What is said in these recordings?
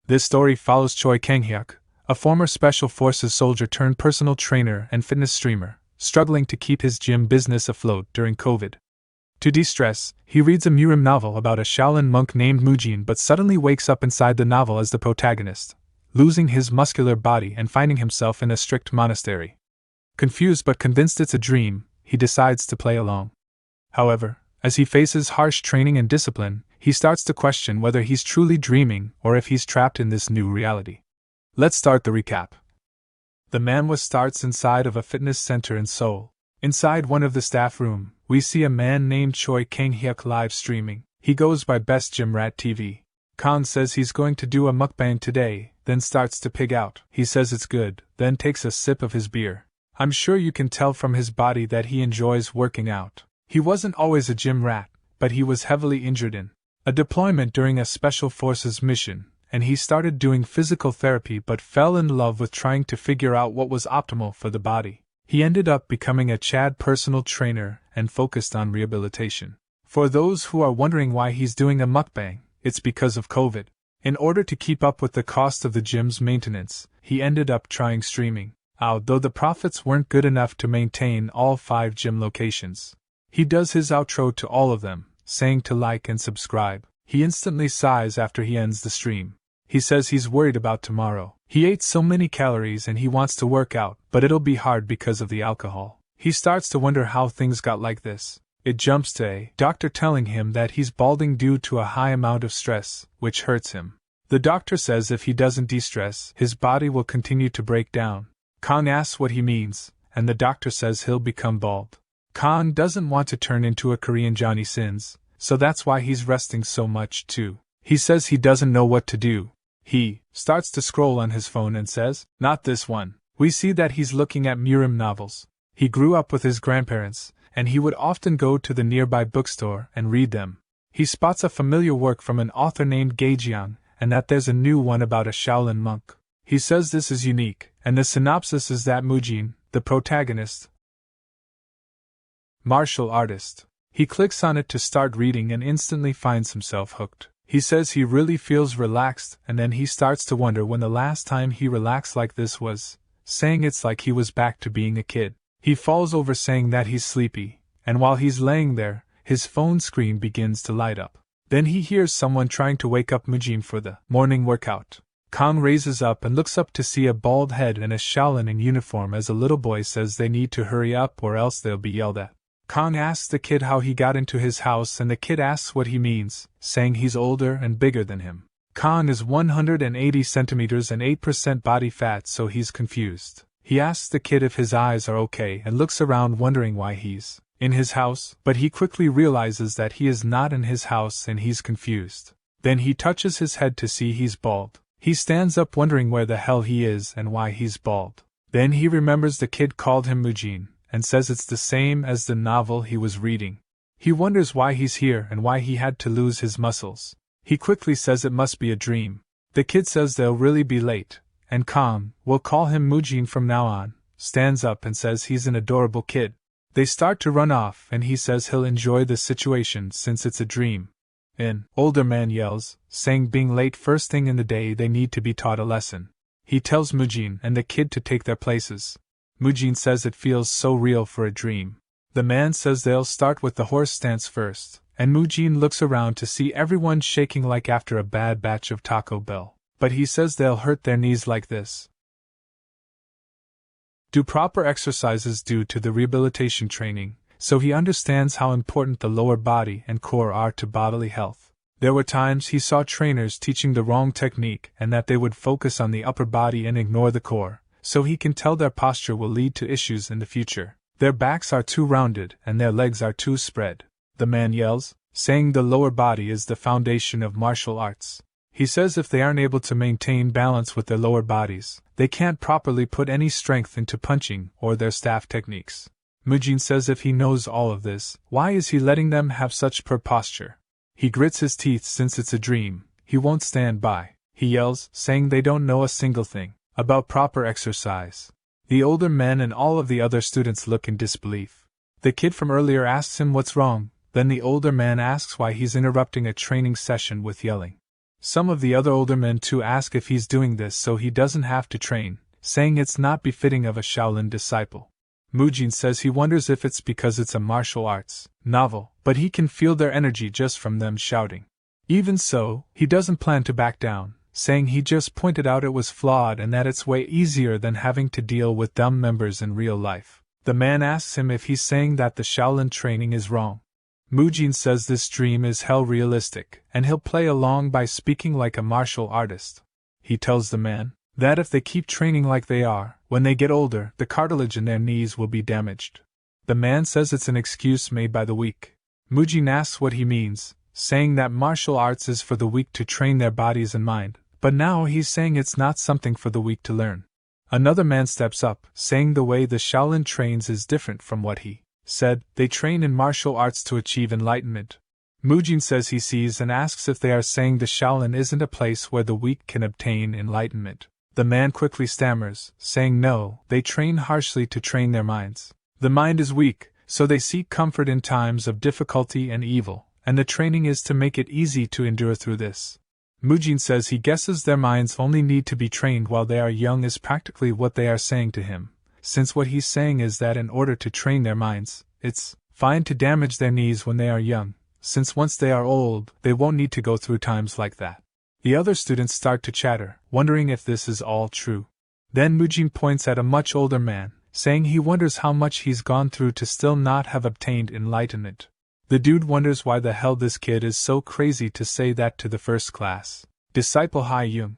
This story follows Choi Kang-hyuk, a former Special Forces soldier turned personal trainer and fitness streamer, struggling to keep his gym business afloat during COVID. To de-stress, he reads a Murim novel about a Shaolin monk named Mujin but suddenly wakes up inside the novel as the protagonist, losing his muscular body and finding himself in a strict monastery. Confused but convinced it's a dream, he decides to play along. However, as he faces harsh training and discipline, he starts to question whether he's truly dreaming or if he's trapped in this new reality. Let's start the recap. The manhwa starts inside of a fitness center in Seoul. Inside one of the staff room, we see a man named Choi Kang-hyuk live streaming. He goes by Best Gym Rat TV. Kang says he's going to do a mukbang today, then starts to pig out. He says it's good, then takes a sip of his beer. I'm sure you can tell from his body that he enjoys working out. He wasn't always a gym rat, but he was heavily injured in a deployment during a Special Forces mission, and he started doing physical therapy but fell in love with trying to figure out what was optimal for the body. He ended up becoming a Chad personal trainer and focused on rehabilitation. For those who are wondering why he's doing a mukbang, it's because of COVID. In order to keep up with the cost of the gym's maintenance, he ended up trying streaming, although the profits weren't good enough to maintain all 5 gym locations. He does his outro to all of them, saying to like and subscribe. He instantly sighs after he ends the stream. He says he's worried about tomorrow. He ate so many calories and he wants to work out, but it'll be hard because of the alcohol. He starts to wonder how things got like this. It jumps to a doctor telling him that he's balding due to a high amount of stress, which hurts him. The doctor says if he doesn't de-stress, his body will continue to break down. Kang asks what he means, and the doctor says he'll become bald. Kang doesn't want to turn into a Korean Johnny Sins, so that's why he's resting so much too. He says he doesn't know what to do. He starts to scroll on his phone and says, "Not this one." We see that he's looking at Murim novels. He grew up with his grandparents, and he would often go to the nearby bookstore and read them. He spots a familiar work from an author named Gaejiang, and that there's a new one about a Shaolin monk. He says this is unique, and the synopsis is that Mujin, the protagonist, martial artist. He clicks on it to start reading and instantly finds himself hooked. He says he really feels relaxed, and then he starts to wonder when the last time he relaxed like this was, saying it's like he was back to being a kid. He falls over saying that he's sleepy, and while he's laying there, his phone screen begins to light up. Then he hears someone trying to wake up Mujin for the morning workout. Kang raises up and looks up to see a bald head and a Shaolin in uniform as a little boy says they need to hurry up or else they'll be yelled at. Kang asks the kid how he got into his house and the kid asks what he means, saying he's older and bigger than him. Kang is 180 centimeters and 8% body fat, so he's confused. He asks the kid if his eyes are okay and looks around wondering why he's in his house, but he quickly realizes that he is not in his house and he's confused. Then he touches his head to see he's bald. He stands up wondering where the hell he is and why he's bald. Then he remembers the kid called him Mujin, and says it's the same as the novel he was reading. He wonders why he's here and why he had to lose his muscles. He quickly says it must be a dream. The kid says they'll really be late, and Kang, we'll call him Mujin from now on, stands up and says he's an adorable kid. They start to run off and he says he'll enjoy the situation since it's a dream. An older man yells, saying being late first thing in the day they need to be taught a lesson. He tells Mujin and the kid to take their places. Mujin says it feels so real for a dream. The man says they'll start with the horse stance first, and Mujin looks around to see everyone shaking like after a bad batch of Taco Bell. But he says they'll hurt their knees like this. Do proper exercises due to the rehabilitation training, so he understands how important the lower body and core are to bodily health. There were times he saw trainers teaching the wrong technique and that they would focus on the upper body and ignore the core, so he can tell their posture will lead to issues in the future. Their backs are too rounded and their legs are too spread. The man yells, saying the lower body is the foundation of martial arts. He says if they aren't able to maintain balance with their lower bodies, they can't properly put any strength into punching or their staff techniques. Mujin says if he knows all of this, why is he letting them have such poor posture? He grits his teeth since it's a dream. He won't stand by. He yells, saying they don't know a single thing about proper exercise. The older men and all of the other students look in disbelief. The kid from earlier asks him what's wrong, then the older man asks why he's interrupting a training session with yelling. Some of the other older men too ask if he's doing this so he doesn't have to train, saying it's not befitting of a Shaolin disciple. Mujin says he wonders if it's because it's a martial arts novel, but he can feel their energy just from them shouting. Even so, he doesn't plan to back down, saying he just pointed out it was flawed and that it's way easier than having to deal with dumb members in real life. The man asks him if he's saying that the Shaolin training is wrong. Mujin says this dream is hell realistic, and he'll play along by speaking like a martial artist. He tells the man that if they keep training like they are, when they get older, the cartilage in their knees will be damaged. The man says it's an excuse made by the weak. Mujin asks what he means, saying that martial arts is for the weak to train their bodies and mind, but now he's saying it's not something for the weak to learn. Another man steps up, saying the way the Shaolin trains is different from what he said. They train in martial arts to achieve enlightenment. Mujin says he sees and asks if they are saying the Shaolin isn't a place where the weak can obtain enlightenment. The man quickly stammers, saying no, they train harshly to train their minds. The mind is weak, so they seek comfort in times of difficulty and evil, and the training is to make it easy to endure through this. Mujin says he guesses their minds only need to be trained while they are young is practically what they are saying to him, since what he's saying is that in order to train their minds, it's fine to damage their knees when they are young, since once they are old, they won't need to go through times like that. The other students start to chatter, wondering if this is all true. Then Mujin points at a much older man, saying he wonders how much he's gone through to still not have obtained enlightenment. The dude wonders why the hell this kid is so crazy to say that to the first class disciple Hai Yung.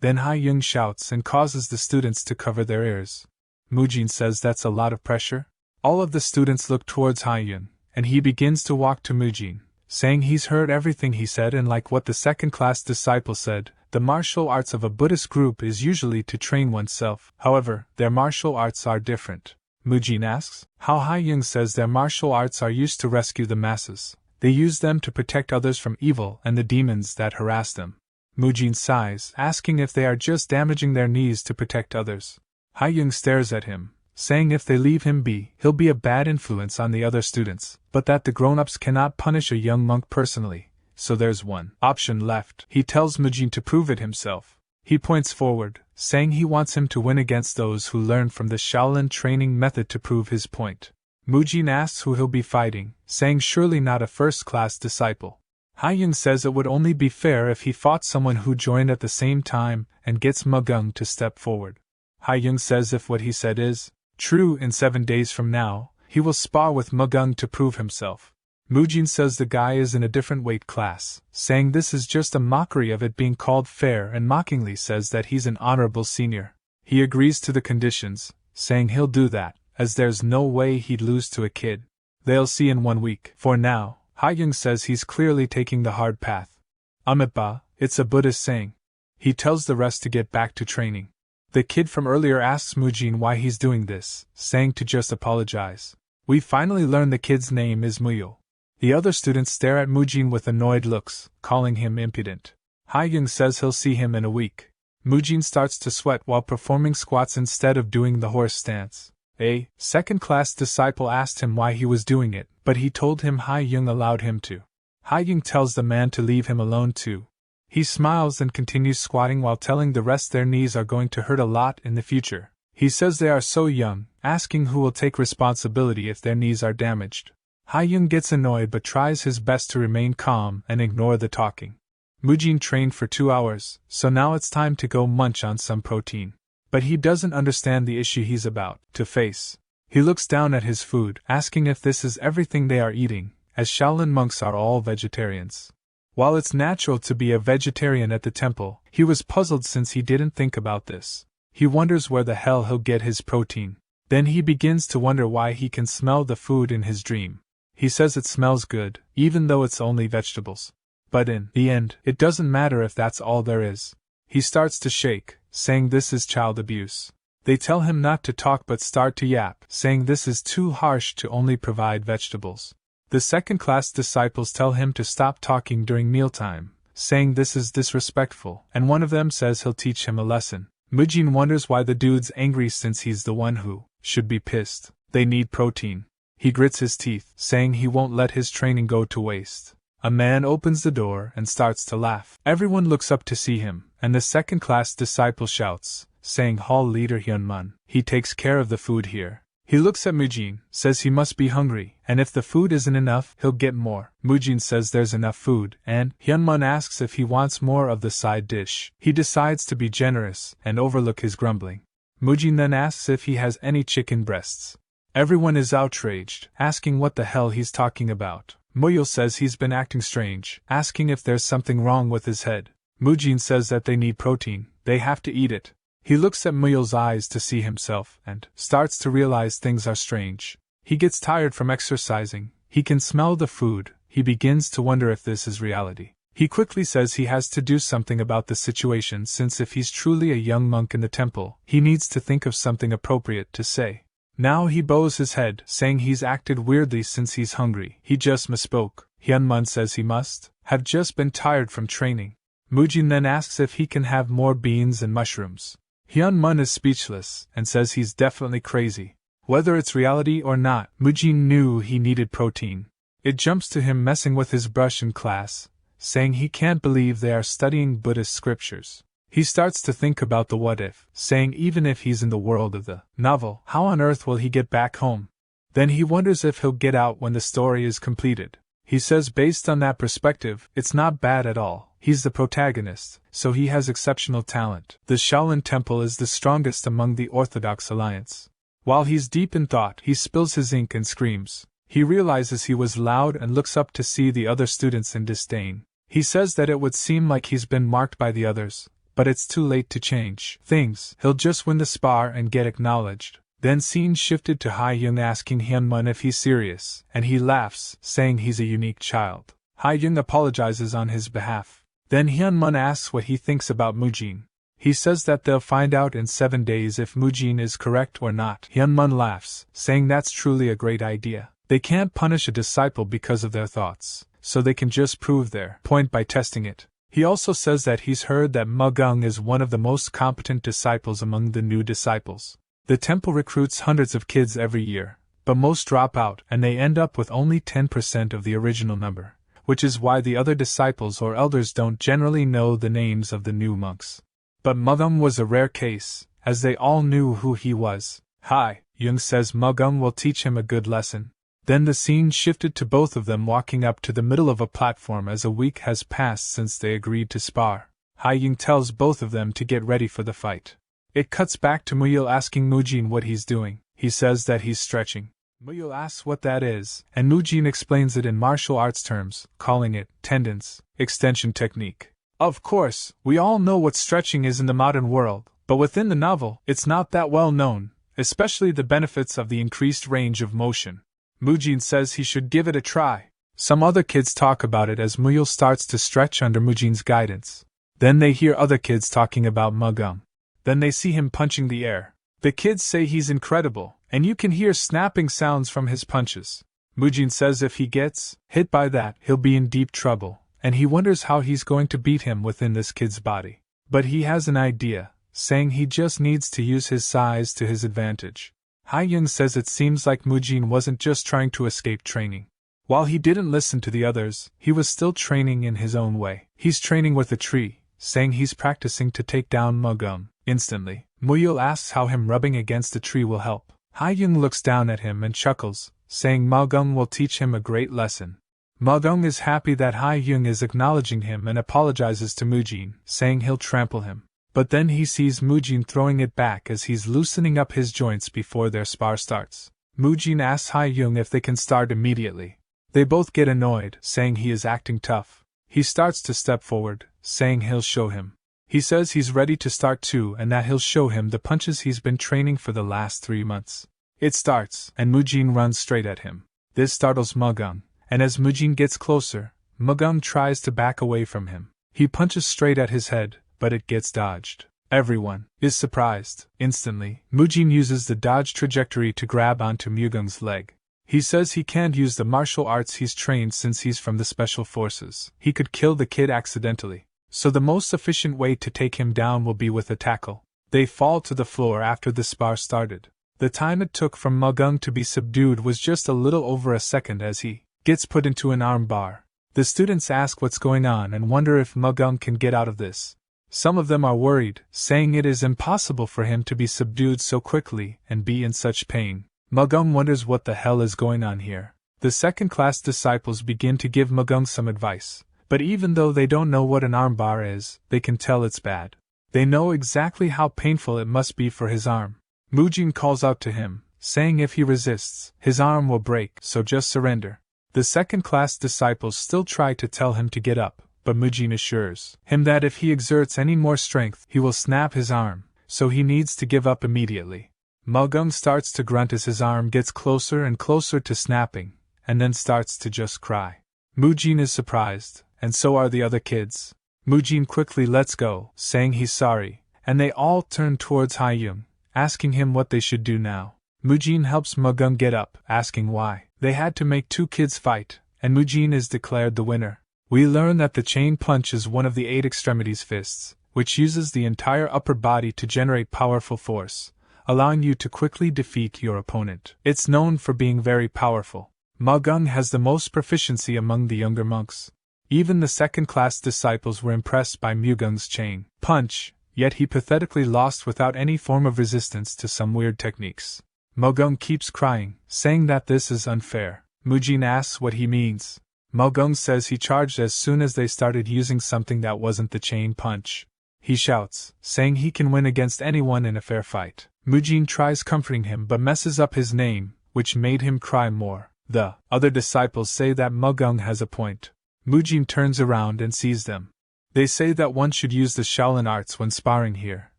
Then Hai Yung shouts and causes the students to cover their ears. Mujin says that's a lot of pressure. All of the students look towards Hai Yung, and he begins to walk to Mujin, saying he's heard everything he said and like what the second-class disciple said, the martial arts of a Buddhist group is usually to train oneself. However, their martial arts are different. Mujin asks how Hai Yung says their martial arts are used to rescue the masses. They use them to protect others from evil and the demons that harass them. Mujin sighs, asking if they are just damaging their knees to protect others. Hai Yung stares at him, saying if they leave him be, he'll be a bad influence on the other students, but that the grown-ups cannot punish a young monk personally, so there's one option left. He tells Mujin to prove it himself. He points forward, saying he wants him to win against those who learn from the Shaolin training method to prove his point. Mujin asks who he'll be fighting, saying surely not a first-class disciple. Hai Yung says it would only be fair if he fought someone who joined at the same time and gets Mugung to step forward. Hai Yung says if what he said is true, in 7 days from now, he will spar with Mugung to prove himself. Mujin says the guy is in a different weight class, saying this is just a mockery of it being called fair, and mockingly says that he's an honorable senior. He agrees to the conditions, saying he'll do that, as there's no way he'd lose to a kid. They'll see in 1 week. For now, Hai Yung says he's clearly taking the hard path. Amipa, it's a Buddhist saying. He tells the rest to get back to training. The kid from earlier asks Mujin why he's doing this, saying to just apologize. We finally learn the kid's name is Muyo. The other students stare at Mujin with annoyed looks, calling him impudent. Hai Yung says he'll see him in a week. Mujin starts to sweat while performing squats instead of doing the horse stance. A second-class disciple asked him why he was doing it, but he told him Hai Yung allowed him to. Hai Yung tells the man to leave him alone too. He smiles and continues squatting while telling the rest their knees are going to hurt a lot in the future. He says they are so young, asking who will take responsibility if their knees are damaged. Hai Yung gets annoyed but tries his best to remain calm and ignore the talking. Mujin trained for 2 hours, so now it's time to go munch on some protein. But he doesn't understand the issue he's about to face. He looks down at his food, asking if this is everything they are eating, as Shaolin monks are all vegetarians. While it's natural to be a vegetarian at the temple, he was puzzled since he didn't think about this. He wonders where the hell he'll get his protein. Then he begins to wonder why he can smell the food in his dream. He says it smells good, even though it's only vegetables. But in the end, it doesn't matter if that's all there is. He starts to shake, saying this is child abuse. They tell him not to talk but start to yap, saying this is too harsh to only provide vegetables. The second-class disciples tell him to stop talking during mealtime, saying this is disrespectful, and one of them says he'll teach him a lesson. Mujin wonders why the dude's angry since he's the one who should be pissed. They need protein. He grits his teeth, saying he won't let his training go to waste. A man opens the door and starts to laugh. Everyone looks up to see him, and the second-class disciple shouts, saying Hall Leader Hyunmun, he takes care of the food here. He looks at Mujin, says he must be hungry, and if the food isn't enough, he'll get more. Mujin says there's enough food, and Hyunmun asks if he wants more of the side dish. He decides to be generous and overlook his grumbling. Mujin then asks if he has any chicken breasts. Everyone is outraged, asking what the hell he's talking about. Muyul says he's been acting strange, asking if there's something wrong with his head. Mujin says that they need protein, they have to eat it. He looks at Muyul's eyes to see himself, and starts to realize things are strange. He gets tired from exercising, he can smell the food, he begins to wonder if this is reality. He quickly says he has to do something about the situation since if he's truly a young monk in the temple, he needs to think of something appropriate to say. Now he bows his head, saying he's acted weirdly since he's hungry. He just misspoke. Hyunmun says he must have just been tired from training. Mujin then asks if he can have more beans and mushrooms. Hyunmun is speechless, and says he's definitely crazy. Whether it's reality or not, Mujin knew he needed protein. It jumps to him messing with his brush in class, saying he can't believe they are studying Buddhist scriptures. He starts to think about the what if, saying even if he's in the world of the novel, how on earth will he get back home? Then he wonders if he'll get out when the story is completed. He says based on that perspective, it's not bad at all. He's the protagonist, so he has exceptional talent. The Shaolin Temple is the strongest among the Orthodox Alliance. While he's deep in thought, he spills his ink and screams. He realizes he was loud and looks up to see the other students in disdain. He says that it would seem like he's been marked by the others, but it's too late to change things. He'll just win the spar and get acknowledged. Then scene shifted to Ha-young asking Hyunmun if he's serious, and he laughs, saying he's a unique child. Ha-young apologizes on his behalf. Then Hyunmun asks what he thinks about Mujin. He says that they'll find out in 7 days if Mujin is correct or not. Hyunmun laughs, saying that's truly a great idea. They can't punish a disciple because of their thoughts, so they can just prove their point by testing it. He also says that he's heard that Mugung is one of the most competent disciples among the new disciples. The temple recruits hundreds of kids every year, but most drop out and they end up with only 10% of the original number, which is why the other disciples or elders don't generally know the names of the new monks. But Mugung was a rare case, as they all knew who he was. Ha-young says Mugung will teach him a good lesson. Then the scene shifted to both of them walking up to the middle of a platform as a week has passed since they agreed to spar. Ha-young tells both of them to get ready for the fight. It cuts back to Muyul asking Mujin what he's doing. He says that he's stretching. Muyul asks what that is, and Mujin explains it in martial arts terms, calling it tendons extension technique. Of course, we all know what stretching is in the modern world, but within the novel, it's not that well known, especially the benefits of the increased range of motion. Mujin says he should give it a try. Some other kids talk about it as Muyul starts to stretch under Mujin's guidance. Then they hear other kids talking about Mugung. Then they see him punching the air. The kids say he's incredible, and you can hear snapping sounds from his punches. Mujin says if he gets hit by that, he'll be in deep trouble, and he wonders how he's going to beat him within this kid's body. But he has an idea, saying he just needs to use his size to his advantage. Ha-young says it seems like Mujin wasn't just trying to escape training. While he didn't listen to the others, he was still training in his own way. He's training with a tree, saying he's practicing to take down Mugung. Instantly, Muyul asks how him rubbing against a tree will help. Ha-young looks down at him and chuckles, saying Mugung will teach him a great lesson. Mugung is happy that Ha-young is acknowledging him and apologizes to Mujin, saying he'll trample him. But then he sees Mujin throwing it back as he's loosening up his joints before their spar starts. Mujin asks Ha-young if they can start immediately. They both get annoyed, saying he is acting tough. He starts to step forward, saying he'll show him. He says he's ready to start too and that he'll show him the punches he's been training for the last 3 months. It starts, and Mujin runs straight at him. This startles Mugung, and as Mujin gets closer, Mugung tries to back away from him. He punches straight at his head, but it gets dodged. Everyone is surprised. Instantly, Mujin uses the dodge trajectory to grab onto Mugung's leg. He says he can't use the martial arts he's trained since he's from the special forces. He could kill the kid accidentally, so the most efficient way to take him down will be with a tackle. They fall to the floor after the spar started. The time it took for Mugung to be subdued was just a little over a second as he gets put into an arm bar. The students ask what's going on and wonder if Mugung can get out of this. Some of them are worried, saying it is impossible for him to be subdued so quickly and be in such pain. Mugung wonders what the hell is going on here. The second-class disciples begin to give Mugung some advice, but even though they don't know what an armbar is, they can tell it's bad. They know exactly how painful it must be for his arm. Mujin calls out to him, saying if he resists, his arm will break, so just surrender. The second-class disciples still try to tell him to get up, but Mujin assures him that if he exerts any more strength, he will snap his arm, so he needs to give up immediately. Mugung starts to grunt as his arm gets closer and closer to snapping, and then starts to just cry. Mujin is surprised, and so are the other kids. Mujin quickly lets go, saying he's sorry, and they all turn towards Haiyung, asking him what they should do now. Mujin helps Mugung get up, asking why. They had to make two kids fight, and Mujin is declared the winner. We learn that the chain punch is one of the 8 extremities fists, which uses the entire upper body to generate powerful force, allowing you to quickly defeat your opponent. It's known for being very powerful. Mugung has the most proficiency among the younger monks. Even the second-class disciples were impressed by Mugung's chain punch, yet he pathetically lost without any form of resistance to some weird techniques. Mugung keeps crying, saying that this is unfair. Mujin asks what he means. Mugung says he charged as soon as they started using something that wasn't the chain punch. He shouts, saying he can win against anyone in a fair fight. Mujin tries comforting him but messes up his name, which made him cry more. The other disciples say that Mugung has a point. Mujin turns around and sees them. They say that one should use the Shaolin arts when sparring here,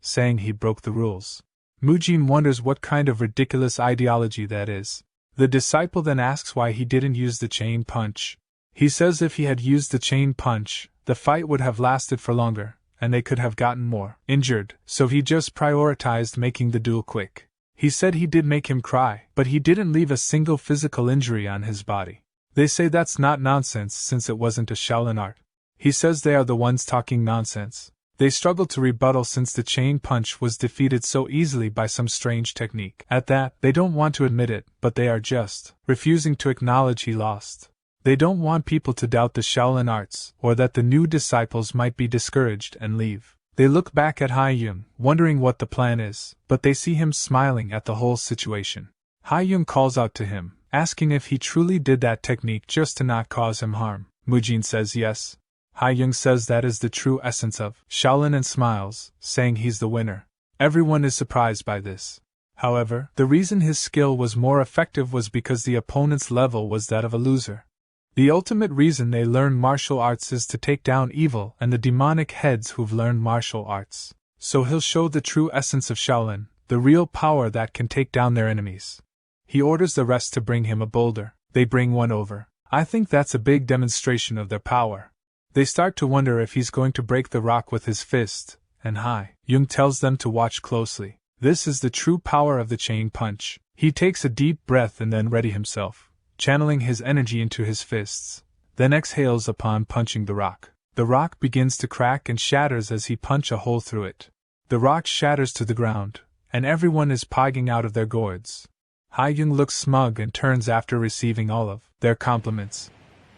saying he broke the rules. Mujin wonders what kind of ridiculous ideology that is. The disciple then asks why he didn't use the chain punch. He says if he had used the chain punch, the fight would have lasted for longer, and they could have gotten more injured, so he just prioritized making the duel quick. He said he did make him cry, but he didn't leave a single physical injury on his body. They say that's not nonsense since it wasn't a Shaolin art. He says they are the ones talking nonsense. They struggle to rebuttal since the chain punch was defeated so easily by some strange technique. At that, they don't want to admit it, but they are just refusing to acknowledge he lost. They don't want people to doubt the Shaolin arts, or that the new disciples might be discouraged and leave. They look back at Haiyung, wondering what the plan is, but they see him smiling at the whole situation. Haiyung calls out to him, asking if he truly did that technique just to not cause him harm. Mujin says yes. Haiyung says that is the true essence of Shaolin and smiles, saying he's the winner. Everyone is surprised by this. However, the reason his skill was more effective was because the opponent's level was that of a loser. The ultimate reason they learn martial arts is to take down evil and the demonic heads who've learned martial arts. So he'll show the true essence of Shaolin, the real power that can take down their enemies. He orders the rest to bring him a boulder. They bring one over. I think that's a big demonstration of their power. They start to wonder if he's going to break the rock with his fist, and Haiyung tells them to watch closely. This is the true power of the chain punch. He takes a deep breath and then ready himself, channeling his energy into his fists, then exhales upon punching the rock. The rock begins to crack and shatters as he punches a hole through it. The rock shatters to the ground, and everyone is pigging out of their gourds. Haiyung looks smug and turns after receiving all of their compliments.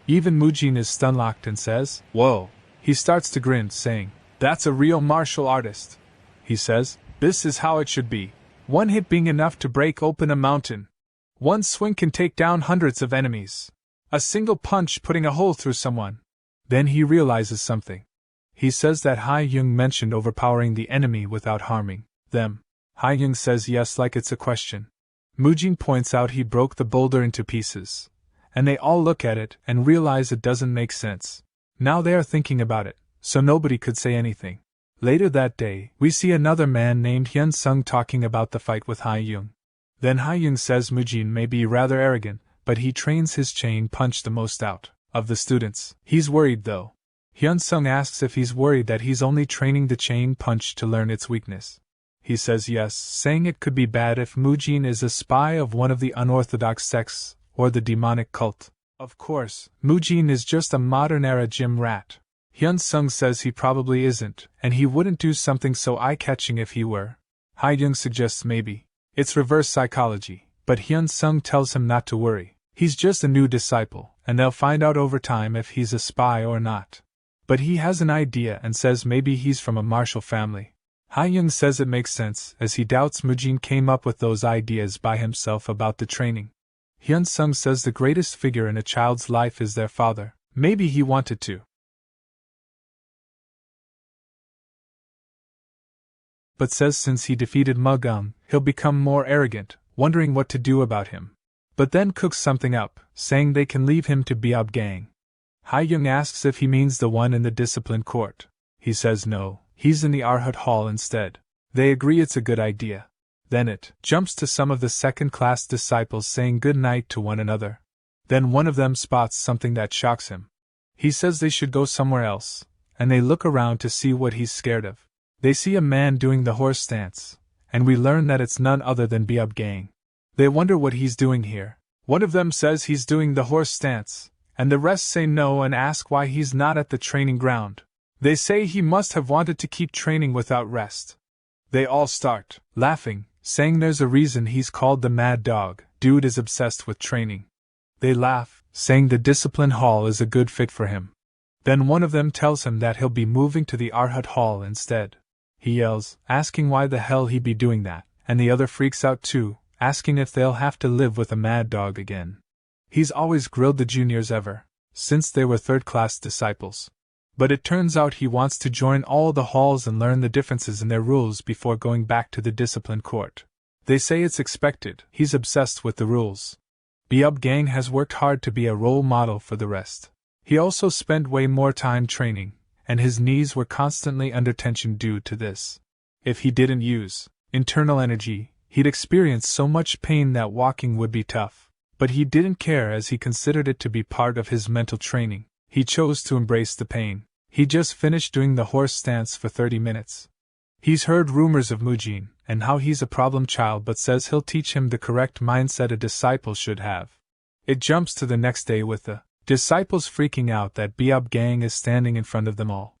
Even Mujin is stunlocked and says, "Whoa." He starts to grin, saying, "That's a real martial artist." He says, "This is how it should be. One hit being enough to break open a mountain. One swing can take down hundreds of enemies. A single punch putting a hole through someone." Then he realizes something. He says that Haiyung mentioned overpowering the enemy without harming them. Haiyung says yes like it's a question. Mujin points out he broke the boulder into pieces, and they all look at it and realize it doesn't make sense. Now they are thinking about it, so nobody could say anything. Later that day, we see another man named Hyun Sung talking about the fight with Haiyung. Then Haiyung says Mujin may be rather arrogant, but he trains his chain punch the most out of the students. He's worried though. Hyun Sung asks if he's worried that he's only training the chain punch to learn its weakness. He says yes, saying it could be bad if Mujin is a spy of one of the unorthodox sects, or the demonic cult. Of course, Mujin is just a modern-era gym rat. Hyun Sung says he probably isn't, and he wouldn't do something so eye-catching if he were. Haiyung suggests maybe it's reverse psychology, but Hyun Sung tells him not to worry. He's just a new disciple, and they'll find out over time if he's a spy or not. But he has an idea and says maybe he's from a martial family. Ha-young says it makes sense, as he doubts Mujin came up with those ideas by himself about the training. Hyun-sung says the greatest figure in a child's life is their father. Maybe he wanted to. But says since he defeated Mugum, he'll become more arrogant, wondering what to do about him. But then cooks something up, saying they can leave him to Byeob gang. Ha-young asks if he means the one in the discipline court. He says no, he's in the Arhat Hall instead. They agree it's a good idea. Then it jumps to some of the second-class disciples saying good night to one another. Then one of them spots something that shocks him. He says they should go somewhere else, and they look around to see what he's scared of. They see a man doing the horse stance, and we learn that it's none other than Byeob gang. They wonder what he's doing here. One of them says he's doing the horse stance, and the rest say no and ask why he's not at the training ground. They say he must have wanted to keep training without rest. They all start laughing, saying there's a reason he's called the Mad Dog. Dude is obsessed with training. They laugh, saying the discipline hall is a good fit for him. Then one of them tells him that he'll be moving to the Arhat Hall instead. He yells, asking why the hell he'd be doing that, and the other freaks out too, asking if they'll have to live with a mad dog again. He's always grilled the juniors ever since they were third-class disciples. But it turns out he wants to join all the halls and learn the differences in their rules before going back to the discipline court. They say it's expected, he's obsessed with the rules. Byeob gang has worked hard to be a role model for the rest. He also spent way more time training, and his knees were constantly under tension due to this. If he didn't use internal energy, he'd experience so much pain that walking would be tough. But he didn't care as he considered it to be part of his mental training. He chose to embrace the pain. He just finished doing the horse stance for 30 minutes. He's heard rumors of Mujin, and how he's a problem child, but says he'll teach him the correct mindset a disciple should have. It jumps to the next day with the disciples freaking out that Byeob gang is standing in front of them all.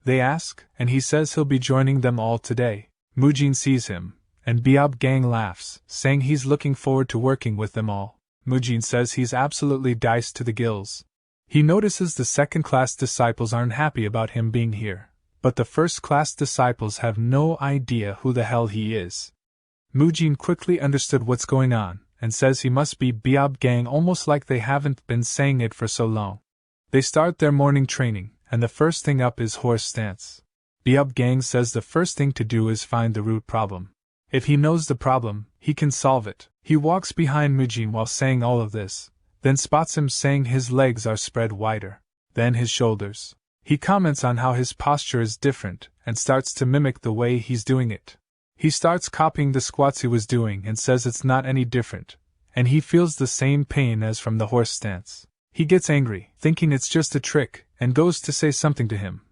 They ask, and he says he'll be joining them all today. Mujin sees him, and Byeob gang laughs, saying he's looking forward to working with them all. Mujin says he's absolutely diced to the gills. He notices the second-class disciples aren't happy about him being here, but the first-class disciples have no idea who the hell he is. Mujin quickly understood what's going on, and says he must be Byeob gang, almost like they haven't been saying it for so long. They start their morning training, and the first thing up is horse stance. Byeob gang says the first thing to do is find the root problem. If he knows the problem, he can solve it. He walks behind Mujin while saying all of this, then spots him saying his legs are spread wider than his shoulders. He comments on how his posture is different, and starts to mimic the way he's doing it. He starts copying the squats he was doing and says it's not any different, and he feels the same pain as from the horse stance. He gets angry, thinking it's just a trick, and goes to say something to him.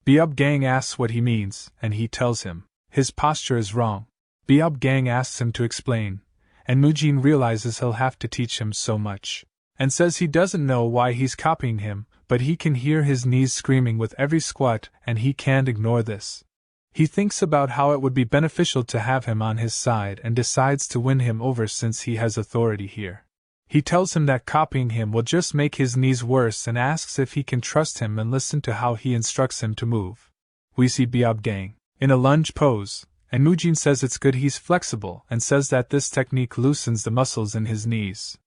Byeob gang asks what he means, and he tells him his posture is wrong. Byeob gang asks him to explain, and Mujin realizes he'll have to teach him so much, and says he doesn't know why he's copying him, but he can hear his knees screaming with every squat, and he can't ignore this. He thinks about how it would be beneficial to have him on his side and decides to win him over since he has authority here. He tells him that copying him will just make his knees worse and asks if he can trust him and listen to how he instructs him to move. We see Byeob gang in a lunge pose, and Mujin says it's good he's flexible and says that this technique loosens the muscles in his knees.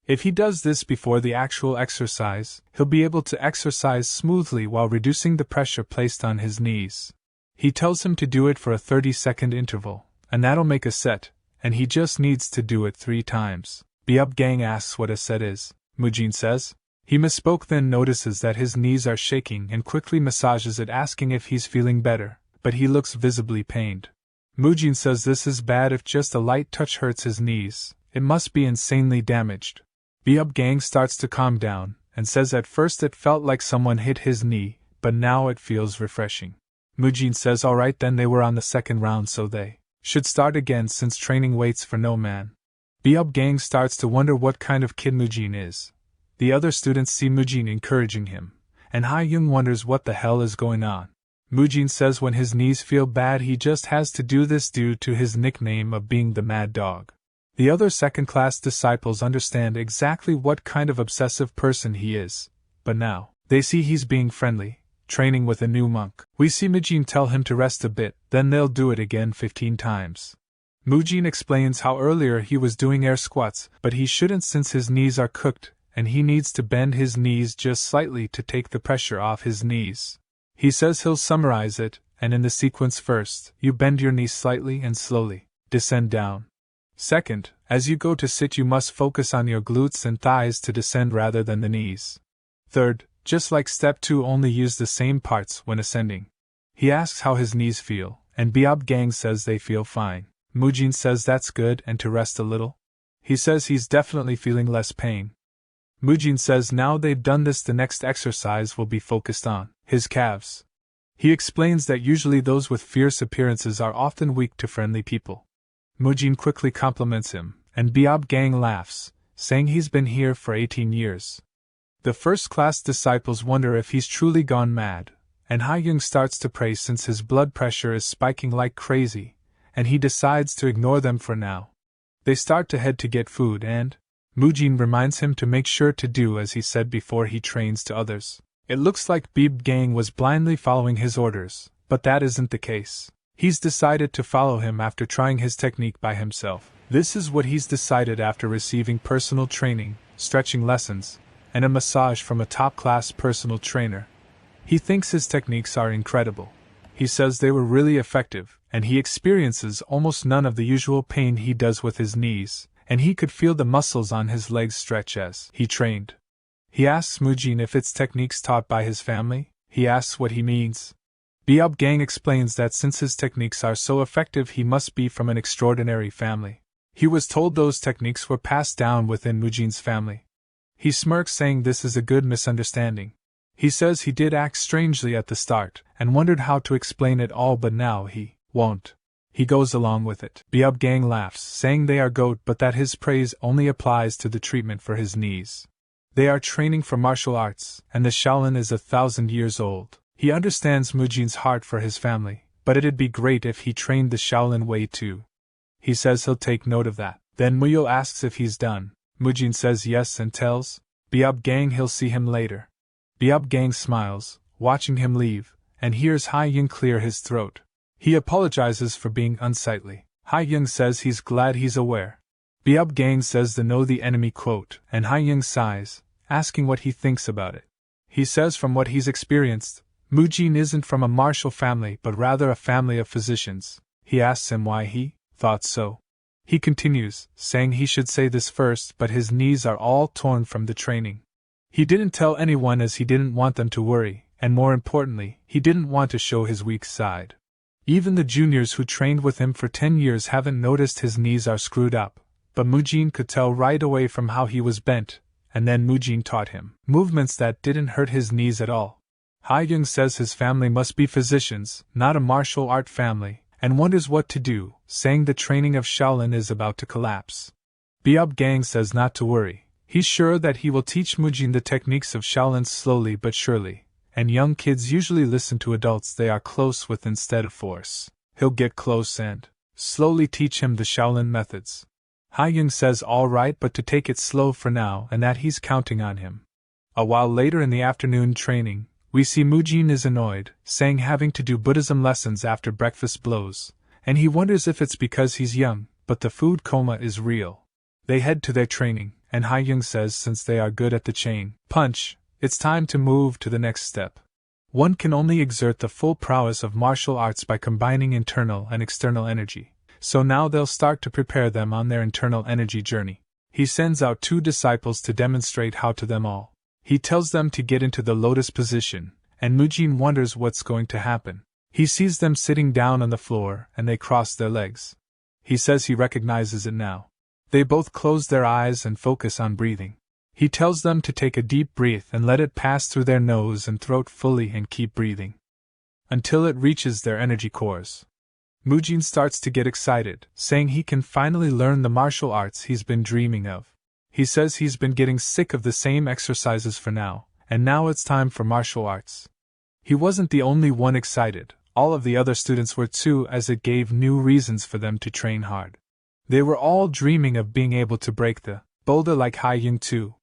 If he does this before the actual exercise, he'll be able to exercise smoothly while reducing the pressure placed on his knees. He tells him to do it for a 30-second interval, and that'll make a set, and he just needs to do it 3 times. Byeob gang asks what a set is. Mujin says. He misspoke, then notices that his knees are shaking and quickly massages it, asking if he's feeling better, but he looks visibly pained. Mujin says this is bad. If just a light touch hurts his knees, it must be insanely damaged. Byeob gang starts to calm down, and says at first it felt like someone hit his knee, but now it feels refreshing. Mujin says alright, then they were on the second round, so they should start again since training waits for no man. Byeob gang starts to wonder what kind of kid Mujin is. The other students see Mujin encouraging him, and Ha-young wonders what the hell is going on. Mujin says when his knees feel bad he just has to do this due to his nickname of being the Mad Dog. The other second-class disciples understand exactly what kind of obsessive person he is, but now, they see he's being friendly, training with a new monk. We see Mujin tell him to rest a bit, then they'll do it again 15 times. Mujin explains how earlier he was doing air squats, but he shouldn't since his knees are cooked, and he needs to bend his knees just slightly to take the pressure off his knees. He says he'll summarize it, and in the sequence first, you bend your knees slightly and slowly, descend down. Second, as you go to sit you must focus on your glutes and thighs to descend rather than the knees. Third, just like step 2 only use the same parts when ascending. He asks how his knees feel, and Biob Gang says they feel fine. Mujin says that's good and to rest a little. He says he's definitely feeling less pain. Mujin says now they've done this the next exercise will be focused on his calves. He explains that usually those with fierce appearances are often weak to friendly people. Mujin quickly compliments him, and Biob Gang laughs, saying he's been here for 18 years. The first-class disciples wonder if he's truly gone mad, and Ha-young starts to pray since his blood pressure is spiking like crazy, and he decides to ignore them for now. They start to head to get food and Mujin reminds him to make sure to do as he said before he trains to others. It looks like Biob Gang was blindly following his orders, but that isn't the case. He's decided to follow him after trying his technique by himself. This is what he's decided after receiving personal training, stretching lessons, and a massage from a top-class personal trainer. He thinks his techniques are incredible. He says they were really effective, and he experiences almost none of the usual pain he does with his knees, and he could feel the muscles on his legs stretch as he trained. He asks Mujin if it's techniques taught by his family. He asks what he means. Biob Gang explains that since his techniques are so effective he must be from an extraordinary family. He was told those techniques were passed down within Mujin's family. He smirks saying this is a good misunderstanding. He says he did act strangely at the start, and wondered how to explain it all but now he won't. He goes along with it. Biob Gang laughs, saying they are goat but that his praise only applies to the treatment for his knees. They are training for martial arts, and the Shaolin is 1,000 years old. He understands Mujin's heart for his family, but it'd be great if he trained the Shaolin way too. He says he'll take note of that. Then Muyo asks if he's done. Mujin says yes and tells Biob Gang he'll see him later. Biob Gang smiles, watching him leave, and hears Ha-young clear his throat. He apologizes for being unsightly. Ha-young says he's glad he's aware. Biob Gang says the know the enemy quote, and Ha-young sighs, asking what he thinks about it. He says from what he's experienced, Mujin isn't from a martial family but rather a family of physicians. He asks him why he thought so. He continues, saying he should say this first but his knees are all torn from the training. He didn't tell anyone as he didn't want them to worry, and more importantly, he didn't want to show his weak side. Even the juniors who trained with him for 10 years haven't noticed his knees are screwed up, but Mujin could tell right away from how he was bent, and then Mujin taught him movements that didn't hurt his knees at all. Ha-young says his family must be physicians, not a martial art family, and wonders what to do, saying the training of Shaolin is about to collapse. Biob Gang says not to worry. He's sure that he will teach Mujin the techniques of Shaolin slowly but surely, and young kids usually listen to adults they are close with instead of force. He'll get close and slowly teach him the Shaolin methods. Ha-young says all right but to take it slow for now and that he's counting on him. A while later in the afternoon training, we see Mujin is annoyed, saying having to do Buddhism lessons after breakfast blows, and he wonders if it's because he's young, but the food coma is real. They head to their training, and Ha-young says since they are good at the chain punch, it's time to move to the next step. One can only exert the full prowess of martial arts by combining internal and external energy, so now they'll start to prepare them on their internal energy journey. He sends out 2 disciples to demonstrate how to them all. He tells them to get into the lotus position, and Mujin wonders what's going to happen. He sees them sitting down on the floor, and they cross their legs. He says he recognizes it now. They both close their eyes and focus on breathing. He tells them to take a deep breath and let it pass through their nose and throat fully and keep breathing until it reaches their energy cores. Mujin starts to get excited, saying he can finally learn the martial arts he's been dreaming of. He says he's been getting sick of the same exercises for now, and now it's time for martial arts. He wasn't the only one excited, all of the other students were too, as it gave new reasons for them to train hard. They were all dreaming of being able to break the boulder like Haiying too.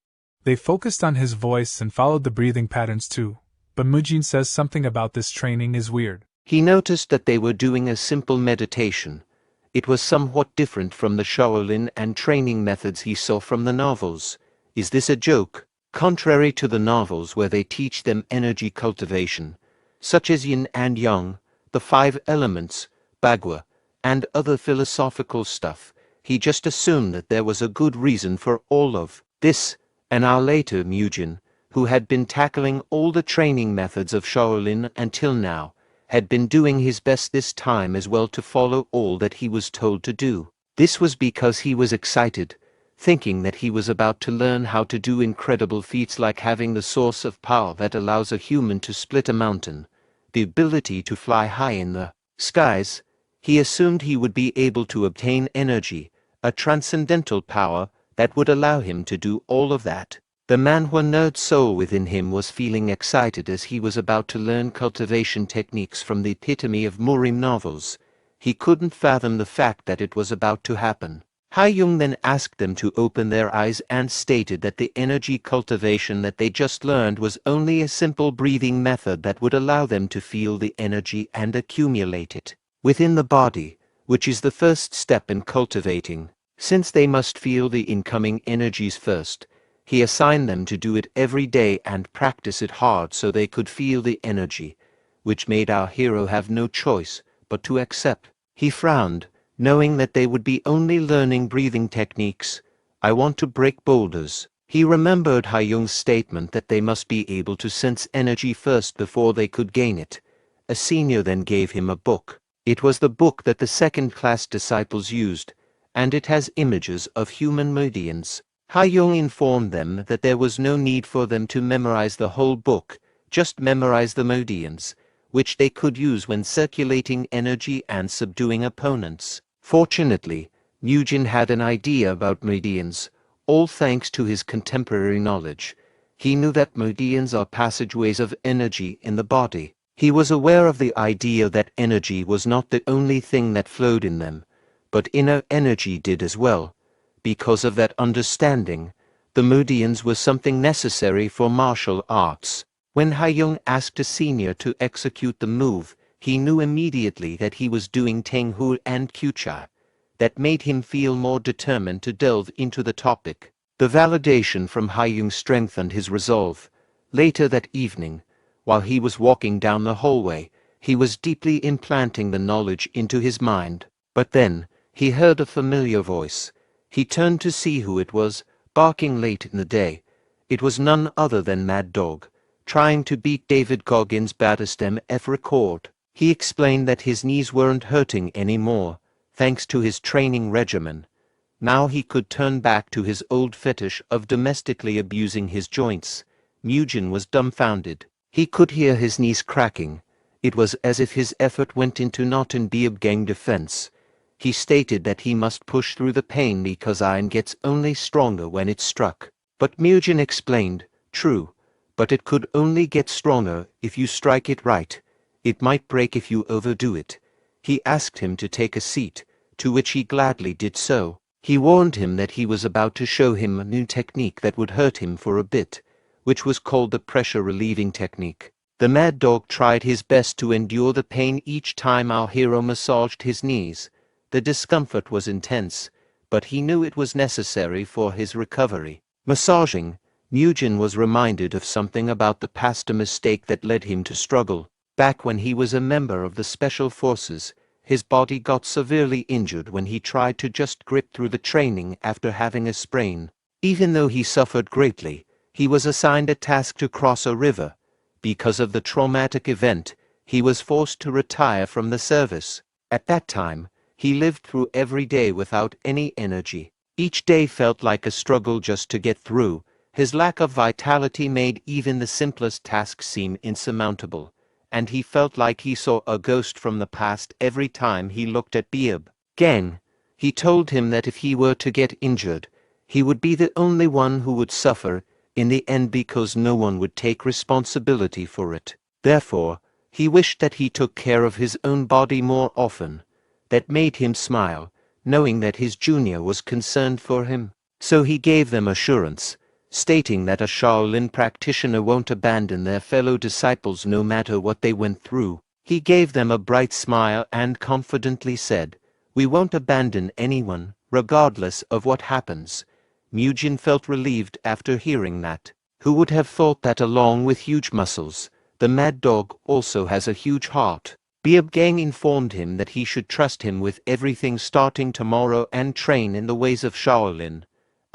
They focused on his voice and followed the breathing patterns too, but Mujin says something about this training is weird. He noticed that they were doing a simple meditation. It was somewhat different from the Shaolin and training methods he saw from the novels. Is this a joke? Contrary to the novels where they teach them energy cultivation, such as yin and yang, the 5 elements, bagua, and other philosophical stuff, he just assumed that there was a good reason for all of this. An hour later, Mujin, who had been tackling all the training methods of Shaolin until now, had been doing his best this time as well to follow all that he was told to do. This was because he was excited, thinking that he was about to learn how to do incredible feats like having the source of power that allows a human to split a mountain, the ability to fly high in the skies. He assumed he would be able to obtain energy, a transcendental power that would allow him to do all of that. The manhwa nerd soul within him was feeling excited as he was about to learn cultivation techniques from the epitome of Murim novels. He couldn't fathom the fact that it was about to happen. Haiyung then asked them to open their eyes and stated that the energy cultivation that they just learned was only a simple breathing method that would allow them to feel the energy and accumulate it within the body, which is the first step in cultivating. Since they must feel the incoming energies first, he assigned them to do it every day and practice it hard so they could feel the energy, which made our hero have no choice but to accept. He frowned, knowing that they would be only learning breathing techniques. I want to break boulders. He remembered Haiyung's statement that they must be able to sense energy first before they could gain it. A senior then gave him a book. It was the book that the second-class disciples used, and it has images of human meridians. Haiyung informed them that there was no need for them to memorize the whole book, just memorize the meridians, which they could use when circulating energy and subduing opponents. Fortunately, Mujin had an idea about meridians, all thanks to his contemporary knowledge. He knew that meridians are passageways of energy in the body. He was aware of the idea that energy was not the only thing that flowed in them, but inner energy did as well. Because of that understanding, the meridians were something necessary for martial arts. When Haiyung asked a senior to execute the move, he knew immediately that he was doing Tenghu and Kucha. That made him feel more determined to delve into the topic. The validation from Haiyung strengthened his resolve. Later that evening, while he was walking down the hallway, he was deeply implanting the knowledge into his mind. But then, he heard a familiar voice. He turned to see who it was, barking late in the day. It was none other than Mad Dog, trying to beat David Goggins' baddest MF record. He explained that his knees weren't hurting anymore, thanks to his training regimen. Now he could turn back to his old fetish of domestically abusing his joints. Mujin was dumbfounded. He could hear his knees cracking. It was as if his effort went into not in Biab gang defense. He stated that he must push through the pain because iron gets only stronger when it's struck. But Mujin explained, true, but it could only get stronger if you strike it right. It might break if you overdo it. He asked him to take a seat, to which he gladly did so. He warned him that he was about to show him a new technique that would hurt him for a bit, which was called the pressure-relieving technique. The Mad Dog tried his best to endure the pain each time our hero massaged his knees. The discomfort was intense, but he knew it was necessary for his recovery. Massaging, Mujin was reminded of something about the past, a mistake that led him to struggle. Back when he was a member of the Special Forces, his body got severely injured when he tried to just grip through the training after having a sprain. Even though he suffered greatly, he was assigned a task to cross a river. Because of the traumatic event, he was forced to retire from the service. At that time, he lived through every day without any energy. Each day felt like a struggle just to get through. His lack of vitality made even the simplest tasks seem insurmountable, and he felt like he saw a ghost from the past every time he looked at Biab gang. He told him that if he were to get injured, he would be the only one who would suffer in the end because no one would take responsibility for it. Therefore, he wished that he took care of his own body more often. That made him smile, knowing that his junior was concerned for him. So he gave them assurance, stating that a Shaolin practitioner won't abandon their fellow disciples no matter what they went through. He gave them a bright smile and confidently said, "We won't abandon anyone, regardless of what happens." Murim felt relieved after hearing that. Who would have thought that along with huge muscles, the mad dog also has a huge heart? Beabgang informed him that he should trust him with everything starting tomorrow and train in the ways of Shaolin.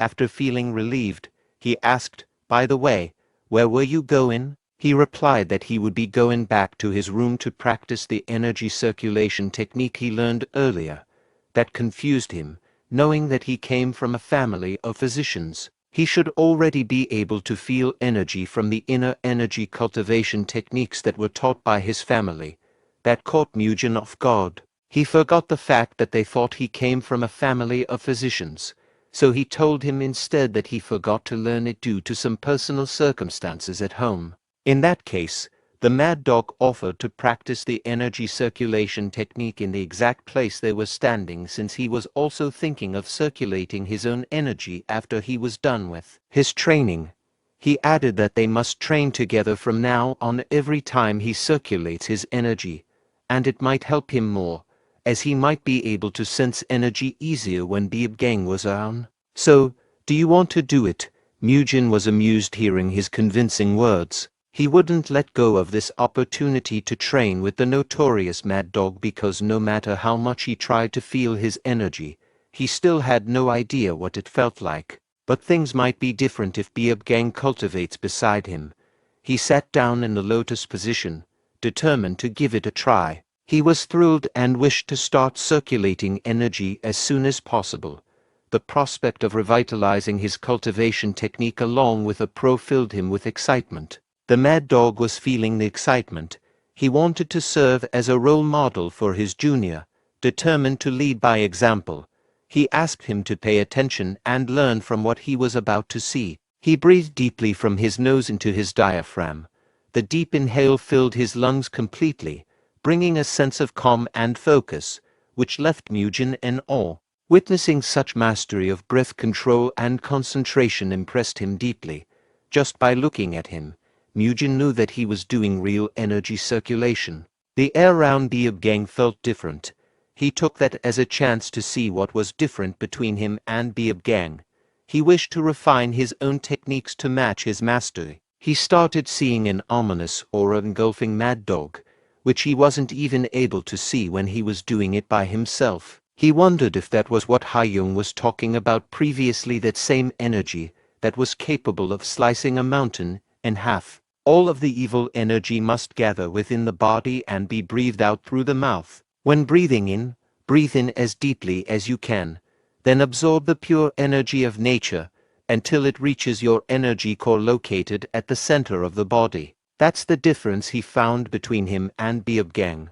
After feeling relieved, he asked, "By the way, where were you going?" He replied that he would be going back to his room to practice the energy circulation technique he learned earlier. That confused him, knowing that he came from a family of physicians. He should already be able to feel energy from the inner energy cultivation techniques that were taught by his family. That caught Murim off guard. He forgot the fact that they thought he came from a family of physicians, so he told him instead that he forgot to learn it due to some personal circumstances at home. In that case, the mad dog offered to practice the energy circulation technique in the exact place they were standing, since he was also thinking of circulating his own energy after he was done with his training. He added that they must train together from now on every time he circulates his energy, and it might help him more, as he might be able to sense energy easier when Beabgang was around. "So, do you want to do it?" Murim was amused hearing his convincing words. He wouldn't let go of this opportunity to train with the notorious mad dog because no matter how much he tried to feel his energy, he still had no idea what it felt like. But things might be different if Beabgang cultivates beside him. He sat down in the lotus position, determined to give it a try. He was thrilled and wished to start circulating energy as soon as possible. The prospect of revitalizing his cultivation technique along with a pro filled him with excitement. The mad dog was feeling the excitement. He wanted to serve as a role model for his junior, determined to lead by example. He asked him to pay attention and learn from what he was about to see. He breathed deeply from his nose into his diaphragm. The deep inhale filled his lungs completely, bringing a sense of calm and focus, which left Murim in awe. Witnessing such mastery of breath control and concentration impressed him deeply. Just by looking at him, Murim knew that he was doing real energy circulation. The air around Beabgang felt different. He took that as a chance to see what was different between him and Beabgang. He wished to refine his own techniques to match his mastery. He started seeing an ominous aura engulfing Mad Dog, which he wasn't even able to see when he was doing it by himself. He wondered if that was what Hayoung was talking about previously, that same energy that was capable of slicing a mountain in half. All of the evil energy must gather within the body and be breathed out through the mouth. When breathing in, breathe in as deeply as you can. Then absorb the pure energy of nature until it reaches your energy core located at the center of the body. That's the difference he found between him and Beabgang.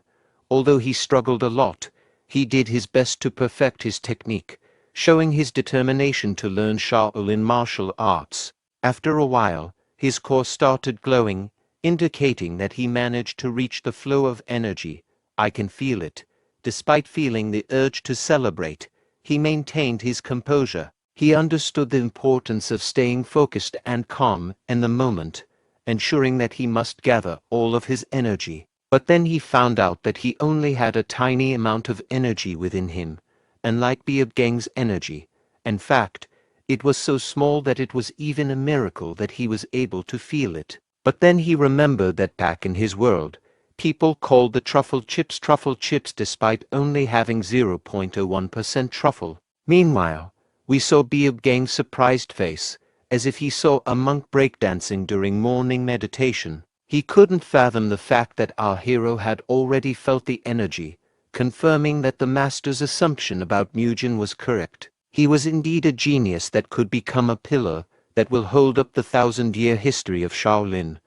Although he struggled a lot, he did his best to perfect his technique, showing his determination to learn Shaolin martial arts. After a while, his core started glowing, indicating that he managed to reach the flow of energy. "I can feel it." Despite feeling the urge to celebrate, he maintained his composure. He understood the importance of staying focused and calm in the moment, ensuring that he must gather all of his energy. But then he found out that he only had a tiny amount of energy within him, unlike Beabgang's energy. In fact, it was so small that it was even a miracle that he was able to feel it. But then he remembered that back in his world, people called the truffle chips despite only having 0.01% truffle. Meanwhile, we saw Beabgang's surprised face, as if he saw a monk breakdancing during morning meditation. He couldn't fathom the fact that our hero had already felt the energy, confirming that the master's assumption about Murim was correct. He was indeed a genius that could become a pillar that will hold up the 1,000-year history of Shaolin.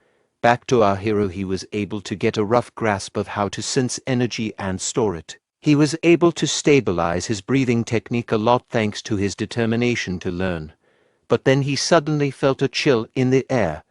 Back to our hero, he was able to get a rough grasp of how to sense energy and store it. He was able to stabilize his breathing technique a lot thanks to his determination to learn. But then he suddenly felt a chill in the air.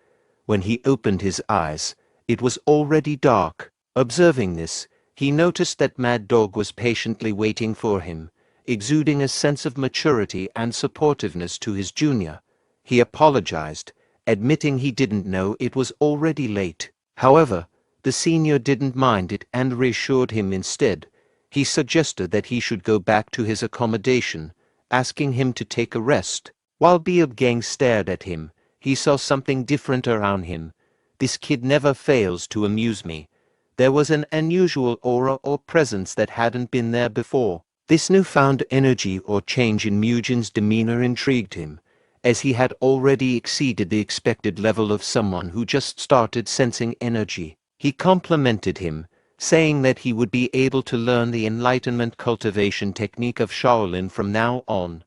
When he opened his eyes, it was already dark. Observing this, he noticed that Mad Dog was patiently waiting for him. exuding a sense of maturity and supportiveness to his junior. He apologized, admitting he didn't know it was already late. However, the senior didn't mind it and reassured him instead. He suggested that he should go back to his accommodation, asking him to take a rest. While Beobgang stared at him, he saw something different around him. This kid never fails to amuse me. There was an unusual aura or presence that hadn't been there before. This newfound energy or change in Mugen's demeanor intrigued him, as he had already exceeded the expected level of someone who just started sensing energy. He complimented him, saying that he would be able to learn the enlightenment cultivation technique of Shaolin from now on.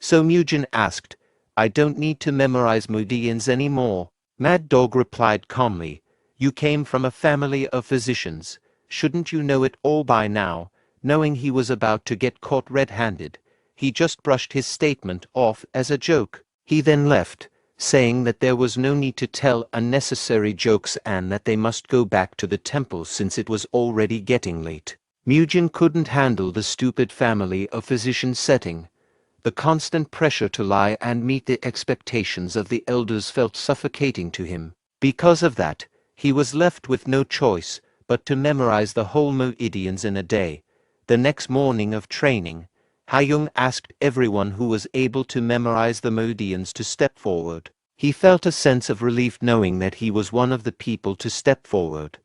So Mugen asked, "I don't need to memorize meridians anymore." Mad Dog replied calmly, "You came from a family of physicians. Shouldn't you know it all by now?" Knowing he was about to get caught red-handed, he just brushed his statement off as a joke. He then left, saying that there was no need to tell unnecessary jokes and that they must go back to the temple since it was already getting late. Mugen couldn't handle the stupid family of physicians setting. The constant pressure to lie and meet the expectations of the elders felt suffocating to him. Because of that, he was left with no choice but to memorize the whole meridians in a day. The next morning of training, Hayoung asked everyone who was able to memorize the meridians to step forward. He felt a sense of relief knowing that he was one of the people to step forward.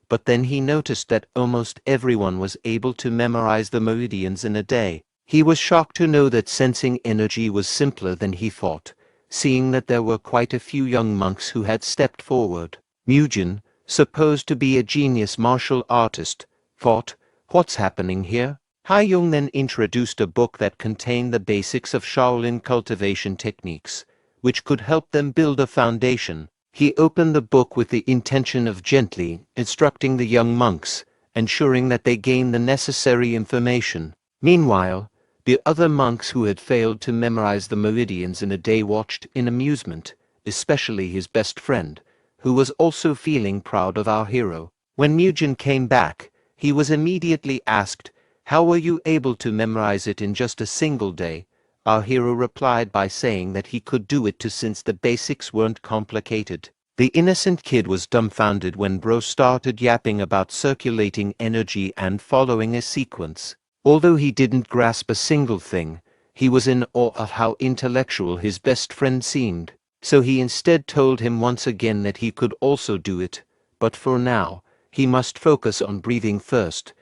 But then he noticed that almost everyone was able to memorize the meridians in a day. He was shocked to know that sensing energy was simpler than he thought, seeing that there were quite a few young monks who had stepped forward. Mugen, supposed to be a genius martial artist, thought, "What's happening here?" Hayoung then introduced a book that contained the basics of Shaolin cultivation techniques, which could help them build a foundation. He opened the book with the intention of gently instructing the young monks, ensuring that they gained the necessary information. Meanwhile, the other monks who had failed to memorize the meridians in a day watched in amusement, especially his best friend, who was also feeling proud of our hero. When Mugen came back, he was immediately asked, "How were you able to memorize it in just a single day?" Our hero replied by saying that he could do it too since the basics weren't complicated. The innocent kid was dumbfounded when Bro started yapping about circulating energy and following a sequence. Although he didn't grasp a single thing, he was in awe of how intellectual his best friend seemed. So he instead told him once again that he could also do it, but for now, he must focus on breathing first.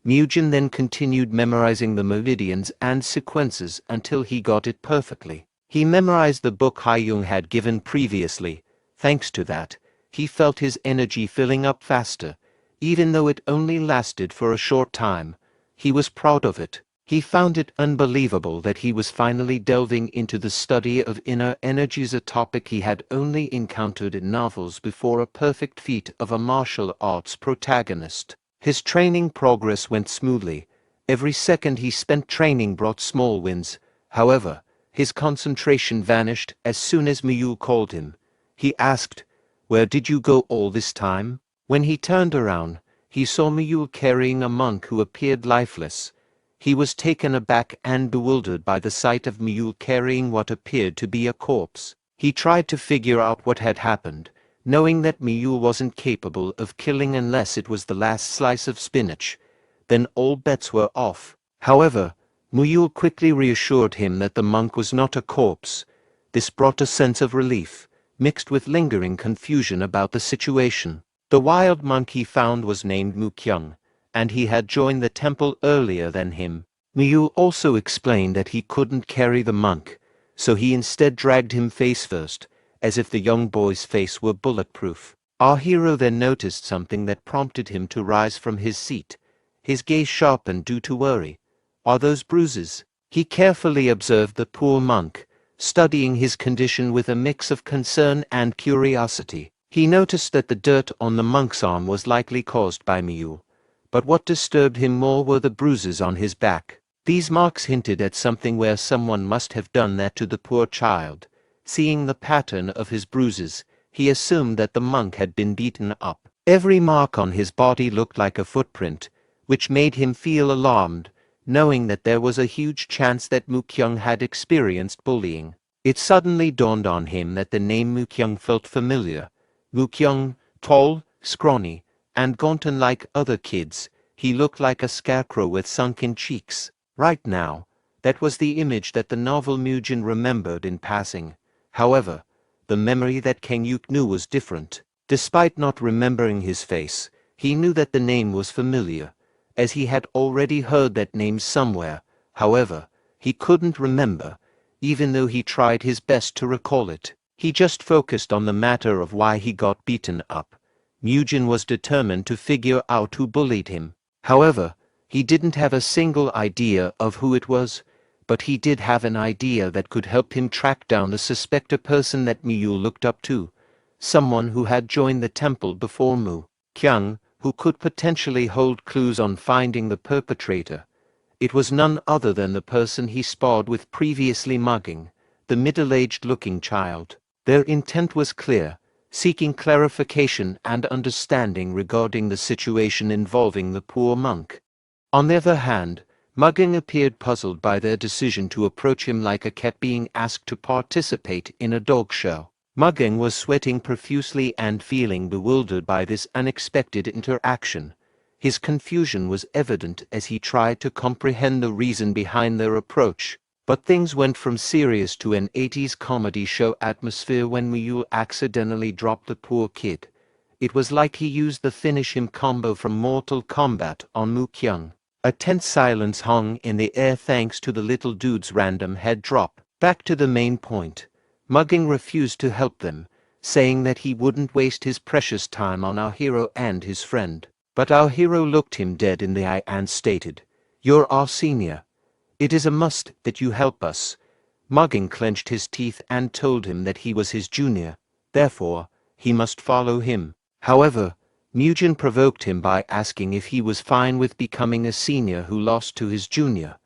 Mugen then continued memorizing the meridians and sequences until he got it perfectly. He memorized the book Hayoung had given previously. Thanks to that, he felt his energy filling up faster, even though it only lasted for a short time. He was proud of it. He found it unbelievable that he was finally delving into the study of inner energies, a topic he had only encountered in novels before, a perfect feat of a martial arts protagonist. His training progress went smoothly. Every second he spent training brought small wins. However, his concentration vanished as soon as Miyul called him. He asked, "Where did you go all this time?" When he turned around, he saw Miyul carrying a monk who appeared lifeless. He was taken aback and bewildered by the sight of Miyul carrying what appeared to be a corpse. He tried to figure out what had happened, knowing that Miyul wasn't capable of killing unless it was the last slice of spinach. Then all bets were off. However, Miyul quickly reassured him that the monk was not a corpse. This brought a sense of relief, mixed with lingering confusion about the situation. The wild monk he found was named Mukyung, and he had joined the temple earlier than him. Miyul also explained that he couldn't carry the monk, so he instead dragged him face first, as if the young boy's face were bulletproof. Our hero then noticed something that prompted him to rise from his seat. His gaze sharpened due to worry. "Are those bruises?" He carefully observed the poor monk, studying his condition with a mix of concern and curiosity. He noticed that the dirt on the monk's arm was likely caused by Miyul, but what disturbed him more were the bruises on his back. These marks hinted at something where someone must have done that to the poor child. Seeing the pattern of his bruises, he assumed that the monk had been beaten up. Every mark on his body looked like a footprint, which made him feel alarmed. knowing that there was a huge chance that Mukyung had experienced bullying. It suddenly dawned on him that the name Mukyung felt familiar. Mukyung, tall, scrawny, and gaunt unlike other kids, he looked like a scarecrow with sunken cheeks. Right now, that was the image that the novel Mujin remembered in passing. However, the memory that Kang Yuk knew was different. Despite not remembering his face, he knew that the name was familiar, as he had already heard that name somewhere. However, he couldn't remember, even though he tried his best to recall it. He just focused on the matter of why he got beaten up. Mujin was determined to figure out who bullied him. However, he didn't have a single idea of who it was, but he did have an idea that could help him track down the suspected person that Miyu looked up to, someone who had joined the temple before Mu Kyung, who could potentially hold clues on finding the perpetrator. It was none other than the person he sparred with previously, mugging, the middle-aged looking child. Their intent was clear, seeking clarification and understanding regarding the situation involving the poor monk. On the other hand, Mugging appeared puzzled by their decision to approach him like a cat being asked to participate in a dog show. Mugging was sweating profusely and feeling bewildered by this unexpected interaction. His confusion was evident as he tried to comprehend the reason behind their approach. But things went from serious to an 80s comedy show atmosphere when Muyul accidentally dropped the poor kid. It was like he used the finish him combo from Mortal Kombat on Mu Kyung. A tense silence hung in the air thanks to the little dude's random head drop. Back to the main point. Mugging refused to help them, saying that he wouldn't waste his precious time on our hero and his friend. But our hero looked him dead in the eye and stated, "You're our senior. It is a must that you help us." Mugging clenched his teeth and told him that he was his junior, therefore, he must follow him. However, Mujin provoked him by asking if he was fine with becoming a senior who lost to his junior.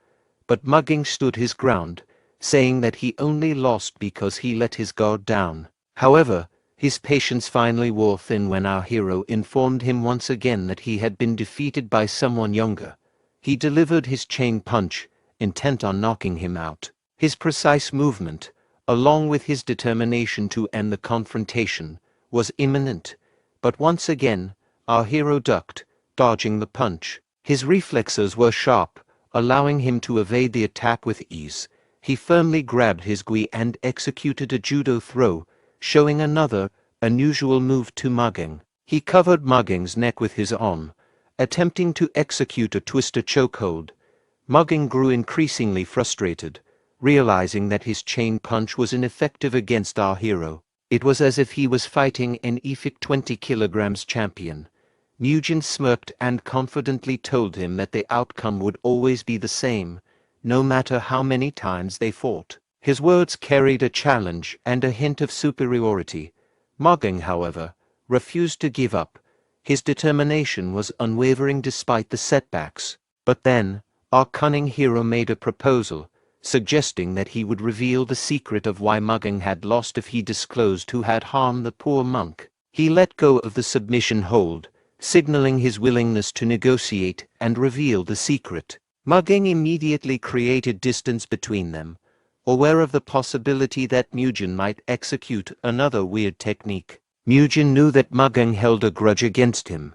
But Mugging stood his ground, saying that he only lost because he let his guard down. However, his patience finally wore thin when our hero informed him once again that he had been defeated by someone younger. He delivered his chain punch, intent on knocking him out. His precise movement, along with his determination to end the confrontation, was imminent. But once again, our hero ducked, dodging the punch. His reflexes were sharp, allowing him to evade the attack with ease. He firmly grabbed his gi and executed a judo throw, showing another, unusual move to Mugging. He covered Mugging's neck with his arm, attempting to execute a twister chokehold. Mugging grew increasingly frustrated, realizing that his chain punch was ineffective against our hero. It was as if he was fighting an epic 20 kilograms champion. Mujin smirked and confidently told him that the outcome would always be the same, no matter how many times they fought. His words carried a challenge and a hint of superiority. Mugging, however, refused to give up. His determination was unwavering despite the setbacks. But then, our cunning hero made a proposal, suggesting that he would reveal the secret of why Mugging had lost if he disclosed who had harmed the poor monk. He let go of the submission hold, signaling his willingness to negotiate and reveal the secret. Mugging immediately created distance between them, aware of the possibility that Mujin might execute another weird technique. Mujin knew that Mugging held a grudge against him,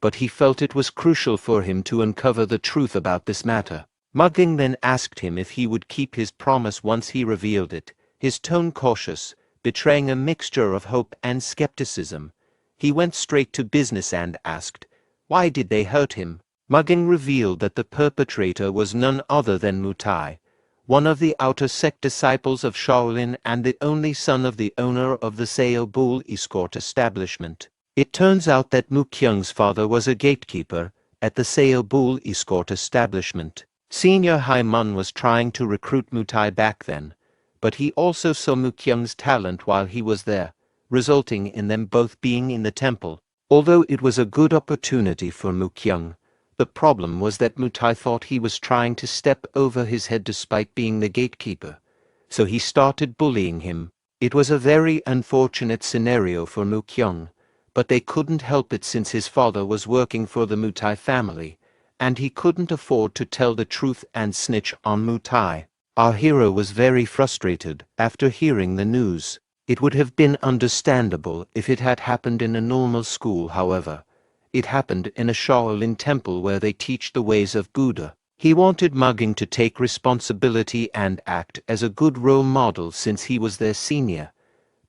but he felt it was crucial for him to uncover the truth about this matter. Mugging then asked him if he would keep his promise once he revealed it, his tone cautious, betraying a mixture of hope and skepticism. He went straight to business and asked, why did they hurt him? Mugging revealed that the perpetrator was none other than Mutai, one of the outer sect disciples of Shaolin and the only son of the owner of the Seo Bull escort establishment. It turns out that Mu Kyung's father was a gatekeeper at the Seo Bull escort establishment. Senior Hai Mun was trying to recruit Mutai back then, but he also saw Mu Kyung's talent while he was there, resulting in them both being in the temple. Although it was a good opportunity for Mu Kyung, the problem was that Mutai thought he was trying to step over his head despite being the gatekeeper, so he started bullying him. It was a very unfortunate scenario for Mu Kyung, but they couldn't help it since his father was working for the Mutai family, and he couldn't afford to tell the truth and snitch on Mutai. Our hero was very frustrated after hearing the news. It would have been understandable if it had happened in a normal school, however. It happened in a Shaolin Temple where they teach the ways of Buddha. He wanted Mugging to take responsibility and act as a good role model since he was their senior.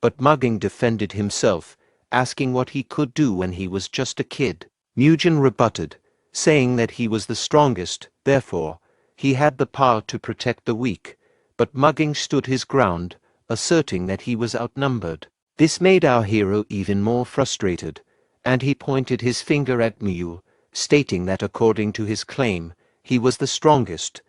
But Mugging defended himself, asking what he could do when he was just a kid. Mugen rebutted, saying that he was the strongest, therefore, he had the power to protect the weak. But Mugging stood his ground, asserting that he was outnumbered. This made our hero even more frustrated, and he pointed his finger at Mule, stating that according to his claim, he was the strongest.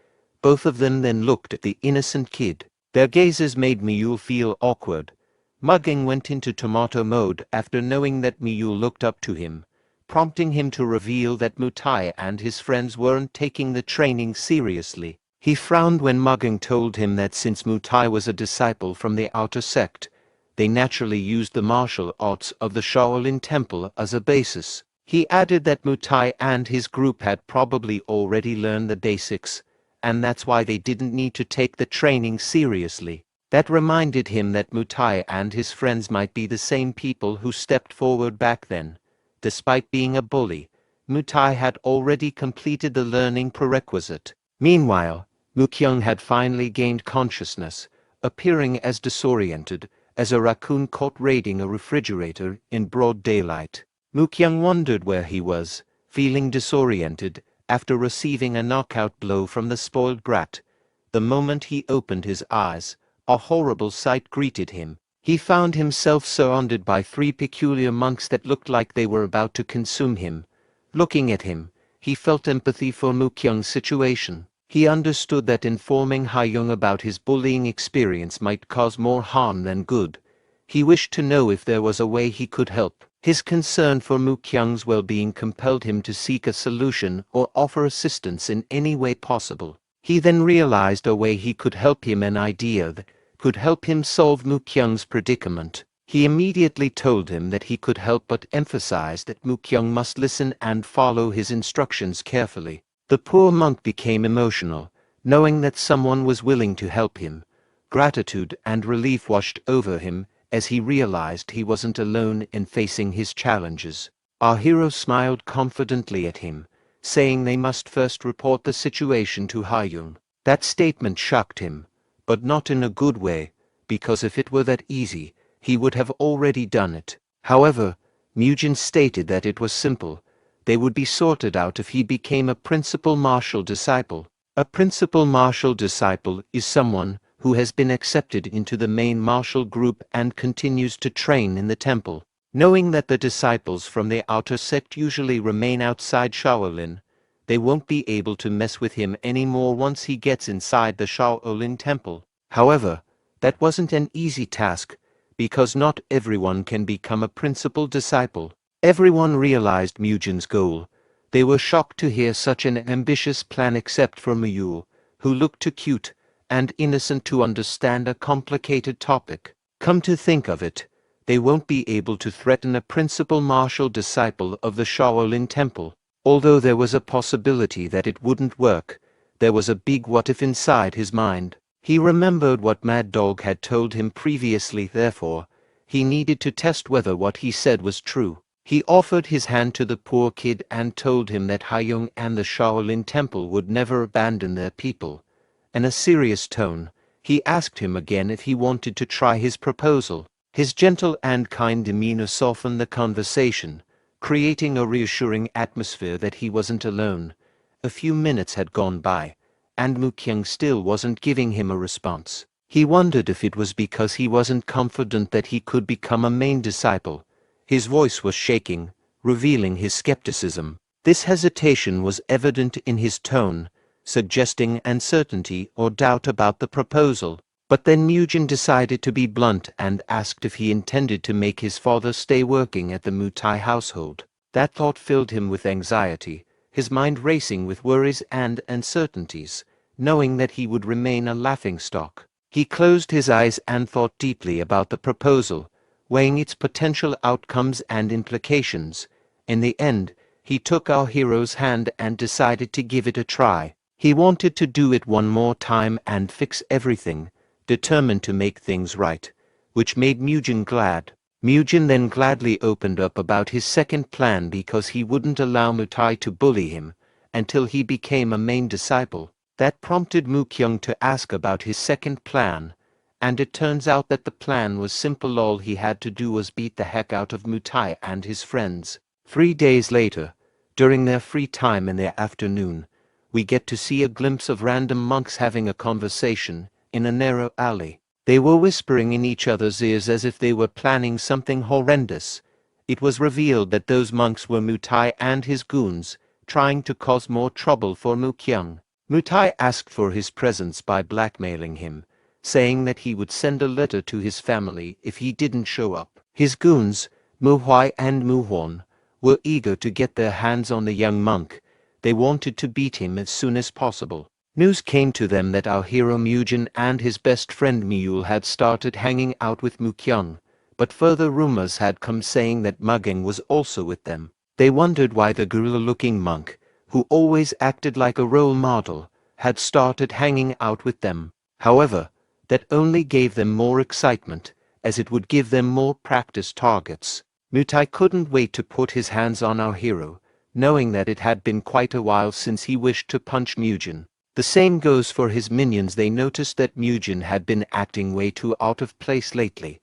Both of them then looked at the innocent kid. Their gazes made Mule feel awkward. Mugging went into tomato mode after knowing that Mule looked up to him, prompting him to reveal that Mutai and his friends weren't taking the training seriously. He frowned when Mugging told him that since Mutai was a disciple from the outer sect, they naturally used the martial arts of the Shaolin Temple as a basis. He added that Mutai and his group had probably already learned the basics, and that's why they didn't need to take the training seriously. That reminded him that Mutai and his friends might be the same people who stepped forward back then. Despite being a bully, Mutai had already completed the learning prerequisite. Meanwhile, Mukyung had finally gained consciousness, appearing as disoriented as a raccoon caught raiding a refrigerator in broad daylight. Mukyung wondered where he was, feeling disoriented after receiving a knockout blow from the spoiled brat. The moment he opened his eyes, a horrible sight greeted him. He found himself surrounded by 3 peculiar monks that looked like they were about to consume him. Looking at him, he felt empathy for Mukyung's situation. He understood that informing Hayoung about his bullying experience might cause more harm than good. He wished to know if there was a way he could help. His concern for Mukyung's well-being compelled him to seek a solution or offer assistance in any way possible. He then realized a way he could help him, an idea that could help him solve Mukyung's predicament. He immediately told him that he could help, but emphasized that Mukyung must listen and follow his instructions carefully. The poor monk became emotional, knowing that someone was willing to help him. Gratitude and relief washed over him as he realized he wasn't alone in facing his challenges. Our hero smiled confidently at him, saying they must first report the situation to Hayoung. That statement shocked him, but not in a good way, because if it were that easy, he would have already done it. However, Mugen stated that it was simple. They would be sorted out if he became a principal martial disciple. A principal martial disciple is someone who has been accepted into the main martial group and continues to train in the temple. Knowing that the disciples from the outer sect usually remain outside Shaolin, they won't be able to mess with him anymore once he gets inside the Shaolin Temple. However, that wasn't an easy task, because not everyone can become a principal disciple. Everyone realized Mugen's goal. They were shocked to hear such an ambitious plan except for Mule, who looked too cute and innocent to understand a complicated topic. Come to think of it, they won't be able to threaten a principal martial disciple of the Shaolin Temple. Although there was a possibility that it wouldn't work, there was a big what-if inside his mind. He remembered what Mad Dog had told him previously, therefore, he needed to test whether what he said was true. He offered his hand to the poor kid and told him that Hayoung and the Shaolin Temple would never abandon their people. In a serious tone, he asked him again if he wanted to try his proposal. His gentle and kind demeanor softened the conversation, creating a reassuring atmosphere that he wasn't alone. A few minutes had gone by, and Mukyung still wasn't giving him a response. He wondered if it was because he wasn't confident that he could become a main disciple. His voice was shaking, revealing his skepticism. This hesitation was evident in his tone, suggesting uncertainty or doubt about the proposal. But then Mugen decided to be blunt and asked if he intended to make his father stay working at the Mutai household. That thought filled him with anxiety, his mind racing with worries and uncertainties, knowing that he would remain a laughingstock. He closed his eyes and thought deeply about the proposal, weighing its potential outcomes and implications. In the end, he took our hero's hand and decided to give it a try. He wanted to do it one more time and fix everything, determined to make things right, which made Mugen glad. Mugen then gladly opened up about his second plan because he wouldn't allow Mutai to bully him until he became a main disciple. That prompted Mukyung to ask about his second plan, and it turns out that the plan was simple. All he had to do was beat the heck out of Mutai and his friends. 3 days later, during their free time in the afternoon, we get to see a glimpse of random monks having a conversation in a narrow alley. They were whispering in each other's ears as if they were planning something horrendous. It was revealed that those monks were Mutai and his goons, trying to cause more trouble for Mukyung. Mutai asked for his presence by blackmailing him, saying that he would send a letter to his family if he didn't show up. His goons, Muhwai and Muhwon, were eager to get their hands on the young monk. They wanted to beat him as soon as possible. News came to them that our hero Mugen and his best friend Mule had started hanging out with Mukyung, but further rumors had come saying that Mugging was also with them. They wondered why the gorilla-looking monk, who always acted like a role model, had started hanging out with them. However, that only gave them more excitement, as it would give them more practice targets. Mutai couldn't wait to put his hands on our hero, knowing that it had been quite a while since he wished to punch Mugen. The same goes for his minions. They noticed that Mugen had been acting way too out of place lately.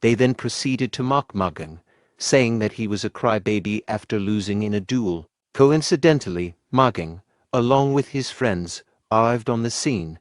They then proceeded to mock Mugging, saying that he was a crybaby after losing in a duel. Coincidentally, Mugging, along with his friends, arrived on the scene.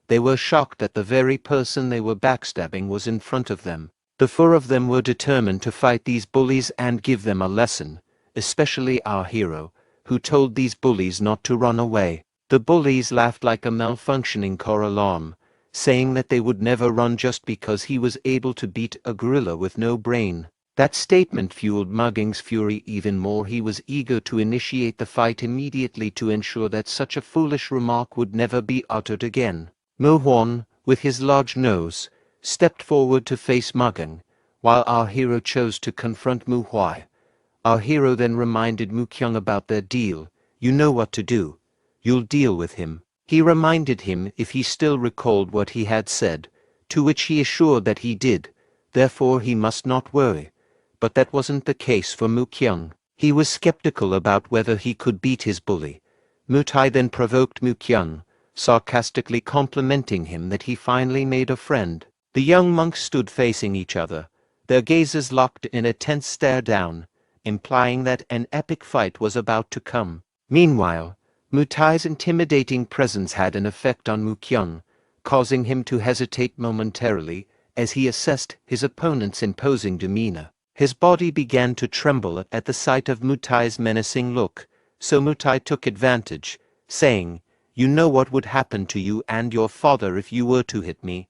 They were shocked that the very person they were backstabbing was in front of them. The 4 of them were determined to fight these bullies and give them a lesson, especially our hero, who told these bullies not to run away. The bullies laughed like a malfunctioning car alarm, saying that they would never run just because he was able to beat a gorilla with no brain. That statement fueled Mugging's fury even more. He was eager to initiate the fight immediately to ensure that such a foolish remark would never be uttered again. Mohwon, with his large nose, stepped forward to face Mugging, while our hero chose to confront Muhwai. Our hero then reminded Mukyung about their deal. You know what to do. You'll deal with him. He reminded him if he still recalled what he had said, to which he assured that he did, therefore he must not worry. But that wasn't the case for Mukyung. He was skeptical about whether he could beat his bully. Mutai then provoked Mukyung, sarcastically complimenting him that he finally made a friend. The young monks stood facing each other, their gazes locked in a tense stare down, implying that an epic fight was about to come. Meanwhile, Mutai's intimidating presence had an effect on Mukyung, causing him to hesitate momentarily as he assessed his opponent's imposing demeanor. His body began to tremble at the sight of Mutai's menacing look, so Mutai took advantage, saying, "You know what would happen to you and your father if you were to hit me,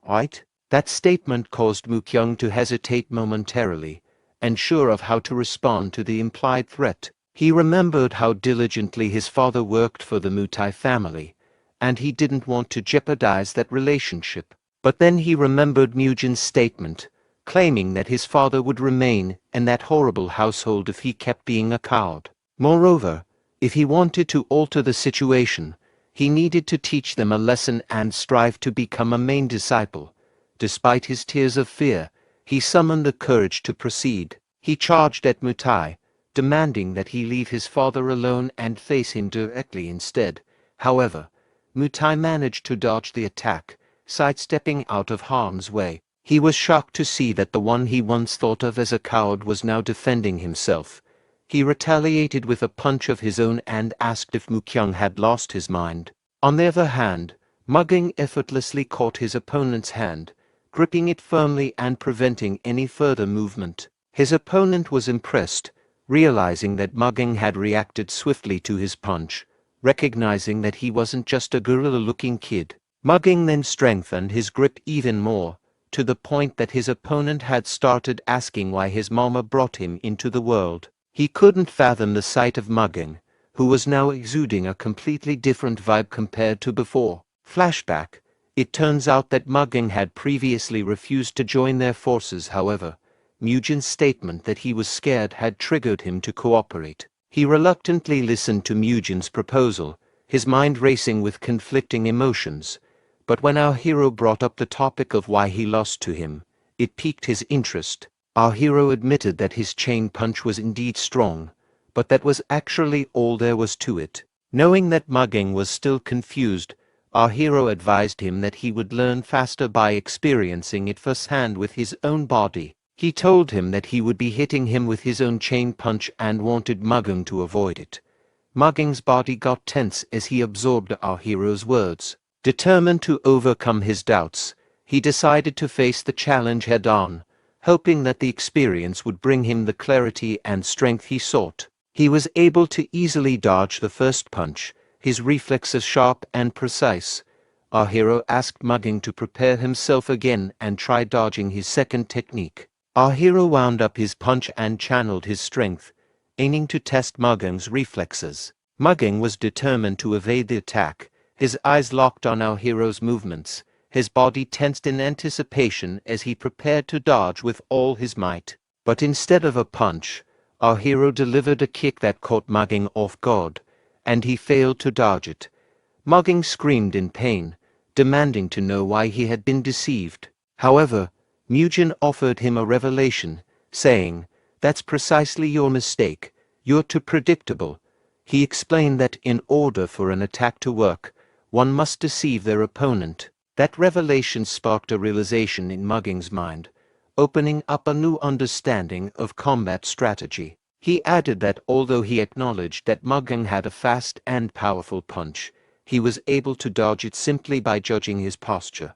right?" That statement caused Mukyung to hesitate momentarily, unsure of how to respond to the implied threat. He remembered how diligently his father worked for the Mutai family, and he didn't want to jeopardize that relationship. But then he remembered Mugen's statement, claiming that his father would remain in that horrible household if he kept being a coward. Moreover, if he wanted to alter the situation, he needed to teach them a lesson and strive to become a main disciple. Despite his tears of fear, he summoned the courage to proceed. He charged at Mutai, demanding that he leave his father alone and face him directly instead. However, Mutai managed to dodge the attack, sidestepping out of harm's way. He was shocked to see that the one he once thought of as a coward was now defending himself. He retaliated with a punch of his own and asked if Mukyung had lost his mind. On the other hand, Mugging effortlessly caught his opponent's hand, gripping it firmly and preventing any further movement. His opponent was impressed, realizing that Mugging had reacted swiftly to his punch, recognizing that he wasn't just a gorilla-looking kid. Mugging then strengthened his grip even more, to the point that his opponent had started asking why his mama brought him into the world. He couldn't fathom the sight of Mugging, who was now exuding a completely different vibe compared to before. Flashback. It turns out that Mugging had previously refused to join their forces. However, Mugen's statement that he was scared had triggered him to cooperate. He reluctantly listened to Mugin's proposal, his mind racing with conflicting emotions. But when our hero brought up the topic of why he lost to him, it piqued his interest. Our hero admitted that his chain punch was indeed strong, but that was actually all there was to it. Knowing that Mugging was still confused, our hero advised him that he would learn faster by experiencing it firsthand with his own body. He told him that he would be hitting him with his own chain punch and wanted Mugging to avoid it. Mugging's body got tense as he absorbed our hero's words. Determined to overcome his doubts, he decided to face the challenge head-on, hoping that the experience would bring him the clarity and strength he sought. He was able to easily dodge the first punch, his reflexes sharp and precise. Our hero asked Mugging to prepare himself again and try dodging his second technique. Our hero wound up his punch and channeled his strength, aiming to test Mugging's reflexes. Mugging was determined to evade the attack, his eyes locked on our hero's movements, his body tensed in anticipation as he prepared to dodge with all his might. But instead of a punch, our hero delivered a kick that caught Mugging off guard, and he failed to dodge it. Mugging screamed in pain, demanding to know why he had been deceived. However, Mugin offered him a revelation, saying, "That's precisely your mistake. You're too predictable." He explained that in order for an attack to work, one must deceive their opponent. That revelation sparked a realization in Mugging's mind, opening up a new understanding of combat strategy. He added that although he acknowledged that Mugging had a fast and powerful punch, he was able to dodge it simply by judging his posture.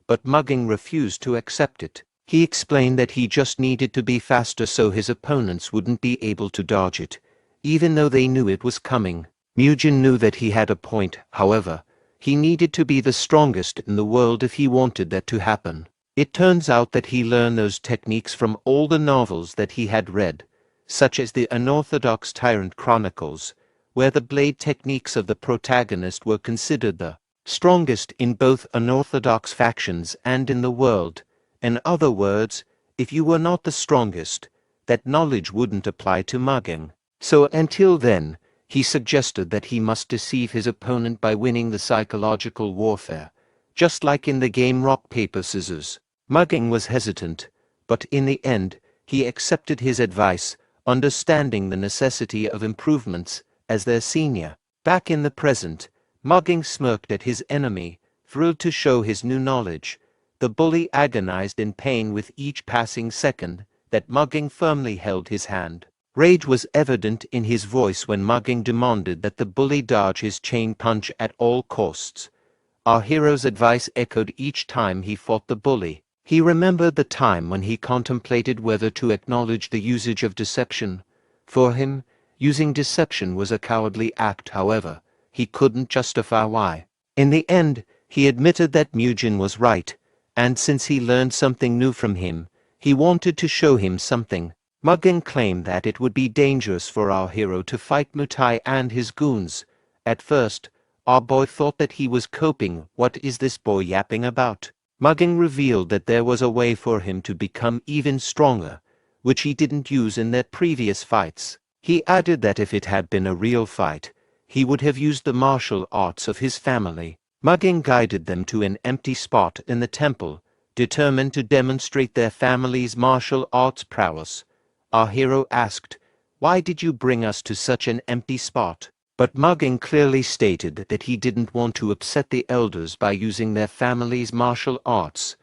But Mugging refused to accept it. He explained that he just needed to be faster so his opponents wouldn't be able to dodge it, even though they knew it was coming. Mugin knew that he had a point, however. He needed to be the strongest in the world if he wanted that to happen. It turns out that he learned those techniques from all the novels that he had read, such as the unorthodox Tyrant Chronicles, where the blade techniques of the protagonist were considered the strongest in both unorthodox factions and in the world. In other words, if you were not the strongest, that knowledge wouldn't apply to Mugging. So until then, he suggested that he must deceive his opponent by winning the psychological warfare, just like in the game Rock, Paper, Scissors. Mugging was hesitant, but in the end, he accepted his advice, understanding the necessity of improvements as their senior. Back in the present, Mugging smirked at his enemy, thrilled to show his new knowledge. The bully agonized in pain with each passing second that Mugging firmly held his hand. Rage was evident in his voice when Mugging demanded that the bully dodge his chain punch at all costs. Our hero's advice echoed each time he fought the bully. He remembered the time when he contemplated whether to acknowledge the usage of deception. For him, using deception was a cowardly act. However, he couldn't justify why. In the end, he admitted that Mugin was right, and since he learned something new from him, he wanted to show him something. Mugging claimed that it would be dangerous for our hero to fight Mutai and his goons. At first, our boy thought that he was coping. What is this boy yapping about? Mugging revealed that there was a way for him to become even stronger, which he didn't use in their previous fights. He added that if it had been a real fight, he would have used the martial arts of his family. Mugging guided them to an empty spot in the temple, determined to demonstrate their family's martial arts prowess. Our hero asked, "Why did you bring us to such an empty spot?" But Mugging clearly stated that he didn't want to upset the elders by using their family's martial arts.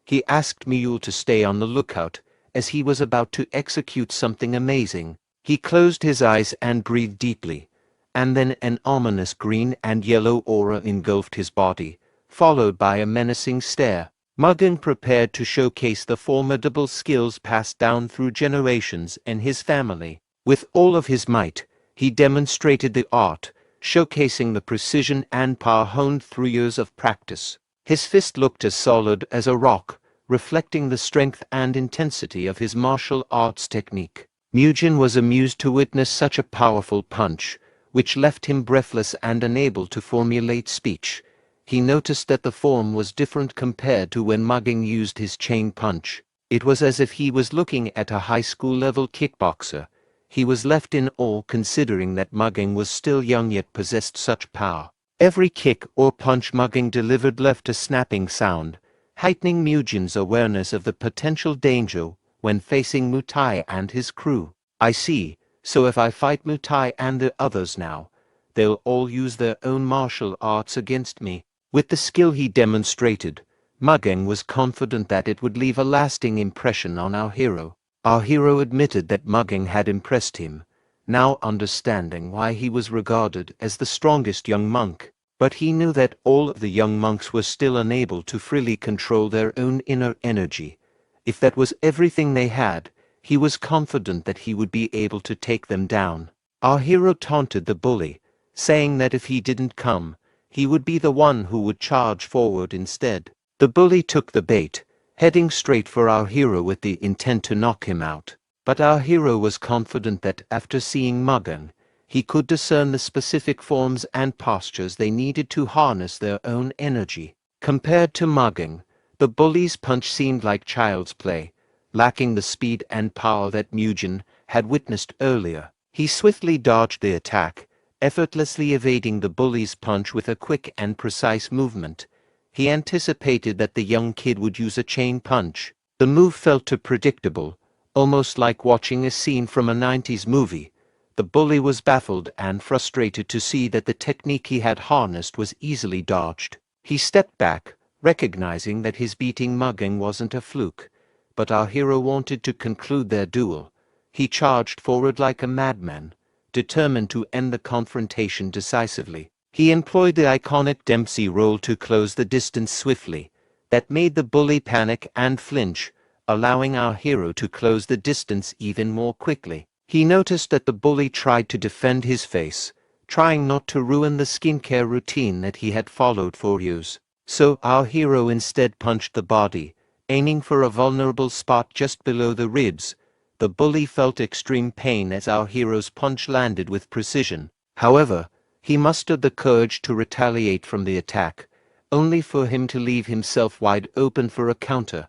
He asked Mule to stay on the lookout, as he was about to execute something amazing. He closed his eyes and breathed deeply, and then an ominous green and yellow aura engulfed his body, followed by a menacing stare. Mugging prepared to showcase the formidable skills passed down through generations in his family. With all of his might, he demonstrated the art, showcasing the precision and power honed through years of practice. His fist looked as solid as a rock, reflecting the strength and intensity of his martial arts technique. Mugin was amused to witness such a powerful punch, which left him breathless and unable to formulate speech. He noticed that the form was different compared to when Mugging used his chain punch. It was as if he was looking at a high school level kickboxer. He was left in awe considering that Mugging was still young yet possessed such power. Every kick or punch Mugging delivered left a snapping sound, heightening Mugin's awareness of the potential danger when facing Mutai and his crew. I see, so if I fight Mutai and the others now, they'll all use their own martial arts against me. With the skill he demonstrated, Mugging was confident that it would leave a lasting impression on our hero. Our hero admitted that Mugging had impressed him, now understanding why he was regarded as the strongest young monk. But he knew that all of the young monks were still unable to freely control their own inner energy. If that was everything they had, he was confident that he would be able to take them down. Our hero taunted the bully, saying that if he didn't come, he would be the one who would charge forward instead. The bully took the bait, heading straight for our hero with the intent to knock him out. But our hero was confident that after seeing Mugging, he could discern the specific forms and postures they needed to harness their own energy. Compared to Mugging, the bully's punch seemed like child's play, lacking the speed and power that Mugin had witnessed earlier. He swiftly dodged the attack, effortlessly evading the bully's punch with a quick and precise movement. He anticipated that the young kid would use a chain punch. The move felt too predictable, almost like watching a scene from a 90s movie. The bully was baffled and frustrated to see that the technique he had harnessed was easily dodged. He stepped back, recognizing that his beating Mugging wasn't a fluke. But our hero wanted to conclude their duel. He charged forward like a madman, determined to end the confrontation decisively. He employed the iconic Dempsey roll to close the distance swiftly. That made the bully panic and flinch, allowing our hero to close the distance even more quickly. He noticed that the bully tried to defend his face, trying not to ruin the skincare routine that he had followed for years. So our hero instead punched the body, aiming for a vulnerable spot just below the ribs. The bully felt extreme pain as our hero's punch landed with precision. However, he mustered the courage to retaliate from the attack, only for him to leave himself wide open for a counter.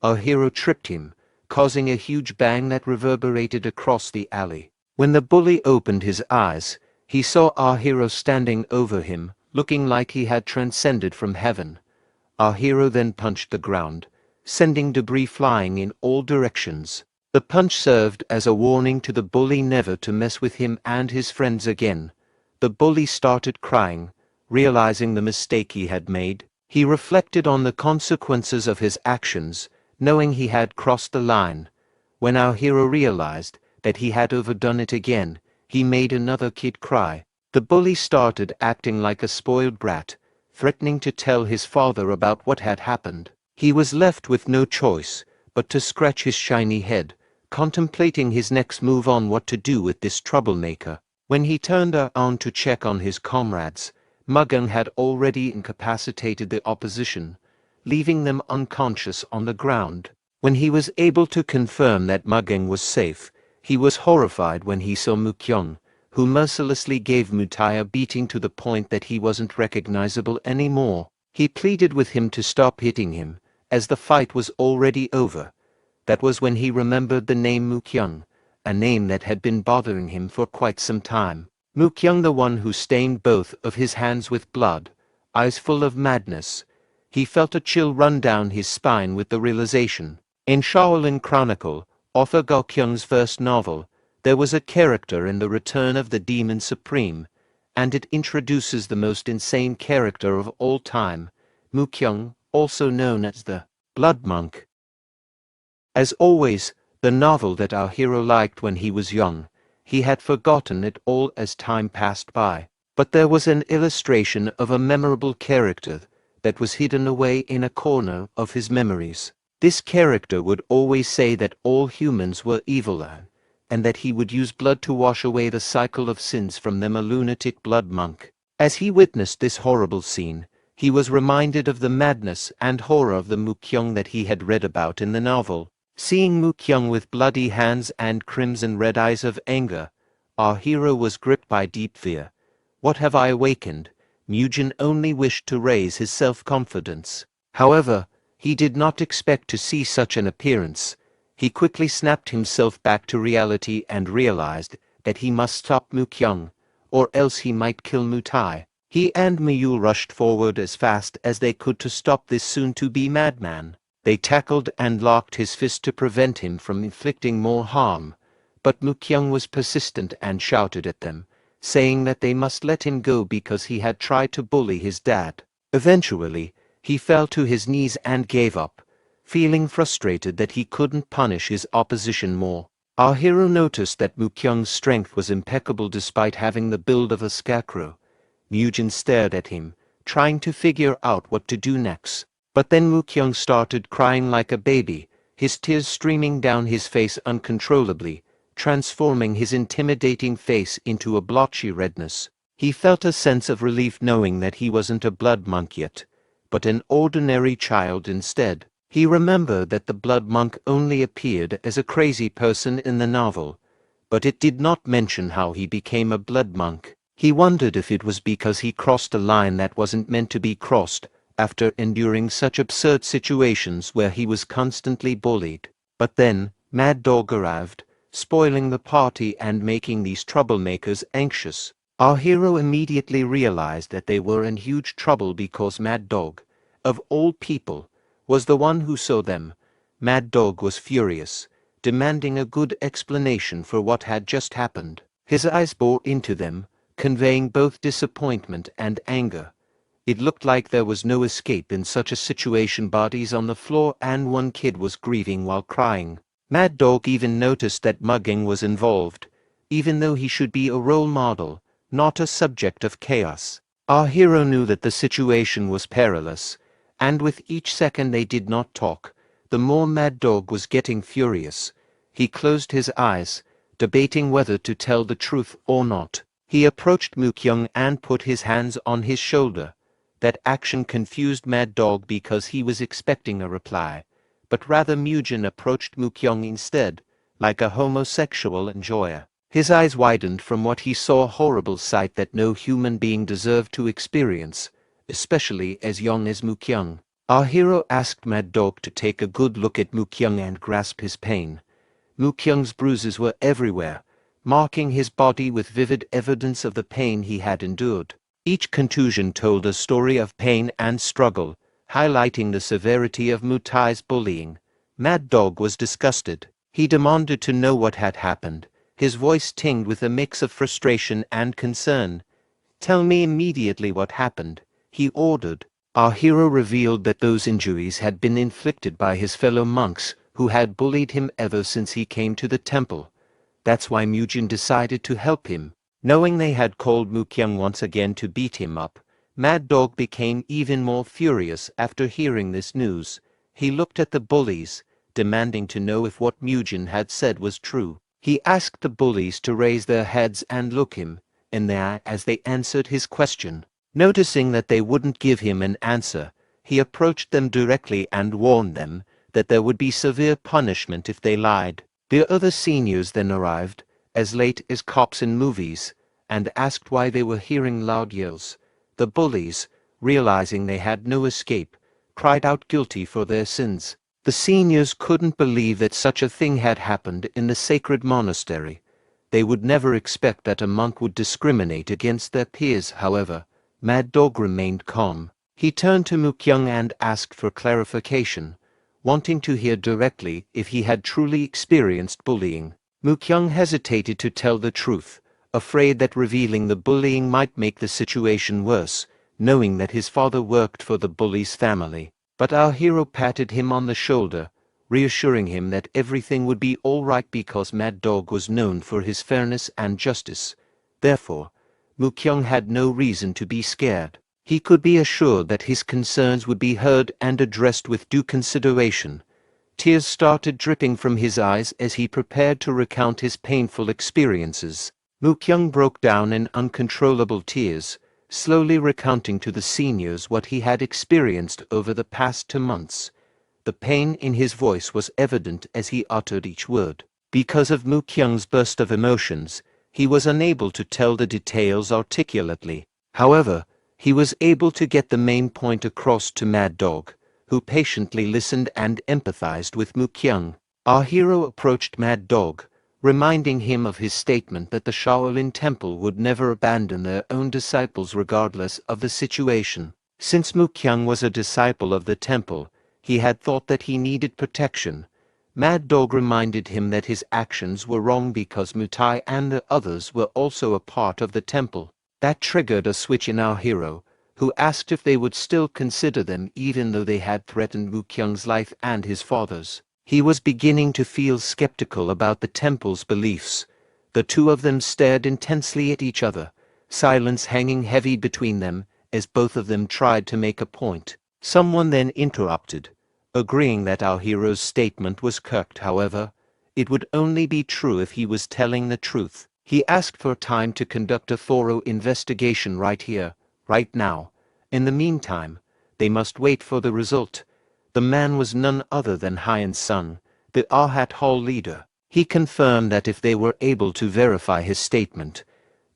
Our hero tripped him, causing a huge bang that reverberated across the alley. When the bully opened his eyes, he saw our hero standing over him, looking like he had transcended from heaven. Our hero then punched the ground, sending debris flying in all directions. The punch served as a warning to the bully never to mess with him and his friends again. The bully started crying, realizing the mistake he had made. He reflected on the consequences of his actions, knowing he had crossed the line. When our hero realized that he had overdone it again, he made another kid cry. The bully started acting like a spoiled brat, threatening to tell his father about what had happened. He was left with no choice but to scratch his shiny head, contemplating his next move on what to do with this troublemaker. When he turned around to check on his comrades, Mugging had already incapacitated the opposition, leaving them unconscious on the ground. When he was able to confirm that Mugging was safe, he was horrified when he saw Mukyung, who mercilessly gave Mutai a beating to the point that he wasn't recognizable anymore. He pleaded with him to stop hitting him, as the fight was already over. That was when he remembered the name Mukyung, a name that had been bothering him for quite some time. Mukyung, the one who stained both of his hands with blood, eyes full of madness. He felt a chill run down his spine with the realization. In Shaolin Chronicle, author Go Kyung's first novel, there was a character in The Return of the Demon Supreme, and it introduces the most insane character of all time, Mukyung, also known as the Blood Monk. As always, the novel that our hero liked when he was young, he had forgotten it all as time passed by. But there was an illustration of a memorable character that was hidden away in a corner of his memories. This character would always say that all humans were evil, and that he would use blood to wash away the cycle of sins from them, a lunatic blood monk. As he witnessed this horrible scene, he was reminded of the madness and horror of the Mukyung that he had read about in the novel. Seeing Mukyung with bloody hands and crimson red eyes of anger, our hero was gripped by deep fear. What have I awakened? Mugen only wished to raise his self-confidence. However, he did not expect to see such an appearance. He quickly snapped himself back to reality and realized that he must stop Mukyung, or else he might kill Mutai. He and Miyu rushed forward as fast as they could to stop this soon-to-be madman. They tackled and locked his fist to prevent him from inflicting more harm, but Mukyung was persistent and shouted at them, saying that they must let him go because he had tried to bully his dad. Eventually, he fell to his knees and gave up, feeling frustrated that he couldn't punish his opposition more. Our hero noticed that Mukyung's strength was impeccable despite having the build of a scarecrow. Mugen stared at him, trying to figure out what to do next. But then Mukyung started crying like a baby, his tears streaming down his face uncontrollably, transforming his intimidating face into a blotchy redness. He felt a sense of relief knowing that he wasn't a blood monk yet, but an ordinary child instead. He remembered that the blood monk only appeared as a crazy person in the novel, but it did not mention how he became a blood monk. He wondered if it was because he crossed a line that wasn't meant to be crossed, after enduring such absurd situations where he was constantly bullied. But then, Mad Dog arrived, spoiling the party and making these troublemakers anxious. Our hero immediately realized that they were in huge trouble because Mad Dog, of all people, was the one who saw them. Mad Dog was furious, demanding a good explanation for what had just happened. His eyes bore into them, conveying both disappointment and anger. It looked like there was no escape in such a situation. Bodies on the floor and one kid was grieving while crying. Mad Dog even noticed that mugging was involved, even though he should be a role model, not a subject of chaos. Our hero knew that the situation was perilous, and with each second they did not talk, the more Mad Dog was getting furious. He closed his eyes, debating whether to tell the truth or not. He approached Mukyung and put his hands on his shoulder. That action confused Mad Dog because he was expecting a reply, but rather Mugen approached Mukyung instead, like a homosexual enjoyer. His eyes widened from what he saw, a horrible sight that no human being deserved to experience, especially as young as Mukyung. Our hero asked Mad Dog to take a good look at Mukyung and grasp his pain. Mukyung's bruises were everywhere, marking his body with vivid evidence of the pain he had endured. Each contusion told a story of pain and struggle, highlighting the severity of Mutai's bullying. Mad Dog was disgusted. He demanded to know what had happened, his voice tinged with a mix of frustration and concern. "Tell me immediately what happened," he ordered. Our hero revealed that those injuries had been inflicted by his fellow monks, who had bullied him ever since he came to the temple. That's why Mugen decided to help him. Knowing they had called Mukyung once again to beat him up, Mad Dog became even more furious after hearing this news. He looked at the bullies, demanding to know if what Mugen had said was true. He asked the bullies to raise their heads and look him in the eye as they answered his question. Noticing that they wouldn't give him an answer, he approached them directly and warned them that there would be severe punishment if they lied. The other seniors then arrived, as late as cops in movies, and asked why they were hearing loud yells. The bullies, realizing they had no escape, cried out guilty for their sins. The seniors couldn't believe that such a thing had happened in the sacred monastery. They would never expect that a monk would discriminate against their peers. However, Mad Dog remained calm. He turned to Mukyung and asked for clarification, wanting to hear directly if he had truly experienced bullying. Mukyung hesitated to tell the truth, afraid that revealing the bullying might make the situation worse, knowing that his father worked for the bully's family. But our hero patted him on the shoulder, reassuring him that everything would be all right because Mad Dog was known for his fairness and justice. Therefore, Mukyung had no reason to be scared. He could be assured that his concerns would be heard and addressed with due consideration. Tears started dripping from his eyes as he prepared to recount his painful experiences. Mukyung broke down in uncontrollable tears, slowly recounting to the seniors what he had experienced over the past 2 months. The pain in his voice was evident as he uttered each word. Because of Mukyung's burst of emotions, he was unable to tell the details articulately. However, he was able to get the main point across to Mad Dog, who patiently listened and empathized with Mukyung. Our hero approached Mad Dog, reminding him of his statement that the Shaolin Temple would never abandon their own disciples regardless of the situation. Since Mukyang was a disciple of the temple, he had thought that he needed protection. Mad Dog reminded him that his actions were wrong because Mutai and the others were also a part of the temple. That triggered a switch in our hero, who asked if they would still consider them even though they had threatened Mukyang's life and his father's. He was beginning to feel skeptical about the temple's beliefs. The two of them stared intensely at each other, silence hanging heavy between them as both of them tried to make a point. Someone then interrupted, agreeing that our hero's statement was correct. However, it would only be true if he was telling the truth. He asked for time to conduct a thorough investigation right here, right now. In the meantime, they must wait for the result. The man was none other than Hyan's son, the Arhat Hall leader. He confirmed that if they were able to verify his statement,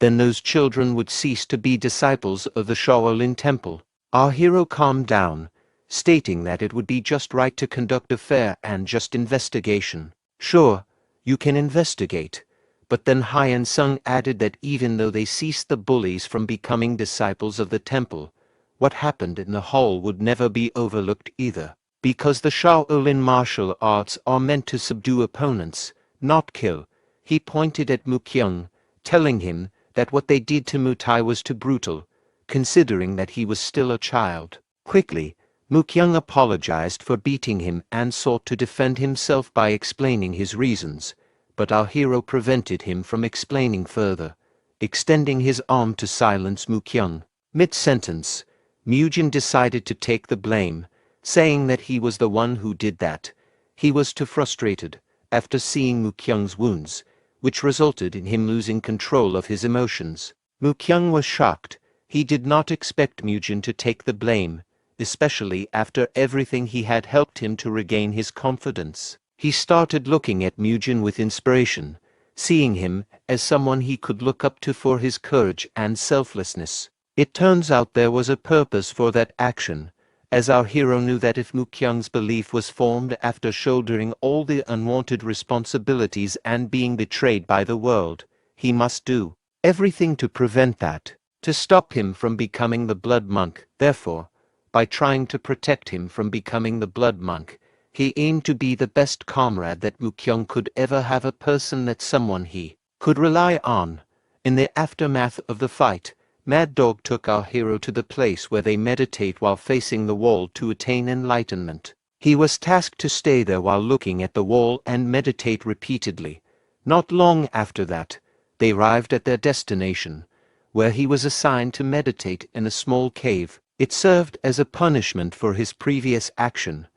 then those children would cease to be disciples of the Shaolin Temple. Our hero calmed down, stating that it would be just right to conduct a fair and just investigation. Sure, you can investigate, but then Hyan Sung added that even though they ceased the bullies from becoming disciples of the temple, what happened in the hall would never be overlooked either. Because the Shaolin martial arts are meant to subdue opponents, not kill, he pointed at Mukyang, telling him that what they did to Mutai was too brutal, considering that he was still a child. Quickly, Mukyang apologized for beating him and sought to defend himself by explaining his reasons, but our hero prevented him from explaining further, extending his arm to silence Mukyang. Mid-sentence, Mujin decided to take the blame, saying that he was the one who did that. He was too frustrated, after seeing Mukyang's wounds, which resulted in him losing control of his emotions. Mukyang was shocked. He did not expect Mujin to take the blame, especially after everything he had helped him to regain his confidence. He started looking at Mujin with inspiration, seeing him as someone he could look up to for his courage and selflessness. It turns out there was a purpose for that action, as our hero knew that if Mukyang's belief was formed after shouldering all the unwanted responsibilities and being betrayed by the world, he must do everything to prevent that, to stop him from becoming the blood monk. Therefore, by trying to protect him from becoming the blood monk, he aimed to be the best comrade that Mukyang could ever have, a person that someone he could rely on. In the aftermath of the fight, Mad Dog took our hero to the place where they meditate while facing the wall to attain enlightenment. He was tasked to stay there while looking at the wall and meditate repeatedly. Not long after that, they arrived at their destination, where he was assigned to meditate in a small cave. It served as a punishment for his previous action.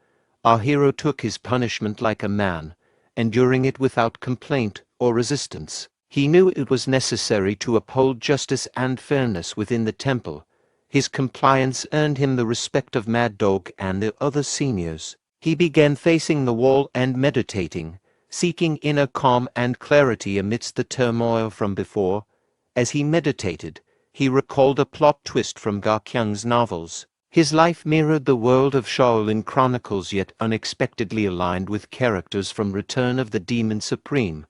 Our hero took his punishment like a man, enduring it without complaint or resistance. He knew it was necessary to uphold justice and fairness within the temple. His compliance earned him the respect of Mad Dog and the other seniors. He began facing the wall and meditating, seeking inner calm and clarity amidst the turmoil from before. As he meditated, he recalled a plot twist from Gakyang's novels. His life mirrored the world of Shaolin Chronicles, yet unexpectedly aligned with characters from Return of the Demon Supreme.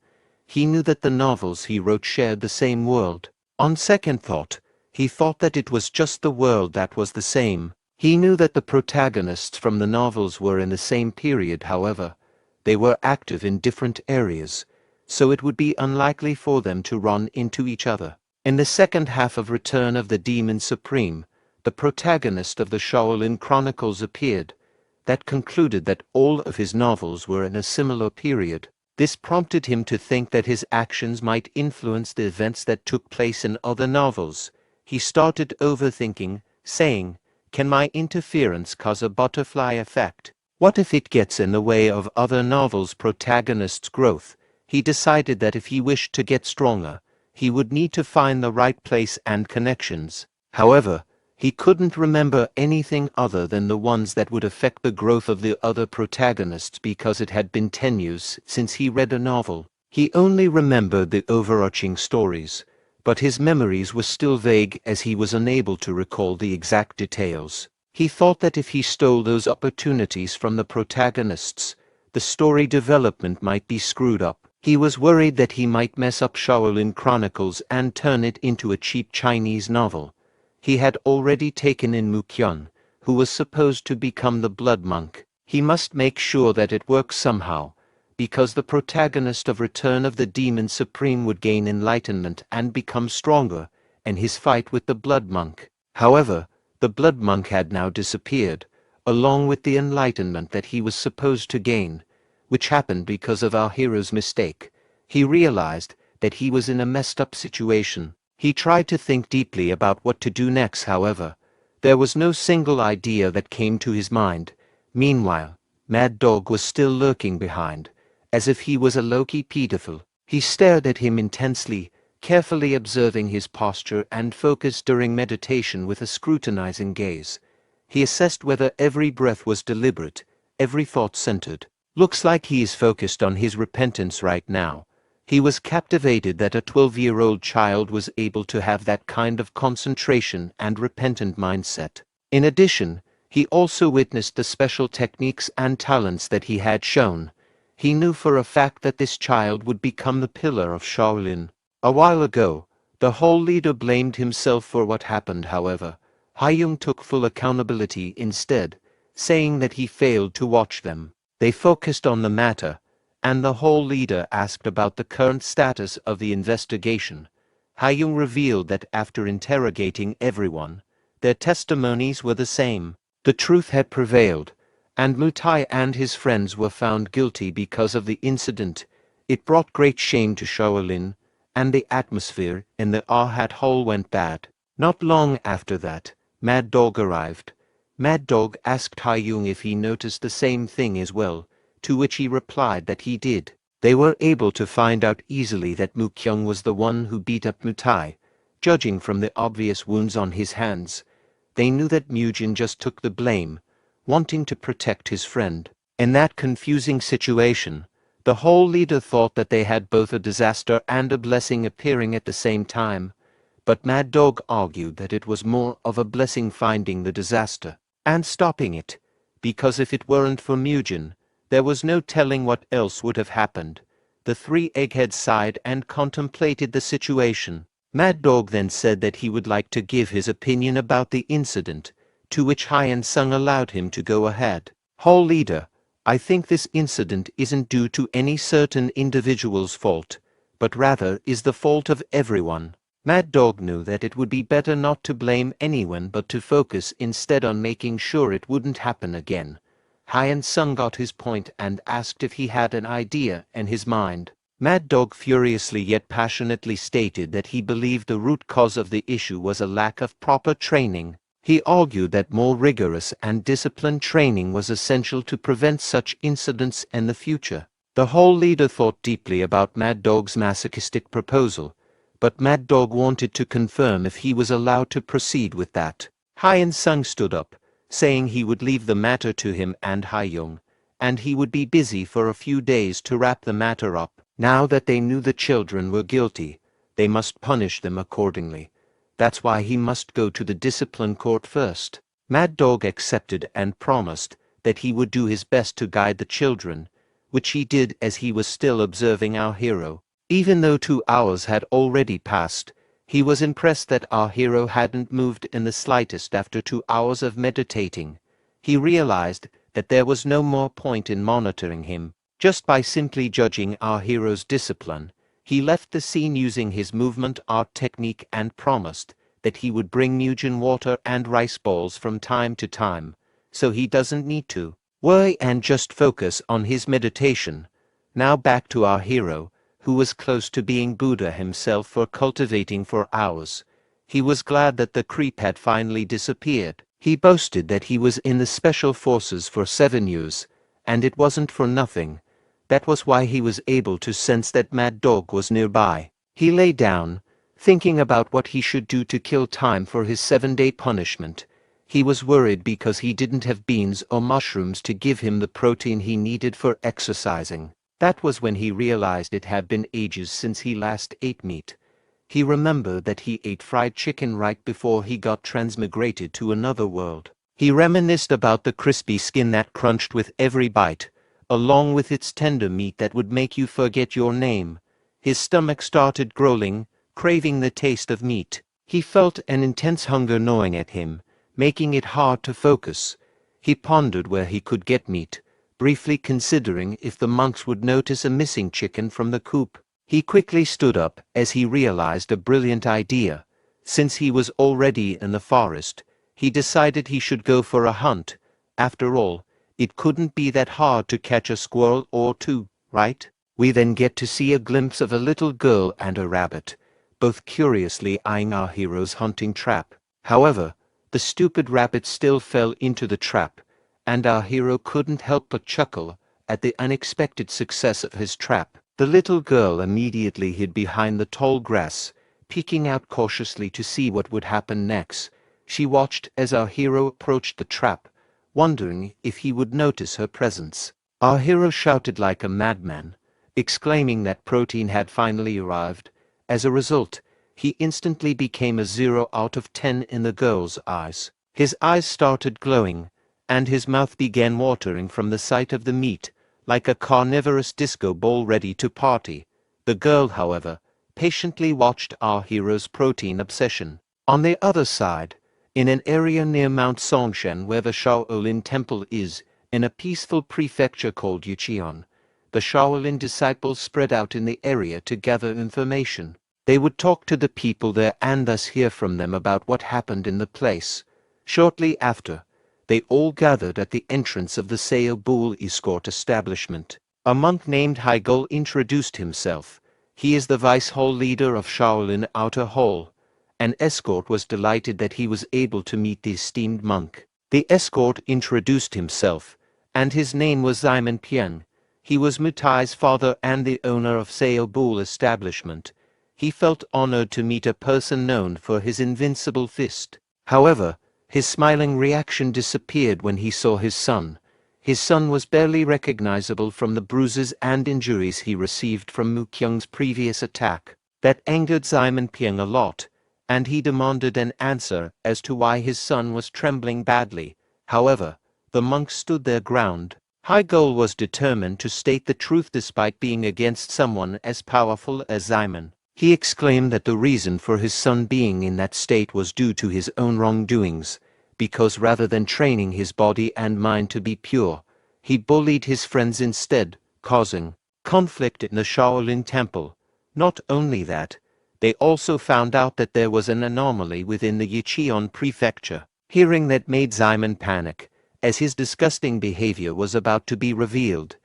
He knew that the novels he wrote shared the same world. On second thought, he thought that it was just the world that was the same. He knew that the protagonists from the novels were in the same period. However, they were active in different areas, so it would be unlikely for them to run into each other. In the second half of Return of the Demon Supreme, the protagonist of the Shaolin Chronicles appeared. That concluded that all of his novels were in a similar period. This prompted him to think that his actions might influence the events that took place in other novels. He started overthinking, saying, "Can my interference cause a butterfly effect? What if it gets in the way of other novels' protagonists' growth?" He decided that if he wished to get stronger, he would need to find the right place and connections. However, he couldn't remember anything other than the ones that would affect the growth of the other protagonists because it had been 10 years since he read a novel. He only remembered the overarching stories, but his memories were still vague as he was unable to recall the exact details. He thought that if he stole those opportunities from the protagonists, the story development might be screwed up. He was worried that he might mess up Shaolin Chronicles and turn it into a cheap Chinese novel. He had already taken in Mukyun, who was supposed to become the Blood Monk. He must make sure that it works somehow, because the protagonist of Return of the Demon Supreme would gain enlightenment and become stronger, and his fight with the Blood Monk. However, the Blood Monk had now disappeared, along with the enlightenment that he was supposed to gain, which happened because of our hero's mistake. He realized that he was in a messed up situation. He tried to think deeply about what to do next. However, there was no single idea that came to his mind. Meanwhile, Mad Dog was still lurking behind, as if he was a low-key pedophile. He stared at him intensely, carefully observing his posture and focused during meditation with a scrutinizing gaze. He assessed whether every breath was deliberate, every thought centered. Looks like he is focused on his repentance right now. He was captivated that a 12-year-old child was able to have that kind of concentration and repentant mindset. In addition, he also witnessed the special techniques and talents that he had shown. He knew for a fact that this child would become the pillar of Shaolin. A while ago, the whole leader blamed himself for what happened. However, Haiyung took full accountability instead, saying that he failed to watch them. They focused on the matter, and the whole leader asked about the current status of the investigation. Haiyung revealed that after interrogating everyone, their testimonies were the same. The truth had prevailed, and Mutai and his friends were found guilty because of the incident. It brought great shame to Shaolin, and the atmosphere in the Arhat Hole went bad. Not long after that, Mad Dog arrived. Mad Dog asked Haiyung if he noticed the same thing as well, to which he replied that he did. They were able to find out easily that Mukyung was the one who beat up Mutai, judging from the obvious wounds on his hands. They knew that Mujin just took the blame, wanting to protect his friend. In that confusing situation, the whole leader thought that they had both a disaster and a blessing appearing at the same time, but Mad Dog argued that it was more of a blessing finding the disaster and stopping it, because if it weren't for Mujin, there was no telling what else would have happened. The three eggheads sighed and contemplated the situation. Mad Dog then said that he would like to give his opinion about the incident, to which Hyen Sung allowed him to go ahead. Whole leader, I think this incident isn't due to any certain individual's fault, but rather is the fault of everyone. Mad Dog knew that it would be better not to blame anyone but to focus instead on making sure it wouldn't happen again. Hyen Sung got his point and asked if he had an idea in his mind. Mad Dog furiously yet passionately stated that he believed the root cause of the issue was a lack of proper training. He argued that more rigorous and disciplined training was essential to prevent such incidents in the future. The whole leader thought deeply about Mad Dog's masochistic proposal, but Mad Dog wanted to confirm if he was allowed to proceed with that. Hyen Sung stood up, saying he would leave the matter to him and Haiyung, and he would be busy for a few days to wrap the matter up. Now that they knew the children were guilty, they must punish them accordingly. That's why he must go to the discipline court first. Mad Dog accepted and promised that he would do his best to guide the children, which he did as he was still observing our hero. Even though 2 hours had already passed, he was impressed that our hero hadn't moved in the slightest after 2 hours of meditating. He realized that there was no more point in monitoring him. Just by simply judging our hero's discipline, he left the scene using his movement art technique and promised that he would bring Mujin water and rice balls from time to time, so he doesn't need to worry and just focus on his meditation. Now back to our hero, who was close to being Buddha himself for cultivating for hours. He was glad that the creep had finally disappeared. He boasted that he was in the special forces for 7 years, and it wasn't for nothing. That was why he was able to sense that Mad Dog was nearby. He lay down, thinking about what he should do to kill time for his 7-day punishment. He was worried because he didn't have beans or mushrooms to give him the protein he needed for exercising. That was when he realized it had been ages since he last ate meat. He remembered that he ate fried chicken right before he got transmigrated to another world. He reminisced about the crispy skin that crunched with every bite, along with its tender meat that would make you forget your name. His stomach started growling, craving the taste of meat. He felt an intense hunger gnawing at him, making it hard to focus. He pondered where he could get meat, briefly considering if the monks would notice a missing chicken from the coop. He quickly stood up as he realized a brilliant idea. Since he was already in the forest, he decided he should go for a hunt. After all, it couldn't be that hard to catch a squirrel or two, right? We then get to see a glimpse of a little girl and a rabbit, both curiously eyeing our hero's hunting trap. However, the stupid rabbit still fell into the trap, and our hero couldn't help but chuckle at the unexpected success of his trap. The little girl immediately hid behind the tall grass, peeking out cautiously to see what would happen next. She watched as our hero approached the trap, wondering if he would notice her presence. Our hero shouted like a madman, exclaiming that protein had finally arrived. As a result, he instantly became a 0 out of 10 in the girl's eyes. His eyes started glowing, and his mouth began watering from the sight of the meat, like a carnivorous disco ball ready to party. The girl, however, patiently watched our hero's protein obsession. On the other side, in an area near Mount Songshan where the Shaolin Temple is, in a peaceful prefecture called Yucheon, the Shaolin disciples spread out in the area to gather information. They would talk to the people there and thus hear from them about what happened in the place. Shortly after, they all gathered at the entrance of the Sao Bull escort establishment. A monk named Haigul introduced himself. He is the vice hall leader of Shaolin Outer Hall. An escort was delighted that he was able to meet the esteemed monk. The escort introduced himself, and his name was Simon Piang. He was Mutai's father and the owner of Sao Bull establishment. He felt honored to meet a person known for his invincible fist. However, his smiling reaction disappeared when he saw his son. His son was barely recognizable from the bruises and injuries he received from Mu Kyung's previous attack. That angered Simon Piang a lot, and he demanded an answer as to why his son was trembling badly. However, the monk stood their ground. Haigul was determined to state the truth despite being against someone as powerful as Simon. He exclaimed that the reason for his son being in that state was due to his own wrongdoings, because rather than training his body and mind to be pure, he bullied his friends instead, causing conflict in the Shaolin Temple. Not only that, they also found out that there was an anomaly within the Yucheon prefecture. Hearing that made Simon panic, as his disgusting behavior was about to be revealed.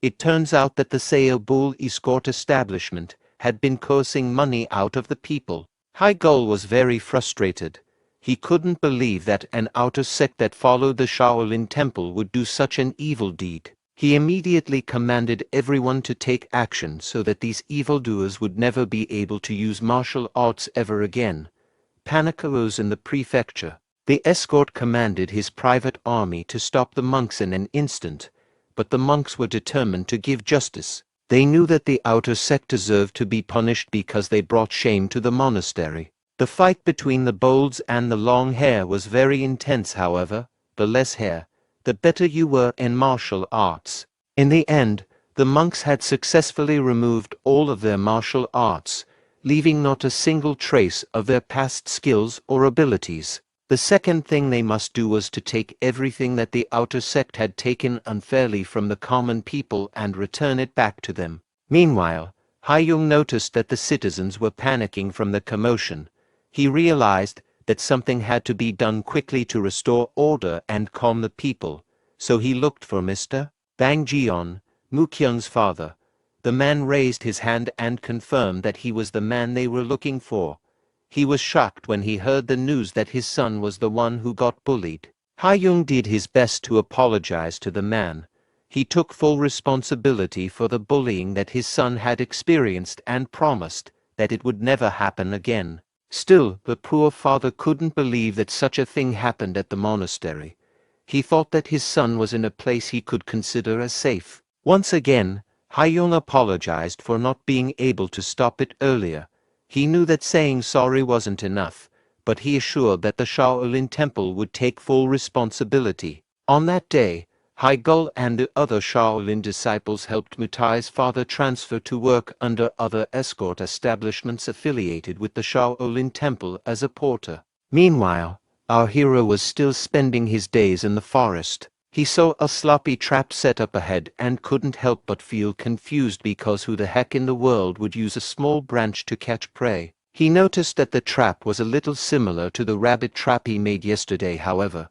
It turns out that the Sao Bull escort establishment had been coercing money out of the people. Haigul was very frustrated. He couldn't believe that an outer sect that followed the Shaolin Temple would do such an evil deed. He immediately commanded everyone to take action so that these evildoers would never be able to use martial arts ever again. Panic arose in the prefecture. The escort commanded his private army to stop the monks in an instant, but the monks were determined to give justice. They knew that the outer sect deserved to be punished because they brought shame to the monastery. The fight between the bolds and the long hair was very intense. However, the less hair, the better you were in martial arts. In the end, the monks had successfully removed all of their martial arts, leaving not a single trace of their past skills or abilities. The second thing they must do was to take everything that the outer sect had taken unfairly from the common people and return it back to them. Meanwhile, Haiyung noticed that the citizens were panicking from the commotion. He realized that something had to be done quickly to restore order and calm the people, so he looked for Mr. Bang Jion, Mu Kyung's father. The man raised his hand and confirmed that he was the man they were looking for. He was shocked when he heard the news that his son was the one who got bullied. Haiyung did his best to apologize to the man. He took full responsibility for the bullying that his son had experienced and promised that it would never happen again. Still, the poor father couldn't believe that such a thing happened at the monastery. He thought that his son was in a place he could consider as safe. Once again, Haiyung apologized for not being able to stop it earlier. He knew that saying sorry wasn't enough, but he assured that the Shaolin Temple would take full responsibility. On that day, Haigul and the other Shaolin disciples helped Mutai's father transfer to work under other escort establishments affiliated with the Shaolin Temple as a porter. Meanwhile, our hero was still spending his days in the forest. He saw a sloppy trap set up ahead and couldn't help but feel confused because who the heck in the world would use a small branch to catch prey? He noticed that the trap was a little similar to the rabbit trap he made yesterday. However,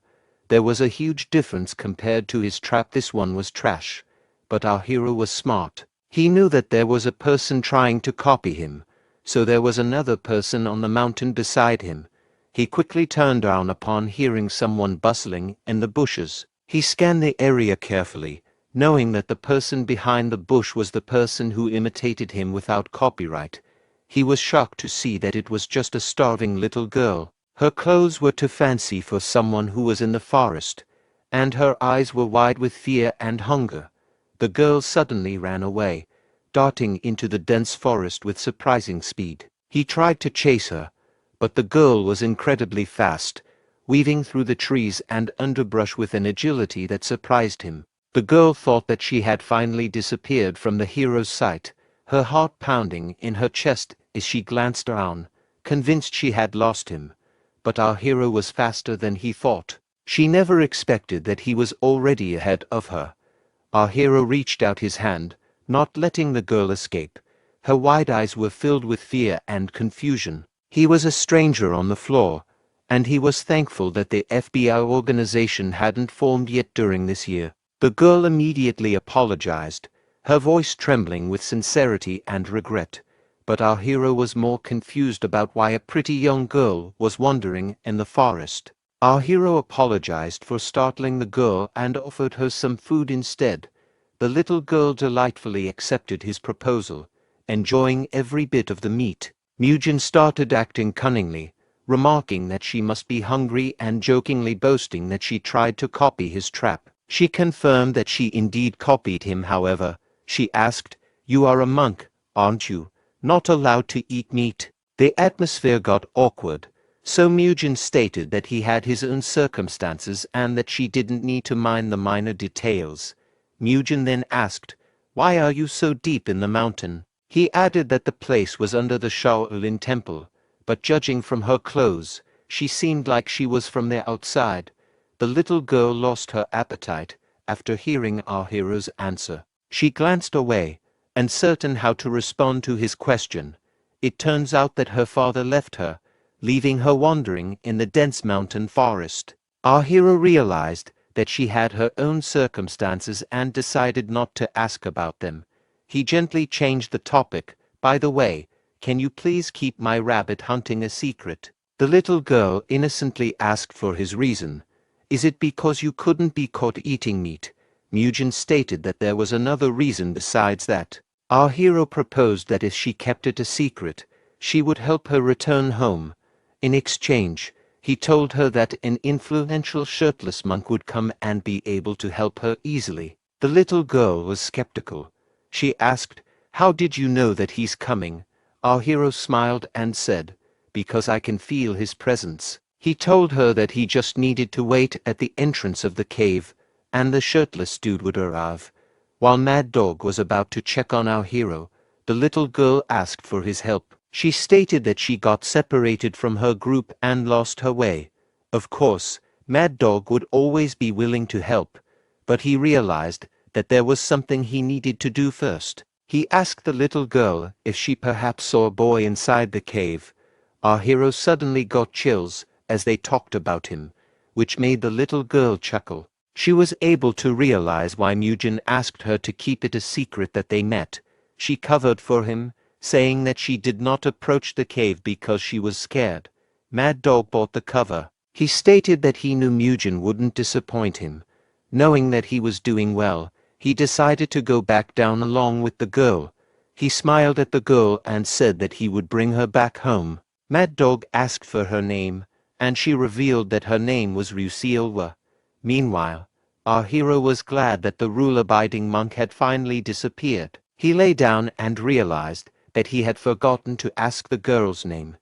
there was a huge difference compared to his trap. This one was trash. But our hero was smart. He knew that there was a person trying to copy him, so there was another person on the mountain beside him. He quickly turned around upon hearing someone bustling in the bushes. He scanned the area carefully, knowing that the person behind the bush was the person who imitated him without copyright. He was shocked to see that it was just a starving little girl. Her clothes were too fancy for someone who was in the forest, and her eyes were wide with fear and hunger. The girl suddenly ran away, darting into the dense forest with surprising speed. He tried to chase her, but the girl was incredibly fast, weaving through the trees and underbrush with an agility that surprised him. The girl thought that she had finally disappeared from the hero's sight, her heart pounding in her chest as she glanced around, convinced she had lost him. But our hero was faster than he thought. She never expected that he was already ahead of her. Our hero reached out his hand, not letting the girl escape. Her wide eyes were filled with fear and confusion. He was a stranger on the floor, and he was thankful that the FBI organization hadn't formed yet during this year. The girl immediately apologized, her voice trembling with sincerity and regret. But our hero was more confused about why a pretty young girl was wandering in the forest. Our hero apologized for startling the girl and offered her some food instead. The little girl delightfully accepted his proposal, enjoying every bit of the meat. Murim started acting cunningly, remarking that she must be hungry and jokingly boasting that she tried to copy his trap. She confirmed that she indeed copied him. However, she asked, "You are a monk, aren't you? Not allowed to eat meat?" The atmosphere got awkward, so Murim stated that he had his own circumstances and that she didn't need to mind the minor details. Murim then asked, "Why are you so deep in the mountain?" He added that the place was under the Shaolin Temple, but judging from her clothes, she seemed like she was from the outside. The little girl lost her appetite after hearing our hero's answer. She glanced away, uncertain how to respond to his question. It turns out that her father left her, leaving her wandering in the dense mountain forest. Our hero realized that she had her own circumstances and decided not to ask about them. He gently changed the topic. "By the way, can you please keep my rabbit hunting a secret?" The little girl innocently asked for his reason. "Is it because you couldn't be caught eating meat?" Murim stated that there was another reason besides that. Our hero proposed that if she kept it a secret, she would help her return home. In exchange, he told her that an influential shirtless monk would come and be able to help her easily. The little girl was skeptical. She asked, "How did you know that he's coming?" Our hero smiled and said, "Because I can feel his presence." He told her that he just needed to wait at the entrance of the cave, and the shirtless dude would arrive. While Mad Dog was about to check on our hero, the little girl asked for his help. She stated that she got separated from her group and lost her way. Of course, Mad Dog would always be willing to help, but he realized that there was something he needed to do first. He asked the little girl if she perhaps saw a boy inside the cave. Our hero suddenly got chills as they talked about him, which made the little girl chuckle. She was able to realize why Murim asked her to keep it a secret that they met. She covered for him, saying that she did not approach the cave because she was scared. Mad Dog bought the cover. He stated that he knew Murim wouldn't disappoint him. Knowing that he was doing well, he decided to go back down along with the girl. He smiled at the girl and said that he would bring her back home. Mad Dog asked for her name, and she revealed that her name was Rusilwa. Meanwhile, our hero was glad that the rule-abiding monk had finally disappeared. He lay down and realized that he had forgotten to ask the girl's name,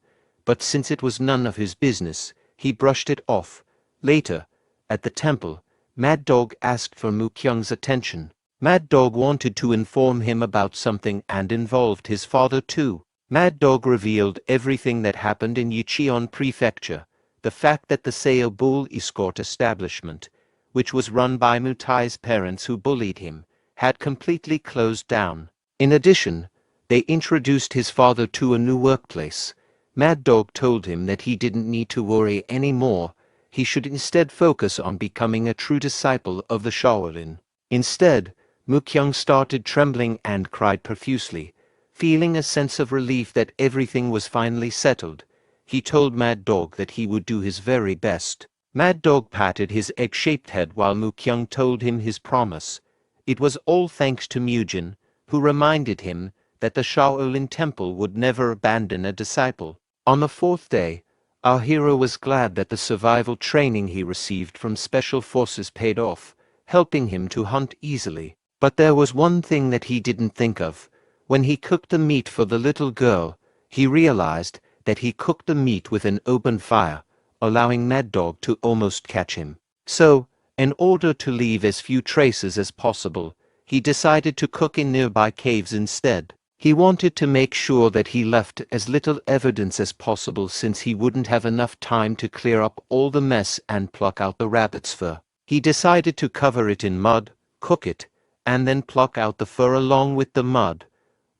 but since it was none of his business, he brushed it off. Later, at the temple, Mad Dog asked for Mukyung's attention. Mad Dog wanted to inform him about something and involved his father too. Mad Dog revealed everything that happened in Yicheon Prefecture, the fact that the Seo Bull escort establishment, which was run by Mutai's parents who bullied him, had completely closed down. In addition, they introduced his father to a new workplace. Mad Dog told him that he didn't need to worry anymore, he should instead focus on becoming a true disciple of the Shaolin. Instead, Mukyung started trembling and cried profusely. Feeling a sense of relief that everything was finally settled, he told Mad Dog that he would do his very best. Mad Dog patted his egg-shaped head while Mukyung told him his promise. It was all thanks to Mujin, who reminded him that the Shaolin Temple would never abandon a disciple. On the fourth day, our hero was glad that the survival training he received from Special Forces paid off, helping him to hunt easily. But there was one thing that he didn't think of. When he cooked the meat for the little girl, he realized that he cooked the meat with an open fire, allowing Mad Dog to almost catch him. So, in order to leave as few traces as possible, he decided to cook in nearby caves instead. He wanted to make sure that he left as little evidence as possible since he wouldn't have enough time to clear up all the mess and pluck out the rabbit's fur. He decided to cover it in mud, cook it, and then pluck out the fur along with the mud.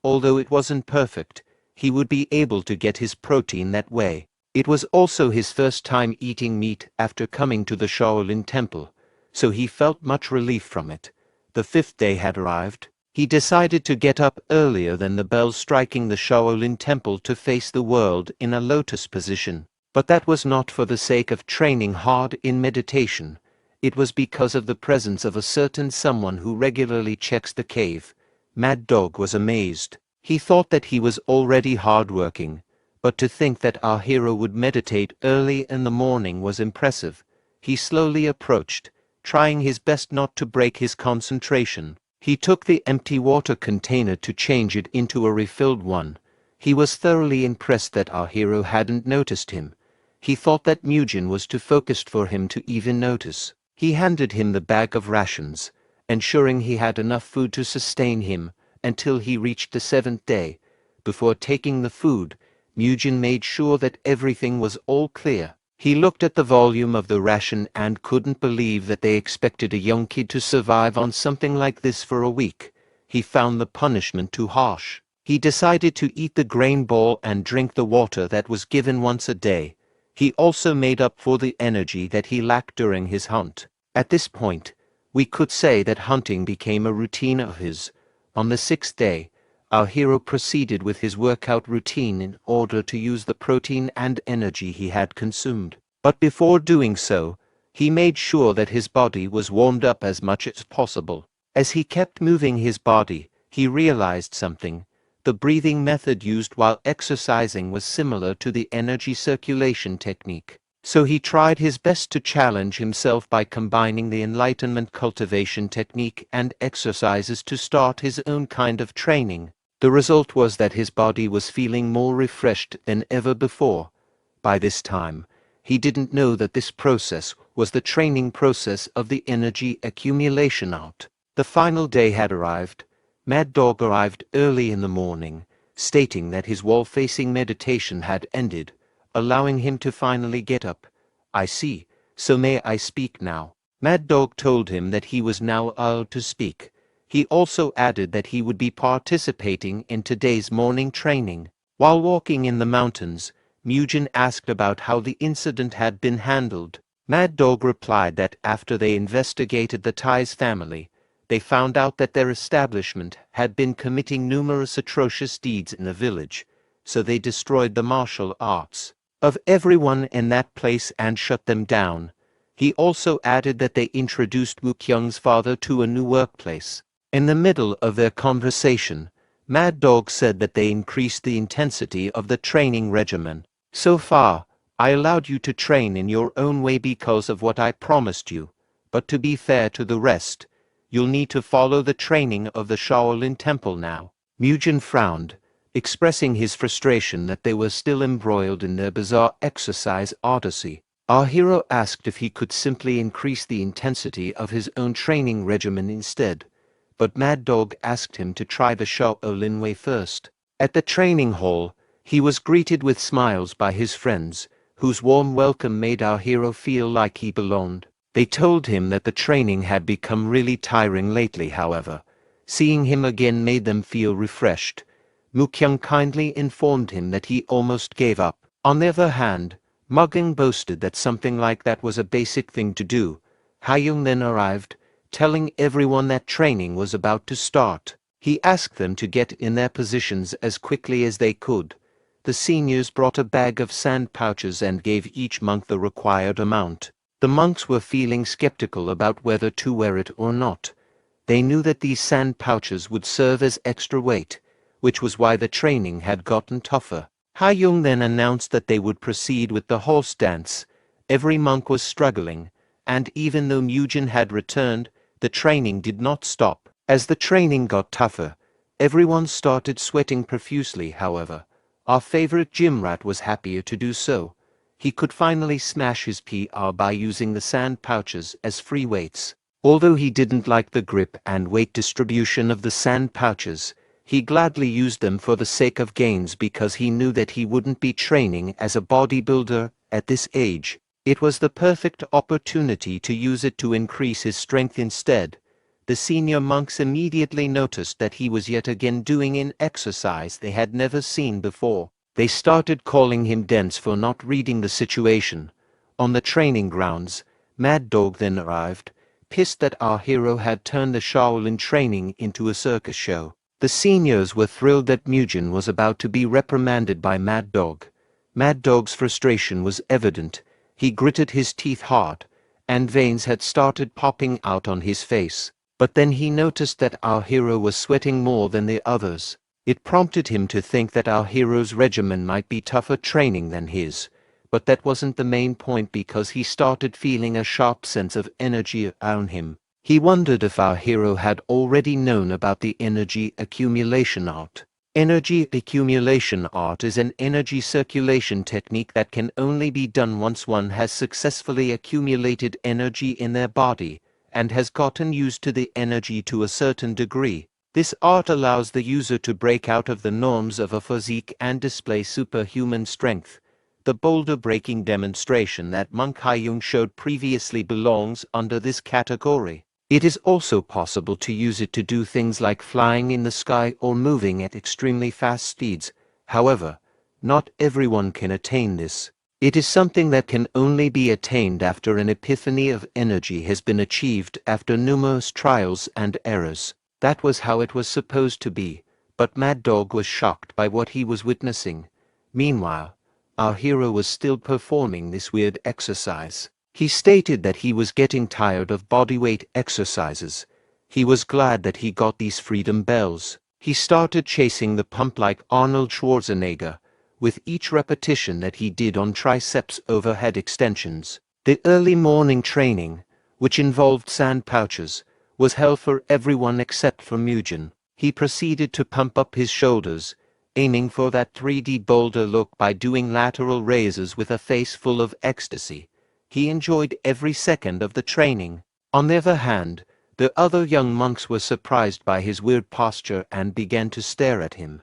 Although it wasn't perfect, he would be able to get his protein that way. It was also his first time eating meat after coming to the Shaolin Temple, so he felt much relief from it. The fifth day had arrived. He decided to get up earlier than the bells striking the Shaolin Temple to face the world in a lotus position. But that was not for the sake of training hard in meditation. It was because of the presence of a certain someone who regularly checks the cave. Mad Dog was amazed. He thought that he was already hardworking, but to think that our hero would meditate early in the morning was impressive. He slowly approached, trying his best not to break his concentration. He took the empty water container to change it into a refilled one. He was thoroughly impressed that our hero hadn't noticed him. He thought that Mujin was too focused for him to even notice. He handed him the bag of rations, ensuring he had enough food to sustain him until he reached the seventh day. Before taking the food, Mujin made sure that everything was all clear. He looked at the volume of the ration and couldn't believe that they expected a young kid to survive on something like this for a week. He found the punishment too harsh. He decided to eat the grain ball and drink the water that was given once a day. He also made up for the energy that he lacked during his hunt. At this point, we could say that hunting became a routine of his. On the sixth day, our hero proceeded with his workout routine in order to use the protein and energy he had consumed. But before doing so, he made sure that his body was warmed up as much as possible. As he kept moving his body, he realized something. The breathing method used while exercising was similar to the energy circulation technique. So he tried his best to challenge himself by combining the enlightenment cultivation technique and exercises to start his own kind of training. The result was that his body was feeling more refreshed than ever before. By this time, he didn't know that this process was the training process of the energy accumulation art. The final day had arrived. Mad Dog arrived early in the morning, stating that his wall-facing meditation had ended, allowing him to finally get up. "I see, so may I speak now?" Mad Dog told him that he was now allowed to speak. He also added that he would be participating in today's morning training. While walking in the mountains, Mujin asked about how the incident had been handled. Mad Dog replied that after they investigated the Tai's family, they found out that their establishment had been committing numerous atrocious deeds in the village, so they destroyed the martial arts of everyone in that place and shut them down. He also added that they introduced Mukyung's father to a new workplace. In the middle of their conversation, Mad Dog said that they increased the intensity of the training regimen. "So far, I allowed you to train in your own way because of what I promised you, but to be fair to the rest, you'll need to follow the training of the Shaolin Temple now." Mujin frowned, expressing his frustration that they were still embroiled in their bizarre exercise odyssey. Our hero asked if he could simply increase the intensity of his own training regimen instead, but Mad Dog asked him to try the Shaolin way first. At the training hall, he was greeted with smiles by his friends, whose warm welcome made our hero feel like he belonged. They told him that the training had become really tiring lately, however. Seeing him again made them feel refreshed. Mukyung kindly informed him that he almost gave up. On the other hand, Mugging boasted that something like that was a basic thing to do. Hyung then arrived, telling everyone that training was about to start. He asked them to get in their positions as quickly as they could. The seniors brought a bag of sand pouches and gave each monk the required amount. The monks were feeling skeptical about whether to wear it or not. They knew that these sand pouches would serve as extra weight, which was why the training had gotten tougher. Hyung then announced that they would proceed with the horse dance. Every monk was struggling, and even though Mujin had returned, the training did not stop. As the training got tougher, everyone started sweating profusely. However, our favorite gym rat was happier to do so. He could finally smash his PR by using the sand pouches as free weights. Although he didn't like the grip and weight distribution of the sand pouches, he gladly used them for the sake of gains because he knew that he wouldn't be training as a bodybuilder at this age. It was the perfect opportunity to use it to increase his strength instead. The senior monks immediately noticed that he was yet again doing an exercise they had never seen before. They started calling him dense for not reading the situation. On the training grounds, Mad Dog then arrived, pissed that our hero had turned the Shaolin training into a circus show. The seniors were thrilled that Mujin was about to be reprimanded by Mad Dog. Mad Dog's frustration was evident. He gritted his teeth hard, and veins had started popping out on his face. But then he noticed that our hero was sweating more than the others. It prompted him to think that our hero's regimen might be tougher training than his. But that wasn't the main point because he started feeling a sharp sense of energy around him. He wondered if our hero had already known about the energy accumulation art. Energy accumulation art is an energy circulation technique that can only be done once one has successfully accumulated energy in their body, and has gotten used to the energy to a certain degree. This art allows the user to break out of the norms of a physique and display superhuman strength. The boulder-breaking demonstration that Monk Hyung showed previously belongs under this category. It is also possible to use it to do things like flying in the sky or moving at extremely fast speeds. However, not everyone can attain this. It is something that can only be attained after an epiphany of energy has been achieved after numerous trials and errors. That was how it was supposed to be, but Mad Dog was shocked by what he was witnessing. Meanwhile, our hero was still performing this weird exercise. He stated that he was getting tired of bodyweight exercises. He was glad that he got these freedom bells. He started chasing the pump like Arnold Schwarzenegger, with each repetition that he did on triceps overhead extensions. The early morning training, which involved sand pouches, was hell for everyone except for Mujin. He proceeded to pump up his shoulders, aiming for that 3D boulder look by doing lateral raises with a face full of ecstasy. He enjoyed every second of the training. On the other hand, the other young monks were surprised by his weird posture and began to stare at him.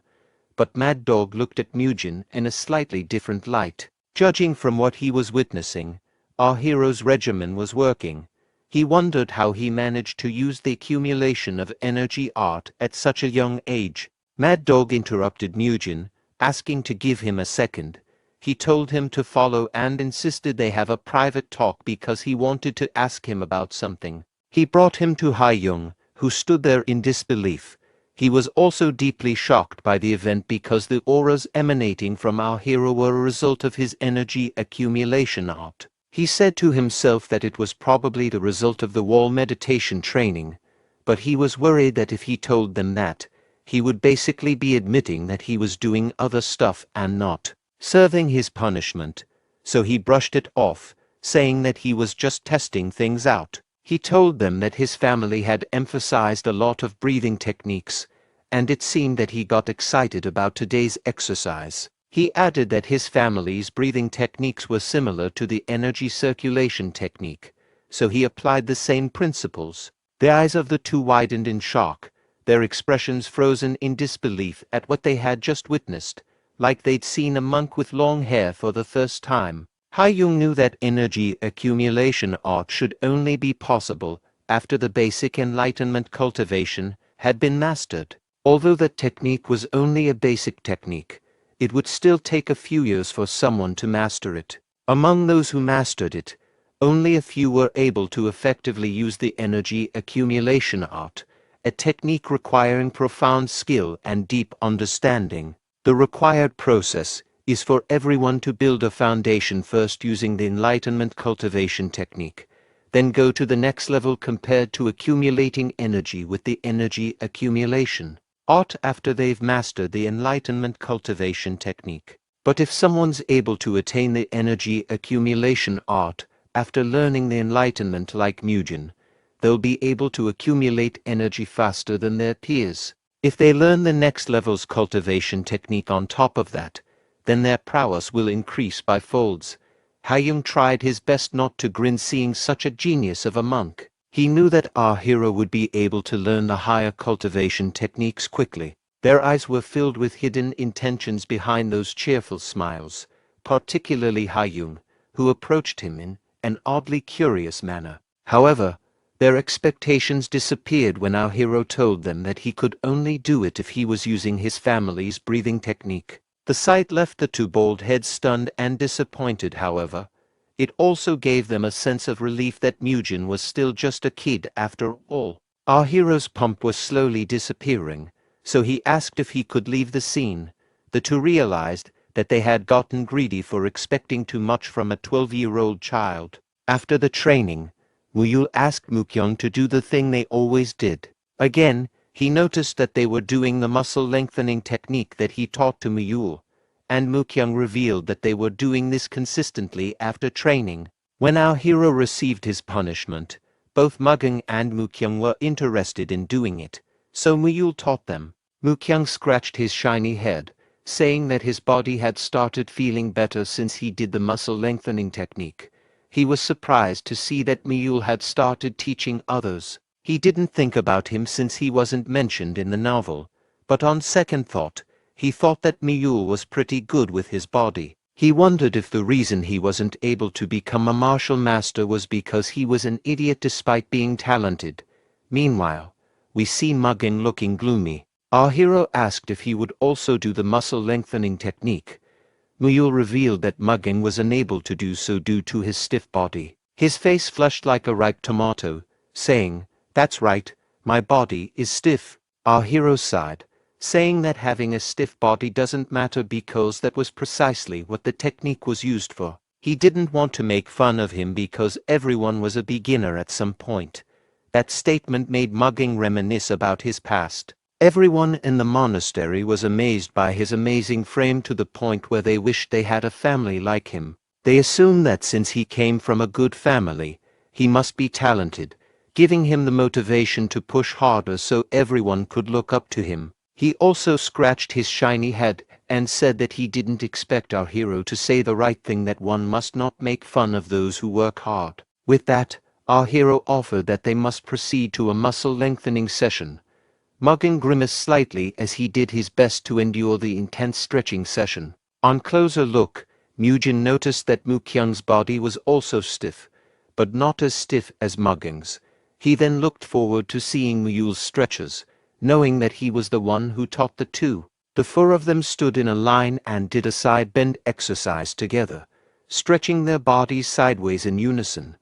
But Mad Dog looked at Mujin in a slightly different light. Judging from what he was witnessing, our hero's regimen was working. He wondered how he managed to use the accumulation of energy art at such a young age. Mad Dog interrupted Mujin, asking to give him a second. He told him to follow and insisted they have a private talk because he wanted to ask him about something. He brought him to Hyung, who stood there in disbelief. He was also deeply shocked by the event because the auras emanating from our hero were a result of his energy accumulation art. He said to himself that it was probably the result of the wall meditation training, but he was worried that if he told them that, he would basically be admitting that he was doing other stuff and not serving his punishment, so he brushed it off, saying that he was just testing things out. He told them that his family had emphasized a lot of breathing techniques, and it seemed that he got excited about today's exercise. He added that his family's breathing techniques were similar to the energy circulation technique, so he applied the same principles. The eyes of the two widened in shock, their expressions frozen in disbelief at what they had just witnessed, like they'd seen a monk with long hair for the first time. Ha-Young knew that energy accumulation art should only be possible after the basic enlightenment cultivation had been mastered. Although that technique was only a basic technique, it would still take a few years for someone to master it. Among those who mastered it, only a few were able to effectively use the energy accumulation art, a technique requiring profound skill and deep understanding. The required process is for everyone to build a foundation first using the enlightenment cultivation technique, then go to the next level compared to accumulating energy with the energy accumulation art after they've mastered the enlightenment cultivation technique. But if someone's able to attain the energy accumulation art after learning the enlightenment like Murim, they'll be able to accumulate energy faster than their peers. If they learn the next level's cultivation technique on top of that, then their prowess will increase by folds. Ha-Young tried his best not to grin seeing such a genius of a monk. He knew that our hero would be able to learn the higher cultivation techniques quickly. Their eyes were filled with hidden intentions behind those cheerful smiles, particularly Ha-Young, who approached him in an oddly curious manner. However, their expectations disappeared when our hero told them that he could only do it if he was using his family's breathing technique. The sight left the two bald heads stunned and disappointed, however. It also gave them a sense of relief that Murim was still just a kid after all. Our hero's pump was slowly disappearing, so he asked if he could leave the scene. The two realized that they had gotten greedy for expecting too much from a 12-year-old child. After the training, Muyul asked Mukyung to do the thing they always did. Again, he noticed that they were doing the muscle lengthening technique that he taught to Muyul, and Mukyung revealed that they were doing this consistently after training. When our hero received his punishment, both Mugung and Mukyung were interested in doing it, so Muyul taught them. Mukyung scratched his shiny head, saying that his body had started feeling better since he did the muscle lengthening technique. He was surprised to see that Muyul had started teaching others. He didn't think about him since he wasn't mentioned in the novel, but on second thought, he thought that Muyul was pretty good with his body. He wondered if the reason he wasn't able to become a martial master was because he was an idiot despite being talented. Meanwhile, we see Mugging looking gloomy. Our hero asked if he would also do the muscle lengthening technique. Muyul revealed that Mugging was unable to do so due to his stiff body. His face flushed like a ripe tomato, saying, "That's right, my body is stiff." Our hero sighed, saying that having a stiff body doesn't matter because that was precisely what the technique was used for. He didn't want to make fun of him because everyone was a beginner at some point. That statement made Mugging reminisce about his past. Everyone in the monastery was amazed by his amazing frame to the point where they wished they had a family like him. They assumed that since he came from a good family, he must be talented, giving him the motivation to push harder so everyone could look up to him. He also scratched his shiny head and said that he didn't expect our hero to say the right thing, that one must not make fun of those who work hard. With that, our hero offered that they must proceed to a muscle lengthening session. Mugging grimaced slightly as he did his best to endure the intense stretching session. On closer look, Murim noticed that Mukyung's body was also stiff, but not as stiff as Mugging's. He then looked forward to seeing Muyul's stretches, knowing that he was the one who taught the two. The four of them stood in a line and did a side bend exercise together, stretching their bodies sideways in unison.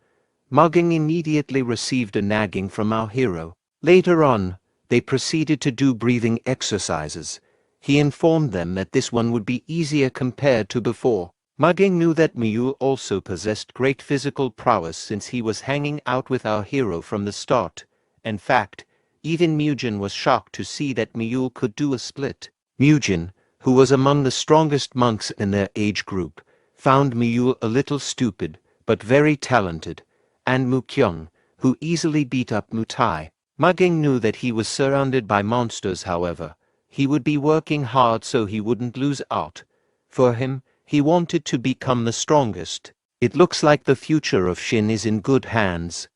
Mugging immediately received a nagging from our hero. Later on, they proceeded to do breathing exercises. He informed them that this one would be easier compared to before. Mugging knew that Muyul also possessed great physical prowess since he was hanging out with our hero from the start. In fact, even Murim was shocked to see that Muyul could do a split. Murim, who was among the strongest monks in their age group, found Muyul a little stupid, but very talented, and Mukyung, who easily beat up Mutai. Mugging knew that he was surrounded by monsters, however. He would be working hard so he wouldn't lose out. For him, he wanted to become the strongest. It looks like the future of Shin is in good hands.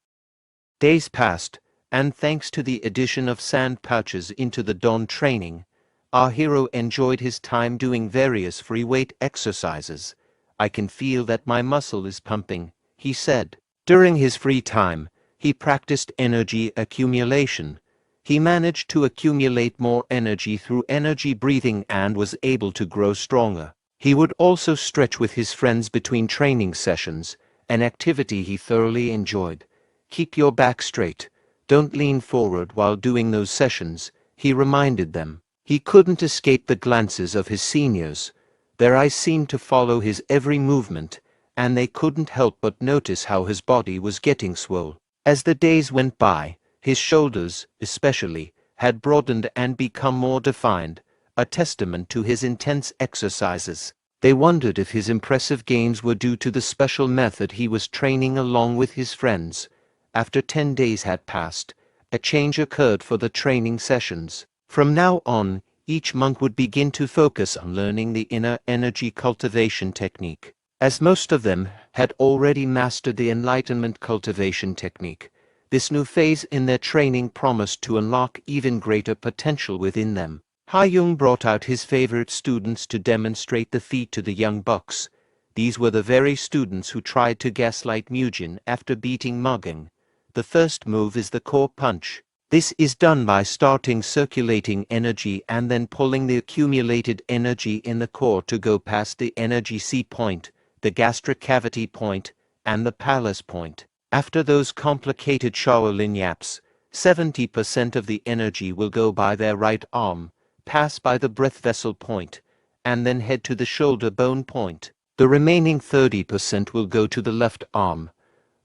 Days passed, and thanks to the addition of sand pouches into the dawn training, our hero enjoyed his time doing various free weight exercises. I can feel that my muscle is pumping, he said. During his free time, he practiced energy accumulation. He managed to accumulate more energy through energy breathing and was able to grow stronger. He would also stretch with his friends between training sessions, an activity he thoroughly enjoyed. Keep your back straight. Don't lean forward while doing those sessions, he reminded them. He couldn't escape the glances of his seniors. Their eyes seemed to follow his every movement, and they couldn't help but notice how his body was getting swole. As the days went by, his shoulders, especially, had broadened and become more defined, a testament to his intense exercises. They wondered if his impressive gains were due to the special method he was training along with his friends. After 10 days had passed, a change occurred for the training sessions. From now on, each monk would begin to focus on learning the inner energy cultivation technique. As most of them had already mastered the enlightenment cultivation technique, this new phase in their training promised to unlock even greater potential within them. Ha-Young brought out his favorite students to demonstrate the feat to the young bucks. These were the very students who tried to gaslight Mujin after beating Mugging. The first move is the core punch. This is done by starting circulating energy and then pulling the accumulated energy in the core to go past the energy C point, the gastric cavity point, and the palace point. After those complicated Shaolin yaps, 70% of the energy will go by their right arm, pass by the breath vessel point, and then head to the shoulder bone point. The remaining 30% will go to the left arm.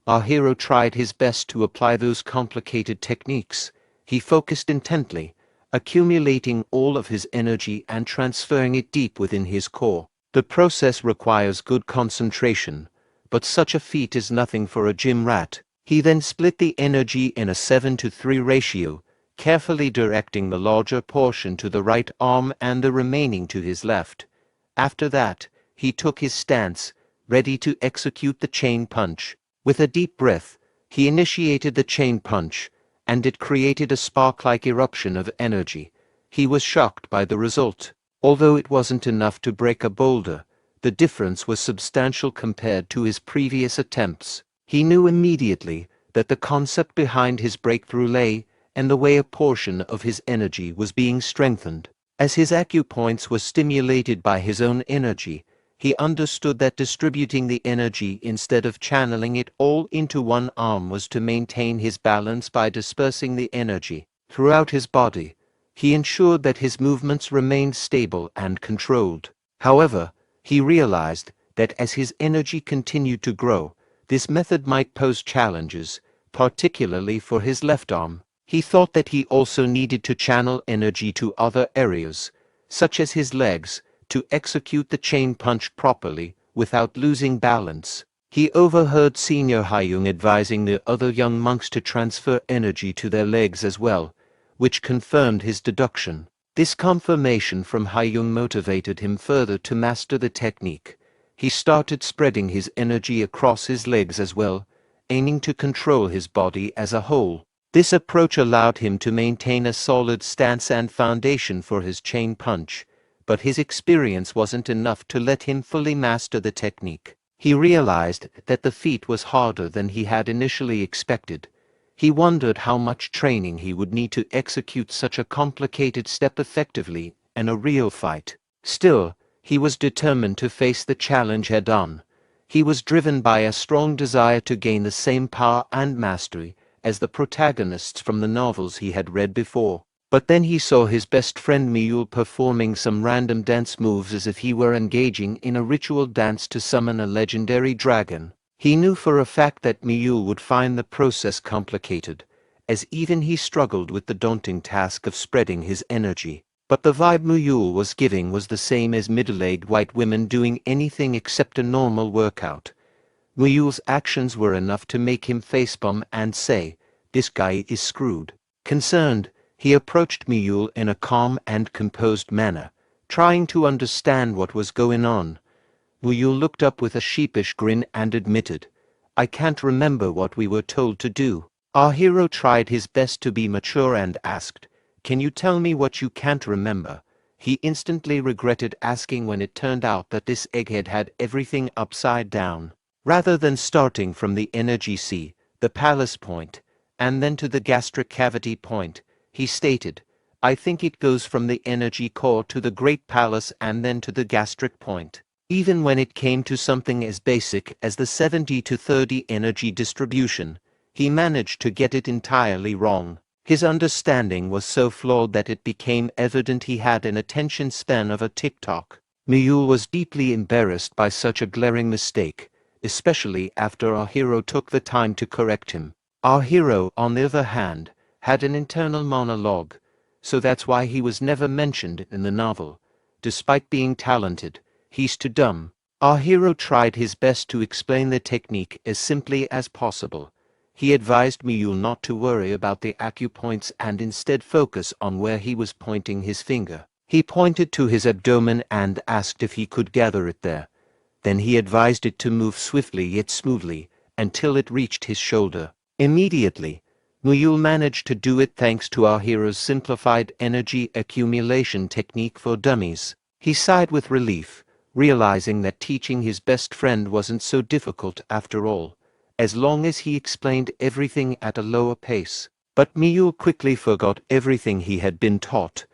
Our hero tried his best to apply those complicated techniques. He focused intently, accumulating all of his energy and transferring it deep within his core. The process requires good concentration, but such a feat is nothing for a gym rat. He then split the energy in a 7:3 ratio, carefully directing the larger portion to the right arm and the remaining to his left. After that, he took his stance, ready to execute the chain punch. With a deep breath, he initiated the chain punch, and it created a spark-like eruption of energy. He was shocked by the result. Although it wasn't enough to break a boulder, the difference was substantial compared to his previous attempts. He knew immediately that the concept behind his breakthrough lay in the way a portion of his energy was being strengthened. As his acupoints were stimulated by his own energy, he understood that distributing the energy instead of channeling it all into one arm was to maintain his balance by dispersing the energy throughout his body. He ensured that his movements remained stable and controlled. However, he realized that as his energy continued to grow, this method might pose challenges, particularly for his left arm. He thought that he also needed to channel energy to other areas, such as his legs, to execute the chain punch properly without losing balance. He overheard Senior Ha-Young advising the other young monks to transfer energy to their legs as well, which confirmed his deduction. This confirmation from Ha-Young motivated him further to master the technique. He started spreading his energy across his legs as well, aiming to control his body as a whole. This approach allowed him to maintain a solid stance and foundation for his chain punch, but his experience wasn't enough to let him fully master the technique. He realized that the feat was harder than he had initially expected. He wondered how much training he would need to execute such a complicated step effectively in a real fight. Still, he was determined to face the challenge head-on. He was driven by a strong desire to gain the same power and mastery as the protagonists from the novels he had read before. But then he saw his best friend Mule performing some random dance moves as if he were engaging in a ritual dance to summon a legendary dragon. He knew for a fact that Mule would find the process complicated, as even he struggled with the daunting task of spreading his energy. But the vibe Mule was giving was the same as middle-aged white women doing anything except a normal workout. Mule's actions were enough to make him facepalm and say, "This guy is screwed." Concerned, he approached Mule in a calm and composed manner, trying to understand what was going on. Muyul looked up with a sheepish grin and admitted, "I can't remember what we were told to do." Our hero tried his best to be mature and asked, "Can you tell me what you can't remember?" He instantly regretted asking when it turned out that this egghead had everything upside down. Rather than starting from the energy sea, the palace point, and then to the gastric cavity point, he stated, "I think it goes from the energy core to the great palace and then to the gastric point." Even when it came to something as basic as the 70-30 energy distribution, he managed to get it entirely wrong. His understanding was so flawed that it became evident he had an attention span of a tick-tock. Muyul was deeply embarrassed by such a glaring mistake, especially after our hero took the time to correct him. Our hero, on the other hand, had an internal monologue, so that's why he was never mentioned in the novel. Despite being talented, he's too dumb. Our hero tried his best to explain the technique as simply as possible. He advised Muyul not to worry about the acupoints and instead focus on where he was pointing his finger. He pointed to his abdomen and asked if he could gather it there. Then he advised it to move swiftly yet smoothly until it reached his shoulder. Immediately, Muyul managed to do it thanks to our hero's simplified energy accumulation technique for dummies. He sighed with relief, realizing that teaching his best friend wasn't so difficult after all, as long as he explained everything at a lower pace. But Muyul quickly forgot everything he had been taught.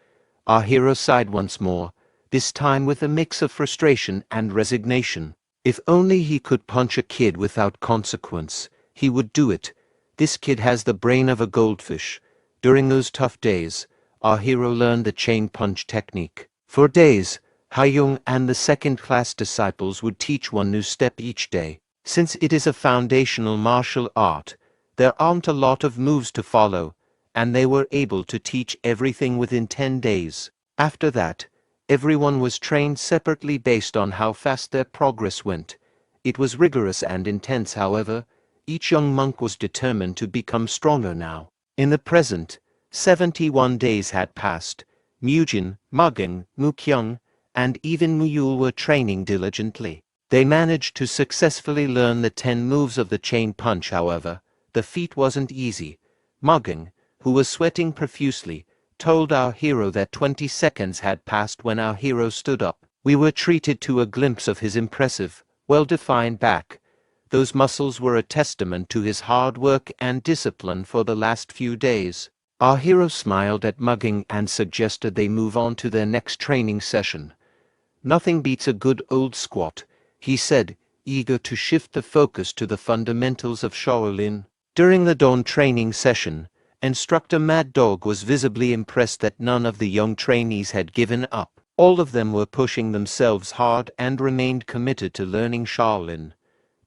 Our hero sighed once more, this time with a mix of frustration and resignation. If only he could punch a kid without consequence, he would do it. This kid has the brain of a goldfish. During those tough days, our hero learned the chain punch technique. For days, Hayoung and the second-class disciples would teach one new step each day. Since it is a foundational martial art, there aren't a lot of moves to follow, and they were able to teach everything within 10 days. After that, everyone was trained separately based on how fast their progress went. It was rigorous and intense, however. Each young monk was determined to become stronger now. In the present, 71 days had passed. Mujin, Mugging, Mukyung, and even Muyul were training diligently. They managed to successfully learn the 10 moves of the chain punch, however. The feat wasn't easy. Mugging, who was sweating profusely, told our hero that 20 seconds had passed when our hero stood up. We were treated to a glimpse of his impressive, well-defined back. Those muscles were a testament to his hard work and discipline for the last few days. Our hero smiled at Mugging and suggested they move on to their next training session. "Nothing beats a good old squat," he said, eager to shift the focus to the fundamentals of Shaolin. During the dawn training session, Instructor Mad Dog was visibly impressed that none of the young trainees had given up. All of them were pushing themselves hard and remained committed to learning Shaolin.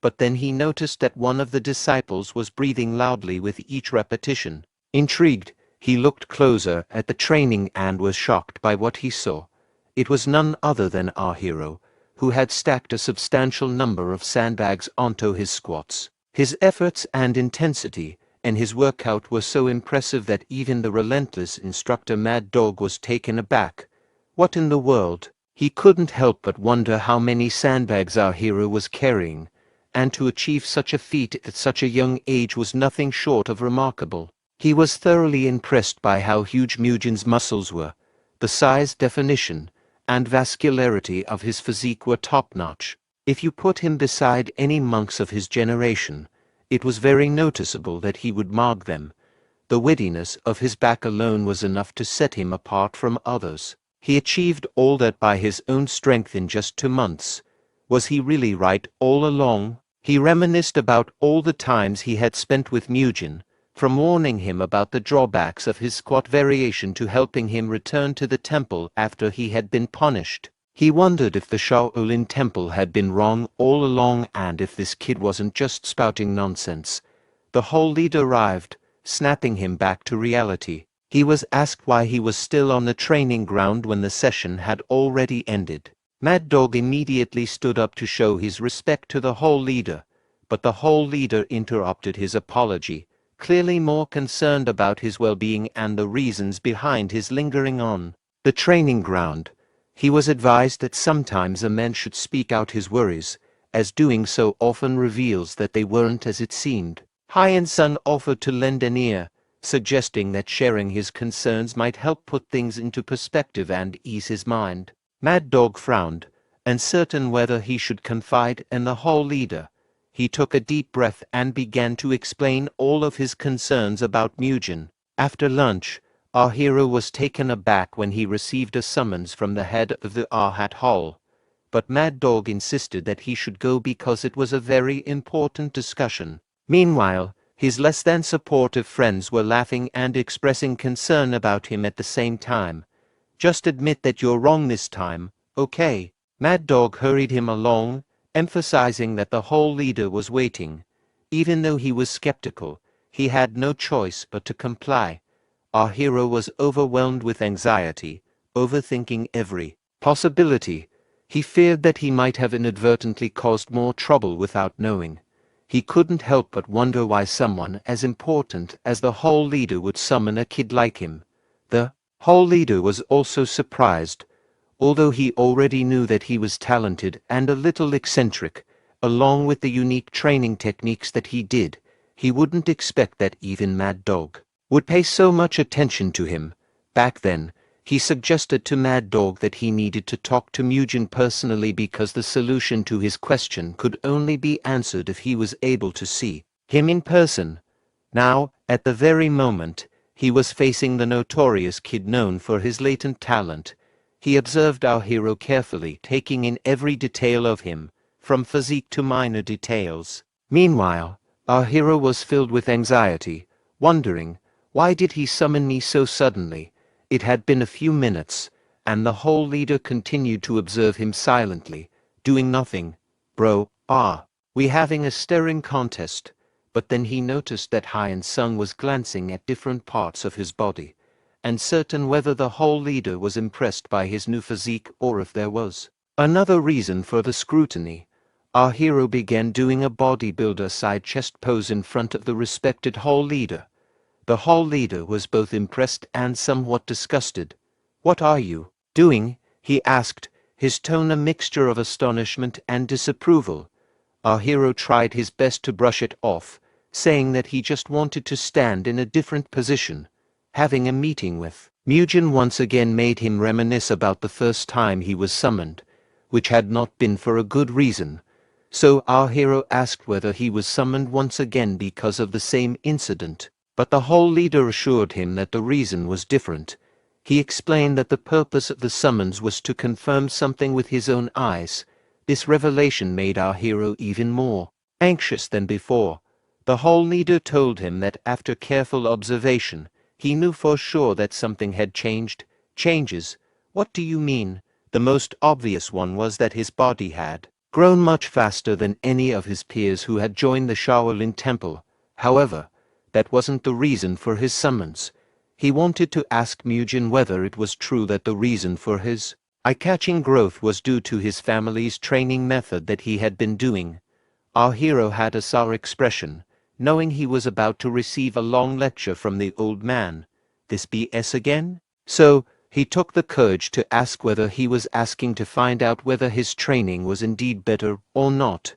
But then he noticed that one of the disciples was breathing loudly with each repetition. Intrigued, he looked closer at the training and was shocked by what he saw. It was none other than our hero, who had stacked a substantial number of sandbags onto his squats. His efforts and intensity and his workout were so impressive that even the relentless instructor Mad Dog was taken aback. What in the world? He couldn't help but wonder how many sandbags our hero was carrying, and to achieve such a feat at such a young age was nothing short of remarkable. He was thoroughly impressed by how huge Mujin's muscles were. The size, definition, and vascularity of his physique were top-notch. If you put him beside any monks of his generation, it was very noticeable that he would mog them. The wittiness of his back alone was enough to set him apart from others. He achieved all that by his own strength in just 2 months. Was he really right all along? He reminisced about all the times he had spent with Mujin, from warning him about the drawbacks of his squat variation to helping him return to the temple after he had been punished. He wondered if the Shaolin Temple had been wrong all along and if this kid wasn't just spouting nonsense. The whole leader arrived, snapping him back to reality. He was asked why he was still on the training ground when the session had already ended. Mad Dog immediately stood up to show his respect to the whole leader, but the whole leader interrupted his apology, clearly more concerned about his well-being and the reasons behind his lingering on. The training ground. He was advised that sometimes a man should speak out his worries, as doing so often reveals that they weren't as it seemed. Hyan Sung offered to lend an ear, suggesting that sharing his concerns might help put things into perspective and ease his mind. Mad Dog frowned, uncertain whether he should confide in the Hall leader. He took a deep breath and began to explain all of his concerns about Mugen. After lunch, our hero was taken aback when he received a summons from the head of the Arhat Hall. But Mad Dog insisted that he should go because it was a very important discussion. Meanwhile, his less than supportive friends were laughing and expressing concern about him at the same time. Just admit that you're wrong this time, okay? Mad Dog hurried him along, emphasizing that the whole leader was waiting. Even though he was skeptical, he had no choice but to comply. Our hero was overwhelmed with anxiety, overthinking every possibility. He feared that he might have inadvertently caused more trouble without knowing. He couldn't help but wonder why someone as important as the Hall leader would summon a kid like him. The Hall leader was also surprised. Although he already knew that he was talented and a little eccentric, along with the unique training techniques that he did, he wouldn't expect that even Mad Dog would pay so much attention to him. Back then, he suggested to Mad Dog that he needed to talk to Mugen personally because the solution to his question could only be answered if he was able to see him in person. Now, at the very moment, he was facing the notorious kid known for his latent talent. He observed our hero carefully, taking in every detail of him, from physique to minor details. Meanwhile, our hero was filled with anxiety, wondering, why did he summon me so suddenly? It had been a few minutes, and the whole leader continued to observe him silently, doing nothing. Bro, we having a staring contest? But then he noticed that Hyan Sung was glancing at different parts of his body, uncertain whether the whole leader was impressed by his new physique or if there was another reason for the scrutiny. Our hero began doing a bodybuilder side chest pose in front of the respected whole leader. The hall leader was both impressed and somewhat disgusted. "What are you doing?" he asked, his tone a mixture of astonishment and disapproval. Our hero tried his best to brush it off, saying that he just wanted to stand in a different position. Having a meeting with Mugen once again made him reminisce about the first time he was summoned, which had not been for a good reason. So our hero asked whether he was summoned once again because of the same incident. But the whole leader assured him that the reason was different. He explained that the purpose of the summons was to confirm something with his own eyes. This revelation made our hero even more anxious than before. The whole leader told him that after careful observation, he knew for sure that something had changed. Changes? What do you mean? The most obvious one was that his body had grown much faster than any of his peers who had joined the Shaolin Temple. However, that wasn't the reason for his summons. He wanted to ask Mugen whether it was true that the reason for his eye-catching growth was due to his family's training method that he had been doing. Our hero had a sour expression, knowing he was about to receive a long lecture from the old man. This BS again? So, he took the courage to ask whether he was asking to find out whether his training was indeed better or not.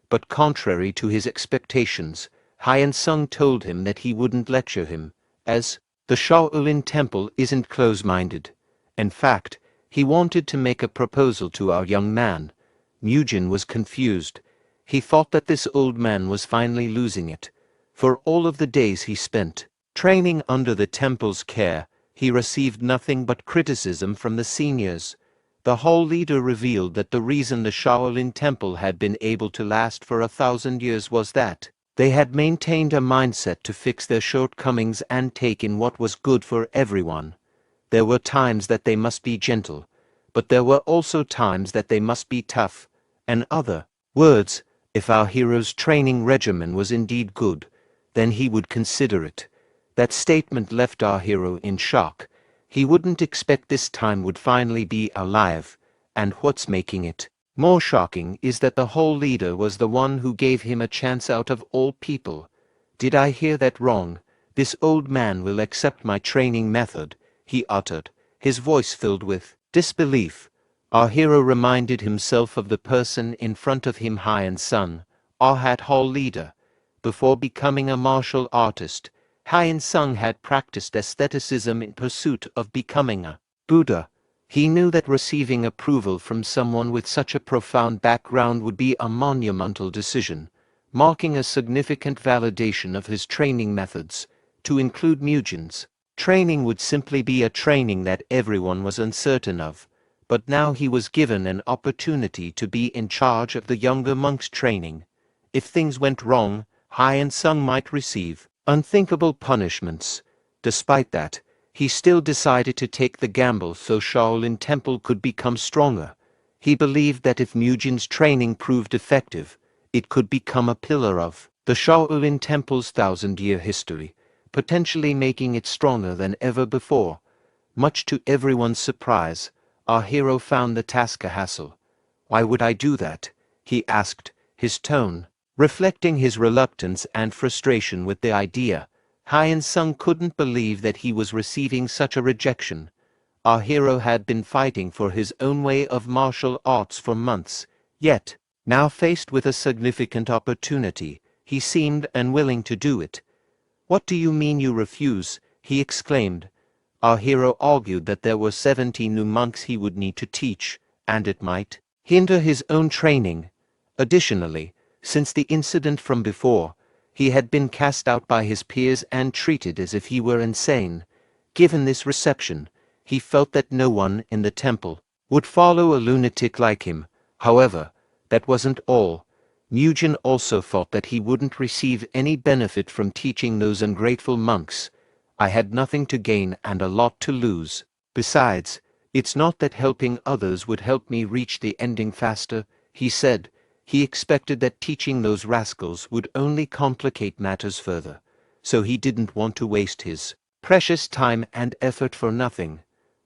But contrary to his expectations, Hyan Sung told him that he wouldn't lecture him, as the Shaolin Temple isn't close-minded. In fact, he wanted to make a proposal to our young man. Mugen was confused. He thought that this old man was finally losing it. For all of the days he spent training under the temple's care, he received nothing but criticism from the seniors. The whole leader revealed that the reason the Shaolin Temple had been able to last for 1,000 years was that they had maintained a mindset to fix their shortcomings and take in what was good for everyone. There were times that they must be gentle, but there were also times that they must be tough. In other words, if our hero's training regimen was indeed good, then he would consider it. That statement left our hero in shock. He wouldn't expect this time would finally be alive, and what's making it more shocking is that the whole leader was the one who gave him a chance out of all people. "Did I hear that wrong? This old man will accept my training method," he uttered, his voice filled with disbelief. Our hero reminded himself of the person in front of him, Hyein Sung, our hall leader. Before becoming a martial artist, Hyein Sung had practiced aestheticism in pursuit of becoming a Buddha. He knew that receiving approval from someone with such a profound background would be a monumental decision, marking a significant validation of his training methods. To include Mugin's training would simply be a training that everyone was uncertain of, but now he was given an opportunity to be in charge of the younger monk's training. If things went wrong, Hyein Sung might receive unthinkable punishments. Despite that, he still decided to take the gamble so Shaolin Temple could become stronger. He believed that if Mugin's training proved effective, it could become a pillar of the Shaolin Temple's 1,000-year history, potentially making it stronger than ever before. Much to everyone's surprise, our hero found the task a hassle. "Why would I do that?" he asked, his tone reflecting his reluctance and frustration with the idea. Hyein Sung couldn't believe that he was receiving such a rejection. Our hero had been fighting for his own way of martial arts for months, yet, now faced with a significant opportunity, he seemed unwilling to do it. "What do you mean you refuse?" he exclaimed. Our hero argued that there were 70 new monks he would need to teach, and it might hinder his own training. Additionally, since the incident from before, he had been cast out by his peers and treated as if he were insane. Given this reception, he felt that no one in the temple would follow a lunatic like him. However, that wasn't all. Mugin also thought that he wouldn't receive any benefit from teaching those ungrateful monks. "I had nothing to gain and a lot to lose. Besides, it's not that helping others would help me reach the ending faster," he said. He expected that teaching those rascals would only complicate matters further, so he didn't want to waste his precious time and effort for nothing.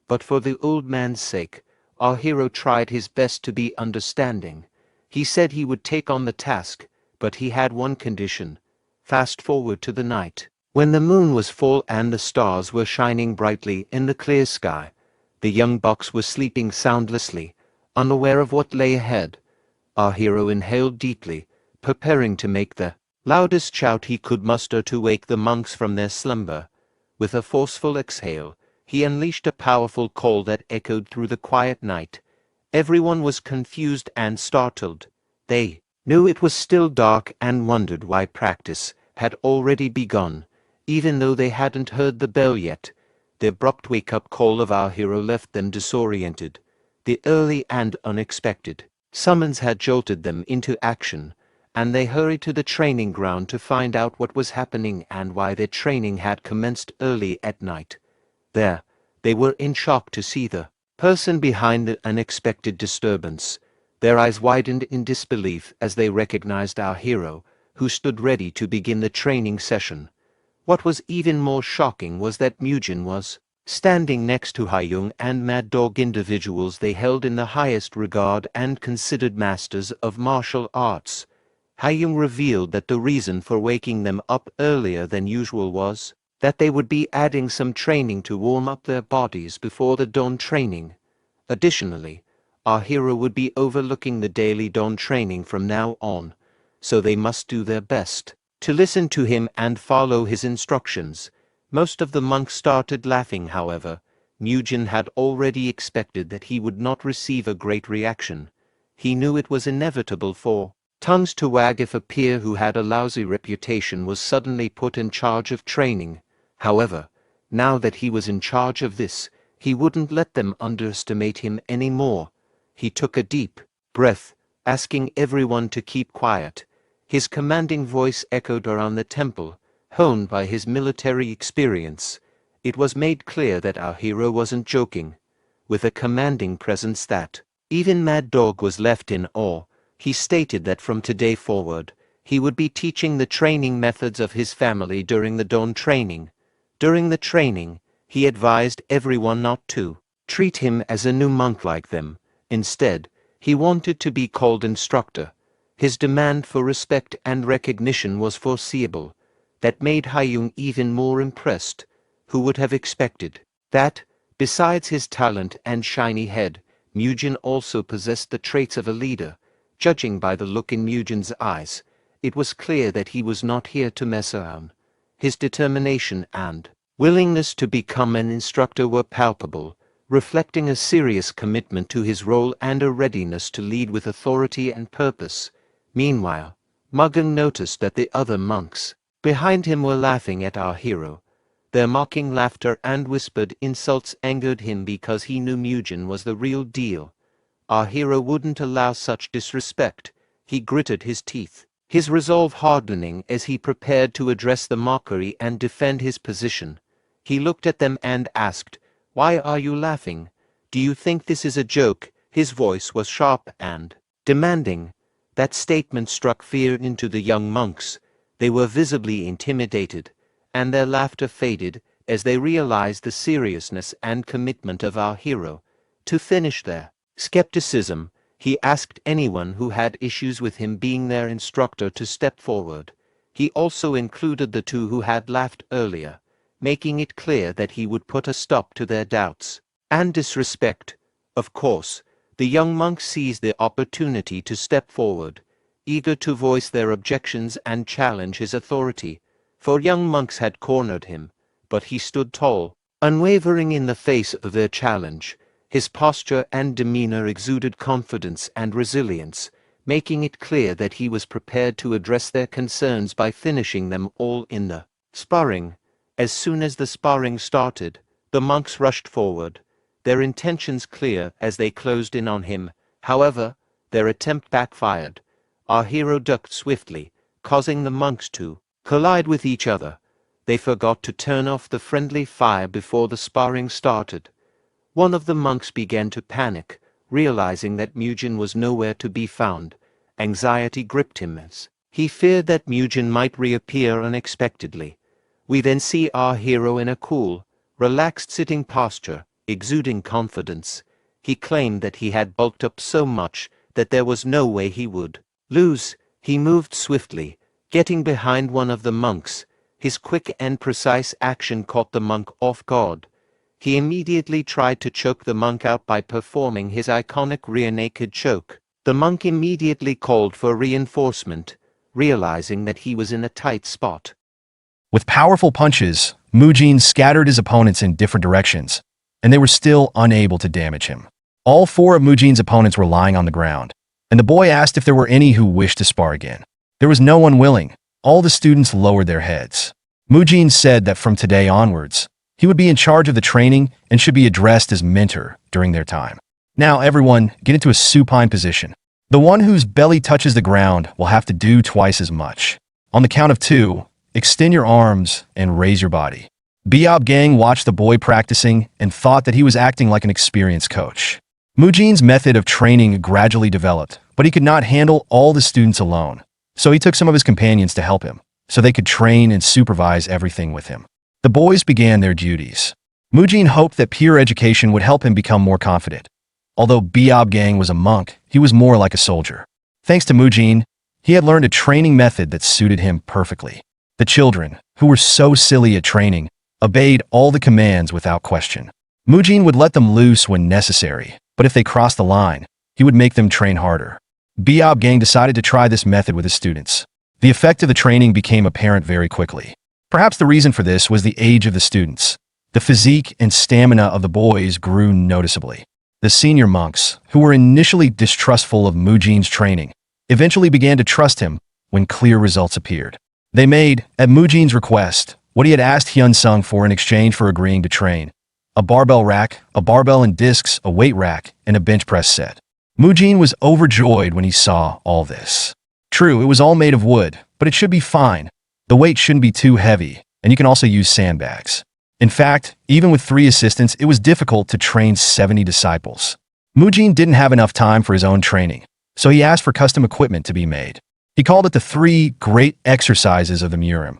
But for the old man's sake, our hero tried his best to be understanding. He said he would take on the task, but he had one condition. Fast forward to the night, when the moon was full and the stars were shining brightly in the clear sky. The young bucks were sleeping soundlessly, unaware of what lay ahead. Our hero inhaled deeply, preparing to make the loudest shout he could muster to wake the monks from their slumber. With a forceful exhale, he unleashed a powerful call that echoed through the quiet night. Everyone was confused and startled. They knew it was still dark and wondered why practice had already begun, even though they hadn't heard the bell yet. The abrupt wake-up call of our hero left them disoriented. The early and unexpected summons had jolted them into action, and they hurried to the training ground to find out what was happening and why their training had commenced early at night. There, they were in shock to see the person behind the unexpected disturbance. Their eyes widened in disbelief as they recognized our hero, who stood ready to begin the training session. What was even more shocking was that Mugin was standing next to Haiyung and Mad Dog, individuals they held in the highest regard and considered masters of martial arts. Haiyung revealed that the reason for waking them up earlier than usual was that they would be adding some training to warm up their bodies before the dawn training. Additionally, our hero would be overlooking the daily dawn training from now on, so they must do their best to listen to him and follow his instructions. Most of the monks started laughing, however. Mugin had already expected that he would not receive a great reaction. He knew it was inevitable for tongues to wag if a peer who had a lousy reputation was suddenly put in charge of training. However, now that he was in charge of this, he wouldn't let them underestimate him any more. He took a deep breath, asking everyone to keep quiet. His commanding voice echoed around the temple, honed by his military experience. It was made clear that our hero wasn't joking. With a commanding presence that even Mad Dog was left in awe, he stated that from today forward, he would be teaching the training methods of his family during the dawn training. During the training, he advised everyone not to treat him as a new monk like them. Instead, he wanted to be called instructor. His demand for respect and recognition was foreseeable. That made Haiyung even more impressed. Who would have expected that, besides his talent and shiny head, Murim also possessed the traits of a leader. Judging by the look in Murim's eyes, it was clear that he was not here to mess around. His determination and willingness to become an instructor were palpable, reflecting a serious commitment to his role and a readiness to lead with authority and purpose. Meanwhile, Murim noticed that the other monks behind him were laughing at our hero. Their mocking laughter and whispered insults angered him because he knew Murim was the real deal. Our hero wouldn't allow such disrespect. He gritted his teeth, his resolve hardening as he prepared to address the mockery and defend his position. He looked at them and asked, "Why are you laughing? Do you think this is a joke?" His voice was sharp and demanding. That statement struck fear into the young monks. They were visibly intimidated, and their laughter faded as they realized the seriousness and commitment of our hero. To finish their skepticism, he asked anyone who had issues with him being their instructor to step forward. He also included the two who had laughed earlier, making it clear that he would put a stop to their doubts and disrespect. Of course, the young monks seized the opportunity to step forward, eager to voice their objections and challenge his authority. For young monks had cornered him, but he stood tall, unwavering in the face of their challenge. His posture and demeanor exuded confidence and resilience, making it clear that he was prepared to address their concerns by finishing them all in the sparring. As soon as the sparring started, the monks rushed forward, their intentions clear as they closed in on him. However, their attempt backfired. Our hero ducked swiftly, causing the monks to collide with each other. They forgot to turn off the friendly fire before the sparring started. One of the monks began to panic, realizing that Murim was nowhere to be found. Anxiety gripped him as he feared that Murim might reappear unexpectedly. We then see our hero in a cool, relaxed sitting posture, exuding confidence. He claimed that he had bulked up so much that there was no way he would lose. He moved swiftly, getting behind one of the monks. His quick and precise action caught the monk off guard. He immediately tried to choke the monk out by performing his iconic rear naked choke. The monk immediately called for reinforcement, realizing that he was in a tight spot. With powerful punches, Murim scattered his opponents in different directions, and they were still unable to damage him. All four of Murim's opponents were lying on the ground, and the boy asked if there were any who wished to spar again. There was no one willing. All the students lowered their heads. Murim said that from today onwards, he would be in charge of the training and should be addressed as mentor during their time. Now everyone, get into a supine position. The one whose belly touches the ground will have to do twice as much. On the count of 2, extend your arms and raise your body. Biob Gang watched the boy practicing and thought that he was acting like an experienced coach. Murim's method of training gradually developed, but he could not handle all the students alone. So he took some of his companions to help him, so they could train and supervise everything with him. The boys began their duties. Murim hoped that peer education would help him become more confident. Although Biob Gang was a monk, he was more like a soldier. Thanks to Murim, he had learned a training method that suited him perfectly. The children, who were so silly at training, obeyed all the commands without question. Murim would let them loose when necessary, but if they crossed the line, he would make them train harder. Biob Gang decided to try this method with his students. The effect of the training became apparent very quickly. Perhaps the reason for this was the age of the students. The physique and stamina of the boys grew noticeably. The senior monks, who were initially distrustful of Murim's training, eventually began to trust him when clear results appeared. They made, at Murim's request, what he had asked Hyun-sung for in exchange for agreeing to train: a barbell rack, a barbell and discs, a weight rack, and a bench press set. Murim was overjoyed when he saw all this. True, it was all made of wood, but it should be fine. The weight shouldn't be too heavy, and you can also use sandbags. In fact, even with 3 assistants, it was difficult to train 70 disciples. Murim didn't have enough time for his own training, so he asked for custom equipment to be made. He called it the 3 great exercises of the Murim.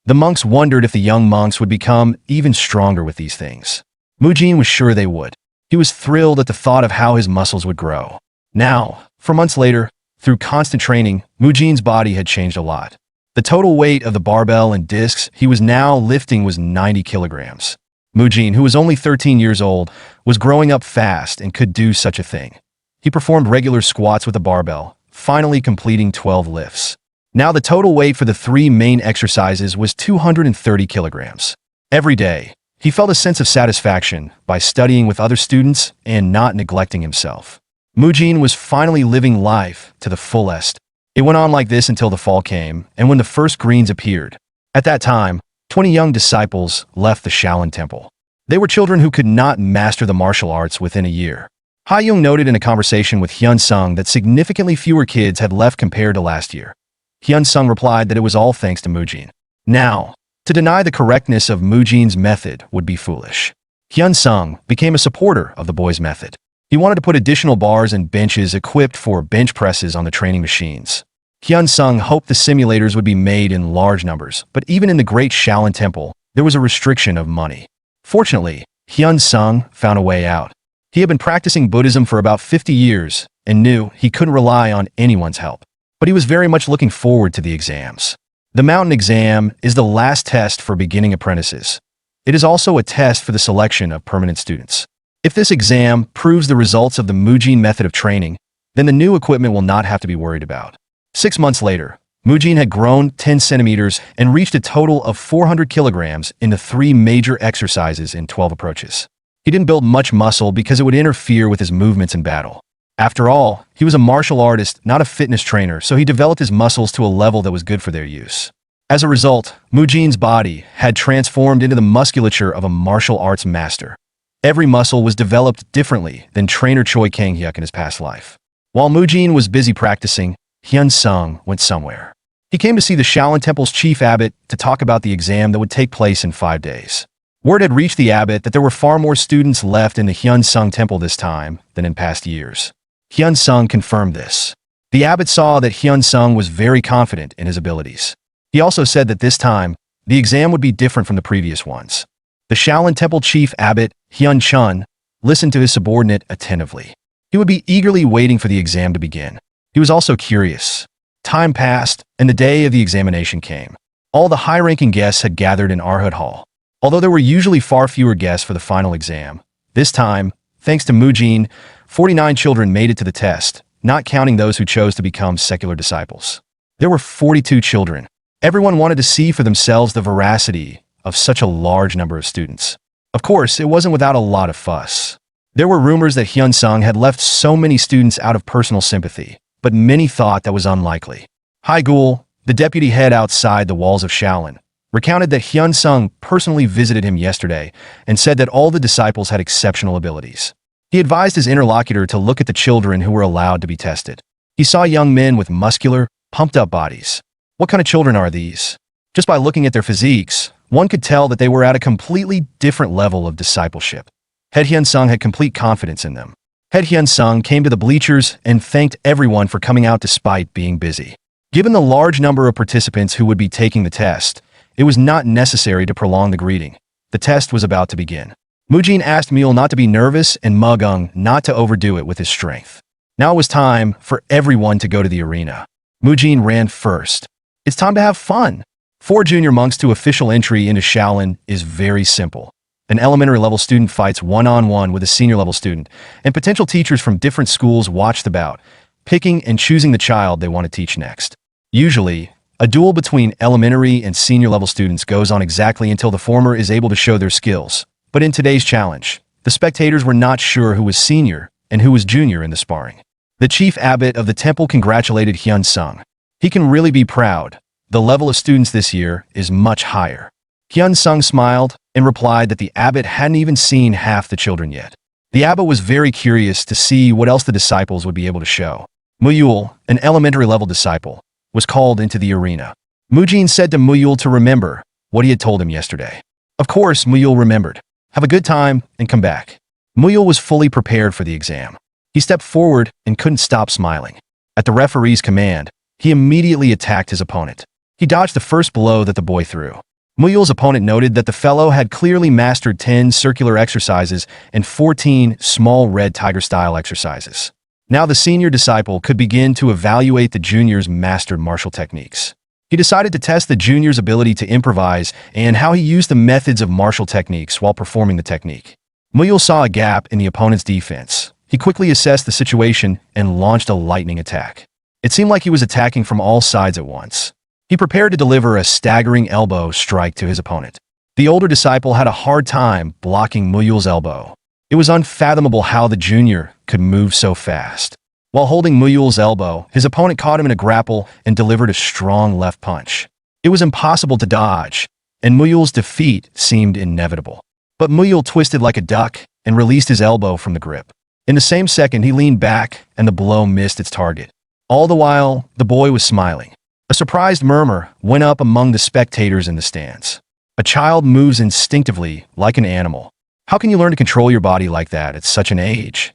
The monks wondered if the young monks would become even stronger with these things. Murim was sure they would. He was thrilled at the thought of how his muscles would grow. Now, 4 months later, through constant training, Murim's body had changed a lot. The total weight of the barbell and discs he was now lifting was 90 kilograms. Mujin, who was only 13 years old, was growing up fast and could do such a thing. He performed regular squats with a barbell, finally completing 12 lifts. Now the total weight for the 3 main exercises was 230 kilograms. Every day, he felt a sense of satisfaction by studying with other students and not neglecting himself. Mujin was finally living life to the fullest. It went on like this until the fall came, and when the first greens appeared. At that time, 20 young disciples left the Shaolin Temple. They were children who could not master the martial arts within a year. Ha-young noted in a conversation with Hyun-sung that significantly fewer kids had left compared to last year. Hyun-sung replied that it was all thanks to Mujin. Now, to deny the correctness of Mujin's method would be foolish. Hyun-sung became a supporter of the boy's method. He wanted to put additional bars and benches equipped for bench presses on the training machines. Hyun-sung hoped the simulators would be made in large numbers, but even in the great Shaolin Temple, there was a restriction of money. Fortunately, Hyun-sung found a way out. He had been practicing Buddhism for about 50 years and knew he couldn't rely on anyone's help. But he was very much looking forward to the exams. The mountain exam is the last test for beginning apprentices. It is also a test for the selection of permanent students. If this exam proves the results of the Mujin method of training, then the new equipment will not have to be worried about. 6 months later, Mujin had grown 10 centimeters and reached a total of 400 kilograms in the 3 major exercises in 12 approaches. He didn't build much muscle because it would interfere with his movements in battle. After all, he was a martial artist, not a fitness trainer, so he developed his muscles to a level that was good for their use. As a result, Mujin's body had transformed into the musculature of a martial arts master. Every muscle was developed differently than trainer Choi Kang-hyuk in his past life. While Mujin was busy practicing, Hyun-sung went somewhere. He came to see the Shaolin Temple's chief abbot to talk about the exam that would take place in 5 days. Word had reached the abbot that there were far more students left in the Hyun-sung Temple this time than in past years. Hyun-sung confirmed this. The abbot saw that Hyun-sung was very confident in his abilities. He also said that this time, the exam would be different from the previous ones. The Shaolin Temple chief abbot, Hyun-chun, listened to his subordinate attentively. He would be eagerly waiting for the exam to begin. He was also curious. Time passed, and the day of the examination came. All the high-ranking guests had gathered in Arhut Hall. Although there were usually far fewer guests for the final exam, this time, thanks to Mujin, 49 children made it to the test, not counting those who chose to become secular disciples. There were 42 children. Everyone wanted to see for themselves the veracity of such a large number of students. Of course, it wasn't without a lot of fuss. There were rumors that Hyun-sung had left so many students out of personal sympathy, but many thought that was unlikely. Haigul, the deputy head outside the walls of Shaolin, recounted that Hyun-sung personally visited him yesterday and said that all the disciples had exceptional abilities. He advised his interlocutor to look at the children who were allowed to be tested. He saw young men with muscular, pumped-up bodies. What kind of children are these? Just by looking at their physiques, one could tell that they were at a completely different level of discipleship. Head Hyun-sung had complete confidence in them. Head Hyun-sung came to the bleachers and thanked everyone for coming out despite being busy. Given the large number of participants who would be taking the test, it was not necessary to prolong the greeting. The test was about to begin. Mujin asked Mule not to be nervous and Mugung not to overdo it with his strength. Now it was time for everyone to go to the arena. Mujin ran first. It's time to have fun. For junior monks to official entry into Shaolin is very simple. An elementary level student fights one-on-one with a senior level student, and potential teachers from different schools watch the bout, picking and choosing the child they want to teach next. Usually, a duel between elementary and senior level students goes on exactly until the former is able to show their skills. But in today's challenge, the spectators were not sure who was senior and who was junior in the sparring. The chief abbot of the temple congratulated Hyun-sung. He can really be proud. The level of students this year is much higher. Hyun-sung smiled and replied that the abbot hadn't even seen half the children yet. The abbot was very curious to see what else the disciples would be able to show. Muyul, an elementary level disciple, was called into the arena. Mujin said to Muyul to remember what he had told him yesterday. Of course, Muyul remembered. Have a good time and come back. Muyul was fully prepared for the exam. He stepped forward and couldn't stop smiling. At the referee's command, he immediately attacked his opponent. He dodged the first blow that the boy threw. Muyul's opponent noted that the fellow had clearly mastered 10 circular exercises and 14 small red tiger-style exercises. Now the senior disciple could begin to evaluate the junior's mastered martial techniques. He decided to test the junior's ability to improvise and how he used the methods of martial techniques while performing the technique. Muyul saw a gap in the opponent's defense. He quickly assessed the situation and launched a lightning attack. It seemed like he was attacking from all sides at once. He prepared to deliver a staggering elbow strike to his opponent. The older disciple had a hard time blocking Muyul's elbow. It was unfathomable how the junior could move so fast. While holding Muyul's elbow, his opponent caught him in a grapple and delivered a strong left punch. It was impossible to dodge, and Muyul's defeat seemed inevitable. But Muyul twisted like a duck and released his elbow from the grip. In the same second, he leaned back and the blow missed its target. All the while, the boy was smiling. A surprised murmur went up among the spectators in the stands. A child moves instinctively like an animal. How can you learn to control your body like that at such an age?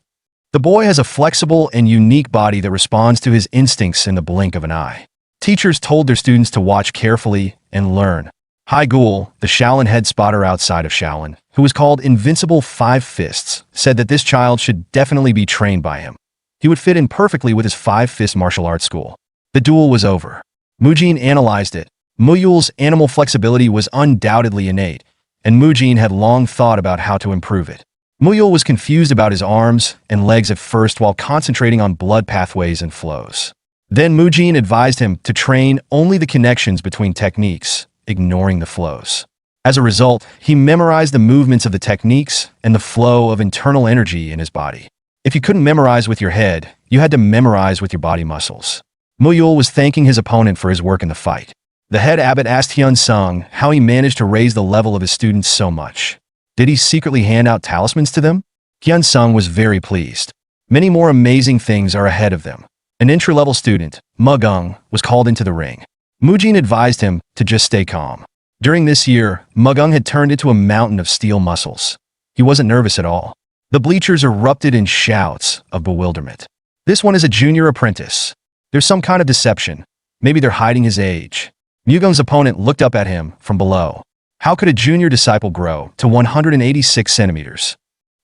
The boy has a flexible and unique body that responds to his instincts in the blink of an eye. Teachers told their students to watch carefully and learn. Hai Gul, the Shaolin head spotter outside of Shaolin, who was called Invincible Five Fists, said that this child should definitely be trained by him. He would fit in perfectly with his five-fist martial arts school. The duel was over. Mujin analyzed it. Muyul's animal flexibility was undoubtedly innate, and Mujin had long thought about how to improve it. Muyul was confused about his arms and legs at first while concentrating on blood pathways and flows. Then Mujin advised him to train only the connections between techniques, ignoring the flows. As a result, he memorized the movements of the techniques and the flow of internal energy in his body. If you couldn't memorize with your head, you had to memorize with your body muscles. Muyul was thanking his opponent for his work in the fight. The head abbot asked Hyun Sung how he managed to raise the level of his students so much. Did he secretly hand out talismans to them? Hyun Sung was very pleased. Many more amazing things are ahead of them. An entry-level student, Mugung, was called into the ring. Mujin advised him to just stay calm. During this year, Mugung had turned into a mountain of steel muscles. He wasn't nervous at all. The bleachers erupted in shouts of bewilderment. This one is a junior apprentice. There's some kind of deception. Maybe they're hiding his age. Mugung's opponent looked up at him from below. How could a junior disciple grow to 186 centimeters?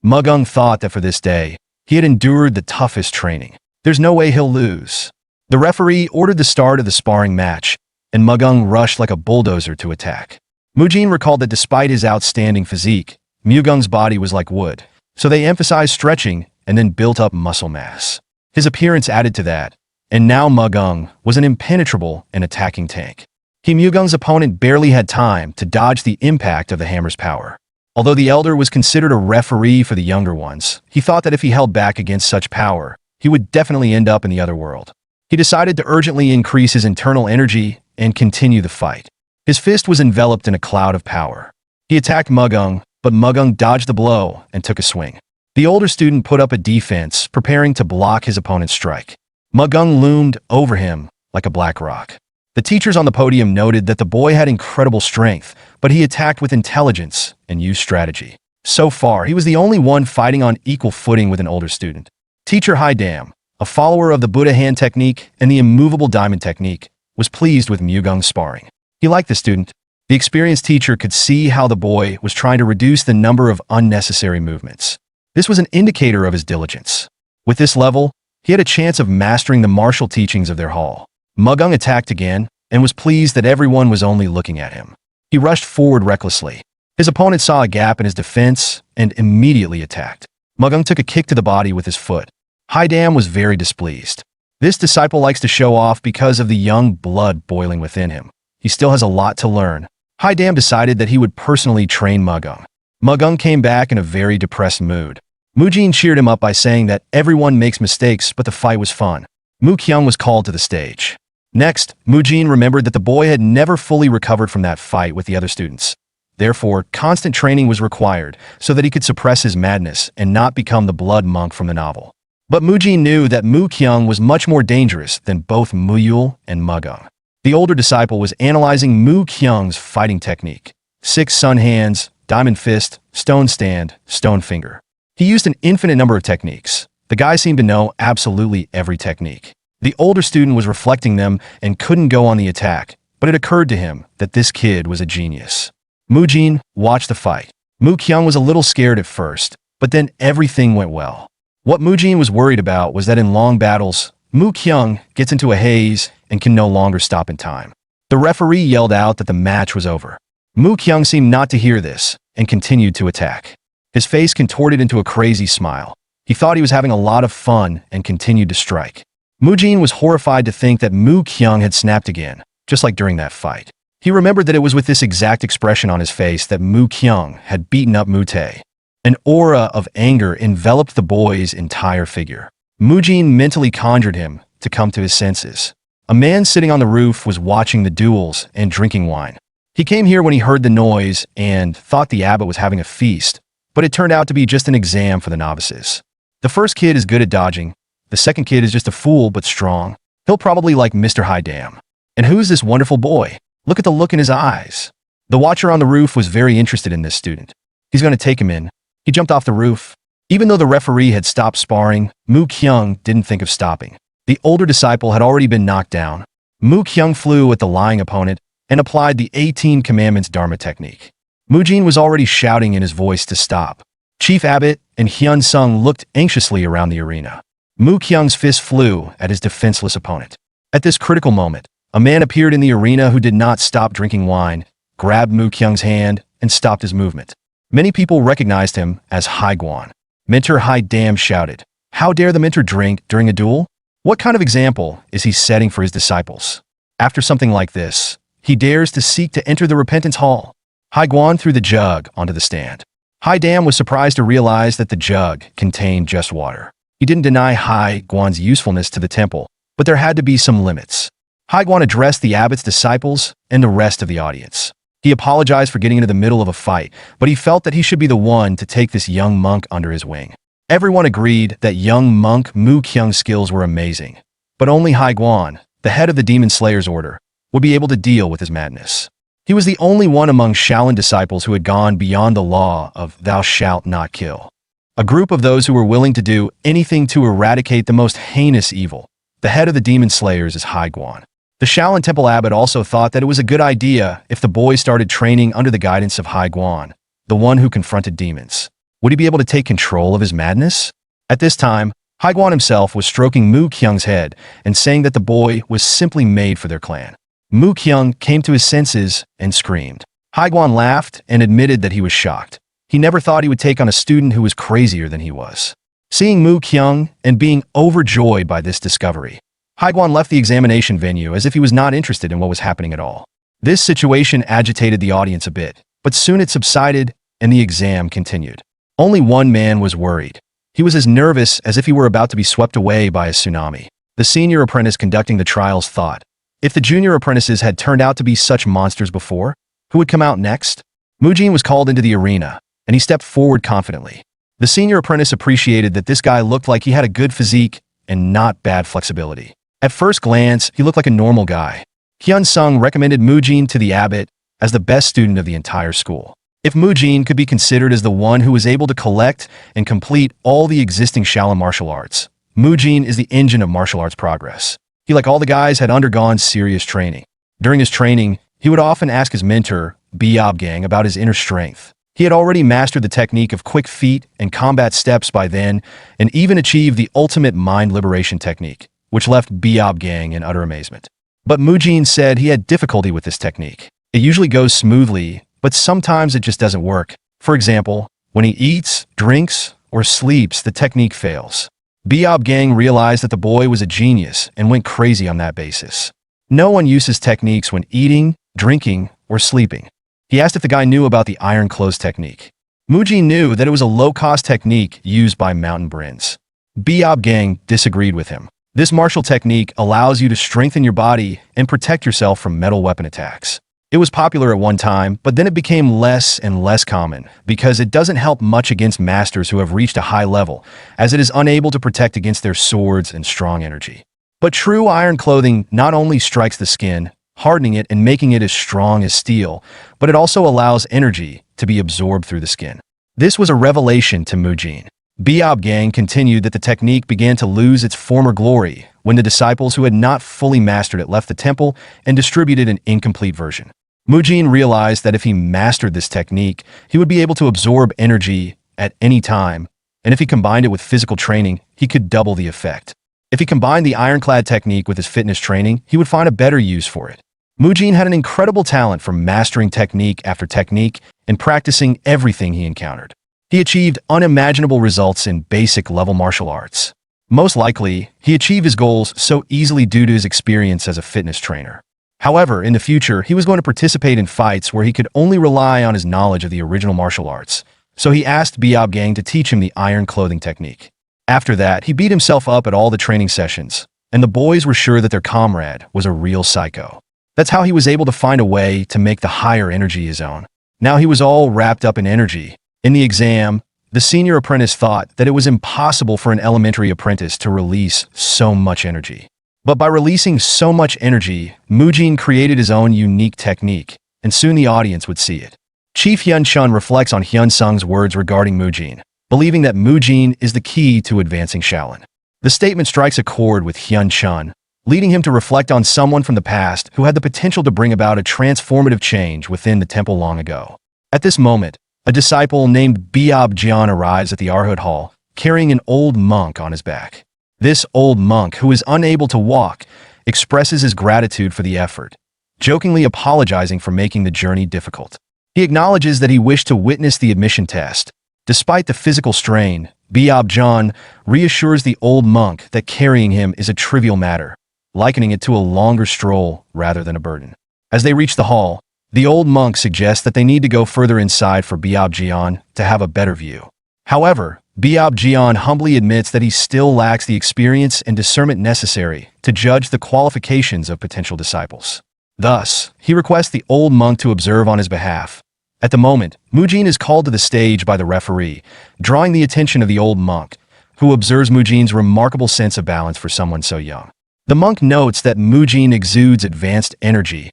Mugung thought that for this day, he had endured the toughest training. There's no way he'll lose. The referee ordered the start of the sparring match, and Mugung rushed like a bulldozer to attack. Mujin recalled that despite his outstanding physique, Mugung's body was like wood, so they emphasized stretching and then built up muscle mass. His appearance added to that, and now Mugung was an impenetrable and attacking tank. Mugung's opponent barely had time to dodge the impact of the hammer's power. Although the elder was considered a referee for the younger ones, he thought that if he held back against such power, he would definitely end up in the other world. He decided to urgently increase his internal energy and continue the fight. His fist was enveloped in a cloud of power. He attacked Mugung, but Mugung dodged the blow and took a swing. The older student put up a defense, preparing to block his opponent's strike. Mugung loomed over him like a black rock. The teachers on the podium noted that the boy had incredible strength, but he attacked with intelligence and used strategy. So far, he was the only one fighting on equal footing with an older student. Teacher Haidam, a follower of the Buddha hand technique and the immovable diamond technique, was pleased with Mugung's sparring. He liked the student. The experienced teacher could see how the boy was trying to reduce the number of unnecessary movements. This was an indicator of his diligence. With this level, he had a chance of mastering the martial teachings of their hall. Mugung attacked again and was pleased that everyone was only looking at him. He rushed forward recklessly. His opponent saw a gap in his defense and immediately attacked. Mugung took a kick to the body with his foot. Haidam was very displeased. This disciple likes to show off because of the young blood boiling within him. He still has a lot to learn. Haidam decided that he would personally train Mugung. Mugung came back in a very depressed mood. Mujin cheered him up by saying that everyone makes mistakes, but the fight was fun. Mu Kyung was called to the stage. Next, Mujin remembered that the boy had never fully recovered from that fight with the other students. Therefore, constant training was required so that he could suppress his madness and not become the blood monk from the novel. But Mujin knew that Mu Kyung was much more dangerous than both Muyul and Mugung. The older disciple was analyzing Mu Kyung's fighting technique. 6 sun hands, diamond fist, stone stand, stone finger. He used an infinite number of techniques. The guy seemed to know absolutely every technique. The older student was reflecting them and couldn't go on the attack, but it occurred to him that this kid was a genius. Mujin watched the fight. Mu Kyung was a little scared at first, but then everything went well. What Mujin was worried about was that in long battles, Mu Kyung gets into a haze and can no longer stop in time. The referee yelled out that the match was over. Mu Kyung seemed not to hear this and continued to attack. His face contorted into a crazy smile. He thought he was having a lot of fun and continued to strike. Mujin was horrified to think that Mu Kyung had snapped again, just like during that fight. He remembered that it was with this exact expression on his face that Mu Kyung had beaten up Mu Tae. An aura of anger enveloped the boy's entire figure. Mujin mentally conjured him to come to his senses. A man sitting on the roof was watching the duels and drinking wine. He came here when he heard the noise and thought the abbot was having a feast, but it turned out to be just an exam for the novices. The first kid is good at dodging. The second kid is just a fool but strong. He'll probably like Mr. High Dam. And who's this wonderful boy? Look at the look in his eyes. The watcher on the roof was very interested in this student. He's going to take him in. He jumped off the roof. Even though the referee had stopped sparring, Mu Kyung didn't think of stopping. The older disciple had already been knocked down. Mu Kyung flew at the lying opponent and applied the 18 Commandments Dharma technique. Mujin was already shouting in his voice to stop. Chief Abbot and Hyun Sung looked anxiously around the arena. Mu Kyung's fist flew at his defenseless opponent. At this critical moment, a man appeared in the arena who did not stop drinking wine, grabbed Mu Kyung's hand, and stopped his movement. Many people recognized him as Hai Guan. Mentor Hai Dam shouted, "How dare the mentor drink during a duel? What kind of example is he setting for his disciples? After something like this, he dares to seek to enter the repentance hall." Hai Guan threw the jug onto the stand. Hai Dam was surprised to realize that the jug contained just water. He didn't deny Hai Guan's usefulness to the temple, but there had to be some limits. Hai Guan addressed the abbot's disciples and the rest of the audience. He apologized for getting into the middle of a fight, but he felt that he should be the one to take this young monk under his wing. Everyone agreed that young monk Mu Kyung's skills were amazing, but only Hai Guan, the head of the Demon Slayer's order, would be able to deal with his madness. He was the only one among Shaolin disciples who had gone beyond the law of "thou shalt not kill." A group of those who were willing to do anything to eradicate the most heinous evil. The head of the Demon Slayers is Hai Guan. The Shaolin Temple abbot also thought that it was a good idea if the boy started training under the guidance of Hai Guan, the one who confronted demons. Would he be able to take control of his madness? At this time, Hai Guan himself was stroking Mu Kyung's head and saying that the boy was simply made for their clan. Mu Kyung came to his senses and screamed. Hai Guan laughed and admitted that he was shocked. He never thought he would take on a student who was crazier than he was. Seeing Mu Kyung and being overjoyed by this discovery, Hai Guan left the examination venue as if he was not interested in what was happening at all. This situation agitated the audience a bit, but soon it subsided and the exam continued. Only one man was worried. He was as nervous as if he were about to be swept away by a tsunami. The senior apprentice conducting the trials thought, if the junior apprentices had turned out to be such monsters before, who would come out next? Mujin was called into the arena, and he stepped forward confidently. The senior apprentice appreciated that this guy looked like he had a good physique and not bad flexibility. At first glance, he looked like a normal guy. Hyun Sung recommended Mujin to the abbot as the best student of the entire school. If Mujin could be considered as the one who was able to collect and complete all the existing Shaolin martial arts, Mujin is the engine of martial arts progress. He, like all the guys, had undergone serious training. During his training, he would often ask his mentor, Gang, about his inner strength. He had already mastered the technique of quick feet and combat steps by then, and even achieved the ultimate mind liberation technique, which left Gang in utter amazement. But Mujin said he had difficulty with this technique. It usually goes smoothly, but sometimes it just doesn't work. For example, when he eats, drinks, or sleeps, the technique fails. Gang realized that the boy was a genius and went crazy on that basis. No one uses techniques when eating, drinking, or sleeping. He asked if the guy knew about the iron clothes technique. Mujin knew that it was a low-cost technique used by mountain Brins. Gang disagreed with him. This martial technique allows you to strengthen your body and protect yourself from metal weapon attacks. It was popular at one time, but then it became less and less common because it doesn't help much against masters who have reached a high level, as it is unable to protect against their swords and strong energy. But true iron clothing not only strikes the skin, hardening it and making it as strong as steel, but it also allows energy to be absorbed through the skin. This was a revelation to Mujin. Gang continued that the technique began to lose its former glory when the disciples who had not fully mastered it left the temple and distributed an incomplete version. Mujin realized that if he mastered this technique, he would be able to absorb energy at any time, and if he combined it with physical training, he could double the effect. If he combined the ironclad technique with his fitness training, he would find a better use for it. Mujin had an incredible talent for mastering technique after technique and practicing everything he encountered. He achieved unimaginable results in basic level martial arts. Most likely, he achieved his goals so easily due to his experience as a fitness trainer. However, in the future, he was going to participate in fights where he could only rely on his knowledge of the original martial arts, so he asked Biob Gang to teach him the iron clothing technique. After that, he beat himself up at all the training sessions, and the boys were sure that their comrade was a real psycho. That's how he was able to find a way to make the higher energy his own. Now he was all wrapped up in energy. In the exam, the senior apprentice thought that it was impossible for an elementary apprentice to release so much energy. But by releasing so much energy, Mujin created his own unique technique, and soon the audience would see it. Chief Hyun Chun reflects on Hyun Sung's words regarding Mujin, believing that Mujin is the key to advancing Shaolin. The statement strikes a chord with Hyun Chun, leading him to reflect on someone from the past who had the potential to bring about a transformative change within the temple long ago. At this moment, a disciple named Biob Jian arrives at the Arhut Hall, carrying an old monk on his back. This old monk, who is unable to walk, expresses his gratitude for the effort, jokingly apologizing for making the journey difficult. He acknowledges that he wished to witness the admission test. Despite the physical strain, Biob Jian reassures the old monk that carrying him is a trivial matter, likening it to a longer stroll rather than a burden. As they reach the hall, the old monk suggests that they need to go further inside for Biob Jian to have a better view. However, Biob Jian humbly admits that he still lacks the experience and discernment necessary to judge the qualifications of potential disciples. Thus, he requests the old monk to observe on his behalf. At the moment, Mujin is called to the stage by the referee, drawing the attention of the old monk, who observes Mujin's remarkable sense of balance for someone so young. The monk notes that Mujin exudes advanced energy.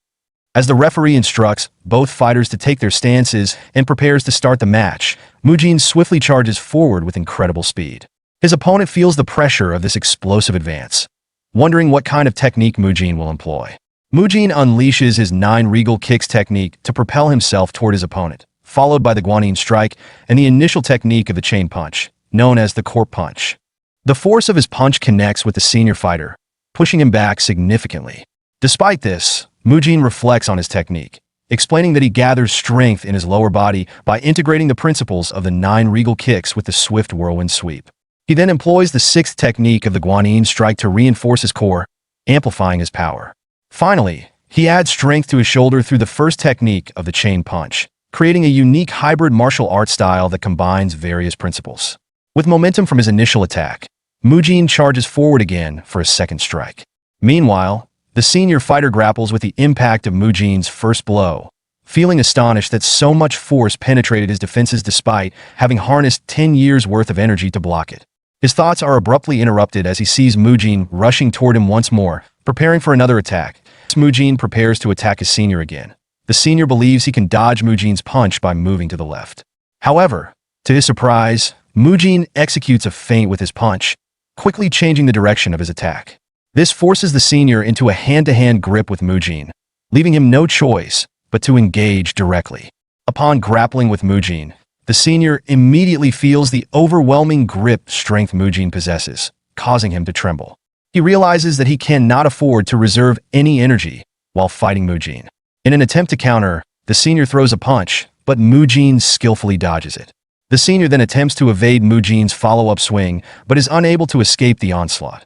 As the referee instructs both fighters to take their stances and prepares to start the match, Mujin swiftly charges forward with incredible speed. His opponent feels the pressure of this explosive advance, wondering what kind of technique Mujin will employ. Mujin unleashes his 9 regal kicks technique to propel himself toward his opponent, followed by the Guanyin strike and the initial technique of the chain punch, known as the corp punch. The force of his punch connects with the senior fighter, pushing him back significantly. Despite this, Mujin reflects on his technique, explaining that he gathers strength in his lower body by integrating the principles of the 9 regal kicks with the swift whirlwind sweep. He then employs the 6th technique of the Guanyin strike to reinforce his core, amplifying his power. Finally, he adds strength to his shoulder through the first technique of the chain punch, creating a unique hybrid martial art style that combines various principles. With momentum from his initial attack, Mujin charges forward again for his second strike. Meanwhile, the senior fighter grapples with the impact of Mujin's first blow, feeling astonished that so much force penetrated his defenses despite having harnessed 10 years' worth of energy to block it. His thoughts are abruptly interrupted as he sees Mujin rushing toward him once more, preparing for another attack. Mujin prepares to attack his senior again. The senior believes he can dodge Mujin's punch by moving to the left. However, to his surprise, Mujin executes a feint with his punch, quickly changing the direction of his attack. This forces the senior into a hand-to-hand grip with Mujin, leaving him no choice but to engage directly. Upon grappling with Mujin, the senior immediately feels the overwhelming grip strength Mujin possesses, causing him to tremble. He realizes that he cannot afford to reserve any energy while fighting Mujin. In an attempt to counter, the senior throws a punch, but Mujin skillfully dodges it. The senior then attempts to evade Mujin's follow-up swing, but is unable to escape the onslaught.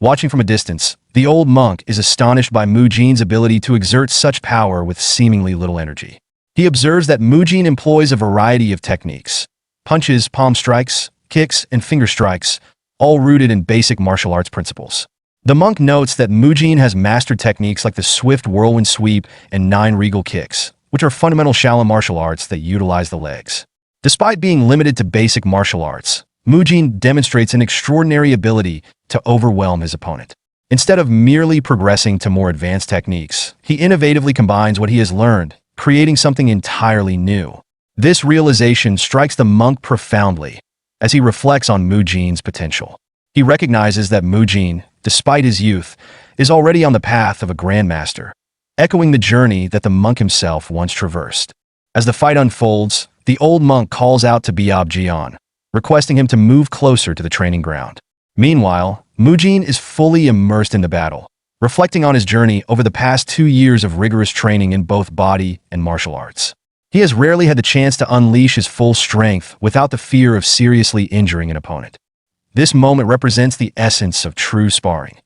Watching from a distance, the old monk is astonished by Mujin's ability to exert such power with seemingly little energy. He observes that Mujin employs a variety of techniques: punches, palm strikes, kicks, and finger strikes, all rooted in basic martial arts principles. The monk notes that Mujin has mastered techniques like the swift whirlwind sweep and 9 regal kicks, which are fundamental Shaolin martial arts that utilize the legs. Despite being limited to basic martial arts, Mujin demonstrates an extraordinary ability to overwhelm his opponent. Instead of merely progressing to more advanced techniques, he innovatively combines what he has learned, creating something entirely new. This realization strikes the monk profoundly as he reflects on Mujin's potential. He recognizes that Mujin, despite his youth, is already on the path of a grandmaster, echoing the journey that the monk himself once traversed. As the fight unfolds, the old monk calls out to Biob Jian, requesting him to move closer to the training ground. Meanwhile, Mujin is fully immersed in the battle, reflecting on his journey over the past 2 years of rigorous training in both body and martial arts. He has rarely had the chance to unleash his full strength without the fear of seriously injuring an opponent. This moment represents the essence of true sparring,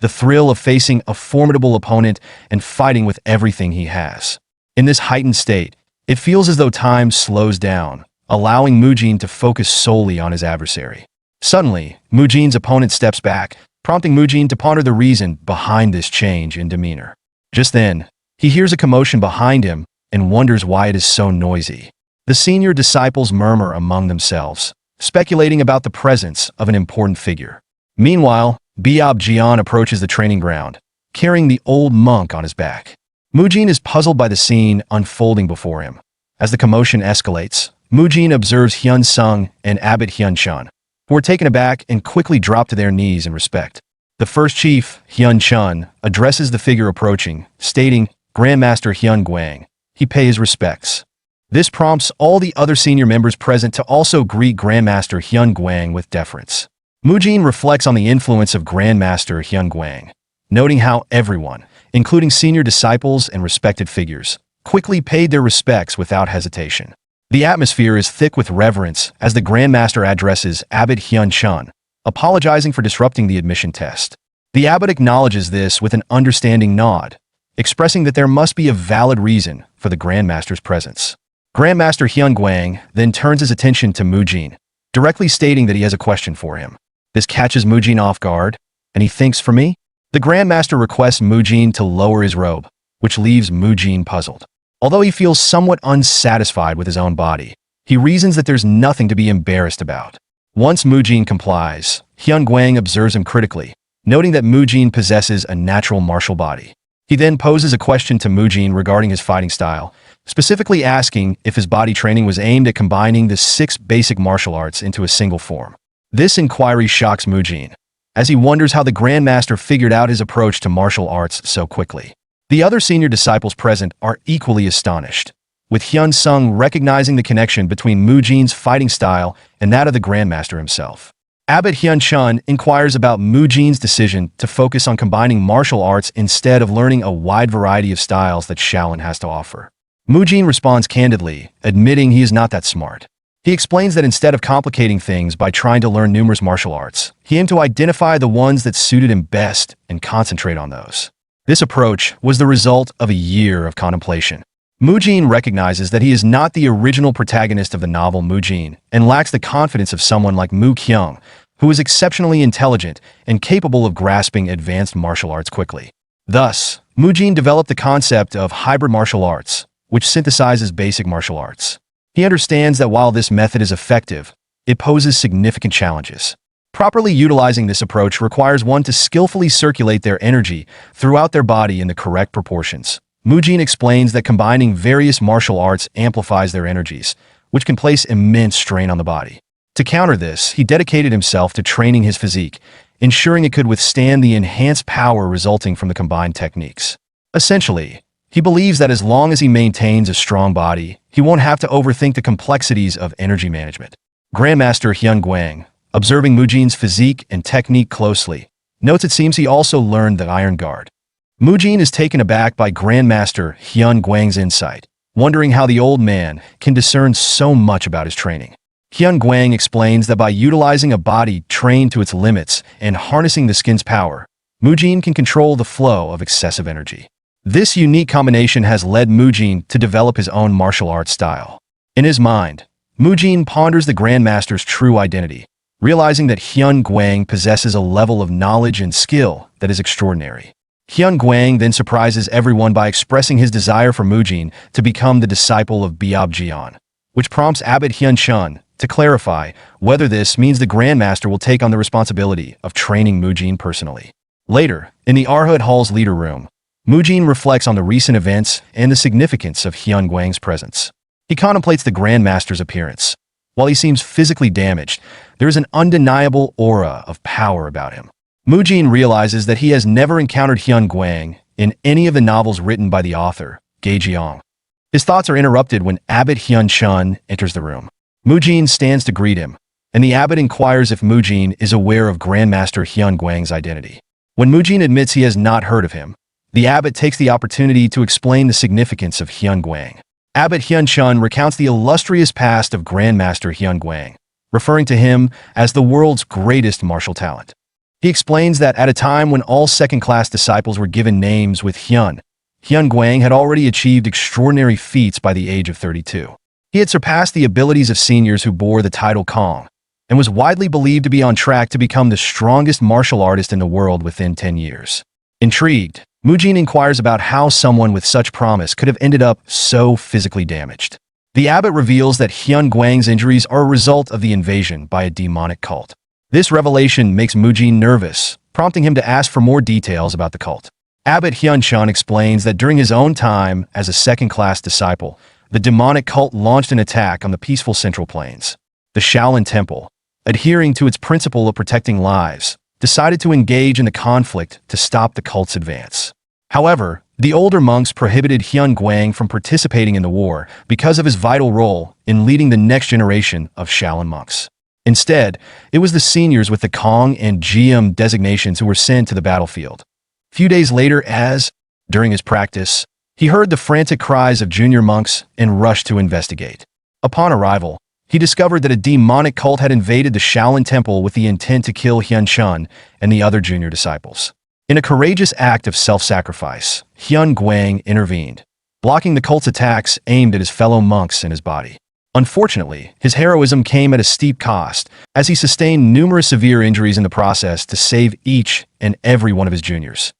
the thrill of facing a formidable opponent and fighting with everything he has. In this heightened state, it feels as though time slows down, allowing Mujin to focus solely on his adversary. Suddenly, Mujin's opponent steps back, prompting Mujin to ponder the reason behind this change in demeanor. Just then, he hears a commotion behind him and wonders why it is so noisy. The senior disciples murmur among themselves, speculating about the presence of an important figure. Meanwhile, Biob Jian approaches the training ground, carrying the old monk on his back. Mujin is puzzled by the scene unfolding before him. As the commotion escalates, Mujin observes Hyun Sung and Abbot Hyun Chun, who are taken aback and quickly drop to their knees in respect. The first chief, Hyun Chun, addresses the figure approaching, stating, "Grandmaster Hyun Guang." He pays his respects. This prompts all the other senior members present to also greet Grandmaster Hyun Guang with deference. Mujin reflects on the influence of Grandmaster Hyun Guang, noting how everyone, including senior disciples and respected figures, quickly paid their respects without hesitation. The atmosphere is thick with reverence as the Grandmaster addresses Abbot Hyun Chun, apologizing for disrupting the admission test. The abbot acknowledges this with an understanding nod, expressing that there must be a valid reason for the Grandmaster's presence. Grandmaster Hyun Guang then turns his attention to Mujin, directly stating that he has a question for him. This catches Mujin off guard, and he thinks, "For me?" The Grandmaster requests Mujin to lower his robe, which leaves Mujin puzzled. Although he feels somewhat unsatisfied with his own body, he reasons that there's nothing to be embarrassed about. Once Mujin complies, Hyun Guang observes him critically, noting that Mujin possesses a natural martial body. He then poses a question to Mujin regarding his fighting style, specifically asking if his body training was aimed at combining the 6 basic martial arts into a single form. This inquiry shocks Mujin, as he wonders how the Grandmaster figured out his approach to martial arts so quickly. The other senior disciples present are equally astonished, with Hyun Sung recognizing the connection between Mujin's fighting style and that of the Grandmaster himself. Abbot Hyun Chun inquires about Mujin's decision to focus on combining martial arts instead of learning a wide variety of styles that Shaolin has to offer. Mujin responds candidly, admitting he is not that smart. He explains that instead of complicating things by trying to learn numerous martial arts, he aimed to identify the ones that suited him best and concentrate on those. This approach was the result of a year of contemplation. Mujin recognizes that he is not the original protagonist of the novel Mujin and lacks the confidence of someone like Mu Kyung, who is exceptionally intelligent and capable of grasping advanced martial arts quickly. Thus, Mujin developed the concept of hybrid martial arts, which synthesizes basic martial arts. He understands that while this method is effective, it poses significant challenges. Properly utilizing this approach requires one to skillfully circulate their energy throughout their body in the correct proportions. Mujin explains that combining various martial arts amplifies their energies, which can place immense strain on the body. To counter this, he dedicated himself to training his physique, ensuring it could withstand the enhanced power resulting from the combined techniques. Essentially, he believes that as long as he maintains a strong body, he won't have to overthink the complexities of energy management. Grandmaster Hyun Guang, observing Mujin's physique and technique closely, notes it seems he also learned the Iron Guard. Mujin is taken aback by Grandmaster Hyun Guang's insight, wondering how the old man can discern so much about his training. Hyun Guang explains that by utilizing a body trained to its limits and harnessing the skin's power, Mujin can control the flow of excessive energy. This unique combination has led Mujin to develop his own martial arts style. In his mind, Mujin ponders the Grandmaster's true identity, realizing that Hyun Guang possesses a level of knowledge and skill that is extraordinary. Hyun Guang then surprises everyone by expressing his desire for Mujin to become the disciple of Biob Jian, which prompts Abbot Hyun Chun to clarify whether this means the Grandmaster will take on the responsibility of training Mujin personally. Later, in the Arhut Hall's leader room, Mujin reflects on the recent events and the significance of Hyun Guang's presence. He contemplates the Grandmaster's appearance. While he seems physically damaged, there is an undeniable aura of power about him. Mujin realizes that he has never encountered Hyun Guang in any of the novels written by the author, Ge Jiang. His thoughts are interrupted when Abbot Hyun Chun enters the room. Mujin stands to greet him, and the abbot inquires if Mujin is aware of Grandmaster Hyun Guang's identity. When Mujin admits he has not heard of him, the abbot takes the opportunity to explain the significance of Hyun Guang. Abbot Hyun Chun recounts the illustrious past of Grandmaster Hyun Guang, referring to him as the world's greatest martial talent. He explains that at a time when all second-class disciples were given names with Hyun Guang had already achieved extraordinary feats by the age of 32. He had surpassed the abilities of seniors who bore the title Kong, and was widely believed to be on track to become the strongest martial artist in the world within 10 years. Intrigued, Mujin inquires about how someone with such promise could have ended up so physically damaged. The abbot reveals that Hyun Guang's injuries are a result of the invasion by a demonic cult. This revelation makes Mujin nervous, prompting him to ask for more details about the cult. Abbot Hyun Chun explains that during his own time as a second-class disciple, the demonic cult launched an attack on the peaceful Central Plains. The Shaolin Temple, adhering to its principle of protecting lives, decided to engage in the conflict to stop the cult's advance. However, the older monks prohibited Hyun Guang from participating in the war because of his vital role in leading the next generation of Shaolin monks. Instead, it was the seniors with the Kong and GM designations who were sent to the battlefield. Few days later, during his practice, he heard the frantic cries of junior monks and rushed to investigate. Upon arrival, he discovered that a demonic cult had invaded the Shaolin Temple with the intent to kill Hyun Chun and the other junior disciples. In a courageous act of self-sacrifice, Hyun Guang intervened, blocking the cult's attacks aimed at his fellow monks and his body. Unfortunately, his heroism came at a steep cost, as he sustained numerous severe injuries in the process to save each and every one of his juniors.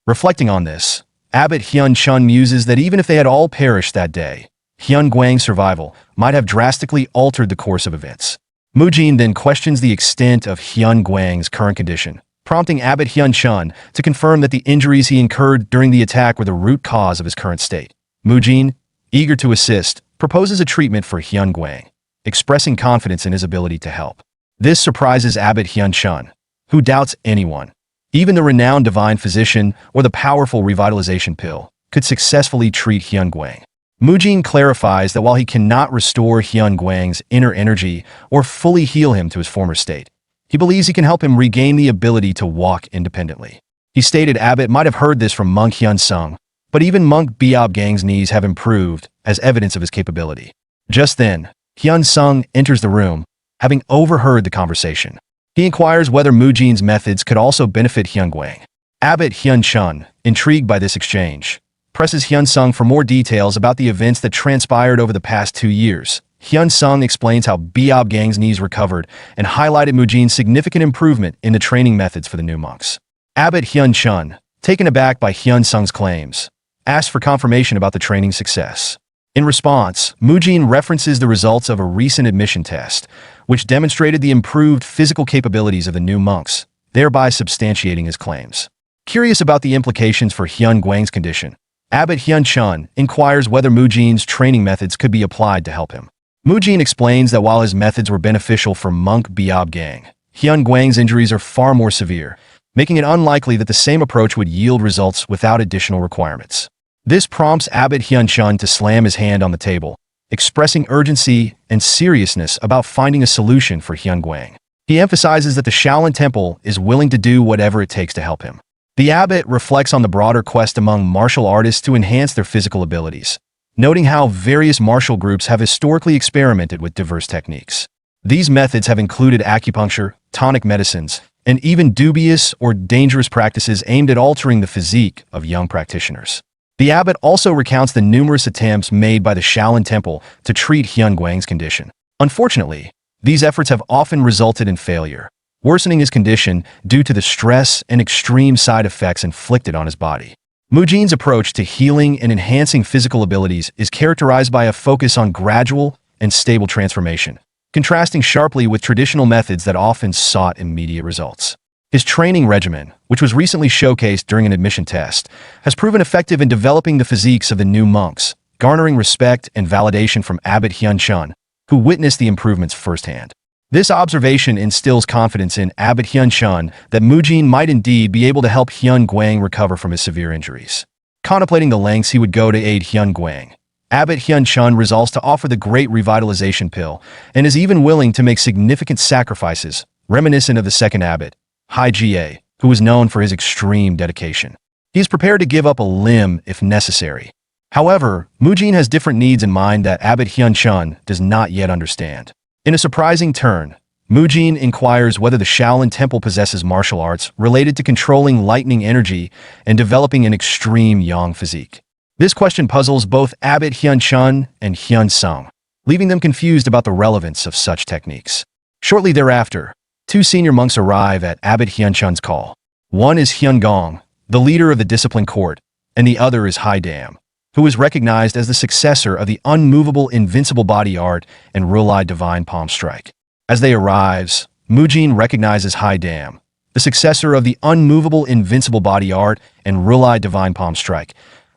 Reflecting on this, Abbot Hyun Chun muses that even if they had all perished that day, Hyun Guang's survival might have drastically altered the course of events. Mujin then questions the extent of Hyun Guang's current condition, prompting Abbot Hyun Chun to confirm that the injuries he incurred during the attack were the root cause of his current state. Mujin, eager to assist, proposes a treatment for Hyun Guang, expressing confidence in his ability to help. This surprises Abbot Hyun Chun, who doubts anyone, even the renowned divine physician or the powerful revitalization pill, could successfully treat Hyun Guang. Mujin clarifies that while he cannot restore Hyun Guang's inner energy or fully heal him to his former state, he believes he can help him regain the ability to walk independently. He stated Abbot might have heard this from monk Hyun Sung, but even monk Biob Gang's knees have improved as evidence of his capability. Just then, Hyun Sung enters the room, having overheard the conversation. He inquires whether Mujin's methods could also benefit Hyun Guang. Abbot Hyun Chun, intrigued by this exchange, presses Hyun Sung for more details about the events that transpired over the past 2 years. Hyun Sung explains how Biob Gang's knees recovered and highlighted Mujin's significant improvement in the training methods for the new monks. Abbot Hyun Chun, taken aback by Hyun Sung's claims, asks for confirmation about the training success. In response, Mujin references the results of a recent admission test, which demonstrated the improved physical capabilities of the new monks, thereby substantiating his claims. Curious about the implications for Hyun Guang's condition, Abbot Hyun Chun inquires whether Mujin's training methods could be applied to help him. Mujin explains that while his methods were beneficial for monk Biob Gang, Hyun Guang's injuries are far more severe, making it unlikely that the same approach would yield results without additional requirements. This prompts Abbot Hyun Chun to slam his hand on the table, expressing urgency and seriousness about finding a solution for Hyun Guang. He emphasizes that the Shaolin Temple is willing to do whatever it takes to help him. The abbot reflects on the broader quest among martial artists to enhance their physical abilities, noting how various martial groups have historically experimented with diverse techniques. These methods have included acupuncture, tonic medicines, and even dubious or dangerous practices aimed at altering the physique of young practitioners. The abbot also recounts the numerous attempts made by the Shaolin Temple to treat Hyun Guang's condition. Unfortunately, these efforts have often resulted in failure, worsening his condition due to the stress and extreme side effects inflicted on his body. Mujin's approach to healing and enhancing physical abilities is characterized by a focus on gradual and stable transformation, contrasting sharply with traditional methods that often sought immediate results. His training regimen, which was recently showcased during an admission test, has proven effective in developing the physiques of the new monks, garnering respect and validation from Abbot Hyun Chun, who witnessed the improvements firsthand. This observation instills confidence in Abbot Hyun Chun that Mujin might indeed be able to help Hyun Guang recover from his severe injuries. Contemplating the lengths he would go to aid Hyun Guang, Abbot Hyun Chun resolves to offer the great revitalization pill and is even willing to make significant sacrifices, reminiscent of the second abbot, Hai Jie, who was known for his extreme dedication. He is prepared to give up a limb if necessary. However, Mujin has different needs in mind that Abbot Hyun-chun does not yet understand. In a surprising turn, Mujin inquires whether the Shaolin Temple possesses martial arts related to controlling lightning energy and developing an extreme yang physique. This question puzzles both Abbot Hyun-chun and Hyun-sung, leaving them confused about the relevance of such techniques. Shortly thereafter, two senior monks arrive at Abbot Hyun-chun's call. One is Hyun-gong, the leader of the discipline court, and the other is Hai-dam, who is recognized as the successor of the unmovable invincible body art and Rulai divine palm strike. As they arrive, Mujin recognizes Hai-dam, the successor of the unmovable invincible body art and Rulai divine palm strike,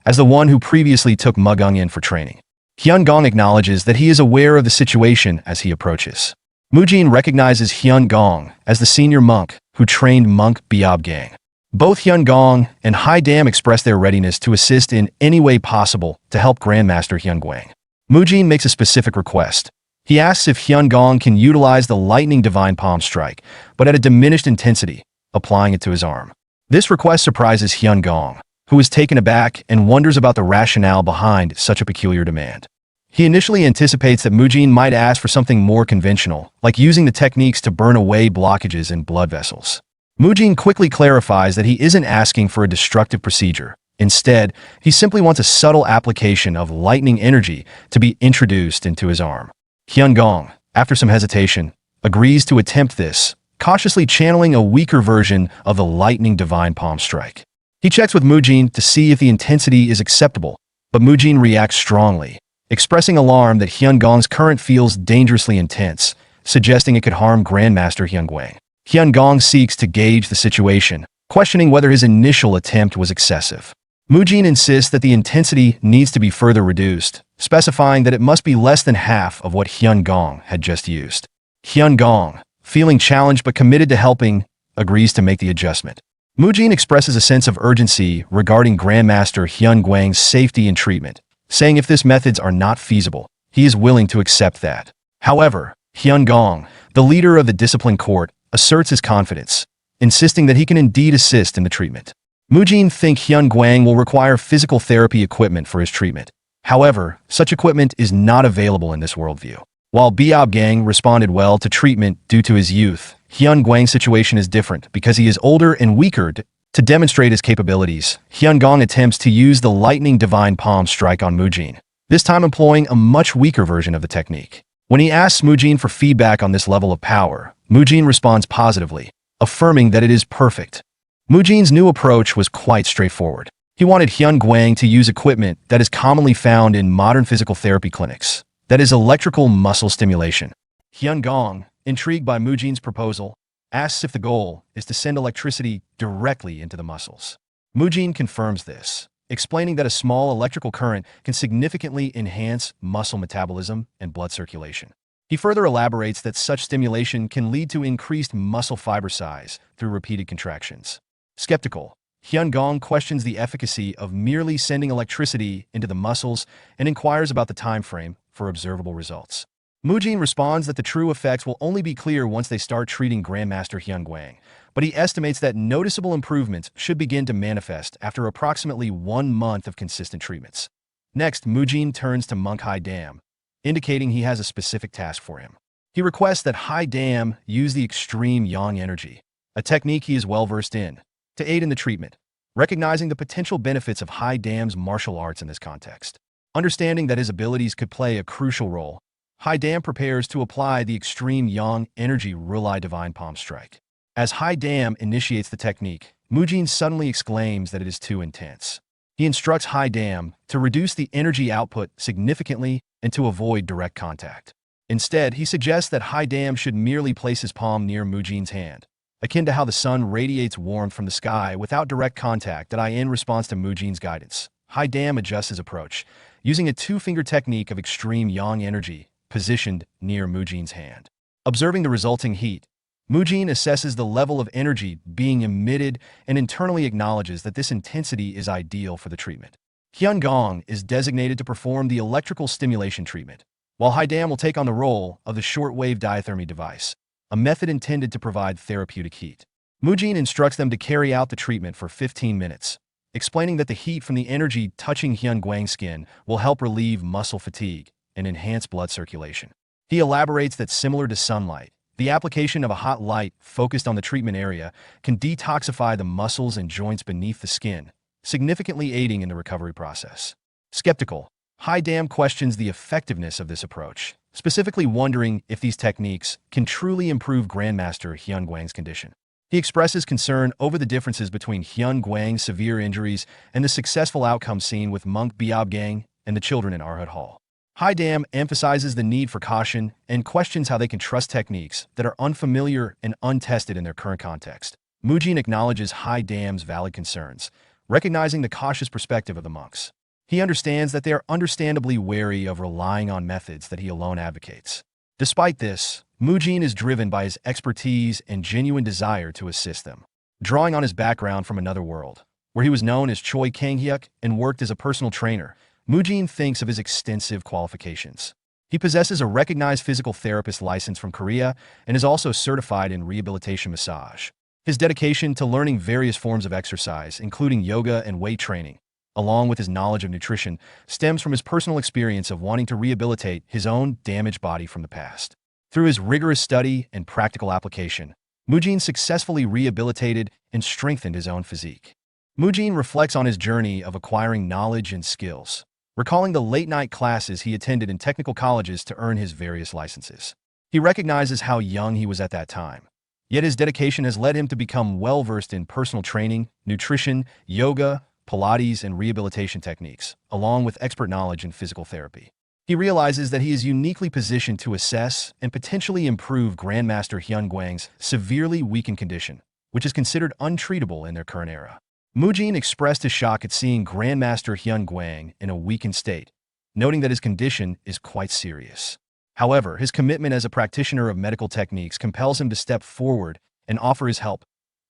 as the one who previously took Mugung in for training. Hyun-gong acknowledges that he is aware of the situation as he approaches. Mujin recognizes Hyun-gong as the senior monk who trained monk Biab-gang. Both Hyun-gong and Hai-dam express their readiness to assist in any way possible to help Grandmaster Hyun-gwang. Mujin makes a specific request. He asks if Hyun-gong can utilize the lightning divine palm strike, but at a diminished intensity, applying it to his arm. This request surprises Hyun-gong, who is taken aback and wonders about the rationale behind such a peculiar demand. He initially anticipates that Mujin might ask for something more conventional, like using the techniques to burn away blockages in blood vessels. Mujin quickly clarifies that he isn't asking for a destructive procedure. Instead, he simply wants a subtle application of lightning energy to be introduced into his arm. Hyun-gong, after some hesitation, agrees to attempt this, cautiously channeling a weaker version of the lightning divine palm strike. He checks with Mujin to see if the intensity is acceptable, but Mujin reacts strongly, expressing alarm that Hyun-gong's current feels dangerously intense, suggesting it could harm Grandmaster Hyun-gwang. Hyun-gong seeks to gauge the situation, questioning whether his initial attempt was excessive. Mujin insists that the intensity needs to be further reduced, specifying that it must be less than half of what Hyun-gong had just used. Hyun-gong, feeling challenged but committed to helping, agrees to make the adjustment. Mujin expresses a sense of urgency regarding Grandmaster Hyun-gwang's safety and treatment, saying if these methods are not feasible, he is willing to accept that. However, Hyun-gong, the leader of the discipline court, asserts his confidence, insisting that he can indeed assist in the treatment. Mujin thinks Hyun-gwang will require physical therapy equipment for his treatment. However, such equipment is not available in this worldview. While Biab-gang responded well to treatment due to his youth, Hyun-gwang's situation is different because he is older and weaker. To demonstrate his capabilities, Hyun-gong attempts to use the lightning divine palm strike on Mujin, this time employing a much weaker version of the technique. When he asks Mujin for feedback on this level of power, Mujin responds positively, affirming that it is perfect. Mujin's new approach was quite straightforward. He wanted Hyun-gwang to use equipment that is commonly found in modern physical therapy clinics, that is electrical muscle stimulation. Hyun-gong, intrigued by Mujin's proposal, asks if the goal is to send electricity directly into the muscles. Mujin confirms this, explaining that a small electrical current can significantly enhance muscle metabolism and blood circulation. He further elaborates that such stimulation can lead to increased muscle fiber size through repeated contractions. Skeptical, Hyun-gong questions the efficacy of merely sending electricity into the muscles and inquires about the time frame for observable results. Mujin responds that the true effects will only be clear once they start treating Grandmaster Hyun-gwang, but he estimates that noticeable improvements should begin to manifest after approximately 1 month of consistent treatments. Next, Mujin turns to monk Hai-dam, indicating he has a specific task for him. He requests that Hai-dam use the extreme yang energy, a technique he is well versed in, to aid in the treatment, recognizing the potential benefits of Hai-dam's martial arts in this context. Understanding that his abilities could play a crucial role, Hai-dam prepares to apply the extreme yang energy Rulai divine palm strike. As Hai-dam initiates the technique, Mujin suddenly exclaims that it is too intense. He instructs Hai-dam to reduce the energy output significantly and to avoid direct contact. Instead, he suggests that Hai-dam should merely place his palm near Mujin's hand, akin to how the sun radiates warmth from the sky without direct contact. In response to Mujin's guidance, Hai-dam adjusts his approach, using a two-finger technique of extreme yang energy positioned near Mujin's hand. Observing the resulting heat, Mujin assesses the level of energy being emitted and internally acknowledges that this intensity is ideal for the treatment. Hyun-gong is designated to perform the electrical stimulation treatment, while Hai-dam will take on the role of the short-wave diathermy device, a method intended to provide therapeutic heat. Mujin instructs them to carry out the treatment for 15 minutes, explaining that the heat from the energy touching Hyun Guang's skin will help relieve muscle fatigue and enhance blood circulation. He elaborates that similar to sunlight, the application of a hot light focused on the treatment area can detoxify the muscles and joints beneath the skin, significantly aiding in the recovery process. Skeptical, Haidam questions the effectiveness of this approach, specifically wondering if these techniques can truly improve Grandmaster Hyun Guang's condition. He expresses concern over the differences between Hyun Guang's severe injuries and the successful outcome seen with Monk Biobgang and the children in Arhut Hall. Haidam emphasizes the need for caution and questions how they can trust techniques that are unfamiliar and untested in their current context. Mujin acknowledges Haidam's valid concerns, recognizing the cautious perspective of the monks. He understands that they are understandably wary of relying on methods that he alone advocates. Despite this, Mujin is driven by his expertise and genuine desire to assist them. Drawing on his background from another world, where he was known as Choi Kang-hyuk and worked as a personal trainer, Mujin thinks of his extensive qualifications. He possesses a recognized physical therapist license from Korea and is also certified in rehabilitation massage. His dedication to learning various forms of exercise, including yoga and weight training, along with his knowledge of nutrition, stems from his personal experience of wanting to rehabilitate his own damaged body from the past. Through his rigorous study and practical application, Mujin successfully rehabilitated and strengthened his own physique. Mujin reflects on his journey of acquiring knowledge and skills, recalling the late-night classes he attended in technical colleges to earn his various licenses. He recognizes how young he was at that time, yet his dedication has led him to become well-versed in personal training, nutrition, yoga, Pilates, and rehabilitation techniques, along with expert knowledge in physical therapy. He realizes that he is uniquely positioned to assess and potentially improve Grandmaster Hyun Guang's severely weakened condition, which is considered untreatable in their current era. Mujin expressed his shock at seeing Grandmaster Hyun Guang in a weakened state, noting that his condition is quite serious. However, his commitment as a practitioner of medical techniques compels him to step forward and offer his help,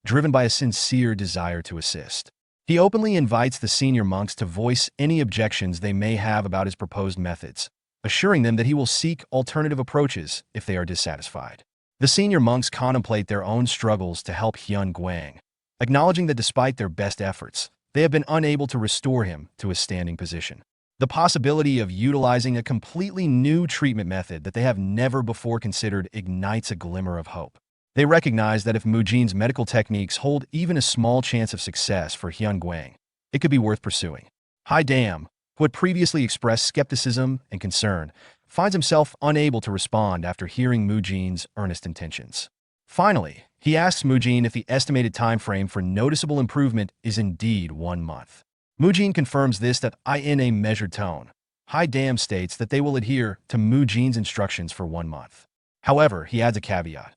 driven by a sincere desire to assist. He openly invites the senior monks to voice any objections they may have about his proposed methods, assuring them that he will seek alternative approaches if they are dissatisfied. The senior monks contemplate their own struggles to help Hyun Guang, acknowledging that despite their best efforts, they have been unable to restore him to his standing position. The possibility of utilizing a completely new treatment method that they have never before considered ignites a glimmer of hope. They recognize that if Mujin's medical techniques hold even a small chance of success for Hyun Guang, it could be worth pursuing. Haidam, who had previously expressed skepticism and concern, finds himself unable to respond after hearing Mujin's earnest intentions. Finally, he asks Mujin if the estimated time frame for noticeable improvement is indeed 1 month. Mujin confirms this in a measured tone. Haidam states that they will adhere to Mujin's instructions for 1 month. However, he adds a caveat.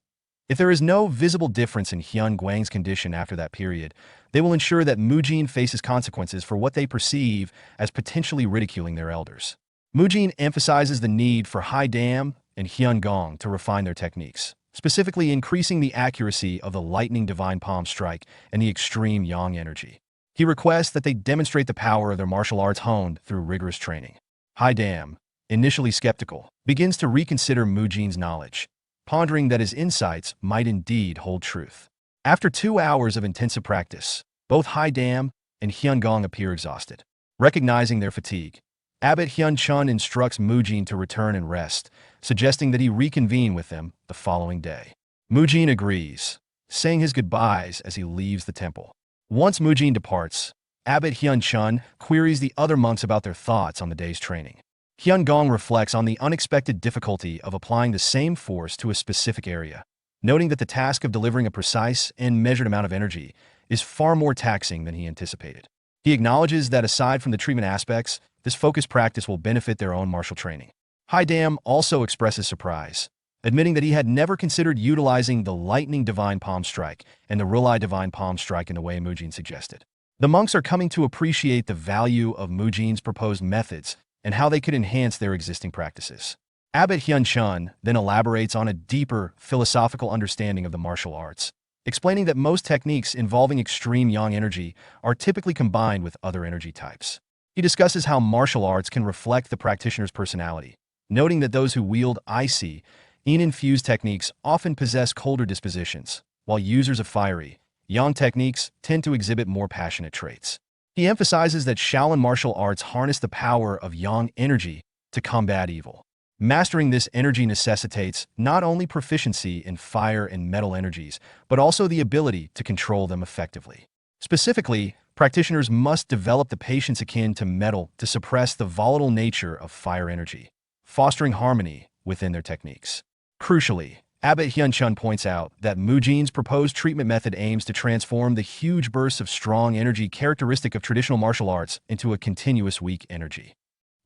If there is no visible difference in Hyun Guang's condition after that period, they will ensure that Mujin faces consequences for what they perceive as potentially ridiculing their elders. Mujin emphasizes the need for Haidam and Hyun Gong to refine their techniques, specifically increasing the accuracy of the lightning divine palm strike and the extreme yang energy. He requests that they demonstrate the power of their martial arts honed through rigorous training. Haidam, initially skeptical, begins to reconsider Mujin's knowledge, pondering that his insights might indeed hold truth. After 2 hours of intensive practice, both Haidam and Hyun Gong appear exhausted. Recognizing their fatigue, Abbot Hyun Chun instructs Mujin to return and rest, suggesting that he reconvene with them the following day. Mujin agrees, saying his goodbyes as he leaves the temple. Once Mujin departs, Abbot Hyun Chun queries the other monks about their thoughts on the day's training. Hyun Gong reflects on the unexpected difficulty of applying the same force to a specific area, noting that the task of delivering a precise and measured amount of energy is far more taxing than he anticipated. He acknowledges that aside from the treatment aspects, this focused practice will benefit their own martial training. Haidam also expresses surprise, admitting that he had never considered utilizing the lightning divine palm strike and the Rulai divine palm strike in the way Mujin suggested. The monks are coming to appreciate the value of Mujin's proposed methods and how they could enhance their existing practices. Abbot Hyun Chun then elaborates on a deeper philosophical understanding of the martial arts, explaining that most techniques involving extreme yang energy are typically combined with other energy types. He discusses how martial arts can reflect the practitioner's personality, noting that those who wield icy, yin-infused techniques often possess colder dispositions, while users of fiery, Yang techniques tend to exhibit more passionate traits. He emphasizes that Shaolin martial arts harness the power of Yang energy to combat evil. Mastering this energy necessitates not only proficiency in fire and metal energies, but also the ability to control them effectively. Specifically, practitioners must develop the patience akin to metal to suppress the volatile nature of fire energy, fostering harmony within their techniques. Crucially, Abbot Hyun-chun points out that Mujin's proposed treatment method aims to transform the huge bursts of strong energy characteristic of traditional martial arts into a continuous weak energy.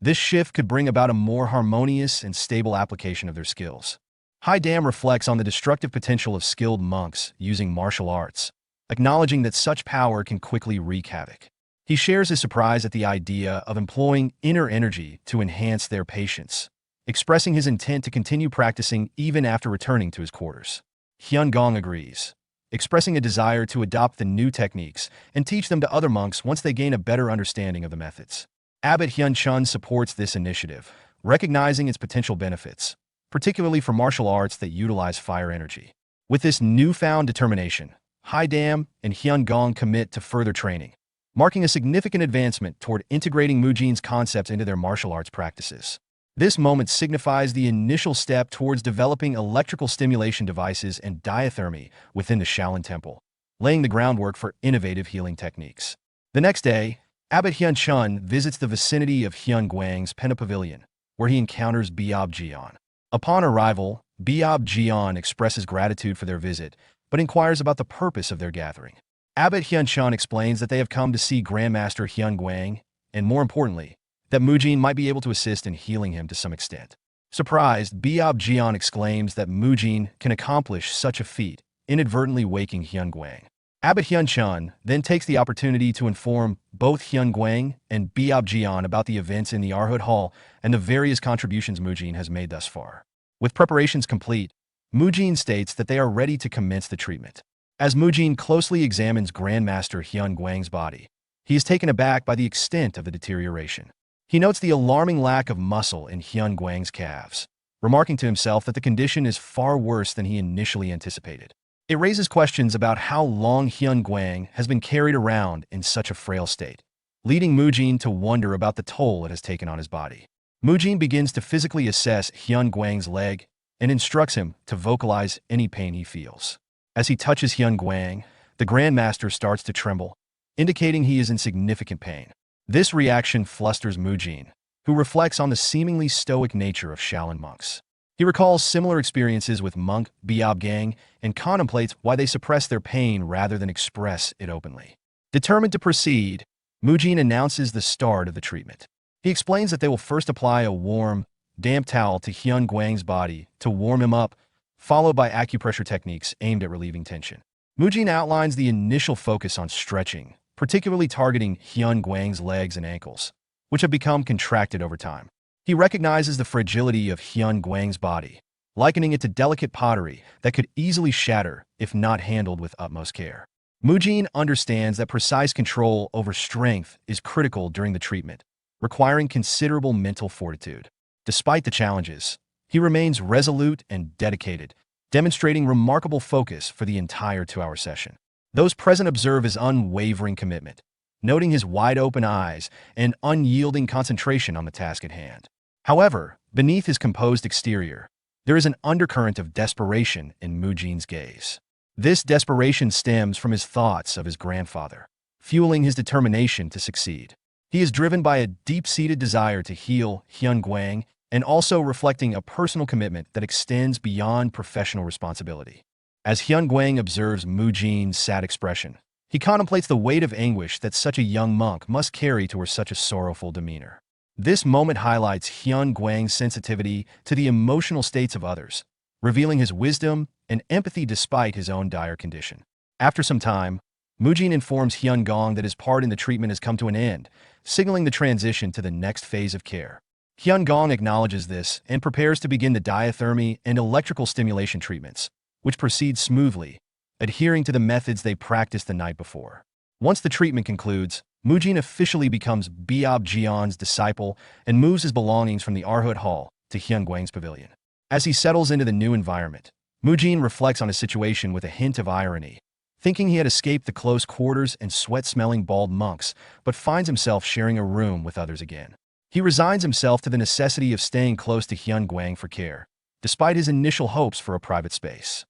This shift could bring about a more harmonious and stable application of their skills. Haidam reflects on the destructive potential of skilled monks using martial arts, acknowledging that such power can quickly wreak havoc. He shares his surprise at the idea of employing inner energy to enhance their patience, expressing his intent to continue practicing even after returning to his quarters. Hyun Gong agrees, expressing a desire to adopt the new techniques and teach them to other monks once they gain a better understanding of the methods. Abbot Hyun-chun supports this initiative, recognizing its potential benefits, particularly for martial arts that utilize fire energy. With this newfound determination, Haidam and Hyun Gong commit to further training, marking a significant advancement toward integrating Mujin's concepts into their martial arts practices. This moment signifies the initial step towards developing electrical stimulation devices and diathermy within the Shaolin Temple, laying the groundwork for innovative healing techniques. The next day, Abbot Hyun-chun visits the vicinity of Hyun Guang's Pena Pavilion, where he encounters Biob Jian. Upon arrival, Biob Jian expresses gratitude for their visit, but inquires about the purpose of their gathering. Abbot Hyun-chun explains that they have come to see Grandmaster Hyun Guang, and more importantly, that Mujin might be able to assist in healing him to some extent. Surprised, Biob Jian exclaims that Mujin can accomplish such a feat, inadvertently waking Hyun Guang. Abbot Hyun-chun then takes the opportunity to inform both Hyun Guang and Biob Jian about the events in the Arhut Hall and the various contributions Mujin has made thus far. With preparations complete, Mujin states that they are ready to commence the treatment. As Mujin closely examines Grandmaster Hyun Guang's body, he is taken aback by the extent of the deterioration. He notes the alarming lack of muscle in Hyun Guang's calves, remarking to himself that the condition is far worse than he initially anticipated. It raises questions about how long Hyun Guang has been carried around in such a frail state, leading Mujin to wonder about the toll it has taken on his body. Mujin begins to physically assess Hyun Guang's leg and instructs him to vocalize any pain he feels. As he touches Hyun Guang, the Grandmaster starts to tremble, indicating he is in significant pain. This reaction flusters Mujin, who reflects on the seemingly stoic nature of Shaolin monks. He recalls similar experiences with monk Biob Gang and contemplates why they suppress their pain rather than express it openly. Determined to proceed, Mujin announces the start of the treatment. He explains that they will first apply a warm, damp towel to Hyun Guang's body to warm him up, followed by acupressure techniques aimed at relieving tension. Mujin outlines the initial focus on stretching, particularly targeting Hyun Guang's legs and ankles, which have become contracted over time. He recognizes the fragility of Hyun Guang's body, likening it to delicate pottery that could easily shatter if not handled with utmost care. Mujin understands that precise control over strength is critical during the treatment, requiring considerable mental fortitude. Despite the challenges, he remains resolute and dedicated, demonstrating remarkable focus for the entire 2-hour session. Those present observe his unwavering commitment, noting his wide-open eyes and unyielding concentration on the task at hand. However, beneath his composed exterior, there is an undercurrent of desperation in Mujin's gaze. This desperation stems from his thoughts of his grandfather, fueling his determination to succeed. He is driven by a deep-seated desire to heal Hyun Guang and also reflecting a personal commitment that extends beyond professional responsibility. As Hyun Guang observes Mujin's sad expression, he contemplates the weight of anguish that such a young monk must carry toward such a sorrowful demeanor. This moment highlights Hyun Guang's sensitivity to the emotional states of others, revealing his wisdom and empathy despite his own dire condition. After some time, Mujin informs Hyun Gong that his part in the treatment has come to an end, signaling the transition to the next phase of care. Hyun Gong acknowledges this and prepares to begin the diathermy and electrical stimulation treatments, which proceed smoothly, adhering to the methods they practiced the night before. Once the treatment concludes, Mujin officially becomes Biob Jian's disciple and moves his belongings from the Arhut Hall to Hyun Guang's pavilion. As he settles into the new environment, Mujin reflects on his situation with a hint of irony, thinking he had escaped the close quarters and sweat-smelling bald monks, but finds himself sharing a room with others again. He resigns himself to the necessity of staying close to Hyun Guang for care, despite his initial hopes for a private space.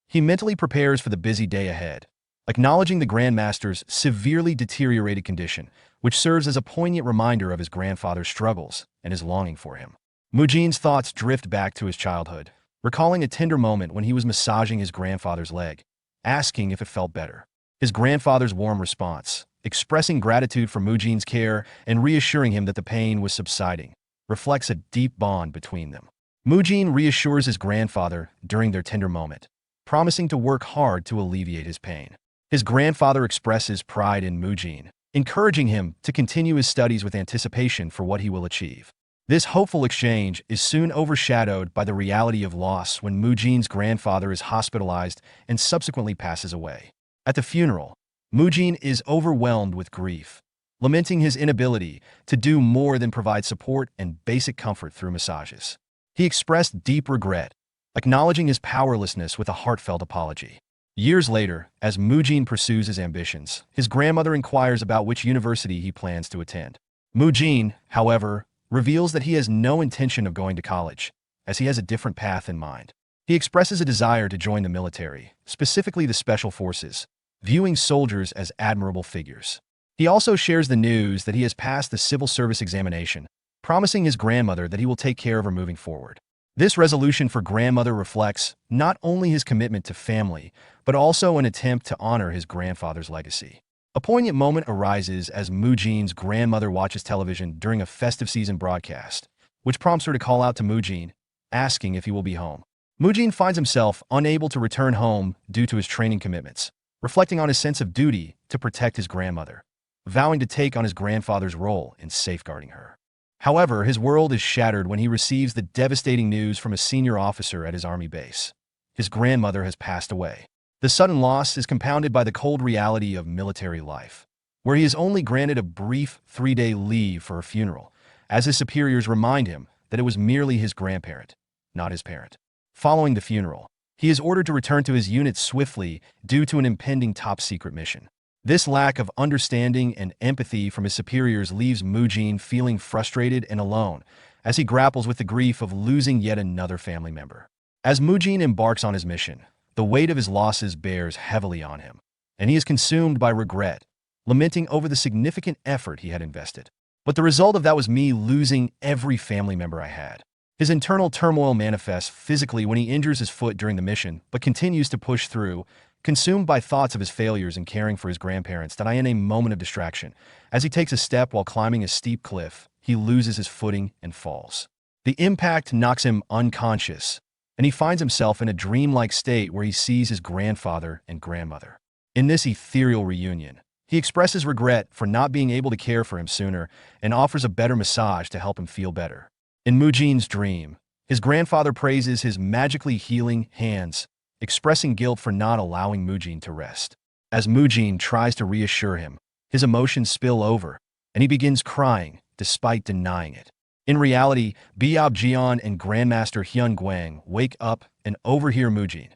He mentally prepares for the busy day ahead, acknowledging the Grandmaster's severely deteriorated condition, which serves as a poignant reminder of his grandfather's struggles and his longing for him. Mujin's thoughts drift back to his childhood, recalling a tender moment when he was massaging his grandfather's leg, asking if it felt better. His grandfather's warm response, expressing gratitude for Mujin's care and reassuring him that the pain was subsiding, reflects a deep bond between them. Mujin reassures his grandfather during their tender moment, promising to work hard to alleviate his pain. His grandfather expresses pride in Mujin, encouraging him to continue his studies with anticipation for what he will achieve. This hopeful exchange is soon overshadowed by the reality of loss when Mujin's grandfather is hospitalized and subsequently passes away. At the funeral, Mujin is overwhelmed with grief, lamenting his inability to do more than provide support and basic comfort through massages. He expressed deep regret, acknowledging his powerlessness with a heartfelt apology. Years later, as Mujin pursues his ambitions, his grandmother inquires about which university he plans to attend. Mujin, however, reveals that he has no intention of going to college, as he has a different path in mind. He expresses a desire to join the military, specifically the Special Forces, viewing soldiers as admirable figures. He also shares the news that he has passed the civil service examination, promising his grandmother that he will take care of her moving forward. This resolution for grandmother reflects not only his commitment to family, but also an attempt to honor his grandfather's legacy. A poignant moment arises as Mujin's grandmother watches television during a festive season broadcast, which prompts her to call out to Mujin, asking if he will be home. Mujin finds himself unable to return home due to his training commitments, reflecting on his sense of duty to protect his grandmother, vowing to take on his grandfather's role in safeguarding her. However, his world is shattered when he receives the devastating news from a senior officer at his army base. His grandmother has passed away. The sudden loss is compounded by the cold reality of military life, where he is only granted a brief 3-day leave for a funeral, as his superiors remind him that it was merely his grandparent, not his parent. Following the funeral, he is ordered to return to his unit swiftly due to an impending top-secret mission. This lack of understanding and empathy from his superiors leaves Mujin feeling frustrated and alone as he grapples with the grief of losing yet another family member. As Mujin embarks on his mission, the weight of his losses bears heavily on him, and he is consumed by regret, lamenting over the significant effort he had invested. But the result of that was me losing every family member I had. His internal turmoil manifests physically when he injures his foot during the mission, but continues to push through, consumed by thoughts of his failures in caring for his grandparents that I in a moment of distraction. As he takes a step while climbing a steep cliff, he loses his footing and falls. The impact knocks him unconscious, and he finds himself in a dreamlike state where he sees his grandfather and grandmother. In this ethereal reunion, he expresses regret for not being able to care for him sooner and offers a better massage to help him feel better. In Mujin's dream, his grandfather praises his magically healing hands, expressing guilt for not allowing Mujin to rest. As Mujin tries to reassure him, his emotions spill over, and he begins crying despite denying it. In reality, Biao Jian and Grandmaster Hyun Guang wake up and overhear Mujin,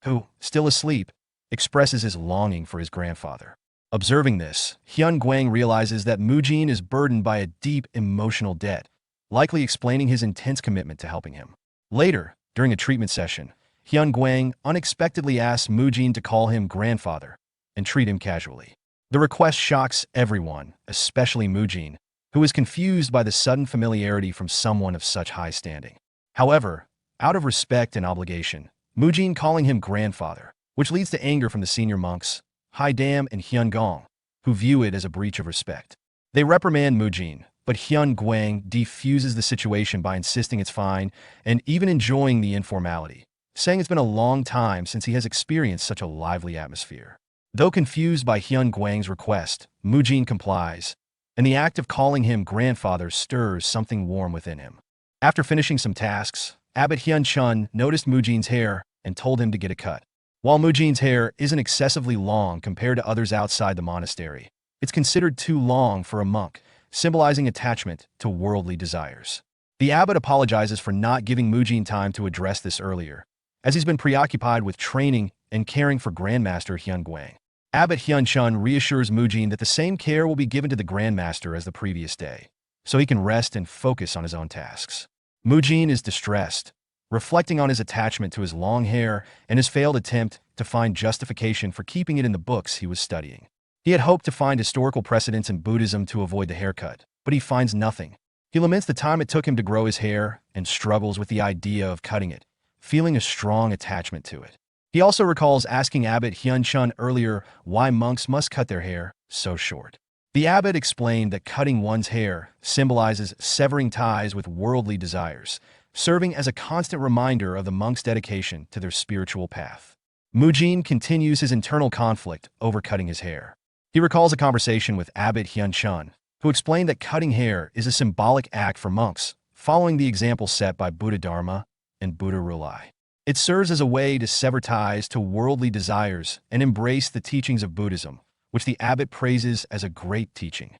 who, still asleep, expresses his longing for his grandfather. Observing this, Hyun Guang realizes that Mujin is burdened by a deep emotional debt, likely explaining his intense commitment to helping him. Later, during a treatment session, Hyun Guang unexpectedly asks Mujin to call him grandfather and treat him casually. The request shocks everyone, especially Mujin, who is confused by the sudden familiarity from someone of such high standing. However, out of respect and obligation, Mujin calling him grandfather, which leads to anger from the senior monks, Haidam and Hyun Gong, who view it as a breach of respect. They reprimand Mujin, but Hyun Guang defuses the situation by insisting it's fine and even enjoying the informality, saying it's been a long time since he has experienced such a lively atmosphere. Though confused by Hyun Guang's request, Mujin complies, and the act of calling him grandfather stirs something warm within him. After finishing some tasks, Abbot Hyun Chun noticed Mujin's hair and told him to get a cut. While Mujin's hair isn't excessively long compared to others outside the monastery, it's considered too long for a monk, symbolizing attachment to worldly desires. The abbot apologizes for not giving Mujin time to address this earlier, as he's been preoccupied with training and caring for Grandmaster Hyun Guang. Abbot Hyun-chun reassures Mujin that the same care will be given to the Grandmaster as the previous day, so he can rest and focus on his own tasks. Mujin is distressed, reflecting on his attachment to his long hair and his failed attempt to find justification for keeping it in the books he was studying. He had hoped to find historical precedents in Buddhism to avoid the haircut, but he finds nothing. He laments the time it took him to grow his hair and struggles with the idea of cutting it, feeling a strong attachment to it. He also recalls asking Abbot Hyun-chun earlier why monks must cut their hair so short. The abbot explained that cutting one's hair symbolizes severing ties with worldly desires, serving as a constant reminder of the monk's dedication to their spiritual path. Mujin continues his internal conflict over cutting his hair. He recalls a conversation with Abbot Hyun-chun, who explained that cutting hair is a symbolic act for monks, following the example set by Buddha Dharma and Buddha Rulai. It serves as a way to sever ties to worldly desires and embrace the teachings of Buddhism, which the abbot praises as a great teaching.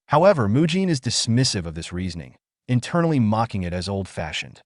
However, Mujin is dismissive of this reasoning, internally mocking it as old-fashioned.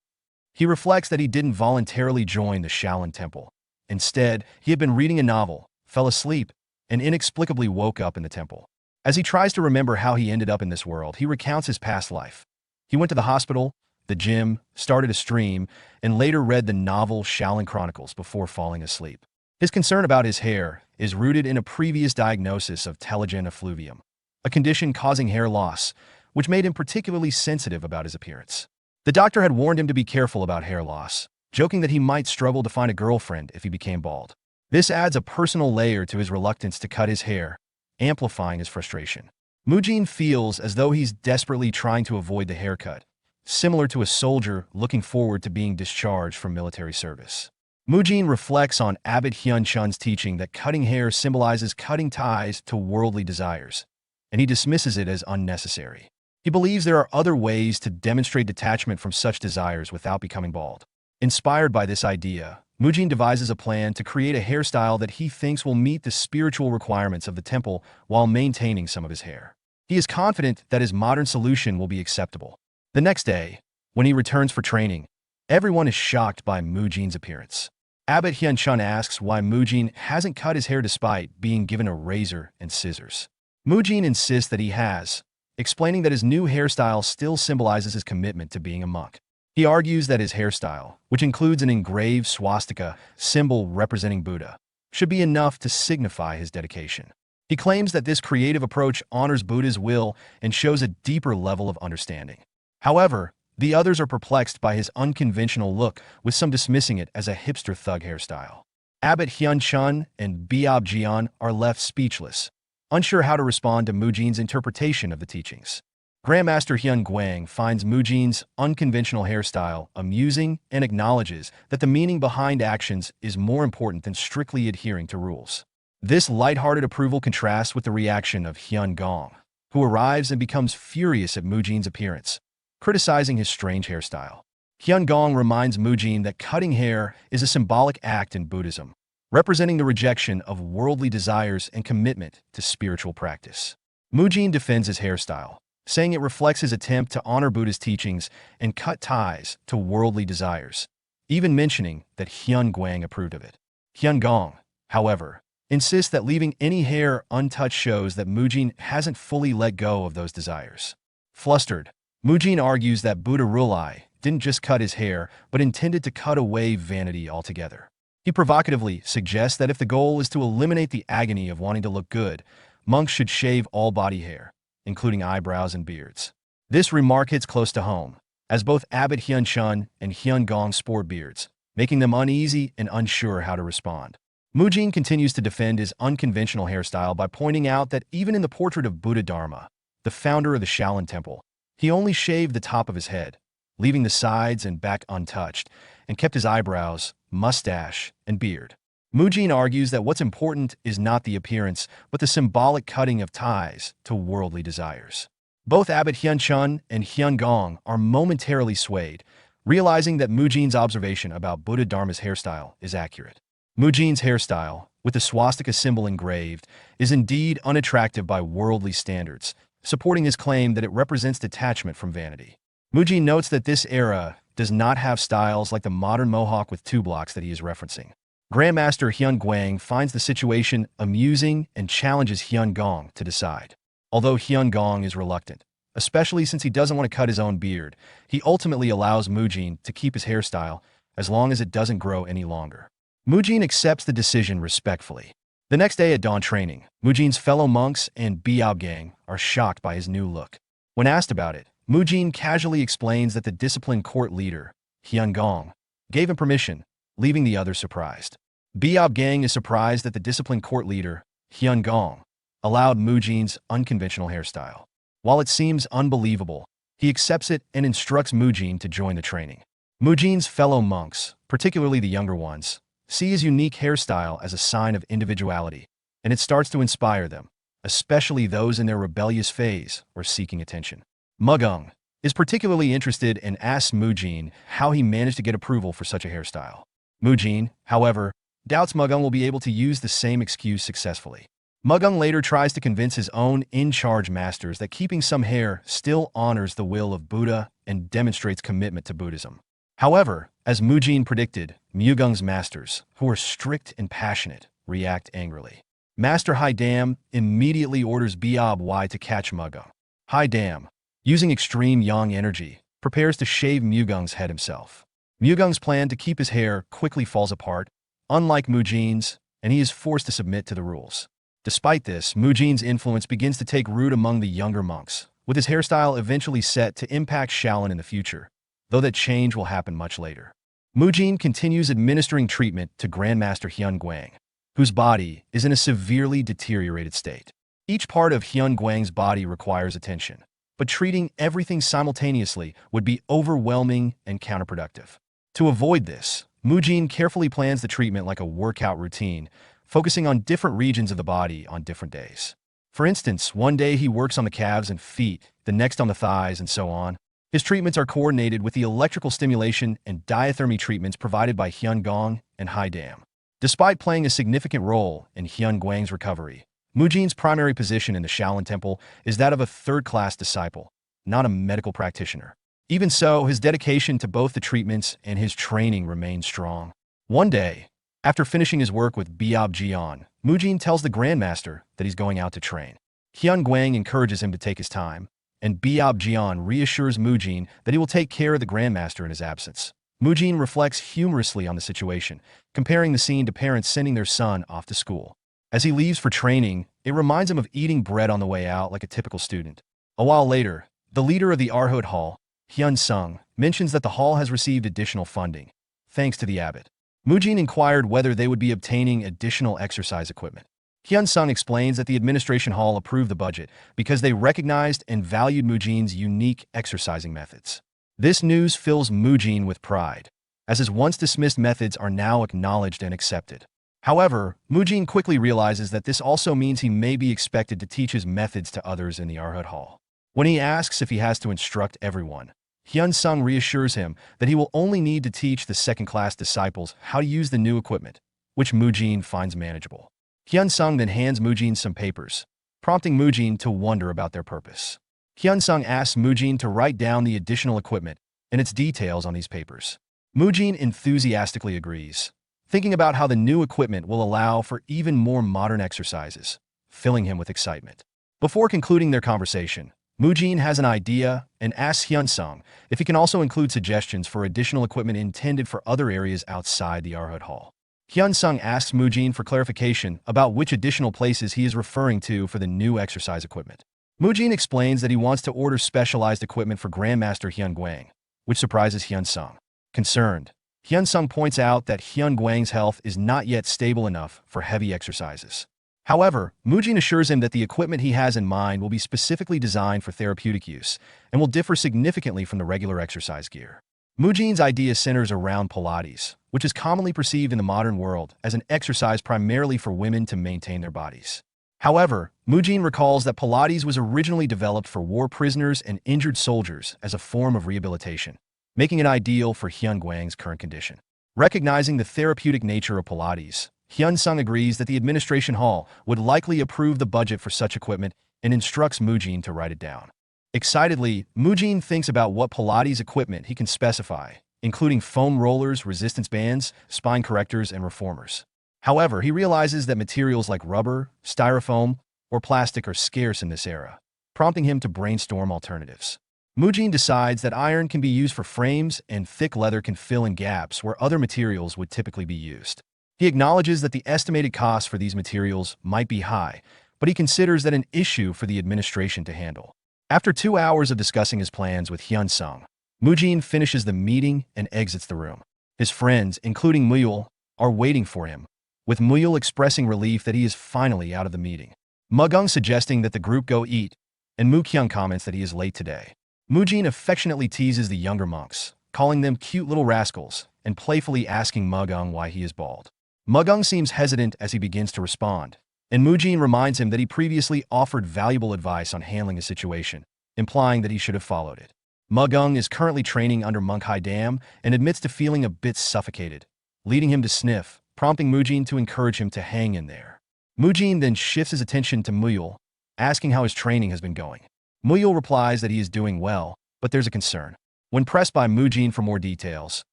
He reflects that he didn't voluntarily join the Shaolin Temple. Instead, he had been reading a novel, fell asleep, and inexplicably woke up in the temple. As he tries to remember how he ended up in this world, he recounts his past life. He went to the hospital, the gym, started a stream, and later read the novel Shaolin Chronicles before falling asleep. His concern about his hair is rooted in a previous diagnosis of telogen effluvium, a condition causing hair loss, which made him particularly sensitive about his appearance. The doctor had warned him to be careful about hair loss, joking that he might struggle to find a girlfriend if he became bald. This adds a personal layer to his reluctance to cut his hair, amplifying his frustration. Mujin feels as though he's desperately trying to avoid the haircut, similar to a soldier looking forward to being discharged from military service. Mujin reflects on Abbot Hyun-chun's teaching that cutting hair symbolizes cutting ties to worldly desires, and he dismisses it as unnecessary. He believes there are other ways to demonstrate detachment from such desires without becoming bald. Inspired by this idea, Mujin devises a plan to create a hairstyle that he thinks will meet the spiritual requirements of the temple while maintaining some of his hair. He is confident that his modern solution will be acceptable. The next day, when he returns for training, everyone is shocked by Mujin's appearance. Abbot Hyun-chun asks why Mujin hasn't cut his hair despite being given a razor and scissors. Mujin insists that he has, explaining that his new hairstyle still symbolizes his commitment to being a monk. He argues that his hairstyle, which includes an engraved swastika symbol representing Buddha, should be enough to signify his dedication. He claims that this creative approach honors Buddha's will and shows a deeper level of understanding. However, the others are perplexed by his unconventional look, with some dismissing it as a hipster thug hairstyle. Abbot Hyun-chun and Biob Jian are left speechless, unsure how to respond to Mujin's interpretation of the teachings. Grandmaster Hyun Guang finds Mujin's unconventional hairstyle amusing and acknowledges that the meaning behind actions is more important than strictly adhering to rules. This lighthearted approval contrasts with the reaction of Hyun Gong, who arrives and becomes furious at Mujin's appearance, criticizing his strange hairstyle. Hyun Gong reminds Mujin that cutting hair is a symbolic act in Buddhism, representing the rejection of worldly desires and commitment to spiritual practice. Mujin defends his hairstyle, saying it reflects his attempt to honor Buddha's teachings and cut ties to worldly desires, even mentioning that Hyun Guang approved of it. Hyun Gong, however, insists that leaving any hair untouched shows that Mujin hasn't fully let go of those desires. Flustered, Mujin argues that Buddha Rulai didn't just cut his hair, but intended to cut away vanity altogether. He provocatively suggests that if the goal is to eliminate the agony of wanting to look good, monks should shave all body hair, including eyebrows and beards. This remark hits close to home, as both Abbot Hyun-chun and Hyun Gong sport beards, making them uneasy and unsure how to respond. Mujin continues to defend his unconventional hairstyle by pointing out that even in the portrait of Buddha Dharma, the founder of the Shaolin Temple, he only shaved the top of his head, leaving the sides and back untouched, and kept his eyebrows, mustache, and beard. Mujin argues that what's important is not the appearance, but the symbolic cutting of ties to worldly desires. Both Abbot Hyun-chun and Hyun Gong are momentarily swayed, realizing that Mujin's observation about Buddha Dharma's hairstyle is accurate. Mujin's hairstyle, with the swastika symbol engraved, is indeed unattractive by worldly standards, supporting his claim that it represents detachment from vanity. Mujin notes that this era does not have styles like the modern mohawk with two blocks that he is referencing. Grandmaster Hyun Guang finds the situation amusing and challenges Hyun Gong to decide. Although Hyun Gong is reluctant, especially since he doesn't want to cut his own beard, he ultimately allows Mujin to keep his hairstyle as long as it doesn't grow any longer. Mujin accepts the decision respectfully. The next day at dawn training, Mujin's fellow monks and Biob gang are shocked by his new look. When asked about it, Mujin casually explains that the discipline court leader, Hyun Gong, gave him permission, leaving the others surprised. Biob gang is surprised that the discipline court leader, Hyun Gong, allowed Mujin's unconventional hairstyle. While it seems unbelievable, he accepts it and instructs Mujin to join the training. Mujin's fellow monks, particularly the younger ones, see his unique hairstyle as a sign of individuality, and it starts to inspire them, especially those in their rebellious phase or seeking attention. Mugung is particularly interested and asks Mujin how he managed to get approval for such a hairstyle. Mujin, however, doubts Mugung will be able to use the same excuse successfully. Mugung later tries to convince his own in-charge masters that keeping some hair still honors the will of Buddha and demonstrates commitment to Buddhism. However, as Mujin predicted, Mugung's masters, who are strict and passionate, react angrily. Master Haidam immediately orders Biob Y to catch Mugung. Haidam, using extreme yang energy, prepares to shave Mugung's head himself. Mugung's plan to keep his hair quickly falls apart, unlike Mujin's, and he is forced to submit to the rules. Despite this, Mujin's influence begins to take root among the younger monks, with his hairstyle eventually set to impact Shaolin in the future, though that change will happen much later. Mujin continues administering treatment to Grandmaster Hyun Guang, whose body is in a severely deteriorated state. Each part of Hyun Guang's body requires attention, but treating everything simultaneously would be overwhelming and counterproductive. To avoid this, Mujin carefully plans the treatment like a workout routine, focusing on different regions of the body on different days. For instance, one day he works on the calves and feet, the next on the thighs, and so on. His treatments are coordinated with the electrical stimulation and diathermy treatments provided by Hyun Gong and Haidam. Despite playing a significant role in Hyun Guang's recovery, Mujin's primary position in the Shaolin Temple is that of a third-class disciple, not a medical practitioner. Even so, his dedication to both the treatments and his training remains strong. One day, after finishing his work with Biob Jian, Mujin tells the Grandmaster that he's going out to train. Hyun Guang encourages him to take his time, and Biob Jian reassures Mujin that he will take care of the Grandmaster in his absence. Mujin reflects humorously on the situation, comparing the scene to parents sending their son off to school. As he leaves for training, it reminds him of eating bread on the way out like a typical student. A while later, the leader of the Arhut Hall, Hyun Sung, mentions that the hall has received additional funding, thanks to the abbot. Mujin inquired whether they would be obtaining additional exercise equipment. Hyun Sung explains that the administration hall approved the budget because they recognized and valued Mujin's unique exercising methods. This news fills Mujin with pride, as his once-dismissed methods are now acknowledged and accepted. However, Mujin quickly realizes that this also means he may be expected to teach his methods to others in the Arhut Hall. When he asks if he has to instruct everyone, Hyun Sung reassures him that he will only need to teach the second-class disciples how to use the new equipment, which Mujin finds manageable. Hyun Sung then hands Mujin some papers, prompting Mujin to wonder about their purpose. Hyun Sung asks Mujin to write down the additional equipment and its details on these papers. Mujin enthusiastically agrees, thinking about how the new equipment will allow for even more modern exercises, filling him with excitement. Before concluding their conversation, Mujin has an idea and asks Hyun Sung if he can also include suggestions for additional equipment intended for other areas outside the Arhut Hall. Hyun Sung asks Mujin for clarification about which additional places he is referring to for the new exercise equipment. Mujin explains that he wants to order specialized equipment for Grandmaster Hyun Guang, which surprises Hyun Sung. Concerned, Hyun Sung points out that Hyun Guang's health is not yet stable enough for heavy exercises. However, Mujin assures him that the equipment he has in mind will be specifically designed for therapeutic use and will differ significantly from the regular exercise gear. Mujin's idea centers around Pilates, which is commonly perceived in the modern world as an exercise primarily for women to maintain their bodies. However, Mujin recalls that Pilates was originally developed for war prisoners and injured soldiers as a form of rehabilitation, making it ideal for Hyun Guang's current condition. Recognizing the therapeutic nature of Pilates, Hyun Sung agrees that the administration hall would likely approve the budget for such equipment and instructs Mujin to write it down. Excitedly, Mujin thinks about what Pilates equipment he can specify including foam rollers, resistance bands, spine correctors, and reformers. However, he realizes that materials like rubber, styrofoam, or plastic are scarce in this era, prompting him to brainstorm alternatives. Mujin decides that iron can be used for frames and thick leather can fill in gaps where other materials would typically be used. He acknowledges that the estimated cost for these materials might be high, but he considers that an issue for the administration to handle. After 2 hours of discussing his plans with Hyun-sung, Mujin finishes the meeting and exits the room. His friends, including Muyul, are waiting for him, with Muyul expressing relief that he is finally out of the meeting. Mugung suggesting that the group go eat, and Mu Kyung comments that he is late today. Mujin affectionately teases the younger monks, calling them cute little rascals, and playfully asking Mugung why he is bald. Mugung seems hesitant as he begins to respond, and Mujin reminds him that he previously offered valuable advice on handling a situation, implying that he should have followed it. Mugung is currently training under Manhwa Dam and admits to feeling a bit suffocated, leading him to sniff, prompting Mujin to encourage him to hang in there. Mujin then shifts his attention to Muyul, asking how his training has been going. Muyul replies that he is doing well, but there's a concern. When pressed by Mujin for more details,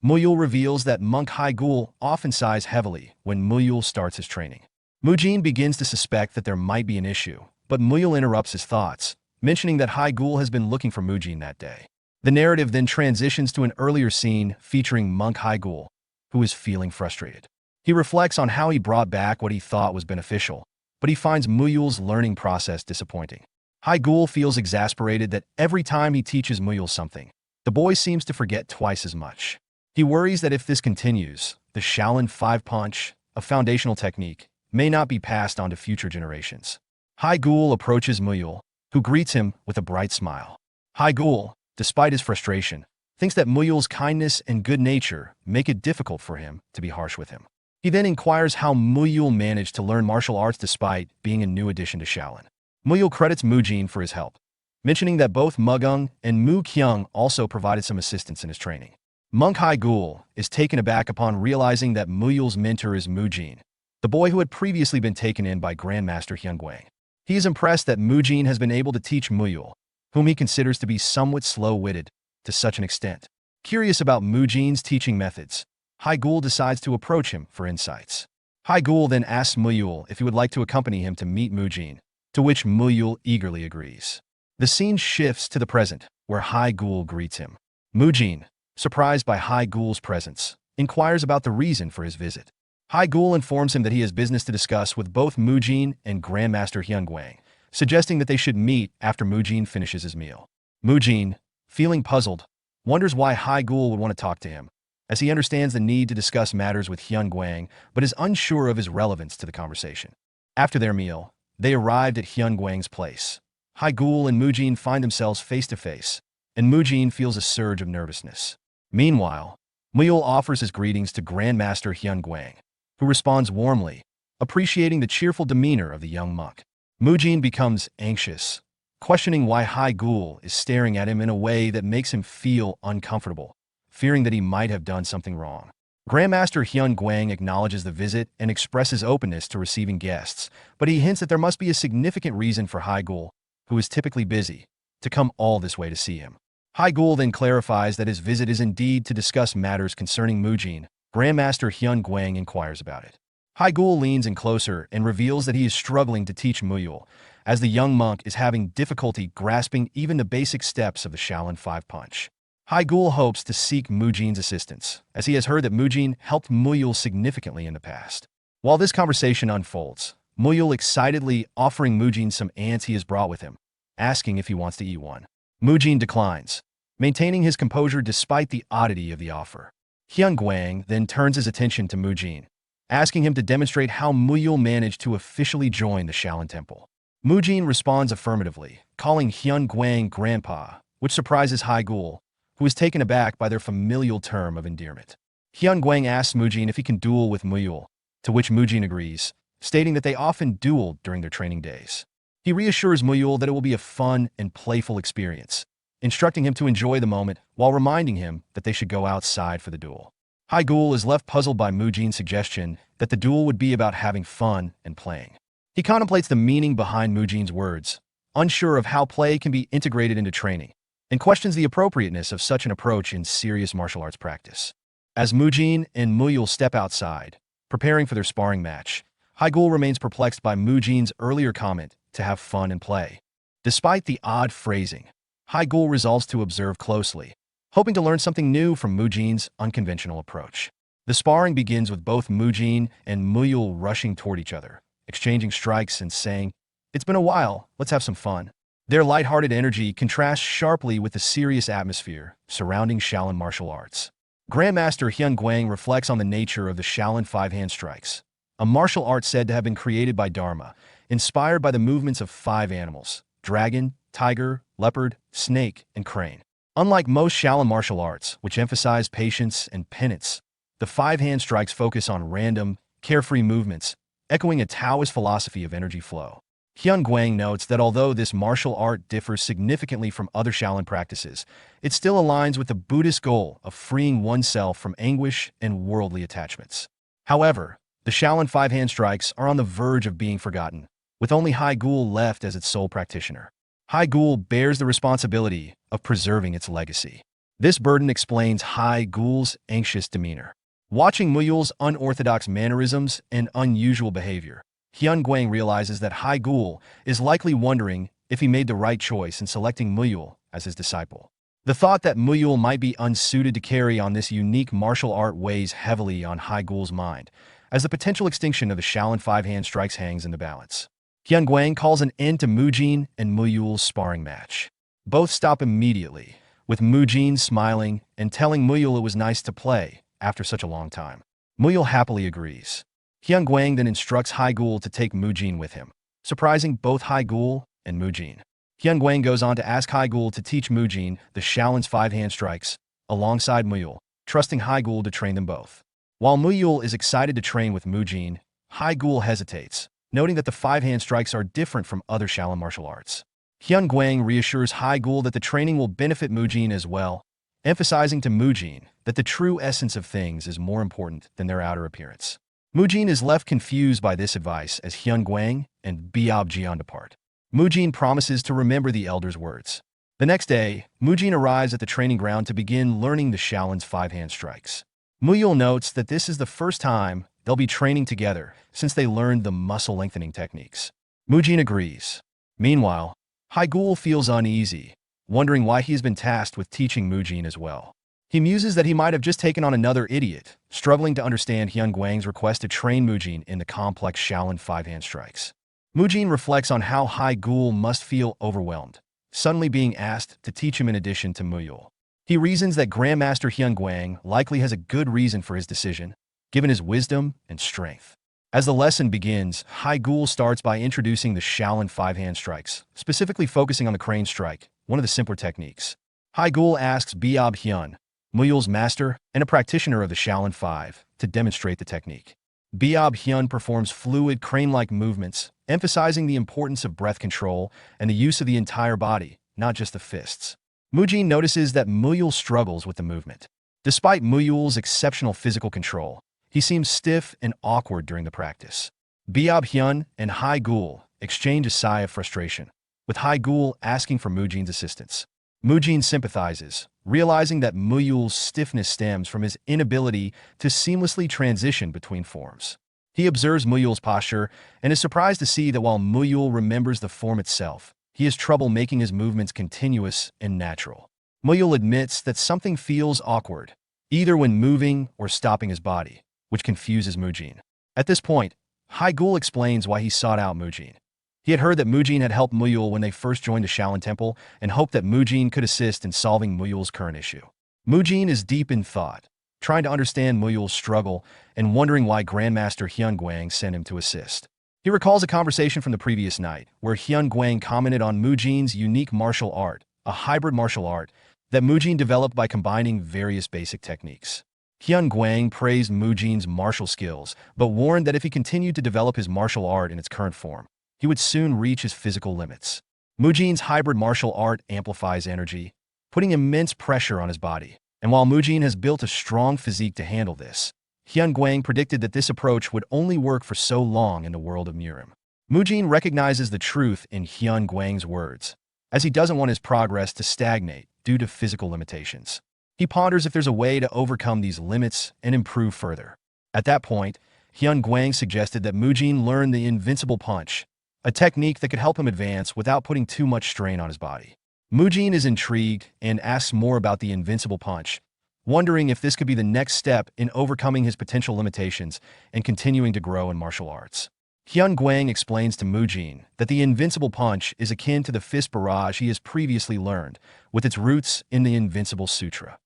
Muyul reveals that monk Haigul often sighs heavily when Muyul starts his training. Mujin begins to suspect that there might be an issue, but Muyul interrupts his thoughts, mentioning that Haigul has been looking for Mujin that day. The narrative then transitions to an earlier scene featuring monk Haigul, who is feeling frustrated. He reflects on how he brought back what he thought was beneficial, but he finds Muyul's learning process disappointing. Haigul feels exasperated that every time he teaches Muyul something, the boy seems to forget twice as much. He worries that if this continues, the Shaolin 5 Punch, a foundational technique, may not be passed on to future generations. Haigul approaches Muyul, who greets him with a bright smile. Haigul, despite his frustration, thinks that Muyul's kindness and good nature make it difficult for him to be harsh with him. He then inquires how Muyul managed to learn martial arts despite being a new addition to Shaolin. Muyul credits Mujin for his help, mentioning that both Mugung and Mu Kyung also provided some assistance in his training. Monk Haigul is taken aback upon realizing that Muyul's mentor is Mujin, the boy who had previously been taken in by Grandmaster Hyungwang. He is impressed that Mujin has been able to teach Muyul, whom he considers to be somewhat slow-witted, to such an extent. Curious about Mujin's teaching methods, Haigul decides to approach him for insights. Haigul then asks Muyul if he would like to accompany him to meet Mujin, to which Muyul eagerly agrees. The scene shifts to the present, where Haigul greets him. Mujin, surprised by Haigul's presence, inquires about the reason for his visit. Haigul informs him that he has business to discuss with both Mujin and Grandmaster Hyungwang, suggesting that they should meet after Mujin finishes his meal. Mujin, feeling puzzled, wonders why Haigul would want to talk to him, as he understands the need to discuss matters with Hyungwang but is unsure of his relevance to the conversation. After their meal, they arrived at Hyungwang's place. Haigul and Mujin find themselves face to face, and Mujin feels a surge of nervousness. Meanwhile, Muyul offers his greetings to Grandmaster Hyungwang, who responds warmly, appreciating the cheerful demeanor of the young monk. Mujin becomes anxious, questioning why Haigul is staring at him in a way that makes him feel uncomfortable, fearing that he might have done something wrong. Grandmaster Hyungwang acknowledges the visit and expresses openness to receiving guests, but he hints that there must be a significant reason for Haigul, who is typically busy, to come all this way to see him. Haigul then clarifies that his visit is indeed to discuss matters concerning Mujin. Grandmaster Hyungwang inquires about it. Haigul leans in closer and reveals that he is struggling to teach Muyul, as the young monk is having difficulty grasping even the basic steps of the Shaolin 5 Punch. Haigul hopes to seek Mujin's assistance, as he has heard that Mujin helped Muyul significantly in the past. While this conversation unfolds, Muyul excitedly offering Mujin some ants he has brought with him, asking if he wants to eat one. Mujin declines, maintaining his composure despite the oddity of the offer. Hyungwang then turns his attention to Mujin, asking him to demonstrate how Muyul managed to officially join the Shaolin Temple. Mujin responds affirmatively, calling Hyungwang Grandpa, which surprises Haigul, who is taken aback by their familial term of endearment. Hyungwang asks Mujin if he can duel with Muyul, to which Mujin agrees, stating that they often dueled during their training days. He reassures Muyul that it will be a fun and playful experience, instructing him to enjoy the moment while reminding him that they should go outside for the duel. Haigul is left puzzled by Mujin's suggestion that the duel would be about having fun and playing. He contemplates the meaning behind Mujin's words, unsure of how play can be integrated into training, and questions the appropriateness of such an approach in serious martial arts practice. As Mujin and Muyul step outside, preparing for their sparring match, Haigul remains perplexed by Mujin's earlier comment to have fun and play. Despite the odd phrasing, Haigul resolves to observe closely, hoping to learn something new from Mujin's unconventional approach. The sparring begins with both Mujin and Muyul rushing toward each other, exchanging strikes and saying, "It's been a while, let's have some fun." Their lighthearted energy contrasts sharply with the serious atmosphere surrounding Shaolin martial arts. Grandmaster Hyun Guang reflects on the nature of the Shaolin five-hand strikes, a martial art said to have been created by Dharma, inspired by the movements of 5 animals: dragon, tiger, leopard, snake, and crane. Unlike most Shaolin martial arts, which emphasize patience and penance, the 5-hand strikes focus on random, carefree movements, echoing a Taoist philosophy of energy flow. Hyun Guang notes that although this martial art differs significantly from other Shaolin practices, it still aligns with the Buddhist goal of freeing oneself from anguish and worldly attachments. However, the Shaolin 5-hand strikes are on the verge of being forgotten, with only Haigul left as its sole practitioner. Haigul bears the responsibility of preserving its legacy. This burden explains Haigul's anxious demeanor. Watching Muyul's unorthodox mannerisms and unusual behavior, Hyun Guang realizes that Haigul is likely wondering if he made the right choice in selecting Muyul as his disciple. The thought that Muyul might be unsuited to carry on this unique martial art weighs heavily on Haigul's mind, as the potential extinction of the Shaolin 5-hand strikes hangs in the balance. Hyun Guang calls an end to Mujin and Muyul's sparring match. Both stop immediately, with Mujin smiling and telling Muyul it was nice to play after such a long time. Muyul happily agrees. Hyun Guang then instructs Haigul to take Mujin with him, surprising both Haigul and Mujin. Hyun Guang goes on to ask Haigul to teach Mujin the Shaolin's 5-hand strikes, alongside Muyul, trusting Haigul to train them both. While Muyul is excited to train with Mujin, Haigul hesitates, noting that the 5-hand strikes are different from other Shaolin martial arts. Hyun Guang reassures Haigul that the training will benefit Mujin as well, emphasizing to Mujin that the true essence of things is more important than their outer appearance. Mujin is left confused by this advice as Hyun Guang and Biob Jian depart. Mujin promises to remember the elder's words. The next day, Mujin arrives at the training ground to begin learning the Shaolin's 5-hand strikes. Muyul notes that this is the first time they'll be training together since they learned the muscle-lengthening techniques. Mujin agrees. Meanwhile, Haigul feels uneasy, wondering why he has been tasked with teaching Mujin as well. He muses that he might have just taken on another idiot, struggling to understand Hyun Guang's request to train Mujin in the complex Shaolin 5-hand strikes. Mujin reflects on how Haigul must feel overwhelmed, suddenly being asked to teach him in addition to Muyul. He reasons that Grandmaster Hyun Guang likely has a good reason for his decision, given his wisdom and strength. As the lesson begins, Haigul starts by introducing the Shaolin 5-hand strikes, specifically focusing on the crane strike, one of the simpler techniques. Haigul asks Biob Hyun, Muyul's master and a practitioner of the Shaolin 5, to demonstrate the technique. Biob Hyun performs fluid, crane-like movements, emphasizing the importance of breath control and the use of the entire body, not just the fists. Mujin notices that Muyul struggles with the movement. Despite Muyul's exceptional physical control, he seems stiff and awkward during the practice. Biob Hyun and Haigul exchange a sigh of frustration, with Haigul asking for Mujin's assistance. Mujin sympathizes, realizing that Muyul's stiffness stems from his inability to seamlessly transition between forms. He observes Muyul's posture and is surprised to see that while Muyul remembers the form itself, he has trouble making his movements continuous and natural. Muyul admits that something feels awkward, either when moving or stopping his body, which confuses Mujin. At this point, Haigul explains why he sought out Mujin. He had heard that Mujin had helped Muyul when they first joined the Shaolin Temple and hoped that Mujin could assist in solving Muyul's current issue. Mujin is deep in thought, trying to understand Muyul's struggle and wondering why Grandmaster Hyun Guang sent him to assist. He recalls a conversation from the previous night where Hyun Guang commented on Mujin's unique martial art, a hybrid martial art that Mujin developed by combining various basic techniques. Hyun Guang praised Mujin's martial skills, but warned that if he continued to develop his martial art in its current form, he would soon reach his physical limits. Mujin's hybrid martial art amplifies energy, putting immense pressure on his body. And while Mujin has built a strong physique to handle this, Hyun Guang predicted that this approach would only work for so long in the world of Murim. Mujin recognizes the truth in Hyun Guang's words, as he doesn't want his progress to stagnate due to physical limitations. He ponders if there's a way to overcome these limits and improve further. At that point, Hyun Guang suggested that Mujin learn the invincible punch, a technique that could help him advance without putting too much strain on his body. Mujin is intrigued and asks more about the invincible punch, wondering if this could be the next step in overcoming his potential limitations and continuing to grow in martial arts. Hyun Guang explains to Mujin that the invincible punch is akin to the fist barrage he has previously learned, with its roots in the Invincible Sutra.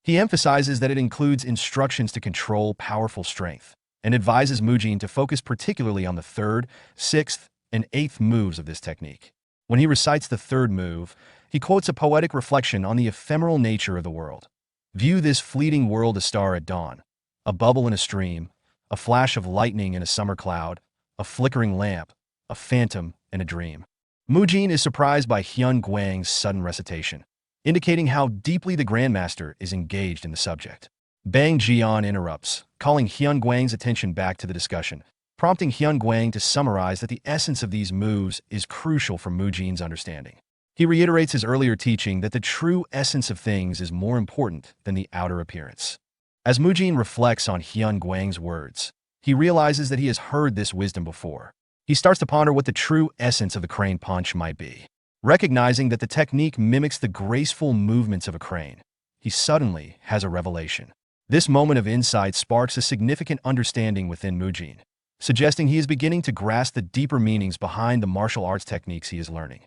He emphasizes that it includes instructions to control powerful strength, and advises Mujin to focus particularly on the third, sixth, and eighth moves of this technique. When he recites the third move, he quotes a poetic reflection on the ephemeral nature of the world. View this fleeting world a star at dawn, a bubble in a stream, a flash of lightning in a summer cloud, a flickering lamp, a phantom, and a dream. Mujin is surprised by Hyun Guang's sudden recitation, indicating how deeply the Grandmaster is engaged in the subject. Bang Jian interrupts, calling Hyun Guang's attention back to the discussion, prompting Hyun Guang to summarize that the essence of these moves is crucial for Mujin's understanding. He reiterates his earlier teaching that the true essence of things is more important than the outer appearance. As Mujin reflects on Hyun Guang's words, he realizes that he has heard this wisdom before. He starts to ponder what the true essence of the crane punch might be. Recognizing that the technique mimics the graceful movements of a crane, he suddenly has a revelation. This moment of insight sparks a significant understanding within Mujin, suggesting he is beginning to grasp the deeper meanings behind the martial arts techniques he is learning.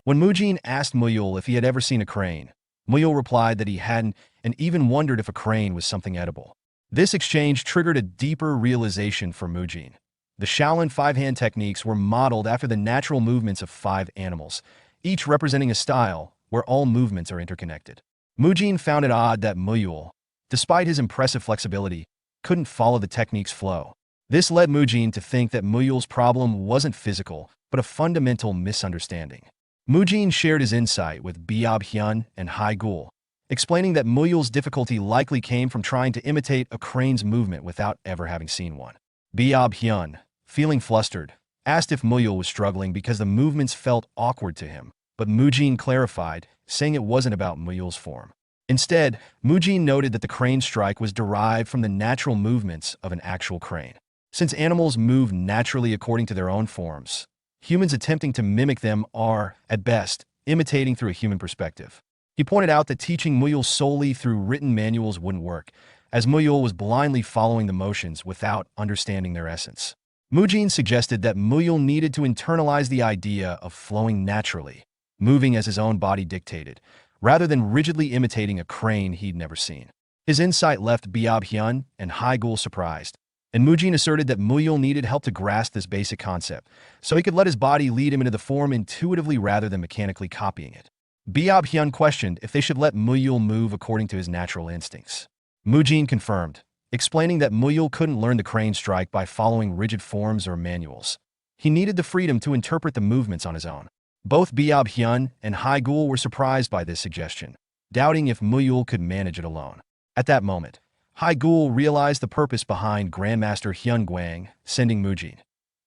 When Mujin asked Muyul if he had ever seen a crane, Muyul replied that he hadn't and even wondered if a crane was something edible. This exchange triggered a deeper realization for Mujin. The Shaolin five-hand techniques were modeled after the natural movements of 5 animals, each representing a style where all movements are interconnected. Mujin found it odd that Muyul, despite his impressive flexibility, couldn't follow the technique's flow. This led Mujin to think that Muyul's problem wasn't physical, but a fundamental misunderstanding. Mujin shared his insight with Biob Hyun and Hai Gul, explaining that Muyul's difficulty likely came from trying to imitate a crane's movement without ever having seen one. Biob Hyun, feeling flustered, asked if Muyul was struggling because the movements felt awkward to him, but Mujin clarified, saying it wasn't about Muyul's form. Instead, Mujin noted that the crane strike was derived from the natural movements of an actual crane. Since animals move naturally according to their own forms, humans attempting to mimic them are, at best, imitating through a human perspective. He pointed out that teaching Muyul solely through written manuals wouldn't work, as Muyul was blindly following the motions without understanding their essence. Mujin suggested that Muyul needed to internalize the idea of flowing naturally, moving as his own body dictated, rather than rigidly imitating a crane he'd never seen. His insight left Biob Hyun and Hai Gul surprised, and Mujin asserted that Muyul needed help to grasp this basic concept, so he could let his body lead him into the form intuitively rather than mechanically copying it. Biob Hyun questioned if they should let Muyul move according to his natural instincts. Mujin confirmed, explaining that Muyul couldn't learn the crane strike by following rigid forms or manuals. He needed the freedom to interpret the movements on his own. Both Biob Hyun and Hai Gul were surprised by this suggestion, doubting if Muyul could manage it alone. At that moment, Hai Gul realized the purpose behind Grandmaster Hyun Guang sending Mujin.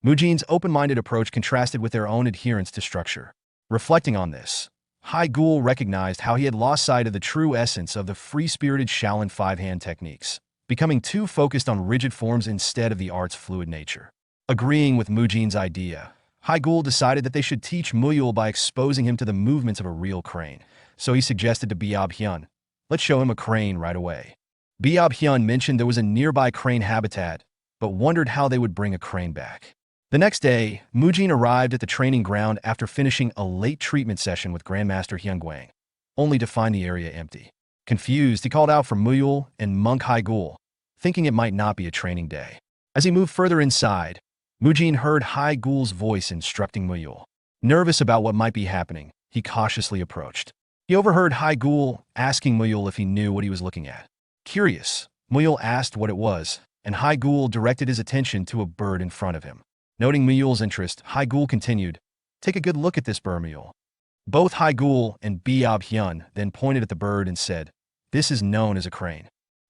Mujin's open-minded approach contrasted with their own adherence to structure. Reflecting on this, Hai Gul recognized how he had lost sight of the true essence of the free-spirited Shaolin five-hand techniques, becoming too focused on rigid forms instead of the art's fluid nature. Agreeing with Mujin's idea, Hai Gul decided that they should teach Muyul by exposing him to the movements of a real crane, so he suggested to Biob Hyun, "Let's show him a crane right away." Biob Hyun mentioned there was a nearby crane habitat, but wondered how they would bring a crane back. The next day, Mujin arrived at the training ground after finishing a late treatment session with Grandmaster Hyun Guang, only to find the area empty. Confused, he called out for Muyul and monk Hai Gul, thinking it might not be a training day. As he moved further inside, Mujin heard Hai Gul's voice instructing Muyul. Nervous about what might be happening, he cautiously approached. He overheard Hai Gul asking Muyul if he knew what he was looking at. Curious, Muyul asked what it was, and Hai Gul directed his attention to a bird in front of him. Noting Muyul's interest, Hai Gul continued, "Take a good look at this bird, Muyul." Both Hai Gul and Biob Hyun then pointed at the bird and said, "This is known as a crane."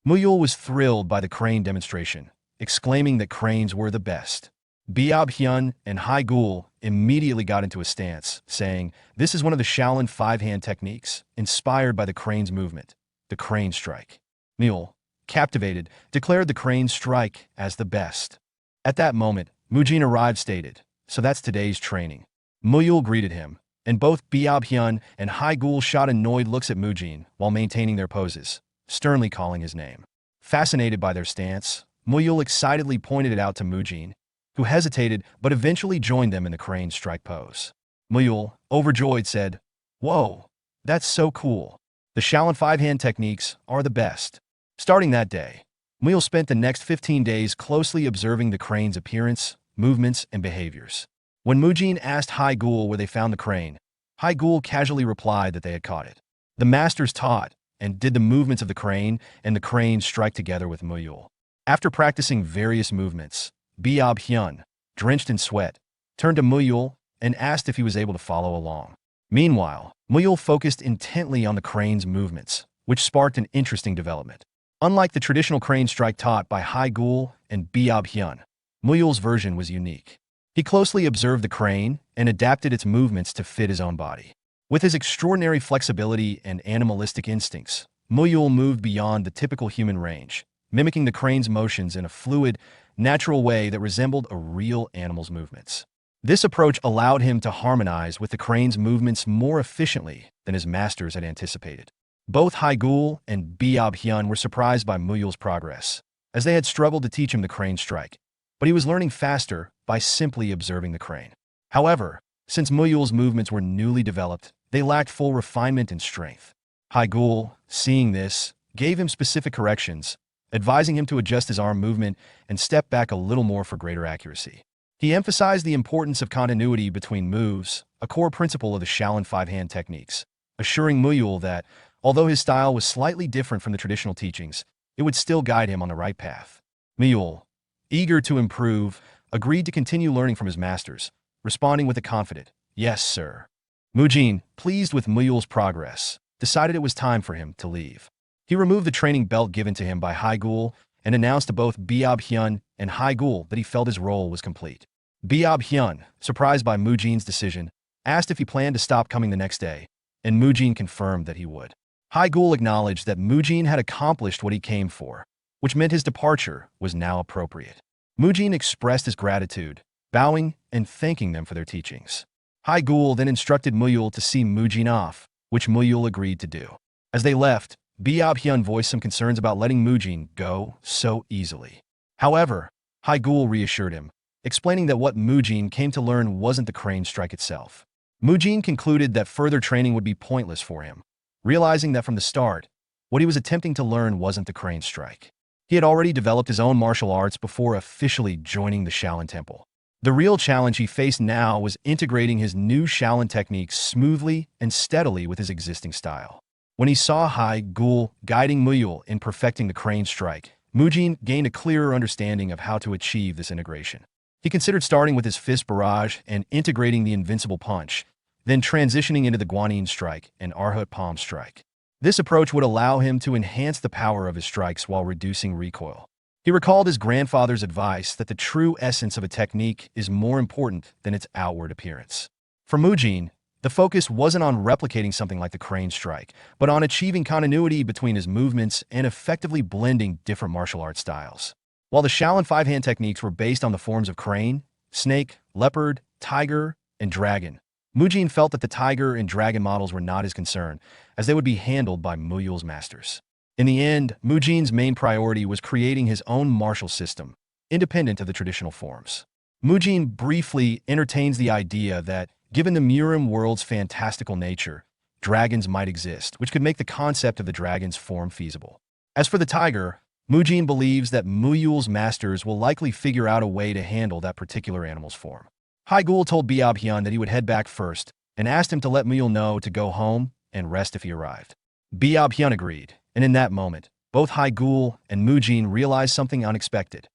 Muyul was thrilled by the crane demonstration, exclaiming that cranes were the best. Biob Hyun and Hai Gul immediately got into a stance, saying, "This is one of the Shaolin five-hand techniques, inspired by the crane's movement, the crane strike." Mule, captivated, declared the crane strike as the best. At that moment, Mujin arrived stated, "So that's today's training." Muyul greeted him, and both Biab-hyun and Haigul shot annoyed looks at Mujin while maintaining their poses, sternly calling his name. Fascinated by their stance, Muyul excitedly pointed it out to Mujin, who hesitated but eventually joined them in the crane strike pose. Muyul, overjoyed, said, "Whoa, that's so cool. The Shaolin five-hand techniques are the best." Starting that day, Muyul spent the next 15 days closely observing the crane's appearance, movements, and behaviors. When Mujin asked Haigul where they found the crane, Haigul casually replied that they had caught it. The masters taught and did the movements of the crane and the crane strike together with Muyul. After practicing various movements, Biab-hyun, drenched in sweat, turned to Muyul and asked if he was able to follow along. Meanwhile, Muyul focused intently on the crane's movements, which sparked an interesting development. Unlike the traditional crane strike taught by Haigul and Biab-hyun, Muyul's version was unique. He closely observed the crane and adapted its movements to fit his own body. With his extraordinary flexibility and animalistic instincts, Muyul moved beyond the typical human range, mimicking the crane's motions in a fluid, natural way that resembled a real animal's movements. This approach allowed him to harmonize with the crane's movements more efficiently than his masters had anticipated. Both Haigul and Biab-hyun were surprised by Muyul's progress, as they had struggled to teach him the crane strike, but he was learning faster by simply observing the crane. However, since Muyul's movements were newly developed, they lacked full refinement and strength. Haigul, seeing this, gave him specific corrections, advising him to adjust his arm movement and step back a little more for greater accuracy. He emphasized the importance of continuity between moves, a core principle of the Shaolin five-hand techniques, assuring Muyul that, although his style was slightly different from the traditional teachings, it would still guide him on the right path. Muyul, eager to improve, agreed to continue learning from his masters, responding with a confident, "Yes, sir." Mujin, pleased with Muyul's progress, decided it was time for him to leave. He removed the training belt given to him by Haigul and announced to both Biab-hyun and Haigul that he felt his role was complete. Biab-hyun, surprised by Mujin's decision, asked if he planned to stop coming the next day, and Mujin confirmed that he would. Haigul acknowledged that Mujin had accomplished what he came for, which meant his departure was now appropriate. Mujin expressed his gratitude, bowing and thanking them for their teachings. Haigul then instructed Muyul to see Mujin off, which Muyul agreed to do. As they left, Biab-hyun voiced some concerns about letting Mujin go so easily. However, Haigul reassured him, explaining that what Mujin came to learn wasn't the crane strike itself. Mujin concluded that further training would be pointless for him, realizing that from the start, what he was attempting to learn wasn't the crane strike. He had already developed his own martial arts before officially joining the Shaolin Temple. The real challenge he faced now was integrating his new Shaolin techniques smoothly and steadily with his existing style. When he saw Haigul guiding Muyul in perfecting the crane strike, Mujin gained a clearer understanding of how to achieve this integration. He considered starting with his fist barrage and integrating the invincible punch, then transitioning into the Guanyin strike and Arhut palm strike. This approach would allow him to enhance the power of his strikes while reducing recoil. He recalled his grandfather's advice that the true essence of a technique is more important than its outward appearance. For Mujin, the focus wasn't on replicating something like the crane strike, but on achieving continuity between his movements and effectively blending different martial arts styles. While the Shaolin five-hand techniques were based on the forms of crane, snake, leopard, tiger, and dragon, Mujin felt that the tiger and dragon models were not his concern, as they would be handled by Muyul's masters. In the end, Mujin's main priority was creating his own martial system, independent of the traditional forms. Mujin briefly entertains the idea that, given the Murim world's fantastical nature, dragons might exist, which could make the concept of the dragon's form feasible. As for the tiger, Mujin believes that Muyul's masters will likely figure out a way to handle that particular animal's form. Haigul told Biab-hyun that he would head back first and asked him to let Muyul know to go home and rest if he arrived. Biab-hyun agreed, and in that moment, both Haigul and Mujin realized something unexpected.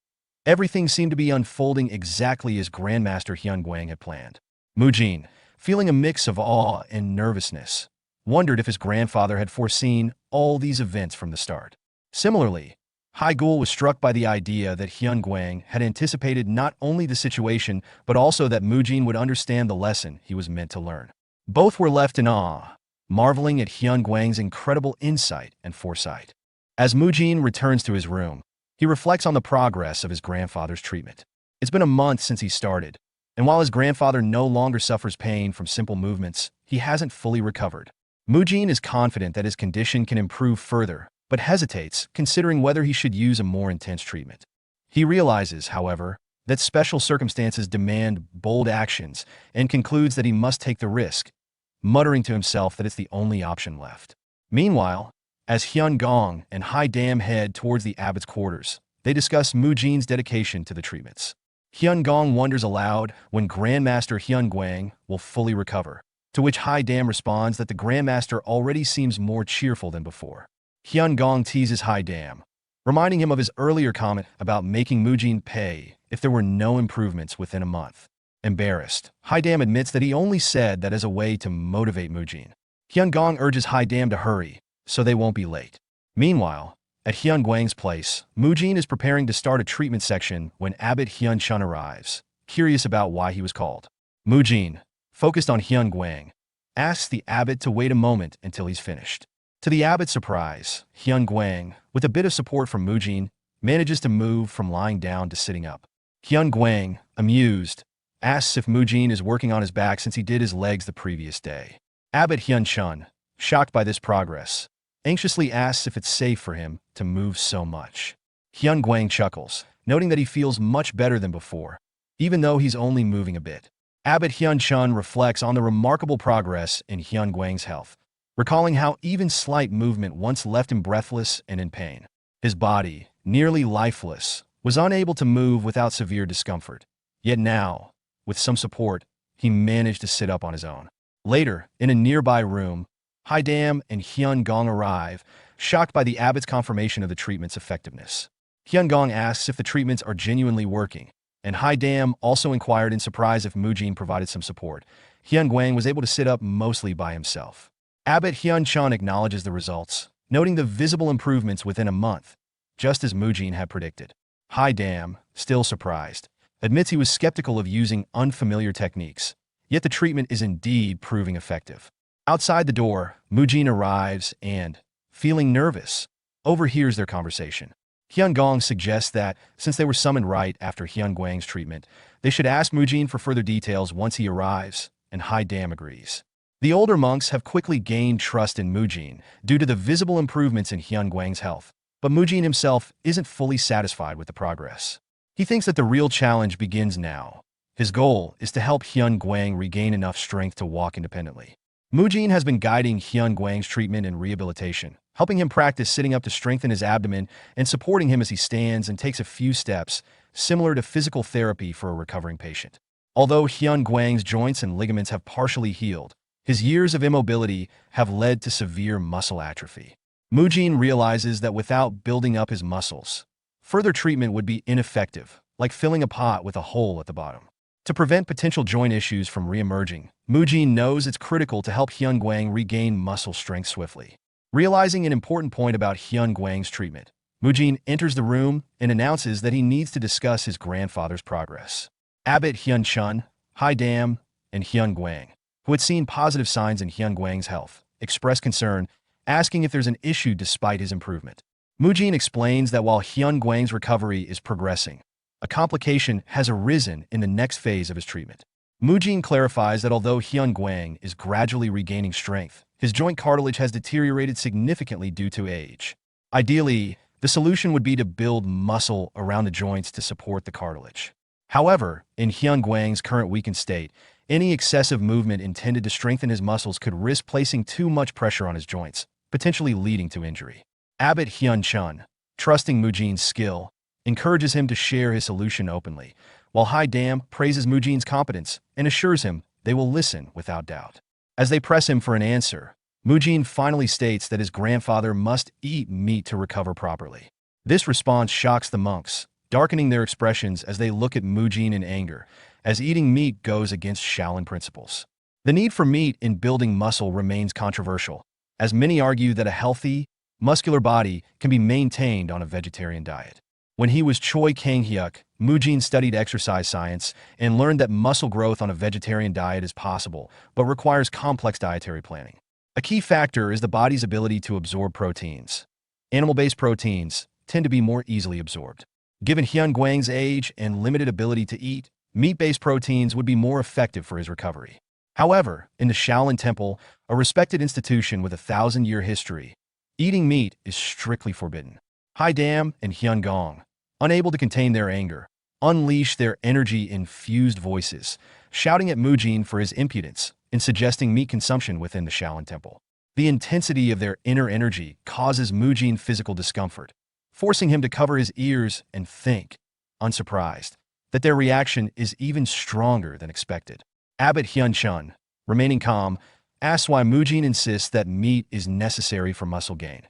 Everything seemed to be unfolding exactly as Grandmaster Hyun Guang had planned. Mujin, feeling a mix of awe and nervousness, wondered if his grandfather had foreseen all these events from the start. Similarly, Hai Gul was struck by the idea that Hyun Guang had anticipated not only the situation, but also that Mujin would understand the lesson he was meant to learn. Both were left in awe, marveling at Hyun Guang's incredible insight and foresight. As Mujin returns to his room, he reflects on the progress of his grandfather's treatment. It's been a month since he started, and while his grandfather no longer suffers pain from simple movements, he hasn't fully recovered. Mujin is confident that his condition can improve further, but hesitates, considering whether he should use a more intense treatment. He realizes, however, that special circumstances demand bold actions and concludes that he must take the risk, muttering to himself that it's the only option left. Meanwhile, as Hyun Gong and Hai Dam head towards the abbot's quarters, they discuss Mujin's dedication to the treatments. Hyun Gong wonders aloud when Grandmaster Hyun Guang will fully recover, to which Hai Dam responds that the Grandmaster already seems more cheerful than before. Hyun Gong teases Hai Dam, reminding him of his earlier comment about making Mujin pay if there were no improvements within a month. Embarrassed, Hai Dam admits that he only said that as a way to motivate Mujin. Hyun Gong urges Hai Dam to hurry, so they won't be late. Meanwhile, at Hyun Guang's place, Mujin is preparing to start a treatment section when Abbot Hyun Chun arrives, curious about why he was called. Mujin, focused on Hyun Guang, asks the abbot to wait a moment until he's finished. To the abbot's surprise, Hyun Guang, with a bit of support from Mujin, manages to move from lying down to sitting up. Hyun Guang, amused, asks if Mujin is working on his back since he did his legs the previous day. Abbot Hyun Chun, shocked by this progress, anxiously asks if it's safe for him to move so much. Hyun Guang chuckles, noting that he feels much better than before, even though he's only moving a bit. Abbot Hyun Chun reflects on the remarkable progress in Hyun Guang's health, recalling how even slight movement once left him breathless and in pain. His body, nearly lifeless, was unable to move without severe discomfort. Yet now, with some support, he managed to sit up on his own. Later, in a nearby room, Hai Dam and Hyun Gong arrive, shocked by the abbot's confirmation of the treatment's effectiveness. Hyun Gong asks if the treatments are genuinely working, and Hai Dam also inquired in surprise if Mujin provided some support. Hyun Guang was able to sit up mostly by himself. Abbot Hyun Chun acknowledges the results, noting the visible improvements within a month, just as Mujin had predicted. Hai Dam, still surprised, admits he was skeptical of using unfamiliar techniques, yet the treatment is indeed proving effective. Outside the door, Mujin arrives and, feeling nervous, overhears their conversation. Hyun Gong suggests that, since they were summoned right after Hyun Guang's treatment, they should ask Mujin for further details once he arrives, and Hai Dam agrees. The older monks have quickly gained trust in Mujin due to the visible improvements in Hyun Guang's health, but Mujin himself isn't fully satisfied with the progress. He thinks that the real challenge begins now. His goal is to help Hyun Guang regain enough strength to walk independently. Mujin has been guiding Hyun Guang's treatment and rehabilitation, helping him practice sitting up to strengthen his abdomen and supporting him as he stands and takes a few steps, similar to physical therapy for a recovering patient. Although Hyun Guang's joints and ligaments have partially healed, his years of immobility have led to severe muscle atrophy. Mujin realizes that without building up his muscles, further treatment would be ineffective, like filling a pot with a hole at the bottom. To prevent potential joint issues from re-emerging, Mujin knows it's critical to help Hyun Guang regain muscle strength swiftly. Realizing an important point about Hyun Guang's treatment, Mujin enters the room and announces that he needs to discuss his grandfather's progress. Abbot Hyun Chun, Hai Dam, and Hyun Guang, who had seen positive signs in Hyun Guang's health, express concern, asking if there's an issue despite his improvement. Mujin explains that while Hyun Guang's recovery is progressing, a complication has arisen in the next phase of his treatment. Mujin clarifies that although Hyun Guang is gradually regaining strength, his joint cartilage has deteriorated significantly due to age. Ideally, the solution would be to build muscle around the joints to support the cartilage. However, in Hyun Guang's current weakened state, any excessive movement intended to strengthen his muscles could risk placing too much pressure on his joints, potentially leading to injury. Abbot Hyun Chun, trusting Mujin's skill, encourages him to share his solution openly, while Hai Dam praises Mujin's competence and assures him they will listen without doubt. As they press him for an answer, Mujin finally states that his grandfather must eat meat to recover properly. This response shocks the monks, darkening their expressions as they look at Mujin in anger, as eating meat goes against Shaolin principles. The need for meat in building muscle remains controversial, as many argue that a healthy, muscular body can be maintained on a vegetarian diet. When he was Choi Kang-hyuk, Mujin studied exercise science and learned that muscle growth on a vegetarian diet is possible, but requires complex dietary planning. A key factor is the body's ability to absorb proteins. Animal-based proteins tend to be more easily absorbed. Given Hyun Guang's age and limited ability to eat, meat-based proteins would be more effective for his recovery. However, in the Shaolin Temple, a respected institution with a 1,000-year history, eating meat is strictly forbidden. Hai Dam and Hyun Gong, unable to contain their anger, unleash their energy-infused voices, shouting at Mujin for his impudence in suggesting meat consumption within the Shaolin Temple. The intensity of their inner energy causes Mujin physical discomfort, forcing him to cover his ears and think, unsurprised, that their reaction is even stronger than expected. Abbot Hyun Chun, remaining calm, asks why Mujin insists that meat is necessary for muscle gain,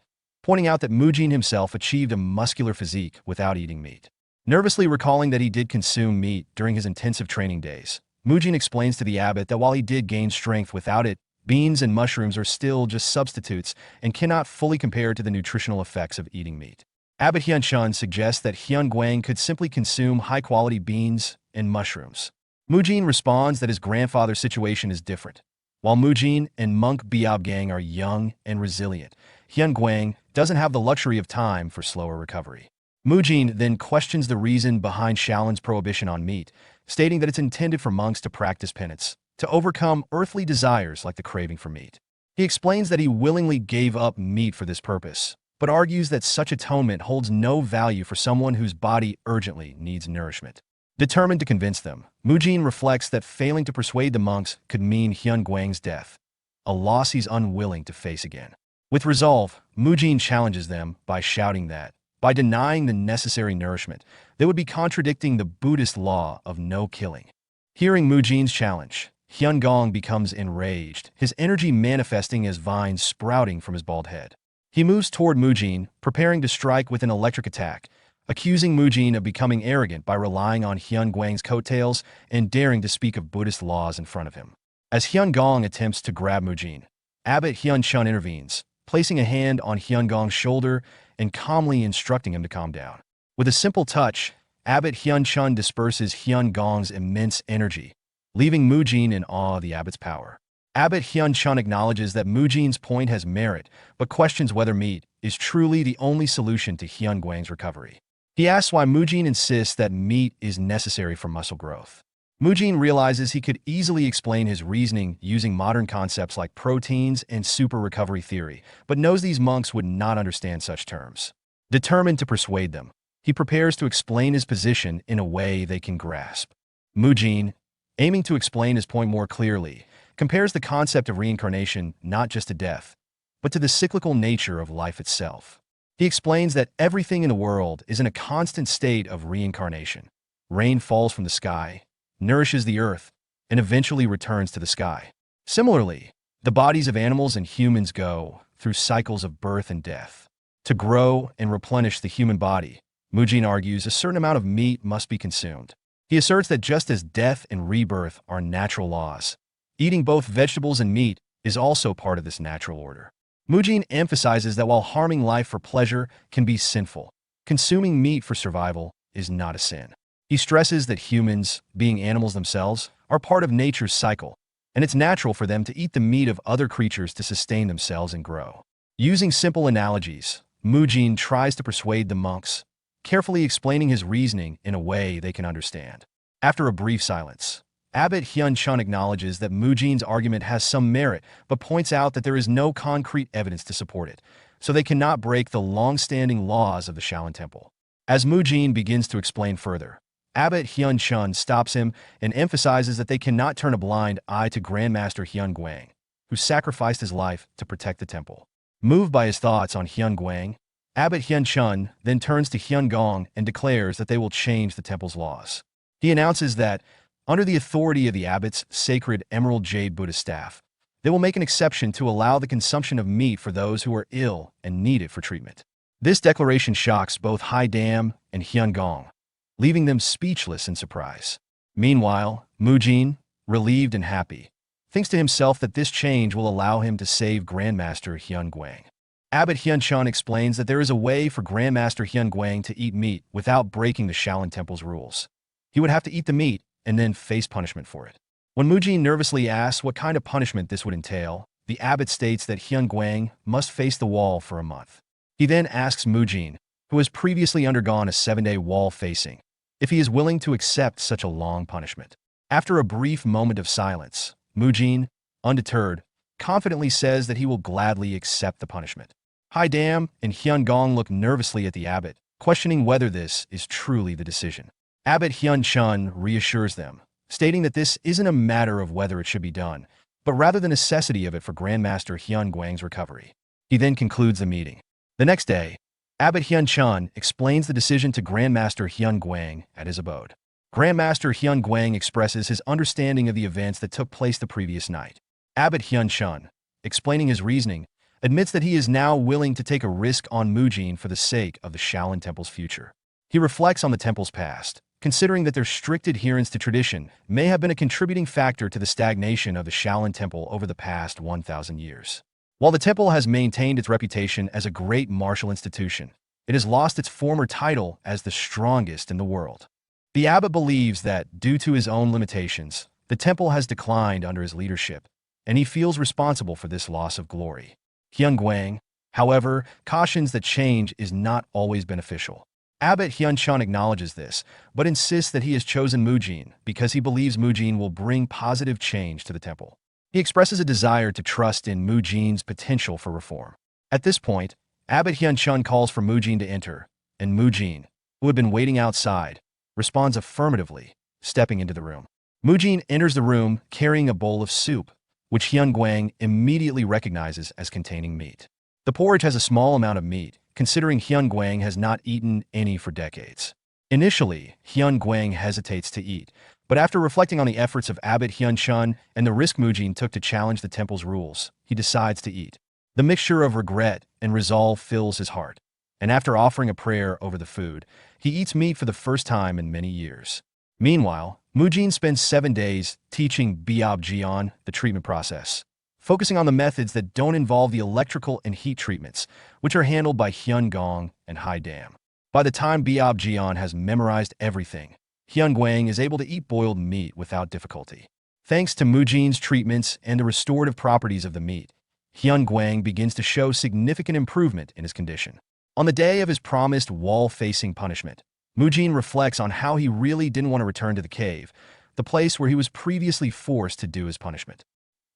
pointing out that Mujin himself achieved a muscular physique without eating meat. Nervously recalling that he did consume meat during his intensive training days, Mujin explains to the abbot that while he did gain strength without it, beans and mushrooms are still just substitutes and cannot fully compare to the nutritional effects of eating meat. Abbot Hyun Chun suggests that Hyun Guang could simply consume high-quality beans and mushrooms. Mujin responds that his grandfather's situation is different. While Mujin and monk Biab Gang are young and resilient, Hyun Guang doesn't have the luxury of time for slower recovery. Mujin then questions the reason behind Shaolin's prohibition on meat, stating that it's intended for monks to practice penance, to overcome earthly desires like the craving for meat. He explains that he willingly gave up meat for this purpose, but argues that such atonement holds no value for someone whose body urgently needs nourishment. Determined to convince them, Mujin reflects that failing to persuade the monks could mean Hyun Guang's death, a loss he's unwilling to face again. With resolve, Mujin challenges them by shouting that, by denying the necessary nourishment, they would be contradicting the Buddhist law of no killing. Hearing Mujin's challenge, Hyun Gong becomes enraged, his energy manifesting as vines sprouting from his bald head. He moves toward Mujin, preparing to strike with an electric attack, accusing Mujin of becoming arrogant by relying on Hyun Guang's coattails and daring to speak of Buddhist laws in front of him. As Hyun Gong attempts to grab Mujin, Abbot Hyun Chun intervenes, placing a hand on Hyun Gong's shoulder and calmly instructing him to calm down. With a simple touch, Abbot Hyun Chun disperses Hyun Gong's immense energy, leaving Mujin in awe of the abbot's power. Abbot Hyun Chun acknowledges that Mujin's point has merit, but questions whether meat is truly the only solution to Hyun Guang's recovery. He asks why Mujin insists that meat is necessary for muscle growth. Mujin realizes he could easily explain his reasoning using modern concepts like proteins and super recovery theory, but knows these monks would not understand such terms. Determined to persuade them, he prepares to explain his position in a way they can grasp. Mujin, aiming to explain his point more clearly, compares the concept of reincarnation not just to death, but to the cyclical nature of life itself. He explains that everything in the world is in a constant state of reincarnation. Rain falls from the sky, nourishes the earth, and eventually returns to the sky. Similarly, the bodies of animals and humans go through cycles of birth and death. To grow and replenish the human body, Mujin argues a certain amount of meat must be consumed. He asserts that just as death and rebirth are natural laws, eating both vegetables and meat is also part of this natural order. Mujin emphasizes that while harming life for pleasure can be sinful, consuming meat for survival is not a sin. He stresses that humans, being animals themselves, are part of nature's cycle, and it's natural for them to eat the meat of other creatures to sustain themselves and grow. Using simple analogies, Mujin tries to persuade the monks, carefully explaining his reasoning in a way they can understand. After a brief silence, Abbot Hyun Chun acknowledges that Mujin's argument has some merit, but points out that there is no concrete evidence to support it, so they cannot break the long-standing laws of the Shaolin Temple. As Mujin begins to explain further, Abbot Hyun Chun stops him and emphasizes that they cannot turn a blind eye to Grandmaster Hyun Guang, who sacrificed his life to protect the temple. Moved by his thoughts on Hyun Guang, Abbot Hyun Chun then turns to Hyun Gong and declares that they will change the temple's laws. He announces that, under the authority of the abbot's sacred emerald jade Buddhist staff, they will make an exception to allow the consumption of meat for those who are ill and need it for treatment. This declaration shocks both Hai Dam and Hyun Gong, leaving them speechless in surprise. Meanwhile, Mujin, relieved and happy, thinks to himself that this change will allow him to save Grandmaster Hyun Guang. Abbot Hyun-chun explains that there is a way for Grandmaster Hyun-guang to eat meat without breaking the Shaolin Temple's rules. He would have to eat the meat and then face punishment for it. When Mujin nervously asks what kind of punishment this would entail, the abbot states that Hyun-guang must face the wall for a month. He then asks Mujin, who has previously undergone a 7-day wall facing, if he is willing to accept such a long punishment. After a brief moment of silence, Mujin, undeterred, confidently says that he will gladly accept the punishment. Haidam and Hyun-gong look nervously at the abbot, questioning whether this is truly the decision. Abbot Hyun-chun reassures them, stating that this isn't a matter of whether it should be done, but rather the necessity of it for Grandmaster Hyun-guang's recovery. He then concludes the meeting. The next day, Abbot Hyun-chun explains the decision to Grandmaster Hyun-guang at his abode. Grandmaster Hyun-guang expresses his understanding of the events that took place the previous night. Abbot Hyun-chun, explaining his reasoning, admits that he is now willing to take a risk on Mujin for the sake of the Shaolin Temple's future. He reflects on the temple's past, considering that their strict adherence to tradition may have been a contributing factor to the stagnation of the Shaolin Temple over the past 1,000 years. While the temple has maintained its reputation as a great martial institution, it has lost its former title as the strongest in the world. The abbot believes that, due to his own limitations, the temple has declined under his leadership, and he feels responsible for this loss of glory. Hyun-guang, however, cautions that change is not always beneficial. Abbot Hyun-chun acknowledges this, but insists that he has chosen Mujin because he believes Mujin will bring positive change to the temple. He expresses a desire to trust in Mujin's potential for reform. At this point, Abbot Hyun-chun calls for Mujin to enter, and Mujin, who had been waiting outside, responds affirmatively, stepping into the room. Mujin enters the room carrying a bowl of soup, which Hyun-guang immediately recognizes as containing meat. The porridge has a small amount of meat, considering Hyun-guang has not eaten any for decades. Initially, Hyun-guang hesitates to eat, but after reflecting on the efforts of Abbot Hyun-chun and the risk Mujin took to challenge the temple's rules, he decides to eat. The mixture of regret and resolve fills his heart, and after offering a prayer over the food, he eats meat for the first time in many years. Meanwhile, Mujin spends 7 days teaching Biab-jian the treatment process, focusing on the methods that don't involve the electrical and heat treatments, which are handled by Hyun-gong and Haidam. By the time Biab-jian has memorized everything, Hyun-guang is able to eat boiled meat without difficulty. Thanks to Mujin's treatments and the restorative properties of the meat, Hyun-guang begins to show significant improvement in his condition. On the day of his promised wall-facing punishment, Mujin reflects on how he really didn't want to return to the cave, the place where he was previously forced to do his punishment.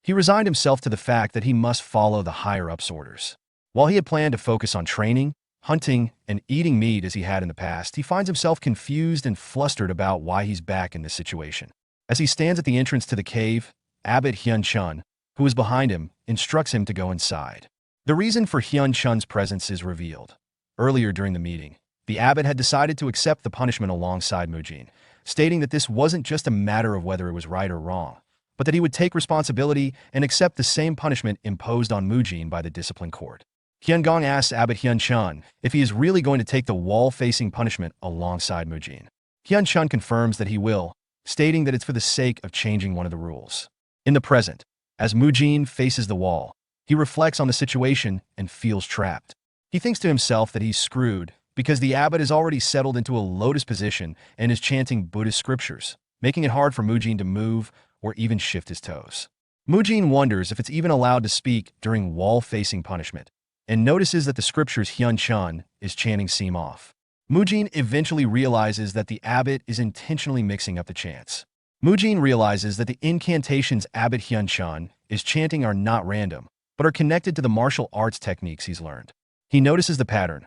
He resigned himself to the fact that he must follow the higher-ups' orders. While he had planned to focus on training, hunting, and eating meat as he had in the past, he finds himself confused and flustered about why he's back in this situation. As he stands at the entrance to the cave, Abbot Hyun-chun, who is behind him, instructs him to go inside. The reason for Hyun-chun's presence is revealed. Earlier during the meeting, the abbot had decided to accept the punishment alongside Mujin, stating that this wasn't just a matter of whether it was right or wrong, but that he would take responsibility and accept the same punishment imposed on Mujin by the discipline court. Hyun-gong asks Abbot Hyun-chun if he is really going to take the wall-facing punishment alongside Mujin. Hyun-chun confirms that he will, stating that it's for the sake of changing one of the rules. In the present, as Mujin faces the wall, he reflects on the situation and feels trapped. He thinks to himself that he's screwed because the abbot has already settled into a lotus position and is chanting Buddhist scriptures, making it hard for Mujin to move or even shift his toes. Mujin wonders if it's even allowed to speak during wall-facing punishment, and notices that the scriptures Hyun-chun is chanting seem off. Mujin eventually realizes that the abbot is intentionally mixing up the chants. Mujin realizes that the incantations Abbot Hyun-chun is chanting are not random, but are connected to the martial arts techniques he's learned. He notices the pattern.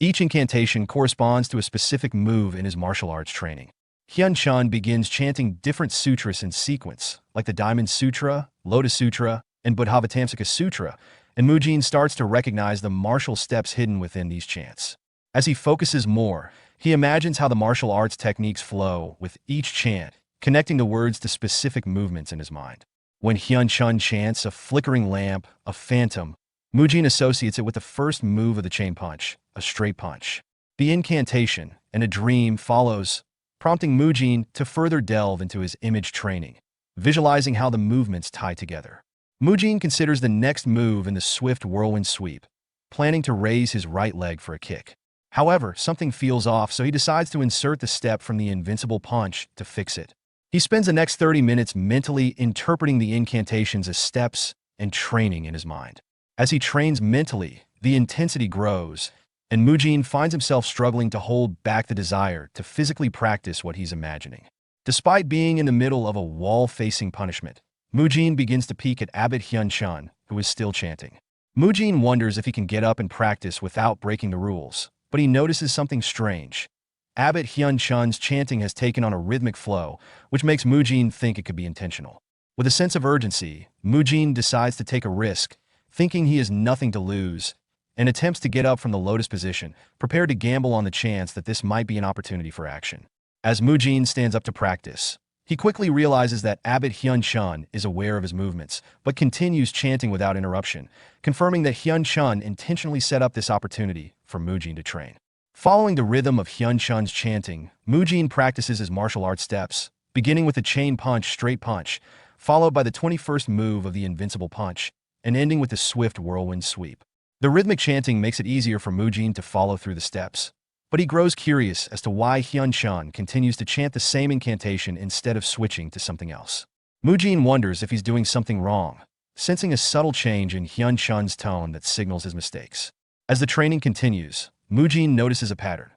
Each incantation corresponds to a specific move in his martial arts training. Hyun-chun begins chanting different sutras in sequence, like the Diamond Sutra, Lotus Sutra, and Buddhavatamsaka Sutra, and Mujin starts to recognize the martial steps hidden within these chants. As he focuses more, he imagines how the martial arts techniques flow with each chant, connecting the words to specific movements in his mind. When Hyun-chun chants a flickering lamp, a phantom, Mujin associates it with the first move of the chain punch, a straight punch. The incantation and a dream follows, prompting Mujin to further delve into his image training, visualizing how the movements tie together. Mujin considers the next move in the swift whirlwind sweep, planning to raise his right leg for a kick. However, something feels off, so he decides to insert the step from the invincible punch to fix it. He spends the next 30 minutes mentally interpreting the incantations as steps and training in his mind. As he trains mentally, the intensity grows, and Mujin finds himself struggling to hold back the desire to physically practice what he's imagining. Despite being in the middle of a wall-facing punishment, Mujin begins to peek at Abbot Hyun-chun, who is still chanting. Mujin wonders if he can get up and practice without breaking the rules, but he notices something strange. Abbot Hyun-chun's chanting has taken on a rhythmic flow, which makes Mujin think it could be intentional. With a sense of urgency, Mujin decides to take a risk, thinking he has nothing to lose, and attempts to get up from the lotus position, prepared to gamble on the chance that this might be an opportunity for action. As Mujin stands up to practice, he quickly realizes that Abbot Hyun-chun is aware of his movements, but continues chanting without interruption, confirming that Hyun-chun intentionally set up this opportunity for Mujin to train. Following the rhythm of Hyun-chun's chanting, Mujin practices his martial arts steps, beginning with the chain punch straight punch, followed by the 21st move of the invincible punch, and ending with the swift whirlwind sweep. The rhythmic chanting makes it easier for Mujin to follow through the steps, but he grows curious as to why Hyun-chun continues to chant the same incantation instead of switching to something else. Mujin wonders if he's doing something wrong, sensing a subtle change in Hyun-chun's tone that signals his mistakes. As the training continues, Mujin notices a pattern.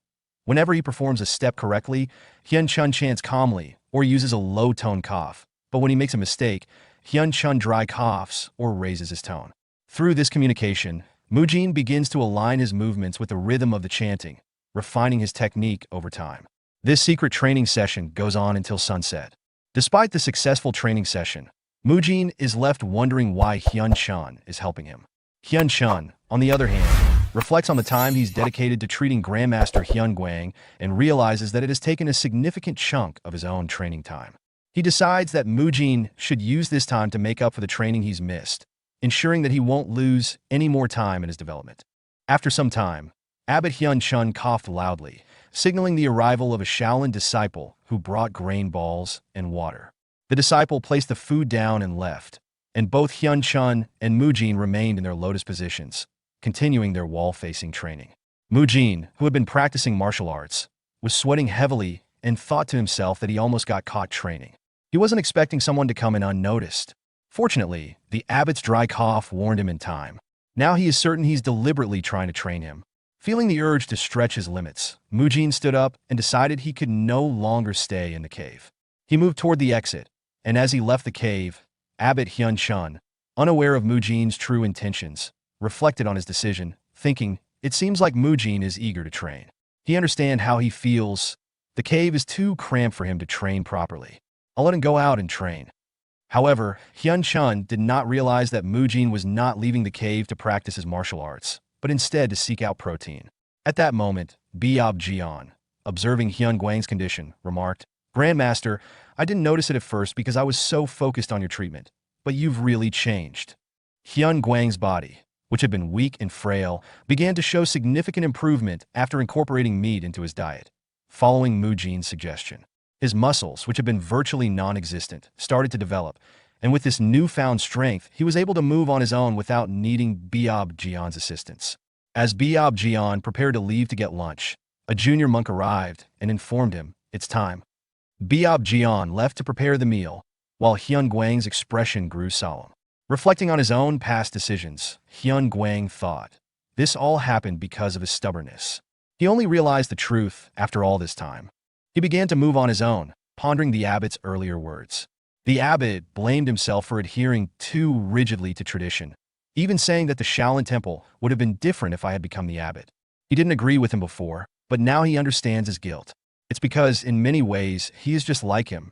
Whenever he performs a step correctly, Hyun-chun chants calmly or uses a low-tone cough, but when he makes a mistake, Hyun-chun dry coughs or raises his tone. Through this communication, Mujin begins to align his movements with the rhythm of the chanting, refining his technique over time. This secret training session goes on until sunset. Despite the successful training session, Mujin is left wondering why Hyun-chun is helping him. Hyun-chun, on the other hand, reflects on the time he's dedicated to treating Grandmaster Hyun-gwang and realizes that it has taken a significant chunk of his own training time. He decides that Mujin should use this time to make up for the training he's missed, ensuring that he won't lose any more time in his development. After some time, Abbot Hyun-chun coughed loudly, signaling the arrival of a Shaolin disciple who brought grain balls and water. The disciple placed the food down and left, and both Hyun-chun and Mujin remained in their lotus positions, continuing their wall-facing training. Mujin, who had been practicing martial arts, was sweating heavily and thought to himself that he almost got caught training. He wasn't expecting someone to come in unnoticed. Fortunately, the abbot's dry cough warned him in time. Now he is certain he's deliberately trying to train him. Feeling the urge to stretch his limits, Mujin stood up and decided he could no longer stay in the cave. He moved toward the exit, and as he left the cave, Abbot Hyun-chun, unaware of Mujin's true intentions, reflected on his decision, thinking, it seems like Mujin is eager to train. He understands how he feels. The cave is too cramped for him to train properly. I'll let him go out and train. However, Hyun-chun did not realize that Mujin was not leaving the cave to practice his martial arts, but instead to seek out protein. At that moment, Biob Jian, observing Hyun-gwang's condition, remarked, Grandmaster, I didn't notice it at first because I was so focused on your treatment, but you've really changed. Hyun-gwang's body, which had been weak and frail, began to show significant improvement after incorporating meat into his diet, following Mujin's suggestion. His muscles, which had been virtually non-existent, started to develop, and with this newfound strength, he was able to move on his own without needing Biob Jian's assistance. As Biob Jian prepared to leave to get lunch, a junior monk arrived and informed him, it's time. Biob Jian left to prepare the meal, while Hyun-gwang's expression grew solemn. Reflecting on his own past decisions, Hyun-gwang thought, this all happened because of his stubbornness. He only realized the truth after all this time. He began to move on his own, pondering the abbot's earlier words. The abbot blamed himself for adhering too rigidly to tradition, even saying that the Shaolin Temple would have been different if I had become the abbot. He didn't agree with him before, but now he understands his guilt. It's because, in many ways, he is just like him.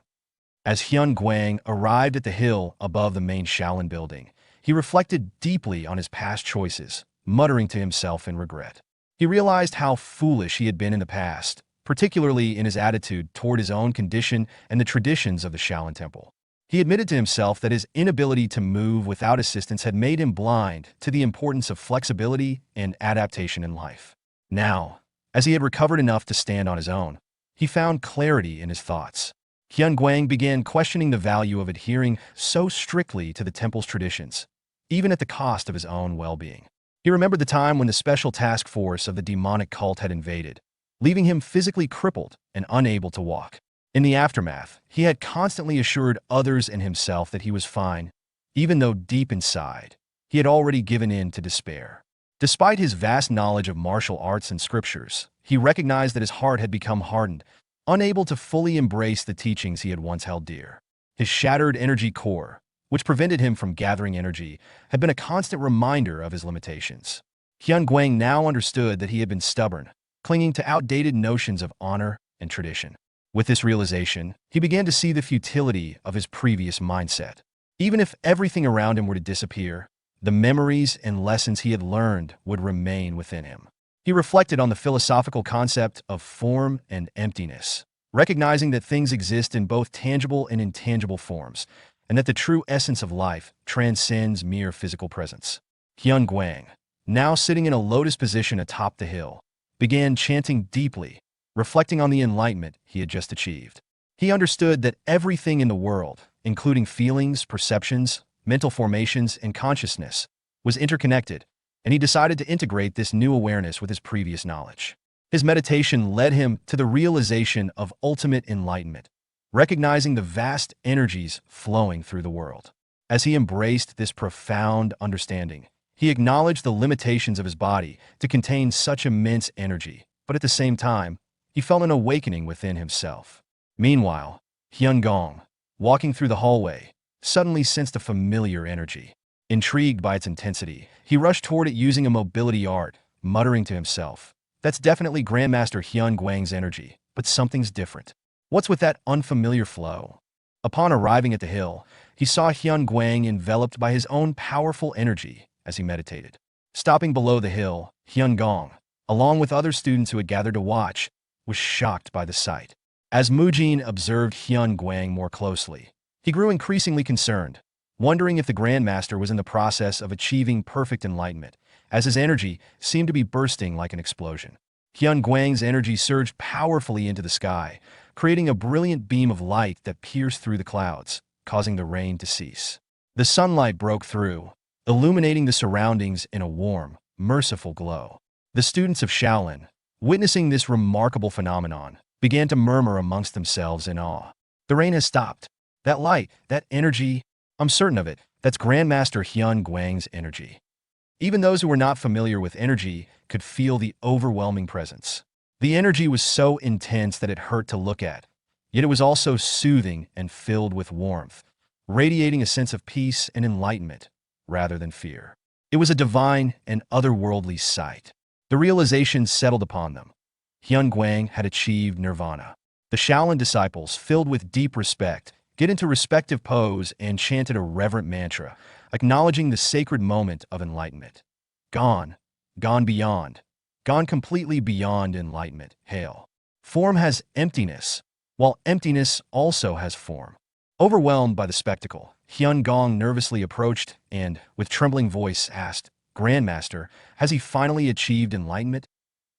As Hyun-gwang arrived at the hill above the main Shaolin building, he reflected deeply on his past choices, muttering to himself in regret. He realized how foolish he had been in the past, particularly in his attitude toward his own condition and the traditions of the Shaolin Temple. He admitted to himself that his inability to move without assistance had made him blind to the importance of flexibility and adaptation in life. Now, as he had recovered enough to stand on his own, he found clarity in his thoughts. Hyun-gwang began questioning the value of adhering so strictly to the temple's traditions, even at the cost of his own well-being. He remembered the time when the special task force of the demonic cult had invaded, leaving him physically crippled and unable to walk. In the aftermath, he had constantly assured others and himself that he was fine, even though deep inside, he had already given in to despair. Despite his vast knowledge of martial arts and scriptures, he recognized that his heart had become hardened, unable to fully embrace the teachings he had once held dear. His shattered energy core, which prevented him from gathering energy, had been a constant reminder of his limitations. Hyun Guang now understood that he had been stubborn, clinging to outdated notions of honor and tradition. With this realization, he began to see the futility of his previous mindset. Even if everything around him were to disappear, the memories and lessons he had learned would remain within him. He reflected on the philosophical concept of form and emptiness, recognizing that things exist in both tangible and intangible forms, and that the true essence of life transcends mere physical presence. Hyun Guang, now sitting in a lotus position atop the hill, began chanting deeply, reflecting on the enlightenment he had just achieved. He understood that everything in the world, including feelings, perceptions, mental formations, and consciousness, was interconnected, and he decided to integrate this new awareness with his previous knowledge. His meditation led him to the realization of ultimate enlightenment, recognizing the vast energies flowing through the world. As he embraced this profound understanding, he acknowledged the limitations of his body to contain such immense energy, but at the same time, he felt an awakening within himself. Meanwhile, Hyun Gong, walking through the hallway, suddenly sensed a familiar energy. Intrigued by its intensity, he rushed toward it using a mobility art, muttering to himself, "That's definitely Grandmaster Hyun Guang's energy, but something's different. What's with that unfamiliar flow?" Upon arriving at the hill, he saw Hyun Guang enveloped by his own powerful energy as he meditated. Stopping below the hill, Hyun Gong, along with other students who had gathered to watch, was shocked by the sight. As Mujin observed Hyun Guang more closely, he grew increasingly concerned, wondering if the Grandmaster was in the process of achieving perfect enlightenment, as his energy seemed to be bursting like an explosion. Hyun Guang's energy surged powerfully into the sky, creating a brilliant beam of light that pierced through the clouds, causing the rain to cease. The sunlight broke through, illuminating the surroundings in a warm, merciful glow. The students of Shaolin, witnessing this remarkable phenomenon, began to murmur amongst themselves in awe. "The rain has stopped. That light, that energy, I'm certain of it, that's Grandmaster Hyun Guang's energy." Even those who were not familiar with energy could feel the overwhelming presence. The energy was so intense that it hurt to look at, yet it was also soothing and filled with warmth, radiating a sense of peace and enlightenment rather than fear. It was a divine and otherworldly sight. The realization settled upon them. Hyun Guang had achieved nirvana. The Shaolin disciples, filled with deep respect, get into respective pose and chanted a reverent mantra, acknowledging the sacred moment of enlightenment. Gone, gone beyond, gone completely beyond enlightenment, hail. Form has emptiness, while emptiness also has form. Overwhelmed by the spectacle, Hyun Gong nervously approached and, with trembling voice, asked, "Grandmaster, has he finally achieved enlightenment?"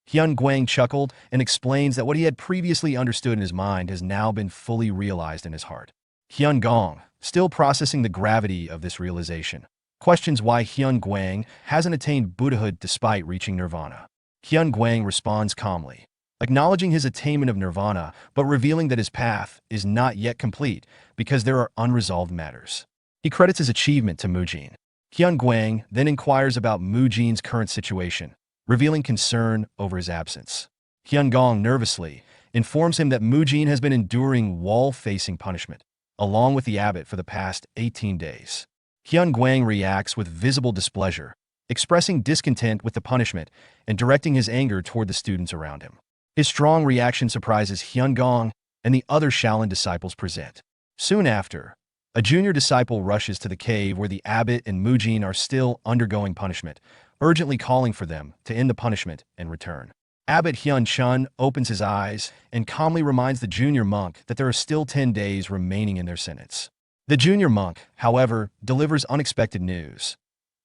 Hyun Guang chuckled and explains that what he had previously understood in his mind has now been fully realized in his heart. Hyun Gong, still processing the gravity of this realization, questions why Hyun Guang hasn't attained Buddhahood despite reaching nirvana. Hyun Guang responds calmly, acknowledging his attainment of nirvana but revealing that his path is not yet complete because there are unresolved matters. He credits his achievement to Mujin. Hyun Guang then inquires about Mujin's current situation, revealing concern over his absence. Hyun Gong nervously informs him that Mujin has been enduring wall-facing punishment, along with the abbot for the past 18 days. Hyun Guang reacts with visible displeasure, expressing discontent with the punishment and directing his anger toward the students around him. His strong reaction surprises Hyun Gong and the other Shaolin disciples present. Soon after, a junior disciple rushes to the cave where the abbot and Mujin are still undergoing punishment, urgently calling for them to end the punishment and return. Abbot Hyun Chun opens his eyes and calmly reminds the junior monk that there are still 10 days remaining in their sentence. The junior monk, however, delivers unexpected news.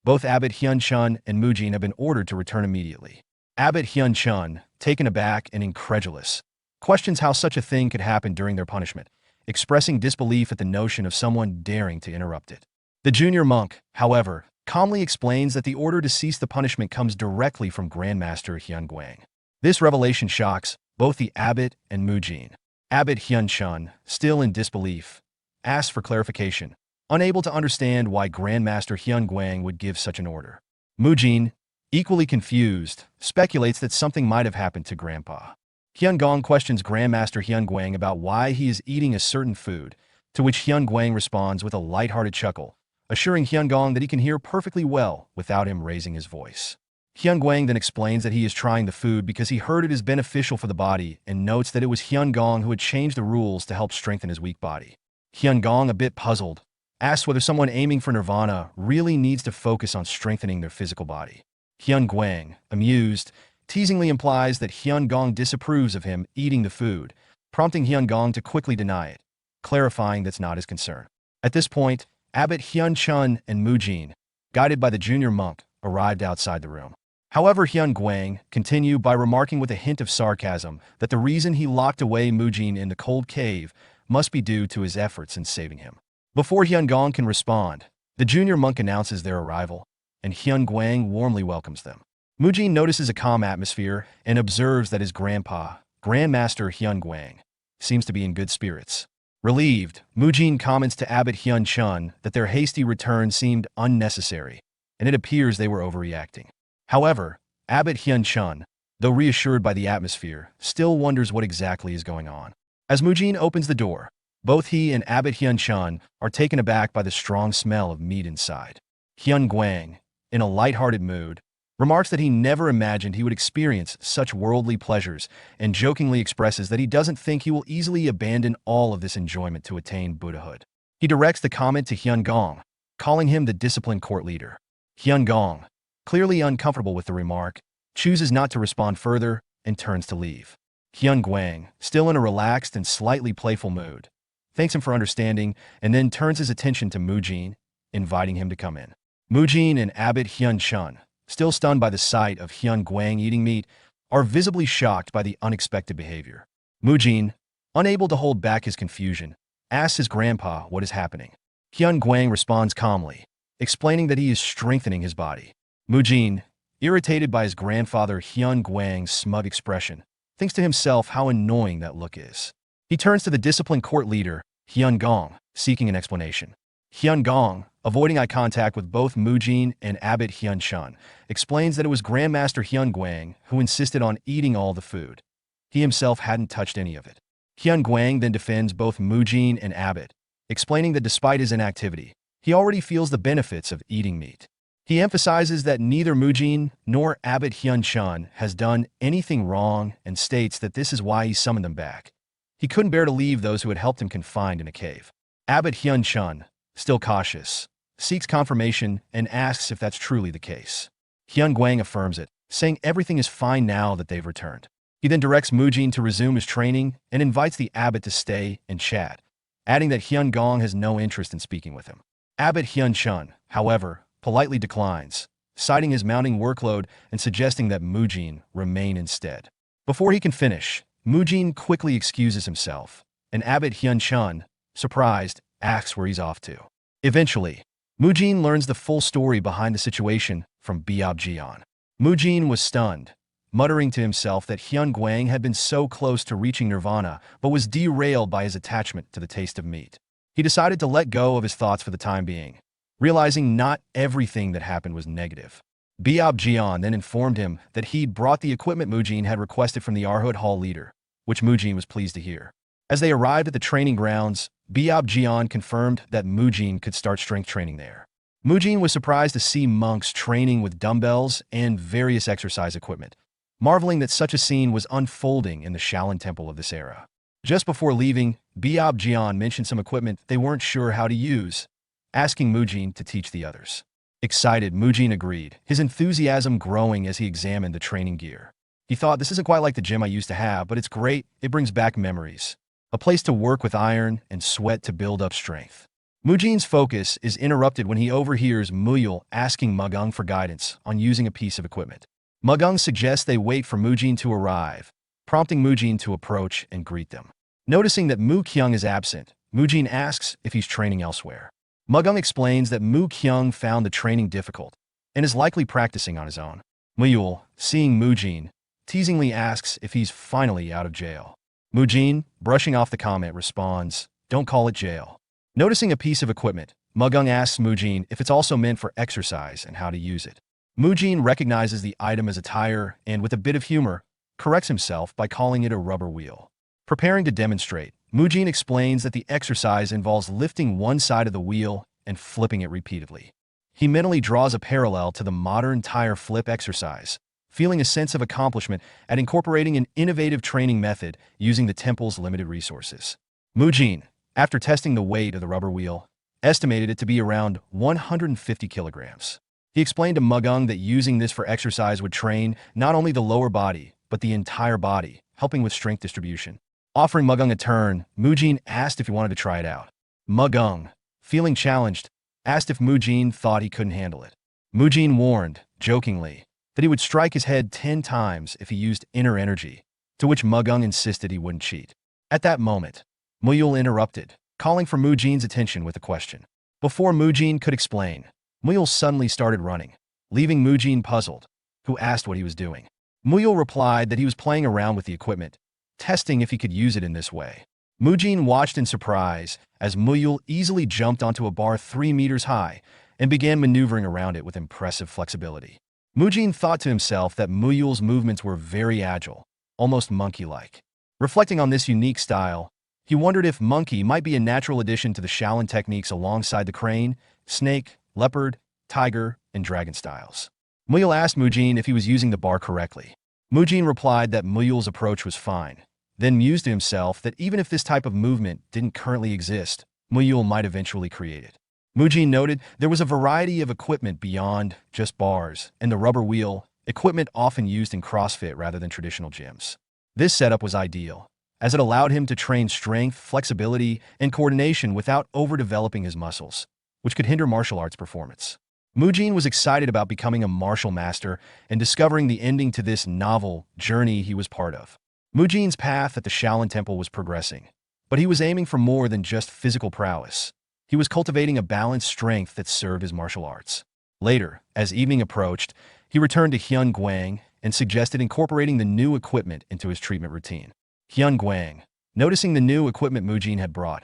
Both Abbot Hyun Chun and Mujin have been ordered to return immediately. Abbot Hyun Chun, taken aback and incredulous, questions how such a thing could happen during their punishment, expressing disbelief at the notion of someone daring to interrupt it. The junior monk, however, calmly explains that the order to cease the punishment comes directly from Grandmaster Hyun Guang. This revelation shocks both the abbot and Mujin. Abbot Hyun Chun, still in disbelief, asks for clarification, unable to understand why Grandmaster Hyun Guang would give such an order. Mujin, equally confused, speculates that something might have happened to Grandpa. Hyun Gong questions Grandmaster Hyun Guang about why he is eating a certain food, to which Hyun Guang responds with a lighthearted chuckle, assuring Hyun Gong that he can hear perfectly well without him raising his voice. Hyun Guang then explains that he is trying the food because he heard it is beneficial for the body and notes that it was Hyun Gong who had changed the rules to help strengthen his weak body. Hyun Gong, a bit puzzled, asks whether someone aiming for nirvana really needs to focus on strengthening their physical body. Hyun Guang, amused, teasingly implies that Hyun Gong disapproves of him eating the food, prompting Hyun Gong to quickly deny it, clarifying that's not his concern. At this point, Abbot Hyun Chun and Mujin, guided by the junior monk, arrived outside the room. However, Hyun Guang continued by remarking with a hint of sarcasm that the reason he locked away Mujin in the cold cave must be due to his efforts in saving him. Before Hyun Gong can respond, the junior monk announces their arrival, and Hyun Guang warmly welcomes them. Mujin notices a calm atmosphere and observes that his grandpa, Grandmaster Hyun Guang, seems to be in good spirits. Relieved, Mujin comments to Abbot Hyun Chun that their hasty return seemed unnecessary, and it appears they were overreacting. However, Abbot Hyun Chun, though reassured by the atmosphere, still wonders what exactly is going on. As Mujin opens the door, both he and Abbot Hyun Chun are taken aback by the strong smell of meat inside. Hyun Guang, in a lighthearted mood, remarks that he never imagined he would experience such worldly pleasures and jokingly expresses that he doesn't think he will easily abandon all of this enjoyment to attain Buddhahood. He directs the comment to Hyun Gong, calling him the disciplined court leader. Hyun Gong, clearly uncomfortable with the remark, chooses not to respond further and turns to leave. Hyun Guang, still in a relaxed and slightly playful mood, thanks him for understanding and then turns his attention to Mujin, inviting him to come in. Mujin and Abbot Hyun Chun, still stunned by the sight of Hyun Guang eating meat, are visibly shocked by the unexpected behavior. Mujin, unable to hold back his confusion, asks his grandpa what is happening. Hyun Guang responds calmly, explaining that he is strengthening his body. Mujin, irritated by his grandfather Hyun Guang's smug expression, thinks to himself how annoying that look is. He turns to the disciplined court leader, Hyun Gong, seeking an explanation. Hyun Gong, avoiding eye contact with both Mujin and Abbot Hyun Chun, explains that it was Grandmaster Hyun Guang who insisted on eating all the food. He himself hadn't touched any of it. Hyun Guang then defends both Mujin and Abbot, explaining that despite his inactivity, he already feels the benefits of eating meat. He emphasizes that neither Mujin nor Abbot Hyun Chun has done anything wrong and states that this is why he summoned them back. He couldn't bear to leave those who had helped him confined in a cave. Abbot Hyun Chun, still cautious, seeks confirmation and asks if that's truly the case. Hyun Guang affirms it, saying everything is fine now that they've returned. He then directs Mujin to resume his training and invites the abbot to stay and chat, adding that Hyun Gong has no interest in speaking with him. Abbot Hyun Chun, however, politely declines, citing his mounting workload and suggesting that Mujin remain instead. Before he can finish, Mujin quickly excuses himself, and Abbot Hyun Chun, surprised, asks where he's off to. Eventually, Mujin learns the full story behind the situation from Biob Jian. Mujin was stunned, muttering to himself that Hyun Guang had been so close to reaching nirvana but was derailed by his attachment to the taste of meat. He decided to let go of his thoughts for the time being, realizing not everything that happened was negative. Biob Jian then informed him that he'd brought the equipment Mujin had requested from the Arhood Hall leader, which Mujin was pleased to hear. As they arrived at the training grounds, Biob Jian confirmed that Mujin could start strength training there. Mujin was surprised to see monks training with dumbbells and various exercise equipment, marveling that such a scene was unfolding in the Shaolin Temple of this era. Just before leaving, Biob Jian mentioned some equipment they weren't sure how to use, asking Mujin to teach the others. Excited, Mujin agreed, his enthusiasm growing as he examined the training gear. He thought, this isn't quite like the gym I used to have, but it's great, it brings back memories. A place to work with iron and sweat to build up strength. Mujin's focus is interrupted when he overhears Muyul asking Mugung for guidance on using a piece of equipment. Mugung suggests they wait for Mujin to arrive, prompting Mujin to approach and greet them. Noticing that Mu Kyung is absent, Mujin asks if he's training elsewhere. Mugung explains that Mu Kyung found the training difficult and is likely practicing on his own. Muyul, seeing Mujin, teasingly asks if he's finally out of jail. Mujin, brushing off the comment, responds, "Don't call it jail." Noticing a piece of equipment, Mugung asks Mujin if it's also meant for exercise and how to use it. Mujin recognizes the item as a tire and, with a bit of humor, corrects himself by calling it a rubber wheel. Preparing to demonstrate, Mujin explains that the exercise involves lifting one side of the wheel and flipping it repeatedly. He mentally draws a parallel to the modern tire flip exercise, feeling a sense of accomplishment at incorporating an innovative training method using the temple's limited resources. Mujin, after testing the weight of the rubber wheel, estimated it to be around 150 kilograms. He explained to Mugung that using this for exercise would train not only the lower body, but the entire body, helping with strength distribution. Offering Mugung a turn, Mujin asked if he wanted to try it out. Mugung, feeling challenged, asked if Mujin thought he couldn't handle it. Mujin warned, jokingly, that he would strike his head 10 times if he used inner energy, to which Mugung insisted he wouldn't cheat. At that moment, Muyul interrupted, calling for Mujin's attention with a question. Before Mujin could explain, Muyul suddenly started running, leaving Mujin puzzled, who asked what he was doing. Muyul replied that he was playing around with the equipment, testing if he could use it in this way. Mujin watched in surprise as Muyul easily jumped onto a bar 3 meters high and began maneuvering around it with impressive flexibility. Mujin thought to himself that Muyul's movements were very agile, almost monkey-like. Reflecting on this unique style, he wondered if monkey might be a natural addition to the Shaolin techniques alongside the crane, snake, leopard, tiger, and dragon styles. Muyul asked Mujin if he was using the bar correctly. Mujin replied that Muyul's approach was fine, then mused to himself that even if this type of movement didn't currently exist, Muyul might eventually create it. Mujin noted there was a variety of equipment beyond just bars and the rubber wheel, equipment often used in CrossFit rather than traditional gyms. This setup was ideal, as it allowed him to train strength, flexibility, and coordination without overdeveloping his muscles, which could hinder martial arts performance. Mujin was excited about becoming a martial master and discovering the ending to this novel journey he was part of. Mujin's path at the Shaolin Temple was progressing, but he was aiming for more than just physical prowess. He was cultivating a balanced strength that served his martial arts. Later, as evening approached, he returned to Hyun Guang and suggested incorporating the new equipment into his treatment routine. Hyun Guang, noticing the new equipment Mujin had brought,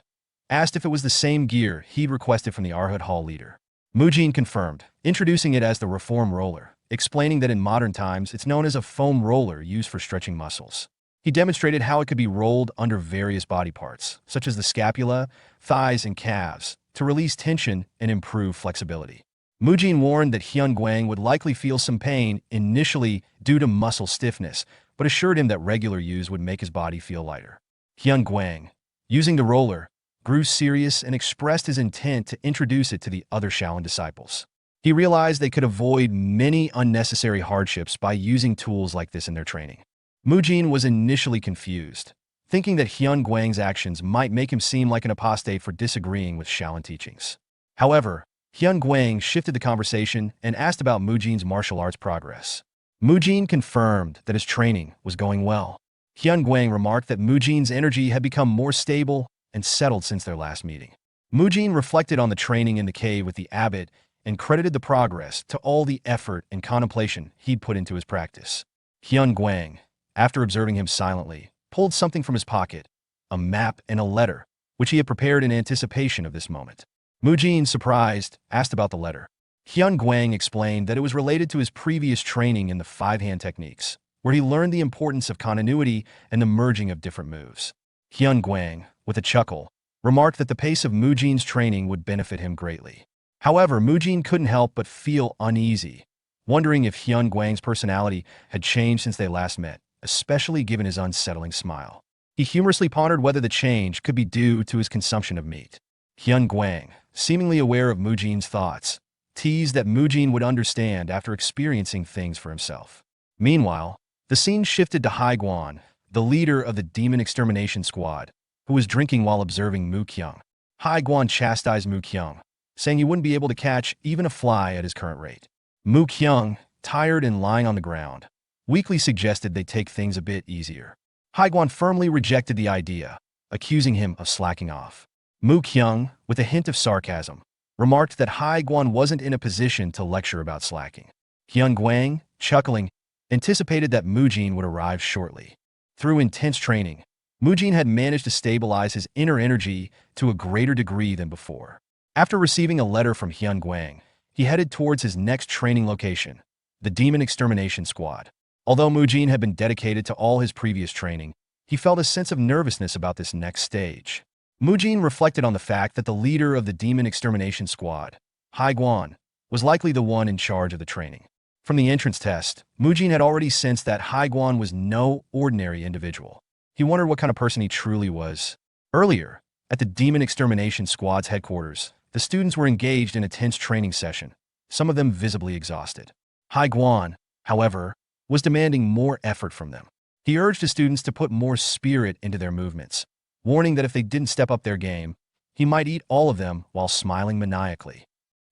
asked if it was the same gear he'd requested from the Arhut Hall leader. Mujin confirmed, introducing it as the reform roller, explaining that in modern times it's known as a foam roller used for stretching muscles. He demonstrated how it could be rolled under various body parts, such as the scapula, thighs, and calves, to release tension and improve flexibility. Mujin warned that Hyun Guang would likely feel some pain initially due to muscle stiffness, but assured him that regular use would make his body feel lighter. Hyun Guang, using the roller, grew serious and expressed his intent to introduce it to the other Shaolin disciples. He realized they could avoid many unnecessary hardships by using tools like this in their training. Mujin was initially confused, thinking that Hyun Guang's actions might make him seem like an apostate for disagreeing with Shaolin teachings. However, Hyun Guang shifted the conversation and asked about Mujin's martial arts progress. Mujin confirmed that his training was going well. Hyun Guang remarked that Mujin's energy had become more stable and settled since their last meeting. Mujin reflected on the training in the cave with the abbot and credited the progress to all the effort and contemplation he'd put into his practice. Hyun Guang, after observing him silently, pulled something from his pocket, a map and a letter, which he had prepared in anticipation of this moment. Mujin, surprised, asked about the letter. Hyun Guang explained that it was related to his previous training in the five-hand techniques, where he learned the importance of continuity and the merging of different moves. Hyun Guang, with a chuckle, remarked that the pace of Mujin's training would benefit him greatly. However, Mujin couldn't help but feel uneasy, wondering if Hyun Guang's personality had changed since they last met, especially given his unsettling smile. He humorously pondered whether the change could be due to his consumption of meat. Hyun Guang, seemingly aware of Mujin's thoughts, teased that Mujin would understand after experiencing things for himself. Meanwhile, the scene shifted to Haiguan, the leader of the Demon Extermination Squad, who was drinking while observing Mu Kyung. Haiguan chastised Mu Kyung, saying he wouldn't be able to catch even a fly at his current rate. Mu Kyung, tired and lying on the ground, weakly suggested they take things a bit easier. Haiguan firmly rejected the idea, accusing him of slacking off. Mu Kyung, with a hint of sarcasm, remarked that Hai Guan wasn't in a position to lecture about slacking. Hyun Guang, chuckling, anticipated that Mujin would arrive shortly. Through intense training, Mujin had managed to stabilize his inner energy to a greater degree than before. After receiving a letter from Hyun Guang, he headed towards his next training location, the Demon Extermination Squad. Although Mujin had been dedicated to all his previous training, he felt a sense of nervousness about this next stage. Mujin reflected on the fact that the leader of the Demon Extermination Squad, Hai Guan, was likely the one in charge of the training. From the entrance test, Mujin had already sensed that Hai Guan was no ordinary individual. He wondered what kind of person he truly was. Earlier, at the Demon Extermination Squad's headquarters, the students were engaged in a tense training session, some of them visibly exhausted. Hai Guan, however, was demanding more effort from them. He urged his students to put more spirit into their movements, warning that if they didn't step up their game, he might eat all of them while smiling maniacally.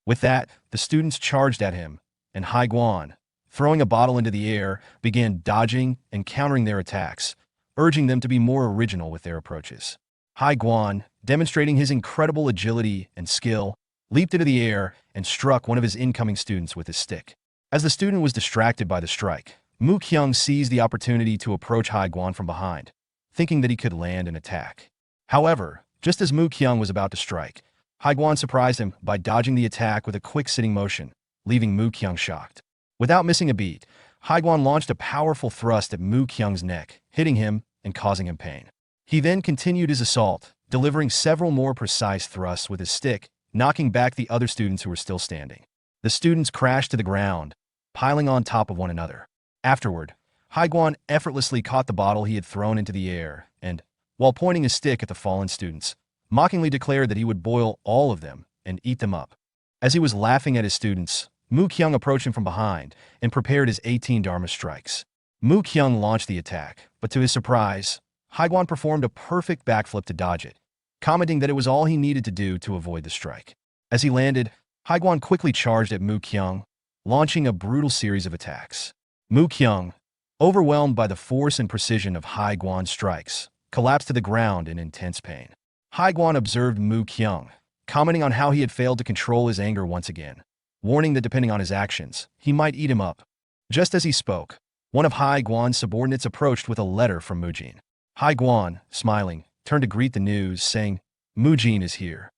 With that, the students charged at him, and Hai Guan, throwing a bottle into the air, began dodging and countering their attacks, urging them to be more original with their approaches. Hai Guan, demonstrating his incredible agility and skill, leaped into the air and struck one of his incoming students with his stick. As the student was distracted by the strike, Mu Kyung seized the opportunity to approach Hai Guan from behind, thinking that he could land an attack. However, just as Mu Kyung was about to strike, Hai Guan surprised him by dodging the attack with a quick sitting motion, leaving Mu Kyung shocked. Without missing a beat, Hai Guan launched a powerful thrust at Mu Kyung's neck, hitting him and causing him pain. He then continued his assault, delivering several more precise thrusts with his stick, knocking back the other students who were still standing. The students crashed to the ground, piling on top of one another. Afterward, Hai Guan effortlessly caught the bottle he had thrown into the air and, while pointing his stick at the fallen students, mockingly declared that he would boil all of them and eat them up. As he was laughing at his students, Mu Kyung approached him from behind and prepared his 18 Dharma strikes. Mu Kyung launched the attack, but to his surprise, Hai Guan performed a perfect backflip to dodge it, commenting that it was all he needed to do to avoid the strike. As he landed, Hai Guan quickly charged at Mu Kyung, launching a brutal series of attacks. Mu Kyung, overwhelmed by the force and precision of Hai Guan's strikes, collapsed to the ground in intense pain. Hai Guan observed Mu Kyung, commenting on how he had failed to control his anger once again, warning that depending on his actions, he might eat him up. Just as he spoke, one of Hai Guan's subordinates approached with a letter from Mujin. Hai Guan, smiling, turned to greet the news, saying, "Mujin is here."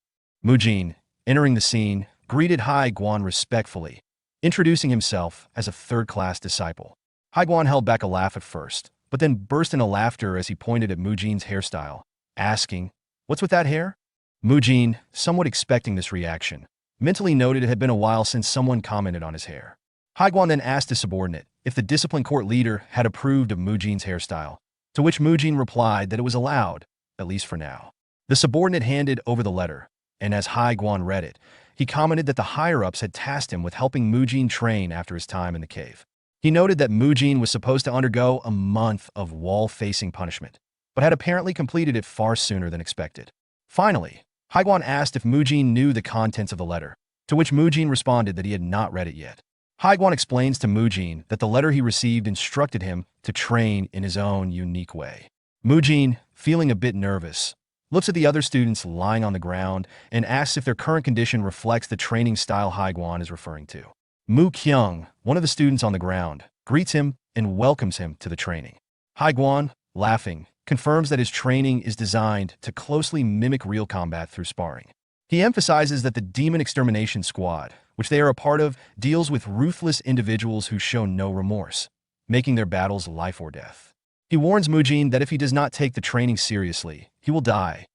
Mujin, entering the scene, greeted Hai Guan respectfully, introducing himself as a third-class disciple. Hai Guan held back a laugh at first, but then burst into laughter as he pointed at Mujin's hairstyle, asking, "What's with that hair?" Mujin, somewhat expecting this reaction, mentally noted it had been a while since someone commented on his hair. Hai Guan then asked his subordinate if the discipline court leader had approved of Mujin's hairstyle, to which Mujin replied that it was allowed, at least for now. The subordinate handed over the letter, and as Hai Guan read it, he commented that the higher-ups had tasked him with helping Mujin train after his time in the cave. He noted that Mujin was supposed to undergo a month of wall-facing punishment, but had apparently completed it far sooner than expected. Finally, Hai Guan asked if Mujin knew the contents of the letter, to which Mujin responded that he had not read it yet. Hai Guan explains to Mujin that the letter he received instructed him to train in his own unique way. Mujin, feeling a bit nervous, looks at the other students lying on the ground and asks if their current condition reflects the training style Hai Guan is referring to. Mu Kyung, one of the students on the ground, greets him and welcomes him to the training. Hai Guan, laughing, confirms that his training is designed to closely mimic real combat through sparring. He emphasizes that the Demon Extermination Squad, which they are a part of, deals with ruthless individuals who show no remorse, making their battles life or death. He warns Mujin that if he does not take the training seriously, he will die.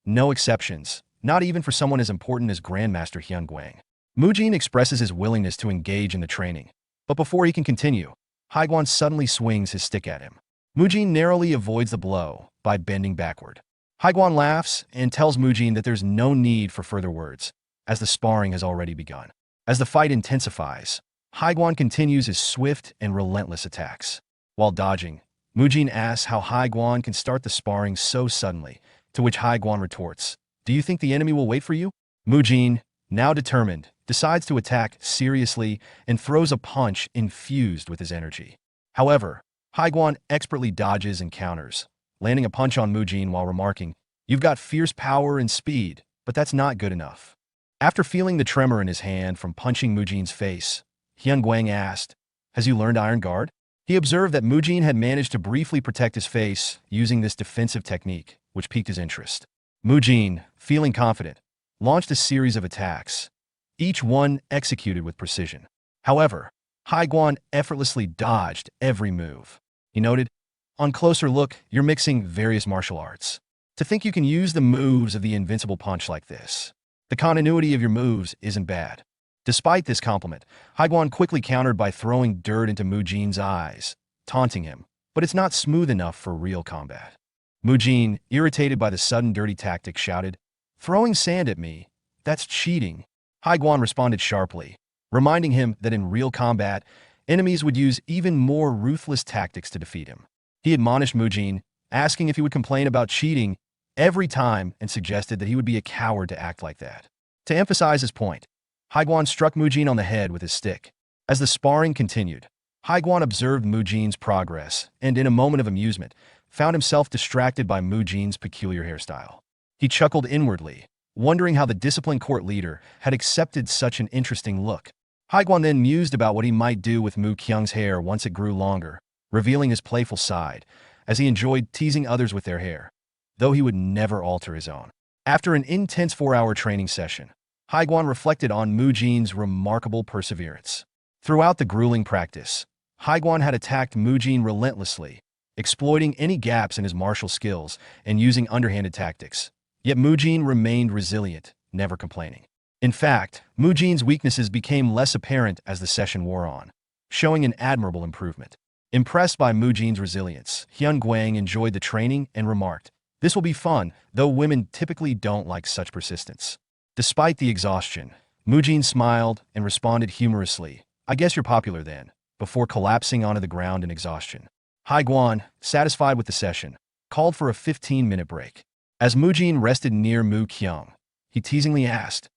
No exceptions, not even for someone as important as Grandmaster Hyun Guang. Mujin expresses his willingness to engage in the training, but before he can continue, Hai Guan suddenly swings his stick at him. Mujin narrowly avoids the blow by bending backward. Hai Guan laughs and tells Mujin that there's no need for further words, as the sparring has already begun. As the fight intensifies, Hai Guan continues his swift and relentless attacks. While dodging, Mujin asks how Hai Guan can start the sparring so suddenly, to which Hai Guan retorts, "Do you think the enemy will wait for you?" Mujin, now determined, decides to attack seriously and throws a punch infused with his energy. However, Hai Guan expertly dodges and counters, landing a punch on Mujin while remarking, "You've got fierce power and speed, but that's not good enough." After feeling the tremor in his hand from punching Mujin's face, Hyun Guang asked, "Has you learned Iron Guard?" He observed that Mujin had managed to briefly protect his face using this defensive technique, which piqued his interest. Mujin, feeling confident, launched a series of attacks, each one executed with precision. However, Haiguan effortlessly dodged every move. He noted, "On closer look, you're mixing various martial arts. To think you can use the moves of the invincible punch like this. The continuity of your moves isn't bad." Despite this compliment, Haiguan quickly countered by throwing dirt into Mujin's eyes, taunting him, "But it's not smooth enough for real combat." Mujin, irritated by the sudden dirty tactic, shouted, "Throwing sand at me? That's cheating." Haiguan responded sharply, reminding him that in real combat, enemies would use even more ruthless tactics to defeat him. He admonished Mujin, asking if he would complain about cheating every time and suggested that he would be a coward to act like that. To emphasize his point, Haiguan struck Mujin on the head with his stick. As the sparring continued, Haiguan observed Mujin's progress and, in a moment of amusement, found himself distracted by Mujin's peculiar hairstyle. He chuckled inwardly, wondering how the disciplined court leader had accepted such an interesting look. Haiguan then mused about what he might do with Mu Kyung's hair once it grew longer, revealing his playful side, as he enjoyed teasing others with their hair, though he would never alter his own. After an intense 4-hour training session, Haiguan reflected on Mujin's remarkable perseverance. Throughout the grueling practice, Haiguan had attacked Mujin relentlessly, exploiting any gaps in his martial skills and using underhanded tactics. Yet Mujin remained resilient, never complaining. In fact, Mujin's weaknesses became less apparent as the session wore on, showing an admirable improvement. Impressed by Mujin's resilience, Hyun Guang enjoyed the training and remarked, "This will be fun, though women typically don't like such persistence." Despite the exhaustion, Mujin smiled and responded humorously, "I guess you're popular then," before collapsing onto the ground in exhaustion. Haiguan, satisfied with the session, called for a 15-minute break. As Mujin rested near Mu Kyung, he teasingly asked,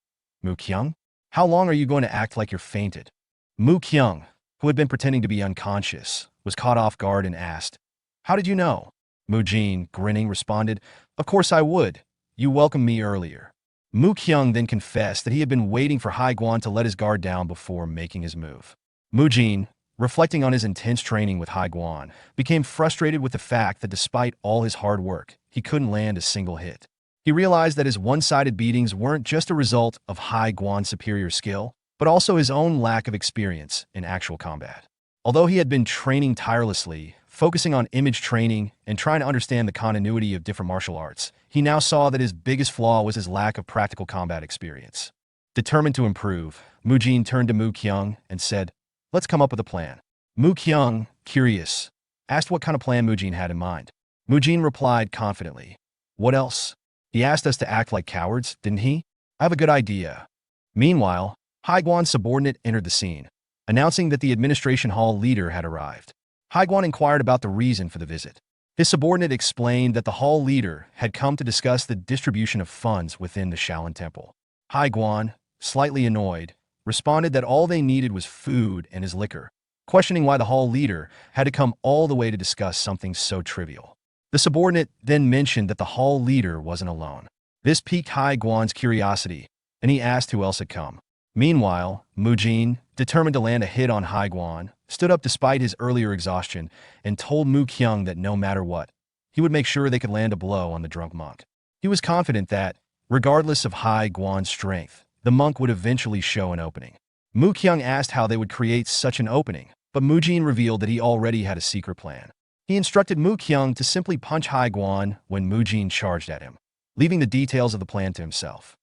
"Mu Kyung, how long are you going to act like you're fainted?" Mu Kyung, who had been pretending to be unconscious, was caught off guard and asked, "How did you know?" Mujin, grinning, responded, "Of course I would. You welcomed me earlier." Mu Kyung then confessed that he had been waiting for Haiguan to let his guard down before making his move. Mujin, reflecting on his intense training with Haiguan, became frustrated with the fact that despite all his hard work, he couldn't land a single hit. He realized that his one-sided beatings weren't just a result of Haiguan's superior skill, but also his own lack of experience in actual combat. Although he had been training tirelessly, focusing on image training and trying to understand the continuity of different martial arts, he now saw that his biggest flaw was his lack of practical combat experience. Determined to improve, Mujin turned to Mu Kyung and said, "Let's come up with a plan." Mu Kyung, curious, asked what kind of plan Mujin had in mind. Mujin replied confidently, "What else? He asked us to act like cowards, didn't he? I have a good idea." Meanwhile, Haiguan's subordinate entered the scene, announcing that the administration hall leader had arrived. Haiguan inquired about the reason for the visit. His subordinate explained that the hall leader had come to discuss the distribution of funds within the Shaolin Temple. Haiguan, slightly annoyed, responded that all they needed was food and his liquor, questioning why the hall leader had to come all the way to discuss something so trivial. The subordinate then mentioned that the hall leader wasn't alone. This piqued Haiguan's curiosity, and he asked who else had come. Meanwhile, Mujin, determined to land a hit on Haiguan, stood up despite his earlier exhaustion and told Mu Kyung that no matter what, he would make sure they could land a blow on the drunk monk. He was confident that, regardless of Haiguan's strength, the monk would eventually show an opening. Mu Kyung asked how they would create such an opening, but Mujin revealed that he already had a secret plan. He instructed Mu Kyung to simply punch Haiguan when Mujin charged at him, leaving the details of the plan to himself.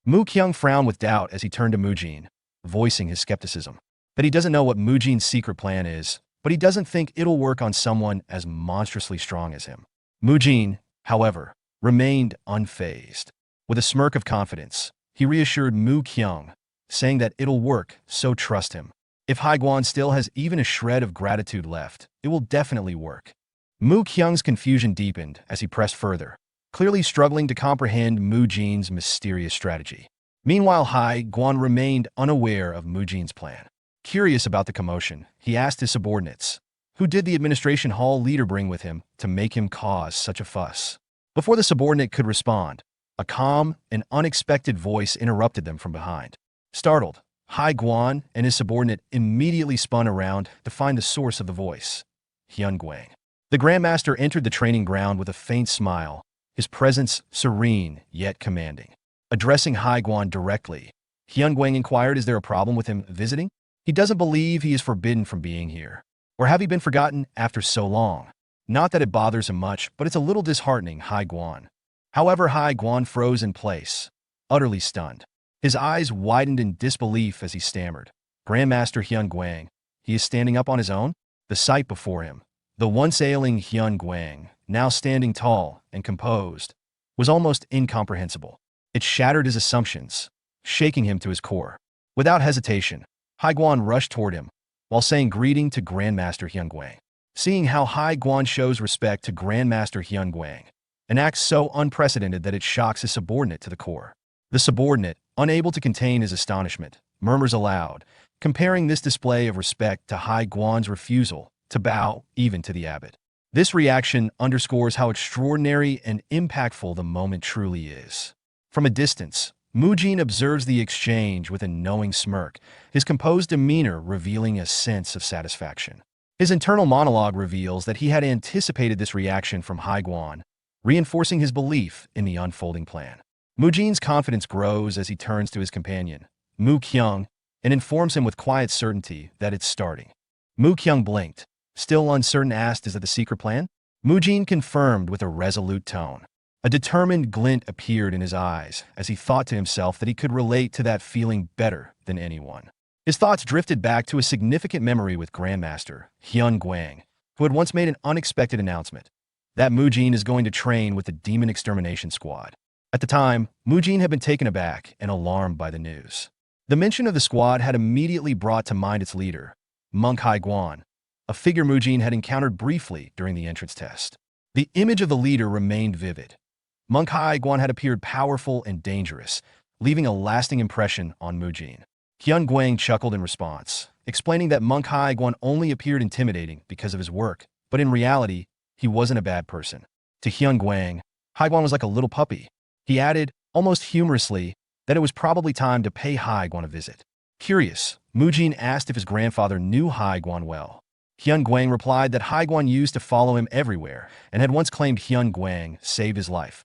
Mu Kyung frowned with doubt as he turned to Mujin, voicing his skepticism. That he doesn't know what Mujin's secret plan is, but he doesn't think it'll work on someone as monstrously strong as him. Mujin, however, remained unfazed. With a smirk of confidence, he reassured Mu Kyung, saying that it'll work, so trust him. If Haiguan still has even a shred of gratitude left, it will definitely work. Mu Kyung's confusion deepened as he pressed further, clearly struggling to comprehend Mujin's mysterious strategy. Meanwhile, Haiguan remained unaware of Mujin's plan. Curious about the commotion, he asked his subordinates, who did the administration hall leader bring with him to make him cause such a fuss? Before the subordinate could respond, A calm and unexpected voice interrupted them from behind. Startled, Hai Guan and his subordinate immediately spun around to find the source of the voice. Hyun Guang. The Grandmaster entered the training ground with a faint smile, his presence serene yet commanding. Addressing Hai Guan directly, Hyun Guang inquired, is there a problem with him visiting? He doesn't believe he is forbidden from being here. Or have he been forgotten after so long? Not that it bothers him much, but it's a little disheartening, Hai Guan. However, Hai Guan froze in place, utterly stunned. His eyes widened in disbelief as he stammered. Grandmaster Hyun Guang, he is standing up on his own? The sight before him, the once ailing Hyun Guang, now standing tall and composed, was almost incomprehensible. It shattered his assumptions, shaking him to his core. Without hesitation, Hai Guan rushed toward him, while saying greeting to Grandmaster Hyun Guang. Seeing how Hai Guan shows respect to Grandmaster Hyun Guang, an act so unprecedented that it shocks his subordinate to the core. The subordinate, unable to contain his astonishment, murmurs aloud, comparing this display of respect to Hai Guan's refusal to bow even to the abbot. This reaction underscores how extraordinary and impactful the moment truly is. From a distance, Mujin observes the exchange with a knowing smirk, his composed demeanor revealing a sense of satisfaction. His internal monologue reveals that he had anticipated this reaction from Hai Guan, reinforcing his belief in the unfolding plan. Mujin's confidence grows as he turns to his companion, Mu Kyung, and informs him with quiet certainty that it's starting. Mu Kyung blinked, still uncertain, asked, is that the secret plan? Mujin confirmed with a resolute tone. A determined glint appeared in his eyes as he thought to himself that he could relate to that feeling better than anyone. His thoughts drifted back to a significant memory with Grandmaster Hyun Guang, who had once made an unexpected announcement that Mujin is going to train with the Demon Extermination Squad. At the time, Mujin had been taken aback and alarmed by the news. The mention of the squad had immediately brought to mind its leader, Monk Hai Guan, a figure Mujin had encountered briefly during the entrance test. The image of the leader remained vivid. Monk Hai Guan had appeared powerful and dangerous, leaving a lasting impression on Mujin. Hyun Guang chuckled in response, explaining that Monk Hai Guan only appeared intimidating because of his work, but in reality, he wasn't a bad person. To Hyun Guang, Hai Guan was like a little puppy. He added, almost humorously, that it was probably time to pay Hai Guan a visit. Curious, Mujin asked if his grandfather knew Hai Guan well. Hyun Guang replied that Hai Guan used to follow him everywhere and had once claimed Hyun Guang saved his life,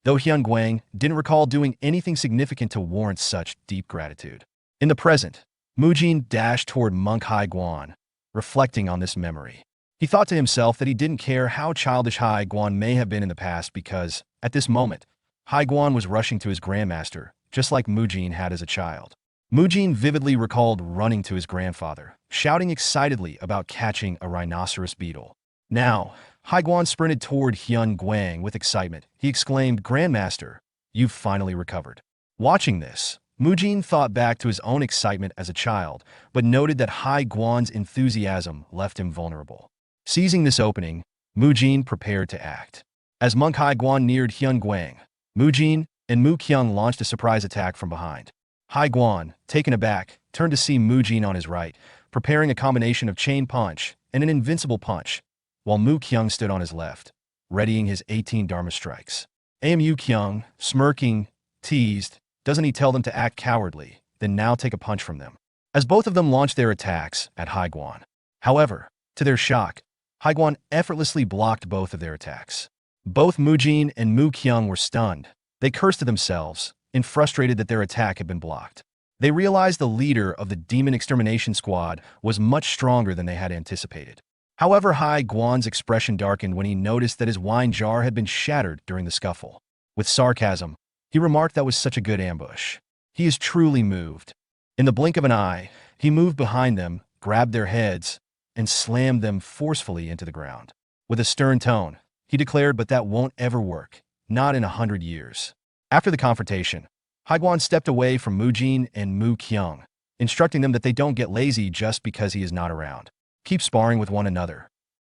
though Hyun Guang didn't recall doing anything significant to warrant such deep gratitude. In the present, Mujin dashed toward Monk Hai Guan, reflecting on this memory. He thought to himself that he didn't care how childish Hai Guan may have been in the past because, at this moment, Hai Guan was rushing to his grandmaster, just like Mujin had as a child. Mujin vividly recalled running to his grandfather, shouting excitedly about catching a rhinoceros beetle. Now, Hai Guan sprinted toward Hyun Guang with excitement. He exclaimed, Grandmaster, you've finally recovered. Watching this, Mujin thought back to his own excitement as a child, but noted that Hai Guan's enthusiasm left him vulnerable. Seizing this opening, Mujin prepared to act. As Monk Hai Guan neared Hyun Guang, Mujin and Mu Kyung launched a surprise attack from behind. Hai Guan, taken aback, turned to see Mujin on his right, preparing a combination of chain punch and an invincible punch, while Mu Kyung stood on his left, readying his 18 Dharma strikes. Mu Kyung, smirking, teased, doesn't he tell them to act cowardly, then now take a punch from them? As both of them launched their attacks at Hai Guan. However, to their shock, Hai Guan effortlessly blocked both of their attacks. Both Mujin and Mu Kyung were stunned. They cursed to themselves, and frustrated that their attack had been blocked. They realized the leader of the Demon Extermination Squad was much stronger than they had anticipated. However, Hai Guan's expression darkened when he noticed that his wine jar had been shattered during the scuffle. With sarcasm, he remarked that was such a good ambush. He is truly moved. In the blink of an eye, he moved behind them, grabbed their heads, and slammed them forcefully into the ground. With a stern tone, he declared, but that won't ever work, not in 100 years. After the confrontation, Hai Guan stepped away from Mujin and Mu Kyung, instructing them that they don't get lazy just because he is not around. Keep sparring with one another.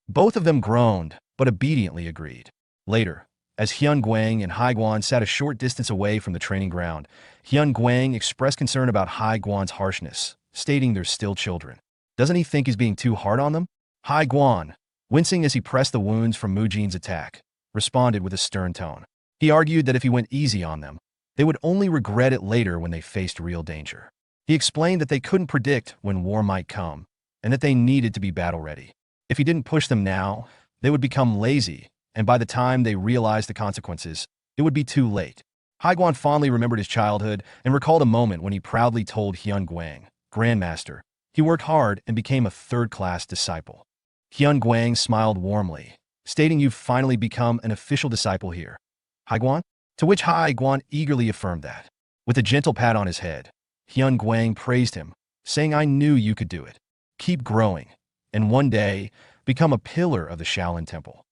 Both of them groaned, but obediently agreed. Later, as Hyun Guang and Hai Guan sat a short distance away from the training ground, Hyun Guang expressed concern about Hai Guan's harshness, stating they're still children. Doesn't he think he's being too hard on them? Hai Guan, wincing as he pressed the wounds from Mujin's attack, responded with a stern tone. He argued that if he went easy on them, they would only regret it later when they faced real danger. He explained that they couldn't predict when war might come, and that they needed to be battle-ready. If he didn't push them now, they would become lazy, and by the time they realized the consequences, it would be too late. Haiguan fondly remembered his childhood and recalled a moment when he proudly told Hyun Guang, Grandmaster, he worked hard and became a third-class disciple. Hyun Guang smiled warmly, stating, "You've finally become an official disciple here, Haiguan?" To which Haiguan eagerly affirmed that. With a gentle pat on his head, Hyun Guang praised him, saying, "I knew you could do it. Keep growing, and one day, become a pillar of the Shaolin Temple."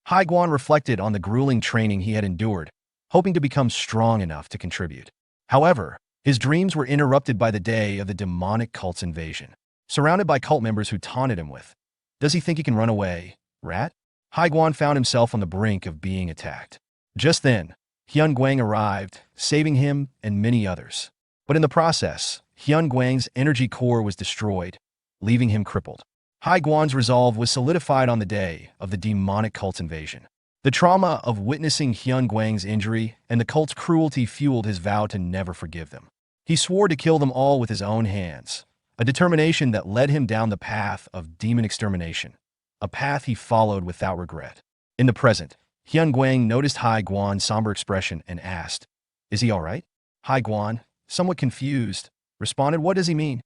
Haiguan reflected on the grueling training he had endured, hoping to become strong enough to contribute. However, his dreams were interrupted by the day of the demonic cult's invasion. Surrounded by cult members who taunted him with, "Does he think he can run away, rat?" Haiguan found himself on the brink of being attacked. Just then, Hyun Guang arrived, saving him and many others. But in the process, Hyun Guang's energy core was destroyed, leaving him crippled. Haiguan's resolve was solidified on the day of the demonic cult's invasion. The trauma of witnessing Hyun Guang's injury and the cult's cruelty fueled his vow to never forgive them. He swore to kill them all with his own hands, a determination that led him down the path of demon extermination, a path he followed without regret. In the present, Hyun Guang noticed Haiguan's somber expression and asked, "Is he all right?" Haiguan, somewhat confused, responded, "What does he mean?"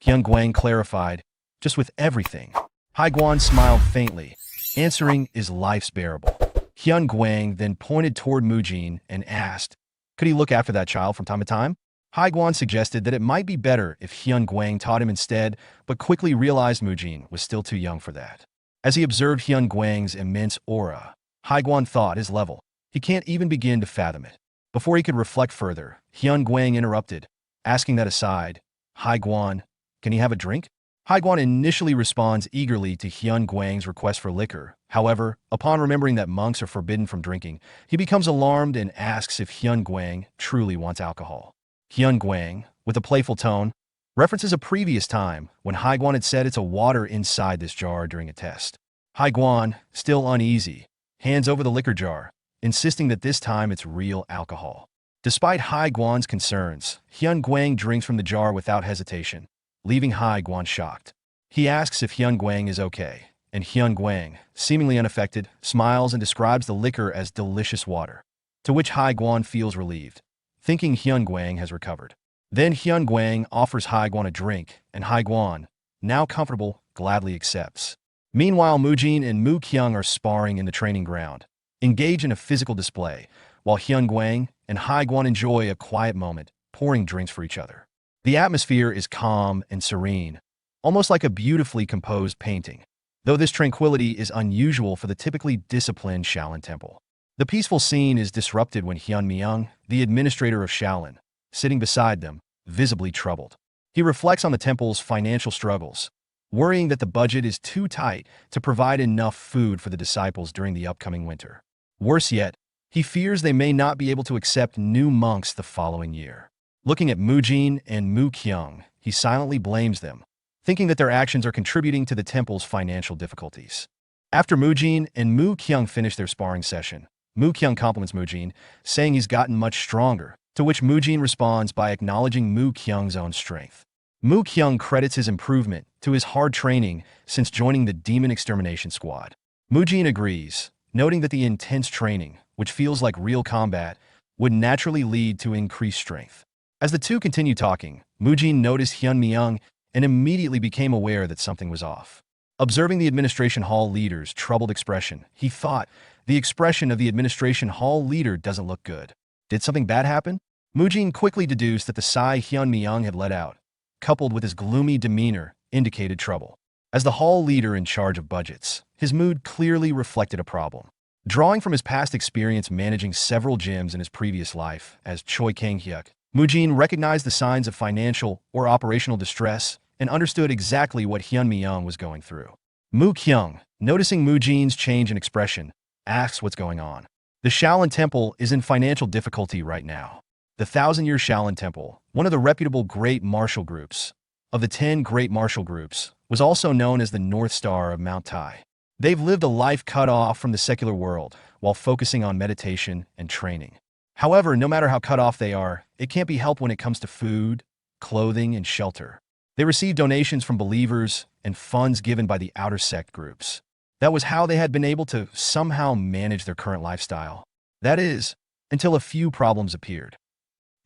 Hyun Guang clarified, "Just with everything." Haiguan smiled faintly, answering, "Is life's bearable?" Hyun Guang then pointed toward Mujin and asked, "Could he look after that child from time to time?" Haiguan suggested that it might be better if Hyun Guang taught him instead, but quickly realized Mujin was still too young for that. As he observed Hyun Guang's immense aura, Haiguan thought his level. He can't even begin to fathom it. Before he could reflect further, Hyun Guang interrupted, asking that aside, "Haiguan, can he have a drink?" Haiguan initially responds eagerly to Hyun Guang's request for liquor. However, upon remembering that monks are forbidden from drinking, he becomes alarmed and asks if Hyun Guang truly wants alcohol. Hyun Guang, with a playful tone, references a previous time when Haiguan had said it's a water inside this jar during a test. Haiguan, still uneasy, hands over the liquor jar, insisting that this time it's real alcohol. Despite Haiguan's concerns, Hyun Guang drinks from the jar without hesitation, leaving Haiguan shocked. He asks if Hyun Guang is okay, and Hyun Guang, seemingly unaffected, smiles and describes the liquor as delicious water, to which Haiguan feels relieved, thinking Hyun Guang has recovered. Then Hyun Guang offers Haiguan a drink, and Haiguan, now comfortable, gladly accepts. Meanwhile, Mujin and Mu Kyung are sparring in the training ground, engage in a physical display, while Hyun Guang and Haiguan enjoy a quiet moment, pouring drinks for each other. The atmosphere is calm and serene, almost like a beautifully composed painting, though this tranquility is unusual for the typically disciplined Shaolin Temple. The peaceful scene is disrupted when Hyun Myung, the administrator of Shaolin, sitting beside them, visibly troubled. He reflects on the temple's financial struggles, worrying that the budget is too tight to provide enough food for the disciples during the upcoming winter. Worse yet, he fears they may not be able to accept new monks the following year. Looking at Mujin and Mu Kyung, he silently blames them, thinking that their actions are contributing to the temple's financial difficulties. After Mujin and Mu Kyung finish their sparring session, Mu Kyung compliments Mujin, saying he's gotten much stronger, to which Mujin responds by acknowledging Mu Kyung's own strength. Mu Kyung credits his improvement to his hard training since joining the Demon Extermination Squad. Mujin agrees, noting that the intense training, which feels like real combat, would naturally lead to increased strength. As the two continue talking, Mujin noticed Hyun Myung and immediately became aware that something was off. Observing the administration hall leader's troubled expression, he thought, the expression of the administration hall leader doesn't look good. Did something bad happen? Mujin quickly deduced that the sigh Hyun Myung had let out, coupled with his gloomy demeanor, indicated trouble. As the hall leader in charge of budgets, his mood clearly reflected a problem. Drawing from his past experience managing several gyms in his previous life as Choi Kang-hyuk, Mujin recognized the signs of financial or operational distress and understood exactly what Hyun Myung was going through. Mu Kyung, noticing Mujin's change in expression, asks what's going on. The Shaolin Temple is in financial difficulty right now. The 1,000-year Shaolin Temple, one of the reputable great martial groups, of the 10 great martial groups, was also known as the North Star of Mount Tai. They've lived a life cut off from the secular world while focusing on meditation and training. However, no matter how cut off they are, it can't be helped when it comes to food, clothing, and shelter. They receive donations from believers and funds given by the outer sect groups. That was how they had been able to somehow manage their current lifestyle. That is, until a few problems appeared.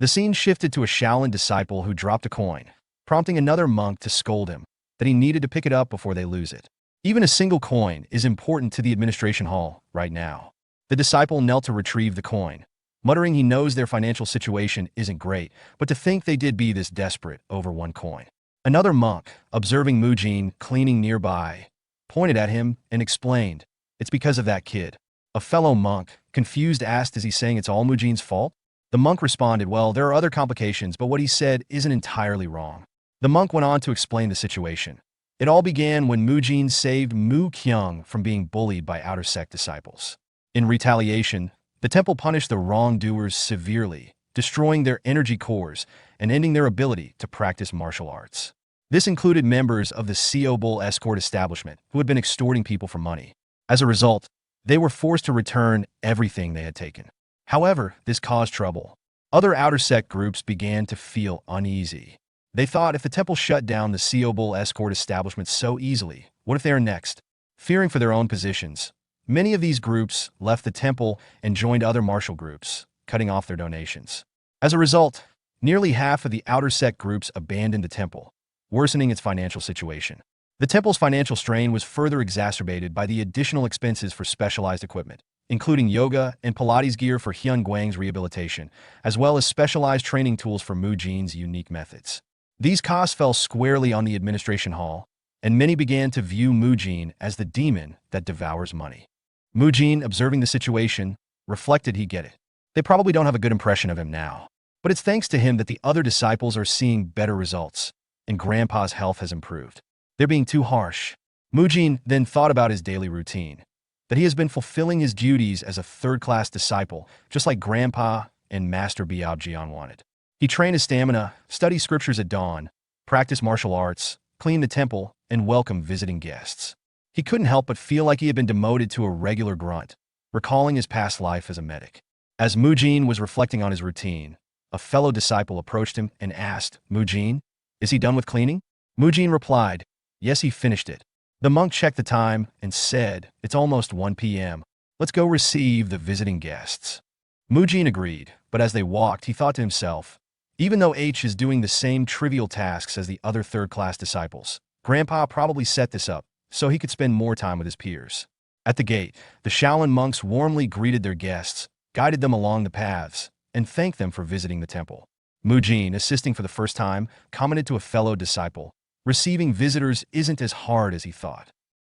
The scene shifted to a Shaolin disciple who dropped a coin, prompting another monk to scold him that he needed to pick it up before they lose it. Even a single coin is important to the administration hall right now. The disciple knelt to retrieve the coin, muttering he knows their financial situation isn't great, but to think they did be this desperate over one coin. Another monk, observing Mujin cleaning nearby, pointed at him and explained, "It's because of that kid." A fellow monk, confused, asked, "Is he saying it's all Mujin's fault?" The monk responded, "Well, there are other complications, but what he said isn't entirely wrong." The monk went on to explain the situation. It all began when Mujin saved Mu Kyung from being bullied by outer sect disciples. In retaliation, the temple punished the wrongdoers severely, destroying their energy cores and ending their ability to practice martial arts. This included members of the Seobol escort establishment who had been extorting people for money. As a result, they were forced to return everything they had taken. However, this caused trouble. Other outer sect groups began to feel uneasy. They thought, if the temple shut down the Seobol escort establishment so easily, what if they are next? Fearing for their own positions, many of these groups left the temple and joined other martial groups, cutting off their donations. As a result, nearly half of the outer sect groups abandoned the temple, worsening its financial situation. The temple's financial strain was further exacerbated by the additional expenses for specialized equipment, including yoga and Pilates gear for Hyun Guang's rehabilitation, as well as specialized training tools for Mujin's unique methods. These costs fell squarely on the administration hall, and many began to view Mujin as the demon that devours money. Mujin, observing the situation, reflected he'd get it. They probably don't have a good impression of him now, but it's thanks to him that the other disciples are seeing better results, and Grandpa's health has improved. They're being too harsh. Mujin then thought about his daily routine, that he has been fulfilling his duties as a third-class disciple, just like Grandpa and Master Biao Jian wanted. He trained his stamina, studied scriptures at dawn, practiced martial arts, cleaned the temple, and welcomed visiting guests. He couldn't help but feel like he had been demoted to a regular grunt, recalling his past life as a medic. As Mujin was reflecting on his routine, a fellow disciple approached him and asked, "Mujin, is he done with cleaning?" Mujin replied, "Yes, he finished it." The monk checked the time and said, "It's almost 1 p.m. Let's go receive the visiting guests." Mujin agreed, but as they walked, he thought to himself, even though H is doing the same trivial tasks as the other third-class disciples, Grandpa probably set this up so he could spend more time with his peers. At the gate, the Shaolin monks warmly greeted their guests, guided them along the paths, and thanked them for visiting the temple. Mujin, assisting for the first time, commented to a fellow disciple, "Receiving visitors isn't as hard as he thought."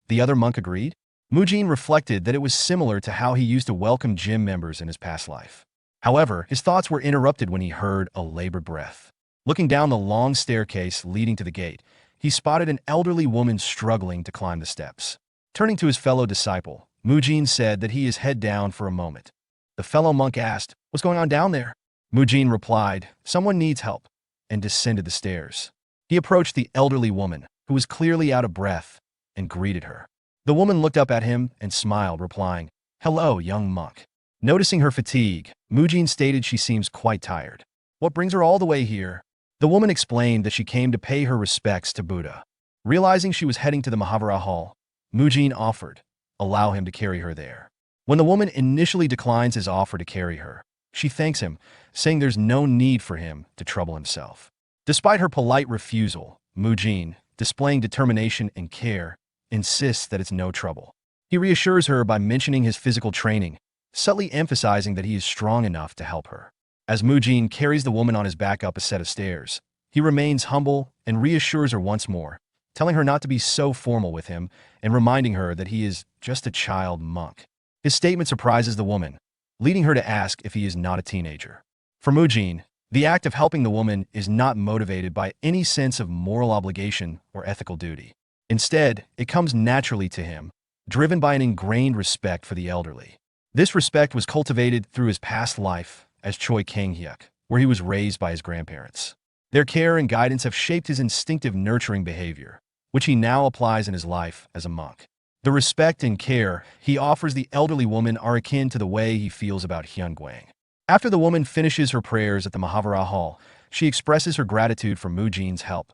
The other monk agreed. Mujin reflected that it was similar to how he used to welcome gym members in his past life. However, his thoughts were interrupted when he heard a labored breath. Looking down the long staircase leading to the gate, he spotted an elderly woman struggling to climb the steps. Turning to his fellow disciple, Mujin said that he is head down for a moment. The fellow monk asked, "What's going on down there?" Mujin replied, "Someone needs help," and descended the stairs. He approached the elderly woman, who was clearly out of breath, and greeted her. The woman looked up at him and smiled, replying, "Hello, young monk." Noticing her fatigue, Mujin stated she seems quite tired. "What brings her all the way here?" The woman explained that she came to pay her respects to Buddha. Realizing she was heading to the Mahavira Hall, Mujin offered, allow him to carry her there. When the woman initially declines his offer to carry her, she thanks him, saying there's no need for him to trouble himself. Despite her polite refusal, Mujin, displaying determination and care, insists that it's no trouble. He reassures her by mentioning his physical training, subtly emphasizing that he is strong enough to help her. As Mujin carries the woman on his back up a set of stairs, he remains humble and reassures her once more, telling her not to be so formal with him and reminding her that he is just a child monk. His statement surprises the woman, leading her to ask if he is not a teenager. For Mujin, the act of helping the woman is not motivated by any sense of moral obligation or ethical duty. Instead, it comes naturally to him, driven by an ingrained respect for the elderly. This respect was cultivated through his past life as Choi Kang-hyuk, where he was raised by his grandparents. Their care and guidance have shaped his instinctive nurturing behavior, which he now applies in his life as a monk. The respect and care he offers the elderly woman are akin to the way he feels about Hyunguang. After the woman finishes her prayers at the Mahavira Hall, she expresses her gratitude for Mujin's help,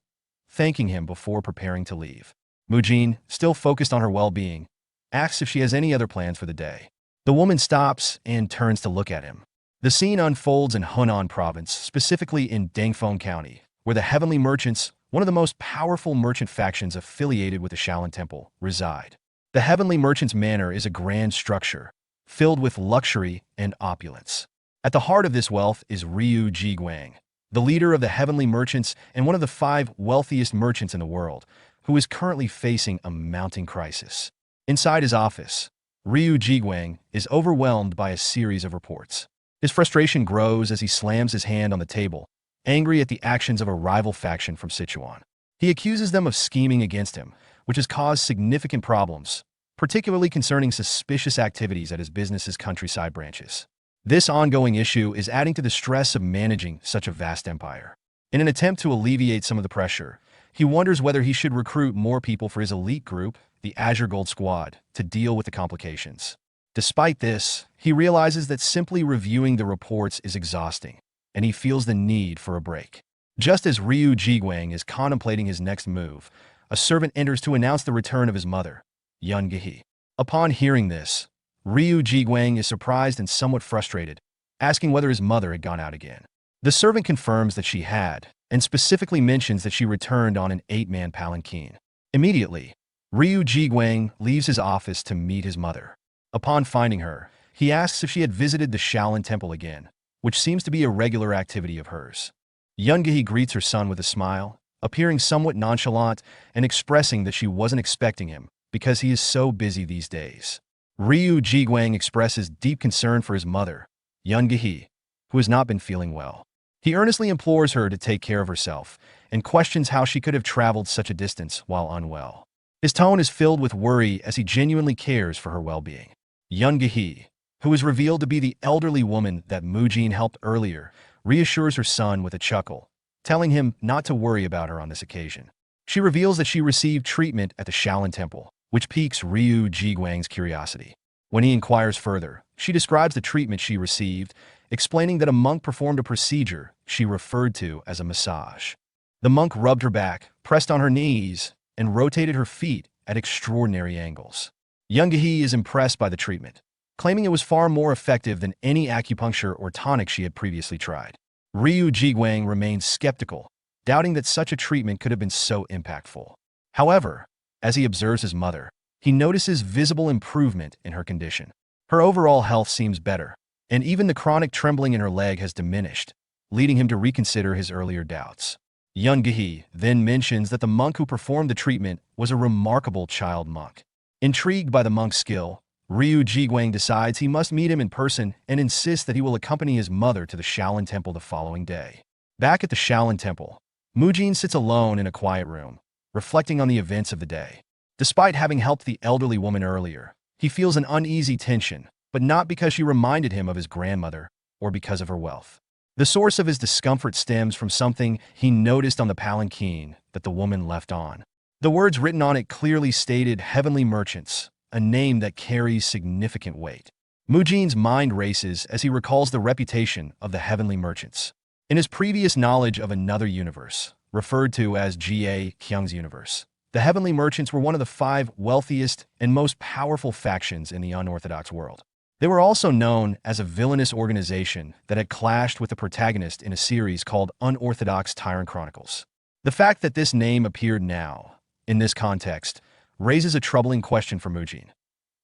thanking him before preparing to leave. Mujin, still focused on her well-being, asks if she has any other plans for the day. The woman stops and turns to look at him. The scene unfolds in Hunan Province, specifically in Dangfeng County, where the Heavenly Merchants, one of the most powerful merchant factions affiliated with the Shaolin Temple, reside. The Heavenly Merchants' manor is a grand structure, filled with luxury and opulence. At the heart of this wealth is Ryu Jiguang, the leader of the Heavenly Merchants and one of the 5 wealthiest merchants in the world, who is currently facing a mounting crisis. Inside his office, Ryu Jiguang is overwhelmed by a series of reports. His frustration grows as he slams his hand on the table, angry at the actions of a rival faction from Sichuan. He accuses them of scheming against him, which has caused significant problems, particularly concerning suspicious activities at his business's countryside branches. This ongoing issue is adding to the stress of managing such a vast empire. In an attempt to alleviate some of the pressure, he wonders whether he should recruit more people for his elite group, the Azure Gold Squad, to deal with the complications. Despite this, he realizes that simply reviewing the reports is exhausting, and he feels the need for a break. Just as Ryu Jiguang is contemplating his next move, a servant enters to announce the return of his mother, Yun Gehe. Upon hearing this, Ryu Jiguang is surprised and somewhat frustrated, asking whether his mother had gone out again. The servant confirms that she had, and specifically mentions that she returned on an 8-man palanquin. Immediately, Ryu Jiguang leaves his office to meet his mother. Upon finding her, he asks if she had visited the Shaolin Temple again, which seems to be a regular activity of hers. Yun Gehe greets her son with a smile, appearing somewhat nonchalant and expressing that she wasn't expecting him because he is so busy these days. Ryu Jiguang expresses deep concern for his mother, Yun Gehe, who has not been feeling well. He earnestly implores her to take care of herself and questions how she could have traveled such a distance while unwell. His tone is filled with worry as he genuinely cares for her well-being. Yun Gehe, who is revealed to be the elderly woman that Mujin helped earlier, reassures her son with a chuckle, telling him not to worry about her on this occasion. She reveals that she received treatment at the Shaolin Temple, which piques Ryu Jiguang's curiosity. When he inquires further, she describes the treatment she received, explaining that a monk performed a procedure she referred to as a massage. The monk rubbed her back, pressed on her knees, and rotated her feet at extraordinary angles. Yun Gehe is impressed by the treatment, claiming it was far more effective than any acupuncture or tonic she had previously tried. Ryu Jiguang remains skeptical, doubting that such a treatment could have been so impactful. However, as he observes his mother, he notices visible improvement in her condition. Her overall health seems better, and even the chronic trembling in her leg has diminished, leading him to reconsider his earlier doubts. Yun Gehe then mentions that the monk who performed the treatment was a remarkable child monk. Intrigued by the monk's skill, Ryu Jiguang decides he must meet him in person and insists that he will accompany his mother to the Shaolin Temple the following day. Back at the Shaolin Temple, Mujin sits alone in a quiet room, reflecting on the events of the day. Despite having helped the elderly woman earlier, he feels an uneasy tension, but not because she reminded him of his grandmother or because of her wealth. The source of his discomfort stems from something he noticed on the palanquin that the woman left on. The words written on it clearly stated Heavenly Merchants, a name that carries significant weight. Mujin's mind races as he recalls the reputation of the Heavenly Merchants. In his previous knowledge of another universe, referred to as Ga Kyung's universe, the Heavenly Merchants were one of the 5 wealthiest and most powerful factions in the unorthodox world. They were also known as a villainous organization that had clashed with the protagonist in a series called Unorthodox Tyrant Chronicles. The fact that this name appeared now, in this context, raises a troubling question for Mujin.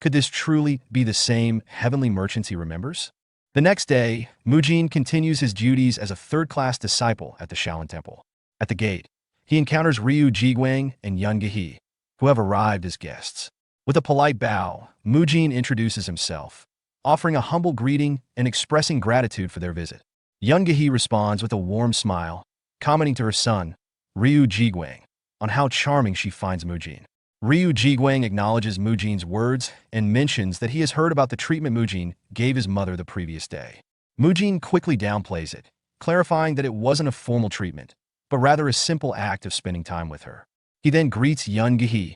Could this truly be the same Heavenly Merchants he remembers? The next day, Mujin continues his duties as a third-class disciple at the Shaolin Temple. At the gate, he encounters Ryu Jiguang and Yun Gehe, who have arrived as guests. With a polite bow, Mujin introduces himself, offering a humble greeting and expressing gratitude for their visit. Yun Gehe responds with a warm smile, commenting to her son, Ryu Jiguang, on how charming she finds Mujin. Ryu Jiguang acknowledges Mujin's words and mentions that he has heard about the treatment Mujin gave his mother the previous day. Mujin quickly downplays it, clarifying that it wasn't a formal treatment, but rather a simple act of spending time with her. He then greets Yun Gehe,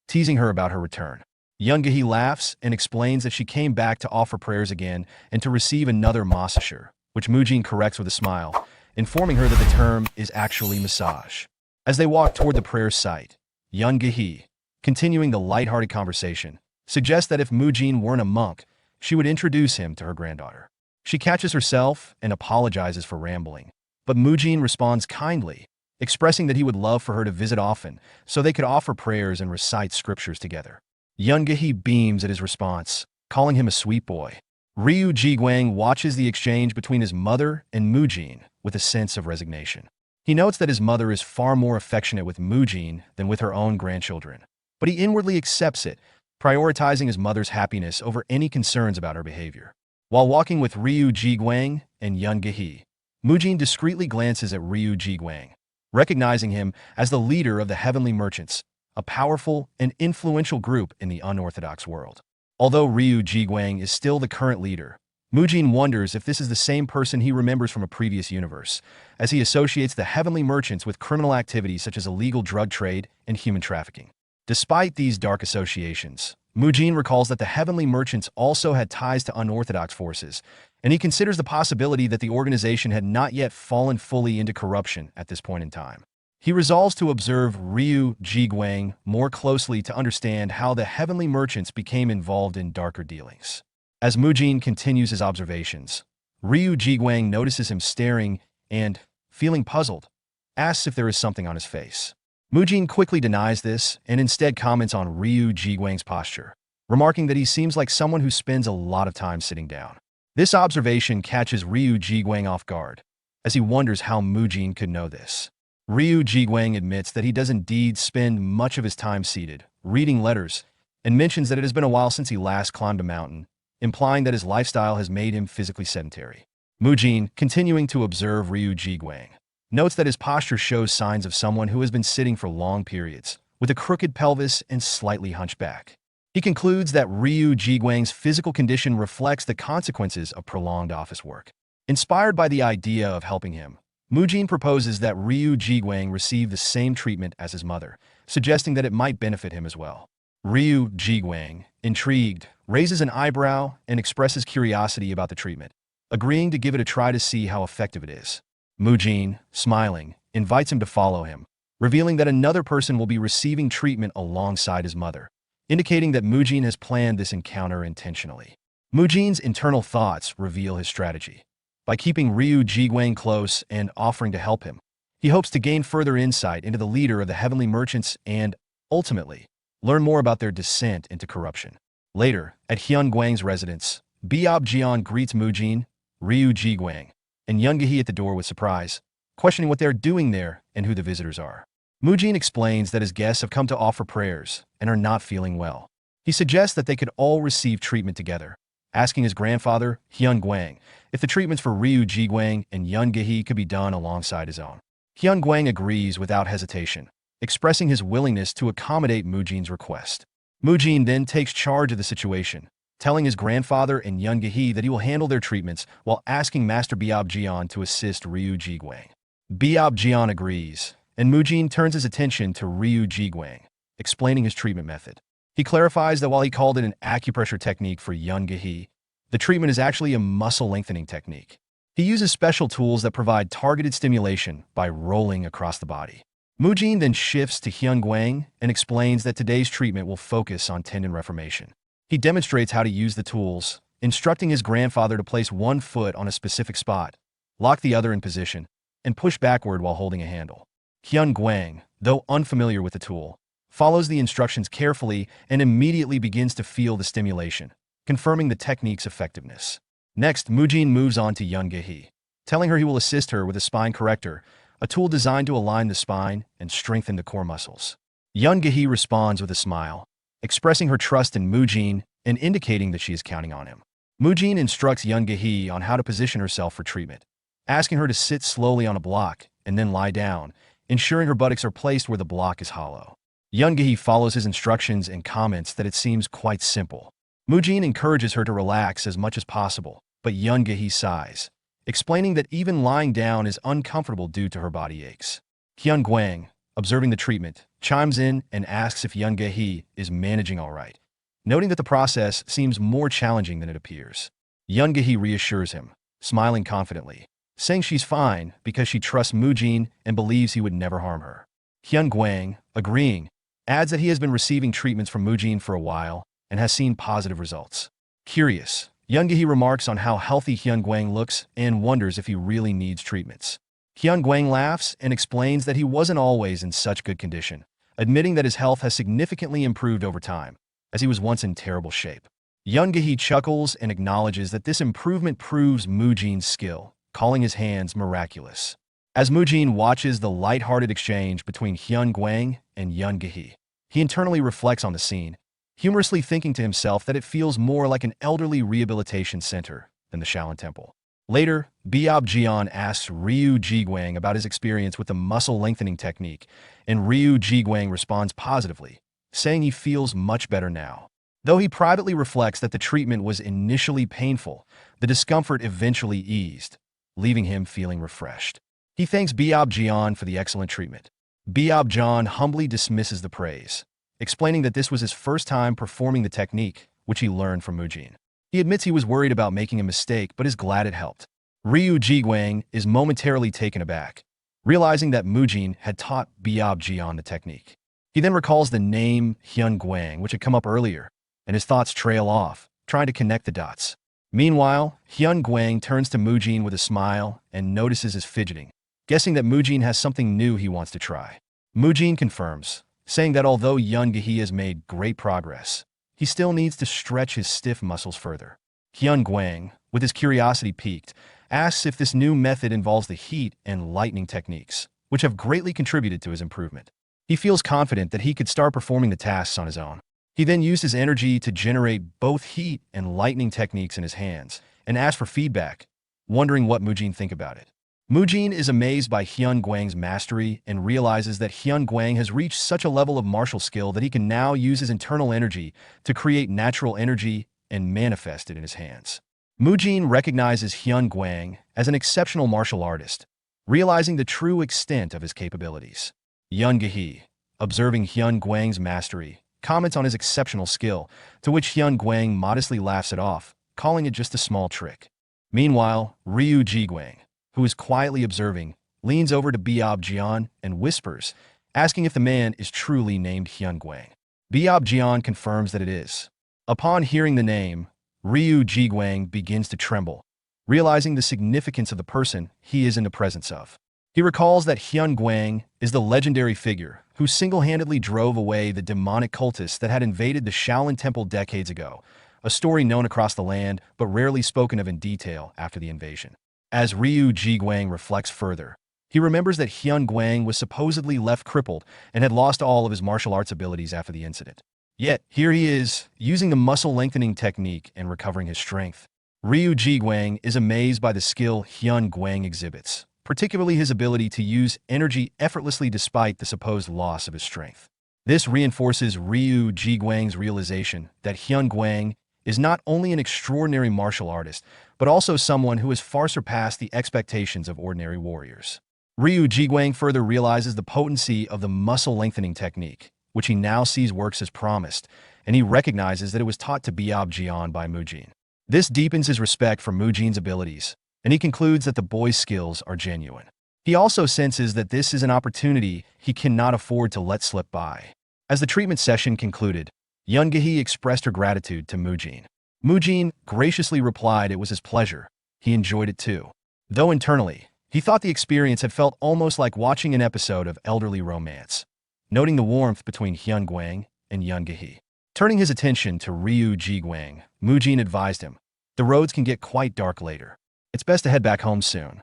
teasing her about her return. Young-gi laughs and explains that she came back to offer prayers again and to receive another massage, which Mujin corrects with a smile, informing her that the term is actually massage. As they walk toward the prayer site, Young-gi, continuing the lighthearted conversation, suggests that if Mujin weren't a monk, she would introduce him to her granddaughter. She catches herself and apologizes for rambling, but Mujin responds kindly, expressing that he would love for her to visit often so they could offer prayers and recite scriptures together. Young-gi beams at his response, calling him a sweet boy. Ryu Jiguang watches the exchange between his mother and Mujin with a sense of resignation. He notes that his mother is far more affectionate with Mujin than with her own grandchildren, but he inwardly accepts it, prioritizing his mother's happiness over any concerns about her behavior. While walking with Ryu Jiguang and Young-gi, Mujin discreetly glances at Ryu Jiguang, recognizing him as the leader of the Heavenly Merchants, a powerful and influential group in the unorthodox world. Although Ryu Jiguang is still the current leader, Mujin wonders if this is the same person he remembers from a previous universe, as he associates the Heavenly Merchants with criminal activities such as illegal drug trade and human trafficking. Despite these dark associations, Mujin recalls that the Heavenly Merchants also had ties to unorthodox forces, and he considers the possibility that the organization had not yet fallen fully into corruption at this point in time. He resolves to observe Ryu Jiguang more closely to understand how the Heavenly Merchants became involved in darker dealings. As Mujin continues his observations, Ryu Jiguang notices him staring and, feeling puzzled, asks if there is something on his face. Mujin quickly denies this and instead comments on Ryu Jiguang's posture, remarking that he seems like someone who spends a lot of time sitting down. This observation catches Ryu Jiguang off guard, as he wonders how Mujin could know this. Ryu Jiguang admits that he does indeed spend much of his time seated, reading letters, and mentions that it has been a while since he last climbed a mountain, implying that his lifestyle has made him physically sedentary. Mujin, continuing to observe Ryu Jiguang, notes that his posture shows signs of someone who has been sitting for long periods, with a crooked pelvis and slightly hunched back. He concludes that Ryu Jiguang's physical condition reflects the consequences of prolonged office work. Inspired by the idea of helping him, Mujin proposes that Ryu Jiguang receive the same treatment as his mother, suggesting that it might benefit him as well. Ryu Jiguang, intrigued, raises an eyebrow and expresses curiosity about the treatment, agreeing to give it a try to see how effective it is. Mujin, smiling, invites him to follow him, revealing that another person will be receiving treatment alongside his mother, indicating that Mujin has planned this encounter intentionally. Mujin's internal thoughts reveal his strategy. By keeping Ryu Jiguang close and offering to help him, he hopes to gain further insight into the leader of the Heavenly Merchants and, ultimately, learn more about their descent into corruption. Later, at Hyun Guang's residence, Biob Jian greets Mujin, Ryu Jiguang, and Young-gi at the door with surprise, questioning what they are doing there and who the visitors are. Mujin explains that his guests have come to offer prayers and are not feeling well. He suggests that they could all receive treatment together, asking his grandfather, Hyun Guang, if the treatments for Ryu Jiguang and Young-gi could be done alongside his own. Hyun Guang agrees without hesitation, expressing his willingness to accommodate Mujin's request. Mujin then takes charge of the situation, telling his grandfather and Young-gi that he will handle their treatments while asking Master Biob Jian to assist Ryu Jiguang. Biob Jian agrees, and Mujin turns his attention to Ryu Jiguang, explaining his treatment method. He clarifies that while he called it an acupressure technique for Young-gi, the treatment is actually a muscle lengthening technique. He uses special tools that provide targeted stimulation by rolling across the body. Mujin then shifts to Hyun Guang and explains that today's treatment will focus on tendon reformation. He demonstrates how to use the tools, instructing his grandfather to place one foot on a specific spot, lock the other in position, and push backward while holding a handle. Hyun Guang, though unfamiliar with the tool, follows the instructions carefully and immediately begins to feel the stimulation, confirming the technique's effectiveness. Next, Mujin moves on to Young-gi, telling her he will assist her with a spine corrector, a tool designed to align the spine and strengthen the core muscles. Young-gi responds with a smile, expressing her trust in Mujin and indicating that she is counting on him. Mujin instructs Young-gi on how to position herself for treatment, asking her to sit slowly on a block and then lie down, ensuring her buttocks are placed where the block is hollow. Young-gi follows his instructions and comments that it seems quite simple. Mujin encourages her to relax as much as possible, but Young-gi sighs, explaining that even lying down is uncomfortable due to her body aches. Hyun Guang, observing the treatment, chimes in and asks if Young-gi is managing all right, noting that the process seems more challenging than it appears. Yoon-gi reassures him, smiling confidently, saying she's fine because she trusts Mujin and believes he would never harm her. Hyun-gwang, agreeing, adds that he has been receiving treatments from Mujin for a while and has seen positive results. Curious, Yoon-gi remarks on how healthy Hyun-gwang looks and wonders if he really needs treatments. Hyun-gwang laughs and explains that he wasn't always in such good condition, admitting that his health has significantly improved over time, as he was once in terrible shape. Yoon-gi chuckles and acknowledges that this improvement proves Mujin's skill, calling his hands miraculous. As Mujin watches the light-hearted exchange between Hyun-gwang and Yoon-gi, he internally reflects on the scene, humorously thinking to himself that it feels more like an elderly rehabilitation center than the Shaolin Temple. Later, Byeop-jeon asks Ryu Ji-gwang about his experience with the muscle lengthening technique, and Ryu Ji-gwang responds positively, saying he feels much better now. Though he privately reflects that the treatment was initially painful, the discomfort eventually eased, leaving him feeling refreshed. He thanks Byeop-jeon for the excellent treatment. Byeop-jeon humbly dismisses the praise, explaining that this was his first time performing the technique, which he learned from Mujin. He admits he was worried about making a mistake but is glad it helped. Ryu Ji-gwang is momentarily taken aback, realizing that Mujin had taught Byeop-jeon the technique. He then recalls the name Hyun-gwang, which had come up earlier, and his thoughts trail off, trying to connect the dots. Meanwhile, Hyun-gwang turns to Mujin with a smile and notices his fidgeting, guessing that Mujin has something new he wants to try. Mujin confirms, saying that although Yoon-gi has made great progress, he still needs to stretch his stiff muscles further. Hyun-gwang, with his curiosity piqued, asks if this new method involves the heat and lightning techniques, which have greatly contributed to his improvement. He feels confident that he could start performing the tasks on his own. He then used his energy to generate both heat and lightning techniques in his hands, and asks for feedback, wondering what Mujin think about it. Mujin is amazed by Hyun-gwang's mastery and realizes that Hyun-gwang has reached such a level of martial skill that he can now use his internal energy to create natural energy and manifest it in his hands. Mujin recognizes Hyun-gwang as an exceptional martial artist, realizing the true extent of his capabilities. Yoon-gi, observing Hyun-gwang's mastery, comments on his exceptional skill, to which Hyun-gwang modestly laughs it off, calling it just a small trick. Meanwhile, Ryu Ji-gwang, who is quietly observing, leans over to Byeop-jeon and whispers, asking if the man is truly named Hyun-gwang. Byeop-jeon confirms that it is. Upon hearing the name, Ryu Ji-gwang begins to tremble, realizing the significance of the person he is in the presence of. He recalls that Hyun-gwang is the legendary figure who single-handedly drove away the demonic cultists that had invaded the Shaolin Temple decades ago, a story known across the land but rarely spoken of in detail after the invasion. As Ryu Ji-gwang reflects further, he remembers that Hyun-gwang was supposedly left crippled and had lost all of his martial arts abilities after the incident. Yet, here he is, using the muscle-lengthening technique and recovering his strength. Ryu Ji-gwang is amazed by the skill Hyun-gwang exhibits, particularly his ability to use energy effortlessly despite the supposed loss of his strength. This reinforces Ryu Ji-gwang's realization that Hyun-gwang is not only an extraordinary martial artist, but also someone who has far surpassed the expectations of ordinary warriors. Ryu Ji-gwang further realizes the potency of the muscle-lengthening technique, which he now sees works as promised, and he recognizes that it was taught to Byeop-jeon by Mujin. This deepens his respect for Mujin's abilities, and he concludes that the boy's skills are genuine. He also senses that this is an opportunity he cannot afford to let slip by. As the treatment session concluded, Yoon-gi expressed her gratitude to Mujin. Mujin graciously replied it was his pleasure. He enjoyed it too. Though internally, he thought the experience had felt almost like watching an episode of elderly romance, noting the warmth between Hyun-gwang and Yoon-gi. Turning his attention to Ryu Ji-gwang, Mujin advised him, "The roads can get quite dark later. It's best to head back home soon."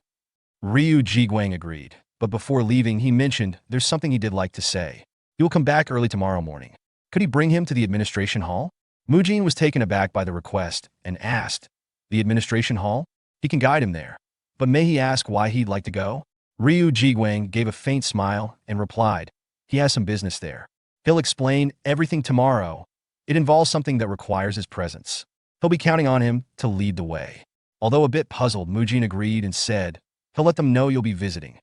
Ryu Ji-gwang agreed, but before leaving he mentioned there's something he did like to say. He will come back early tomorrow morning. Could he bring him to the administration hall? Mujin was taken aback by the request and asked, "The administration hall? He can guide him there. But may he ask why he'd like to go?" Ryu Ji-gwang gave a faint smile and replied, "He has some business there. He'll explain everything tomorrow. It involves something that requires his presence. He'll be counting on him to lead the way." Although a bit puzzled, Mujin agreed and said, "He'll let them know you'll be visiting."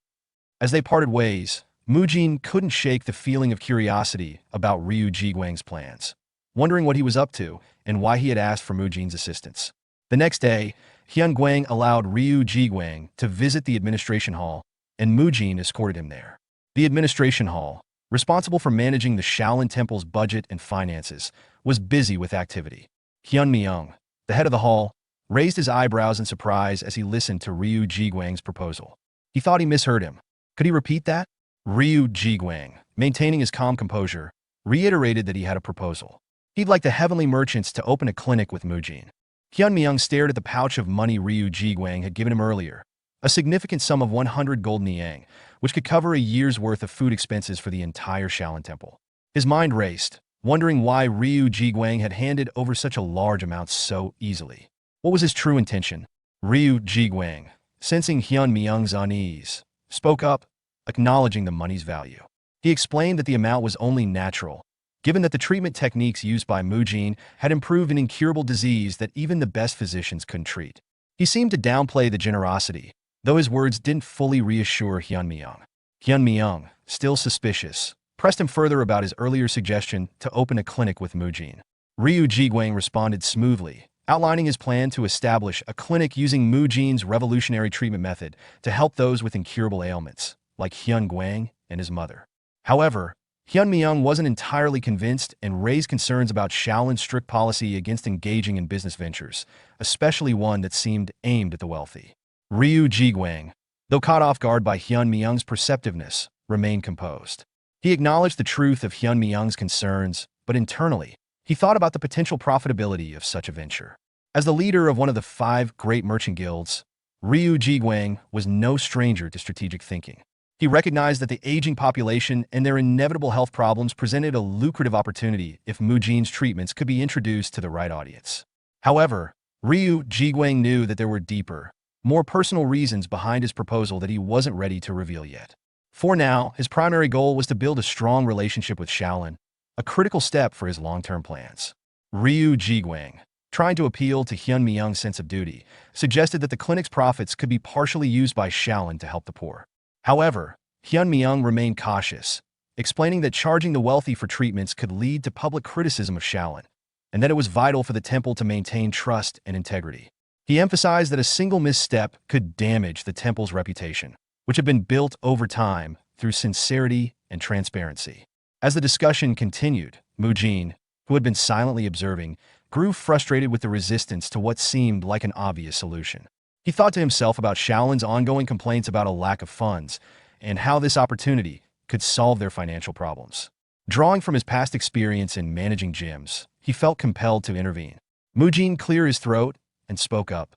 As they parted ways, Mujin couldn't shake the feeling of curiosity about Ryu Ji-gwang's plans. wondering what he was up to and why he had asked for Mujin's assistance. The next day, Hyun Guang allowed Ryu Jiguang to visit the administration hall, and Mujin escorted him there. The administration hall, responsible for managing the Shaolin Temple's budget and finances, was busy with activity. Hyun Myung, the head of the hall, raised his eyebrows in surprise as he listened to Ryu Jiguang's proposal. He thought he misheard him. Could he repeat that? Ryu Jiguang, maintaining his calm composure, reiterated that he had a proposal. He'd like the heavenly merchants to open a clinic with Mujin. Hyun Myung stared at the pouch of money Ryu Jiguang had given him earlier, a significant sum of 100 gold niang, which could cover a year's worth of food expenses for the entire Shaolin Temple. His mind raced, wondering why Ryu Jiguang had handed over such a large amount so easily. What was his true intention? Ryu Jiguang, sensing Hyun Myung's unease, spoke up, acknowledging the money's value. He explained that the amount was only natural, given that the treatment techniques used by Mujin had improved an incurable disease that even the best physicians couldn't treat. He seemed to downplay the generosity, though his words didn't fully reassure Hyun Myung. Hyun Myung, still suspicious, pressed him further about his earlier suggestion to open a clinic with Mujin. Ryu Jiguang responded smoothly, outlining his plan to establish a clinic using Mujin's revolutionary treatment method to help those with incurable ailments, like Hyun Guang and his mother. However, Hyun Myung wasn't entirely convinced and raised concerns about Shaolin's strict policy against engaging in business ventures, especially one that seemed aimed at the wealthy. Ryu Jiguang, though caught off guard by Hyun Myung's perceptiveness, remained composed. He acknowledged the truth of Hyun Myung's concerns, but internally, he thought about the potential profitability of such a venture. As the leader of one of the 5 great merchant guilds, Ryu Jiguang was no stranger to strategic thinking. He recognized that the aging population and their inevitable health problems presented a lucrative opportunity if Mujin's treatments could be introduced to the right audience. However, Ryu Jiguang knew that there were deeper, more personal reasons behind his proposal that he wasn't ready to reveal yet. For now, his primary goal was to build a strong relationship with Shaolin, a critical step for his long-term plans. Ryu Jiguang, trying to appeal to Hyun Myung's sense of duty, suggested that the clinic's profits could be partially used by Shaolin to help the poor. However, Hyun Myung remained cautious, explaining that charging the wealthy for treatments could lead to public criticism of Shaolin, and that it was vital for the temple to maintain trust and integrity. He emphasized that a single misstep could damage the temple's reputation, which had been built over time through sincerity and transparency. As the discussion continued, Mujin, who had been silently observing, grew frustrated with the resistance to what seemed like an obvious solution. He thought to himself about Shaolin's ongoing complaints about a lack of funds and how this opportunity could solve their financial problems. Drawing from his past experience in managing gyms, he felt compelled to intervene. Mujin cleared his throat and spoke up,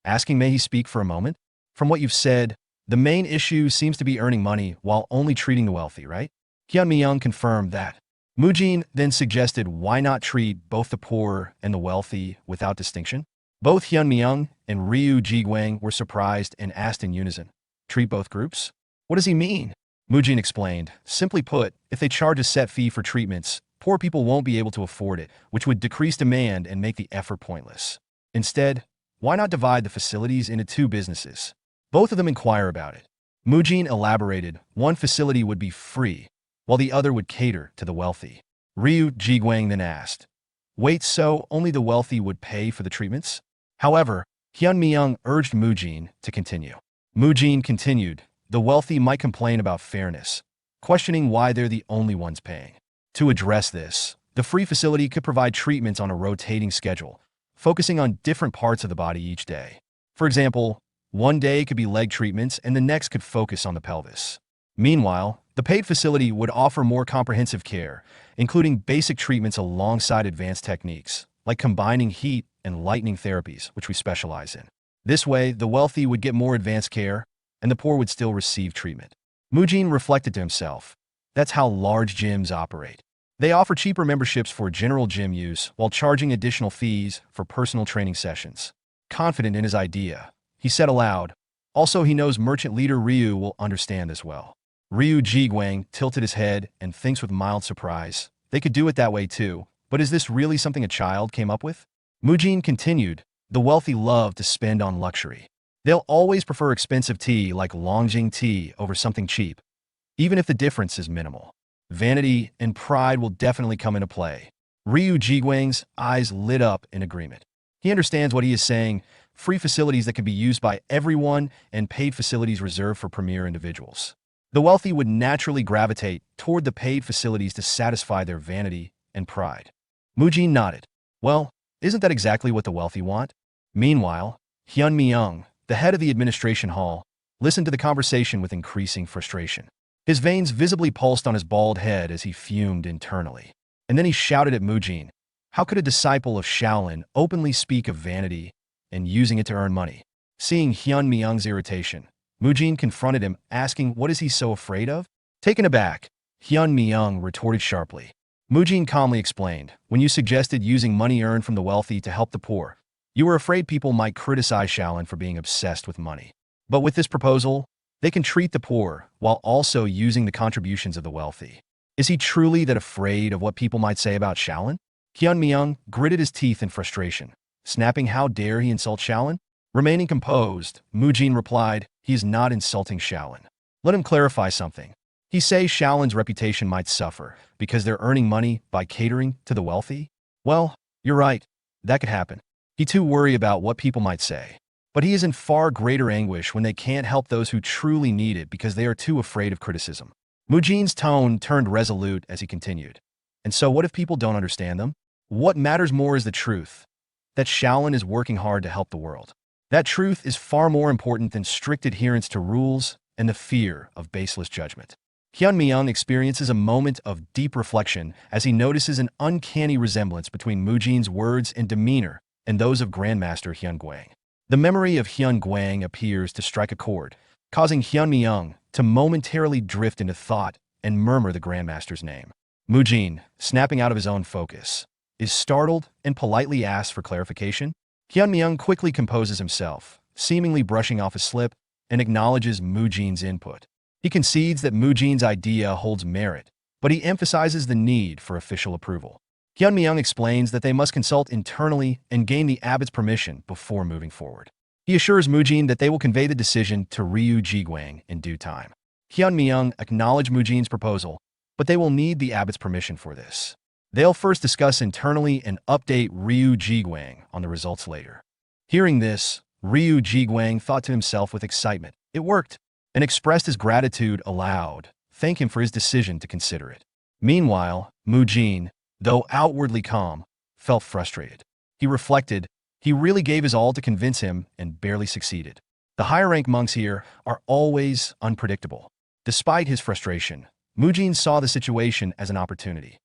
asking, "May he speak for a moment? From what you've said, the main issue seems to be earning money while only treating the wealthy, right?" Hyun Myung confirmed that. Mujin then suggested why not treat both the poor and the wealthy without distinction? Both Hyun Myung and Ryu Jiguang were surprised and asked in unison, "Treat both groups? What does he mean?" Mujin explained, "Simply put, if they charge a set fee for treatments, poor people won't be able to afford it, which would decrease demand and make the effort pointless. Instead, why not divide the facilities into 2 businesses? Both of them inquire about it." Mujin elaborated, one facility would be free, while the other would cater to the wealthy. Ryu Jiguang then asked, "Wait, so only the wealthy would pay for the treatments?" However, Hyun Myung urged Mujin to continue. Mujin continued, "The wealthy might complain about fairness, questioning why they're the only ones paying. To address this, the free facility could provide treatments on a rotating schedule, focusing on different parts of the body each day. For example, one day could be leg treatments and the next could focus on the pelvis. Meanwhile, the paid facility would offer more comprehensive care, including basic treatments alongside advanced techniques, like combining heat and lightning therapies, which we specialize in. This way, the wealthy would get more advanced care, and the poor would still receive treatment." Mujin reflected to himself, "That's how large gyms operate. They offer cheaper memberships for general gym use while charging additional fees for personal training sessions." Confident in his idea, he said aloud, "Also, he knows merchant leader Ryu will understand this well." Ryu Jiguang tilted his head and thinks with mild surprise, "They could do it that way too, but is this really something a child came up with?" Mujin continued, "The wealthy love to spend on luxury. They'll always prefer expensive tea like Longjing tea over something cheap, even if the difference is minimal. Vanity and pride will definitely come into play. Ryu Jiguang's eyes lit up in agreement. He understands what he is saying: free facilities that can be used by everyone and paid facilities reserved for premier individuals. The wealthy would naturally gravitate toward the paid facilities to satisfy their vanity and pride. Mujin nodded. Well, isn't that exactly what the wealthy want? Meanwhile, Hyun Myung, the head of the administration hall, listened to the conversation with increasing frustration. His veins visibly pulsed on his bald head as he fumed internally. And then he shouted at Mujin, how could a disciple of Shaolin openly speak of vanity and using it to earn money? Seeing Hyun Myung's irritation, Mujin confronted him, asking what is he so afraid of? Taken aback, Hyun Myung retorted sharply. Mujin calmly explained, when you suggested using money earned from the wealthy to help the poor, you were afraid people might criticize Shaolin for being obsessed with money. But with this proposal, they can treat the poor while also using the contributions of the wealthy. Is he truly that afraid of what people might say about Shaolin? Hyun Myung gritted his teeth in frustration, snapping, how dare he insult Shaolin? Remaining composed, Mujin replied, he is not insulting Shaolin. Let him clarify something. He says Shaolin's reputation might suffer because they're earning money by catering to the wealthy? Well, you're right. That could happen. He too worry about what people might say. But he is in far greater anguish when they can't help those who truly need it because they are too afraid of criticism. Mujin's tone turned resolute as he continued. And so what if people don't understand them? What matters more is the truth, that Shaolin is working hard to help the world. That truth is far more important than strict adherence to rules and the fear of baseless judgment. Hyun Myung experiences a moment of deep reflection as he notices an uncanny resemblance between Mujin's words and demeanor and those of Grandmaster Hyun Guang. The memory of Hyun Guang appears to strike a chord, causing Hyun Myung to momentarily drift into thought and murmur the Grandmaster's name. Mujin, snapping out of his own focus, is startled and politely asks for clarification. Hyun Myung quickly composes himself, seemingly brushing off a slip, and acknowledges Mujin's input. He concedes that Mujin's idea holds merit, but he emphasizes the need for official approval. Hyun Myung explains that they must consult internally and gain the abbot's permission before moving forward. He assures Mujin that they will convey the decision to Ryu Jiguang in due time. Hyun Myung acknowledge Mujin's proposal, but they will need the abbot's permission for this. They'll first discuss internally and update Ryu Jiguang on the results later. Hearing this, Ryu Jiguang thought to himself with excitement, it worked, and expressed his gratitude aloud, thanking him for his decision to consider it. Meanwhile, Mujin, though outwardly calm, felt frustrated. He reflected, he really gave his all to convince him and barely succeeded. The higher-rank monks here are always unpredictable. Despite his frustration, Mujin saw the situation as an opportunity.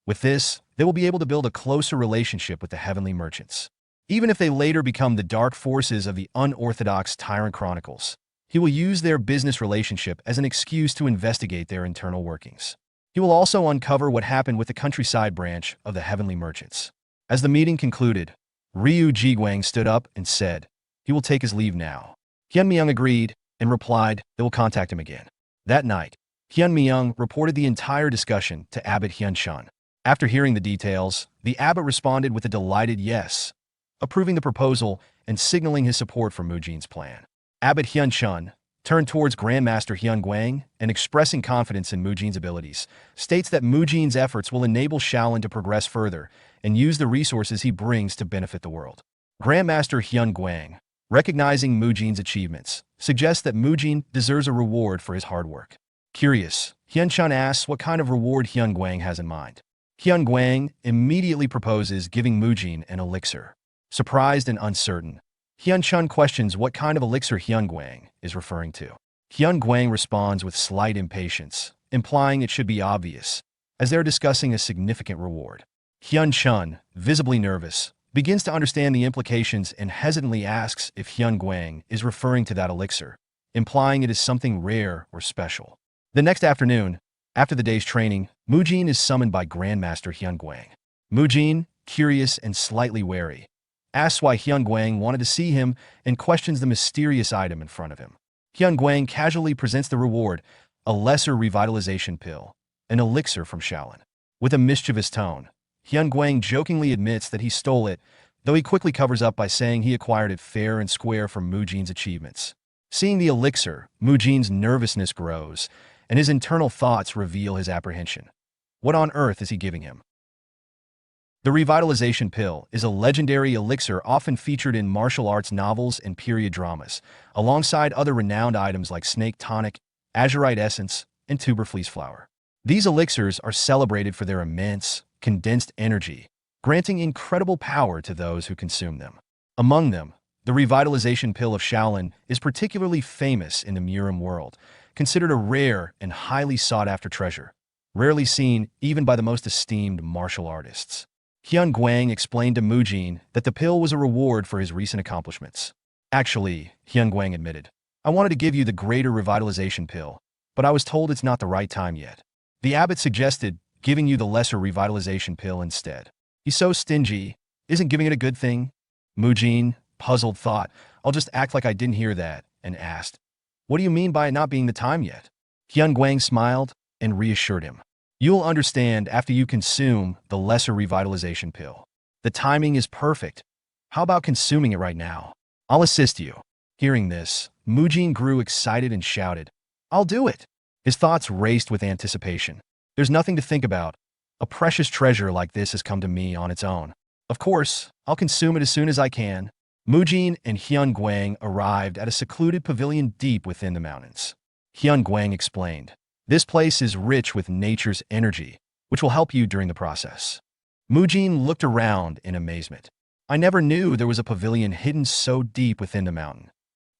With this, they will be able to build a closer relationship with the heavenly merchants. Even if they later become the dark forces of the unorthodox Tyrant Chronicles, he will use their business relationship as an excuse to investigate their internal workings. He will also uncover what happened with the countryside branch of the heavenly merchants. As the meeting concluded, Ryu Jiguang stood up and said, he will take his leave now. Hyun Myung agreed and replied they will contact him again. That night, Hyun Myung reported the entire discussion to Abbot Hyun Shun. After hearing the details, the abbot responded with a delighted yes, approving the proposal and signaling his support for Mujin's plan. Abbot Hyun Shun turned towards Grandmaster Hyun Guang and, expressing confidence in Mujin's abilities, states that Mujin's efforts will enable Shaolin to progress further and use the resources he brings to benefit the world. Grandmaster Hyun Guang, recognizing Mujin's achievements, suggests that Mujin deserves a reward for his hard work. Curious, Hyun Shun asks what kind of reward Hyun Guang has in mind. Hyun Guang immediately proposes giving Mujin an elixir. Surprised and uncertain, Hyun Shun questions what kind of elixir Hyun Guang is referring to. Hyun Guang responds with slight impatience, implying it should be obvious, as they're discussing a significant reward. Hyun Shun, visibly nervous, begins to understand the implications and hesitantly asks if Hyun Guang is referring to that elixir, implying it is something rare or special. The next afternoon, after the day's training, Mujin is summoned by Grandmaster Hyun Guang. Mujin, curious and slightly wary, asks why Hyun Guang wanted to see him and questions the mysterious item in front of him. Hyun Guang casually presents the reward, a lesser revitalization pill, an elixir from Shaolin. With a mischievous tone, Hyun Guang jokingly admits that he stole it, though he quickly covers up by saying he acquired it fair and square from Mujin's achievements. Seeing the elixir, Mujin's nervousness grows, and his internal thoughts reveal his apprehension. What on earth is he giving him? The revitalization pill is a legendary elixir often featured in martial arts novels and period dramas, alongside other renowned items like snake tonic, azurite essence, and tuber fleece flower. These elixirs are celebrated for their immense, condensed energy, granting incredible power to those who consume them. Among them, the revitalization pill of Shaolin is particularly famous in the Murim world, considered a rare and highly sought-after treasure, rarely seen even by the most esteemed martial artists. Hyun Guang explained to Mujin that the pill was a reward for his recent accomplishments. Actually, Hyun Guang admitted, I wanted to give you the greater revitalization pill, but I was told it's not the right time yet. The abbot suggested giving you the lesser revitalization pill instead. He's so stingy. Isn't giving it a good thing? Mujin, puzzled, thought, I'll just act like I didn't hear that, and asked, what do you mean by it not being the time yet? Hyun Guang smiled and reassured him. You'll understand after you consume the lesser revitalization pill. The timing is perfect. How about consuming it right now? I'll assist you. Hearing this, Mujin grew excited and shouted, I'll do it. His thoughts raced with anticipation. There's nothing to think about. A precious treasure like this has come to me on its own. Of course, I'll consume it as soon as I can. Mujin and Hyun Guang arrived at a secluded pavilion deep within the mountains. Hyun Guang explained, this place is rich with nature's energy, which will help you during the process. Mujin looked around in amazement. I never knew there was a pavilion hidden so deep within the mountain.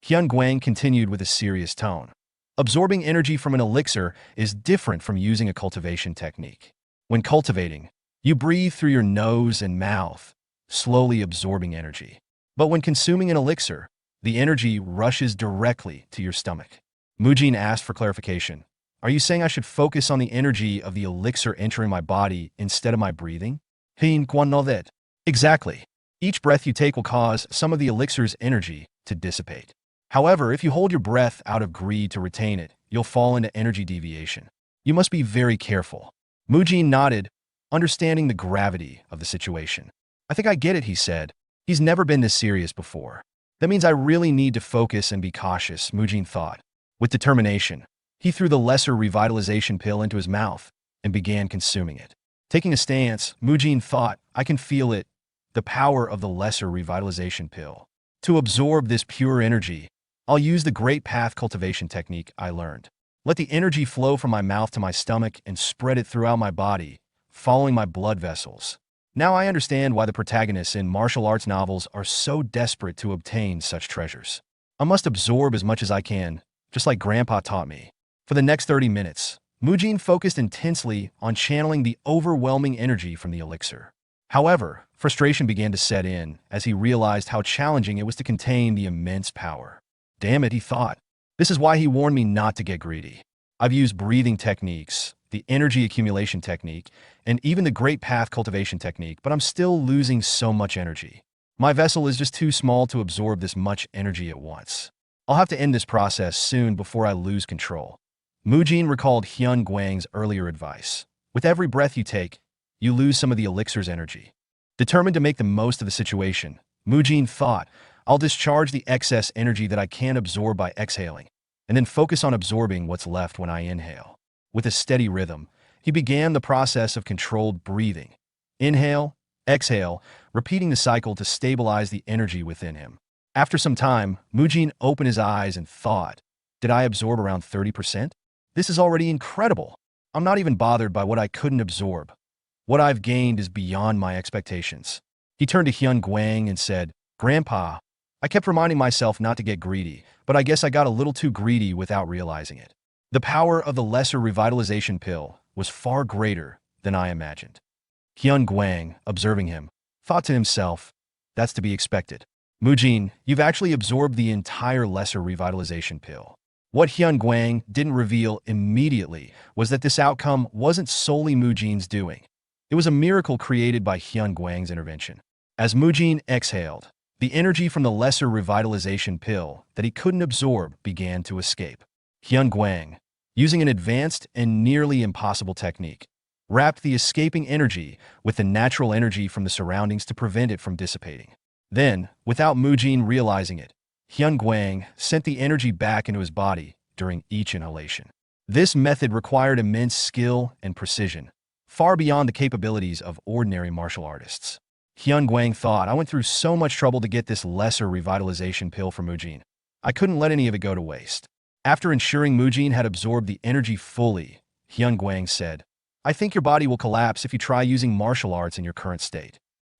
Hyun Guang continued with a serious tone. Absorbing energy from an elixir is different from using a cultivation technique. When cultivating, you breathe through your nose and mouth, slowly absorbing energy. But when consuming an elixir, the energy rushes directly to your stomach. Mujin asked for clarification. Are you saying I should focus on the energy of the elixir entering my body instead of my breathing? Hyun Guang know that. Exactly. Each breath you take will cause some of the elixir's energy to dissipate. However, if you hold your breath out of greed to retain it, you'll fall into energy deviation. You must be very careful. Mujin nodded, understanding the gravity of the situation. I think I get it, he said. He's never been this serious before. That means I really need to focus and be cautious, Mujin thought. With determination, he threw the lesser revitalization pill into his mouth and began consuming it. Taking a stance, Mujin thought, I can feel it, the power of the lesser revitalization pill. To absorb this pure energy, I'll use the Great Path cultivation technique I learned. Let the energy flow from my mouth to my stomach and spread it throughout my body, following my blood vessels. Now I understand why the protagonists in martial arts novels are so desperate to obtain such treasures. I must absorb as much as I can, just like Grandpa taught me. For the next 30 minutes, Mujin focused intensely on channeling the overwhelming energy from the elixir. However, frustration began to set in as he realized how challenging it was to contain the immense power. Damn it, he thought. This is why he warned me not to get greedy. I've used breathing techniques, the energy accumulation technique, and even the Great Path cultivation technique, but I'm still losing so much energy. My vessel is just too small to absorb this much energy at once. I'll have to end this process soon before I lose control. Mujin recalled Hyun Guang's earlier advice. With every breath you take, you lose some of the elixir's energy. Determined to make the most of the situation, Mujin thought, I'll discharge the excess energy that I can absorb by exhaling, and then focus on absorbing what's left when I inhale. With a steady rhythm, he began the process of controlled breathing. Inhale, exhale, repeating the cycle to stabilize the energy within him. After some time, Mujin opened his eyes and thought, did I absorb around 30%? This is already incredible. I'm not even bothered by what I couldn't absorb. What I've gained is beyond my expectations. He turned to Hyun Guang and said, Grandpa, I kept reminding myself not to get greedy, but I guess I got a little too greedy without realizing it. The power of the lesser revitalization pill was far greater than I imagined. Hyun Guang, observing him, thought to himself, that's to be expected. Mujin, you've actually absorbed the entire lesser revitalization pill. What Hyun Guang didn't reveal immediately was that this outcome wasn't solely Mujin's doing. It was a miracle created by Hyun Guang's intervention. As Mujin exhaled, the energy from the lesser revitalization pill that he couldn't absorb began to escape. Hyun Guang, using an advanced and nearly impossible technique, wrapped the escaping energy with the natural energy from the surroundings to prevent it from dissipating. Then, without Mujin realizing it, Hyun Guang sent the energy back into his body during each inhalation. This method required immense skill and precision, far beyond the capabilities of ordinary martial artists. Hyun Guang thought, I went through so much trouble to get this lesser revitalization pill for Mujin. I couldn't let any of it go to waste. After ensuring Mujin had absorbed the energy fully, Hyun Guang said, I think your body will collapse if you try using martial arts in your current state.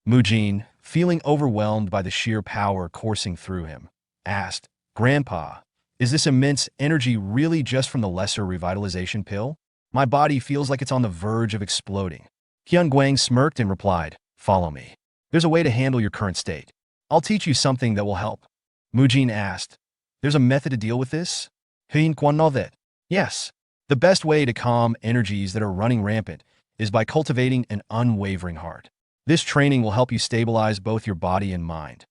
Mujin, feeling overwhelmed by the sheer power coursing through him, asked, Grandpa, is this immense energy really just from the lesser revitalization pill? My body feels like it's on the verge of exploding. Hyun Guang smirked and replied, Follow me. There's a way to handle your current state. I'll teach you something that will help. Mujin asked, There's a method to deal with this? Hyun Guang know that. Yes. The best way to calm energies that are running rampant is by cultivating an unwavering heart. This training will help you stabilize both your body and mind.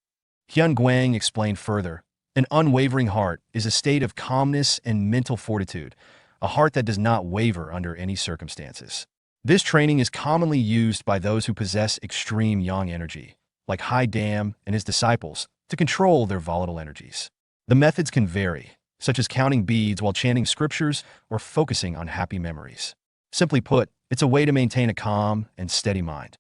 Hyun Guang explained further, An unwavering heart is a state of calmness and mental fortitude, a heart that does not waver under any circumstances. This training is commonly used by those who possess extreme yang energy, like Hai Dam and his disciples, to control their volatile energies. The methods can vary, such as counting beads while chanting scriptures or focusing on happy memories. Simply put, it's a way to maintain a calm and steady mind.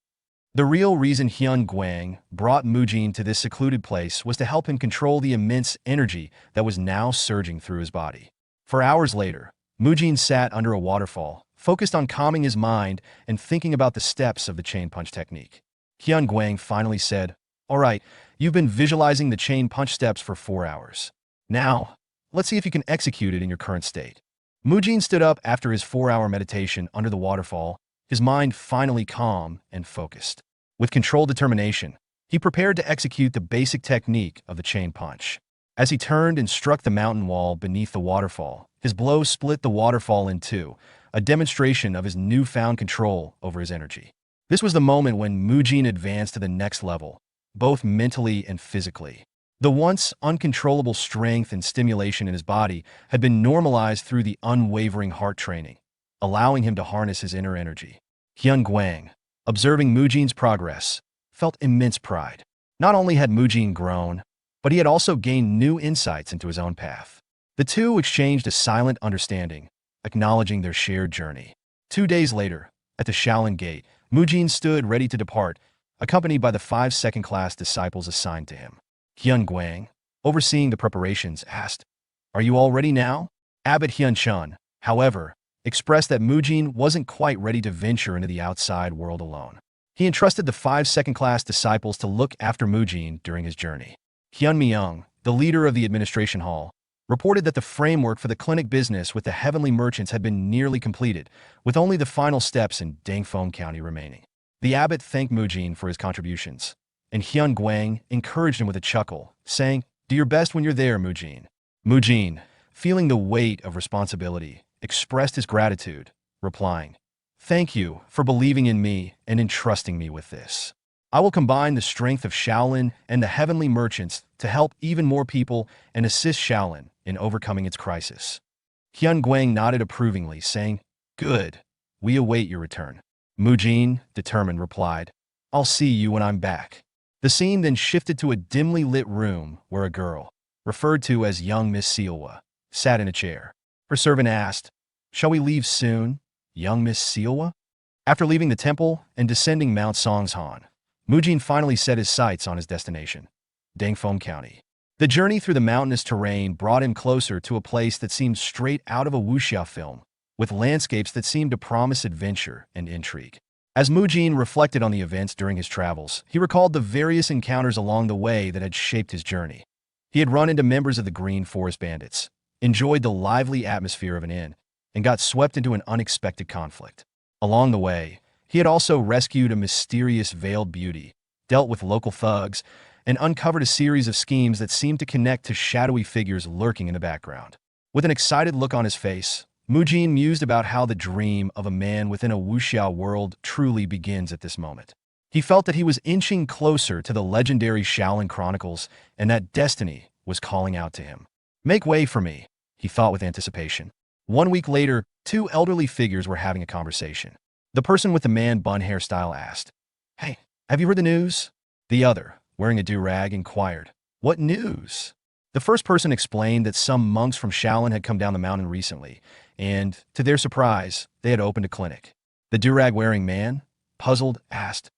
The real reason Hyun Guang brought Mujin to this secluded place was to help him control the immense energy that was now surging through his body. For hours later, Mujin sat under a waterfall, focused on calming his mind and thinking about the steps of the chain punch technique. Hyun Guang finally said, All right, you've been visualizing the chain punch steps for 4 hours. Now, let's see if you can execute it in your current state. Mujin stood up after his 4-hour meditation under the waterfall, his mind finally calm and focused. With controlled determination, he prepared to execute the basic technique of the chain punch. As he turned and struck the mountain wall beneath the waterfall, his blow split the waterfall in two, a demonstration of his newfound control over his energy. This was the moment when Mujin advanced to the next level, both mentally and physically. The once uncontrollable strength and stimulation in his body had been normalized through the unwavering heart training, allowing him to harness his inner energy. Hyun Guang, observing Mujin's progress, felt immense pride. Not only had Mujin grown, but he had also gained new insights into his own path. The two exchanged a silent understanding, acknowledging their shared journey. 2 days later, at the Shaolin Gate, Mujin stood ready to depart, accompanied by the 5 second-class disciples assigned to him. Hyun Guang, overseeing the preparations, asked, Are you all ready now? Abbot Hyun Chun, however, expressed that Mujin wasn't quite ready to venture into the outside world alone. He entrusted the 5 second-class disciples to look after Mujin during his journey. Hyun Myung, the leader of the administration hall, reported that the framework for the clinic business with the heavenly merchants had been nearly completed, with only the final steps in Dangfeng County remaining. The abbot thanked Mujin for his contributions, and Hyun Guang encouraged him with a chuckle, saying, Do your best when you're there, Mujin. Mujin, feeling the weight of responsibility, expressed his gratitude, replying, Thank you for believing in me and entrusting me with this. I will combine the strength of Shaolin and the heavenly merchants to help even more people and assist Shaolin in overcoming its crisis. Hyun Guang nodded approvingly, saying, Good. We await your return. Mujin, determined, replied, I'll see you when I'm back. The scene then shifted to a dimly lit room where a girl, referred to as young Miss Siwa, sat in a chair. Her servant asked, Shall we leave soon, young Miss Siwa? After leaving the temple and descending Mount Songshan, Mujin finally set his sights on his destination, Dangfeng County. The journey through the mountainous terrain brought him closer to a place that seemed straight out of a wuxia film, with landscapes that seemed to promise adventure and intrigue. As Mujin reflected on the events during his travels, he recalled the various encounters along the way that had shaped his journey. He had run into members of the Green Forest Bandits, enjoyed the lively atmosphere of an inn, and got swept into an unexpected conflict. Along the way, he had also rescued a mysterious veiled beauty, dealt with local thugs, and uncovered a series of schemes that seemed to connect to shadowy figures lurking in the background. With an excited look on his face, Mujin mused about how the dream of a man within a wuxia world truly begins at this moment. He felt that he was inching closer to the legendary Shaolin Chronicles and that destiny was calling out to him. Make way for me, he thought with anticipation. 1 week later, 2 elderly figures were having a conversation. The person with the man bun hairstyle asked, Hey, have you heard the news? The other, wearing a do-rag, inquired, What news? The first person explained that some monks from Shaolin had come down the mountain recently, and, to their surprise, they had opened a clinic. The durag-wearing man, puzzled, asked.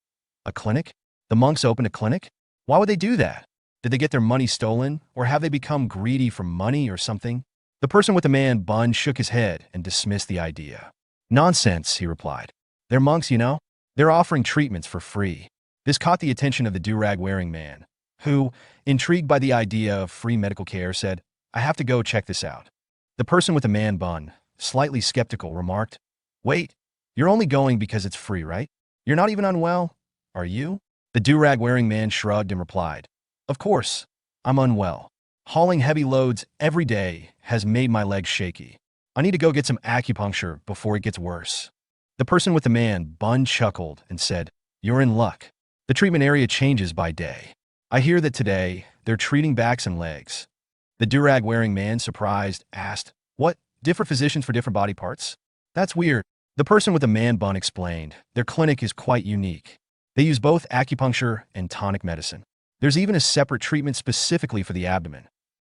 A clinic? The monks opened a clinic? Why would they do that? Did they get their money stolen, or have they become greedy for money or something? The person with the man bun shook his head and dismissed the idea. Nonsense, he replied. They're monks, you know? They're offering treatments for free. This caught the attention of the durag-wearing man, who, intrigued by the idea of free medical care, said, I have to go check this out. The person with the man bun, slightly skeptical, remarked, Wait, you're only going because it's free, right? You're not even unwell, are you? The durag-wearing man shrugged and replied, Of course, I'm unwell. Hauling heavy loads every day has made my legs shaky. I need to go get some acupuncture before it gets worse. The person with the man bun chuckled and said, You're in luck. The treatment area changes by day. I hear that today they're treating backs and legs. The durag-wearing man, surprised, asked, What, different physicians for different body parts? That's weird. The person with the man bun explained, Their clinic is quite unique. They use both acupuncture and tonic medicine. There's even a separate treatment specifically for the abdomen.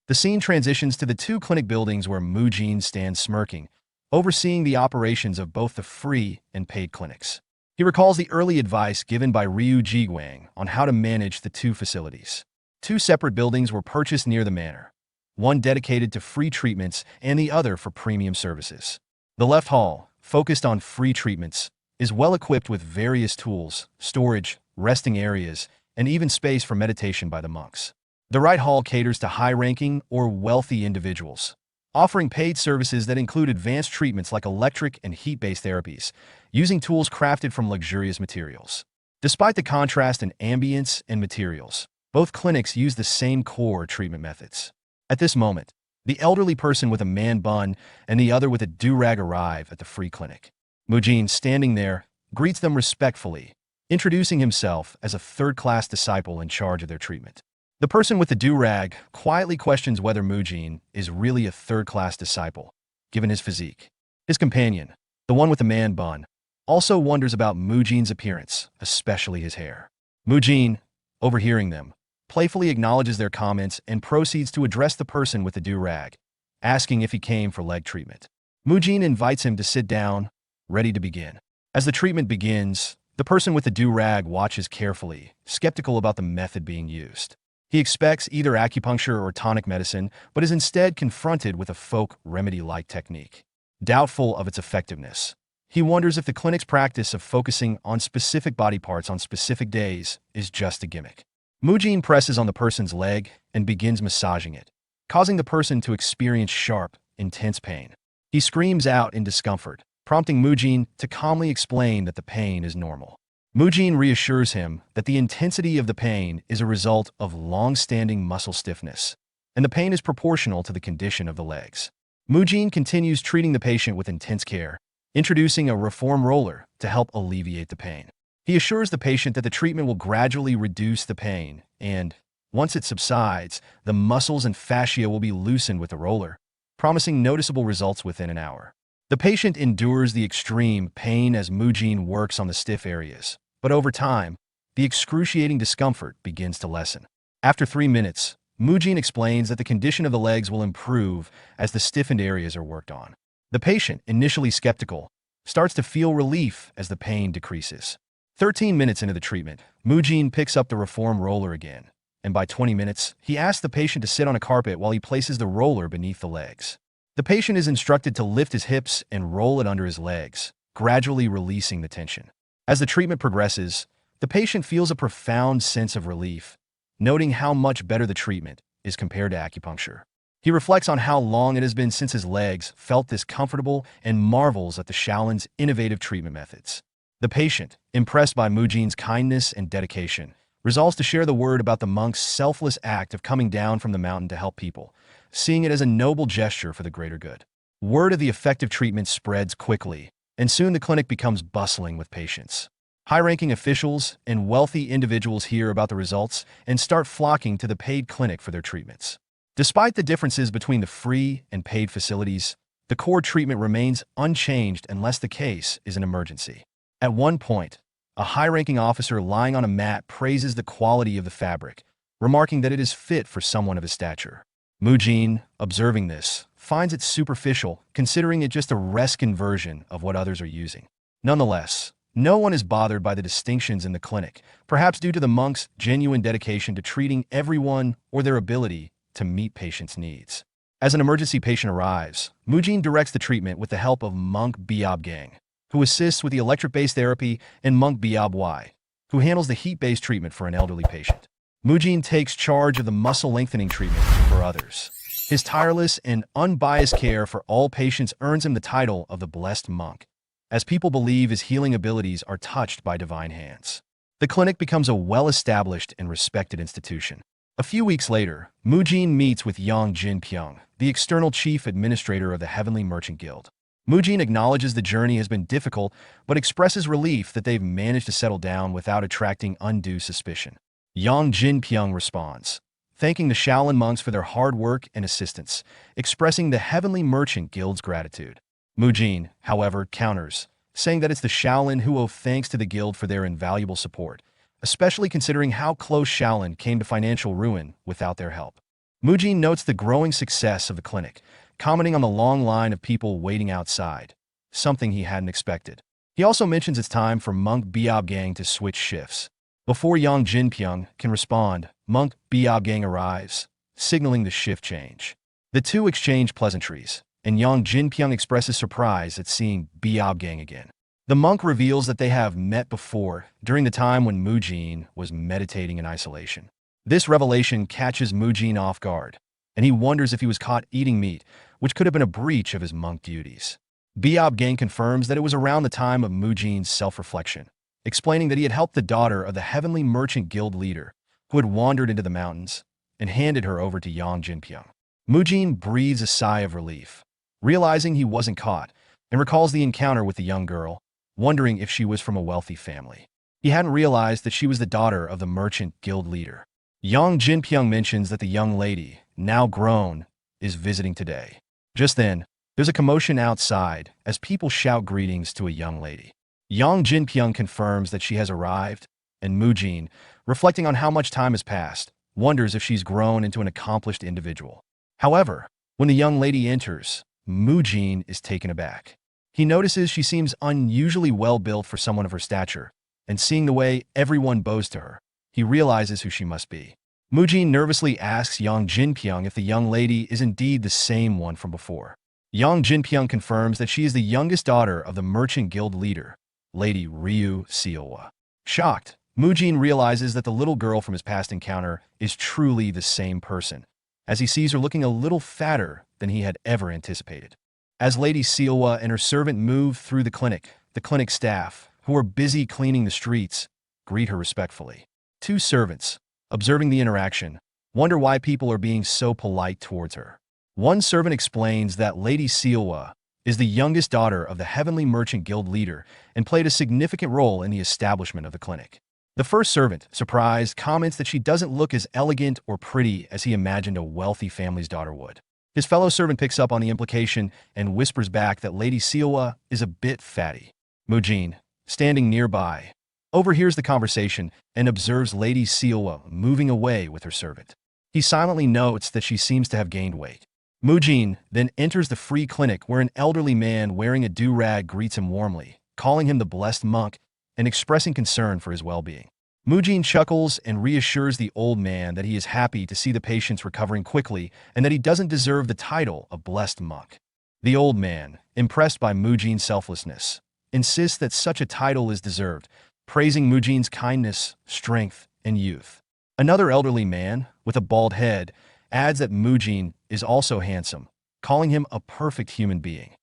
The scene transitions to the two clinic buildings where Mujin stands smirking, overseeing the operations of both the free and paid clinics. He recalls the early advice given by Ryu Jiguang on how to manage the two facilities. Two separate buildings were purchased near the manor, one dedicated to free treatments and the other for premium services. The left hall, focused on free treatments, is well equipped with various tools, storage, resting areas, and even space for meditation by the monks. The right hall caters to high-ranking or wealthy individuals, offering paid services that include advanced treatments like electric and heat-based therapies, using tools crafted from luxurious materials. Despite the contrast in ambience and materials, both clinics use the same core treatment methods. At this moment, the elderly person with a man bun and the other with a do-rag arrive at the free clinic. Mujin, standing there, greets them respectfully, introducing himself as a third-class disciple in charge of their treatment. The person with the do-rag quietly questions whether Mujin is really a third-class disciple, given his physique. His companion, the one with the man bun, also wonders about Mujin's appearance, especially his hair. Mujin, overhearing them, playfully acknowledges their comments and proceeds to address the person with the do-rag, asking if he came for leg treatment. Mujin invites him to sit down, ready to begin. As the treatment begins, the person with the do-rag watches carefully, skeptical about the method being used. He expects either acupuncture or tonic medicine, but is instead confronted with a folk remedy-like technique. Doubtful of its effectiveness, he wonders if the clinic's practice of focusing on specific body parts on specific days is just a gimmick. Mujin presses on the person's leg and begins massaging it, causing the person to experience sharp, intense pain. He screams out in discomfort, prompting Mujin to calmly explain that the pain is normal. Mujin reassures him that the intensity of the pain is a result of long-standing muscle stiffness, and the pain is proportional to the condition of the legs. Mujin continues treating the patient with intense care, introducing a reform roller to help alleviate the pain. He assures the patient that the treatment will gradually reduce the pain, and, once it subsides, the muscles and fascia will be loosened with the roller, promising noticeable results within an hour. The patient endures the extreme pain as Mujin works on the stiff areas, but over time, the excruciating discomfort begins to lessen. After 3 minutes, Mujin explains that the condition of the legs will improve as the stiffened areas are worked on. The patient, initially skeptical, starts to feel relief as the pain decreases. 13 minutes into the treatment, Mujin picks up the reform roller again, and by 20 minutes, he asks the patient to sit on a carpet while he places the roller beneath the legs. The patient is instructed to lift his hips and roll it under his legs, gradually releasing the tension. As the treatment progresses, the patient feels a profound sense of relief, noting how much better the treatment is compared to acupuncture. He reflects on how long it has been since his legs felt this comfortable and marvels at the Shaolin's innovative treatment methods. The patient, impressed by Mujin's kindness and dedication, resolves to share the word about the monk's selfless act of coming down from the mountain to help people, seeing it as a noble gesture for the greater good. Word of the effective treatment spreads quickly, and soon the clinic becomes bustling with patients. High-ranking officials and wealthy individuals hear about the results and start flocking to the paid clinic for their treatments. Despite the differences between the free and paid facilities, the core treatment remains unchanged unless the case is an emergency. At one point, a high-ranking officer lying on a mat praises the quality of the fabric, remarking that it is fit for someone of his stature. Mujin, observing this, finds it superficial, considering it just a reskin version of what others are using. Nonetheless, no one is bothered by the distinctions in the clinic, perhaps due to the monk's genuine dedication to treating everyone or their ability to meet patients' needs. As an emergency patient arrives, Mujin directs the treatment with the help of Monk Biob Gang, who assists with the electric-based therapy, and Monk Biob Y, who handles the heat-based treatment for an elderly patient. Mujin takes charge of the muscle-lengthening treatment for others. His tireless and unbiased care for all patients earns him the title of the Blessed Monk, as people believe his healing abilities are touched by divine hands. The clinic becomes a well-established and respected institution. A few weeks later, Mujin meets with Yang Jinpyong, the external chief administrator of the Heavenly Merchant Guild. Mujin acknowledges the journey has been difficult, but expresses relief that they've managed to settle down without attracting undue suspicion. Yang Jinpyong responds, thanking the Shaolin monks for their hard work and assistance, expressing the Heavenly Merchant Guild's gratitude. Mujin, however, counters, saying that it's the Shaolin who owe thanks to the guild for their invaluable support, especially considering how close Shaolin came to financial ruin without their help. Mujin notes the growing success of the clinic, commenting on the long line of people waiting outside, something he hadn't expected. He also mentions it's time for Monk Biob Gang to switch shifts. Before Yang Jinpyong can respond, Monk Biob Gang arrives, signaling the shift change. The two exchange pleasantries, and Yang Jinpyong expresses surprise at seeing Biob Gang again. The monk reveals that they have met before, during the time when Mujin was meditating in isolation. This revelation catches Mujin off guard, and he wonders if he was caught eating meat, which could have been a breach of his monk duties. Biob Gang confirms that it was around the time of Mujin's self-reflection, explaining that he had helped the daughter of the Heavenly Merchant Guild leader, who had wandered into the mountains, and handed her over to Yang Jinpyong. Mujin breathes a sigh of relief, realizing he wasn't caught, and recalls the encounter with the young girl, wondering if she was from a wealthy family. He hadn't realized that she was the daughter of the Merchant Guild leader. Yang Jinpyong mentions that the young lady, now grown, is visiting today. Just then, there's a commotion outside as people shout greetings to a young lady. Yang Jinpyong confirms that she has arrived, and Mujin, reflecting on how much time has passed, wonders if she's grown into an accomplished individual. However, when the young lady enters, Mujin is taken aback. He notices she seems unusually well-built for someone of her stature, and seeing the way everyone bows to her, he realizes who she must be. Mujin nervously asks Yang Jinpyong if the young lady is indeed the same one from before. Yang Jinpyong confirms that she is the youngest daughter of the Merchant Guild leader, Lady Ryu Seowa. Shocked, Mujin realizes that the little girl from his past encounter is truly the same person, as he sees her looking a little fatter than he had ever anticipated. As Lady Seowa and her servant move through the clinic staff, who are busy cleaning the streets, greet her respectfully. Two servants, observing the interaction, wonder why people are being so polite towards her. One servant explains that Lady Seowa is the youngest daughter of the Heavenly Merchant Guild leader and played a significant role in the establishment of the clinic. The first servant, surprised, comments that she doesn't look as elegant or pretty as he imagined a wealthy family's daughter would. His fellow servant picks up on the implication and whispers back that Lady Seowa is a bit fatty. Mujin, standing nearby, overhears the conversation and observes Lady Seowa moving away with her servant. He silently notes that she seems to have gained weight. Mujin then enters the free clinic where an elderly man wearing a do-rag greets him warmly, calling him the Blessed Monk and expressing concern for his well-being. Mujin chuckles and reassures the old man that he is happy to see the patients recovering quickly and that he doesn't deserve the title of Blessed Monk. The old man, impressed by Mujin's selflessness, insists that such a title is deserved, praising Mujin's kindness, strength, and youth. Another elderly man, with a bald head, adds that Mujin is also handsome, calling him a perfect human being.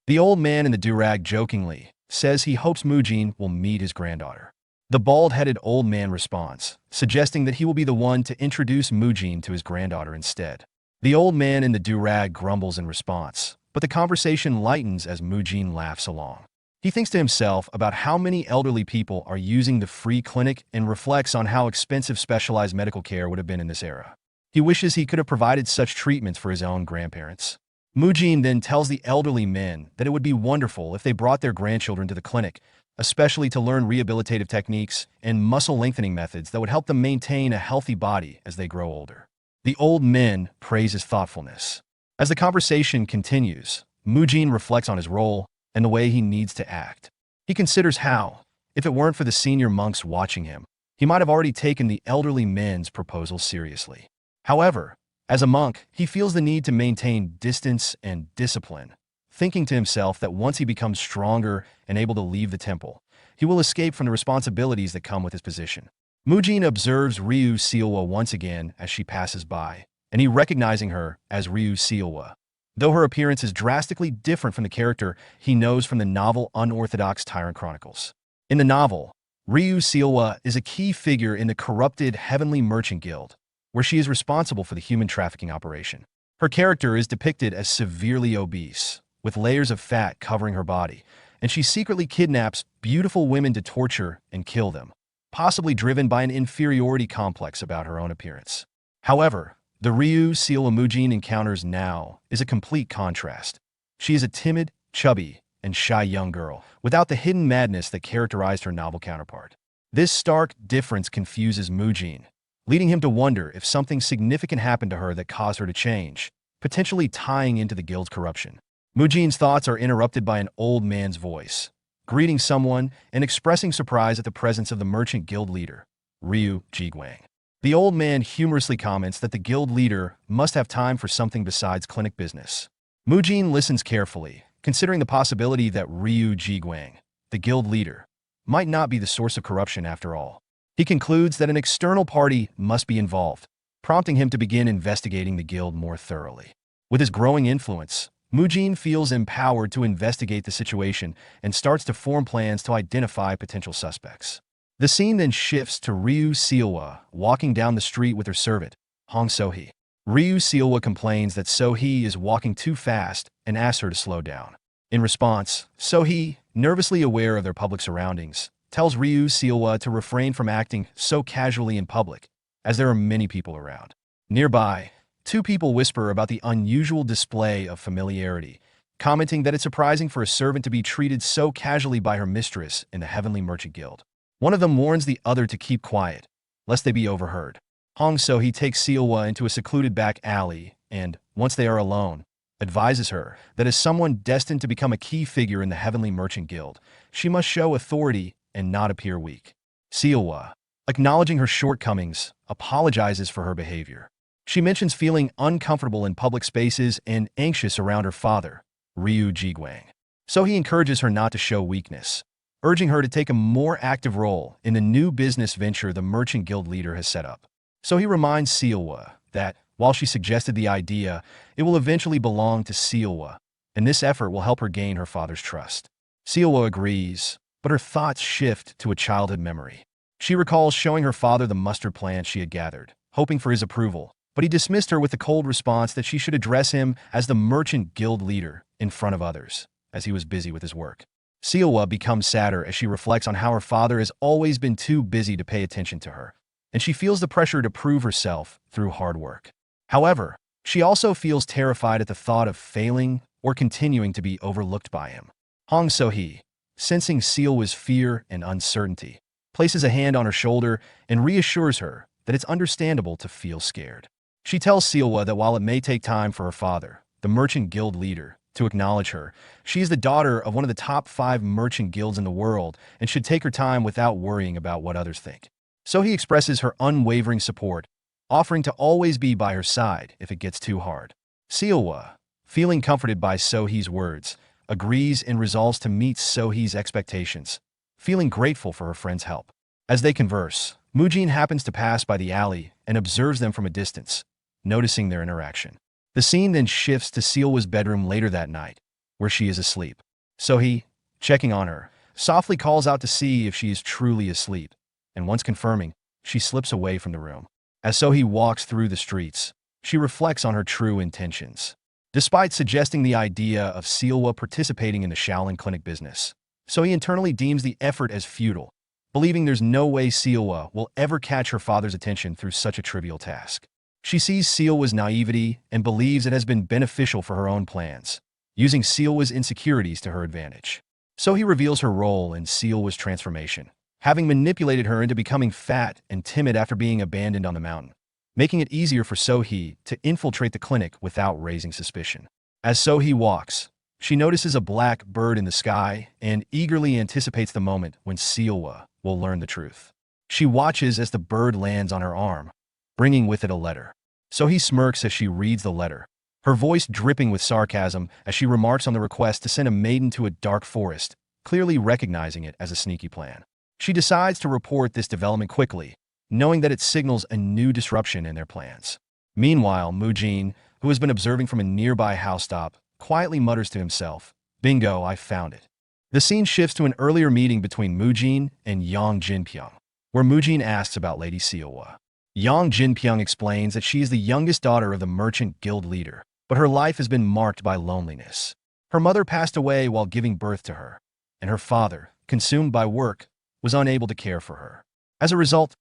The old man in the do-rag jokingly says he hopes Mujin will meet his granddaughter. The bald-headed old man responds, suggesting that he will be the one to introduce Mujin to his granddaughter instead. The old man in the do-rag grumbles in response, but the conversation lightens as Mujin laughs along. He thinks to himself about how many elderly people are using the free clinic and reflects on how expensive specialized medical care would have been in this era. He wishes he could have provided such treatments for his own grandparents. Mujin then tells the elderly men that it would be wonderful if they brought their grandchildren to the clinic, especially to learn rehabilitative techniques and muscle-lengthening methods that would help them maintain a healthy body as they grow older. The old men praise his thoughtfulness. As the conversation continues, Mujin reflects on his role and the way he needs to act. He He considers how, if it weren't for the senior monks watching him, he might have already taken the elderly men's proposal seriously. However, as a monk, he feels the need to maintain distance and discipline, thinking to himself that once he becomes stronger and able to leave the temple, he will escape from the responsibilities that come with his position. Mujin observes Ryu Seilwa once again as she passes by, and he recognizing her as Ryu Seilwa. Though her appearance is drastically different from the character he knows from the novel Unorthodox Tyrant Chronicles. In the novel, Ryu Seilwa is a key figure in the corrupted Heavenly Merchant Guild, where she is responsible for the human trafficking operation. Her character is depicted as severely obese, with layers of fat covering her body, and she secretly kidnaps beautiful women to torture and kill them, possibly driven by an inferiority complex about her own appearance. However, the Ryu Seilwa Mujin encounters now is a complete contrast. She is a timid, chubby, and shy young girl, without the hidden madness that characterized her novel counterpart. This stark difference confuses Mujin, leading him to wonder if something significant happened to her that caused her to change, potentially tying into the guild's corruption. Mujin's thoughts are interrupted by an old man's voice, greeting someone and expressing surprise at the presence of the merchant guild leader, Ryu Jiguang. The old man humorously comments that the guild leader must have time for something besides clinic business. Mujin listens carefully, considering the possibility that Ryu Jiguang, the guild leader, might not be the source of corruption after all. He concludes that an external party must be involved, prompting him to begin investigating the guild more thoroughly. With his growing influence, Mujin feels empowered to investigate the situation and starts to form plans to identify potential suspects. The scene then shifts to Ryu Seilwa walking down the street with her servant, Hong So-hee. Ryu Seilwa complains that So-hee is walking too fast and asks her to slow down. In response, So-hee, nervously aware of their public surroundings, tells Ryu Seilwa to refrain from acting so casually in public, as there are many people around. Nearby, two people whisper about the unusual display of familiarity, commenting that it's surprising for a servant to be treated so casually by her mistress in the Heavenly Merchant Guild. One of them warns the other to keep quiet, lest they be overheard. Hong So-hee takes Seilwa into a secluded back alley and, once they are alone, advises her that as someone destined to become a key figure in the Heavenly Merchant Guild, she must show authority and not appear weak. Seilwa, acknowledging her shortcomings, apologizes for her behavior. She mentions feeling uncomfortable in public spaces and anxious around her father, Ryu Jiguang. So he encourages her not to show weakness, urging her to take a more active role in the new business venture the Merchant Guild leader has set up. So he reminds Seilwa that, while she suggested the idea, it will eventually belong to Seilwa, and this effort will help her gain her father's trust. Seilwa agrees, but her thoughts shift to a childhood memory. She recalls showing her father the mustard plant she had gathered, hoping for his approval, but he dismissed her with the cold response that she should address him as the Merchant Guild leader in front of others, as he was busy with his work. Seilwa becomes sadder as she reflects on how her father has always been too busy to pay attention to her, and she feels the pressure to prove herself through hard work. However, she also feels terrified at the thought of failing or continuing to be overlooked by him. Hong So-hee, sensing Seilwa's fear and uncertainty, places a hand on her shoulder and reassures her that it's understandable to feel scared. She tells Seilwa that while it may take time for her father, the Merchant Guild leader, to acknowledge her, she is the daughter of one of the top 5 merchant guilds in the world and should take her time without worrying about what others think. So he expresses her unwavering support, offering to always be by her side if it gets too hard. Seilwa, feeling comforted by So-hee's words, agrees and resolves to meet So-hee's expectations, feeling grateful for her friend's help. As they converse, Mujin happens to pass by the alley and observes them from a distance, noticing their interaction. The scene then shifts to Seilwa's bedroom later that night, where she is asleep. So-hee, checking on her, softly calls out to see if she is truly asleep, and once confirming, she slips away from the room. As So-hee walks through the streets, she reflects on her true intentions. Despite suggesting the idea of Seilwa participating in the Shaolin clinic business, So-hee internally deems the effort as futile, believing there's no way Seilwa will ever catch her father's attention through such a trivial task. She sees Seilwa's naivety and believes it has been beneficial for her own plans, using Seilwa's insecurities to her advantage. So-hee reveals her role in Seilwa's transformation, having manipulated her into becoming fat and timid after being abandoned on the mountain, making it easier for So-hee to infiltrate the clinic without raising suspicion. As So-hee walks, She notices a black bird in the sky and eagerly anticipates the moment when Seowa will learn the truth. She watches as the bird lands on her arm, bringing with it a letter. So he smirks as she reads the letter, her voice dripping with sarcasm as she remarks on the request to send a maiden to a dark forest, clearly recognizing it as a sneaky plan. She decides to report this development quickly, knowing that it signals a new disruption in their plans. Meanwhile, Mujin, who has been observing from a nearby housetop, quietly mutters to himself, "Bingo, I found it." The scene shifts to an earlier meeting between Mujin and Yang Jinpyong, where Mujin asks about Lady Seowa. Yang Jinpyong explains that she is the youngest daughter of the merchant guild leader, but her life has been marked by loneliness. Her mother passed away while giving birth to her, and her father, consumed by work, was unable to care for her. As a result,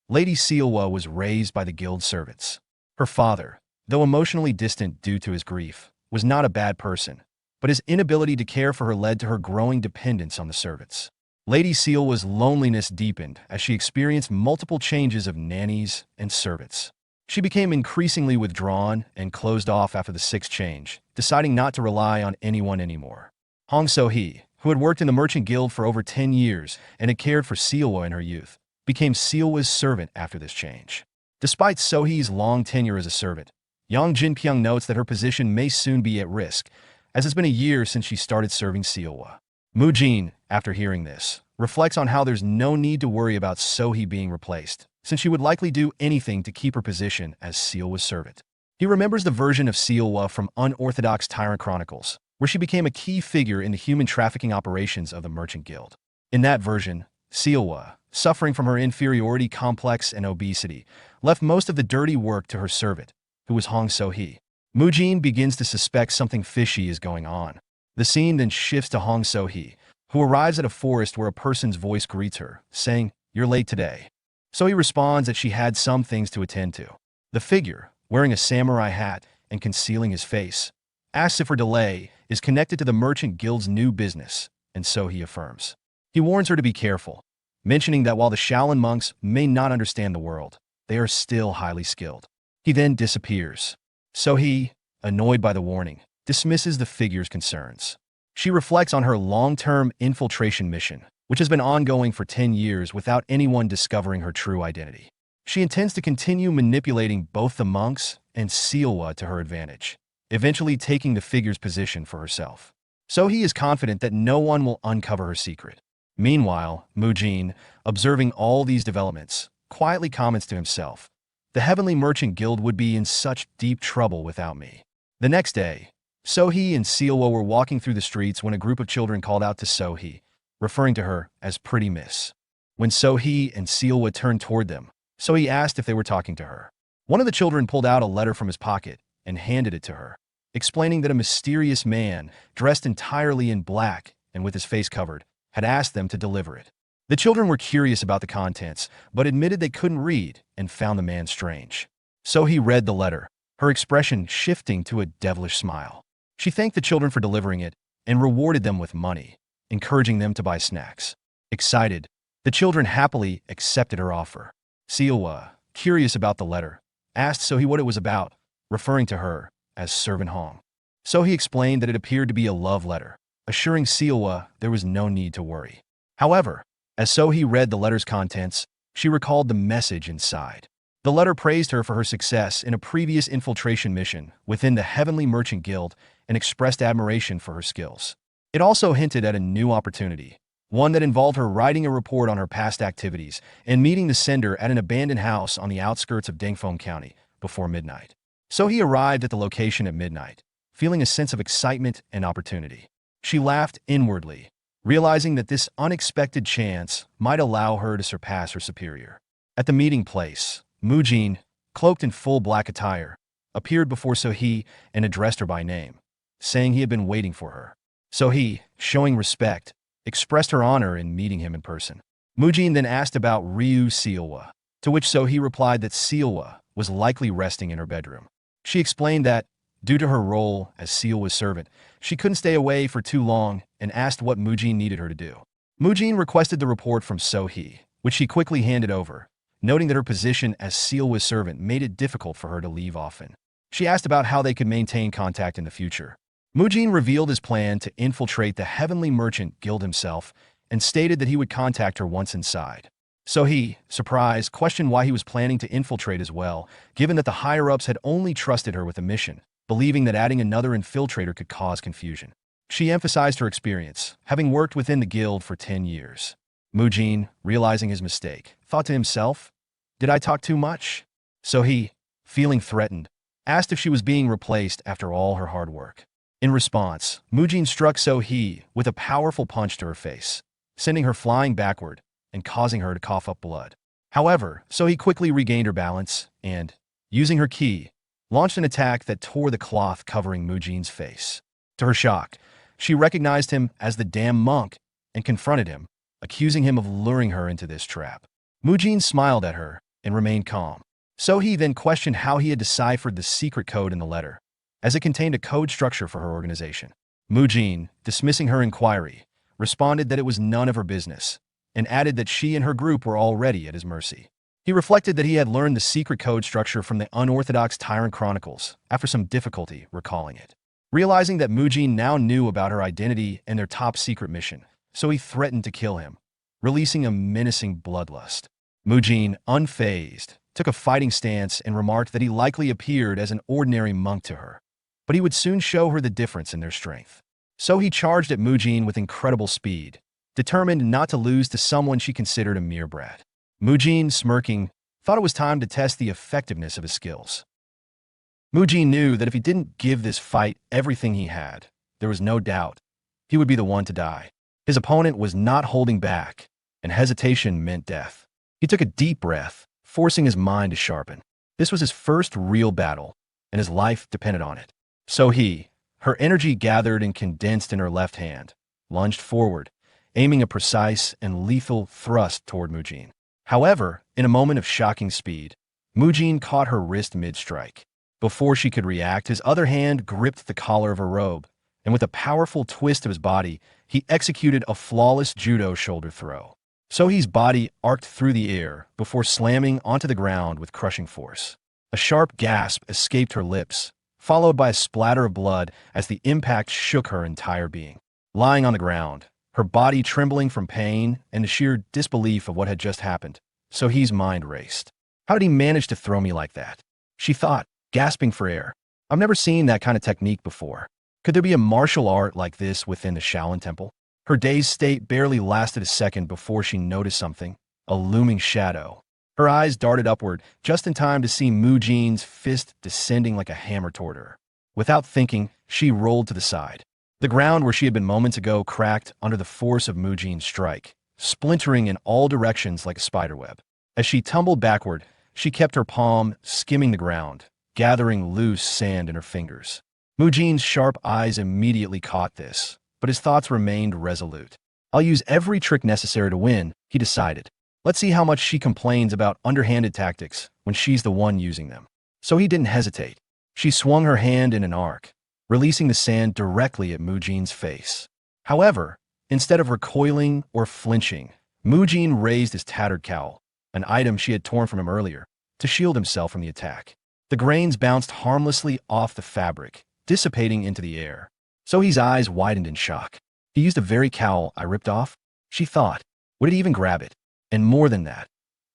Lady Seowa was raised by the guild servants. Her father, though emotionally distant due to his grief, was not a bad person, but his inability to care for her led to her growing dependence on the servants. Lady Seowa's loneliness deepened as she experienced multiple changes of nannies and servants. She became increasingly withdrawn and closed off after the sixth change, deciding not to rely on anyone anymore. Hong So-hee, who had worked in the merchant guild for over 10 years and had cared for Seowa in her youth, became Seowa's servant after this change. Despite So-hee's long tenure as a servant, Yang Jinpyong notes that her position may soon be at risk, as it's been a year since she started serving Seowa. Mujin, after hearing this, reflects on how there's no need to worry about So-hee being replaced, since she would likely do anything to keep her position as Seowa's servant. He remembers the version of Seowa from Unorthodox Tyrant Chronicles, where she became a key figure in the human trafficking operations of the Merchant Guild. In that version, Seowa, suffering from her inferiority complex and obesity, left most of the dirty work to her servant, who was Hong So-hee. Mujin begins to suspect something fishy is going on. The scene then shifts to Hong So-hee, who arrives at a forest where a person's voice greets her, saying, "You're late today." So-hee responds that she had some things to attend to. The figure, wearing a samurai hat and concealing his face, asks if her delay is connected to the Merchant Guild's new business, and So-hee affirms. He warns her to be careful, mentioning that while the Shaolin monks may not understand the world, they are still highly skilled. He then disappears. So-hee, annoyed by the warning, dismisses the figure's concerns. She reflects on her long-term infiltration mission, which has been ongoing for 10 years without anyone discovering her true identity. She intends to continue manipulating both the monks and Seowa to her advantage, eventually taking the figure's position for herself. So-hee is confident that no one will uncover her secret. Meanwhile, Mujin, observing all these developments, quietly comments to himself, "The Heavenly Merchant Guild would be in such deep trouble without me." The next day, So-hee and Seowa were walking through the streets when a group of children called out to So-hee, referring to her as Pretty Miss. When So-hee and Seowa turned toward them, So-hee asked if they were talking to her. One of the children pulled out a letter from his pocket and handed it to her, explaining that a mysterious man, dressed entirely in black and with his face covered, had asked them to deliver it. The children were curious about the contents, but admitted they couldn't read and found the man strange. So-hee read the letter, her expression shifting to a devilish smile. She thanked the children for delivering it and rewarded them with money, encouraging them to buy snacks. Excited, the children happily accepted her offer. Seowa, curious about the letter, asked So-hee what it was about, referring to her as Servant Hong. So-hee explained that it appeared to be a love letter, assuring Seowa there was no need to worry. However, as So-hee read the letter's contents, she recalled the message inside. The letter praised her for her success in a previous infiltration mission within the Heavenly Merchant Guild and expressed admiration for her skills. It also hinted at a new opportunity, one that involved her writing a report on her past activities and meeting the sender at an abandoned house on the outskirts of Dengfeng County before midnight. So-hee arrived at the location at midnight, feeling a sense of excitement and opportunity. She laughed inwardly, realizing that this unexpected chance might allow her to surpass her superior. At the meeting place, Mujin, cloaked in full black attire, appeared before So-hee and addressed her by name, saying he had been waiting for her. So-hee, showing respect, expressed her honor in meeting him in person. Mujin then asked about Ryu Seowa, to which So-hee replied that Seowa was likely resting in her bedroom. She explained that, due to her role as Seowa's servant, she couldn't stay away for too long and asked what Mujin needed her to do. Mujin requested the report from So-hee, which she quickly handed over, noting that her position as Seowa's servant made it difficult for her to leave often. She asked about how they could maintain contact in the future, Mujin revealed his plan to infiltrate the Heavenly Merchant Guild himself and stated that he would contact her once inside. So he, surprised, questioned why he was planning to infiltrate as well, given that the higher-ups had only trusted her with the mission, believing that adding another infiltrator could cause confusion. She emphasized her experience, having worked within the guild for 10 years. Mujin, realizing his mistake, thought to himself, "Did I talk too much?" So he, feeling threatened, asked if she was being replaced after all her hard work. In response, Mujin struck So-hee with a powerful punch to her face, sending her flying backward and causing her to cough up blood. However, So-hee quickly regained her balance and, using her ki, launched an attack that tore the cloth covering Mujin's face. To her shock, she recognized him as the damn monk and confronted him, accusing him of luring her into this trap. Mujin smiled at her and remained calm. So-hee then questioned how he had deciphered the secret code in the letter, as it contained a code structure for her organization. Mujin, dismissing her inquiry, responded that it was none of her business, and added that she and her group were already at his mercy. He reflected that he had learned the secret code structure from the unorthodox Tyrant Chronicles after some difficulty recalling it. Realizing that Mujin now knew about her identity and their top secret mission, so he threatened to kill him, releasing a menacing bloodlust. Mujin, unfazed, took a fighting stance and remarked that he likely appeared as an ordinary monk to her, but he would soon show her the difference in their strength. So he charged at Mujin with incredible speed, determined not to lose to someone she considered a mere brat. Mujin, smirking, thought it was time to test the effectiveness of his skills. Mujin knew that if he didn't give this fight everything he had, there was no doubt he would be the one to die. His opponent was not holding back, and hesitation meant death. He took a deep breath, forcing his mind to sharpen. This was his first real battle, and his life depended on it. So he, her energy gathered and condensed in her left hand, lunged forward, aiming a precise and lethal thrust toward Mujin. However, in a moment of shocking speed, Mujin caught her wrist mid-strike. Before she could react, his other hand gripped the collar of her robe, and with a powerful twist of his body, he executed a flawless judo shoulder throw. So-hee's body arced through the air before slamming onto the ground with crushing force. A sharp gasp escaped her lips, followed by a splatter of blood as the impact shook her entire being. Lying on the ground, her body trembling from pain and the sheer disbelief of what had just happened, So-hee's mind raced. How did he manage to throw me like that? She thought, gasping for air. I've never seen that kind of technique before. Could there be a martial art like this within the Shaolin Temple? Her dazed state barely lasted a second before she noticed something, a looming shadow. Her eyes darted upward, just in time to see Mujin's fist descending like a hammer toward her. Without thinking, she rolled to the side. The ground where she had been moments ago cracked under the force of Mujin's strike, splintering in all directions like a spiderweb. As she tumbled backward, she kept her palm skimming the ground, gathering loose sand in her fingers. Mujin's sharp eyes immediately caught this, but his thoughts remained resolute. I'll use every trick necessary to win, he decided. Let's see how much she complains about underhanded tactics when she's the one using them. So he didn't hesitate. She swung her hand in an arc, releasing the sand directly at Mujin's face. However, instead of recoiling or flinching, Mujin raised his tattered cowl, an item she had torn from him earlier, to shield himself from the attack. The grains bounced harmlessly off the fabric, dissipating into the air. So-hee's eyes widened in shock. He used the very cowl I ripped off? She thought. Would it even grab it? And more than that,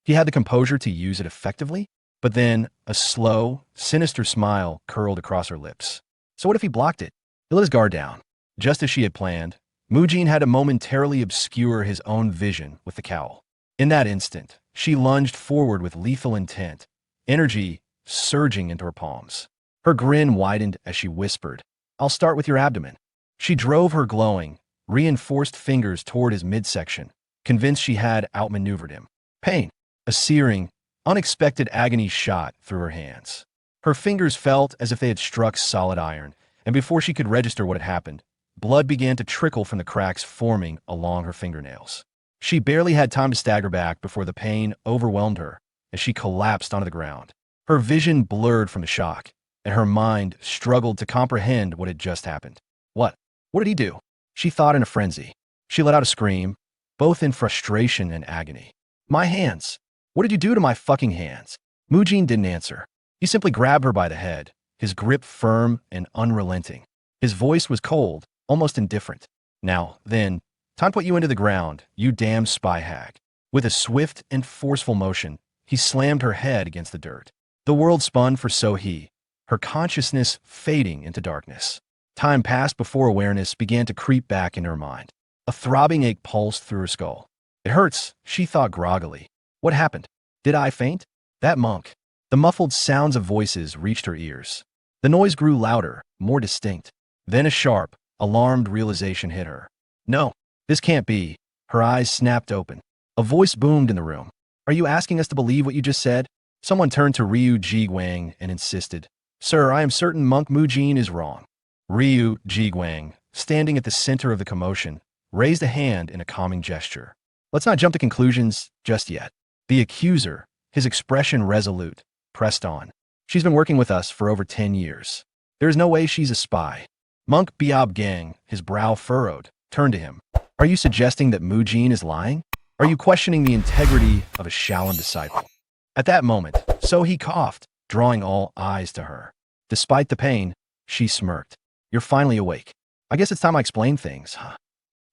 he had the composure to use it effectively? But then, a slow, sinister smile curled across her lips. So what if he blocked it? He let his guard down. Just as she had planned, Mujin had to momentarily obscure his own vision with the cowl. In that instant, she lunged forward with lethal intent, energy surging into her palms. Her grin widened as she whispered, I'll start with your abdomen. She drove her glowing, reinforced fingers toward his midsection, convinced she had outmaneuvered him. Pain, a searing, unexpected agony shot through her hands. Her fingers felt as if they had struck solid iron, and before she could register what had happened, blood began to trickle from the cracks forming along her fingernails. She barely had time to stagger back before the pain overwhelmed her as she collapsed onto the ground. Her vision blurred from the shock, and her mind struggled to comprehend what had just happened. What? What did he do? She thought in a frenzy. She let out a scream, both in frustration and agony. My hands! What did you do to my fucking hands? Mujin didn't answer. He simply grabbed her by the head, his grip firm and unrelenting. His voice was cold, almost indifferent. Now, then, time to put you into the ground, you damn spy hag. With a swift and forceful motion, he slammed her head against the dirt. The world spun for So-hee, her consciousness fading into darkness. Time passed before awareness began to creep back in her mind. A throbbing ache pulsed through her skull. It hurts, she thought groggily. What happened? Did I faint? That monk. The muffled sounds of voices reached her ears. The noise grew louder, more distinct. Then a sharp, alarmed realization hit her. No, this can't be. Her eyes snapped open. A voice boomed in the room. Are you asking us to believe what you just said? Someone turned to Ryu Jiguang and insisted. Sir, I am certain Monk Mujin is wrong. Ryu Jiguang, standing at the center of the commotion, raised a hand in a calming gesture. Let's not jump to conclusions just yet. The accuser, his expression resolute, pressed on. She's been working with us for over 10 years. There is no way she's a spy. Monk Biab Gang, his brow furrowed, turned to him. Are you suggesting that Mujin is lying? Are you questioning the integrity of a Shaolin disciple? At that moment, So-hee coughed, drawing all eyes to her. Despite the pain, she smirked. You're finally awake. I guess it's time I explain things, huh?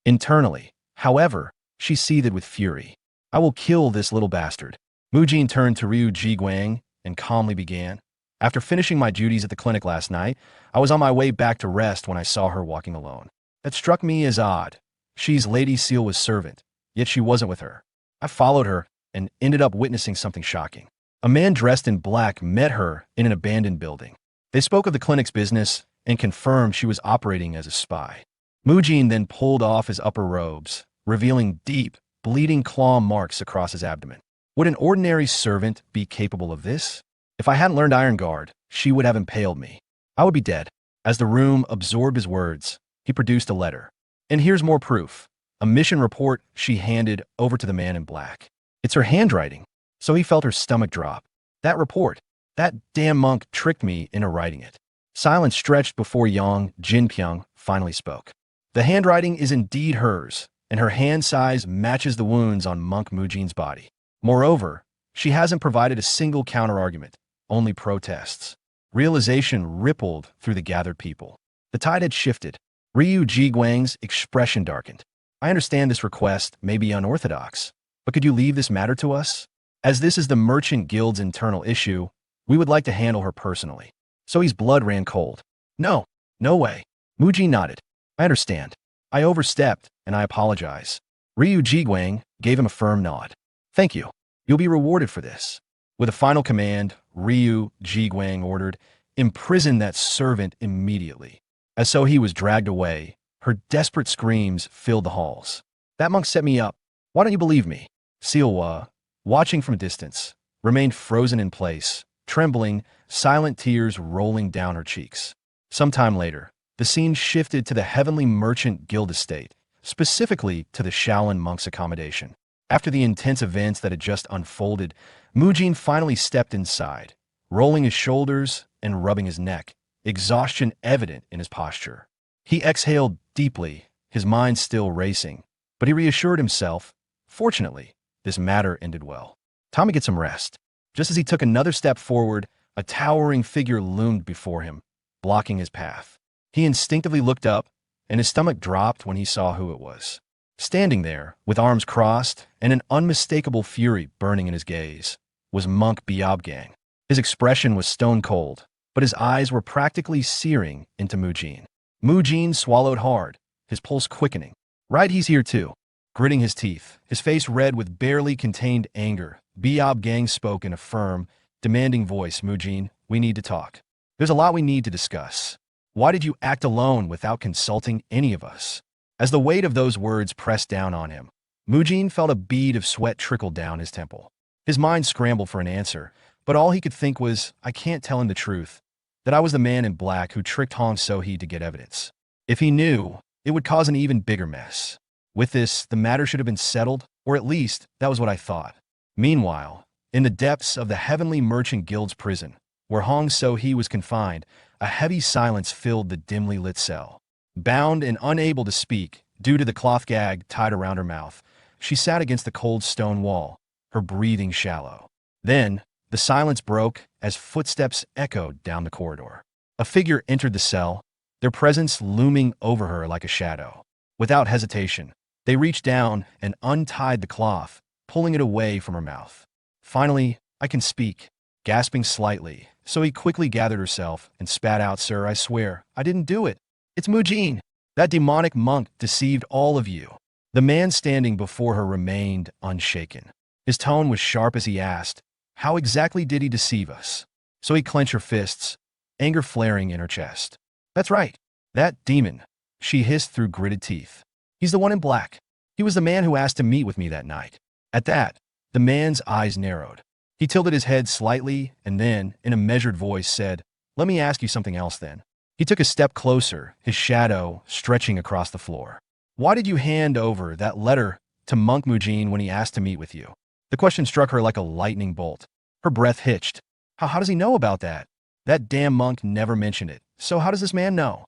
Internally, however, she seethed with fury. I will kill this little bastard. Mujin turned to Ryu Jiguang and calmly began. After finishing my duties at the clinic last night, I was on my way back to rest when I saw her walking alone. That struck me as odd. She's Lady Sielwa's servant, yet she wasn't with her. I followed her and ended up witnessing something shocking. A man dressed in black met her in an abandoned building. They spoke of the clinic's business and confirmed she was operating as a spy. Mujin then pulled off his upper robes, revealing deep, bleeding claw marks across his abdomen. Would an ordinary servant be capable of this? If I hadn't learned Iron Guard, she would have impaled me. I would be dead. As the room absorbed his words, he produced a letter. And here's more proof. A mission report she handed over to the man in black. It's her handwriting. So he felt her stomach drop. That report. That damn monk tricked me into writing it. Silence stretched before Yang Jinpyong finally spoke. The handwriting is indeed hers, and her hand size matches the wounds on Monk Mujin's body. Moreover, she hasn't provided a single counter-argument, only protests. Realization rippled through the gathered people. The tide had shifted. Ryu Jiguang's expression darkened. I understand this request may be unorthodox, but could you leave this matter to us? As this is the Merchant Guild's internal issue, we would like to handle her personally. So-hee's blood ran cold. No, no way. Mujin nodded. I understand. I overstepped, and I apologize. Ryu Jiguang gave him a firm nod. Thank you. You'll be rewarded for this. With a final command, Ryu Jiguang ordered, imprison that servant immediately. As So-hee was dragged away, her desperate screams filled the halls. That monk set me up. Why don't you believe me? Sielwa, watching from a distance, remained frozen in place, trembling, silent tears rolling down her cheeks. Sometime later, the scene shifted to the Heavenly Merchant Guild estate, specifically to the Shaolin monks' accommodation. After the intense events that had just unfolded, Mujin finally stepped inside, rolling his shoulders and rubbing his neck, exhaustion evident in his posture. He exhaled deeply, his mind still racing, but he reassured himself, fortunately, this matter ended well. Time to get some rest. Just as he took another step forward, a towering figure loomed before him, blocking his path. He instinctively looked up, and his stomach dropped when he saw who it was. Standing there, with arms crossed and an unmistakable fury burning in his gaze, was Monk Biabgang. His expression was stone cold, but his eyes were practically searing into Mujin. Mujin swallowed hard, his pulse quickening. Right, he's here too. Gritting his teeth, his face red with barely contained anger, Biabgang spoke in a firm, demanding voice. Mujin, we need to talk. There's a lot we need to discuss. Why did you act alone without consulting any of us? As the weight of those words pressed down on him, Mujin felt a bead of sweat trickle down his temple. His mind scrambled for an answer, but all he could think was, I can't tell him the truth, that I was the man in black who tricked Hong So-hee to get evidence. If he knew, it would cause an even bigger mess. With this, the matter should have been settled, or at least, that was what I thought. Meanwhile, in the depths of the Heavenly Merchant Guild's prison, where Hong So-hee was confined, a heavy silence filled the dimly lit cell. Bound and unable to speak, due to the cloth gag tied around her mouth, she sat against the cold stone wall, her breathing shallow. Then, the silence broke as footsteps echoed down the corridor. A figure entered the cell, their presence looming over her like a shadow. Without hesitation, they reached down and untied the cloth, pulling it away from her mouth. Finally, I can speak, gasping slightly, so he quickly gathered herself and spat out, "Sir, I swear, I didn't do it. It's Mujin. That demonic monk deceived all of you." The man standing before her remained unshaken. His tone was sharp as he asked, "How exactly did he deceive us?" So he clenched her fists, anger flaring in her chest. "That's right. That demon," she hissed through gritted teeth. "He's the one in black. He was the man who asked to meet with me that night." At that, the man's eyes narrowed. He tilted his head slightly and then, in a measured voice, said, "Let me ask you something else then." He took a step closer, his shadow stretching across the floor. "Why did you hand over that letter to Monk Mujin when he asked to meet with you?" The question struck her like a lightning bolt. Her breath hitched. How does he know about that? That damn monk never mentioned it. So how does this man know?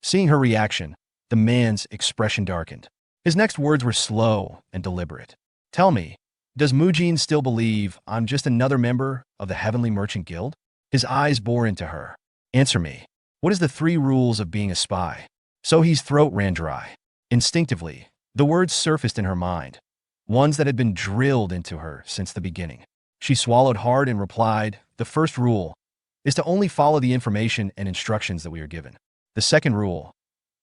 Seeing her reaction, the man's expression darkened. His next words were slow and deliberate. "Tell me, does Mujin still believe I'm just another member of the Heavenly Merchant Guild?" His eyes bore into her. "Answer me. What is the 3 rules of being a spy?" Sohee's throat ran dry. Instinctively, the words surfaced in her mind, ones that had been drilled into her since the beginning. She swallowed hard and replied, "The first rule is to only follow the information and instructions that we are given. The second rule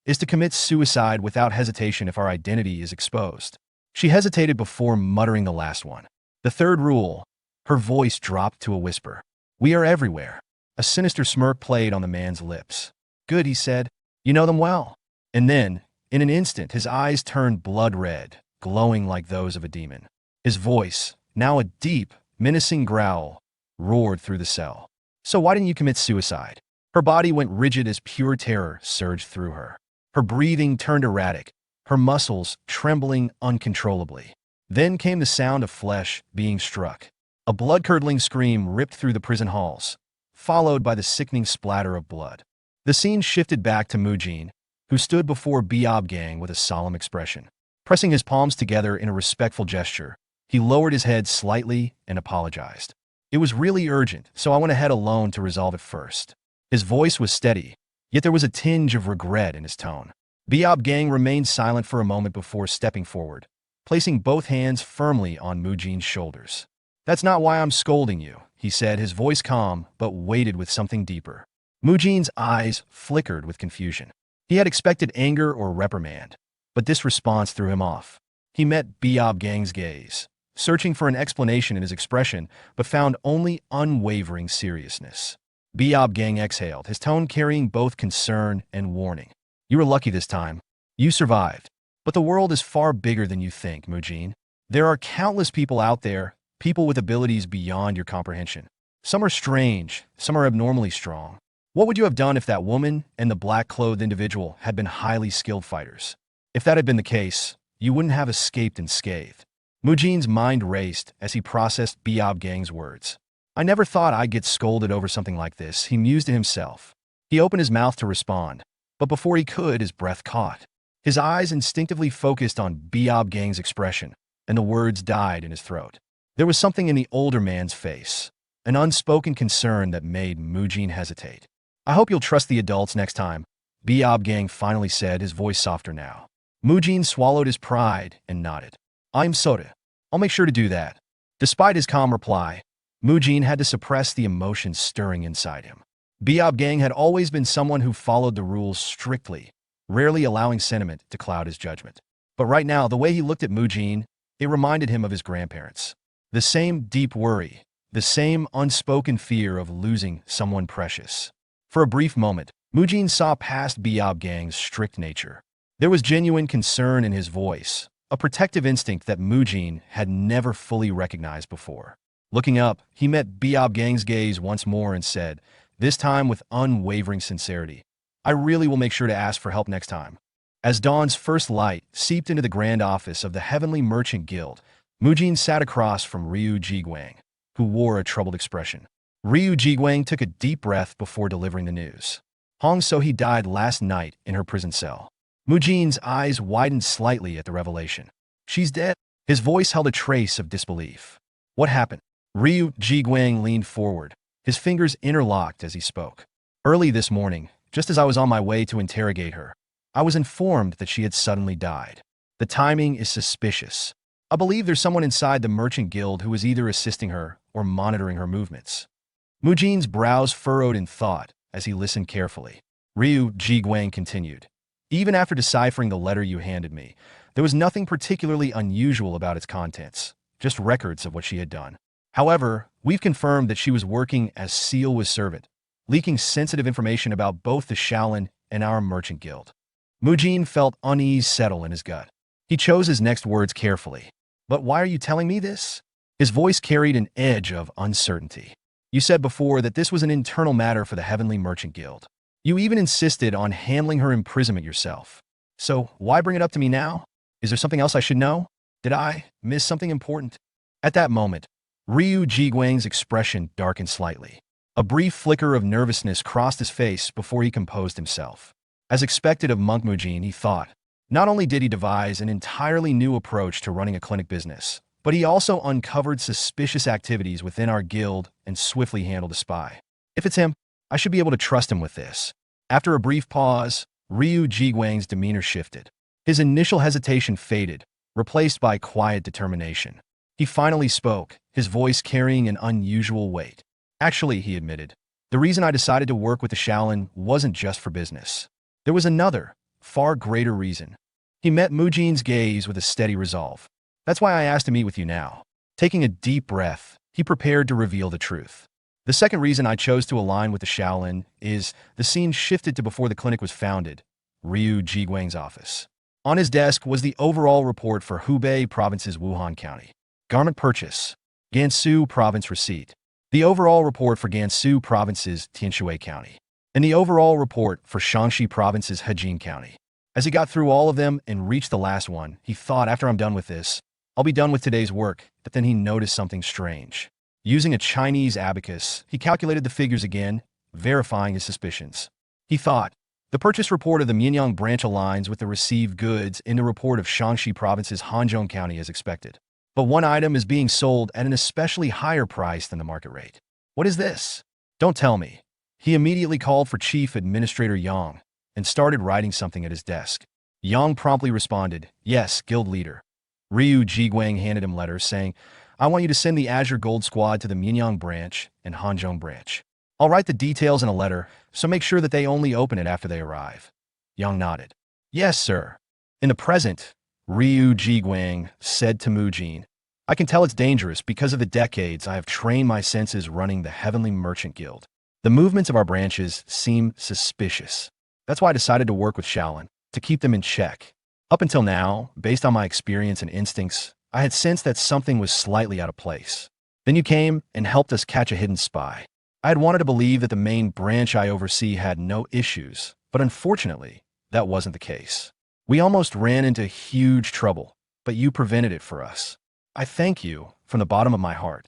is to commit suicide without hesitation if our identity is exposed." She hesitated before muttering the last one. "The third rule," her voice dropped to a whisper, "we are everywhere." A sinister smirk played on the man's lips. "Good," he said. "You know them well." And then, in an instant, his eyes turned blood red, glowing like those of a demon. His voice, now a deep, menacing growl, roared through the cell. "So why didn't you commit suicide?" Her body went rigid as pure terror surged through her. Her breathing turned erratic, her muscles trembling uncontrollably. Then came the sound of flesh being struck. A blood-curdling scream ripped through the prison halls, followed by the sickening splatter of blood. The scene shifted back to Mujin, who stood before Biob Gang with a solemn expression. Pressing his palms together in a respectful gesture, he lowered his head slightly and apologized. "It was really urgent, so I went ahead alone to resolve it first." His voice was steady, yet there was a tinge of regret in his tone. Biob Gang remained silent for a moment before stepping forward, placing both hands firmly on Mujin's shoulders. "That's not why I'm scolding you," he said, his voice calm but weighted with something deeper. Mujin's eyes flickered with confusion. He had expected anger or reprimand, but this response threw him off. He met Biob Gang's gaze, searching for an explanation in his expression, but found only unwavering seriousness. Biob Gang exhaled, his tone carrying both concern and warning. "You were lucky this time. You survived. But the world is far bigger than you think, Mujin. There are countless people out there, people with abilities beyond your comprehension. Some are strange, some are abnormally strong. What would you have done if that woman and the black-clothed individual had been highly skilled fighters? If that had been the case, you wouldn't have escaped unscathed." Mujin's mind raced as he processed Biob Gang's words. "I never thought I'd get scolded over something like this," he mused to himself. He opened his mouth to respond, but before he could, his breath caught. His eyes instinctively focused on Biob Gang's expression, and the words died in his throat. There was something in the older man's face, an unspoken concern that made Mujin hesitate. "I hope you'll trust the adults next time," Biob Gang finally said, his voice softer now. Mujin swallowed his pride and nodded. "I'm Soda. I'll make sure to do that." Despite his calm reply, Mujin had to suppress the emotions stirring inside him. Biob Gang had always been someone who followed the rules strictly, rarely allowing sentiment to cloud his judgment. But right now, the way he looked at Mujin, it reminded him of his grandparents. The same deep worry, the same unspoken fear of losing someone precious. For a brief moment, Mujin saw past Biob Gang's strict nature. There was genuine concern in his voice, a protective instinct that Mujin had never fully recognized before. Looking up, he met Biob Gang's gaze once more and said, this time with unwavering sincerity, "I really will make sure to ask for help next time." As dawn's first light seeped into the grand office of the Heavenly Merchant Guild, Mujin sat across from Ryu Jiguang, who wore a troubled expression. Ryu Jiguang took a deep breath before delivering the news. Hong So-hee died last night in her prison cell. Mujin's eyes widened slightly at the revelation. "She's dead?" His voice held a trace of disbelief. "What happened?" Ryu Jiguang leaned forward, his fingers interlocked as he spoke. "Early this morning, Just as I was on my way to interrogate her, I was informed that she had suddenly died. The timing is suspicious. I believe there's someone inside the merchant guild who is either assisting her or monitoring her movements. Mujin's brows furrowed in thought as he listened carefully. Ryu Jiguang continued. Even after deciphering the letter you handed me, there was nothing particularly unusual about its contents, just records of what she had done. However, we've confirmed that she was working as Sealwa's servant, leaking sensitive information about both the Shaolin and our merchant guild. Mujin felt unease settle in his gut. He chose his next words carefully. But why are you telling me this? His voice carried an edge of uncertainty. You said before that this was an internal matter for the Heavenly Merchant Guild. You even insisted on handling her imprisonment yourself. So why bring it up to me now? Is there something else I should know? Did I miss something important? At that moment, Ryu Jiguang's expression darkened slightly. A brief flicker of nervousness crossed his face before he composed himself. As expected of Monk Mujin, he thought. Not only did he devise an entirely new approach to running a clinic business, but he also uncovered suspicious activities within our guild and swiftly handled a spy. If it's him, I should be able to trust him with this. After a brief pause, Ryu Jiguang's demeanor shifted. His initial hesitation faded, replaced by quiet determination. He finally spoke, his voice carrying an unusual weight. Actually, he admitted, the reason I decided to work with the Shaolin wasn't just for business. There was another, far greater reason. He met Mujin's gaze with a steady resolve. That's why I asked to meet with you now. Taking a deep breath, he prepared to reveal the truth. The second reason I chose to align with the Shaolin is the scene shifted to before the clinic was founded, Ryu Jiguang's office. On his desk was the overall report for Hubei Province's Wuhan County. Garment purchase, Gansu Province receipt. The overall report for Gansu Province's Tianshui County. And the overall report for Shaanxi Province's Hejin County. As he got through all of them and reached the last one, he thought, after I'm done with this, I'll be done with today's work, but then he noticed something strange. Using a Chinese abacus, he calculated the figures again, verifying his suspicions. He thought, the purchase report of the Mianyang branch aligns with the received goods in the report of Shaanxi Province's Hanzhong County as expected. But one item is being sold at an especially higher price than the market rate. What is this? Don't tell me. He immediately called for Chief Administrator Yang and started writing something at his desk. Yang promptly responded, yes, guild leader. Ryu Jiguang handed him letters saying, I want you to send the Azure Gold Squad to the Mianyang branch and Hanzhong branch. I'll write the details in a letter, so make sure that they only open it after they arrive. Yang nodded. Yes, sir. In the present, Ryu Jiguang said to Mujin, I can tell it's dangerous because of the decades I have trained my senses running the Heavenly Merchant Guild. The movements of our branches seem suspicious. That's why I decided to work with Shaolin, to keep them in check. Up until now, based on my experience and instincts, I had sensed that something was slightly out of place. Then you came and helped us catch a hidden spy. I had wanted to believe that the main branch I oversee had no issues, but unfortunately, that wasn't the case. We almost ran into huge trouble, but you prevented it for us. I thank you from the bottom of my heart.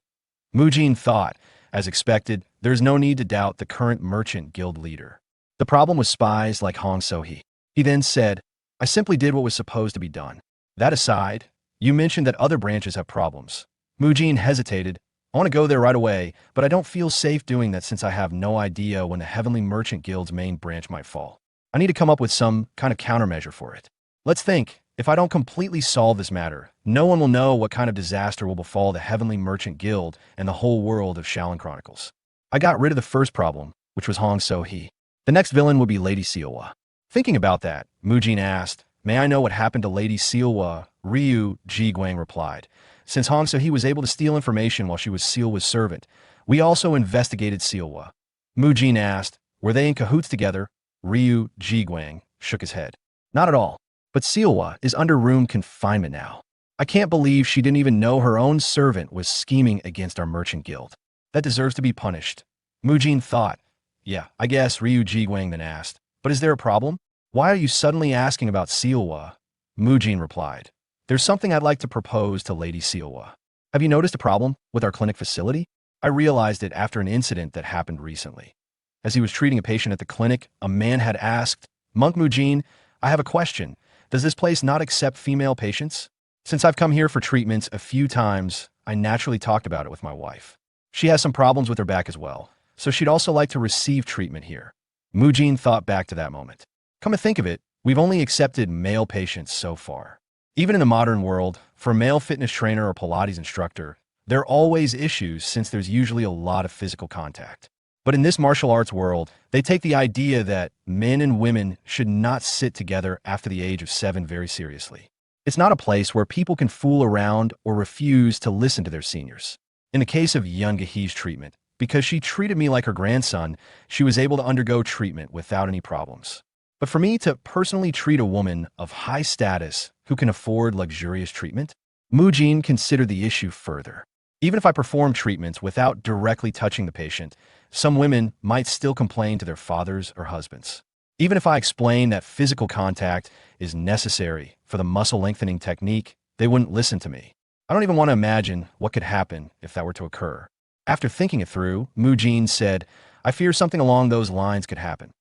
Mujin thought, as expected, there's no need to doubt the current merchant guild leader. The problem was spies like Hong So-hee. He then said, I simply did what was supposed to be done. That aside, you mentioned that other branches have problems. Mujin hesitated. I want to go there right away, but I don't feel safe doing that since I have no idea when the Heavenly Merchant Guild's main branch might fall. I need to come up with some kind of countermeasure for it. Let's think. If I don't completely solve this matter, no one will know what kind of disaster will befall the Heavenly Merchant Guild and the whole world of Shaolin Chronicles. I got rid of the first problem, which was Hong So-hee. The next villain would be Lady Sealwa. Thinking about that, Mujin asked, May I know what happened to Lady Sealwa? Ryu Jiguang replied. Since Hong So-hee was able to steal information while she was Sealwa's servant, we also investigated Sealwa. Mujin asked, Were they in cahoots together? Ryu Jiguang shook his head. Not at all. But Sealwa is under room confinement now. I can't believe she didn't even know her own servant was scheming against our merchant guild. That deserves to be punished. Mujin thought. Yeah, I guess, Ryu Jiguang then asked. But is there a problem? Why are you suddenly asking about Sealwa? Mujin replied. There's something I'd like to propose to Lady Sealwa. Have you noticed a problem with our clinic facility? I realized it after an incident that happened recently. As he was treating a patient at the clinic, a man had asked, Monk Mujin, I have a question. Does this place not accept female patients? Since I've come here for treatments a few times, I naturally talked about it with my wife. She has some problems with her back as well, so she'd also like to receive treatment here. Mujin thought back to that moment. Come to think of it, we've only accepted male patients so far. Even in the modern world, for a male fitness trainer or Pilates instructor, there are always issues since there's usually a lot of physical contact. But in this martial arts world, they take the idea that men and women should not sit together after the age of 7 very seriously. It's not a place where people can fool around or refuse to listen to their seniors. In the case of Yoongahee's treatment, because she treated me like her grandson, she was able to undergo treatment without any problems. But for me to personally treat a woman of high status who can afford luxurious treatment, Mujin considered the issue further. Even if I perform treatments without directly touching the patient, some women might still complain to their fathers or husbands. Even if I explain that physical contact is necessary for the muscle lengthening technique, they wouldn't listen to me. I don't even want to imagine what could happen if that were to occur. After thinking it through, Mujin said, I fear something along those lines could happen.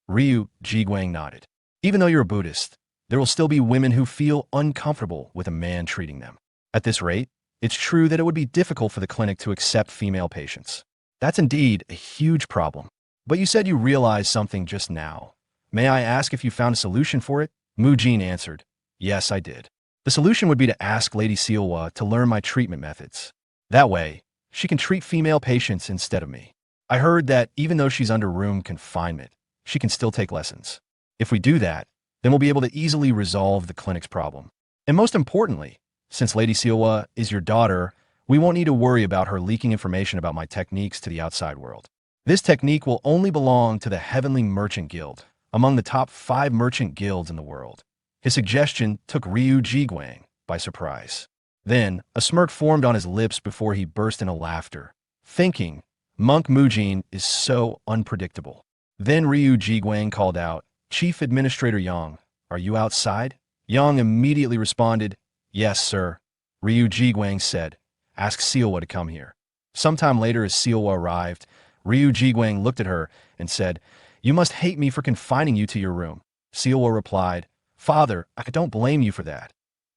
Ryu Jiguang nodded. Even though you're a Buddhist, there will still be women who feel uncomfortable with a man treating them. At this rate, it's true that it would be difficult for the clinic to accept female patients. That's indeed a huge problem. But you said you realized something just now. May I ask if you found a solution for it? Mujin answered, Yes, I did. The solution would be to ask Lady Sealwa to learn my treatment methods. That way, she can treat female patients instead of me. I heard that even though she's under room confinement, she can still take lessons. If we do that, then we'll be able to easily resolve the clinic's problem. And most importantly, since Lady Sealwa is your daughter, we won't need to worry about her leaking information about my techniques to the outside world. This technique will only belong to the Heavenly Merchant Guild, among the top 5 merchant guilds in the world. His suggestion took Ryu Jiguang by surprise. Then, a smirk formed on his lips before he burst into laughter, thinking, Monk Mujin is so unpredictable. Then Ryu Jiguang called out, Chief Administrator Yang, are you outside? Yang immediately responded, Yes, sir. Ryu Jiguang said, Ask Sealwa to come here. Sometime later as Sealwa arrived, Ryu Jiguang looked at her and said, You must hate me for confining you to your room. Sealwa replied, Father, I don't blame you for that.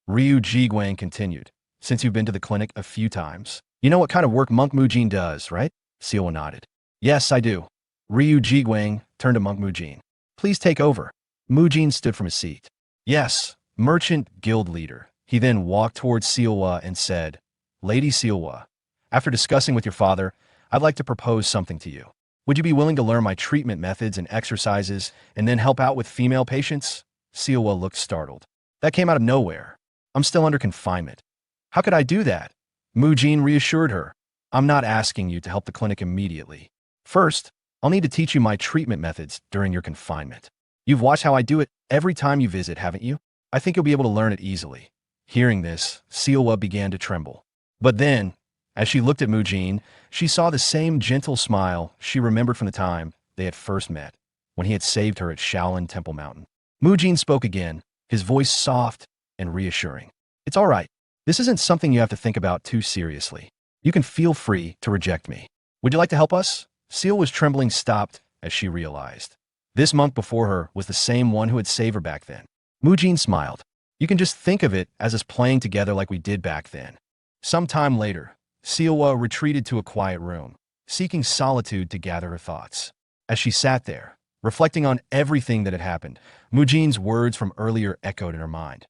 Ryu Jiguang continued, Since you've been to the clinic a few times, you know what kind of work Monk Mujin does, right? Sealwa nodded. Yes, I do. Ryu Jiguang turned to Monk Mujin. Please take over. Mujin stood from his seat. Yes, Merchant Guild Leader. He then walked towards Sealwa and said, Lady Sealwa, after discussing with your father, I'd like to propose something to you. Would you be willing to learn my treatment methods and exercises and then help out with female patients? Sealwa looked startled. That came out of nowhere. I'm still under confinement. How could I do that? Mujin reassured her. I'm not asking you to help the clinic immediately. First, I'll need to teach you my treatment methods during your confinement. You've watched how I do it every time you visit, haven't you? I think you'll be able to learn it easily. Hearing this, Sealwa began to tremble. But then, as she looked at Mujin, she saw the same gentle smile she remembered from the time they had first met, when he had saved her at Shaolin Temple Mountain. Mujin spoke again, his voice soft and reassuring. It's all right. This isn't something you have to think about too seriously. You can feel free to reject me. Would you like to help us? Sealwa's trembling stopped as she realized. This monk before her was the same one who had saved her back then. Mujin smiled. You can just think of it as us playing together like we did back then. Some time later, Sealwa retreated to a quiet room, seeking solitude to gather her thoughts. As she sat there, reflecting on everything that had happened, Mujin's words from earlier echoed in her mind.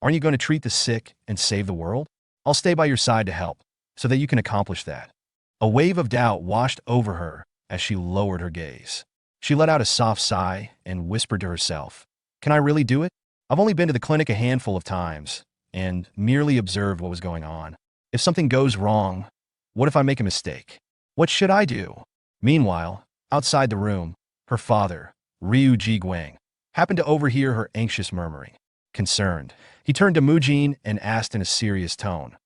Aren't you going to treat the sick and save the world? I'll stay by your side to help, so that you can accomplish that. A wave of doubt washed over her as she lowered her gaze. She let out a soft sigh and whispered to herself, Can I really do it? I've only been to the clinic a handful of times and merely observed what was going on. If something goes wrong, what if I make a mistake? What should I do? Meanwhile, outside the room, her father, Ryu Jiguang, happened to overhear her anxious murmuring. Concerned, he turned to Mujin and asked in a serious tone,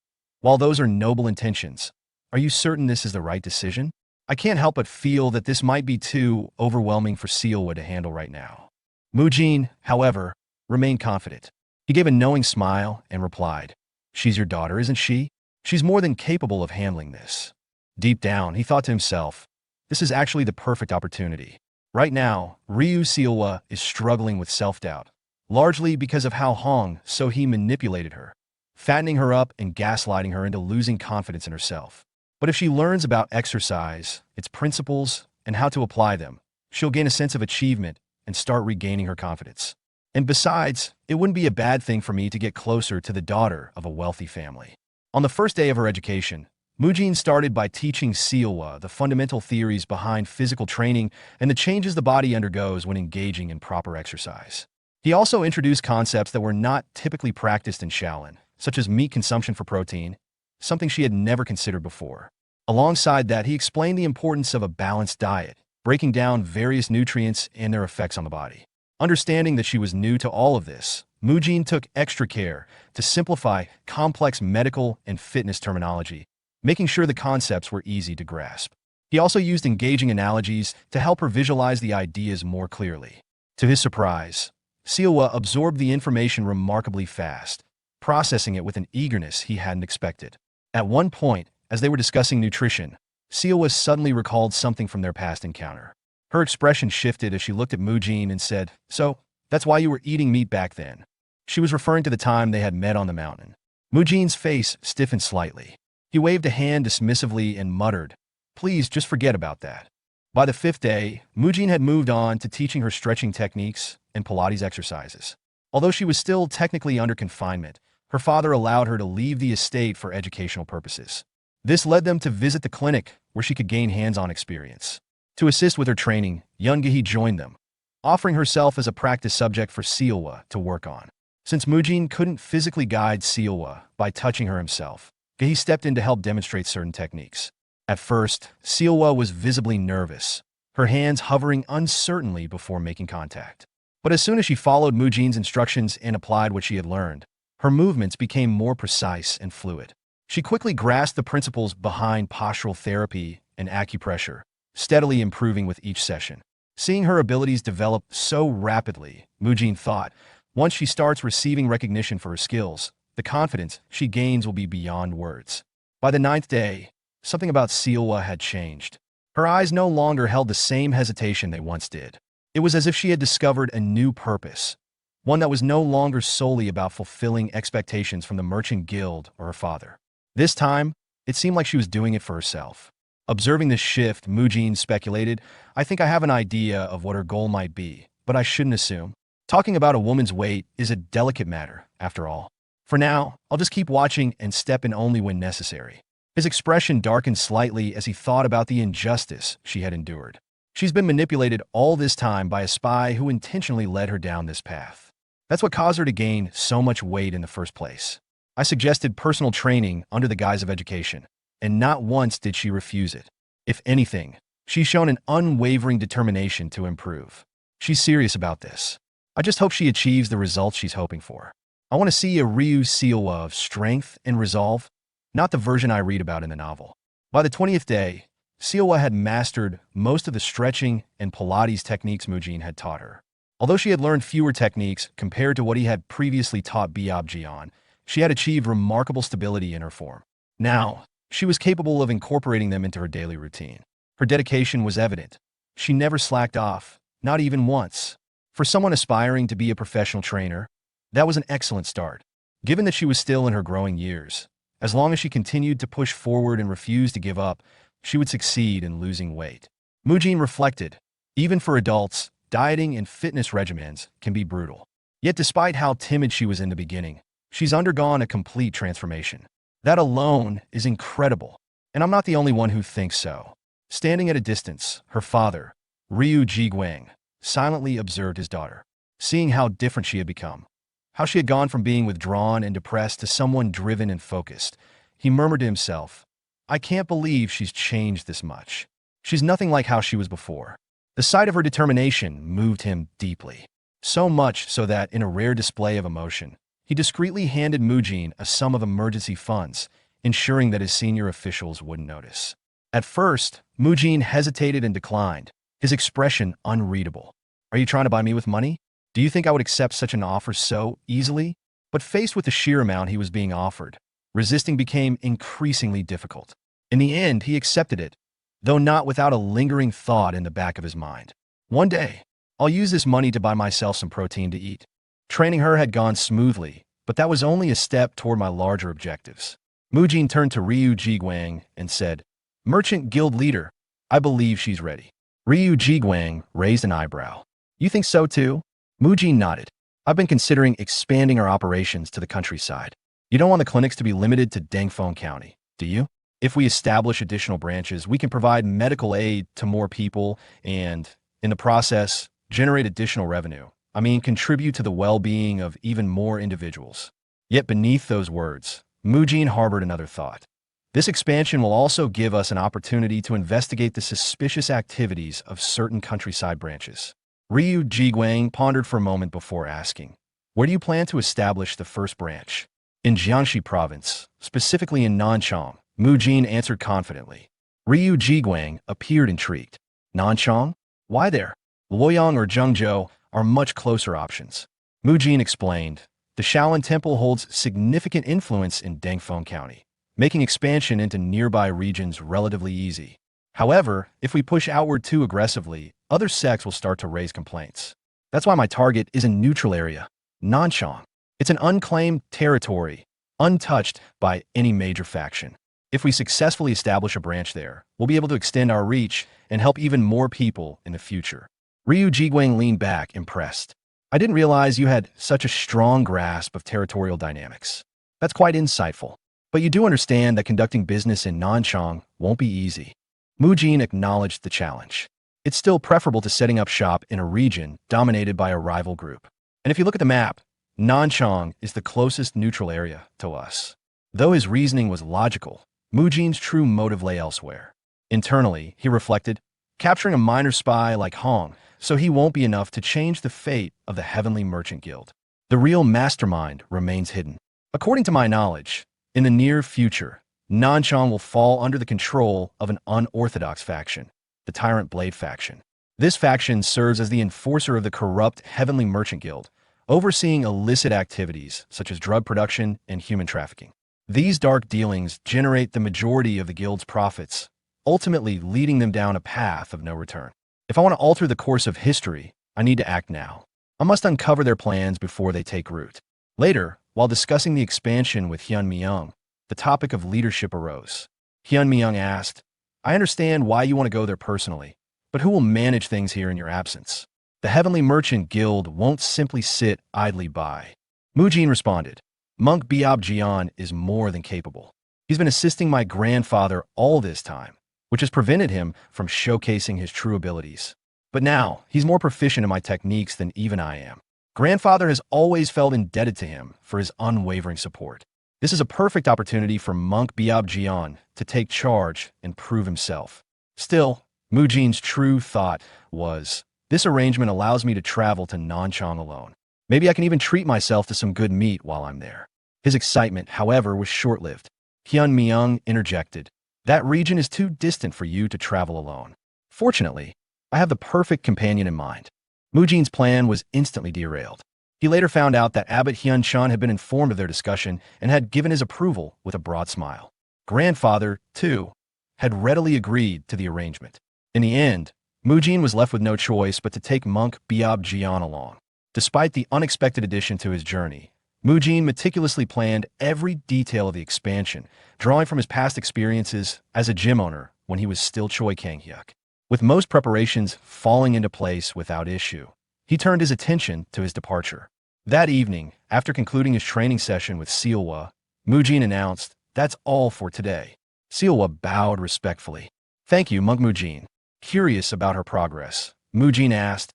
While those are noble intentions, are you certain this is the right decision? I can't help but feel that this might be too overwhelming for Sealwa to handle right now. Mujin, however, remained confident. He gave a knowing smile and replied, She's your daughter, isn't she? She's more than capable of handling this. Deep down, he thought to himself, this is actually the perfect opportunity. Right now, Ryu Sealwa is struggling with self-doubt, largely because of how Hong So-hee manipulated her, fattening her up and gaslighting her into losing confidence in herself. But if she learns about exercise, its principles, and how to apply them, she'll gain a sense of achievement and start regaining her confidence. And besides, it wouldn't be a bad thing for me to get closer to the daughter of a wealthy family. On the first day of her education, Mujin started by teaching Siwa the fundamental theories behind physical training and the changes the body undergoes when engaging in proper exercise. He also introduced concepts that were not typically practiced in Shaolin, such as meat consumption for protein, something she had never considered before. Alongside that, he explained the importance of a balanced diet, breaking down various nutrients and their effects on the body. Understanding that she was new to all of this, Mujin took extra care to simplify complex medical and fitness terminology, making sure the concepts were easy to grasp. He also used engaging analogies to help her visualize the ideas more clearly. To his surprise, Siwa absorbed the information remarkably fast, processing it with an eagerness he hadn't expected. At one point, as they were discussing nutrition, Siwa suddenly recalled something from their past encounter. Her expression shifted as she looked at Mujin and said, "So, that's why you were eating meat back then." She was referring to the time they had met on the mountain. Mujin's face stiffened slightly. He waved a hand dismissively and muttered, "Please just forget about that." By the fifth day, Mujin had moved on to teaching her stretching techniques and Pilates exercises. Although she was still technically under confinement, her father allowed her to leave the estate for educational purposes. This led them to visit the clinic where she could gain hands-on experience. To assist with her training, Yoon-gi joined them, offering herself as a practice subject for Siwa to work on. Since Mujin couldn't physically guide Siwa by touching her himself, Gehi stepped in to help demonstrate certain techniques. At first, Siwa was visibly nervous, her hands hovering uncertainly before making contact. But as soon as she followed Mujin's instructions and applied what she had learned, her movements became more precise and fluid. She quickly grasped the principles behind postural therapy and acupressure, steadily improving with each session. Seeing her abilities develop so rapidly, Mujin thought, once she starts receiving recognition for her skills, the confidence she gains will be beyond words. By the ninth day, something about Siwa had changed. Her eyes no longer held the same hesitation they once did. It was as if she had discovered a new purpose, one that was no longer solely about fulfilling expectations from the merchant guild or her father. This time, it seemed like she was doing it for herself. Observing this shift, Mujin speculated, "I think I have an idea of what her goal might be, but I shouldn't assume. Talking about a woman's weight is a delicate matter, after all. For now, I'll just keep watching and step in only when necessary." His expression darkened slightly as he thought about the injustice she had endured. She's been manipulated all this time by a spy who intentionally led her down this path. That's what caused her to gain so much weight in the first place. I suggested personal training under the guise of education, and not once did she refuse it. If anything, she's shown an unwavering determination to improve. She's serious about this. I just hope she achieves the results she's hoping for. I want to see a Ryu Siwa of strength and resolve, not the version I read about in the novel. By the 20th day, Siwa had mastered most of the stretching and Pilates techniques Mujin had taught her. Although she had learned fewer techniques compared to what he had previously taught Biobji, she had achieved remarkable stability in her form. Now, she was capable of incorporating them into her daily routine. Her dedication was evident. She never slacked off, not even once. For someone aspiring to be a professional trainer, that was an excellent start. Given that she was still in her growing years, as long as she continued to push forward and refused to give up, she would succeed in losing weight. Mujin reflected, even for adults, dieting and fitness regimens can be brutal. Yet despite how timid she was in the beginning, she's undergone a complete transformation. That alone is incredible, and I'm not the only one who thinks so. Standing at a distance, her father, Ryu Jiguang, silently observed his daughter. Seeing how different she had become, how she had gone from being withdrawn and depressed to someone driven and focused, he murmured to himself, "I can't believe she's changed this much. She's nothing like how she was before." The sight of her determination moved him deeply. So much so that, in a rare display of emotion, he discreetly handed Mujin a sum of emergency funds, ensuring that his senior officials wouldn't notice. At first, Mujin hesitated and declined, his expression unreadable. "Are you trying to buy me with money? Do you think I would accept such an offer so easily?" But faced with the sheer amount he was being offered, resisting became increasingly difficult. In the end, he accepted it, though not without a lingering thought in the back of his mind. One day, I'll use this money to buy myself some protein to eat. Training her had gone smoothly, but that was only a step toward my larger objectives. Mujin turned to Ryu Jiguang and said, "Merchant Guild Leader, I believe she's ready." Ryu Jiguang raised an eyebrow. You think so too? Mujin nodded. I've been considering expanding our operations to the countryside. You don't want the clinics to be limited to Dangfeng County, do you? If we establish additional branches, we can provide medical aid to more people and, in the process, generate additional revenue. I mean, contribute to the well-being of even more individuals. Yet beneath those words, Mujin harbored another thought. This expansion will also give us an opportunity to investigate the suspicious activities of certain countryside branches. Ryu Jiguang pondered for a moment before asking, where do you plan to establish the first branch? In Jiangxi province, specifically in Nanchang, Mujin answered confidently. Ryu Jiguang appeared intrigued. Nanchang? Why there? Luoyang or Zhengzhou are much closer options. Mujin explained, the Shaolin Temple holds significant influence in Dangfeng County, making expansion into nearby regions relatively easy. However, if we push outward too aggressively, other sects will start to raise complaints. That's why my target is a neutral area, Nanchang. It's an unclaimed territory, untouched by any major faction. If we successfully establish a branch there, we'll be able to extend our reach and help even more people in the future. Ryu Jiguang leaned back, impressed. I didn't realize you had such a strong grasp of territorial dynamics. That's quite insightful. But you do understand that conducting business in Nanchang won't be easy. Mujin acknowledged the challenge. It's still preferable to setting up shop in a region dominated by a rival group. And if you look at the map, Nanchang is the closest neutral area to us. Though his reasoning was logical, Mujin's true motive lay elsewhere. Internally, he reflected, capturing a minor spy like Hong, so he won't be enough to change the fate of the Heavenly Merchant Guild. The real mastermind remains hidden. According to my knowledge, in the near future, Nanchang will fall under the control of an unorthodox faction, the Tyrant Blade faction. This faction serves as the enforcer of the corrupt Heavenly Merchant Guild, overseeing illicit activities such as drug production and human trafficking. These dark dealings generate the majority of the guild's profits, ultimately leading them down a path of no return. If I want to alter the course of history, I need to act now. I must uncover their plans before they take root. Later, while discussing the expansion with Hyun Myung, the topic of leadership arose. Hyun Myung asked, I understand why you want to go there personally, but who will manage things here in your absence? The Heavenly Merchant Guild won't simply sit idly by. Mujin responded, Monk Biab Jian is more than capable. He's been assisting my grandfather all this time, which has prevented him from showcasing his true abilities. But now, he's more proficient in my techniques than even I am. Grandfather has always felt indebted to him for his unwavering support. This is a perfect opportunity for Monk Biab Jian to take charge and prove himself. Still, Mujin's true thought was, this arrangement allows me to travel to Nanchang alone. Maybe I can even treat myself to some good meat while I'm there. His excitement, however, was short-lived. Hyun Myung interjected, that region is too distant for you to travel alone. Fortunately, I have the perfect companion in mind. Mujin's plan was instantly derailed. He later found out that Abbot Hyun Chun had been informed of their discussion and had given his approval with a broad smile. Grandfather, too, had readily agreed to the arrangement. In the end, Mujin was left with no choice but to take Monk Biab Jian along. Despite the unexpected addition to his journey, Mujin meticulously planned every detail of the expansion, drawing from his past experiences as a gym owner when he was still Choi Kang-hyuk. With most preparations falling into place without issue, he turned his attention to his departure. That evening, after concluding his training session with Sealwa, Mujin announced, that's all for today. Sealwa bowed respectfully. Thank you, Monk Mujin. Curious about her progress, Mujin asked,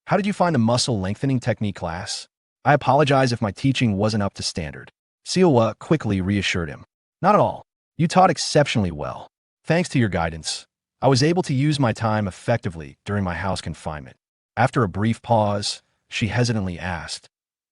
how did you find the muscle lengthening technique class? I apologize if my teaching wasn't up to standard. Sealwa quickly reassured him. Not at all. You taught exceptionally well. Thanks to your guidance, I was able to use my time effectively during my house confinement. After a brief pause, she hesitantly asked,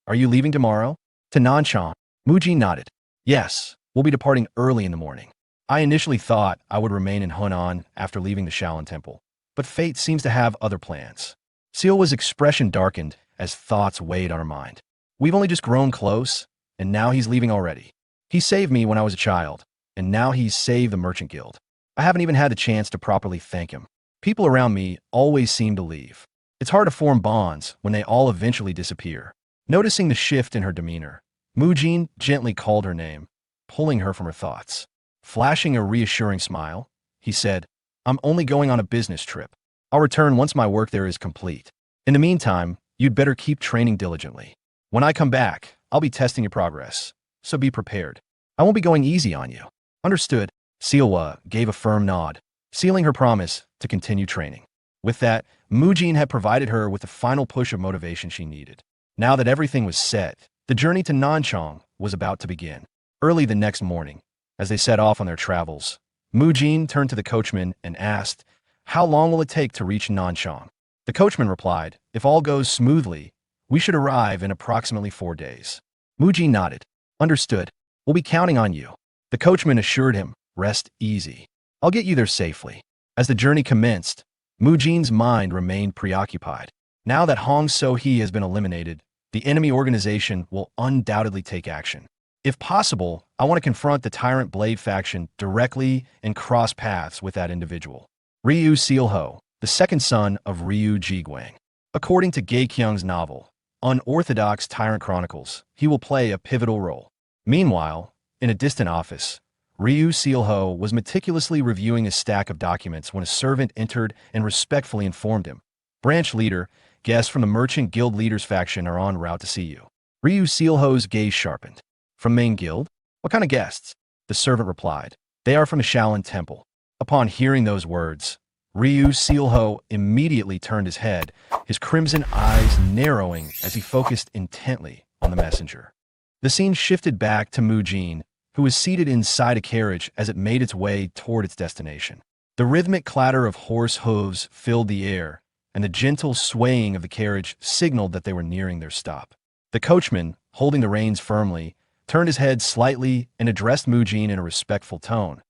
are you leaving tomorrow? To Nanchang? Mujin nodded. Yes, we'll be departing early in the morning. I initially thought I would remain in Hunan after leaving the Shaolin Temple, but fate seems to have other plans. Sealwa's expression darkened as thoughts weighed on her mind. We've only just grown close, and now he's leaving already. He saved me when I was a child, and now he's saved the Merchant Guild. I haven't even had the chance to properly thank him. People around me always seem to leave. It's hard to form bonds when they all eventually disappear. Noticing the shift in her demeanor, Mujin gently called her name, pulling her from her thoughts. Flashing a reassuring smile, he said, I'm only going on a business trip. I'll return once my work there is complete. In the meantime, you'd better keep training diligently. When I come back, I'll be testing your progress, so be prepared. I won't be going easy on you. Understood. Siwa gave a firm nod, sealing her promise to continue training. With that, Mujin had provided her with the final push of motivation she needed. Now that everything was set, the journey to Nanchang was about to begin. Early the next morning, as they set off on their travels, Mujin turned to the coachman and asked, "How long will it take to reach Nanchang?" The coachman replied, "If all goes smoothly, we should arrive in approximately 4 days." Mujin nodded. "Understood. We'll be counting on you." The coachman assured him, "Rest easy. I'll get you there safely." As the journey commenced, Mujin's mind remained preoccupied. Now that Hong So-hee has been eliminated, the enemy organization will undoubtedly take action. If possible, I want to confront the Tyrant Blade faction directly and cross paths with that individual. Ryu Sealho, the second son of Ryu Jiguang. According to Gay Kyung's novel, Unorthodox Tyrant Chronicles, he will play a pivotal role. Meanwhile, in a distant office, Ryu Sealho was meticulously reviewing a stack of documents when a servant entered and respectfully informed him, "Branch leader, guests from the Merchant Guild Leaders faction are en route to see you." Ryu Sealho's gaze sharpened. "From main guild? What kind of guests?" The servant replied, "They are from the Shaolin Temple." Upon hearing those words, Ryu Sealho immediately turned his head, his crimson eyes narrowing as he focused intently on the messenger. The scene shifted back to Mujin, who was seated inside a carriage as it made its way toward its destination. The rhythmic clatter of horse hooves filled the air, and the gentle swaying of the carriage signaled that they were nearing their stop. The coachman, holding the reins firmly, turned his head slightly and addressed Mujin in a respectful tone.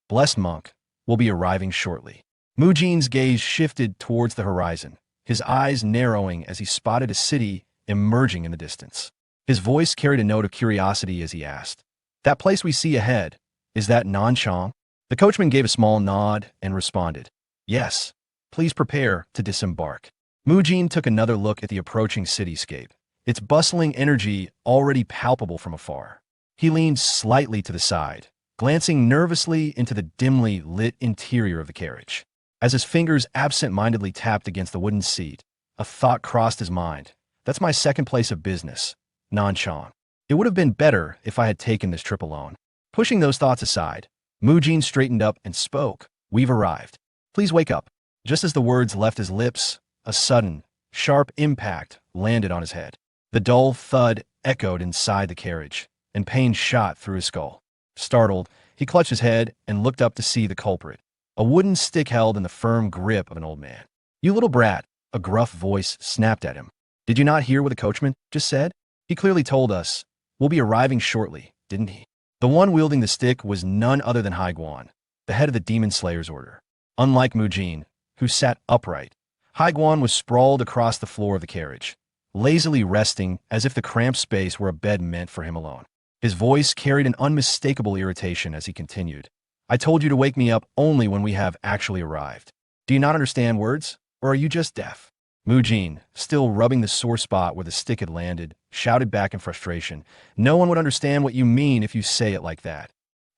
"Blessed monk, will be arriving shortly." Mujin's gaze shifted towards the horizon, his eyes narrowing as he spotted a city emerging in the distance. His voice carried a note of curiosity as he asked, "That place we see ahead, is that Nanchang?" The coachman gave a small nod and responded, "Yes, please prepare to disembark." Mujin took another look at the approaching cityscape, its bustling energy already palpable from afar. He leaned slightly to the side, glancing nervously into the dimly lit interior of the carriage. As his fingers absent-mindedly tapped against the wooden seat, a thought crossed his mind. "That's my second place of business, Nanchang. It would have been better if I had taken this trip alone." Pushing those thoughts aside, Mujin straightened up and spoke, "We've arrived. Please wake up." Just as the words left his lips, a sudden, sharp impact landed on his head. The dull thud echoed inside the carriage, and pain shot through his skull. Startled, he clutched his head and looked up to see the culprit, a wooden stick held in the firm grip of an old man. "You little brat," a gruff voice snapped at him. "Did you not hear what the coachman just said? He clearly told us, we'll be arriving shortly, didn't he?" The one wielding the stick was none other than Haiguan, the head of the Demon Slayer's order. Unlike Mujin, who sat upright, Haiguan was sprawled across the floor of the carriage, lazily resting as if the cramped space were a bed meant for him alone. His voice carried an unmistakable irritation as he continued, "I told you to wake me up only when we have actually arrived. Do you not understand words, or are you just deaf?" Mujin, still rubbing the sore spot where the stick had landed, shouted back in frustration, "No one would understand what you mean if you say it like that."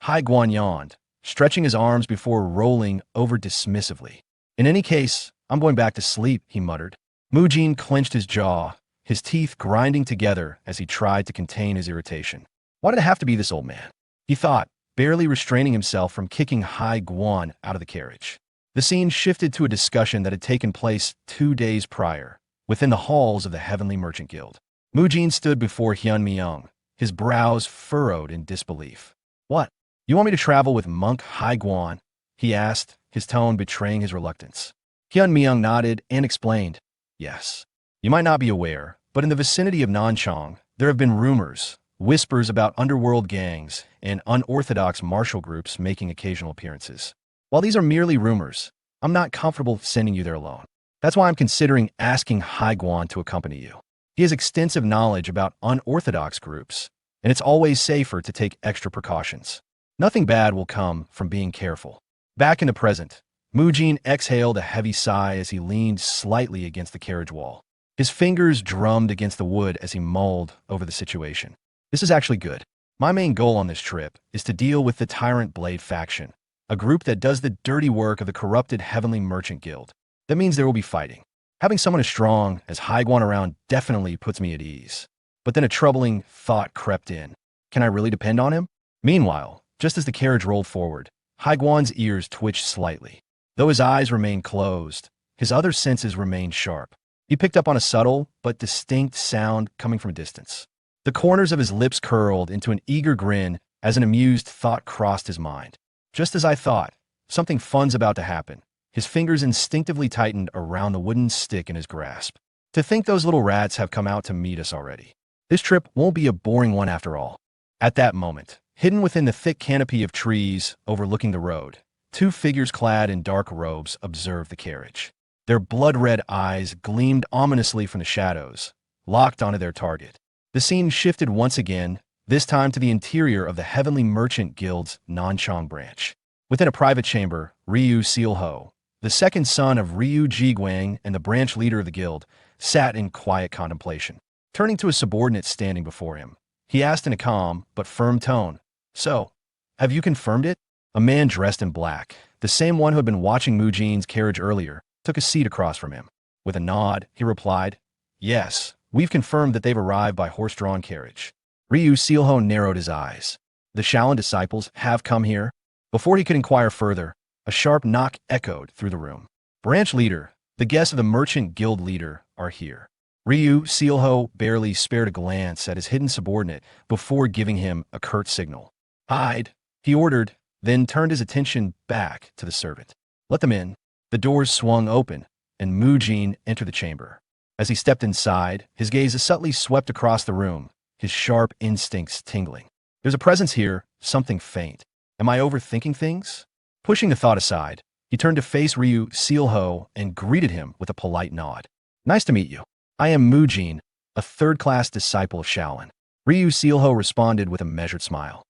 Haiguan yawned, stretching his arms before rolling over dismissively. "In any case, I'm going back to sleep," he muttered. Mujin clenched his jaw, his teeth grinding together as he tried to contain his irritation. Why did it have to be this old man? He thought, barely restraining himself from kicking Haiguan out of the carriage. The scene shifted to a discussion that had taken place 2 days prior, within the halls of the Heavenly Merchant Guild. Mujin stood before Hyun Myung, his brows furrowed in disbelief. "What? You want me to travel with Monk Haiguan?" he asked, his tone betraying his reluctance. Hyun Myung nodded and explained, "Yes. You might not be aware, but in the vicinity of Nanchang, there have been rumors, whispers about underworld gangs and unorthodox martial groups making occasional appearances. While these are merely rumors, I'm not comfortable sending you there alone. That's why I'm considering asking Haiguan to accompany you. He has extensive knowledge about unorthodox groups, and it's always safer to take extra precautions. Nothing bad will come from being careful." Back in the present, Mujin exhaled a heavy sigh as he leaned slightly against the carriage wall. His fingers drummed against the wood as he mulled over the situation. "This is actually good. My main goal on this trip is to deal with the Tyrant Blade faction, a group that does the dirty work of the corrupted Heavenly Merchant Guild. That means there will be fighting. Having someone as strong as Haiguan around definitely puts me at ease. But then a troubling thought crept in. Can I really depend on him? Meanwhile, just as the carriage rolled forward, Haiguan's ears twitched slightly. Though his eyes remained closed, his other senses remained sharp. He picked up on a subtle but distinct sound coming from a distance. The corners of his lips curled into an eager grin as an amused thought crossed his mind. Just as I thought, something fun's about to happen. His fingers instinctively tightened around the wooden stick in his grasp. To think those little rats have come out to meet us already. This trip won't be a boring one after all. At that moment, hidden within the thick canopy of trees overlooking the road, two figures clad in dark robes observed the carriage. Their blood-red eyes gleamed ominously from the shadows, locked onto their target. The scene shifted once again, this time to the interior of the Heavenly Merchant Guild's Nanchang branch. Within a private chamber, Ryu Sealho, the second son of Ryu Jiguang and the branch leader of the guild, sat in quiet contemplation. Turning to a subordinate standing before him, he asked in a calm but firm tone, "So, have you confirmed it?" A man dressed in black, the same one who had been watching Mujin's carriage earlier, took a seat across from him. With a nod, he replied, "Yes, we've confirmed that they've arrived by horse-drawn carriage." Ryu Sealho narrowed his eyes. "The Shaolin disciples have come here?" Before he could inquire further, a sharp knock echoed through the room. "Branch leader, the guests of the merchant guild leader are here." Ryu Sealho barely spared a glance at his hidden subordinate before giving him a curt signal. "Hide," he ordered, then turned his attention back to the servant. "Let them in." The doors swung open, and Mujin entered the chamber. As he stepped inside, his gaze subtly swept across the room, his sharp instincts tingling. "There's a presence here, something faint. Am I overthinking things?" Pushing the thought aside, he turned to face Ryu Sealho and greeted him with a polite nod. "Nice to meet you. I am Mujin, a third-class disciple of Shaolin." Ryu Sealho responded with a measured smile.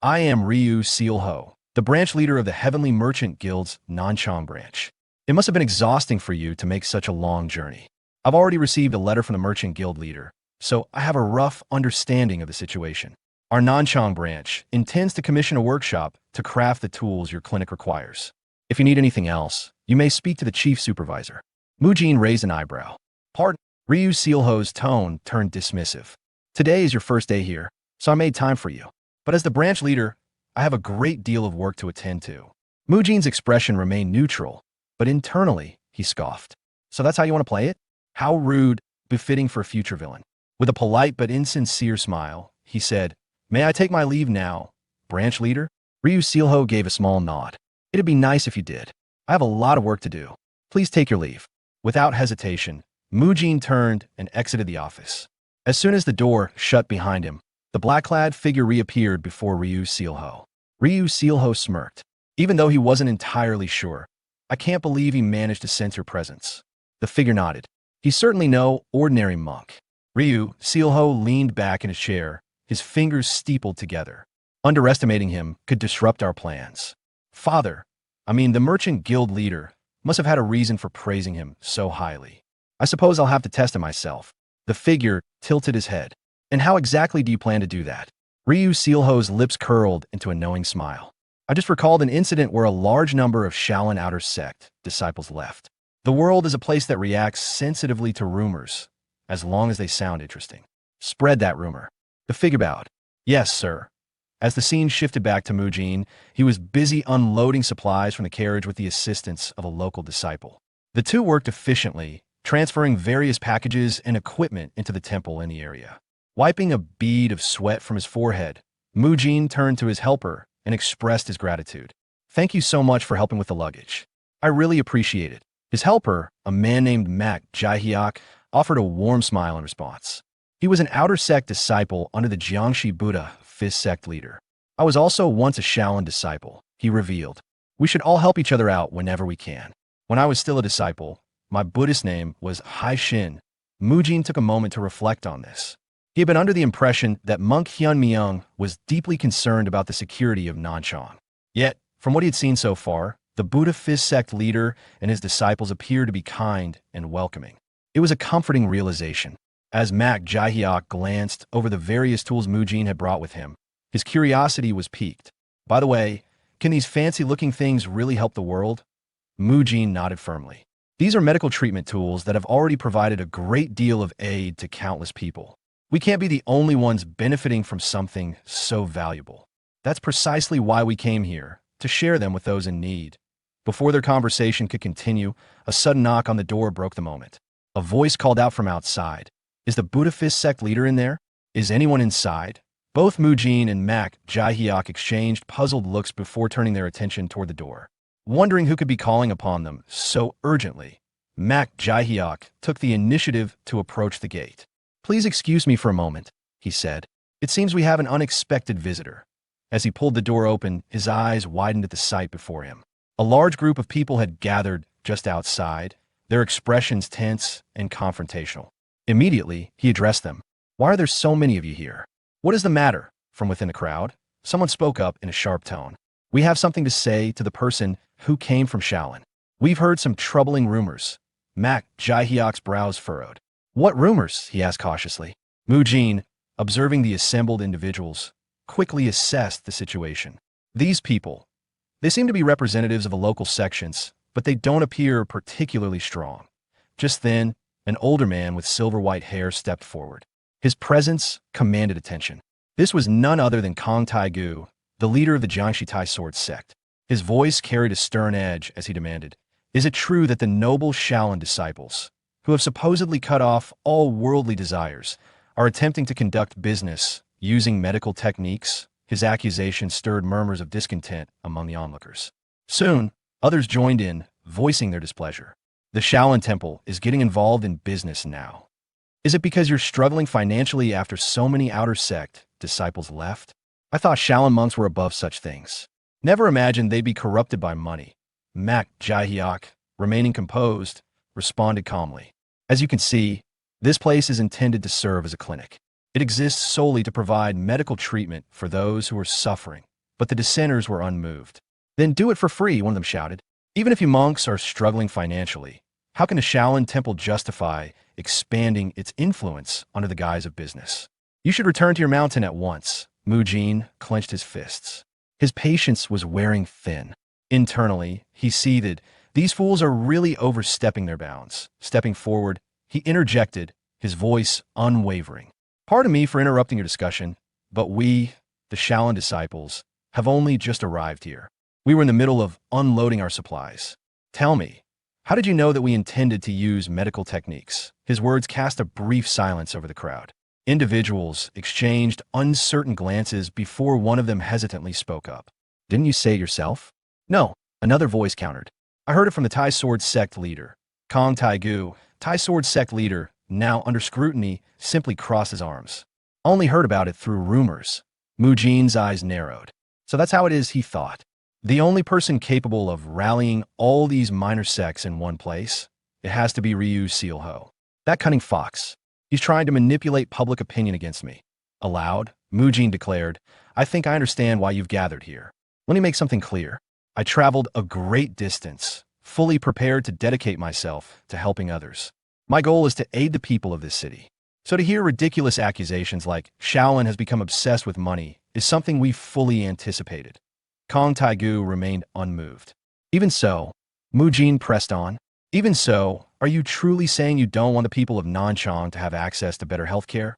"I am Ryu Sealho, the branch leader of the Heavenly Merchant Guild's Nanchang branch. It must have been exhausting for you to make such a long journey. I've already received a letter from the Merchant Guild leader, so I have a rough understanding of the situation. Our Nanchang branch intends to commission a workshop to craft the tools your clinic requires. If you need anything else, you may speak to the chief supervisor." Mujin raised an eyebrow. "Pardon?" Ryu Sealho's tone turned dismissive. "Today is your first day here, so I made time for you. But as the branch leader, I have a great deal of work to attend to." Mujin's expression remained neutral, but internally, he scoffed. "So that's how you want to play it? How rude, befitting for a future villain." With a polite but insincere smile, he said, "May I take my leave now, branch leader?" Ryu Sealho gave a small nod. "It'd be nice if you did. I have a lot of work to do. Please take your leave." Without hesitation, Mujin turned and exited the office. As soon as the door shut behind him, the black-clad figure reappeared before Ryu Sealho. Ryu Sealho smirked. Even though he wasn't entirely sure, "I can't believe he managed to sense your presence." The figure nodded. "He's certainly no ordinary monk." Ryu Sealho leaned back in his chair, his fingers steepled together. "Underestimating him could disrupt our plans. The merchant guild leader must have had a reason for praising him so highly. I suppose I'll have to test it myself." The figure tilted his head. "And how exactly do you plan to do that?" Ryu Sealho's lips curled into a knowing smile. "I just recalled an incident where a large number of Shaolin Outer Sect disciples left. The world is a place that reacts sensitively to rumors, as long as they sound interesting. Spread that rumor." The figure bowed. "Yes, sir." As the scene shifted back to Mujin, he was busy unloading supplies from the carriage with the assistance of a local disciple. The two worked efficiently, transferring various packages and equipment into the temple in the area. Wiping a bead of sweat from his forehead, Mujin turned to his helper and expressed his gratitude. "Thank you so much for helping with the luggage. I really appreciate it." His helper, a man named Mak Jaihyok, offered a warm smile in response. He was an outer sect disciple under the Jiangshi Buddha Fifth sect leader. "I was also once a Shaolin disciple," he revealed. "We should all help each other out whenever we can. When I was still a disciple, my Buddhist name was Hai Shin." Mujin took a moment to reflect on this. He had been under the impression that monk Hyun Myung was deeply concerned about the security of Nanchang. Yet, from what he had seen so far, the Buddha Fifth sect leader and his disciples appeared to be kind and welcoming. It was a comforting realization. As Mak Jaihyok glanced over the various tools Mujin had brought with him, his curiosity was piqued. "By the way, can these fancy-looking things really help the world?" Mujin nodded firmly. These are medical treatment tools that have already provided a great deal of aid to countless people. We can't be the only ones benefiting from something so valuable. That's precisely why we came here, to share them with those in need. Before their conversation could continue, a sudden knock on the door broke the moment. A voice called out from outside. Is the Buddhist sect leader in there? Is anyone inside? Both Mujin and Mak Jaehyuk exchanged puzzled looks before turning their attention toward the door. Wondering who could be calling upon them so urgently, Mak Jaehyuk took the initiative to approach the gate. Please excuse me for a moment, he said. It seems we have an unexpected visitor. As he pulled the door open, his eyes widened at the sight before him. A large group of people had gathered just outside, their expressions tense and confrontational. Immediately, he addressed them. Why are there so many of you here? What is the matter? From within the crowd, someone spoke up in a sharp tone. We have something to say to the person who came from Shaolin. We've heard some troubling rumors. Mak Jaehyuk's brows furrowed. What rumors? He asked cautiously. Mujin, observing the assembled individuals, quickly assessed the situation. These people, they seem to be representatives of the local sections, but they don't appear particularly strong. Just then, an older man with silver-white hair stepped forward. His presence commanded attention. This was none other than Kong Taigu, the leader of the Jiangxi Tai sword sect. His voice carried a stern edge as he demanded, is it true that the noble Shaolin disciples, who have supposedly cut off all worldly desires, are attempting to conduct business using medical techniques? His accusation stirred murmurs of discontent among the onlookers. Soon, others joined in, voicing their displeasure. The Shaolin Temple is getting involved in business now. Is it because you're struggling financially after so many outer sect disciples left? I thought Shaolin monks were above such things. Never imagined they'd be corrupted by money. Mak Jaehyuk, remaining composed, responded calmly. As you can see, this place is intended to serve as a clinic. It exists solely to provide medical treatment for those who are suffering, but the dissenters were unmoved. Then do it for free, one of them shouted. Even if you monks are struggling financially, how can the Shaolin Temple justify expanding its influence under the guise of business? You should return to your mountain at once. Mujin clenched his fists. His patience was wearing thin. Internally, he seethed. These fools are really overstepping their bounds. Stepping forward, he interjected, his voice unwavering. Pardon me for interrupting your discussion, but we, the Shaolin disciples, have only just arrived here. We were in the middle of unloading our supplies. Tell me, how did you know that we intended to use medical techniques? His words cast a brief silence over the crowd. Individuals exchanged uncertain glances before one of them hesitantly spoke up. Didn't you say it yourself? No, another voice countered. I heard it from the Tai Sword Sect leader. Kong Taigu, Tai Sword Sect leader, now under scrutiny, simply crossed his arms. Only heard about it through rumors. Mujin's eyes narrowed. So that's how it is, he thought. The only person capable of rallying all these minor sects in one place, it has to be Ryu Sealho. That cunning fox. He's trying to manipulate public opinion against me. Aloud, Mujin declared, I think I understand why you've gathered here. Let me make something clear. I traveled a great distance, fully prepared to dedicate myself to helping others. My goal is to aid the people of this city. So to hear ridiculous accusations like Shaolin has become obsessed with money is something we fully anticipated. Kong Taigu remained unmoved. Even so, Mujin pressed on. Even so, are you truly saying you don't want the people of Nanchang to have access to better healthcare?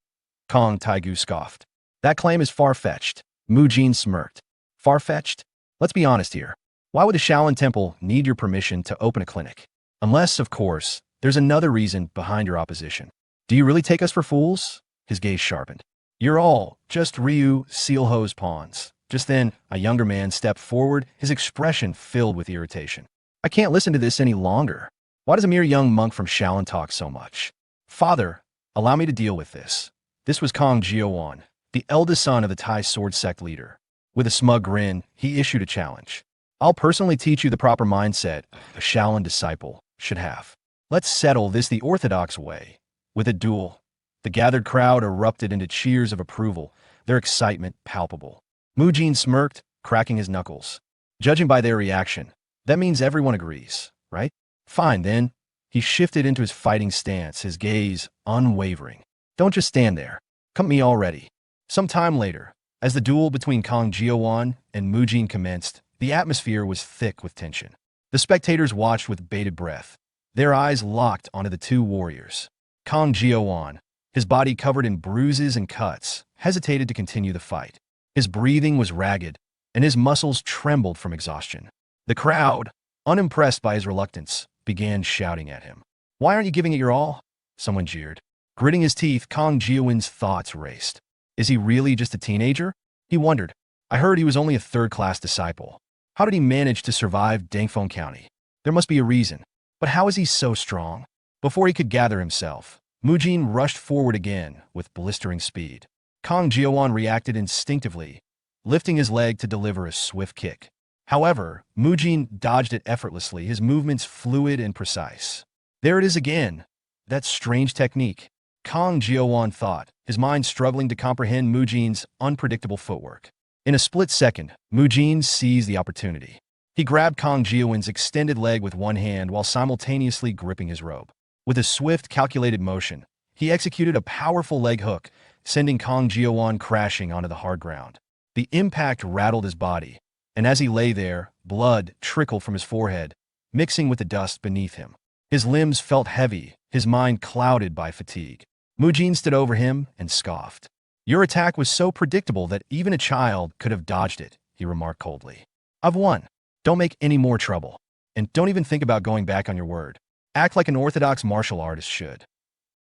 Kong Taigu scoffed. That claim is far-fetched. Mujin smirked. Far-fetched? Let's be honest here. Why would the Shaolin Temple need your permission to open a clinic? Unless, of course, there's another reason behind your opposition. Do you really take us for fools? His gaze sharpened. You're all just Ryu Sealho's pawns. Just then, a younger man stepped forward, his expression filled with irritation. I can't listen to this any longer. Why does a mere young monk from Shaolin talk so much? Father, allow me to deal with this. This was Kong Jiawan, the eldest son of the Tai Sword Sect leader. With a smug grin, he issued a challenge. I'll personally teach you the proper mindset a Shaolin disciple should have. Let's settle this the orthodox way, with a duel. The gathered crowd erupted into cheers of approval, their excitement palpable. Mujin smirked, cracking his knuckles. Judging by their reaction, that means everyone agrees, right? Fine, then. He shifted into his fighting stance, his gaze unwavering. Don't just stand there. Come me already. Some time later, as the duel between Kong Jiawan and Mujin commenced, the atmosphere was thick with tension. The spectators watched with bated breath. Their eyes locked onto the two warriors. Kang Jiawan, his body covered in bruises and cuts, hesitated to continue the fight. His breathing was ragged, and his muscles trembled from exhaustion. The crowd, unimpressed by his reluctance, began shouting at him. "Why aren't you giving it your all?" Someone jeered. Gritting his teeth, Kang Jiawan's thoughts raced. Is he really just a teenager? He wondered. I heard he was only a third-class disciple. How did he manage to survive Dangfeng County? There must be a reason. But how is he so strong? Before he could gather himself, Mujin rushed forward again with blistering speed. Kang Jiawan reacted instinctively, lifting his leg to deliver a swift kick. However, Mujin dodged it effortlessly, his movements fluid and precise. There it is again. That strange technique. Kang Jiawan thought, his mind struggling to comprehend Mujin's unpredictable footwork. In a split second, Mujin seized the opportunity. He grabbed Kang Jiawan's extended leg with one hand while simultaneously gripping his robe. With a swift, calculated motion, he executed a powerful leg hook, sending Kang Jiawan crashing onto the hard ground. The impact rattled his body, and as he lay there, blood trickled from his forehead, mixing with the dust beneath him. His limbs felt heavy, his mind clouded by fatigue. Mujin stood over him and scoffed. Your attack was so predictable that even a child could have dodged it, he remarked coldly. I've won. Don't make any more trouble. And don't even think about going back on your word. Act like an orthodox martial artist should.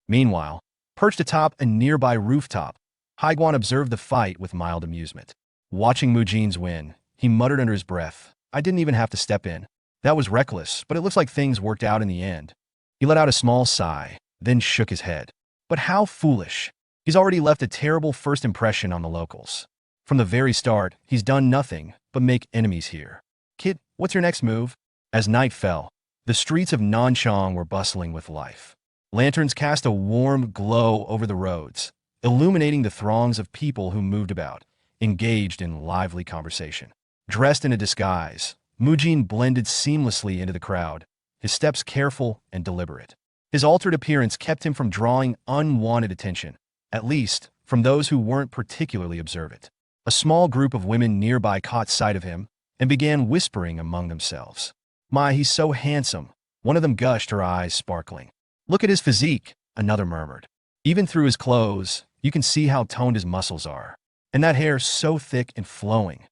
Meanwhile, perched atop a nearby rooftop, Haiguan observed the fight with mild amusement. Watching Mujin's win, he muttered under his breath, I didn't even have to step in. That was reckless, but it looks like things worked out in the end. He let out a small sigh, then shook his head. But how foolish. He's already left a terrible first impression on the locals. From the very start, he's done nothing but make enemies here. Kid, what's your next move? As night fell, the streets of Nanchang were bustling with life. Lanterns cast a warm glow over the roads, illuminating the throngs of people who moved about, engaged in lively conversation. Dressed in a disguise, Mujin blended seamlessly into the crowd, his steps careful and deliberate. His altered appearance kept him from drawing unwanted attention, at least from those who weren't particularly observant. A small group of women nearby caught sight of him and began whispering among themselves. My, he's so handsome. One of them gushed, her eyes sparkling. Look at his physique, another murmured. Even through his clothes, you can see how toned his muscles are. And that hair so thick and flowing.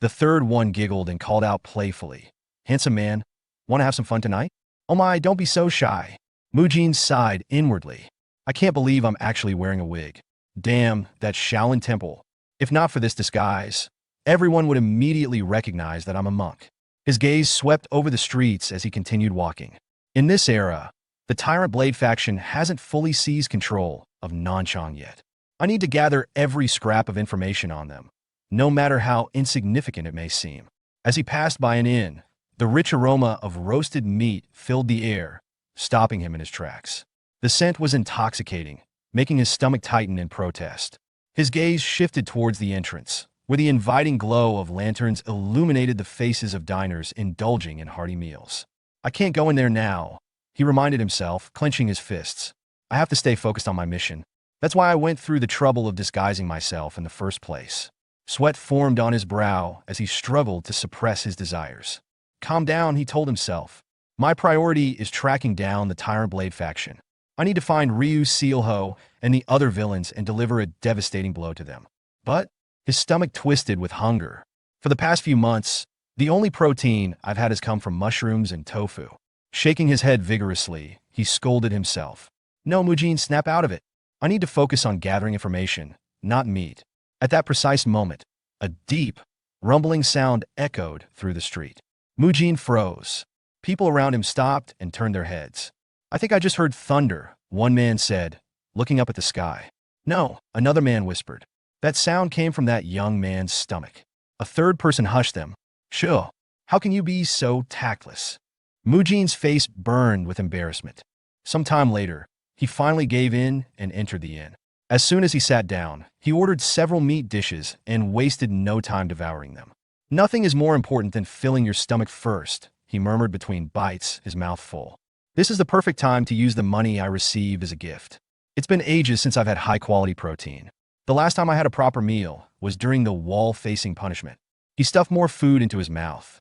The third one giggled and called out playfully. Handsome man, want to have some fun tonight? Oh my, don't be so shy. Mujin sighed inwardly. I can't believe I'm actually wearing a wig. Damn, that Shaolin Temple. If not for this disguise, everyone would immediately recognize that I'm a monk. His gaze swept over the streets as he continued walking. In this era, the Tyrant Blade faction hasn't fully seized control of Nanchang yet. I need to gather every scrap of information on them, no matter how insignificant it may seem. As he passed by an inn, the rich aroma of roasted meat filled the air, stopping him in his tracks. The scent was intoxicating, making his stomach tighten in protest. His gaze shifted towards the entrance, where the inviting glow of lanterns illuminated the faces of diners indulging in hearty meals. I can't go in there now, he reminded himself, clenching his fists. I have to stay focused on my mission. That's why I went through the trouble of disguising myself in the first place. Sweat formed on his brow as he struggled to suppress his desires. Calm down, he told himself. My priority is tracking down the Tyrant Blade faction. I need to find Ryu Sealho and the other villains and deliver a devastating blow to them. But his stomach twisted with hunger. For the past few months, the only protein I've had has come from mushrooms and tofu. Shaking his head vigorously, he scolded himself. No, Mujin, snap out of it. I need to focus on gathering information, not meat. At that precise moment, a deep, rumbling sound echoed through the street. Mujin froze. People around him stopped and turned their heads. I think I just heard thunder, one man said, looking up at the sky. No, another man whispered. That sound came from that young man's stomach. A third person hushed them. Sure, how can you be so tactless? Mujin's face burned with embarrassment. Some time later, he finally gave in and entered the inn. As soon as he sat down, he ordered several meat dishes and wasted no time devouring them. Nothing is more important than filling your stomach first, he murmured between bites, his mouth full. This is the perfect time to use the money I received as a gift. It's been ages since I've had high-quality protein. The last time I had a proper meal was during the wall-facing punishment. He stuffed more food into his mouth.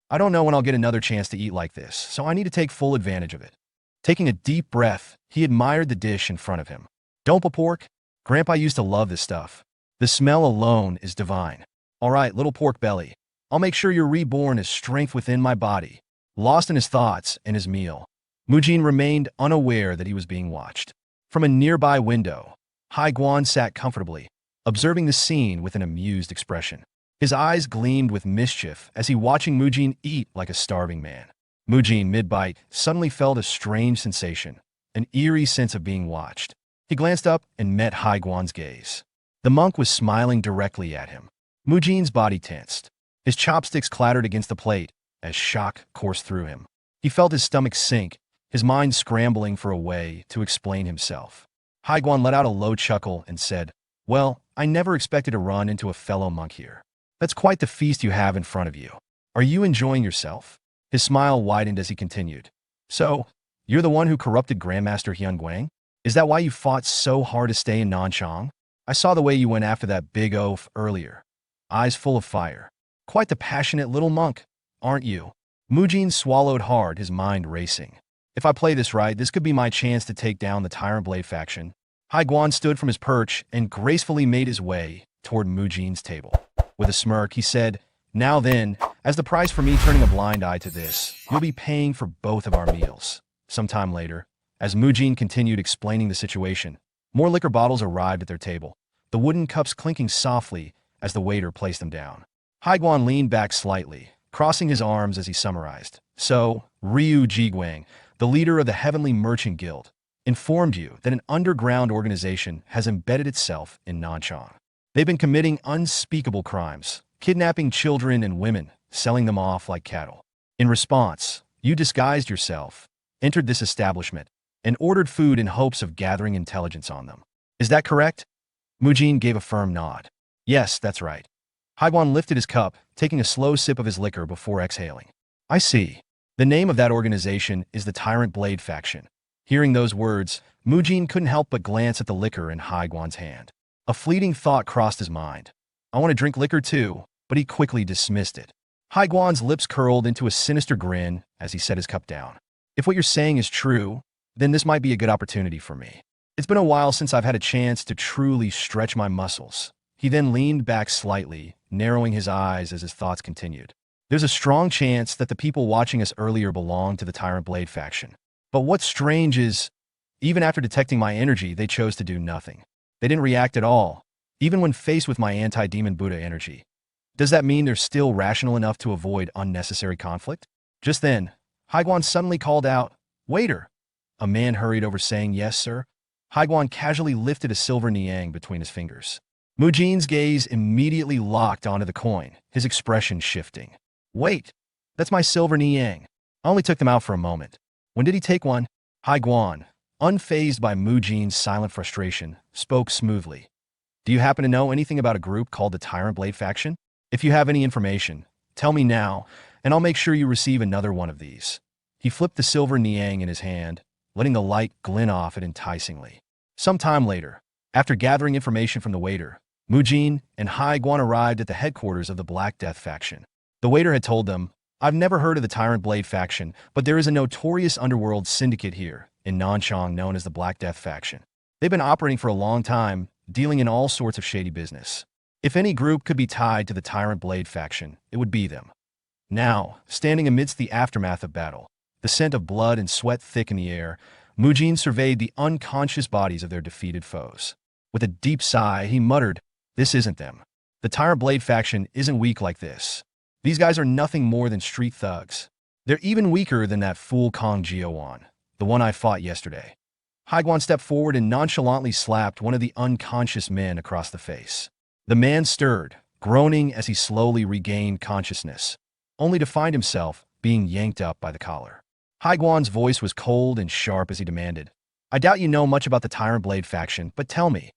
I don't know when I'll get another chance to eat like this, so I need to take full advantage of it. Taking a deep breath, he admired the dish in front of him. Dompa pork? Grandpa used to love this stuff. The smell alone is divine. All right, little pork belly. I'll make sure you're reborn as strength within my body. Lost in his thoughts and his meal, Mujin remained unaware that he was being watched. From a nearby window, Hai Guan sat comfortably, observing the scene with an amused expression. His eyes gleamed with mischief as he watching Mujin eat like a starving man. Mujin, mid-bite, suddenly felt a strange sensation, an eerie sense of being watched. He glanced up and met Hai Guan's gaze. The monk was smiling directly at him. Mujin's body tensed. His chopsticks clattered against the plate as shock coursed through him. He felt his stomach sink, his mind scrambling for a way to explain himself. Hai Guan let out a low chuckle and said, "Well, I never expected to run into a fellow monk here. That's quite the feast you have in front of you. Are you enjoying yourself?" His smile widened as he continued. "So, you're the one who corrupted Grandmaster Hyun Guang? Is that why you fought so hard to stay in Nanchang? I saw the way you went after that big oaf earlier. Eyes full of fire. Quite the passionate little monk, aren't you?" Mujin swallowed hard, his mind racing. If I play this right, this could be my chance to take down the Tyrant Blade faction. Hai Guan stood from his perch and gracefully made his way toward Mujin's table. With a smirk, he said, "Now then, as the price for me turning a blind eye to this, you'll be paying for both of our meals." Sometime later, as Mujin continued explaining the situation, more liquor bottles arrived at their table, the wooden cups clinking softly as the waiter placed them down. Hai Guan leaned back slightly, crossing his arms as he summarized. "So, Ryu Jiguang, the leader of the Heavenly Merchant Guild, informed you that an underground organization has embedded itself in Nanchang. They've been committing unspeakable crimes, kidnapping children and women, selling them off like cattle. In response, you disguised yourself, entered this establishment, and ordered food in hopes of gathering intelligence on them. Is that correct?" Mujin gave a firm nod. "Yes, that's right." Hai Guan lifted his cup, taking a slow sip of his liquor before exhaling. "I see. The name of that organization is the Tyrant Blade faction." Hearing those words, Mujin couldn't help but glance at the liquor in Hai Guan's hand. A fleeting thought crossed his mind. I want to drink liquor too, but he quickly dismissed it. Hai Guan's lips curled into a sinister grin as he set his cup down. "If what you're saying is true, then this might be a good opportunity for me. It's been a while since I've had a chance to truly stretch my muscles." He then leaned back slightly, narrowing his eyes as his thoughts continued. "There's a strong chance that the people watching us earlier belonged to the Tyrant Blade faction. But what's strange is, even after detecting my energy, they chose to do nothing. They didn't react at all, even when faced with my anti-demon Buddha energy. Does that mean they're still rational enough to avoid unnecessary conflict?" Just then, Hai Guan suddenly called out, "Waiter!" A man hurried over saying, "Yes, sir." Hai Guan casually lifted a silver niang between his fingers. Mujin's gaze immediately locked onto the coin, his expression shifting. "Wait, that's my silver niang. I only took them out for a moment. When did he take one?" Hai Guan, unfazed by Mujin's silent frustration, spoke smoothly. "Do you happen to know anything about a group called the Tyrant Blade faction? If you have any information, tell me now, and I'll make sure you receive another one of these." He flipped the silver niang in his hand, letting the light glint off it enticingly. Some time later, after gathering information from the waiter, Mujin and Hai Guan arrived at the headquarters of the Black Death faction. The waiter had told them, "I've never heard of the Tyrant Blade faction, but there is a notorious underworld syndicate here in Nanchang known as the Black Death faction. They've been operating for a long time, dealing in all sorts of shady business. If any group could be tied to the Tyrant Blade faction, it would be them." Now, standing amidst the aftermath of battle, the scent of blood and sweat thick in the air, Mujin surveyed the unconscious bodies of their defeated foes. With a deep sigh, he muttered, "This isn't them. The Tyrant Blade faction isn't weak like this. These guys are nothing more than street thugs. They're even weaker than that fool Kong Jiawan, the one I fought yesterday." Hai Guan stepped forward and nonchalantly slapped one of the unconscious men across the face. The man stirred, groaning as he slowly regained consciousness, only to find himself being yanked up by the collar. Hai Guan's voice was cold and sharp as he demanded, "I doubt you know much about the Tyrant Blade faction, but tell me,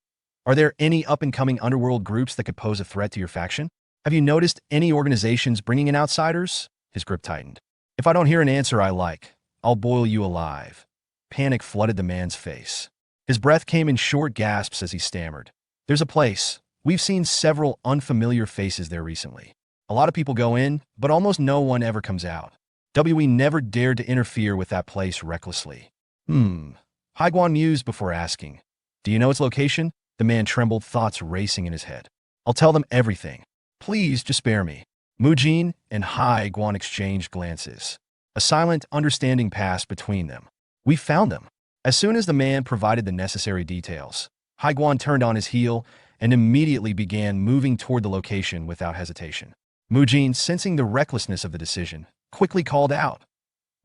are there any up-and-coming underworld groups that could pose a threat to your faction? Have you noticed any organizations bringing in outsiders?" His grip tightened. "If I don't hear an answer I like, I'll boil you alive." Panic flooded the man's face. His breath came in short gasps as he stammered. "There's a place. We've seen several unfamiliar faces there recently. A lot of people go in, but almost no one ever comes out. We never dared to interfere with that place recklessly. Haiguan mused before asking. Do you know its location? The man trembled, thoughts racing in his head. I'll tell them everything. Please, just spare me. Mujin and Haiguan exchanged glances. A silent understanding passed between them. We found them. As soon as the man provided the necessary details, Haiguan turned on his heel and immediately began moving toward the location without hesitation. Mujin, sensing the recklessness of the decision, quickly called out.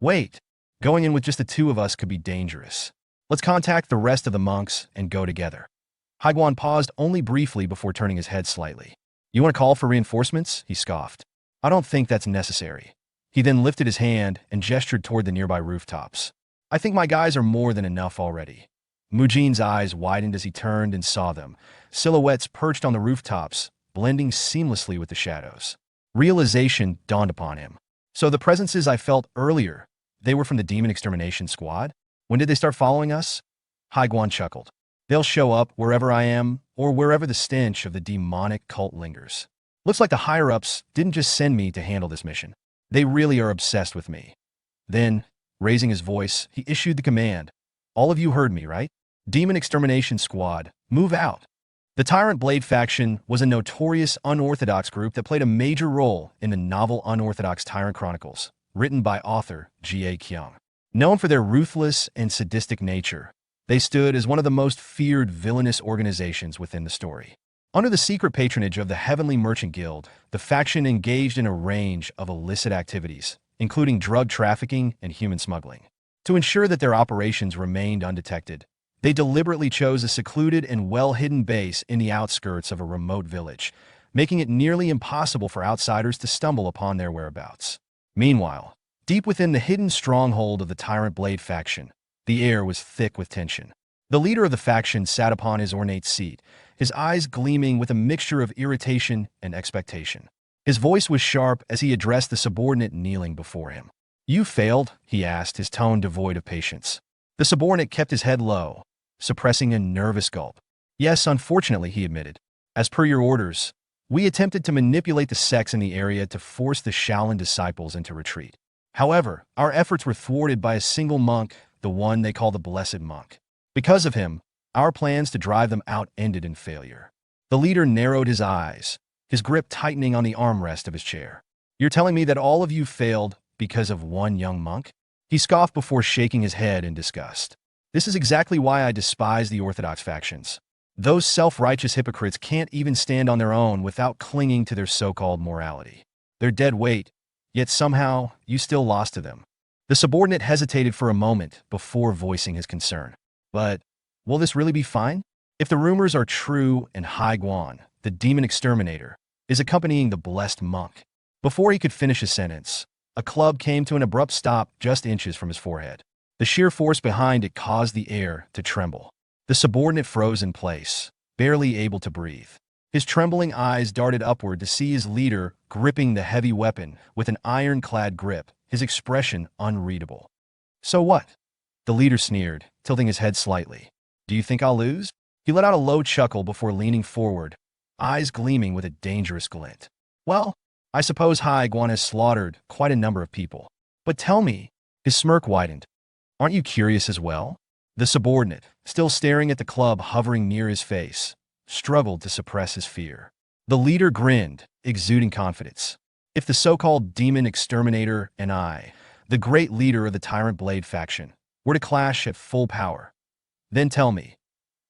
Wait, going in with just the two of us could be dangerous. Let's contact the rest of the monks and go together. Haiguan paused only briefly before turning his head slightly. You want to call for reinforcements? He scoffed. I don't think that's necessary. He then lifted his hand and gestured toward the nearby rooftops. I think my guys are more than enough already. Mujin's eyes widened as he turned and saw them, silhouettes perched on the rooftops, blending seamlessly with the shadows. Realization dawned upon him. So the presences I felt earlier, they were from the demon extermination squad? When did they start following us? Haiguan chuckled. They'll show up wherever I am, or wherever the stench of the demonic cult lingers. Looks like the higher-ups didn't just send me to handle this mission. They really are obsessed with me. Then, raising his voice, he issued the command. All of you heard me, right? Demon Extermination Squad, move out. The Tyrant Blade faction was a notorious unorthodox group that played a major role in the novel Unorthodox Tyrant Chronicles, written by author G.A. Kyung. Known for their ruthless and sadistic nature, they stood as one of the most feared villainous organizations within the story. Under the secret patronage of the Heavenly Merchant Guild, the faction engaged in a range of illicit activities, including drug trafficking and human smuggling. To ensure that their operations remained undetected, they deliberately chose a secluded and well-hidden base in the outskirts of a remote village, making it nearly impossible for outsiders to stumble upon their whereabouts. Meanwhile, deep within the hidden stronghold of the Tyrant Blade faction, the air was thick with tension. The leader of the faction sat upon his ornate seat, his eyes gleaming with a mixture of irritation and expectation. His voice was sharp as he addressed the subordinate kneeling before him. You failed, he asked, his tone devoid of patience. The subordinate kept his head low, suppressing a nervous gulp. Yes, unfortunately, he admitted. As per your orders, we attempted to manipulate the sects in the area to force the Shaolin disciples into retreat. However, our efforts were thwarted by a single monk, the one they call the Blessed Monk. Because of him, our plans to drive them out ended in failure. The leader narrowed his eyes, his grip tightening on the armrest of his chair. You're telling me that all of you failed because of one young monk? He scoffed before shaking his head in disgust. This is exactly why I despise the Orthodox factions. Those self-righteous hypocrites can't even stand on their own without clinging to their so-called morality. They're dead weight, yet somehow you still lost to them. The subordinate hesitated for a moment before voicing his concern. But will this really be fine? If the rumors are true and Haiguan, the demon exterminator, is accompanying the blessed monk. Before he could finish his sentence, a club came to an abrupt stop just inches from his forehead. The sheer force behind it caused the air to tremble. The subordinate froze in place, barely able to breathe. His trembling eyes darted upward to see his leader gripping the heavy weapon with an ironclad grip, his expression unreadable. So what? The leader sneered, tilting his head slightly. Do you think I'll lose? He let out a low chuckle before leaning forward, eyes gleaming with a dangerous glint. Well, I suppose Haiguan has slaughtered quite a number of people. But tell me, his smirk widened. Aren't you curious as well? The subordinate, still staring at the club hovering near his face, struggled to suppress his fear. The leader grinned, exuding confidence. If the so-called demon exterminator and I, the great leader of the Tyrant Blade faction, were to clash at full power, then tell me,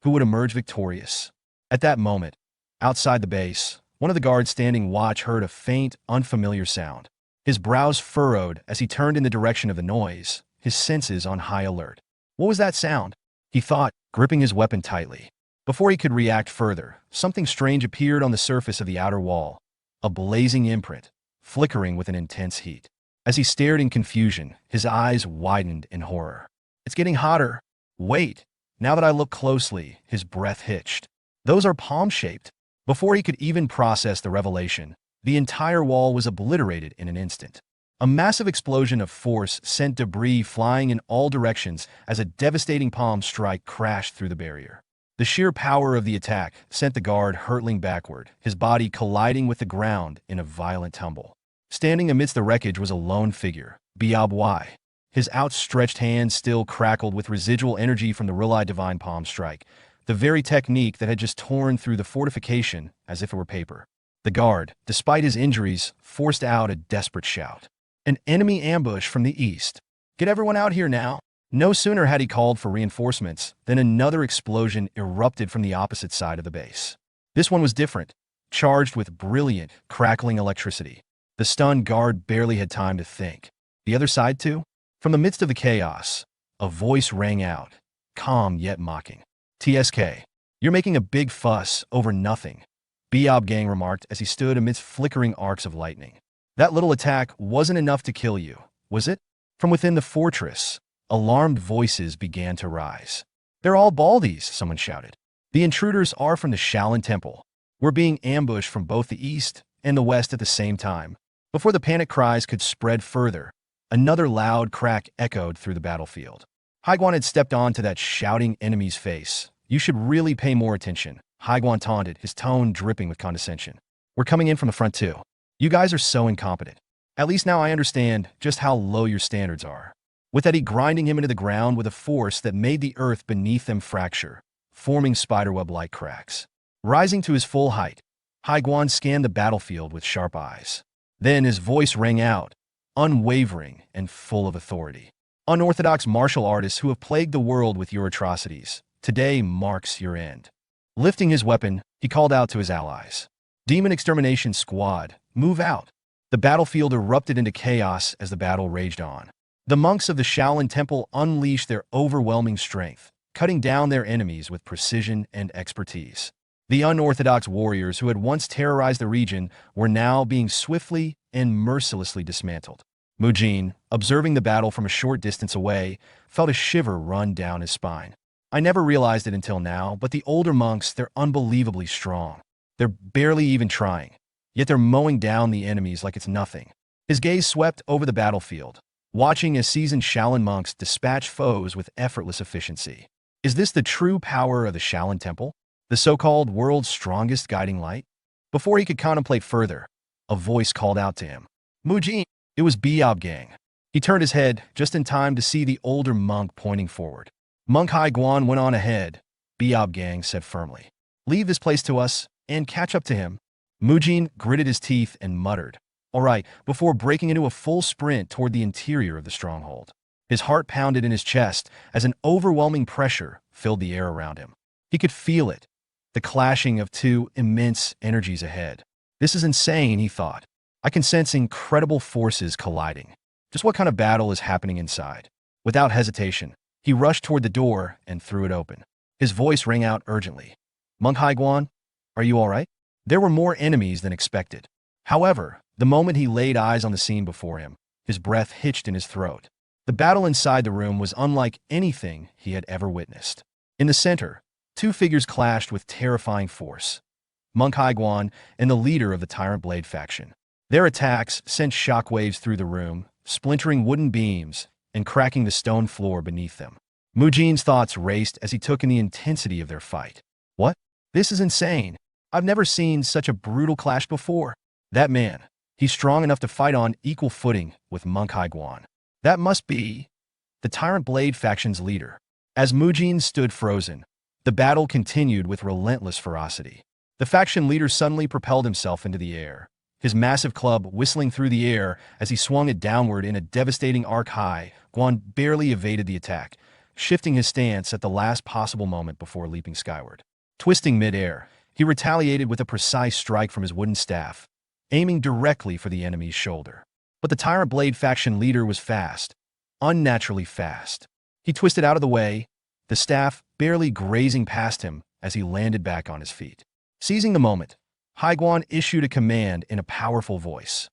who would emerge victorious? At that moment, outside the base, one of the guards standing watch heard a faint, unfamiliar sound. His brows furrowed as he turned in the direction of the noise, his senses on high alert. What was that sound? He thought, gripping his weapon tightly. Before he could react further, something strange appeared on the surface of the outer wall, a blazing imprint, flickering with an intense heat. As he stared in confusion, his eyes widened in horror. It's getting hotter. Wait. Now that I look closely, his breath hitched. Those are palm-shaped. Before he could even process the revelation, the entire wall was obliterated in an instant. A massive explosion of force sent debris flying in all directions as a devastating palm strike crashed through the barrier. The sheer power of the attack sent the guard hurtling backward, his body colliding with the ground in a violent tumble. Standing amidst the wreckage was a lone figure, Biao Bui. His outstretched hand still crackled with residual energy from the Rilai Divine Palm Strike, the very technique that had just torn through the fortification as if it were paper. The guard, despite his injuries, forced out a desperate shout. An enemy ambush from the east. Get everyone out here now. No sooner had he called for reinforcements than another explosion erupted from the opposite side of the base. This one was different, charged with brilliant, crackling electricity. The stunned guard barely had time to think. The other side, too? From the midst of the chaos, a voice rang out, calm yet mocking. "TSK, you're making a big fuss over nothing," Biob Gang remarked as he stood amidst flickering arcs of lightning. "That little attack wasn't enough to kill you, was it?" From within the fortress, alarmed voices began to rise. "They're all Baldies," someone shouted. "The intruders are from the Shaolin Temple. We're being ambushed from both the east and the west at the same time." Before the panic cries could spread further, another loud crack echoed through the battlefield. Haiguan had stepped onto that shouting enemy's face. "You should really pay more attention," Haiguan taunted, his tone dripping with condescension. "We're coming in from the front too. You guys are so incompetent. At least now I understand just how low your standards are." With that, he grinding him into the ground with a force that made the earth beneath them fracture, forming spiderweb-like cracks. Rising to his full height, Haiguan scanned the battlefield with sharp eyes. Then his voice rang out, unwavering and full of authority. "Unorthodox martial artists who have plagued the world with your atrocities, today marks your end." Lifting his weapon, he called out to his allies. "Demon Extermination Squad, move out." The battlefield erupted into chaos as the battle raged on. The monks of the Shaolin Temple unleashed their overwhelming strength, cutting down their enemies with precision and expertise. The unorthodox warriors who had once terrorized the region were now being swiftly and mercilessly dismantled. Mujin, observing the battle from a short distance away, felt a shiver run down his spine. "I never realized it until now, but the older monks, they're unbelievably strong. They're barely even trying, yet they're mowing down the enemies like it's nothing." His gaze swept over the battlefield, watching as seasoned Shaolin monks dispatch foes with effortless efficiency. Is this the true power of the Shaolin Temple? The so-called world's strongest guiding light? Before he could contemplate further, a voice called out to him. "Mujin!" It was Biob Gang. He turned his head just in time to see the older monk pointing forward. Monk Haiguan went on ahead, Biob Gang said firmly. "Leave this place to us and catch up to him." Mujin gritted his teeth and muttered, "All right," before breaking into a full sprint toward the interior of the stronghold. His heart pounded in his chest as an overwhelming pressure filled the air around him. He could feel it, the clashing of two immense energies ahead. "This is insane," he thought. "I can sense incredible forces colliding. Just what kind of battle is happening inside?" Without hesitation, he rushed toward the door and threw it open. His voice rang out urgently. "Monk Haiguan, are you all right?" There were more enemies than expected. However, the moment he laid eyes on the scene before him, his breath hitched in his throat. The battle inside the room was unlike anything he had ever witnessed. In the center, two figures clashed with terrifying force. Monk Haiguan and the leader of the Tyrant Blade faction. Their attacks sent shockwaves through the room, splintering wooden beams and cracking the stone floor beneath them. Mujin's thoughts raced as he took in the intensity of their fight. "What? This is insane. I've never seen such a brutal clash before. That man, he's strong enough to fight on equal footing with Monk Haiguan. That must be the Tyrant Blade faction's leader." As Mujin stood frozen, the battle continued with relentless ferocity. The faction leader suddenly propelled himself into the air, his massive club whistling through the air as he swung it downward in a devastating arc high. Guan barely evaded the attack, shifting his stance at the last possible moment before leaping skyward. Twisting mid-air, he retaliated with a precise strike from his wooden staff, aiming directly for the enemy's shoulder. But the Tyrant Blade faction leader was fast, unnaturally fast. He twisted out of the way, the staff barely grazing past him as he landed back on his feet. Seizing the moment, Haiguan issued a command in a powerful voice.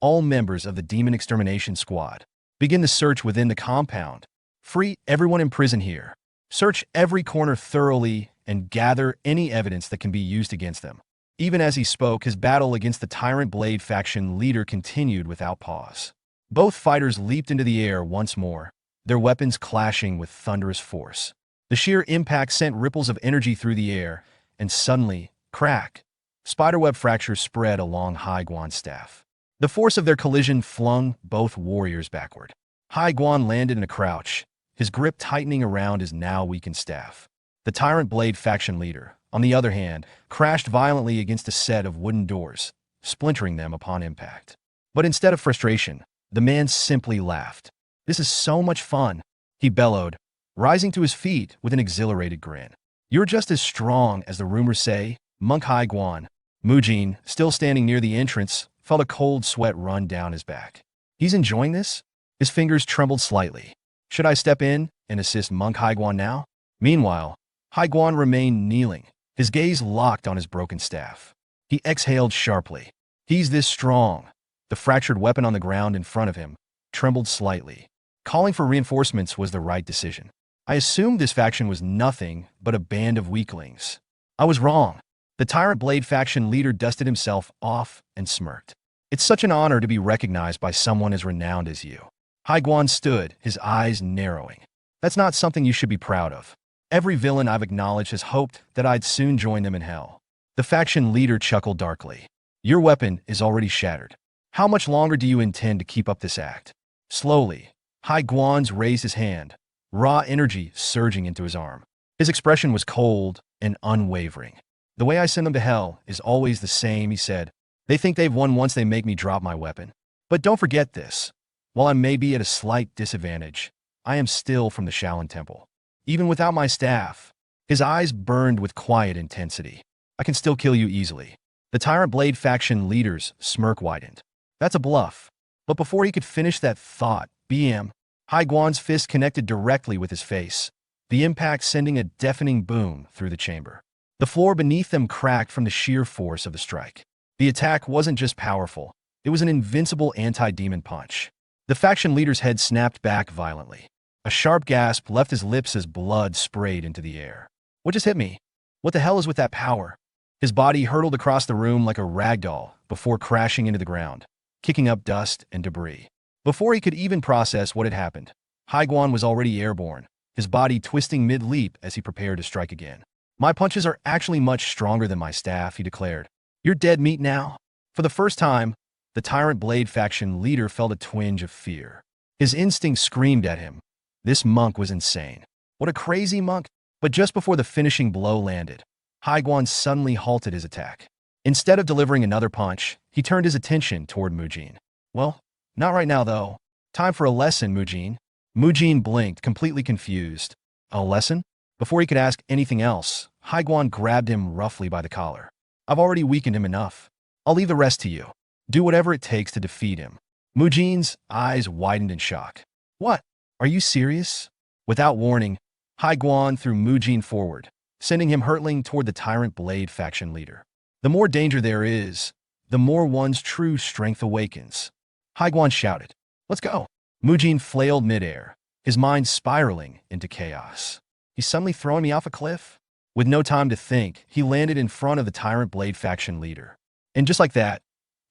"All members of the Demon Extermination Squad, begin the search within the compound. Free everyone in prison here. Search every corner thoroughly and gather any evidence that can be used against them." Even as he spoke, his battle against the Tyrant Blade faction leader continued without pause. Both fighters leaped into the air once more, their weapons clashing with thunderous force. The sheer impact sent ripples of energy through the air, and suddenly, crack, spiderweb fractures spread along Haiguan's staff. The force of their collision flung both warriors backward. Hai Guan landed in a crouch, his grip tightening around his now weakened staff. The Tyrant Blade faction leader, on the other hand, crashed violently against a set of wooden doors, splintering them upon impact. But instead of frustration, the man simply laughed. "This is so much fun," he bellowed, rising to his feet with an exhilarated grin. "You're just as strong as the rumors say, Monk Hai Guan." Mujin, still standing near the entrance, felt a cold sweat run down his back. He's enjoying this? His fingers trembled slightly. Should I step in and assist Monk Hai Guan now? Meanwhile, Hai Guan remained kneeling, his gaze locked on his broken staff. He exhaled sharply. He's this strong. The fractured weapon on the ground in front of him trembled slightly. Calling for reinforcements was the right decision. I assumed this faction was nothing but a band of weaklings. I was wrong. The Tyrant Blade faction leader dusted himself off and smirked. "It's such an honor to be recognized by someone as renowned as you." Hai Guan stood, his eyes narrowing. "That's not something you should be proud of. Every villain I've acknowledged has hoped that I'd soon join them in hell." The faction leader chuckled darkly. "Your weapon is already shattered. How much longer do you intend to keep up this act?" Slowly, Hai Guan raised his hand, raw energy surging into his arm. His expression was cold and unwavering. "The way I send them to hell is always the same," he said. "They think they've won once they make me drop my weapon. But don't forget this. While I may be at a slight disadvantage, I am still from the Shaolin Temple. Even without my staff," his eyes burned with quiet intensity, "I can still kill you easily." The Tyrant Blade faction leader's smirk widened. "That's a bluff." But before he could finish that thought, BM, Hai Guan's fist connected directly with his face, the impact sending a deafening boom through the chamber. The floor beneath them cracked from the sheer force of the strike. The attack wasn't just powerful, it was an invincible anti-demon punch. The faction leader's head snapped back violently. A sharp gasp left his lips as blood sprayed into the air. "What just hit me? What the hell is with that power?" His body hurtled across the room like a ragdoll before crashing into the ground, kicking up dust and debris. Before he could even process what had happened, Hai Guan was already airborne, his body twisting mid-leap as he prepared to strike again. "My punches are actually much stronger than my staff," he declared. "You're dead meat now." For the first time, the Tyrant Blade faction leader felt a twinge of fear. His instinct screamed at him. This monk was insane. What a crazy monk! But just before the finishing blow landed, Hai Guan suddenly halted his attack. Instead of delivering another punch, he turned his attention toward Mujin. "Well, not right now, though. Time for a lesson, Mujin." Mujin blinked, completely confused. "A lesson?" Before he could ask anything else, Hai Guan grabbed him roughly by the collar. "I've already weakened him enough. I'll leave the rest to you. Do whatever it takes to defeat him." Mujin's eyes widened in shock. "What? Are you serious?" Without warning, Hai Guan threw Mujin forward, sending him hurtling toward the Tyrant Blade faction leader. The more danger there is, the more one's true strength awakens. Hai Guan shouted, "Let's go." Mujin flailed midair, his mind spiraling into chaos. "He's suddenly throwing me off a cliff?" With no time to think, he landed in front of the Tyrant Blade faction leader. And just like that,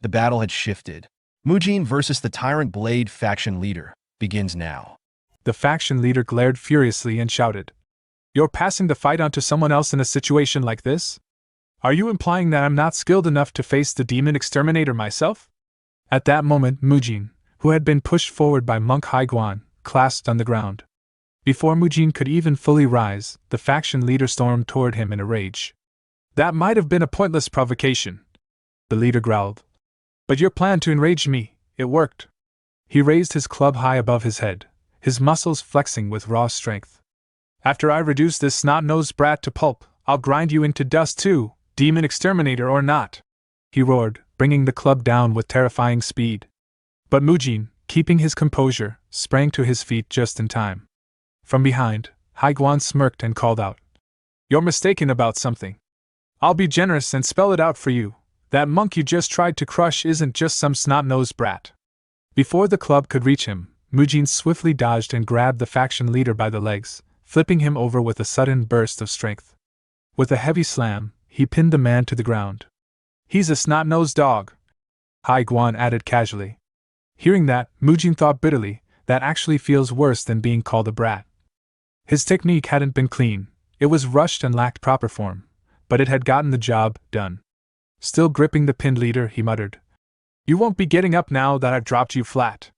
the battle had shifted. Mujin versus the Tyrant Blade faction leader begins now. The faction leader glared furiously and shouted, "You're passing the fight on to someone else in a situation like this? Are you implying that I'm not skilled enough to face the demon exterminator myself?" At that moment, Mujin, who had been pushed forward by Monk Hai Guan, clasped on the ground. Before Mujin could even fully rise, the faction leader stormed toward him in a rage. "That might have been a pointless provocation," the leader growled. "But your plan to enrage me, it worked." He raised his club high above his head, his muscles flexing with raw strength. "After I reduce this snot-nosed brat to pulp, I'll grind you into dust too, demon exterminator or not," he roared, bringing the club down with terrifying speed. But Mujin, keeping his composure, sprang to his feet just in time. From behind, Hai Guan smirked and called out, "You're mistaken about something. I'll be generous and spell it out for you. That monk you just tried to crush isn't just some snot-nosed brat." Before the club could reach him, Mujin swiftly dodged and grabbed the faction leader by the legs, flipping him over with a sudden burst of strength. With a heavy slam, he pinned the man to the ground. "He's a snot-nosed dog," Hai Guan added casually. Hearing that, Mujin thought bitterly, that actually feels worse than being called a brat. His technique hadn't been clean, it was rushed and lacked proper form, but it had gotten the job done. Still gripping the pinned leader, he muttered, "You won't be getting up now that I've dropped you flat.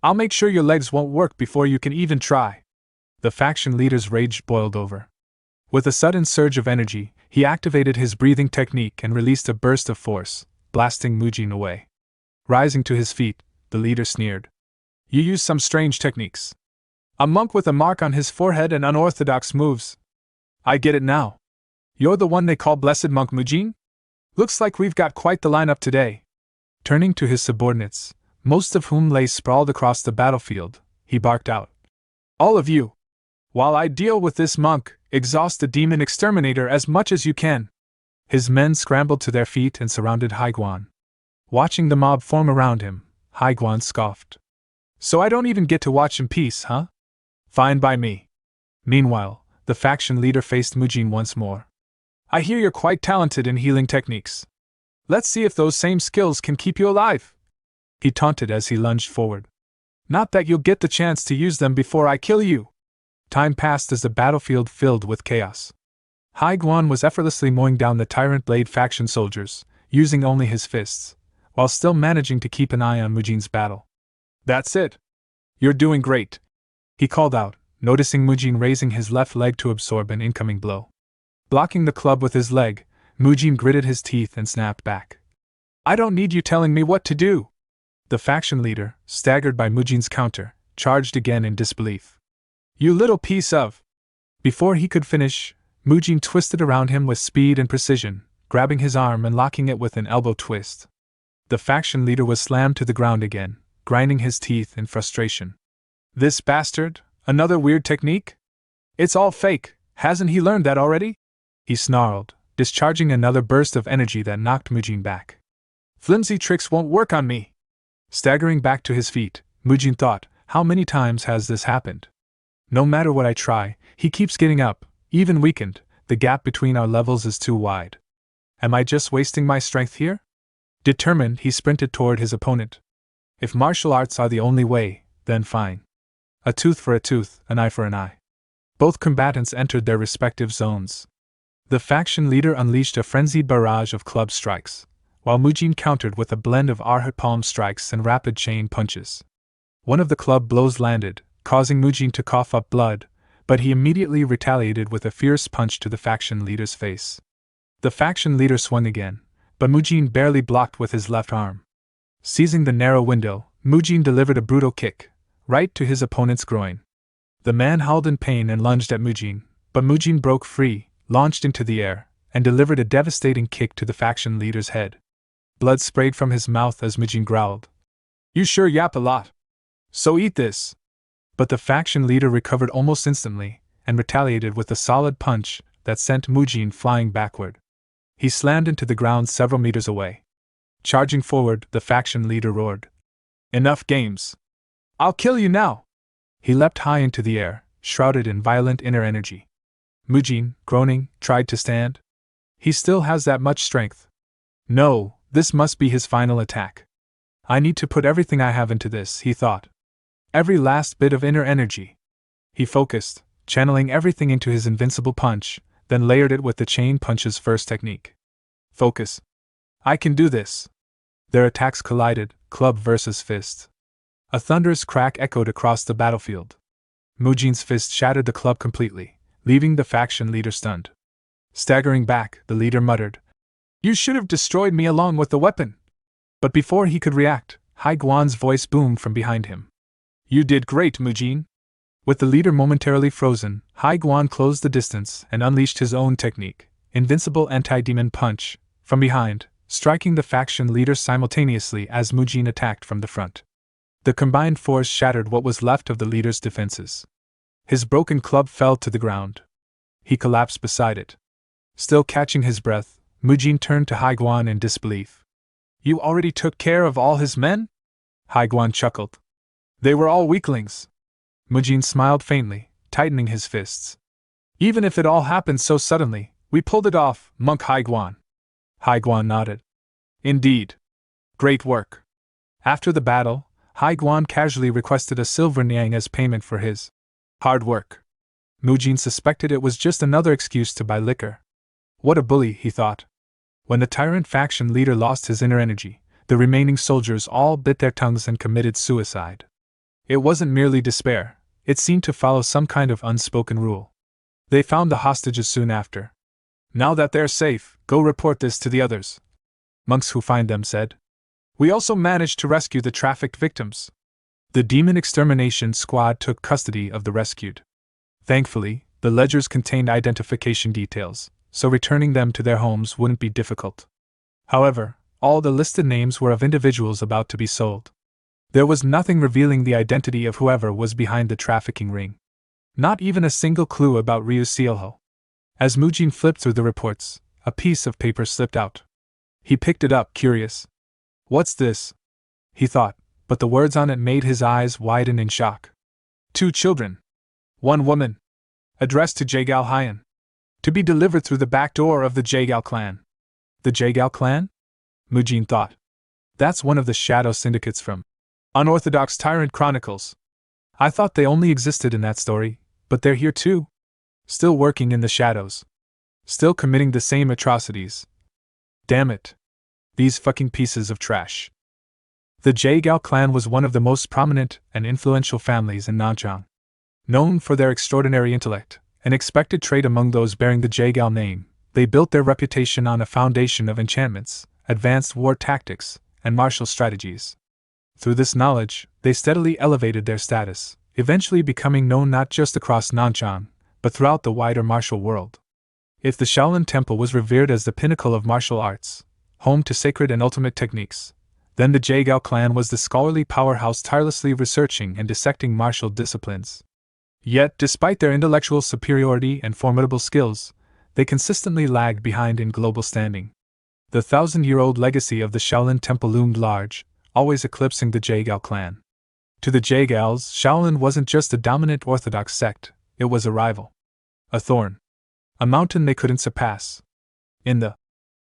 I'll make sure your legs won't work before you can even try. The faction leader's rage boiled over. With a sudden surge of energy, he activated his breathing technique and released a burst of force, blasting Mujin away. Rising to his feet, the leader sneered. You use some strange techniques. A monk with a mark on his forehead and unorthodox moves. I get it now. You're the one they call Blessed Monk Mujin? Looks like we've got quite the lineup today. Turning to his subordinates, most of whom lay sprawled across the battlefield, he barked out. All of you! While I deal with this monk, exhaust the demon exterminator as much as you can. His men scrambled to their feet and surrounded Haiguan. Watching the mob form around him, Haiguan scoffed. So I don't even get to watch in peace, huh? Fine by me. Meanwhile, the faction leader faced Mujin once more. I hear you're quite talented in healing techniques. Let's see if those same skills can keep you alive. He taunted as he lunged forward. Not that you'll get the chance to use them before I kill you. Time passed as the battlefield filled with chaos. Haiguan was effortlessly mowing down the Tyrant Blade faction soldiers, using only his fists, while still managing to keep an eye on Mujin's battle. That's it. You're doing great, he called out, noticing Mujin raising his left leg to absorb an incoming blow. Blocking the club with his leg, Mujin gritted his teeth and snapped back. I don't need you telling me what to do. The faction leader, staggered by Mujin's counter, charged again in disbelief. You little piece of... Before he could finish, Mujin twisted around him with speed and precision, grabbing his arm and locking it with an elbow twist. The faction leader was slammed to the ground again, grinding his teeth in frustration. This bastard? Another weird technique? It's all fake, hasn't he learned that already? He snarled, discharging another burst of energy that knocked Mujin back. Flimsy tricks won't work on me. Staggering back to his feet, Mujin thought, how many times has this happened? No matter what I try, he keeps getting up, even weakened, the gap between our levels is too wide. Am I just wasting my strength here? Determined, he sprinted toward his opponent. If martial arts are the only way, then fine. A tooth for a tooth, an eye for an eye. Both combatants entered their respective zones. The faction leader unleashed a frenzied barrage of club strikes, while Mujin countered with a blend of arhat palm strikes and rapid chain punches. One of the club blows landed, causing Mujin to cough up blood, but he immediately retaliated with a fierce punch to the faction leader's face. The faction leader swung again, but Mujin barely blocked with his left arm. Seizing the narrow window, Mujin delivered a brutal kick, right to his opponent's groin. The man howled in pain and lunged at Mujin, but Mujin broke free, launched into the air, and delivered a devastating kick to the faction leader's head. Blood sprayed from his mouth as Mujin growled. You sure yap a lot. So eat this. But the faction leader recovered almost instantly, and retaliated with a solid punch that sent Mujin flying backward. He slammed into the ground several meters away. Charging forward, the faction leader roared. Enough games. I'll kill you now. He leapt high into the air, shrouded in violent inner energy. Mujin, groaning, tried to stand. He still has that much strength. No, this must be his final attack. I need to put everything I have into this, he thought. Every last bit of inner energy. He focused, channeling everything into his invincible punch, then layered it with the chain punch's first technique. Focus. I can do this. Their attacks collided, club versus fist. A thunderous crack echoed across the battlefield. Mujin's fist shattered the club completely, leaving the faction leader stunned. Staggering back, the leader muttered, You should have destroyed me along with the weapon. But before he could react, Haiguan's voice boomed from behind him. You did great, Mujin. With the leader momentarily frozen, Haiguan closed the distance and unleashed his own technique, Invincible Anti-Demon Punch, from behind, striking the faction leader simultaneously as Mujin attacked from the front. The combined force shattered what was left of the leader's defenses. His broken club fell to the ground. He collapsed beside it. Still catching his breath, Mujin turned to Haiguan in disbelief. You already took care of all his men? Haiguan chuckled. They were all weaklings. Mujin smiled faintly, tightening his fists. Even if it all happened so suddenly, we pulled it off, Monk Haiguan. Haiguan nodded. Indeed. Great work. After the battle, Haiguan casually requested a silver niang as payment for his hard work. Mujin suspected it was just another excuse to buy liquor. What a bully, he thought. When the tyrant faction leader lost his inner energy, the remaining soldiers all bit their tongues and committed suicide. It wasn't merely despair, it seemed to follow some kind of unspoken rule. They found the hostages soon after. Now that they're safe, go report this to the others, monks who find them said. We also managed to rescue the trafficked victims. The demon extermination squad took custody of the rescued. Thankfully, the ledgers contained identification details, so returning them to their homes wouldn't be difficult. However, all the listed names were of individuals about to be sold. There was nothing revealing the identity of whoever was behind the trafficking ring. Not even a single clue about Ryu Sealho. As Mujin flipped through the reports, a piece of paper slipped out. He picked it up, curious. What's this? He thought, but the words on it made his eyes widen in shock. 2 children. 1 woman. Addressed to Jagal Hyan. To be delivered through the back door of the Jagal clan. The Jagal clan? Mujin thought. That's one of the shadow syndicates from Unorthodox Tyrant Chronicles. I thought they only existed in that story, but they're here too. Still working in the shadows. Still committing the same atrocities. Damn it. These fucking pieces of trash. The Jagal clan was one of the most prominent and influential families in Nanchang. Known for their extraordinary intellect, an expected trait among those bearing the Jagal name, they built their reputation on a foundation of enchantments, advanced war tactics, and martial strategies. Through this knowledge, they steadily elevated their status, eventually becoming known not just across Nanchang, but throughout the wider martial world. If the Shaolin Temple was revered as the pinnacle of martial arts, home to sacred and ultimate techniques, then the Jagal clan was the scholarly powerhouse tirelessly researching and dissecting martial disciplines. Yet, despite their intellectual superiority and formidable skills, they consistently lagged behind in global standing. The 1,000-year-old legacy of the Shaolin Temple loomed large, always eclipsing the Jagal clan. To the Jagals, Shaolin wasn't just a dominant orthodox sect, it was a rival. A thorn. A mountain they couldn't surpass. In the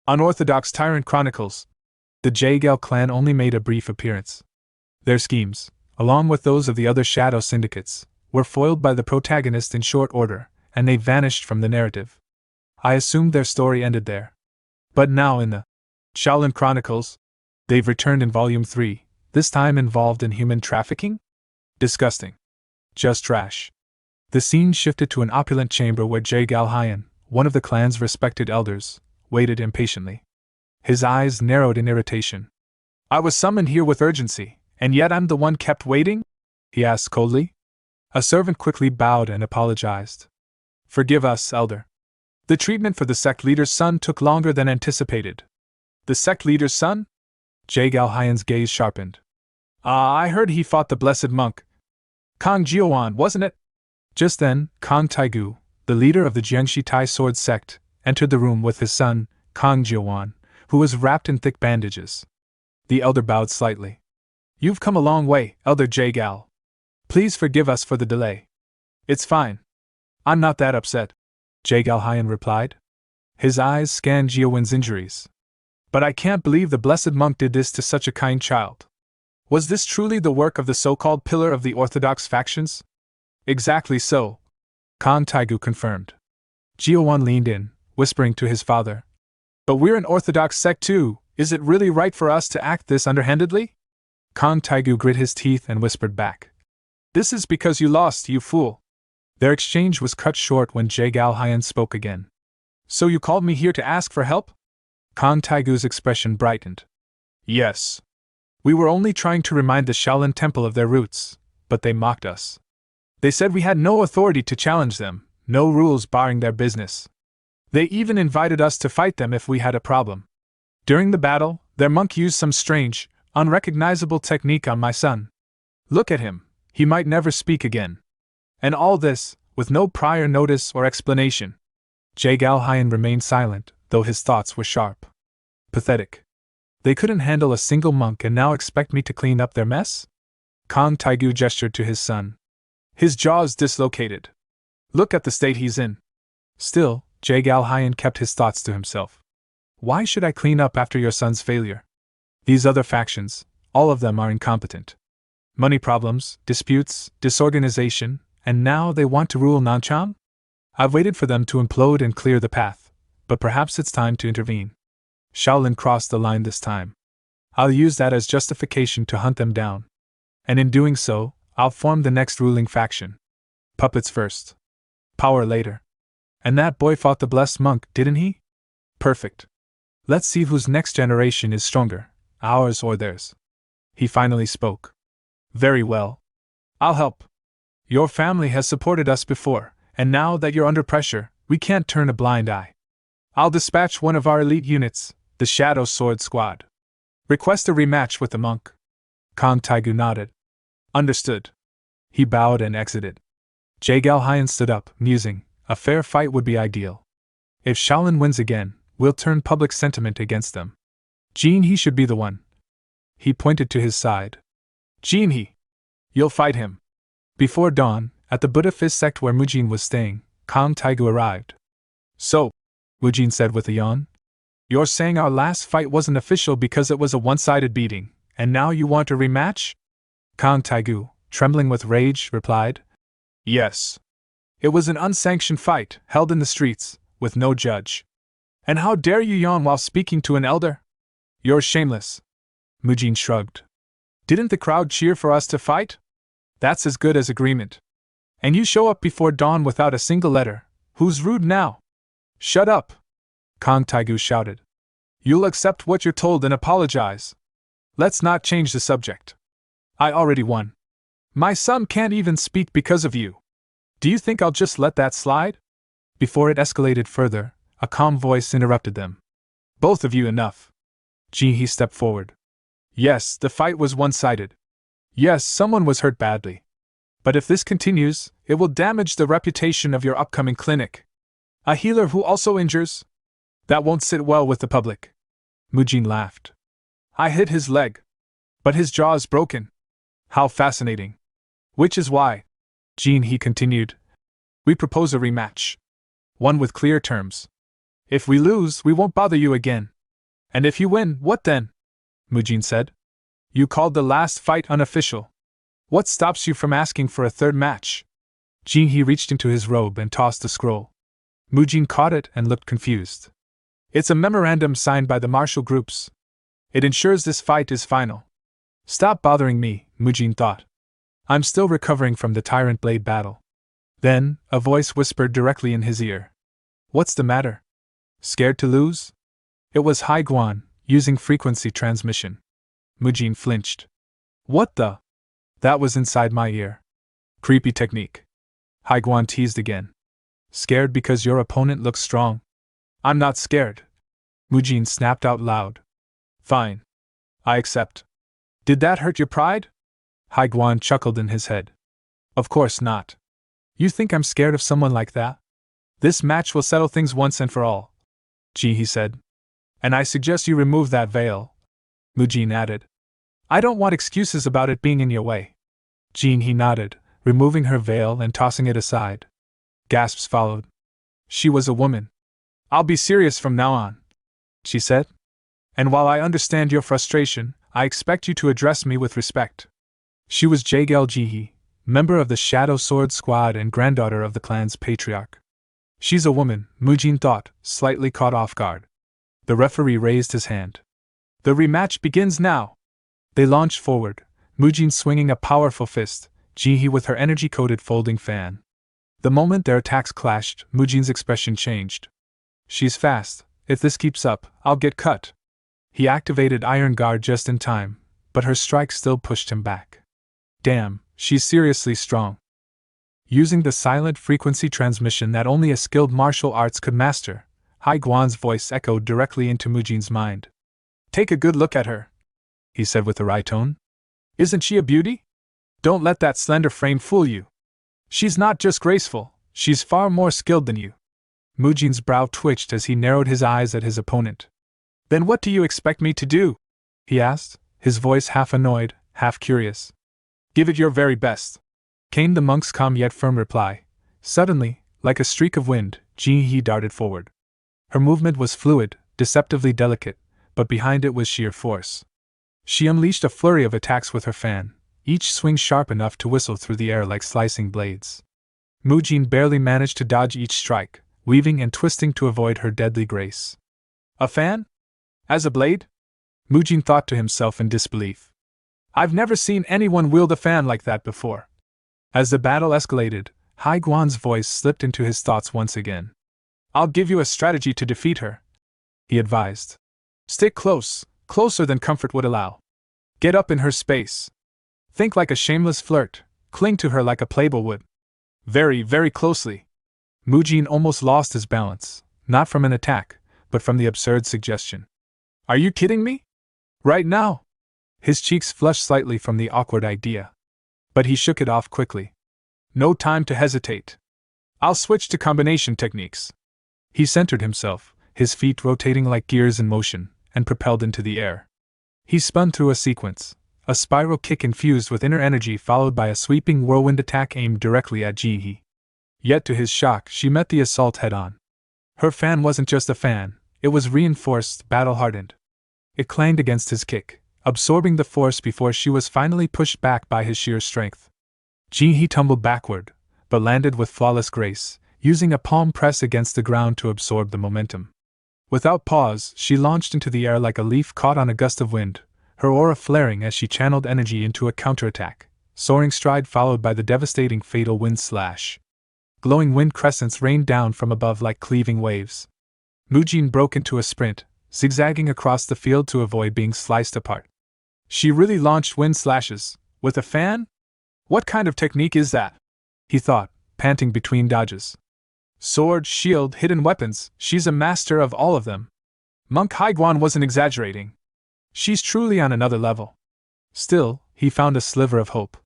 Unorthodox Tyrant Chronicles, the Jagal clan only made a brief appearance. Their schemes, along with those of the other shadow syndicates, were foiled by the protagonist in short order, and they vanished from the narrative. I assumed their story ended there. But now in the Shaolin Chronicles, they've returned in Volume 3, this time involved in human trafficking? Disgusting. Just trash. The scene shifted to an opulent chamber where Jagal Hyan, one of the clan's respected elders, waited impatiently. His eyes narrowed in irritation. I was summoned here with urgency, and yet I'm the one kept waiting? He asked coldly. A servant quickly bowed and apologized. Forgive us, elder. The treatment for the sect leader's son took longer than anticipated. The sect leader's son? Jagal Hyan's gaze sharpened. I heard he fought the blessed monk. Kang Jiuan, wasn't it? Just then, Kang Taigu, the leader of the Jiangshi Tai sword sect, entered the room with his son, Kang Jiuan, who was wrapped in thick bandages. The elder bowed slightly. You've come a long way, Elder Jagal. Please forgive us for the delay. It's fine. I'm not that upset, Jagal Hyan replied. His eyes scanned Jiuwen's injuries. But I can't believe the blessed monk did this to such a kind child. Was this truly the work of the so-called pillar of the orthodox factions? Exactly so, Kang Taigu confirmed. Jiuwen leaned in, whispering to his father. But we're an orthodox sect too, is it really right for us to act this underhandedly? Kang Taigu grit his teeth and whispered back. This is because you lost, you fool. Their exchange was cut short when Jagal Hyan spoke again. So you called me here to ask for help? Kang Taigu's expression brightened. Yes. We were only trying to remind the Shaolin Temple of their roots, but they mocked us. They said we had no authority to challenge them, no rules barring their business. They even invited us to fight them if we had a problem. During the battle, their monk used some strange, unrecognizable technique on my son. Look at him, he might never speak again. And all this, with no prior notice or explanation. Jagal Hyan remained silent, though his thoughts were sharp. Pathetic. They couldn't handle a single monk and now expect me to clean up their mess? Kang Taigu gestured to his son. His jaws dislocated. Look at the state he's in. Still, Jagal Hyan kept his thoughts to himself. Why should I clean up after your son's failure? These other factions, all of them are incompetent. Money problems, disputes, disorganization, and now they want to rule Nanchang? I've waited for them to implode and clear the path, but perhaps it's time to intervene. Shaolin crossed the line this time. I'll use that as justification to hunt them down. And in doing so, I'll form the next ruling faction. Puppets first. Power later. And that boy fought the blessed monk, didn't he? Perfect. Let's see whose next generation is stronger, ours or theirs. He finally spoke. Very well. I'll help. Your family has supported us before, and now that you're under pressure, we can't turn a blind eye. I'll dispatch one of our elite units, the Shadow Sword Squad. Request a rematch with the monk. Kong Taigu nodded. Understood. He bowed and exited. Jagal Hyan stood up, musing. A fair fight would be ideal. If Shaolin wins again, we'll turn public sentiment against them. Jin He should be the one. He pointed to his side. Jin He. You'll fight him. Before dawn, at the Buddha Fist sect where Mujin was staying, Kong Taigu arrived. So, Mujin said with a yawn, you're saying our last fight wasn't official because it was a one-sided beating, and now you want a rematch? Kong Taigu, trembling with rage, replied. Yes. It was an unsanctioned fight, held in the streets, with no judge. And how dare you yawn while speaking to an elder? You're shameless. Mujin shrugged. Didn't the crowd cheer for us to fight? That's as good as agreement. And you show up before dawn without a single letter. Who's rude now? Shut up! Kong Taigu shouted. You'll accept what you're told and apologize. Let's not change the subject. I already won. My son can't even speak because of you. Do you think I'll just let that slide? Before it escalated further, a calm voice interrupted them. Both of you enough. Jin He stepped forward. Yes, the fight was one-sided. Yes, someone was hurt badly. But if this continues, it will damage the reputation of your upcoming clinic. A healer who also injures? That won't sit well with the public. Mujin laughed. I hit his leg. But his jaw is broken. How fascinating. Which is why, Jin He continued, we propose a rematch. One with clear terms. If we lose, we won't bother you again. And if you win, what then? Mujin said. You called the last fight unofficial. What stops you from asking for a third match? Jin He reached into his robe and tossed the scroll. Mujin caught it and looked confused. It's a memorandum signed by the martial groups. It ensures this fight is final. Stop bothering me, Mujin thought. I'm still recovering from the Tyrant Blade battle. Then, a voice whispered directly in his ear. What's the matter? Scared to lose? It was Hai Guan, using frequency transmission. Mujin flinched. What the? That was inside my ear. Creepy technique. Hai Guan teased again. Scared because your opponent looks strong? I'm not scared. Mujin snapped out loud. Fine. I accept. Did that hurt your pride? Hai Guan chuckled in his head. Of course not. You think I'm scared of someone like that? This match will settle things once and for all. Ji He said. And I suggest you remove that veil. Mujin added. I don't want excuses about it being in your way. Jin He nodded, removing her veil and tossing it aside. Gasps followed. She was a woman. I'll be serious from now on, she said. And while I understand your frustration, I expect you to address me with respect. She was Jagel Jihi, member of the Shadow Sword Squad and granddaughter of the clan's patriarch. She's a woman, Mujin thought, slightly caught off guard. The referee raised his hand. The rematch begins now. They launched forward, Mujin swinging a powerful fist, Jihi with her energy-coated folding fan. The moment their attacks clashed, Mujin's expression changed. She's fast. If this keeps up, I'll get cut. He activated Iron Guard just in time, but her strike still pushed him back. Damn, she's seriously strong. Using the silent frequency transmission that only a skilled martial arts could master, Hai Guan's voice echoed directly into Mujin's mind. Take a good look at her, he said with a wry tone. Isn't she a beauty? Don't let that slender frame fool you. She's not just graceful, she's far more skilled than you. Mujin's brow twitched as he narrowed his eyes at his opponent. Then what do you expect me to do? He asked, his voice half annoyed, half curious. Give it your very best, came the monk's calm yet firm reply. Suddenly, like a streak of wind, Ji He darted forward. Her movement was fluid, deceptively delicate, but behind it was sheer force. She unleashed a flurry of attacks with her fan, each swing sharp enough to whistle through the air like slicing blades. Mujin barely managed to dodge each strike, weaving and twisting to avoid her deadly grace. A fan? As a blade? Mujin thought to himself in disbelief. I've never seen anyone wield a fan like that before. As the battle escalated, Hai Guan's voice slipped into his thoughts once again. I'll give you a strategy to defeat her, he advised. Stick close, closer than comfort would allow. Get up in her space. Think like a shameless flirt, cling to her like a playboy would. Very, very closely. Mujin almost lost his balance, not from an attack, but from the absurd suggestion. Are you kidding me? Right now? His cheeks flushed slightly from the awkward idea. But he shook it off quickly. No time to hesitate. I'll switch to combination techniques. He centered himself, his feet rotating like gears in motion, and propelled into the air. He spun through a sequence, a spiral kick infused with inner energy followed by a sweeping whirlwind attack aimed directly at Ji-hee. Yet to his shock, she met the assault head-on. Her fan wasn't just a fan, it was reinforced, battle-hardened. It clanged against his kick, absorbing the force before she was finally pushed back by his sheer strength. Ji-hee tumbled backward, but landed with flawless grace, using a palm press against the ground to absorb the momentum. Without pause, she launched into the air like a leaf caught on a gust of wind, her aura flaring as she channeled energy into a counterattack, soaring stride followed by the devastating fatal wind slash. Glowing wind crescents rained down from above like cleaving waves. Mujin broke into a sprint, zigzagging across the field to avoid being sliced apart. She really launched wind slashes, with a fan? What kind of technique is that? He thought, panting between dodges. Sword, shield, hidden weapons, she's a master of all of them. Monk Haiguan wasn't exaggerating. She's truly on another level. Still, he found a sliver of hope.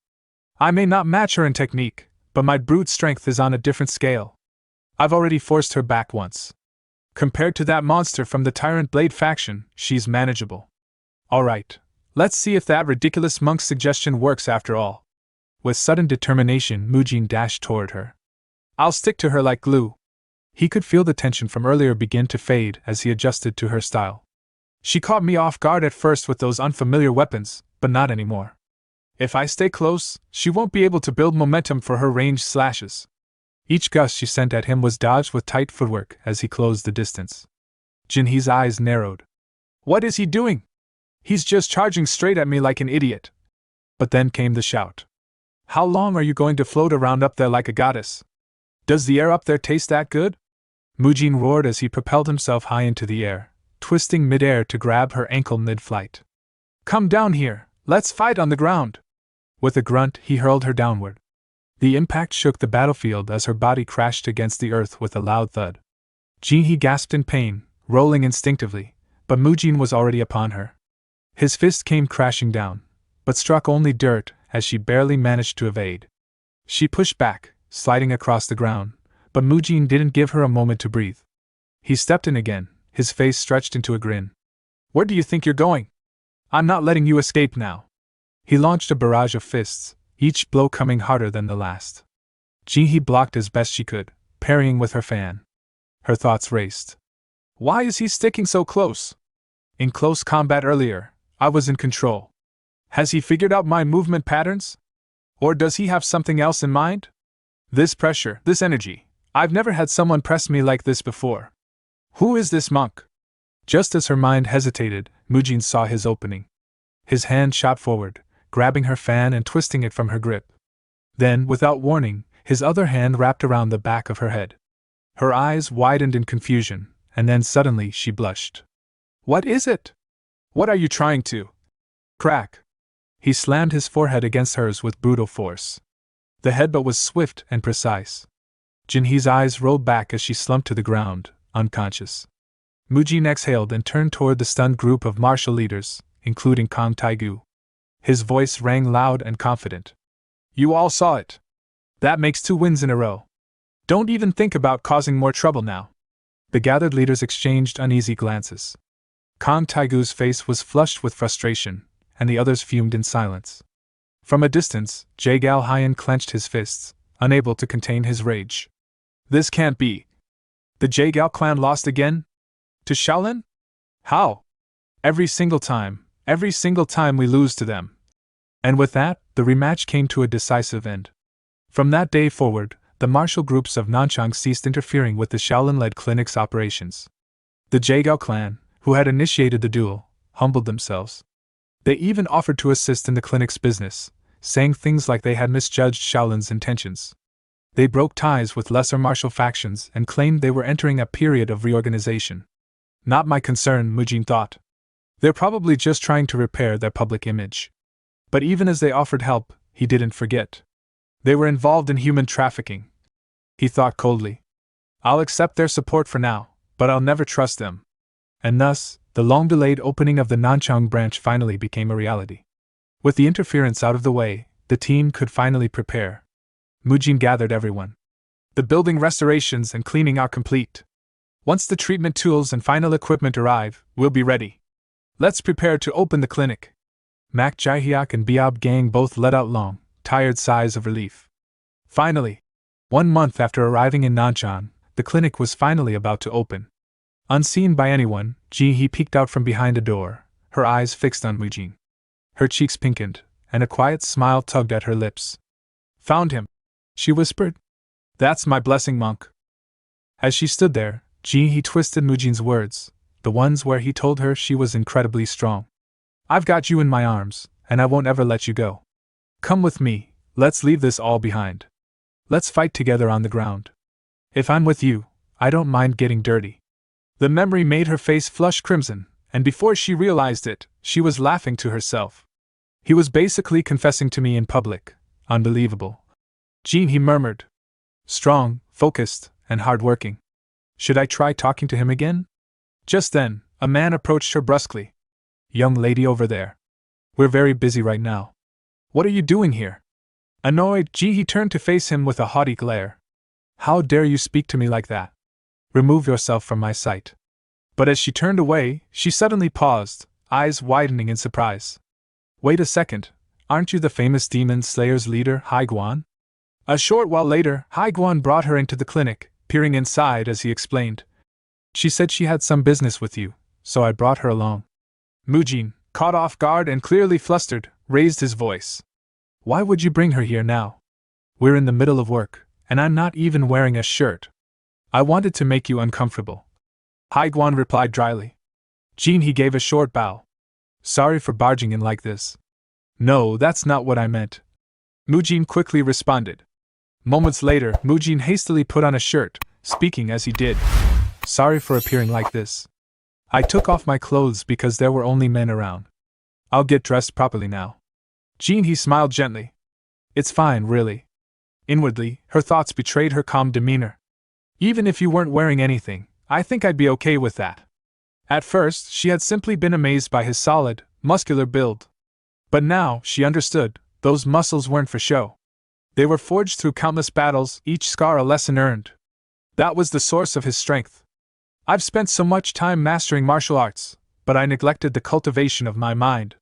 I may not match her in technique, but my brute strength is on a different scale. I've already forced her back once. Compared to that monster from the Tyrant Blade faction, she's manageable. Alright, let's see if that ridiculous monk's suggestion works after all. With sudden determination, Mujin dashed toward her. I'll stick to her like glue. He could feel the tension from earlier begin to fade as he adjusted to her style. She caught me off guard at first with those unfamiliar weapons, but not anymore. If I stay close, she won't be able to build momentum for her ranged slashes. Each gust she sent at him was dodged with tight footwork as he closed the distance. Jinhee's eyes narrowed. What is he doing? He's just charging straight at me like an idiot. But then came the shout. How long are you going to float around up there like a goddess? Does the air up there taste that good? Mujin roared as he propelled himself high into the air, twisting mid-air to grab her ankle mid-flight. Come down here, let's fight on the ground. With a grunt, he hurled her downward. The impact shook the battlefield as her body crashed against the earth with a loud thud. Ji-hee gasped in pain, rolling instinctively, but Mujin was already upon her. His fist came crashing down, but struck only dirt as she barely managed to evade. She pushed back, sliding across the ground, but Mujin didn't give her a moment to breathe. He stepped in again, his face stretched into a grin. Where do you think you're going? I'm not letting you escape now. He launched a barrage of fists, each blow coming harder than the last. Ji-hee blocked as best she could, parrying with her fan. Her thoughts raced. Why is he sticking so close? In close combat earlier, I was in control. Has he figured out my movement patterns? Or does he have something else in mind? This pressure, this energy, I've never had someone press me like this before. Who is this monk? Just as her mind hesitated, Mujin saw his opening. His hand shot forward, grabbing her fan and twisting it from her grip. Then, without warning, his other hand wrapped around the back of her head. Her eyes widened in confusion, and then suddenly she blushed. What is it? What are you trying to? Crack. He slammed his forehead against hers with brutal force. The headbutt was swift and precise. Jinhee's eyes rolled back as she slumped to the ground, unconscious. Mujin exhaled and turned toward the stunned group of martial leaders, including Kang Taegu. His voice rang loud and confident. You all saw it. That makes 2 wins in a row. Don't even think about causing more trouble now. The gathered leaders exchanged uneasy glances. Kang Taegu's face was flushed with frustration, and the others fumed in silence. From a distance, Jae-gal Hyen clenched his fists, unable to contain his rage. This can't be. The Jae-gal clan lost again? To Shaolin? How? Every single time we lose to them. And with that, the rematch came to a decisive end. From that day forward, the martial groups of Nanchang ceased interfering with the Shaolin-led clinic's operations. The Jae-gal clan, who had initiated the duel, humbled themselves. They even offered to assist in the clinic's business, saying things like they had misjudged Shaolin's intentions. They broke ties with lesser martial factions and claimed they were entering a period of reorganization. Not my concern, Mujin thought. They're probably just trying to repair their public image. But even as they offered help, he didn't forget. They were involved in human trafficking. He thought coldly. I'll accept their support for now, but I'll never trust them. And thus, the long-delayed opening of the Nanchang branch finally became a reality. With the interference out of the way, the team could finally prepare. Mujin gathered everyone. The building restorations and cleaning are complete. Once the treatment tools and final equipment arrive, we'll be ready. Let's prepare to open the clinic. Mak Jaehyuk and Biob Gang both let out long, tired sighs of relief. Finally, 1 month after arriving in Nanchang, the clinic was finally about to open. Unseen by anyone, Ji-hee peeked out from behind a door, her eyes fixed on Mujin. Her cheeks pinkened, and a quiet smile tugged at her lips. Found him, she whispered. That's my blessing, monk. As she stood there, Ji-hee twisted Mujin's words, the ones where he told her she was incredibly strong. I've got you in my arms, and I won't ever let you go. Come with me, let's leave this all behind. Let's fight together on the ground. If I'm with you, I don't mind getting dirty. The memory made her face flush crimson, and before she realized it, she was laughing to herself. He was basically confessing to me in public. Unbelievable. Jean, he murmured. Strong, focused, and hard-working. Should I try talking to him again? Just then, a man approached her brusquely. Young lady over there. We're very busy right now. What are you doing here? Annoyed, Ji-hee turned to face him with a haughty glare. How dare you speak to me like that? Remove yourself from my sight. But as she turned away, she suddenly paused, eyes widening in surprise. Wait a second, aren't you the famous demon slayer's leader, Haiguan? A short while later, Haiguan brought her into the clinic, peering inside as he explained. She said she had some business with you, so I brought her along. Mujin, caught off guard and clearly flustered, raised his voice. Why would you bring her here now? We're in the middle of work, and I'm not even wearing a shirt. I wanted to make you uncomfortable. Haiguan replied dryly. Jean, he gave a short bow. Sorry for barging in like this. No, that's not what I meant. Mujin quickly responded. Moments later, Mujin hastily put on a shirt, speaking as he did. Sorry for appearing like this. I took off my clothes because there were only men around. I'll get dressed properly now. Jean, he smiled gently. It's fine, really. Inwardly, her thoughts betrayed her calm demeanor. Even if you weren't wearing anything, I think I'd be okay with that. At first, she had simply been amazed by his solid, muscular build. But now, she understood, those muscles weren't for show. They were forged through countless battles, each scar a lesson earned. That was the source of his strength. I've spent so much time mastering martial arts, but I neglected the cultivation of my mind.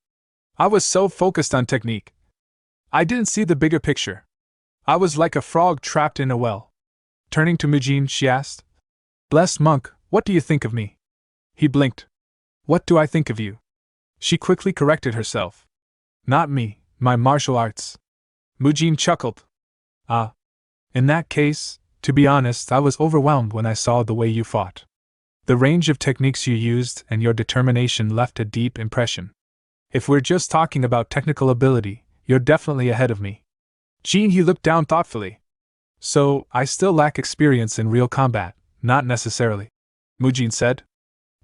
I was so focused on technique. I didn't see the bigger picture. I was like a frog trapped in a well. Turning to Mujin, she asked, Blessed monk, what do you think of me? He blinked. What do I think of you? She quickly corrected herself. Not me, my martial arts. Mujin chuckled. Ah. In that case, to be honest, I was overwhelmed when I saw the way you fought. The range of techniques you used and your determination left a deep impression. If we're just talking about technical ability, you're definitely ahead of me. Jean, he looked down thoughtfully. So, I still lack experience in real combat, not necessarily. Mujin said.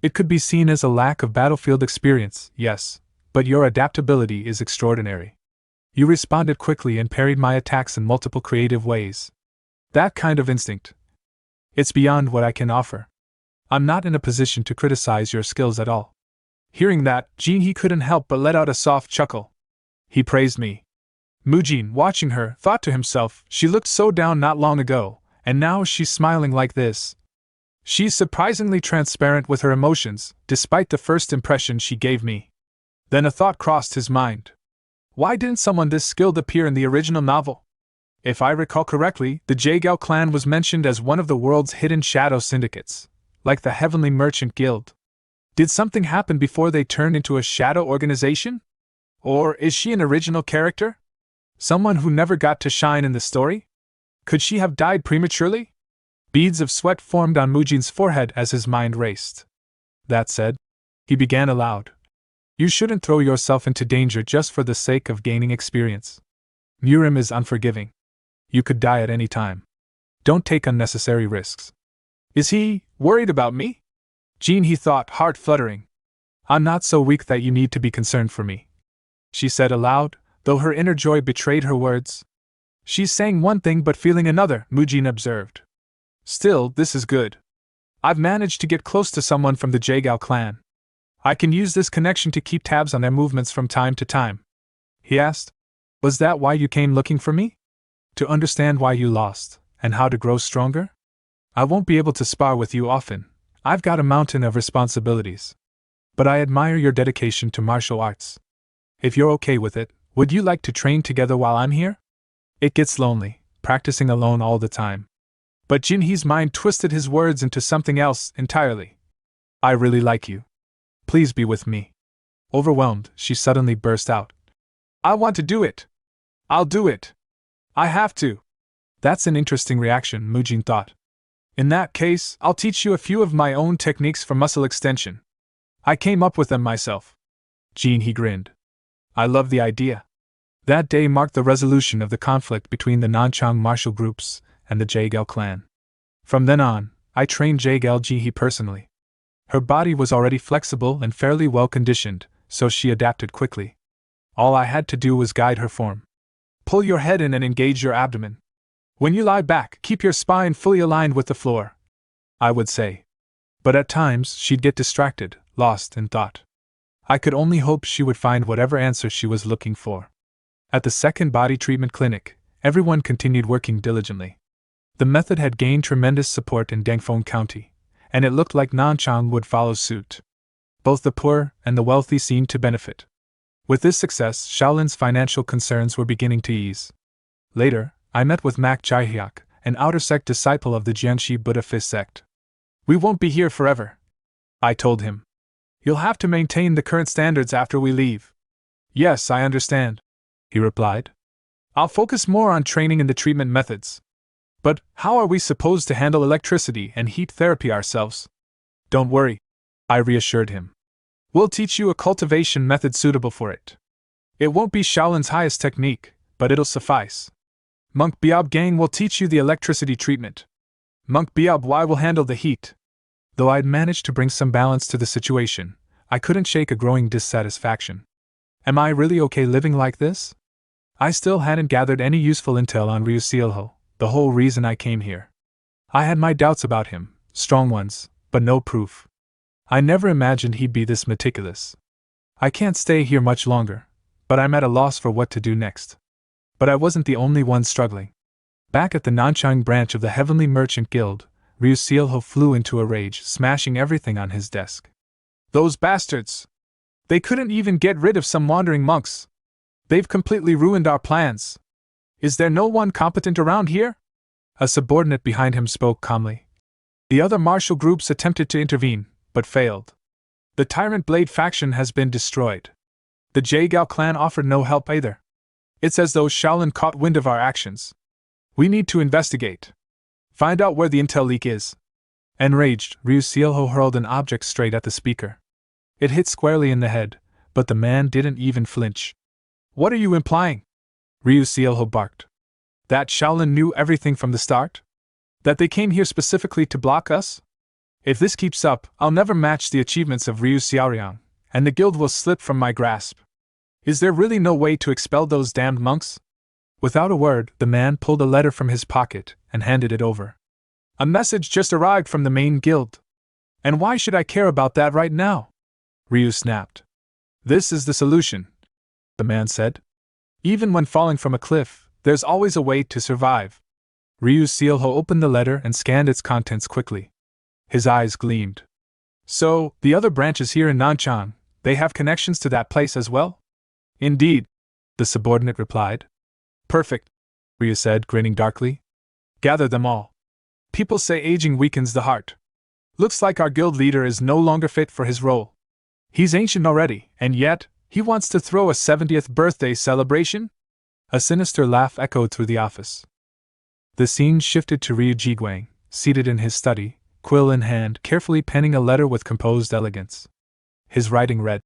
It could be seen as a lack of battlefield experience, yes, but your adaptability is extraordinary. You responded quickly and parried my attacks in multiple creative ways. That kind of instinct. It's beyond what I can offer. I'm not in a position to criticize your skills at all. Hearing that, Jean, he couldn't help but let out a soft chuckle. He praised me. Mujin, watching her, thought to himself, she looked so down not long ago, and now she's smiling like this. She's surprisingly transparent with her emotions, despite the first impression she gave me. Then a thought crossed his mind. Why didn't someone this skilled appear in the original novel? If I recall correctly, the Jaegao clan was mentioned as one of the world's hidden shadow syndicates, like the Heavenly Merchant Guild. Did something happen before they turned into a shadow organization? Or is she an original character? Someone who never got to shine in the story? Could she have died prematurely? Beads of sweat formed on Mujin's forehead as his mind raced. That said, he began aloud. You shouldn't throw yourself into danger just for the sake of gaining experience. Murim is unforgiving. You could die at any time. Don't take unnecessary risks. Is he worried about me? Jean, he thought, heart fluttering. I'm not so weak that you need to be concerned for me, she said aloud, though her inner joy betrayed her words. She's saying one thing but feeling another, Mujin observed. Still, this is good. I've managed to get close to someone from the Jaegao clan. I can use this connection to keep tabs on their movements from time to time. He asked, Was that why you came looking for me? To understand why you lost, and how to grow stronger? I won't be able to spar with you often. I've got a mountain of responsibilities. But I admire your dedication to martial arts. If you're okay with it, would you like to train together while I'm here? It gets lonely, practicing alone all the time. But Jinhee's mind twisted his words into something else entirely. I really like you. Please be with me. Overwhelmed, she suddenly burst out. I want to do it. I'll do it. I have to. That's an interesting reaction, Mujin thought. In that case, I'll teach you a few of my own techniques for muscle extension. I came up with them myself. Jinhee grinned. I love the idea. That day marked the resolution of the conflict between the Nanchang martial groups and the Jaegao clan. From then on, I trained Jaegao Jinhee personally. Her body was already flexible and fairly well conditioned, so she adapted quickly. All I had to do was guide her form. Pull your head in and engage your abdomen. When you lie back, keep your spine fully aligned with the floor, I would say. But at times, she'd get distracted, lost in thought. I could only hope she would find whatever answer she was looking for. At the second body treatment clinic, everyone continued working diligently. The method had gained tremendous support in Dangfeng County, and it looked like Nanchang would follow suit. Both the poor and the wealthy seemed to benefit. With this success, Shaolin's financial concerns were beginning to ease. Later, I met with Mak Jaihyuk, an outer sect disciple of the Jianxi Buddhist sect. We won't be here forever, I told him. You'll have to maintain the current standards after we leave. Yes, I understand, he replied. I'll focus more on training in the treatment methods. But how are we supposed to handle electricity and heat therapy ourselves? Don't worry, I reassured him. We'll teach you a cultivation method suitable for it. It won't be Shaolin's highest technique, but it'll suffice. Monk Biab Gang will teach you the electricity treatment. Monk Biab Y will handle the heat. Though I'd managed to bring some balance to the situation, I couldn't shake a growing dissatisfaction. Am I really okay living like this? I still hadn't gathered any useful intel on Ryu Sealho, the whole reason I came here. I had my doubts about him, strong ones, but no proof. I never imagined he'd be this meticulous. I can't stay here much longer, but I'm at a loss for what to do next. But I wasn't the only one struggling. Back at the Nanchang branch of the Heavenly Merchant Guild, Ryu Sealho flew into a rage, smashing everything on his desk. Those bastards! They couldn't even get rid of some wandering monks. They've completely ruined our plans. Is there no one competent around here? A subordinate behind him spoke calmly. The other martial groups attempted to intervene, but failed. The Tyrant Blade faction has been destroyed. The Jaegao clan offered no help either. It's as though Shaolin caught wind of our actions. We need to investigate. Find out where the intel leak is. Enraged, Ryu Sealho hurled an object straight at the speaker. It hit squarely in the head, but the man didn't even flinch. What are you implying? Ryu Sealho barked. That Shaolin knew everything from the start? That they came here specifically to block us? If this keeps up, I'll never match the achievements of Ryu Xiaoriang, and the guild will slip from my grasp. Is there really no way to expel those damned monks? Without a word, the man pulled a letter from his pocket and handed it over. A message just arrived from the main guild. And why should I care about that right now? Ryu snapped. This is the solution, the man said. Even when falling from a cliff, there's always a way to survive. Ryu Sealho opened the letter and scanned its contents quickly. His eyes gleamed. So, the other branches here in Nanchang, they have connections to that place as well? Indeed, the subordinate replied. Perfect, Ryu said, grinning darkly. Gather them all. People say aging weakens the heart. Looks like our guild leader is no longer fit for his role. He's ancient already, and yet, he wants to throw a 70th birthday celebration? A sinister laugh echoed through the office. The scene shifted to Ryu Jiguang, seated in his study, quill in hand, carefully penning a letter with composed elegance. His writing read,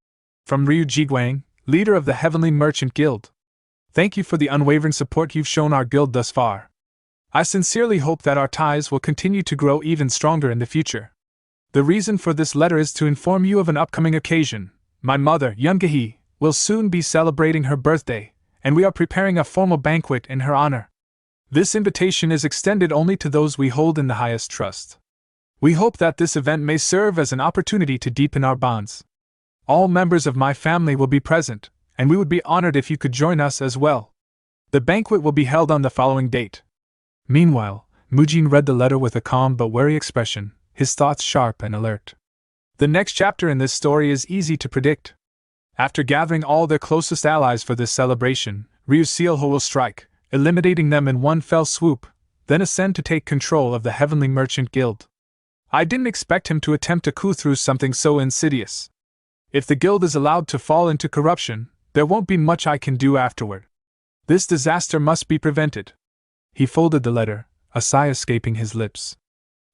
From Ryu Jiguang, leader of the Heavenly Merchant Guild. Thank you for the unwavering support you've shown our guild thus far. I sincerely hope that our ties will continue to grow even stronger in the future. The reason for this letter is to inform you of an upcoming occasion. My mother, Yungahi, will soon be celebrating her birthday, and we are preparing a formal banquet in her honor. This invitation is extended only to those we hold in the highest trust. We hope that this event may serve as an opportunity to deepen our bonds. All members of my family will be present, and we would be honored if you could join us as well. The banquet will be held on the following date. Meanwhile, Mujin read the letter with a calm but wary expression, his thoughts sharp and alert. The next chapter in this story is easy to predict. After gathering all their closest allies for this celebration, Ryu Sealho will strike, eliminating them in one fell swoop, then ascend to take control of the Heavenly Merchant Guild. I didn't expect him to attempt a coup through something so insidious. If the guild is allowed to fall into corruption, there won't be much I can do afterward. This disaster must be prevented. He folded the letter, a sigh escaping his lips.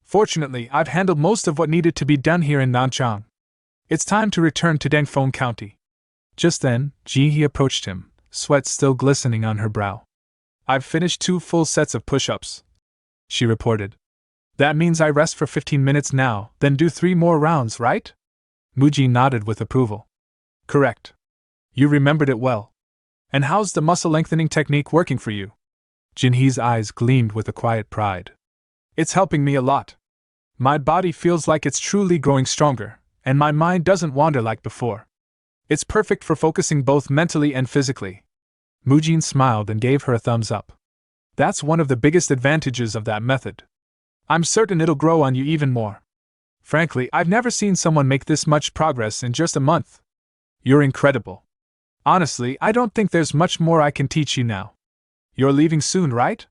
Fortunately, I've handled most of what needed to be done here in Nanchang. It's time to return to Dengfeng County. Just then, Ji-hee approached him, sweat still glistening on her brow. I've finished 2 full sets of push-ups, she reported. That means I rest for 15 minutes now, then do 3 more rounds, right? Muji nodded with approval. Correct. You remembered it well. And how's the muscle lengthening technique working for you? Jinhee's eyes gleamed with a quiet pride. It's helping me a lot. My body feels like it's truly growing stronger, and my mind doesn't wander like before. It's perfect for focusing both mentally and physically. Mujin smiled and gave her a thumbs up. That's one of the biggest advantages of that method. I'm certain it'll grow on you even more. Frankly, I've never seen someone make this much progress in just a month. You're incredible. Honestly, I don't think there's much more I can teach you now. You're leaving soon, right?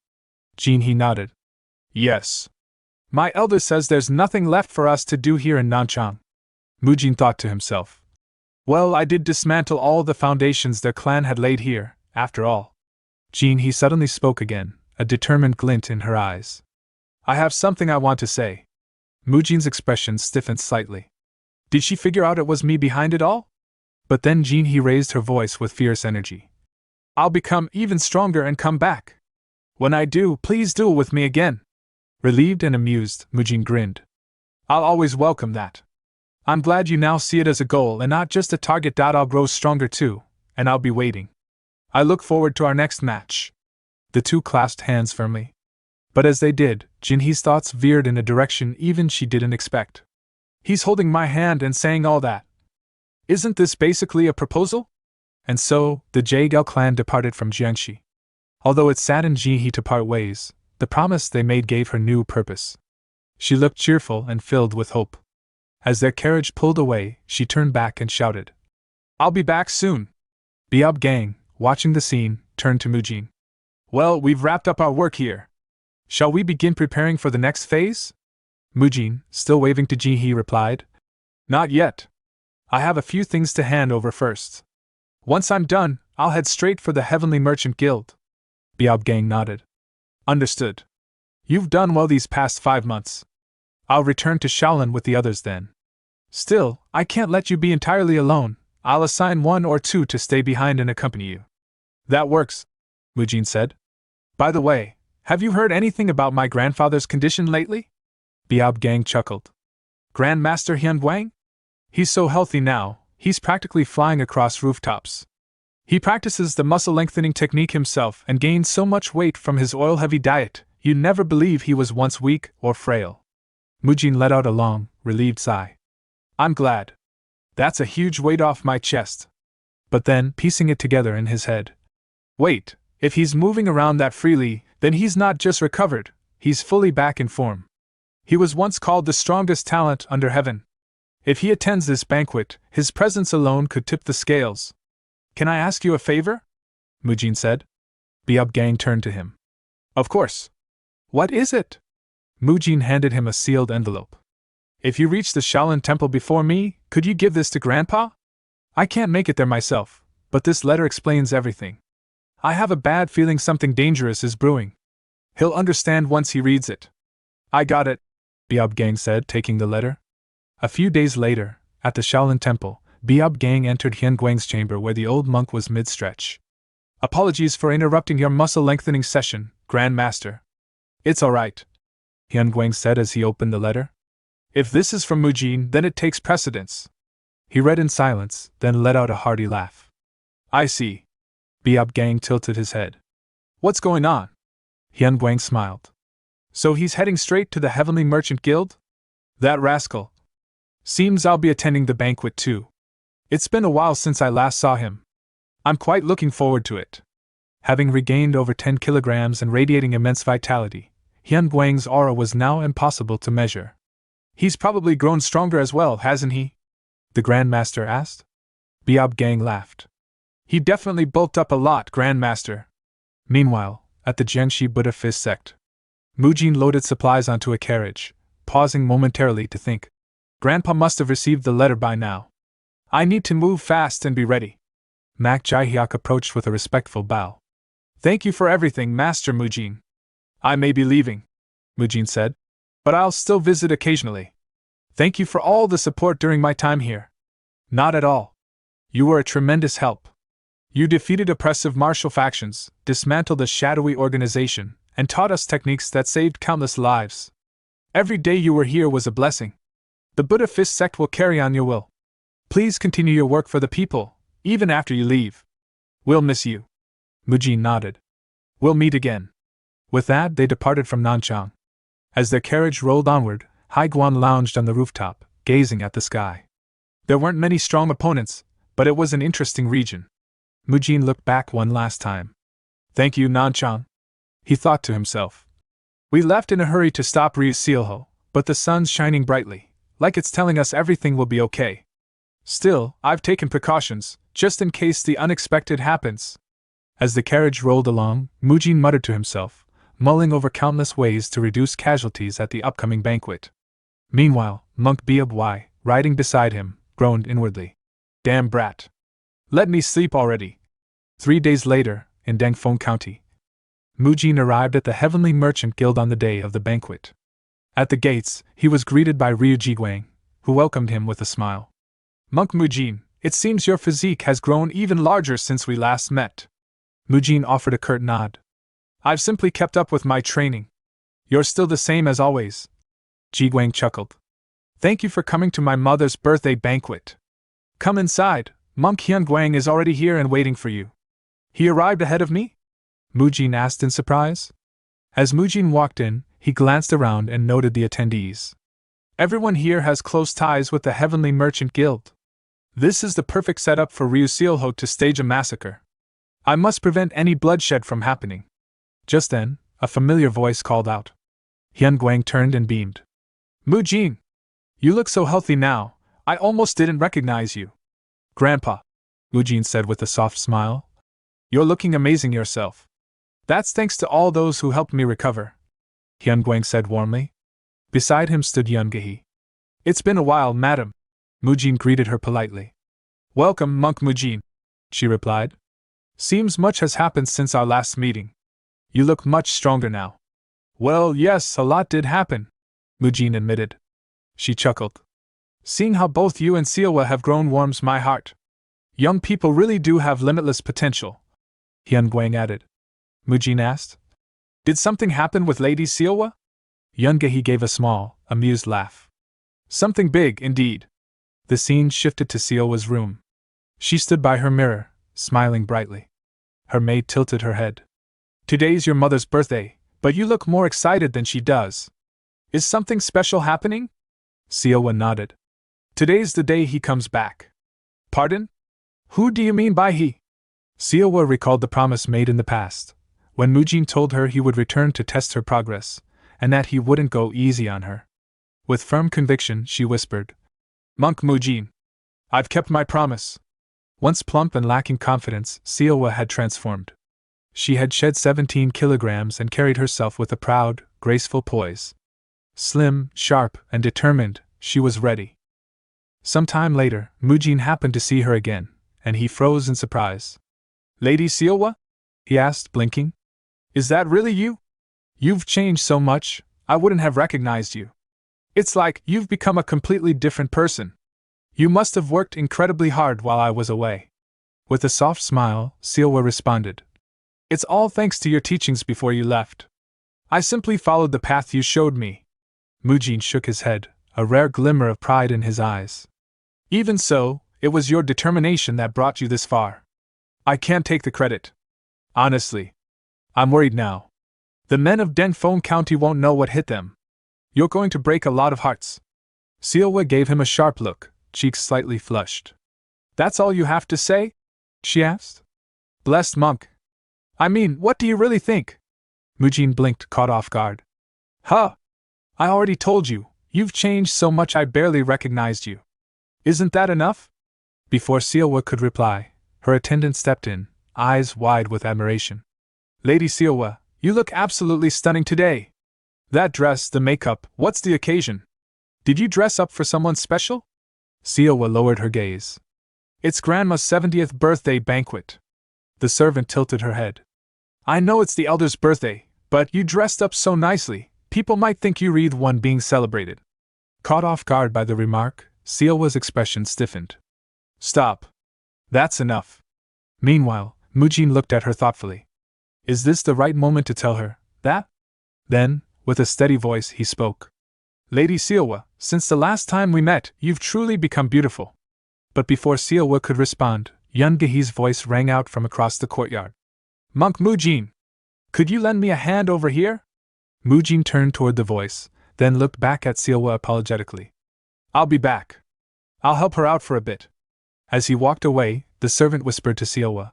Jinhee nodded. Yes. My elder says there's nothing left for us to do here in Nanchang. Mujin thought to himself. Well, I did dismantle all the foundations their clan had laid here, after all. Jinhee suddenly spoke again, a determined glint in her eyes. I have something I want to say. Mujin's expression stiffened slightly. Did she figure out it was me behind it all? But then Jinhee raised her voice with fierce energy. I'll become even stronger and come back. When I do, please duel with me again. Relieved and amused, Mujin grinned. I'll always welcome that. I'm glad you now see it as a goal and not just a target. I'll grow stronger too, and I'll be waiting. I look forward to our next match. The two clasped hands firmly. But as they did, Jinhee's thoughts veered in a direction even she didn't expect. He's holding my hand and saying all that. Isn't this basically a proposal? And so, the Jaegao clan departed from Jiangxi. Although it saddened Jinhee to part ways, the promise they made gave her new purpose. She looked cheerful and filled with hope. As their carriage pulled away, she turned back and shouted, I'll be back soon. Biab Gang, watching the scene, turned to Mujin. Well, we've wrapped up our work here. Shall we begin preparing for the next phase? Mujin, still waving to Jinhee, replied, Not yet. I have a few things to hand over first. Once I'm done, I'll head straight for the Heavenly Merchant Guild. Biab Gang nodded. Understood. You've done well these past 5 months. I'll return to Shaolin with the others then. Still, I can't let you be entirely alone. I'll assign 1 or 2 to stay behind and accompany you. That works, Mujin said. By the way, have you heard anything about my grandfather's condition lately? Biab Gang chuckled. Grandmaster Hyun Wang? He's so healthy now, he's practically flying across rooftops. He practices the muscle lengthening technique himself and gained so much weight from his oil-heavy diet, you'd never believe he was once weak or frail. Mujin let out a long, relieved sigh. I'm glad. That's a huge weight off my chest. But then, piecing it together in his head. Wait, if he's moving around that freely, then he's not just recovered, he's fully back in form. He was once called the strongest talent under heaven. If he attends this banquet, his presence alone could tip the scales. Can I ask you a favor? Mujin said. Biab Gang turned to him. Of course. What is it? Mujin handed him a sealed envelope. If you reach the Shaolin Temple before me, could you give this to Grandpa? I can't make it there myself, but this letter explains everything. I have a bad feeling something dangerous is brewing. He'll understand once he reads it. I got it, Biab Gang said, taking the letter. A few days later, at the Shaolin Temple, Biab Gang entered Hyun Guang's chamber where the old monk was mid-stretch. Apologies for interrupting your muscle-lengthening session, Grand Master. It's alright, Hyun Guang said as he opened the letter. If this is from Mujin, then it takes precedence. He read in silence, then let out a hearty laugh. I see. Biab Gang tilted his head. What's going on? Hyun Guang smiled. So he's heading straight to the Heavenly Merchant Guild? That rascal. Seems I'll be attending the banquet too. It's been a while since I last saw him. I'm quite looking forward to it. Having regained over 10 kilograms and radiating immense vitality, Hyun Guang's aura was now impossible to measure. He's probably grown stronger as well, hasn't he? The Grand Master asked. Biab Gang laughed. He definitely bulked up a lot, Grand Master. Meanwhile, at the Jiangxi Buddhist sect, Mujin loaded supplies onto a carriage, pausing momentarily to think. Grandpa must have received the letter by now. I need to move fast and be ready. Mak Jihyuk approached with a respectful bow. Thank you for everything, Master Mujin. I may be leaving, Mujin said, but I'll still visit occasionally. Thank you for all the support during my time here. Not at all. You were a tremendous help. You defeated oppressive martial factions, dismantled a shadowy organization, and taught us techniques that saved countless lives. Every day you were here was a blessing. The Buddha Fist sect will carry on your will. Please continue your work for the people, even after you leave. We'll miss you. Mujin nodded. We'll meet again. With that, they departed from Nanchang. As their carriage rolled onward, Haiguan lounged on the rooftop, gazing at the sky. There weren't many strong opponents, but it was an interesting region. Mujin looked back one last time. Thank you, Nanchang, he thought to himself. We left in a hurry to stop Ryusealho, but the sun's shining brightly, like it's telling us everything will be okay. Still, I've taken precautions, just in case the unexpected happens. As the carriage rolled along, Mujin muttered to himself, mulling over countless ways to reduce casualties at the upcoming banquet. Meanwhile, Monk Biab Y, riding beside him, groaned inwardly. Damn brat. Let me sleep already. 3 days later, in Dangfeng County, Mujin arrived at the Heavenly Merchant Guild on the day of the banquet. At the gates, he was greeted by Ryu Jiguang, who welcomed him with a smile. Monk Mujin, it seems your physique has grown even larger since we last met. Mujin offered a curt nod. I've simply kept up with my training. You're still the same as always. Jiguang chuckled. Thank you for coming to my mother's birthday banquet. Come inside, Monk Hyun Guang is already here and waiting for you. He arrived ahead of me? Mujin asked in surprise. As Mujin walked in, he glanced around and noted the attendees. Everyone here has close ties with the Heavenly Merchant Guild. This is the perfect setup for Ryusealho to stage a massacre. I must prevent any bloodshed from happening. Just then, a familiar voice called out. Hyun Guang turned and beamed. Mujin! You look so healthy now, I almost didn't recognize you. Grandpa, Mujin said with a soft smile. You're looking amazing yourself. That's thanks to all those who helped me recover. Hyun Guang said warmly. Beside him stood Yungahi. It's been a while, madam. Mujin greeted her politely. Welcome, Monk Mujin, she replied. Seems much has happened since our last meeting. You look much stronger now. Well, yes, a lot did happen, Mujin admitted. She chuckled. Seeing how both you and Sealwa have grown warms my heart. Young people really do have limitless potential, Hyun Guang added. Mujin asked. Did something happen with Lady Sealwa? Yungahi gave a small, amused laugh. Something big, indeed. The scene shifted to Sealwa's room. She stood by her mirror, smiling brightly. Her maid tilted her head. Today's your mother's birthday, but you look more excited than she does. Is something special happening? Sealwa nodded. Today's the day he comes back. Pardon? Who do you mean by he? Sealwa recalled the promise made in the past, when Mujin told her he would return to test her progress, and that he wouldn't go easy on her. With firm conviction, she whispered, Monk Mujin, I've kept my promise. Once plump and lacking confidence, Sealwa had transformed. She had shed 17 kilograms and carried herself with a proud, graceful poise. Slim, sharp, and determined, she was ready. Some time later, Mujin happened to see her again, and he froze in surprise. Lady Sealwa? He asked, blinking. Is that really you? You've changed so much, I wouldn't have recognized you. It's like you've become a completely different person. You must have worked incredibly hard while I was away. With a soft smile, Sealwa responded. It's all thanks to your teachings before you left. I simply followed the path you showed me. Mujin shook his head, a rare glimmer of pride in his eyes. Even so, it was your determination that brought you this far. I can't take the credit. Honestly. I'm worried now. The men of Dengfeng County won't know what hit them. You're going to break a lot of hearts. Sealwa gave him a sharp look, cheeks slightly flushed. That's all you have to say? She asked. Blessed monk. I mean, what do you really think? Mujin blinked, caught off guard. Huh! I already told you, you've changed so much I barely recognized you. Isn't that enough? Before Sealwa could reply, her attendant stepped in, eyes wide with admiration. Lady Sealwa, you look absolutely stunning today. That dress, the makeup, what's the occasion? Did you dress up for someone special? Sealwa lowered her gaze. It's Grandma's 70th birthday banquet. The servant tilted her head. I know it's the elder's birthday, but you dressed up so nicely, people might think you were the one being celebrated. Caught off guard by the remark, Sealwa's expression stiffened. Stop. That's enough. Meanwhile, Mujin looked at her thoughtfully. Is this the right moment to tell her that? Then, with a steady voice, he spoke. Lady Sealwa, since the last time we met, you've truly become beautiful. But before Sealwa could respond, Yun Gehe's voice rang out from across the courtyard. Monk Mujin! Could you lend me a hand over here? Mujin turned toward the voice, then looked back at Sealwa apologetically. I'll be back. I'll help her out for a bit. As he walked away, the servant whispered to Sealwa.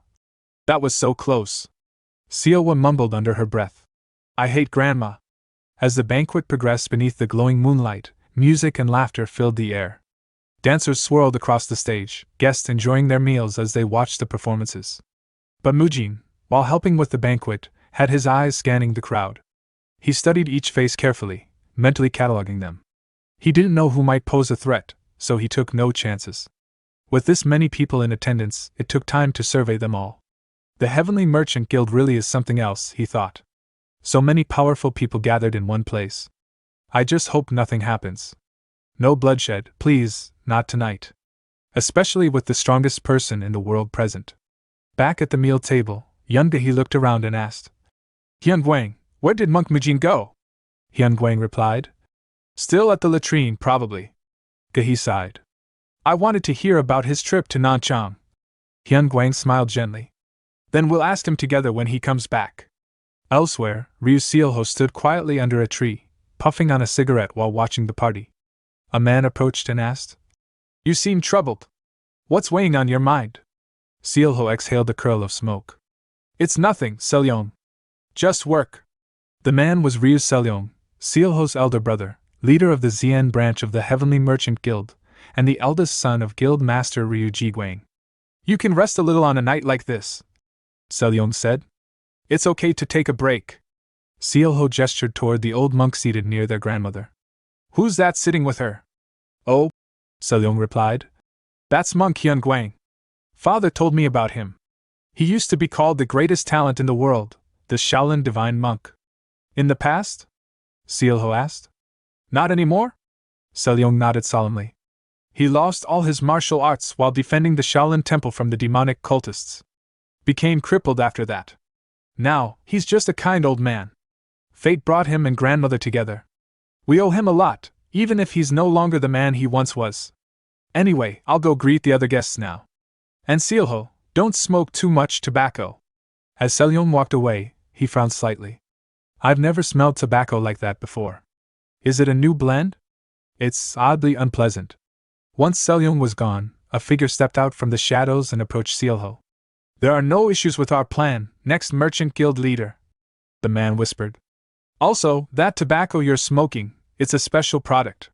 That was so close. Sealwa mumbled under her breath. I hate Grandma. As the banquet progressed beneath the glowing moonlight, music and laughter filled the air. Dancers swirled across the stage, guests enjoying their meals as they watched the performances. But Mujin, while helping with the banquet, had his eyes scanning the crowd. He studied each face carefully, mentally cataloging them. He didn't know who might pose a threat, so he took no chances. With this many people in attendance, it took time to survey them all. The Heavenly Merchant Guild really is something else, he thought. So many powerful people gathered in one place. I just hope nothing happens. No bloodshed, please, not tonight. Especially with the strongest person in the world present. Back at the meal table, Yun Gehe looked around and asked, Hyun Guang, where did Monk Mujin go? Hyun Guang replied, Still at the latrine, probably. Gehe sighed. I wanted to hear about his trip to Nanchang. Hyun Guang smiled gently. Then we'll ask him together when he comes back. Elsewhere, Ryu Sealho stood quietly under a tree, puffing on a cigarette while watching the party. A man approached and asked, You seem troubled. What's weighing on your mind? Sealho exhaled a curl of smoke. It's nothing, Selyong. Just work. The man was Ryu Selyong, Sealho's elder brother, leader of the Xian branch of the Heavenly Merchant Guild, and the eldest son of Guild Master Ryu Jiguang. You can rest a little on a night like this, Selyong said. It's okay to take a break. Sealho gestured toward the old monk seated near their grandmother. Who's that sitting with her? Oh, Selyong replied. That's Monk Hyun Guang. Father told me about him. He used to be called the greatest talent in the world, the Shaolin Divine Monk. In the past? Sealho asked. Not anymore? Selyong nodded solemnly. He lost all his martial arts while defending the Shaolin Temple from the demonic cultists. Became crippled after that. Now, he's just a kind old man. Fate brought him and grandmother together. We owe him a lot, even if he's no longer the man he once was. Anyway, I'll go greet the other guests now. And Sealho, don't smoke too much tobacco. As Selyong walked away, he frowned slightly. I've never smelled tobacco like that before. Is it a new blend? It's oddly unpleasant. Once Selyong was gone, a figure stepped out from the shadows and approached Sealho. There are no issues with our plan, next Merchant Guild leader, the man whispered. Also, that tobacco you're smoking, it's a special product.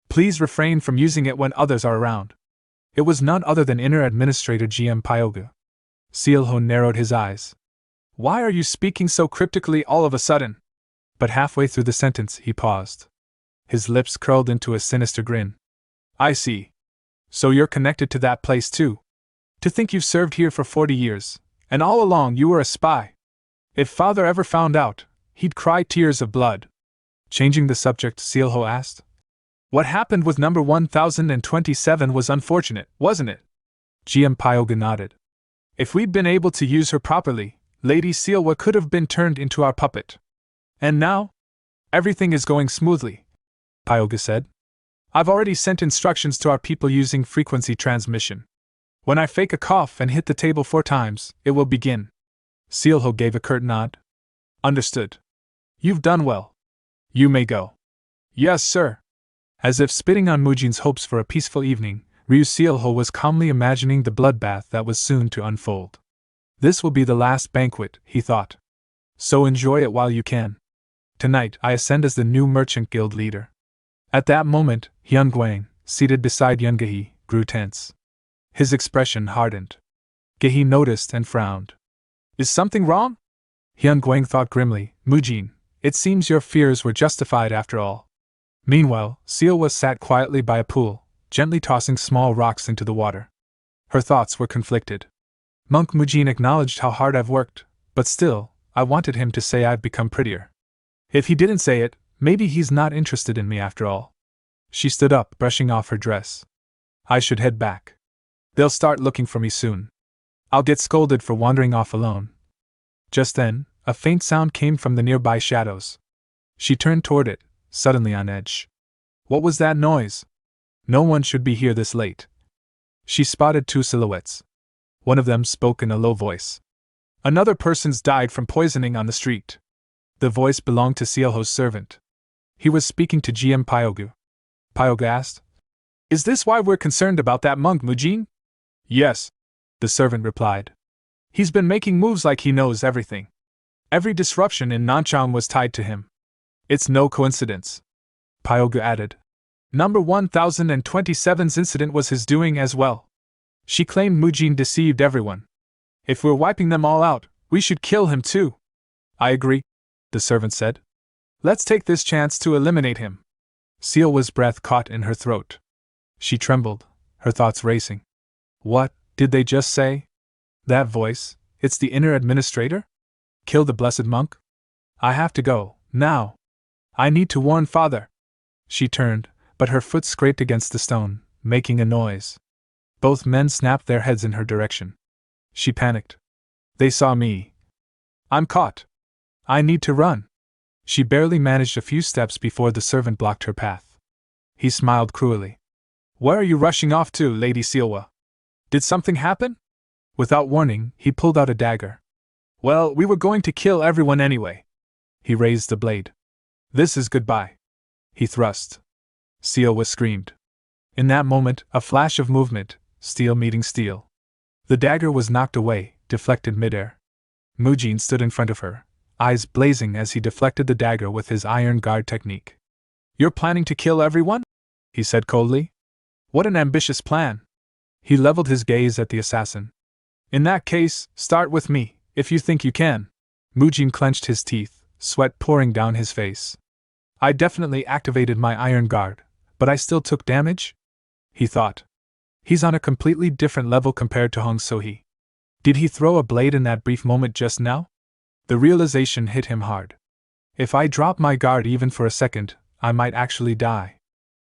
Please refrain from using it when others are around. It was none other than Inner Administrator GM Pyoga. Sealho narrowed his eyes. Why are you speaking so cryptically all of a sudden? But halfway through the sentence he paused. His lips curled into a sinister grin. I see. So you're connected to that place too. To think you've served here for 40 years, and all along you were a spy. If father ever found out, he'd cry tears of blood. Changing the subject, Sealho asked. What happened with number 1027 was unfortunate, wasn't it? GM Pyoga nodded. If we'd been able to use her properly, Lady Sealwa could have been turned into our puppet. And now? Everything is going smoothly, Pyoga said. I've already sent instructions to our people using frequency transmission. When I fake a cough and hit the table 4 times, it will begin. Sealho gave a curt nod. Understood. You've done well. You may go. Yes, sir. As if spitting on Mujin's hopes for a peaceful evening, Ryu Sealho was calmly imagining the bloodbath that was soon to unfold. This will be the last banquet, he thought. So enjoy it while you can. Tonight I ascend as the new merchant guild leader. At that moment, Hyun Gwang, seated beside Yun Gehi, grew tense. His expression hardened. Gehi noticed and frowned. Is something wrong? Hyun Gwang thought grimly. Mujin, it seems your fears were justified after all. Meanwhile, Sealwa sat quietly by a pool, gently tossing small rocks into the water. Her thoughts were conflicted. Monk Mujin acknowledged how hard I've worked, but still, I wanted him to say I've become prettier. If he didn't say it, maybe he's not interested in me after all. She stood up, brushing off her dress. I should head back. They'll start looking for me soon. I'll get scolded for wandering off alone. Just then, a faint sound came from the nearby shadows. She turned toward it, suddenly on edge. What was that noise? No one should be here this late. She spotted 2 silhouettes. One of them spoke in a low voice. Another person's died from poisoning on the street. The voice belonged to Sealho's servant. He was speaking to GM Pyogu. Pyogu asked, Is this why we're concerned about that monk Mujin? Yes, the servant replied. He's been making moves like he knows everything. Every disruption in Nanchang was tied to him. It's no coincidence. Pyogu added. Number 1027's incident was his doing as well. She claimed Mujin deceived everyone. If we're wiping them all out, we should kill him too. I agree, the servant said. Let's take this chance to eliminate him. Sealwa's breath caught in her throat. She trembled, her thoughts racing. What did they just say? That voice, it's the inner administrator? Kill the blessed monk? I have to go, now. I need to warn father. She turned, but her foot scraped against the stone, making a noise. Both men snapped their heads in her direction. She panicked. They saw me. I'm caught. I need to run. She barely managed a few steps before the servant blocked her path. He smiled cruelly. Where are you rushing off to, Lady Sealwa? Did something happen? Without warning, he pulled out a dagger. Well, we were going to kill everyone anyway. He raised the blade. This is goodbye. He thrust. Sealwa screamed. In that moment, a flash of movement, steel meeting steel. The dagger was knocked away, deflected midair. Mujin stood in front of her, eyes blazing as he deflected the dagger with his iron guard technique. You're planning to kill everyone? He said coldly. What an ambitious plan. He leveled his gaze at the assassin. In that case, start with me, if you think you can. Mujin clenched his teeth, sweat pouring down his face. I definitely activated my iron guard, but I still took damage? He thought. He's on a completely different level compared to Hong So-hee. Did he throw a blade in that brief moment just now? The realization hit him hard. If I drop my guard even for a second, I might actually die.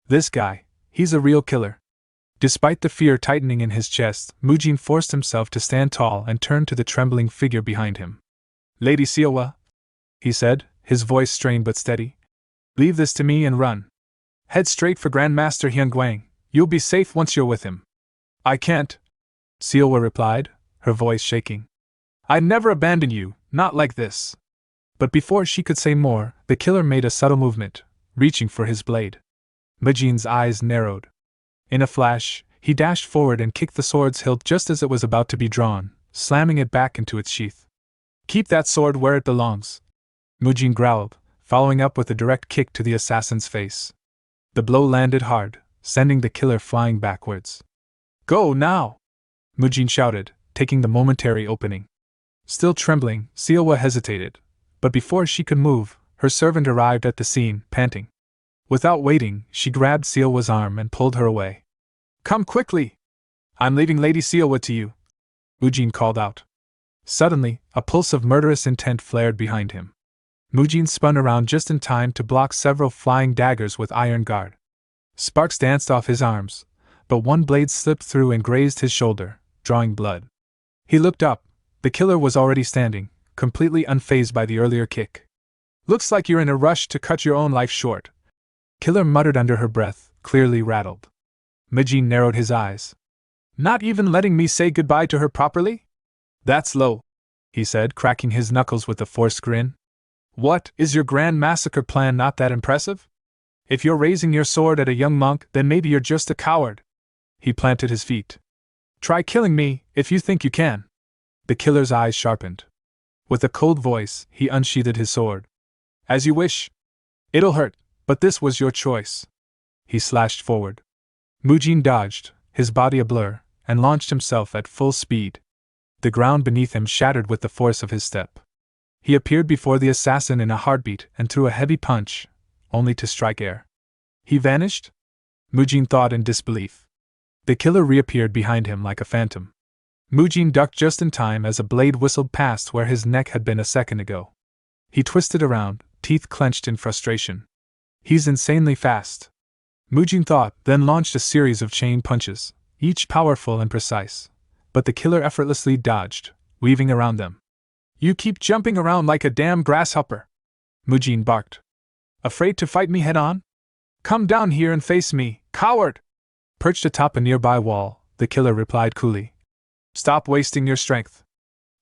This guy, he's a real killer. Despite the fear tightening in his chest, Mujin forced himself to stand tall and turn to the trembling figure behind him. Lady Sealwa, he said, his voice strained but steady. Leave this to me and run. Head straight for Grandmaster Hyun Gwang. You'll be safe once you're with him. I can't, Sealwa replied, her voice shaking. I'd never abandon you, not like this. But before she could say more, the killer made a subtle movement, reaching for his blade. Mujin's eyes narrowed. In a flash, he dashed forward and kicked the sword's hilt just as it was about to be drawn, slamming it back into its sheath. Keep that sword where it belongs, Mujin growled, following up with a direct kick to the assassin's face. The blow landed hard, sending the killer flying backwards. Go now! Mujin shouted, taking the momentary opening. Still trembling, Sealwa hesitated, but before she could move, her servant arrived at the scene, panting. Without waiting, she grabbed Sealwa's arm and pulled her away. Come quickly! I'm leaving Lady Sealwa to you, Mujin called out. Suddenly, a pulse of murderous intent flared behind him. Mujin spun around just in time to block several flying daggers with iron guard. Sparks danced off his arms, but one blade slipped through and grazed his shoulder, drawing blood. He looked up. The killer was already standing, completely unfazed by the earlier kick. Looks like you're in a rush to cut your own life short. Killer muttered under her breath, clearly rattled. Mujin narrowed his eyes. Not even letting me say goodbye to her properly? That's low, he said, cracking his knuckles with a forced grin. What, is your grand massacre plan not that impressive? If you're raising your sword at a young monk, then maybe you're just a coward. He planted his feet. Try killing me, if you think you can. The killer's eyes sharpened. With a cold voice, he unsheathed his sword. As you wish. It'll hurt, but this was your choice. He slashed forward. Mujin dodged, his body a blur, and launched himself at full speed. The ground beneath him shattered with the force of his step. He appeared before the assassin in a heartbeat and threw a heavy punch, only to strike air. He vanished? Mujin thought in disbelief. The killer reappeared behind him like a phantom. Mujin ducked just in time as a blade whistled past where his neck had been a second ago. He twisted around, teeth clenched in frustration. He's insanely fast. Mujin thought, then launched a series of chain punches, each powerful and precise. But the killer effortlessly dodged, weaving around them. You keep jumping around like a damn grasshopper, Mujin barked. Afraid to fight me head on? Come down here and face me, coward! Perched atop a nearby wall, the killer replied coolly. Stop wasting your strength.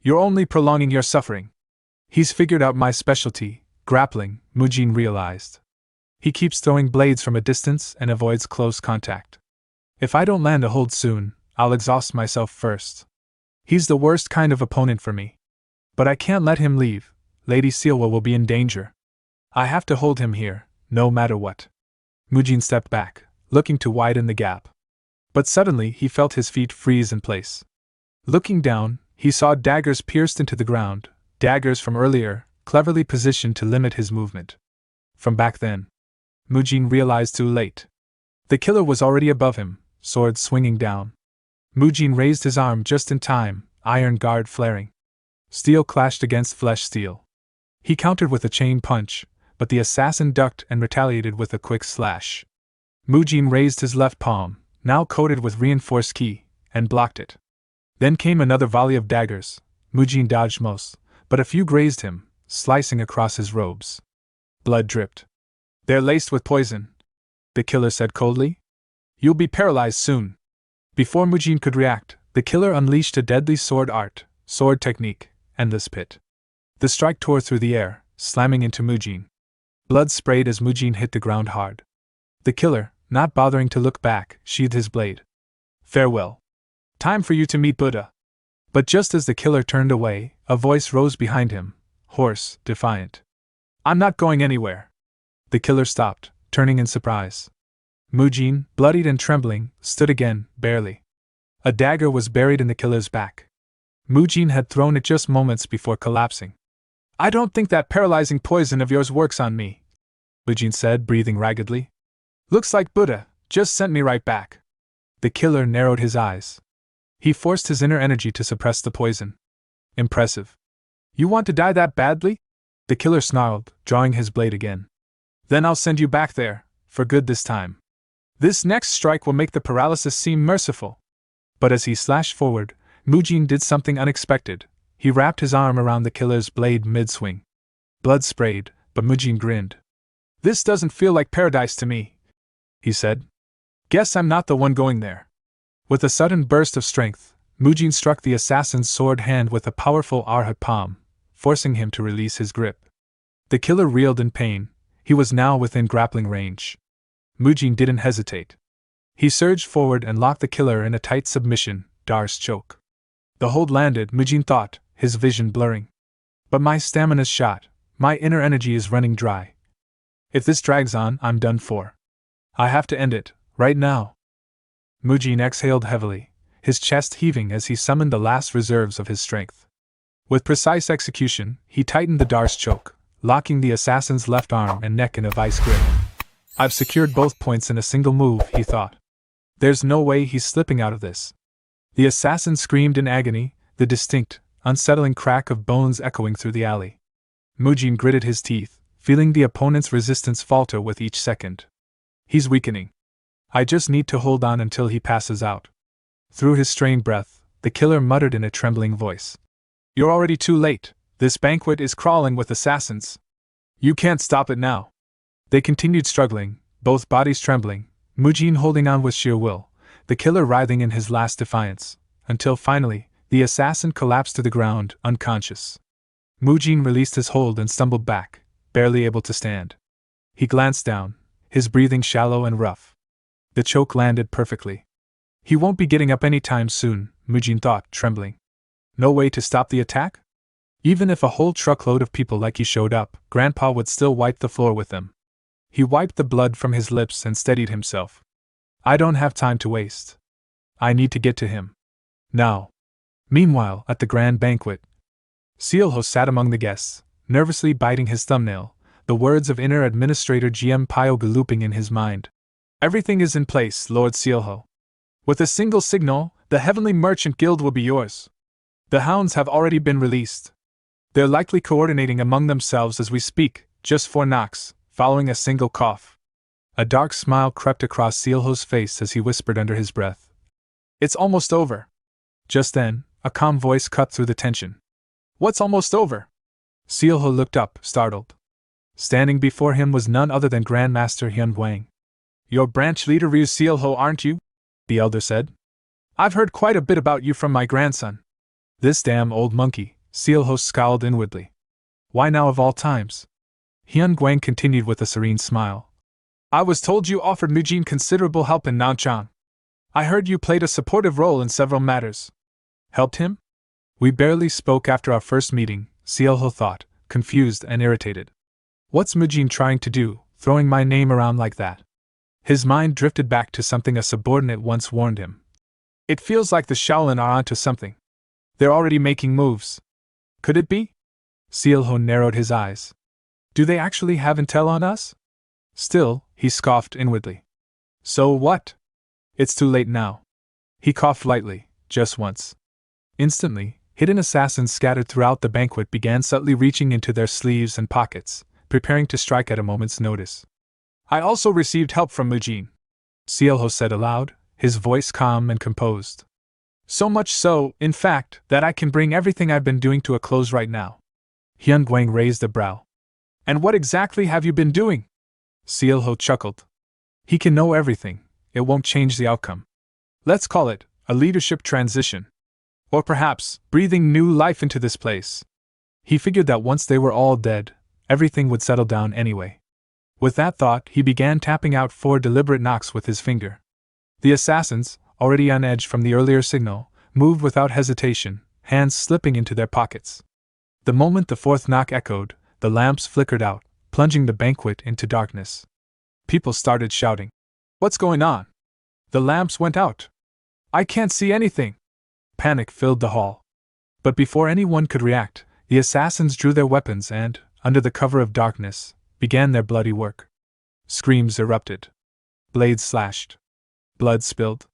You're only prolonging your suffering. He's figured out my specialty, grappling, Mujin realized. He keeps throwing blades from a distance and avoids close contact. If I don't land a hold soon, I'll exhaust myself first. He's the worst kind of opponent for me. But I can't let him leave. Lady Sealwa will be in danger. I have to hold him here, no matter what. Mujin stepped back, looking to widen the gap. But suddenly he felt his feet freeze in place. Looking down, he saw daggers pierced into the ground, daggers from earlier, cleverly positioned to limit his movement. From back then, Mujin realized too late. The killer was already above him, sword swinging down. Mujin raised his arm just in time, iron guard flaring. Steel clashed against flesh steel. He countered with a chain punch, but the assassin ducked and retaliated with a quick slash. Mujin raised his left palm, now coated with reinforced ki, and blocked it. Then came another volley of daggers. Mujin dodged most, but a few grazed him, slicing across his robes. Blood dripped. They're laced with poison, the killer said coldly. You'll be paralyzed soon. Before Mujin could react, the killer unleashed a deadly sword art, sword technique, endless pit. The strike tore through the air, slamming into Mujin. Blood sprayed as Mujin hit the ground hard. The killer, not bothering to look back, sheathed his blade. Farewell. Time for you to meet Buddha. But just as the killer turned away, a voice rose behind him, hoarse, defiant. I'm not going anywhere. The killer stopped, turning in surprise. Mujin, bloodied and trembling, stood again, barely. A dagger was buried in the killer's back. Mujin had thrown it just moments before collapsing. I don't think that paralyzing poison of yours works on me, Mujin said, breathing raggedly. Looks like Buddha just sent me right back. The killer narrowed his eyes. He forced his inner energy to suppress the poison. Impressive. You want to die that badly? The killer snarled, drawing his blade again. Then I'll send you back there, for good this time. This next strike will make the paralysis seem merciful. But as he slashed forward, Mujin did something unexpected. He wrapped his arm around the killer's blade mid-swing. Blood sprayed, but Mujin grinned. This doesn't feel like paradise to me, he said. Guess I'm not the one going there. With a sudden burst of strength, Mujin struck the assassin's sword hand with a powerful arhat palm, forcing him to release his grip. The killer reeled in pain. He was now within grappling range. Mujin didn't hesitate. He surged forward and locked the killer in a tight submission, Dar's choke. The hold landed, Mujin thought, his vision blurring. But my stamina's shot, my inner energy is running dry. If this drags on, I'm done for. I have to end it, right now. Mujin exhaled heavily, his chest heaving as he summoned the last reserves of his strength. With precise execution, he tightened the Dar's choke, locking the assassin's left arm and neck in a vice grip. I've secured both points in a single move, he thought. There's no way he's slipping out of this. The assassin screamed in agony, the distinct, unsettling crack of bones echoing through the alley. Mujin gritted his teeth, feeling the opponent's resistance falter with each second. He's weakening. I just need to hold on until he passes out. Through his strained breath, the killer muttered in a trembling voice. You're already too late. This banquet is crawling with assassins. You can't stop it now. They continued struggling, both bodies trembling, Mujin holding on with sheer will, the killer writhing in his last defiance, until finally, the assassin collapsed to the ground, unconscious. Mujin released his hold and stumbled back, barely able to stand. He glanced down, his breathing shallow and rough. The choke landed perfectly. He won't be getting up any time soon, Mujin thought, trembling. No way to stop the attack? Even if a whole truckload of people like he showed up, Grandpa would still wipe the floor with them. He wiped the blood from his lips and steadied himself. I don't have time to waste. I need to get to him. Now. Meanwhile, at the grand banquet, Sealho sat among the guests, nervously biting his thumbnail, the words of inner administrator GM Pyoga looping in his mind. Everything is in place, Lord Sealho. With a single signal, the Heavenly Merchant Guild will be yours. The hounds have already been released. They're likely coordinating among themselves as we speak, just 4 knocks, following a single cough. A dark smile crept across Sealho's face as he whispered under his breath. It's almost over. Just then, a calm voice cut through the tension. What's almost over? Sealho looked up, startled. Standing before him was none other than Grandmaster Hyun Wang. You're branch leader Ryu Sealho, aren't you? The elder said. I've heard quite a bit about you from my grandson. This damn old monkey, Sealho scowled inwardly. Why now of all times? Hyun Gwang continued with a serene smile. I was told you offered Mujin considerable help in Nanchang. I heard you played a supportive role in several matters. Helped him? We barely spoke after our first meeting, Sealho thought, confused and irritated. What's Mujin trying to do, throwing my name around like that? His mind drifted back to something a subordinate once warned him. It feels like the Shaolin are onto something. They're already making moves. Could it be? Sealho narrowed his eyes. Do they actually have intel on us? Still, he scoffed inwardly. So what? It's too late now. He coughed lightly, just once. Instantly, hidden assassins scattered throughout the banquet began subtly reaching into their sleeves and pockets, preparing to strike at a moment's notice. I also received help from Mujin, Sealho said aloud, his voice calm and composed. So much so, in fact, that I can bring everything I've been doing to a close right now. Hyun Gwang raised a brow. And what exactly have you been doing? Sealho chuckled. He can know everything, it won't change the outcome. Let's call it a leadership transition. Or perhaps, breathing new life into this place. He figured that once they were all dead, everything would settle down anyway. With that thought, he began tapping out 4 deliberate knocks with his finger. The assassins, already on edge from the earlier signal, moved without hesitation, hands slipping into their pockets. The moment the 4th knock echoed, the lamps flickered out, plunging the banquet into darkness. People started shouting. What's going on? The lamps went out. I can't see anything. Panic filled the hall. But before anyone could react, the assassins drew their weapons and, under the cover of darkness, began their bloody work. Screams erupted. Blades slashed. Blood spilled.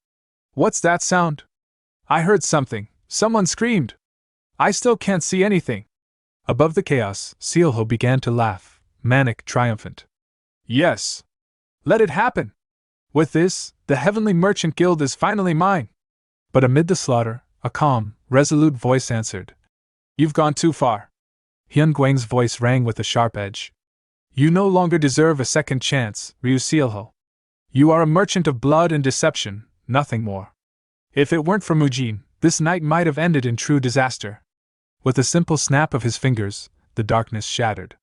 What's that sound? I heard something. Someone screamed. I still can't see anything. Above the chaos, Sealho began to laugh, manic, triumphant. Yes. Let it happen. With this, the Heavenly Merchant Guild is finally mine. But amid the slaughter, a calm, resolute voice answered. You've gone too far. Hyun Gwang's voice rang with a sharp edge. You no longer deserve a second chance, Ryu Sealho. You are a merchant of blood and deception, nothing more. If it weren't for Mujin, this night might have ended in true disaster. With a simple snap of his fingers, the darkness shattered.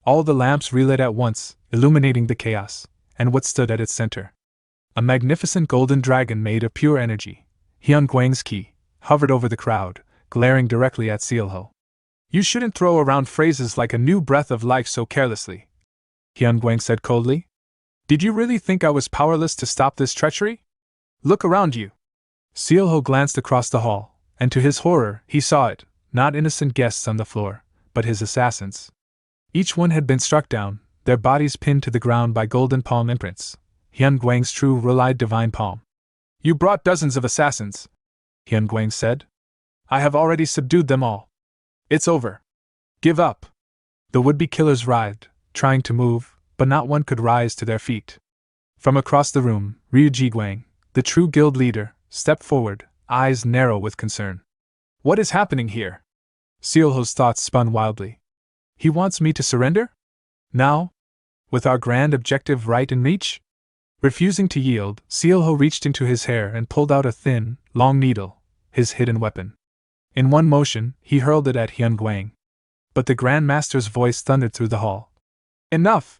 All the lamps relit at once, illuminating the chaos, and what stood at its center. A magnificent golden dragon made of pure energy, Hyun Gwang's key, hovered over the crowd, glaring directly at Sealho. You shouldn't throw around phrases like a new breath of life so carelessly, Hyun Gwang said coldly. Did you really think I was powerless to stop this treachery? Look around you. Sealho glanced across the hall, and to his horror, he saw it, not innocent guests on the floor, but his assassins. Each one had been struck down, their bodies pinned to the ground by golden palm imprints, Hyun Gwang's true real-eyed divine palm. You brought dozens of assassins, Hyun Gwang said. I have already subdued them all. It's over. Give up. The would-be killers writhed, trying to move, but not one could rise to their feet. From across the room, Ryu Jiguang, the true guild leader, stepped forward, eyes narrow with concern. What is happening here? Seolho's thoughts spun wildly. He wants me to surrender? Now? With our grand objective right in reach? Refusing to yield, Seolho reached into his hair and pulled out a thin, long needle, his hidden weapon. In one motion, he hurled it at Hyun Guang. But the Grand Master's voice thundered through the hall. Enough!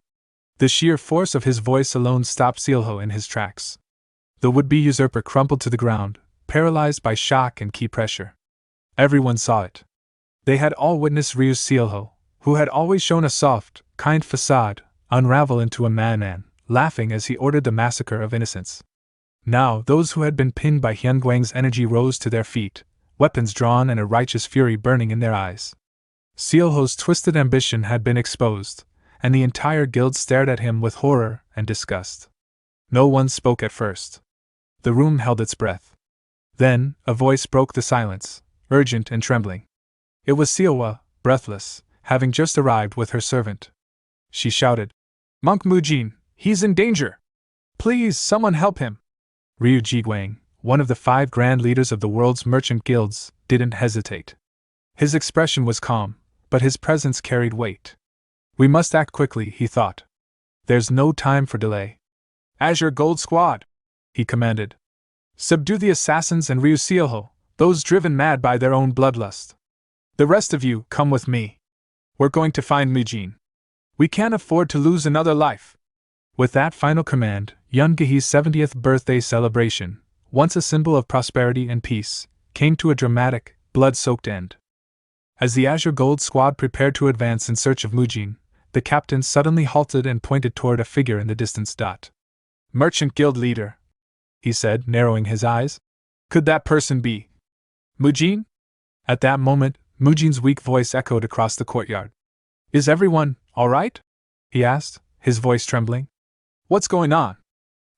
The sheer force of his voice alone stopped Seolho in his tracks. The would-be usurper crumpled to the ground, paralyzed by shock and ki pressure. Everyone saw it. They had all witnessed Ryu Seolho, who had always shown a soft, kind facade, unravel into a madman, laughing as he ordered the massacre of innocents. Now, those who had been pinned by Hyun Guang's energy rose to their feet, weapons drawn and a righteous fury burning in their eyes. Seolho's twisted ambition had been exposed, and the entire guild stared at him with horror and disgust. No one spoke at first. The room held its breath. Then, a voice broke the silence, urgent and trembling. It was Seowa, breathless, having just arrived with her servant. She shouted, "Monk Mujin, he's in danger! Please, someone help him!" Ryu Jiguang, one of the 5 grand leaders of the world's merchant guilds, didn't hesitate. His expression was calm, but his presence carried weight. We must act quickly, he thought. There's no time for delay. Azure Gold Squad, he commanded. Subdue the assassins and Ryu Seolho, those driven mad by their own bloodlust. The rest of you, come with me. We're going to find Mujin. We can't afford to lose another life. With that final command, Yoon-gehee's 70th birthday celebration, once a symbol of prosperity and peace, came to a dramatic, blood-soaked end. As the Azure Gold Squad prepared to advance in search of Mujin, the captain suddenly halted and pointed toward a figure in the distance. Merchant Guild Leader, he said, narrowing his eyes. Could that person be Mujin? At that moment, Mujin's weak voice echoed across the courtyard. Is everyone all right? He asked, his voice trembling. What's going on?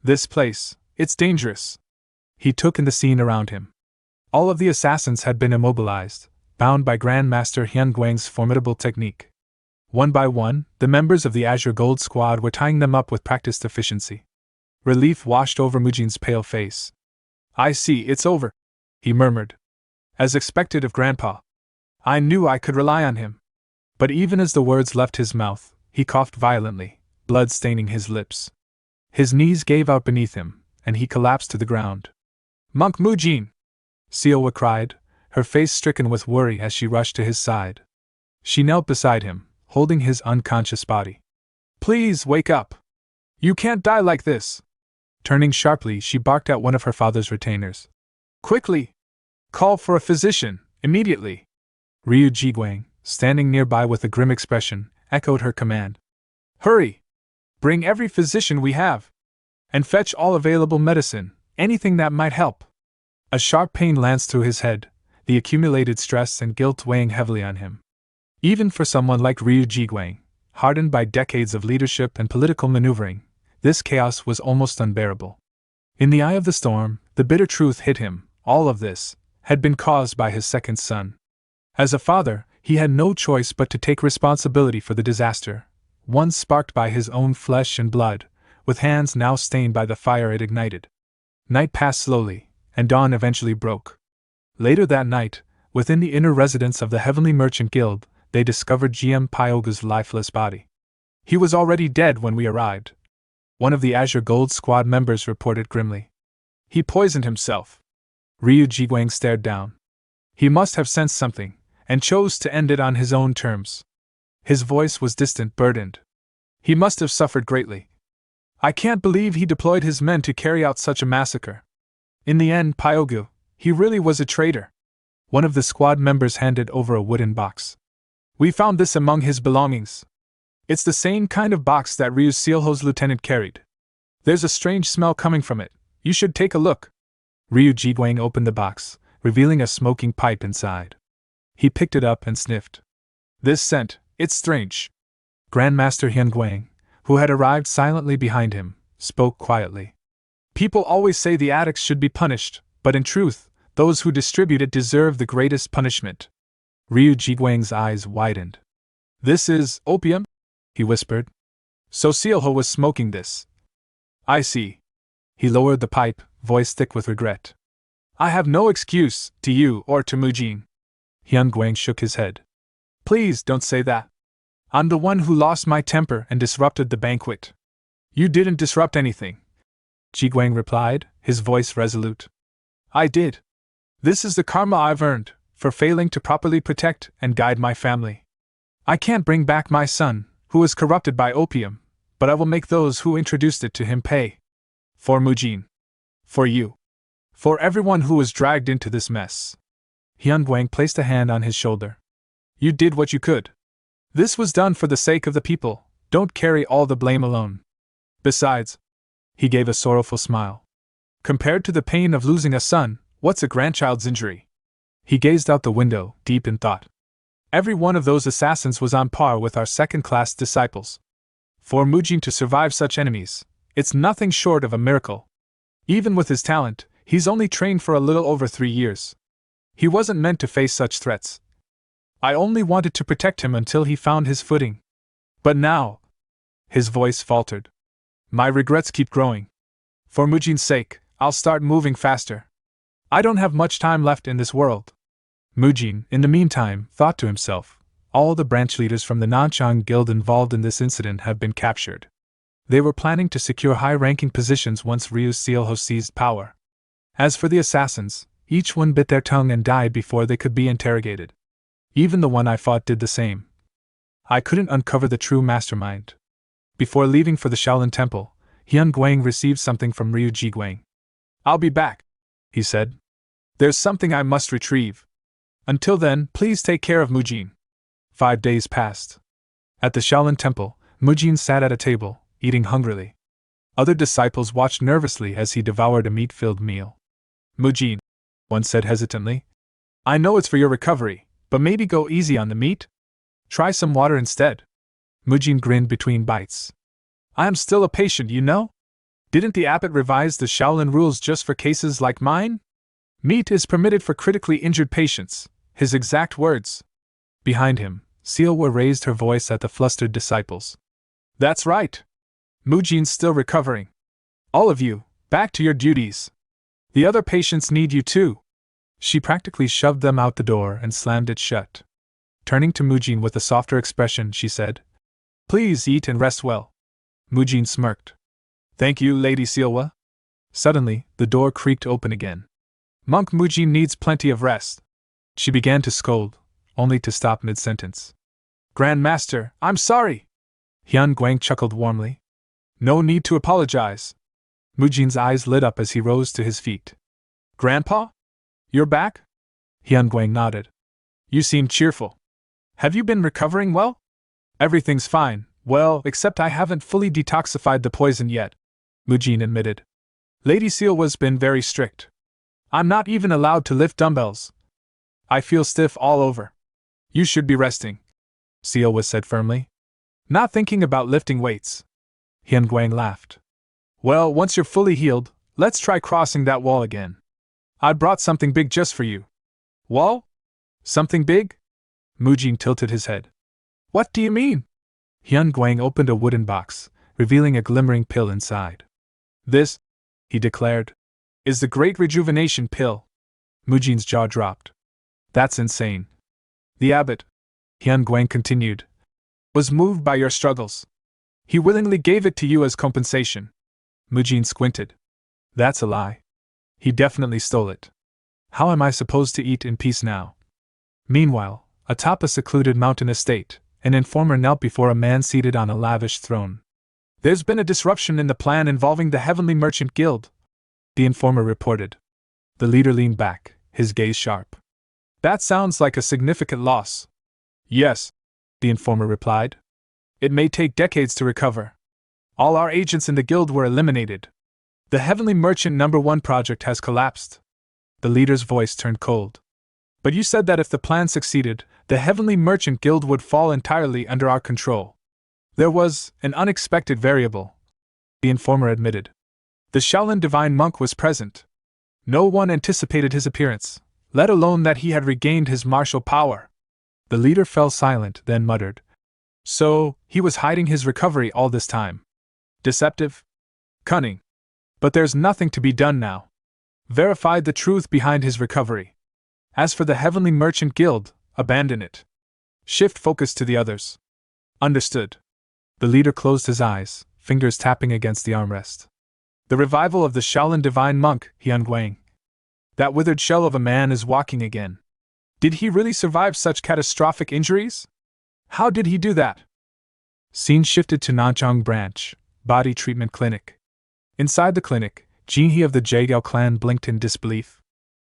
This place, it's dangerous. He took in the scene around him. All of the assassins had been immobilized, bound by Grandmaster Hyun Guang's formidable technique. One by one, the members of the Azure Gold Squad were tying them up with practiced efficiency. Relief washed over Mujin's pale face. I see, it's over, he murmured. As expected of Grandpa. I knew I could rely on him. But even as the words left his mouth, he coughed violently, blood staining his lips. His knees gave out beneath him, and he collapsed to the ground. Monk Mujin! Seowa cried, her face stricken with worry as she rushed to his side. She knelt beside him, holding his unconscious body. Please wake up! You can't die like this! Turning sharply, she barked at one of her father's retainers. Quickly! Call for a physician, immediately! Ryu Jiguang, standing nearby with a grim expression, echoed her command. Hurry! Bring every physician we have! And fetch all available medicine, anything that might help! A sharp pain lanced through his head, the accumulated stress and guilt weighing heavily on him. Even for someone like Ryu Jiguang, hardened by decades of leadership and political maneuvering, this chaos was almost unbearable. In the eye of the storm, the bitter truth hit him: all of this had been caused by his second son. As a father, he had no choice but to take responsibility for the disaster, one sparked by his own flesh and blood, with hands now stained by the fire it ignited. Night passed slowly, and dawn eventually broke. Later that night, within the inner residence of the Heavenly Merchant Guild, they discovered GM Pyoga's lifeless body. He was already dead when we arrived. One of the Azure Gold Squad members reported grimly. He poisoned himself. Ryu Jiguang stared down. He must have sensed something, and chose to end it on his own terms. His voice was distant, burdened. He must have suffered greatly. I can't believe he deployed his men to carry out such a massacre. In the end, Pyogu, he really was a traitor. One of the squad members handed over a wooden box. We found this among his belongings. It's the same kind of box that Ryu Seolho's lieutenant carried. There's a strange smell coming from it. You should take a look. Ryu Jiguang opened the box, revealing a smoking pipe inside. He picked it up and sniffed. This scent, it's strange. Grandmaster Hyun Guang, who had arrived silently behind him, spoke quietly. People always say the addicts should be punished, but in truth, those who distribute it deserve the greatest punishment. Ryu Jiguang's eyes widened. This is opium? He whispered. So Seolho was smoking this. I see. He lowered the pipe, voice thick with regret. I have no excuse, to you or to Mujin. Hyun Guang shook his head. Please don't say that. I'm the one who lost my temper and disrupted the banquet. You didn't disrupt anything, Ji Guang replied, his voice resolute. I did. This is the karma I've earned, for failing to properly protect and guide my family. I can't bring back my son, who was corrupted by opium, but I will make those who introduced it to him pay. For Mujin. For you. For everyone who was dragged into this mess. Hyun Guang placed a hand on his shoulder. You did what you could. This was done for the sake of the people, don't carry all the blame alone. Besides, he gave a sorrowful smile. Compared to the pain of losing a son, what's a grandchild's injury? He gazed out the window, deep in thought. Every one of those assassins was on par with our second-class disciples. For Mujin to survive such enemies, it's nothing short of a miracle. Even with his talent, he's only trained for a little over 3 years. He wasn't meant to face such threats. I only wanted to protect him until he found his footing. But now, his voice faltered. My regrets keep growing. For Mujin's sake, I'll start moving faster. I don't have much time left in this world. Mujin, in the meantime, thought to himself, all the branch leaders from the Nanchang Guild involved in this incident have been captured. They were planning to secure high-ranking positions once Ryu Sealho seized power. As for the assassins, each one bit their tongue and died before they could be interrogated. Even the one I fought did the same. I couldn't uncover the true mastermind. Before leaving for the Shaolin Temple, Hyun Guang received something from Ryu Ji Guang. I'll be back, he said. There's something I must retrieve. Until then, please take care of Mujin. 5 days passed. At the Shaolin Temple, Mujin sat at a table, eating hungrily. Other disciples watched nervously as he devoured a meat-filled meal. Mujin, one said hesitantly, I know it's for your recovery, but maybe go easy on the meat? Try some water instead. Mujin grinned between bites. I am still a patient, you know? Didn't the abbot revise the Shaolin rules just for cases like mine? Meat is permitted for critically injured patients, his exact words. Behind him, Sealwa raised her voice at the flustered disciples. That's right. Mujin's still recovering. All of you, back to your duties. The other patients need you too. She practically shoved them out the door and slammed it shut. Turning to Mujin with a softer expression, she said, Please eat and rest well. Mujin smirked. Thank you, Lady Sealwa. Suddenly, the door creaked open again. Monk Mujin needs plenty of rest. She began to scold, only to stop mid-sentence. Grand Master, I'm sorry. Hyun Guang chuckled warmly. No need to apologize. Mujin's eyes lit up as he rose to his feet. Grandpa? You're back? Hyun Guang nodded. You seem cheerful. Have you been recovering well? Everything's fine, well, except I haven't fully detoxified the poison yet, Mujin admitted. Lady Sealwa's been very strict. I'm not even allowed to lift dumbbells. I feel stiff all over. You should be resting, Sealwa said firmly. Not thinking about lifting weights. Hyun Guang laughed. Well, once you're fully healed, let's try crossing that wall again. I brought something big just for you. Wall? Something big? Mujin tilted his head. What do you mean? Hyun Guang opened a wooden box, revealing a glimmering pill inside. This, he declared, is the Great Rejuvenation Pill. Mujin's jaw dropped. That's insane. The abbot, Hyun Guang continued, was moved by your struggles. He willingly gave it to you as compensation. Mujin squinted. That's a lie. He definitely stole it. How am I supposed to eat in peace now? Meanwhile, atop a secluded mountain estate, an informer knelt before a man seated on a lavish throne. There's been a disruption in the plan involving the Heavenly Merchant Guild, the informer reported. The leader leaned back, his gaze sharp. That sounds like a significant loss. Yes, the informer replied. It may take decades to recover. All our agents in the guild were eliminated. The Heavenly Merchant No. 1 project has collapsed. The leader's voice turned cold. But you said that if the plan succeeded, the Heavenly Merchant Guild would fall entirely under our control. There was an unexpected variable, the informer admitted. The Shaolin Divine Monk was present. No one anticipated his appearance, let alone that he had regained his martial power. The leader fell silent, then muttered. So, he was hiding his recovery all this time. Deceptive? Cunning. But there's nothing to be done now. Verified the truth behind his recovery. As for the Heavenly Merchant Guild, abandon it. Shift focus to the others. Understood. The leader closed his eyes, fingers tapping against the armrest. The revival of the Shaolin divine monk, Hyun-Gwang. That withered shell of a man is walking again. Did he really survive such catastrophic injuries? How did he do that? Scene shifted to Nanchang Branch, Body Treatment Clinic. Inside the clinic, Jinhee of the Jaegao clan blinked in disbelief.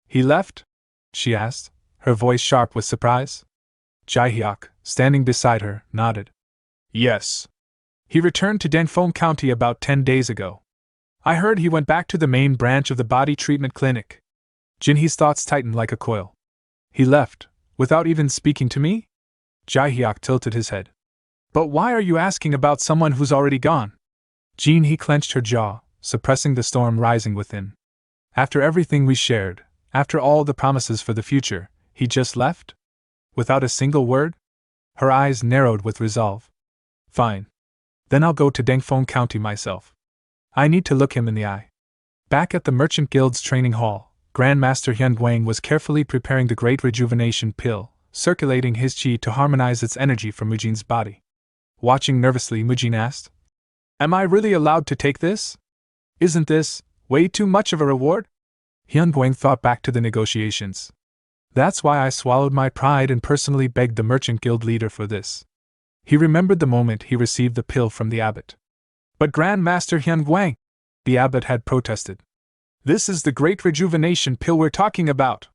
He left? She asked, her voice sharp with surprise. Jaehyuk, standing beside her, nodded. Yes. He returned to Dangfeng County about 10 days ago. I heard he went back to the main branch of the Body Treatment Clinic. Jinhee's thoughts tightened like a coil. He left, without even speaking to me? Jaehyuk tilted his head. But why are you asking about someone who's already gone? Jinhee clenched her jaw, suppressing the storm rising within. After everything we shared, after all the promises for the future, he just left? Without a single word? Her eyes narrowed with resolve. Fine. Then I'll go to Dangfeng County myself. I need to look him in the eye. Back at the Merchant Guild's training hall, Grandmaster Hyun-Gwang was carefully preparing the Great Rejuvenation Pill, circulating his chi to harmonize its energy from Mujin's body. Watching nervously, Mujin asked, Am I really allowed to take this? Isn't this way too much of a reward? Hyun-Gwang thought back to the negotiations. That's why I swallowed my pride and personally begged the Merchant Guild leader for this. He remembered the moment he received the pill from the abbot. But Grandmaster Hyun-Gwang, the abbot had protested. This is the Great Rejuvenation Pill we're talking about.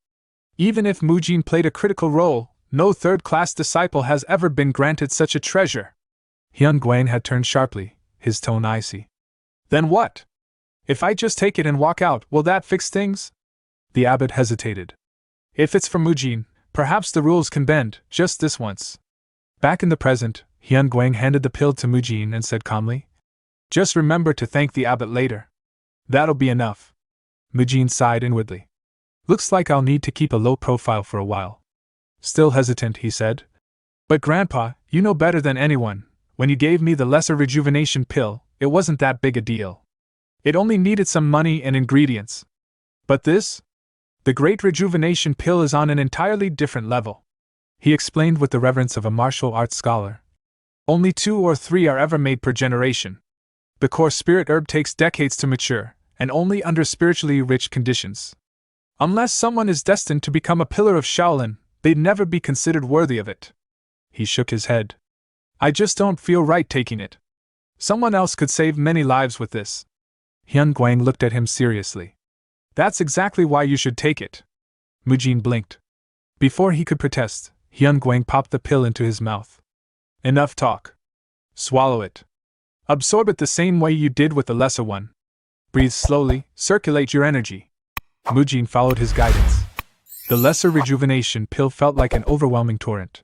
Even if Mujin played a critical role, no third-class disciple has ever been granted such a treasure. Hyun-Gwang had turned sharply, his tone icy. Then what? If I just take it and walk out, will that fix things? The abbot hesitated. If it's for Mujin, perhaps the rules can bend, just this once. Back in the present, Hyun-Gwang handed the pill to Mujin and said calmly, Just remember to thank the abbot later. That'll be enough. Mujin sighed inwardly. Looks like I'll need to keep a low profile for a while. Still hesitant, he said. But Grandpa, you know better than anyone, when you gave me the lesser rejuvenation pill, it wasn't that big a deal. It only needed some money and ingredients. But this? The Great Rejuvenation Pill is on an entirely different level. He explained with the reverence of a martial arts scholar. Only 2 or 3 are ever made per generation. The core spirit herb takes decades to mature, and only under spiritually rich conditions. Unless someone is destined to become a pillar of Shaolin, they'd never be considered worthy of it. He shook his head. I just don't feel right taking it. Someone else could save many lives with this. Hyun-Gwang looked at him seriously. That's exactly why you should take it. Mujin blinked. Before he could protest, Hyun-Gwang popped the pill into his mouth. Enough talk. Swallow it. Absorb it the same way you did with the lesser one. Breathe slowly, circulate your energy. Mujin followed his guidance. The lesser rejuvenation pill felt like an overwhelming torrent.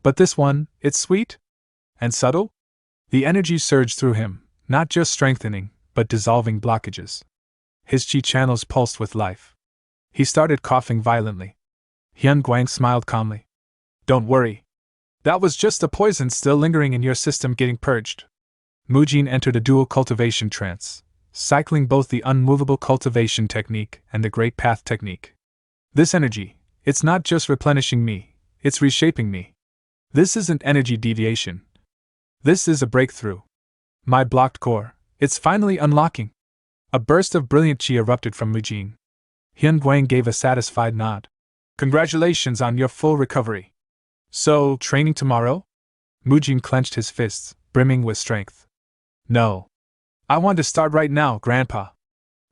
But this one, it's sweet? And subtle? The energy surged through him, not just strengthening, but dissolving blockages. His chi channels pulsed with life. He started coughing violently. Hyun-Gwang smiled calmly. Don't worry. That was just the poison still lingering in your system getting purged. Mujin entered a dual cultivation trance, cycling both the unmovable cultivation technique and the Great Path technique. This energy, it's not just replenishing me, it's reshaping me. This isn't energy deviation. This is a breakthrough. My blocked core, it's finally unlocking. A burst of brilliant chi erupted from Mujin. Hyun-Gwang gave a satisfied nod. Congratulations on your full recovery. So, training tomorrow? Mujin clenched his fists, brimming with strength. No. I want to start right now, Grandpa.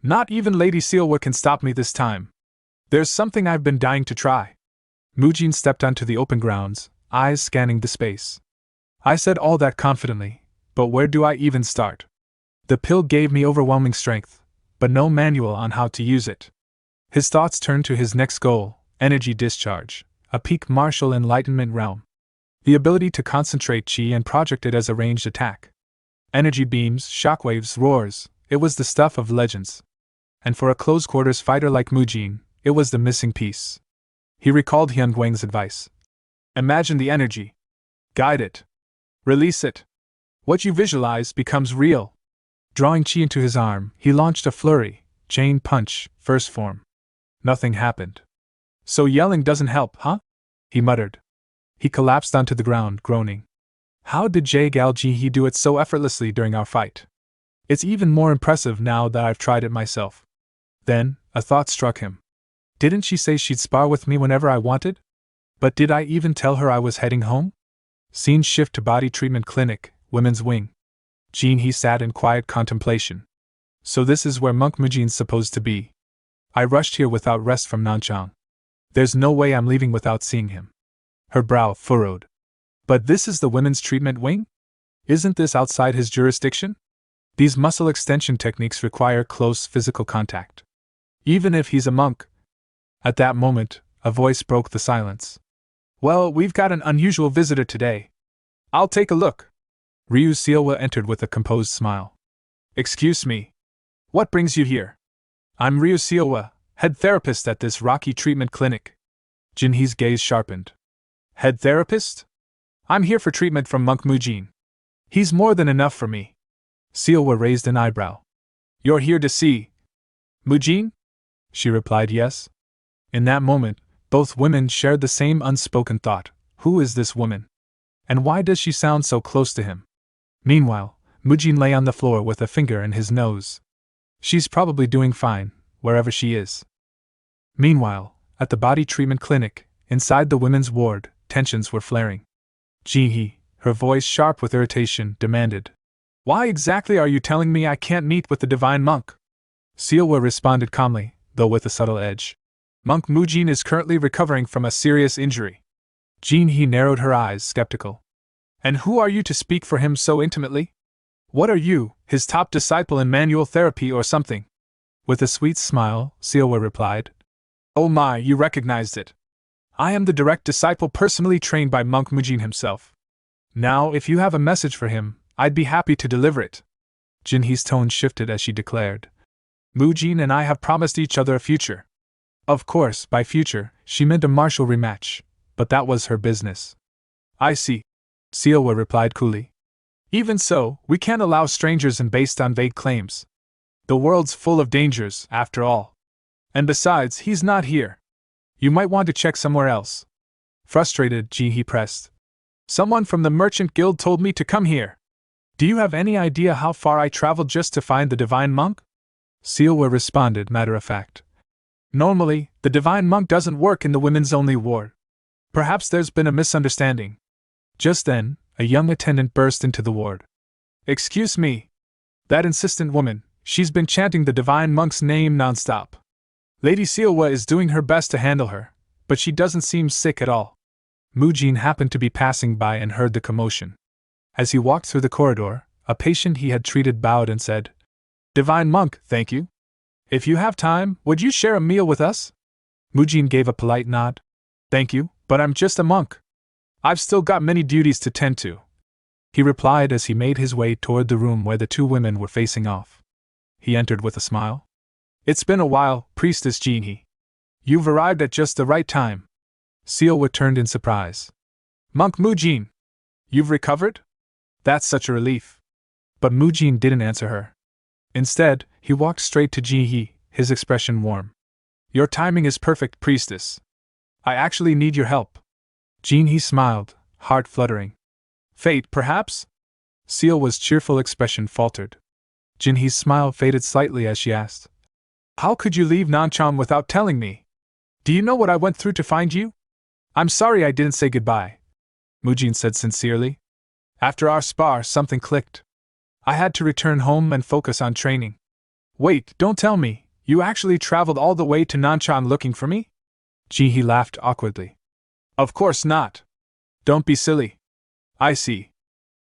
Not even Lady Sealwood can stop me this time. There's something I've been dying to try. Mujin stepped onto the open grounds, eyes scanning the space. I said all that confidently, but where do I even start? The pill gave me overwhelming strength, but no manual on how to use it. His thoughts turned to his next goal, energy discharge, a peak martial enlightenment realm. The ability to concentrate chi and project it as a ranged attack. Energy beams, shockwaves, roars, it was the stuff of legends. And for a close-quarters fighter like Mujin, it was the missing piece. He recalled Hyun-Gwang's advice. Imagine the energy. Guide it. Release it. What you visualize becomes real. Drawing chi into his arm, he launched a flurry, chain punch, first form. Nothing happened. So yelling doesn't help, huh? He muttered. He collapsed onto the ground, groaning. How did He do it so effortlessly during our fight? It's even more impressive now that I've tried it myself. Then, a thought struck him. Didn't she say she'd spar with me whenever I wanted? But did I even tell her I was heading home? Scene shift to body treatment clinic, women's wing. He sat in quiet contemplation. So this is where Monk Mujin's supposed to be. I rushed here without rest from Nanchang. There's no way I'm leaving without seeing him. Her brow furrowed. But this is the women's treatment wing? Isn't this outside his jurisdiction? These muscle extension techniques require close physical contact. Even if he's a monk. At that moment, a voice broke the silence. Well, we've got an unusual visitor today. I'll take a look. Ryu Seowa entered with a composed smile. Excuse me. What brings you here? I'm Ryu Seowa, head therapist at this Rocky treatment clinic. Jinhee's gaze sharpened. Head therapist? I'm here for treatment from Monk Mujin. He's more than enough for me. Seowa raised an eyebrow. You're here to see Mujin? She replied yes. In that moment, both women shared the same unspoken thought. Who is this woman? And why does she sound so close to him? Meanwhile, Mujin lay on the floor with a finger in his nose. She's probably doing fine, wherever she is. Meanwhile, at the body treatment clinic, inside the women's ward, tensions were flaring. Jinhee, her voice sharp with irritation, demanded, Why exactly are you telling me I can't meet with the divine monk? Seowa responded calmly, though with a subtle edge. Monk Mujin is currently recovering from a serious injury. Jinhee narrowed her eyes, skeptical. And who are you to speak for him so intimately? What are you, his top disciple in manual therapy or something? With a sweet smile, Seowa replied. Oh my, you recognized it. I am the direct disciple personally trained by Monk Mujin himself. Now, if you have a message for him, I'd be happy to deliver it. Jinhee's tone shifted as she declared. Mujin and I have promised each other a future. Of course, by future, she meant a martial rematch, but that was her business. I see. Seowa replied coolly. Even so, we can't allow strangers in based on vague claims. The world's full of dangers, after all. And besides, he's not here. You might want to check somewhere else. Frustrated, Jinhee pressed. Someone from the Merchant Guild told me to come here. Do you have any idea how far I traveled just to find the divine monk? Seowa responded matter-of-fact. Normally, the divine monk doesn't work in the women's-only ward. Perhaps there's been a misunderstanding. Just then, a young attendant burst into the ward. Excuse me. That insistent woman, she's been chanting the divine monk's name non-stop. Lady Seowa is doing her best to handle her, but she doesn't seem sick at all. Mujin happened to be passing by and heard the commotion. As he walked through the corridor, a patient he had treated bowed and said, Divine monk, thank you. If you have time, would you share a meal with us? Mujin gave a polite nod. Thank you, but I'm just a monk. I've still got many duties to tend to. He replied as he made his way toward the room where the two women were facing off. He entered with a smile. It's been a while, Priestess Jinhee. You've arrived at just the right time. Seowa turned in surprise. Monk Mujin! You've recovered? That's such a relief. But Mujin didn't answer her. Instead, he walked straight to Jinhee, his expression warm. Your timing is perfect, Priestess. I actually need your help. Jinhee smiled, heart fluttering. Fate, perhaps? Seowa's cheerful expression faltered. Jinhee's smile faded slightly as she asked. How could you leave Nanchang without telling me? Do you know what I went through to find you? I'm sorry I didn't say goodbye, Mujin said sincerely. After our spar, something clicked. I had to return home and focus on training. Wait, don't tell me, you actually traveled all the way to Nanchang looking for me? Jinhee laughed awkwardly. Of course not. Don't be silly. I see.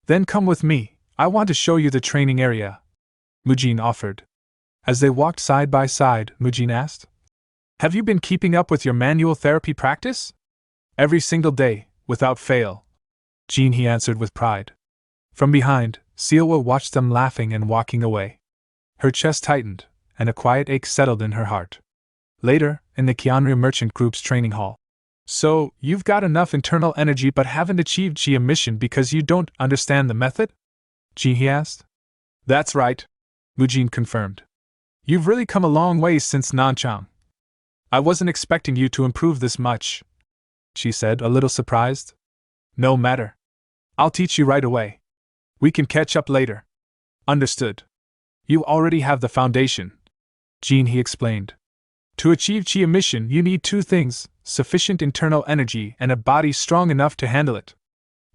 Then come with me, I want to show you the training area, Mujin offered. As they walked side by side, Mujin asked, Have you been keeping up with your manual therapy practice? Every single day, without fail. Jinhee answered with pride. From behind, Seowa watched them laughing and walking away. Her chest tightened, and a quiet ache settled in her heart. Later, in the Kianria Merchant Group's training hall. So, you've got enough internal energy but haven't achieved Chia mission because you don't understand the method? Jinhee asked. That's right. Mujin confirmed. You've really come a long way since Nanchang. I wasn't expecting you to improve this much, she said, a little surprised. No matter. I'll teach you right away. We can catch up later. Understood. You already have the foundation, Jin He explained. To achieve chi emission, you need two things: sufficient internal energy and a body strong enough to handle it.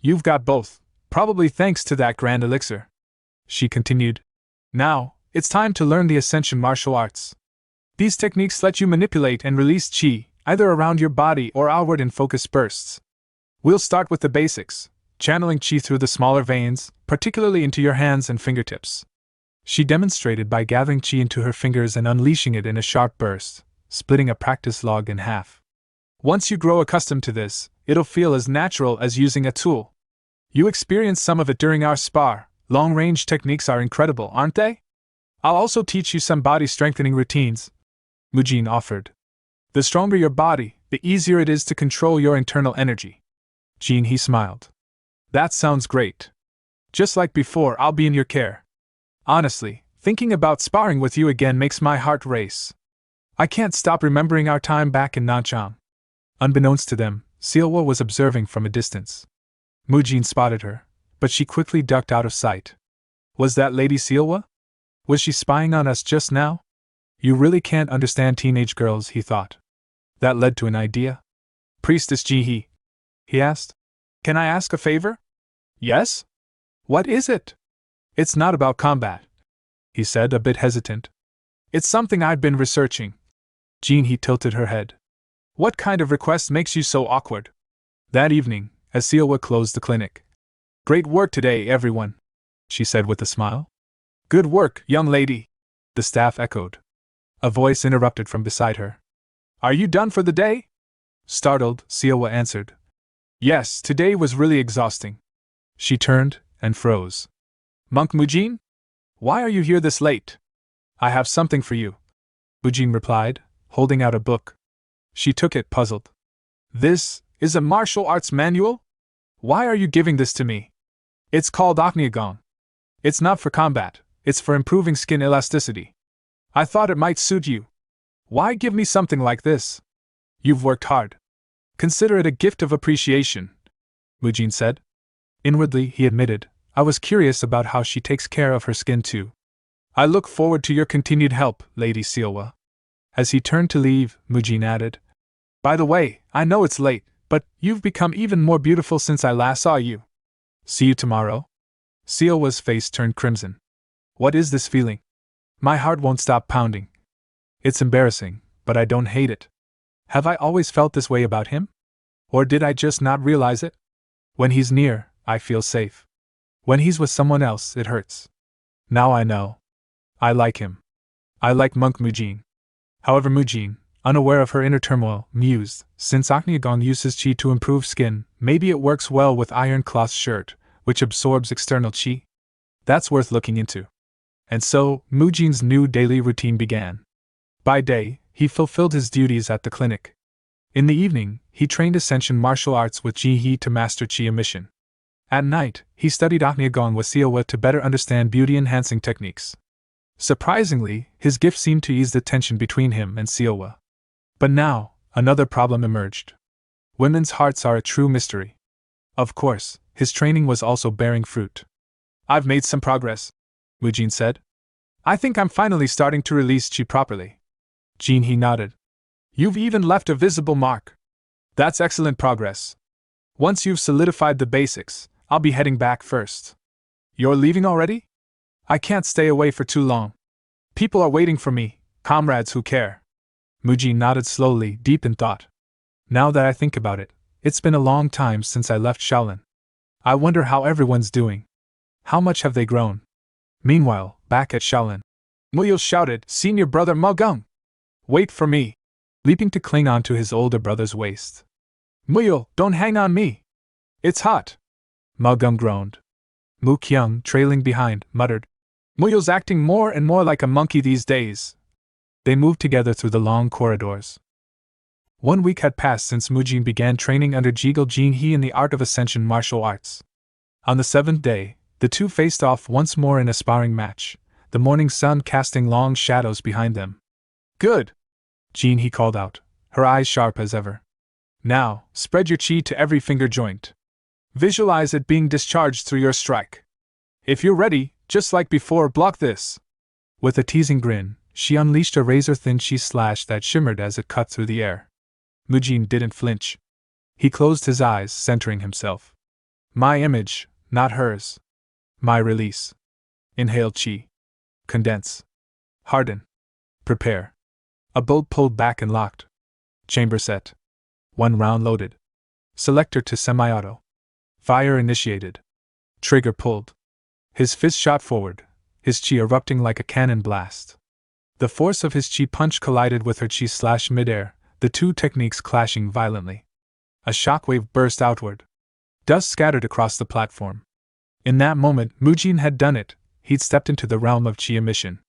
You've got both, probably thanks to that grand elixir, she continued. Now, it's time to learn the Ascension martial arts. These techniques let you manipulate and release chi, either around your body or outward in focused bursts. We'll start with the basics, channeling chi through the smaller veins, particularly into your hands and fingertips. She demonstrated by gathering chi into her fingers and unleashing it in a sharp burst, splitting a practice log in half. Once you grow accustomed to this, it'll feel as natural as using a tool. You experienced some of it during our spar. Long-range techniques are incredible, aren't they? I'll also teach you some body-strengthening routines, Mujin offered. The stronger your body, the easier it is to control your internal energy. Jin He smiled. That sounds great. Just like before, I'll be in your care. Honestly, thinking about sparring with you again makes my heart race. I can't stop remembering our time back in Nanchang. Unbeknownst to them, Sealwa was observing from a distance. Mujin spotted her, but she quickly ducked out of sight. Was that Lady Sealwa? Was she spying on us just now? You really can't understand teenage girls, he thought. That led to an idea. Priestess Ji he asked. Can I ask a favor? Yes? What is it? It's not about combat, he said, a bit hesitant. It's something I've been researching. Jin He tilted her head. What kind of request makes you so awkward? That evening, as Sealwa closed the clinic. Great work today, everyone, she said with a smile. Good work, young lady, the staff echoed. A voice interrupted from beside her. Are you done for the day? Startled, Sealwa answered. Yes, today was really exhausting. She turned and froze. Monk Mujin? Why are you here this late? I have something for you, Mujin replied, holding out a book. She took it, puzzled. This is a martial arts manual? Why are you giving this to me? It's called Aknyagon. It's not for combat, it's for improving skin elasticity. I thought it might suit you. Why give me something like this? You've worked hard. Consider it a gift of appreciation, Mujin said. Inwardly, he admitted, I was curious about how she takes care of her skin too. I look forward to your continued help, Lady Sealwa. As he turned to leave, Mujin added, By the way, I know it's late, but you've become even more beautiful since I last saw you. See you tomorrow? Sealwa's face turned crimson. What is this feeling? My heart won't stop pounding. It's embarrassing, but I don't hate it. Have I always felt this way about him? Or did I just not realize it? When he's near, I feel safe. When he's with someone else, it hurts. Now I know. I like him. I like Monk Mujin. However, Mujin, unaware of her inner turmoil, mused, since Aknyagon uses chi to improve skin, maybe it works well with iron cloth shirt, which absorbs external chi. That's worth looking into. And so, Mujin's new daily routine began. By day, he fulfilled his duties at the clinic. In the evening, he trained Ascension martial arts with Ji He to master chi emission. At night, he studied Aknyagon with Sealwa to better understand beauty-enhancing techniques. Surprisingly, his gift seemed to ease the tension between him and Sealwa. But now, another problem emerged. Women's hearts are a true mystery. Of course, his training was also bearing fruit. I've made some progress, Mujin said. I think I'm finally starting to release chi properly. Jin He nodded. You've even left a visible mark. That's excellent progress. Once you've solidified the basics, I'll be heading back first. You're leaving already? I can't stay away for too long. People are waiting for me, comrades who care. Mujin nodded slowly, deep in thought. Now that I think about it, it's been a long time since I left Shaolin. I wonder how everyone's doing. How much have they grown? Meanwhile, back at Shaolin, Muyil shouted, Senior brother Mugung! Wait for me! Leaping to cling onto his older brother's waist. Muyil, don't hang on me! It's hot! Mugung groaned. Mu Kyung, trailing behind, muttered, Muyil's acting more and more like a monkey these days. They moved together through the long corridors. 1 week had passed since Mujin began training under Jigel Jin He in the art of Ascension martial arts. On the 7th day, the two faced off once more in a sparring match, the morning sun casting long shadows behind them. Good! Jean, he called out, her eyes sharp as ever. Now, spread your chi to every finger joint. Visualize it being discharged through your strike. If you're ready, just like before, block this. With a teasing grin, she unleashed a razor-thin chi slash that shimmered as it cut through the air. Mujin didn't flinch. He closed his eyes, centering himself. My image, not hers. My release. Inhale chi. Condense. Harden. Prepare. A bolt pulled back and locked. Chamber set. 1 round loaded. Selector to semi-auto. Fire initiated. Trigger pulled. His fist shot forward, his chi erupting like a cannon blast. The force of his chi punch collided with her chi slash midair, the two techniques clashing violently. A shockwave burst outward. Dust scattered across the platform. In that moment, Mujin had done it. He'd stepped into the realm of chi emission.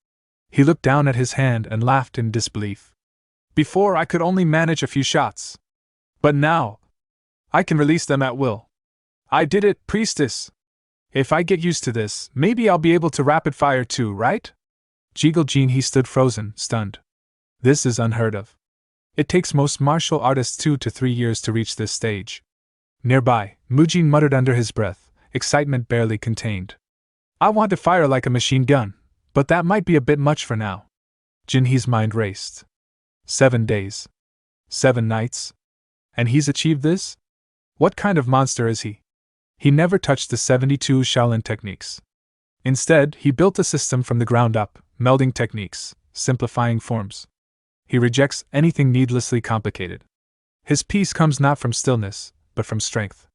He looked down at his hand and laughed in disbelief. Before, I could only manage a few shots. But now, I can release them at will. I did it, priestess. If I get used to this, maybe I'll be able to rapid fire too, right? Jiggle Jean, he stood frozen, stunned. This is unheard of. It takes most martial artists 2 to 3 years to reach this stage. Nearby, Mujin muttered under his breath, excitement barely contained. I want to fire like a machine gun, but that might be a bit much for now. Jinhee's mind raced. 7 days. 7 nights. And he's achieved this? What kind of monster is he? He never touched the 72 Shaolin techniques. Instead, he built a system from the ground up, melding techniques, simplifying forms. He rejects anything needlessly complicated. His peace comes not from stillness, but from strength.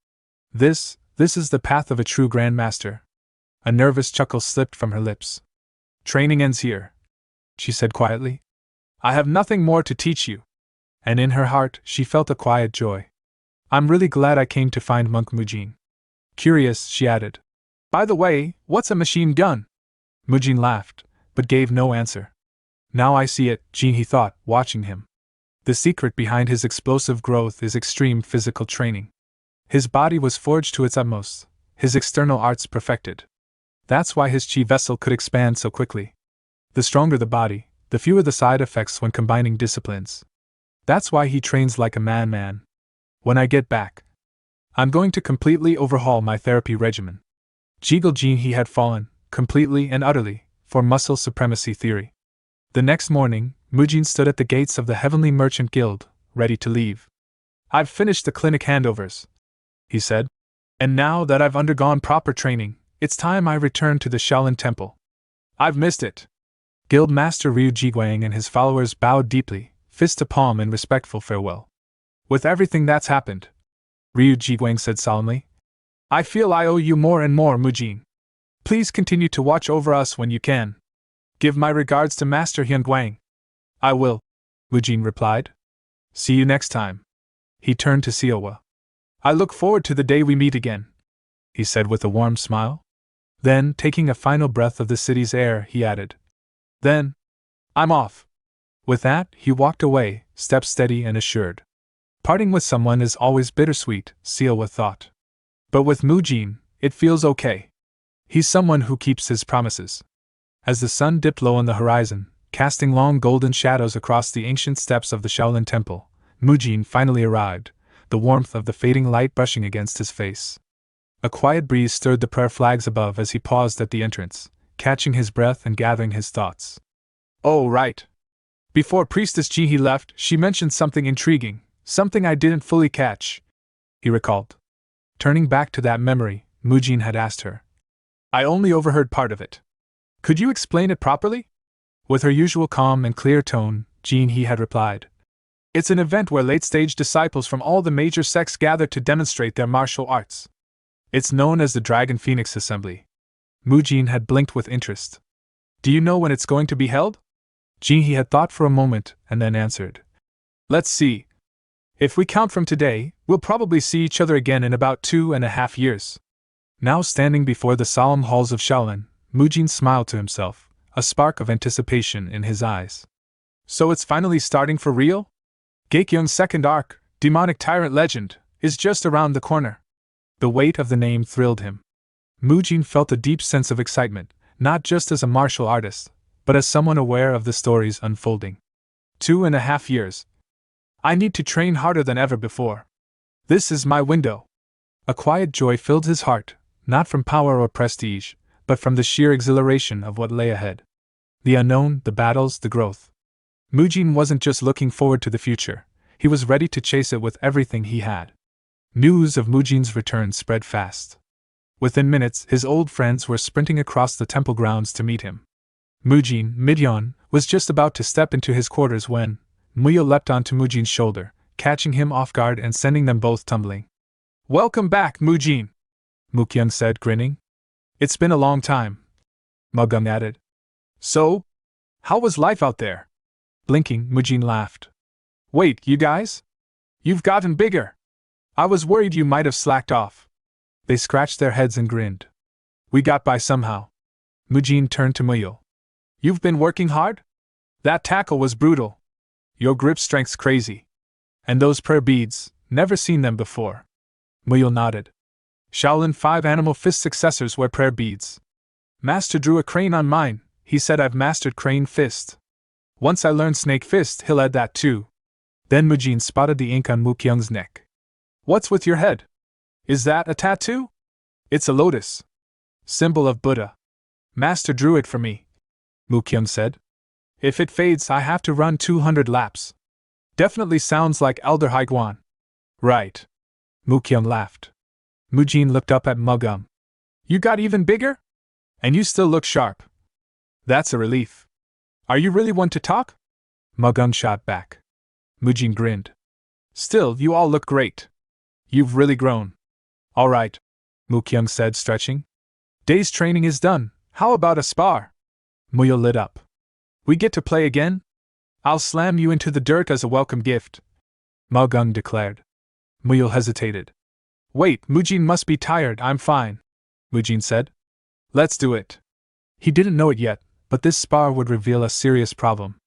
This is the path of a true grandmaster. A nervous chuckle slipped from her lips. Training ends here, she said quietly. I have nothing more to teach you. And in her heart, she felt a quiet joy. I'm really glad I came to find Monk Mujin. Curious, she added. By the way, what's a machine gun? Mujin laughed, but gave no answer. Now I see it, Jinhee thought, watching him. The secret behind his explosive growth is extreme physical training. His body was forged to its utmost, his external arts perfected. That's why his chi vessel could expand so quickly. The stronger the body, the fewer the side effects when combining disciplines. That's why he trains like a man. When I get back, I'm going to completely overhaul my therapy regimen. Jiggle Jinhee had fallen, completely and utterly, for muscle supremacy theory. The next morning, Mujin stood at the gates of the Heavenly Merchant Guild, ready to leave. I've finished the clinic handovers, he said. And now that I've undergone proper training, it's time I return to the Shaolin Temple. I've missed it. Guild Master Ryu Jiguang and his followers bowed deeply, fist to palm in respectful farewell. With everything that's happened, Ryu Jiguang said solemnly, I feel I owe you more and more, Mujin. Please continue to watch over us when you can. Give my regards to Master Hyunguang. I will, Mujin replied. See you next time. He turned to Siowa. I look forward to the day we meet again, he said with a warm smile. Then, taking a final breath of the city's air, he added, Then, I'm off. With that, he walked away, step steady and assured. Parting with someone is always bittersweet, Siowa thought. But with Mujin, it feels okay. He's someone who keeps his promises. As the sun dipped low on the horizon, casting long golden shadows across the ancient steps of the Shaolin Temple, Mujin finally arrived, the warmth of the fading light brushing against his face. A quiet breeze stirred the prayer flags above as he paused at the entrance, catching his breath and gathering his thoughts. Oh, right. Before Priestess Jinhee left, she mentioned something intriguing, something I didn't fully catch, he recalled. Turning back to that memory, Mujin had asked her. I only overheard part of it. Could you explain it properly? With her usual calm and clear tone, Jinhee had replied. It's an event where late-stage disciples from all the major sects gather to demonstrate their martial arts. It's known as the Dragon Phoenix Assembly. Mujin had blinked with interest. Do you know when it's going to be held? Jinhee had thought for a moment and then answered. Let's see. If we count from today, we'll probably see each other again in about 2.5 years. Now standing before the solemn halls of Shaolin, Mujin smiled to himself, a spark of anticipation in his eyes. So it's finally starting for real? Gaekyung's second arc, Demonic Tyrant Legend, is just around the corner. The weight of the name thrilled him. Mujin felt a deep sense of excitement, not just as a martial artist, but as someone aware of the stories unfolding. 2.5 years. I need to train harder than ever before. This is my window. A quiet joy filled his heart, not from power or prestige, but from the sheer exhilaration of what lay ahead. The unknown, the battles, the growth. Mujin wasn't just looking forward to the future, he was ready to chase it with everything he had. News of Mujin's return spread fast. Within minutes, his old friends were sprinting across the temple grounds to meet him. Mujin, Midyon, was just about to step into his quarters when Muyo leapt onto Mujin's shoulder, catching him off guard and sending them both tumbling. "Welcome back, Mujin," Mukyung said, grinning. "It's been a long time," Mugung added. "So? How was life out there?" Blinking, Mujin laughed. "Wait, you guys? You've gotten bigger. I was worried you might have slacked off." They scratched their heads and grinned. "We got by somehow." Mujin turned to Muyo. "You've been working hard? That tackle was brutal. Your grip strength's crazy. And those prayer beads, never seen them before." Muyo nodded. "Shaolin 5 Animal Fist successors wear prayer beads. Master drew a crane on mine, he said I've mastered Crane Fist. Once I learn Snake Fist, he'll add that too." Then Mujin spotted the ink on Mukyung's neck. "What's with your head? Is that a tattoo?" "It's a lotus. Symbol of Buddha. Master drew it for me," Mukyung said. "If it fades, I have to run 200 laps. Definitely sounds like Elder Haiguan." "Right." Mukyung laughed. Mujin looked up at Mugung. "You got even bigger? And you still look sharp. That's a relief. Are you really one to talk?" Mugung shot back. Mujin grinned. "Still, you all look great. You've really grown." "All right," Mukyung said, stretching. "Day's training is done. How about a spar?" Muyo lit up. "We get to play again? I'll slam you into the dirt as a welcome gift," Mugung declared. Muyo hesitated. "Wait, Mujin must be tired. I'm fine," Mujin said. "Let's do it." He didn't know it yet, but this spar would reveal a serious problem.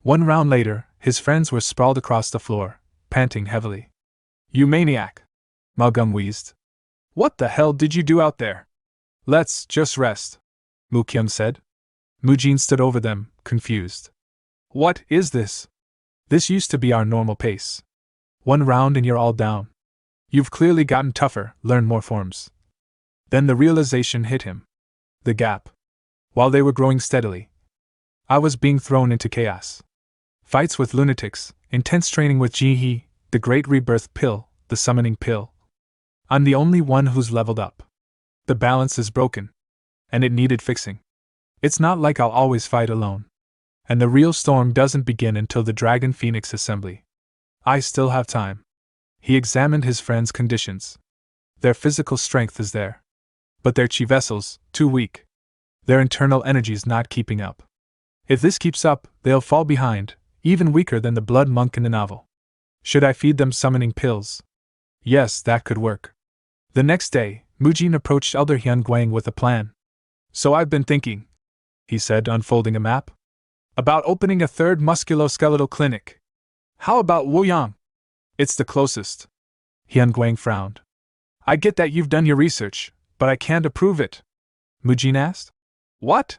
One round later, his friends were sprawled across the floor, panting heavily. "You maniac," Mugung wheezed. "What the hell did you do out there?" "Let's just rest," Mukyung said. Mujin stood over them, confused. "What is this? This used to be our normal pace. One round and you're all down. You've clearly gotten tougher, learned more forms." Then the realization hit him. The gap. While they were growing steadily, I was being thrown into chaos. Fights with lunatics, intense training with Jihe, the Great Rebirth Pill, the Summoning Pill. I'm the only one who's leveled up. The balance is broken. And it needed fixing. It's not like I'll always fight alone. And the real storm doesn't begin until the Dragon Phoenix Assembly. I still have time. He examined his friends' conditions. Their physical strength is there. But their chi vessels, too weak. Their internal energies not keeping up. If this keeps up, they'll fall behind, even weaker than the blood monk in the novel. Should I feed them summoning pills? Yes, that could work. The next day, Mujin approached Elder Hyun Guang with a plan. "So I've been thinking," he said, unfolding a map, "about opening a third musculoskeletal clinic. How about Woyang? It's the closest." Hyun Guang frowned. "I get that you've done your research, but I can't approve it," Mujin asked. "What?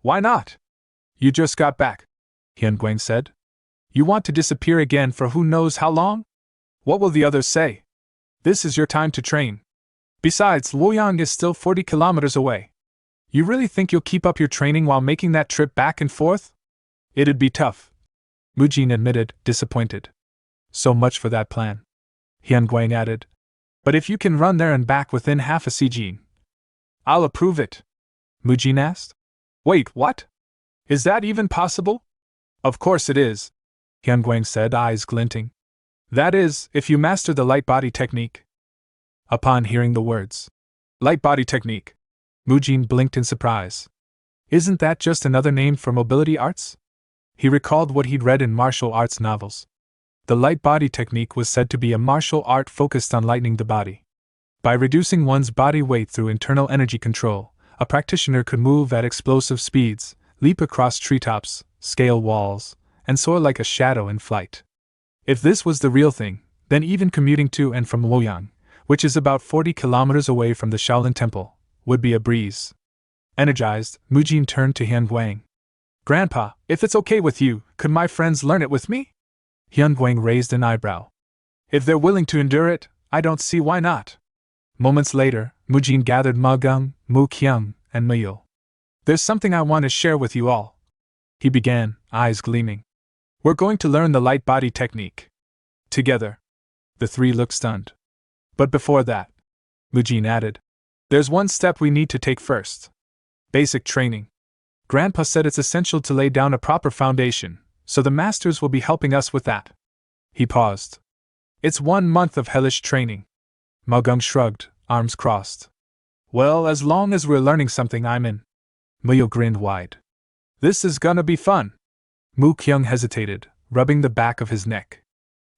Why not? You just got back," Hyun Guang said. "You want to disappear again for who knows how long? What will the others say? This is your time to train. Besides, Luoyang is still 40 kilometers away. You really think you'll keep up your training while making that trip back and forth? It'd be tough," Mujin admitted, disappointed. "So much for that plan," Hyun Guang added. "But if you can run there and back within half a Sijin, I'll approve it," Mujin asked. "Wait, what? Is that even possible?" "Of course it is," Hyun Guang said, eyes glinting. "That is, if you master the light body technique." Upon hearing the words, "light body technique," Mujin blinked in surprise. Isn't that just another name for mobility arts? He recalled what he'd read in martial arts novels. The light body technique was said to be a martial art focused on lightening the body. By reducing one's body weight through internal energy control, a practitioner could move at explosive speeds, leap across treetops, scale walls, and soar like a shadow in flight. If this was the real thing, then even commuting to and from Luoyang, which is about 40 kilometers away from the Shaolin Temple, would be a breeze. Energized, Mujin turned to Hyun Guang. Grandpa, if it's okay with you, could my friends learn it with me? Hyun Guang raised an eyebrow. If they're willing to endure it, I don't see why not. Moments later, Mujin gathered Magung, Mu Kyung, and Muyul. There's something I want to share with you all. He began, eyes gleaming. We're going to learn the light body technique. Together. The three looked stunned. But before that, Mujin added, there's one step we need to take first. Basic training. Grandpa said it's essential to lay down a proper foundation, so the masters will be helping us with that. He paused. It's 1 month of hellish training. Magung shrugged, arms crossed. Well, as long as we're learning something, I'm in. Muyul grinned wide. This is gonna be fun. Mu Kyung hesitated, rubbing the back of his neck.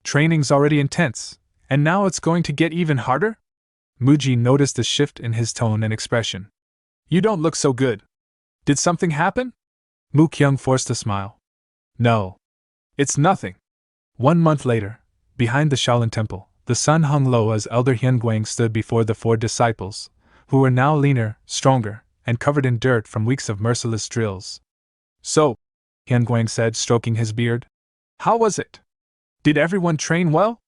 Training's already intense, and now it's going to get even harder? Mujin noticed a shift in his tone and expression. You don't look so good. Did something happen? Mu Kyung forced a smile. No. It's nothing. 1 month later, behind the Shaolin Temple, the sun hung low as Elder Hyun Guang stood before the 4 disciples, who were now leaner, stronger, and covered in dirt from weeks of merciless drills. So, Hyun Guang said, stroking his beard, how was it? Did everyone train well?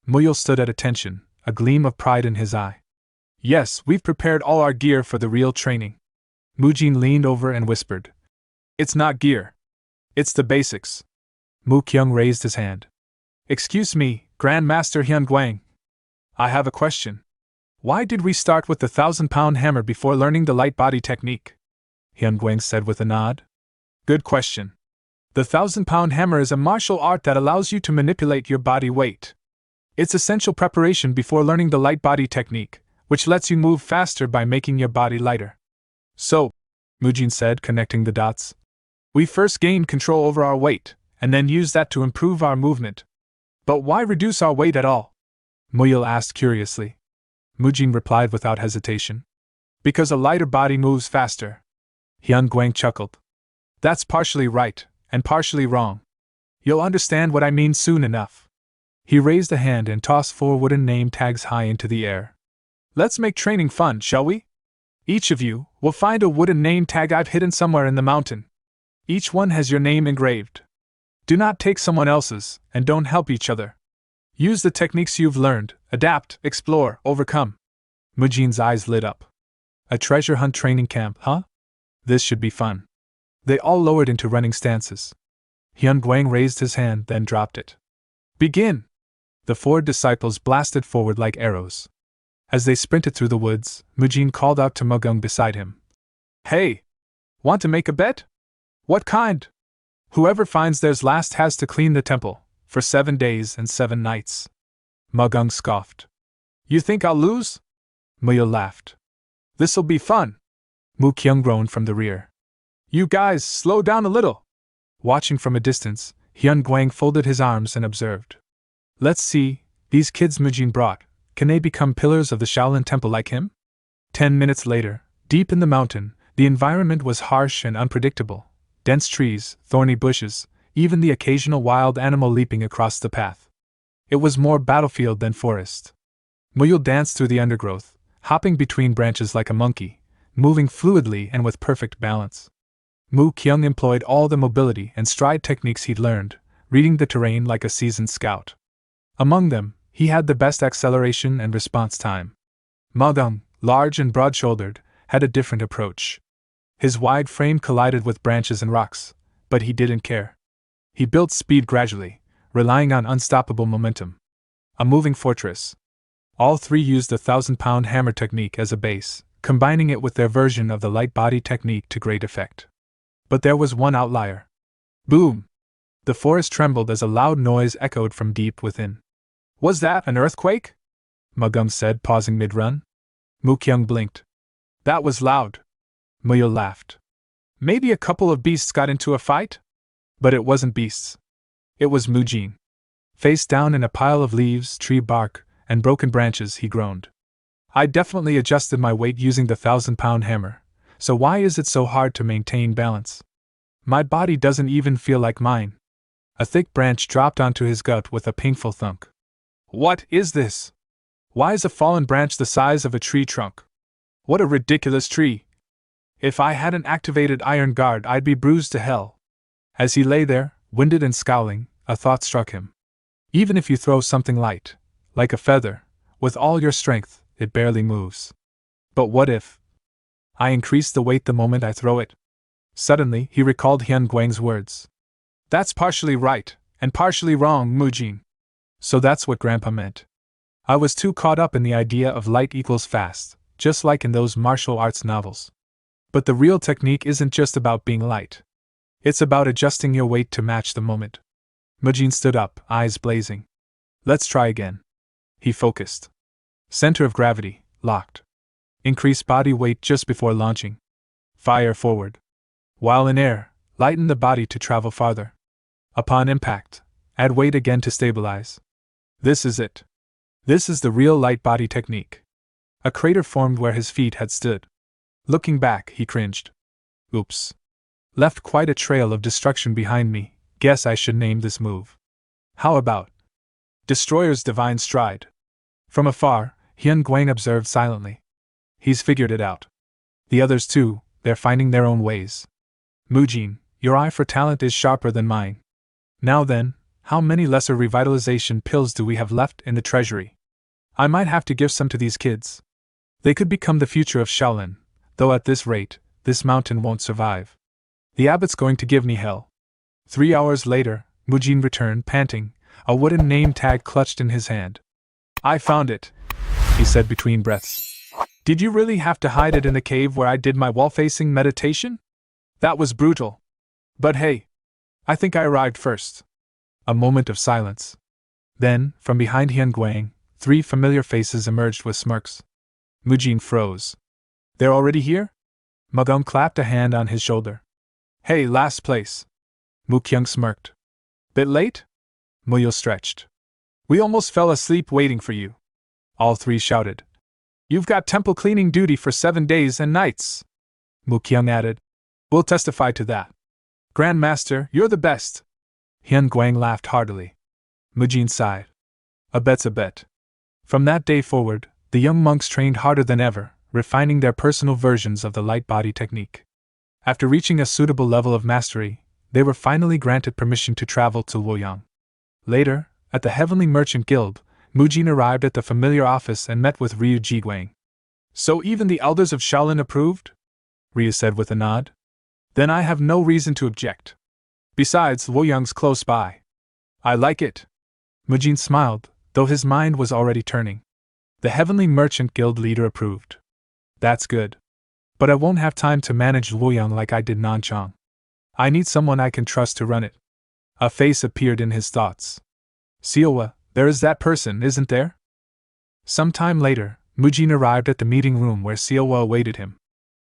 Muyul stood at attention, a gleam of pride in his eye. Yes, we've prepared all our gear for the real training. Mujin leaned over and whispered. It's not gear. It's the basics. Mu Kyung raised his hand. Excuse me, Grandmaster Hyun Guang. I have a question. Why did we start with the 1,000-pound hammer before learning the light body technique? Hyun Guang said with a nod. Good question. The 1,000-pound hammer is a martial art that allows you to manipulate your body weight. It's essential preparation before learning the light body technique, which lets you move faster by making your body lighter. So, Mujin said, connecting the dots, we first gain control over our weight, and then use that to improve our movement. But why reduce our weight at all? Muyul asked curiously. Mujin replied without hesitation. Because a lighter body moves faster. Hyun Guang chuckled. That's partially right, and partially wrong. You'll understand what I mean soon enough. He raised a hand and tossed 4 wooden name tags high into the air. Let's make training fun, shall we? Each of you will find a wooden name tag I've hidden somewhere in the mountain. Each one has your name engraved. Do not take someone else's, and don't help each other. Use the techniques you've learned, adapt, explore, overcome. Mujin's eyes lit up. A treasure hunt training camp, huh? This should be fun. They all lowered into running stances. Hyun Guang raised his hand, then dropped it. Begin! The 4 disciples blasted forward like arrows. As they sprinted through the woods, Mujin called out to Magung beside him. Hey! Want to make a bet? What kind? Whoever finds theirs last has to clean the temple, for 7 days and 7 nights. Magung scoffed. You think I'll lose? Muyul laughed. This'll be fun. Mu Kyung groaned from the rear. You guys, slow down a little. Watching from a distance, Hyun Guang folded his arms and observed. Let's see, these kids Mujin brought, can they become pillars of the Shaolin Temple like him? 10 minutes later, deep in the mountain, the environment was harsh and unpredictable. Dense trees, thorny bushes, even the occasional wild animal leaping across the path. It was more battlefield than forest. Muyul danced through the undergrowth, hopping between branches like a monkey, moving fluidly and with perfect balance. Mu Kyung employed all the mobility and stride techniques he'd learned, reading the terrain like a seasoned scout. Among them, he had the best acceleration and response time. Magung, large and broad-shouldered, had a different approach. His wide frame collided with branches and rocks, but he didn't care. He built speed gradually, relying on unstoppable momentum. A moving fortress. All 3 used the 1,000-pound hammer technique as a base, combining it with their version of the light body technique to great effect. But there was one outlier. Boom! The forest trembled as a loud noise echoed from deep within. Was that an earthquake? Magung said, pausing mid-run. Mu Kyung blinked. That was loud. Muyul laughed. Maybe a couple of beasts got into a fight? But it wasn't beasts. It was Mujin. Face down in a pile of leaves, tree bark, and broken branches, he groaned. I definitely adjusted my weight using the 1,000-pound hammer, so why is it so hard to maintain balance? My body doesn't even feel like mine. A thick branch dropped onto his gut with a painful thunk. What is this? Why is a fallen branch the size of a tree trunk? What a ridiculous tree! If I hadn't activated Iron Guard, I'd be bruised to hell. As he lay there, winded and scowling, a thought struck him. Even if you throw something light, like a feather, with all your strength, it barely moves. But what if I increase the weight the moment I throw it? Suddenly, he recalled Hyun Guang's words. That's partially right, and partially wrong, Mujin. So that's what Grandpa meant. I was too caught up in the idea of light equals fast, just like in those martial arts novels. But the real technique isn't just about being light. It's about adjusting your weight to match the moment. Mujin stood up, eyes blazing. Let's try again. He focused. Center of gravity, locked. Increase body weight just before launching. Fire forward. While in air, lighten the body to travel farther. Upon impact, add weight again to stabilize. This is it. This is the real light body technique. A crater formed where his feet had stood. Looking back, he cringed. Oops. Left quite a trail of destruction behind me. Guess I should name this move. How about Destroyer's Divine Stride? From afar, Hyun Guang observed silently. He's figured it out. The others too, they're finding their own ways. Mujin, your eye for talent is sharper than mine. Now then, how many lesser revitalization pills do we have left in the treasury? I might have to give some to these kids. They could become the future of Shaolin, though at this rate, this mountain won't survive. The abbot's going to give me hell. 3 hours later, Mujin returned, panting, a wooden name tag clutched in his hand. I found it, he said between breaths. Did you really have to hide it in the cave where I did my wall-facing meditation? That was brutal. But hey, I think I arrived first. A moment of silence. Then, from behind Hyun Guang, 3 familiar faces emerged with smirks. Mujin froze. They're already here? Magum clapped a hand on his shoulder. Hey, last place. Mukyung smirked. Bit late? Muyul stretched. We almost fell asleep waiting for you. All 3 shouted. You've got temple cleaning duty for 7 days and nights. Mukyung added. We'll testify to that. Grandmaster, you're the best. Hyun Guang laughed heartily. Mujin sighed. A bet's a bet. From that day forward, the young monks trained harder than ever, refining their personal versions of the light body technique. After reaching a suitable level of mastery, they were finally granted permission to travel to Luoyang. Later, at the Heavenly Merchant Guild, Mujin arrived at the familiar office and met with Ryu Jiguang. So even the elders of Shaolin approved? Ryu said with a nod. Then I have no reason to object. Besides, Luoyang's close by. I like it. Mujin smiled, though his mind was already turning. The Heavenly Merchant Guild leader approved. That's good. But I won't have time to manage Luoyang like I did Nanchang. I need someone I can trust to run it. A face appeared in his thoughts. Siowa, there is that person, isn't there? Some time later, Mujin arrived at the meeting room where Siowa awaited him.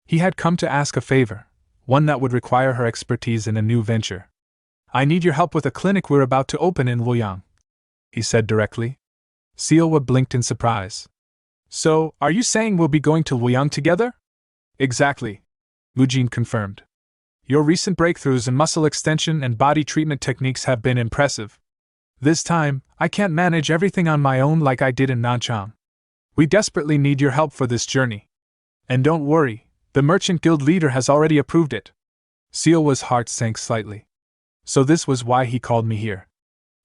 He had come to ask a favor, one that would require her expertise in a new venture. I need your help with a clinic we're about to open in Luoyang, he said directly. Siowa blinked in surprise. So, are you saying we'll be going to Luoyang together? Exactly, Mujin confirmed. Your recent breakthroughs in muscle extension and body treatment techniques have been impressive. This time, I can't manage everything on my own like I did in Nanchang. We desperately need your help for this journey. And don't worry, the Merchant Guild leader has already approved it. Siowa's heart sank slightly. So this was why he called me here.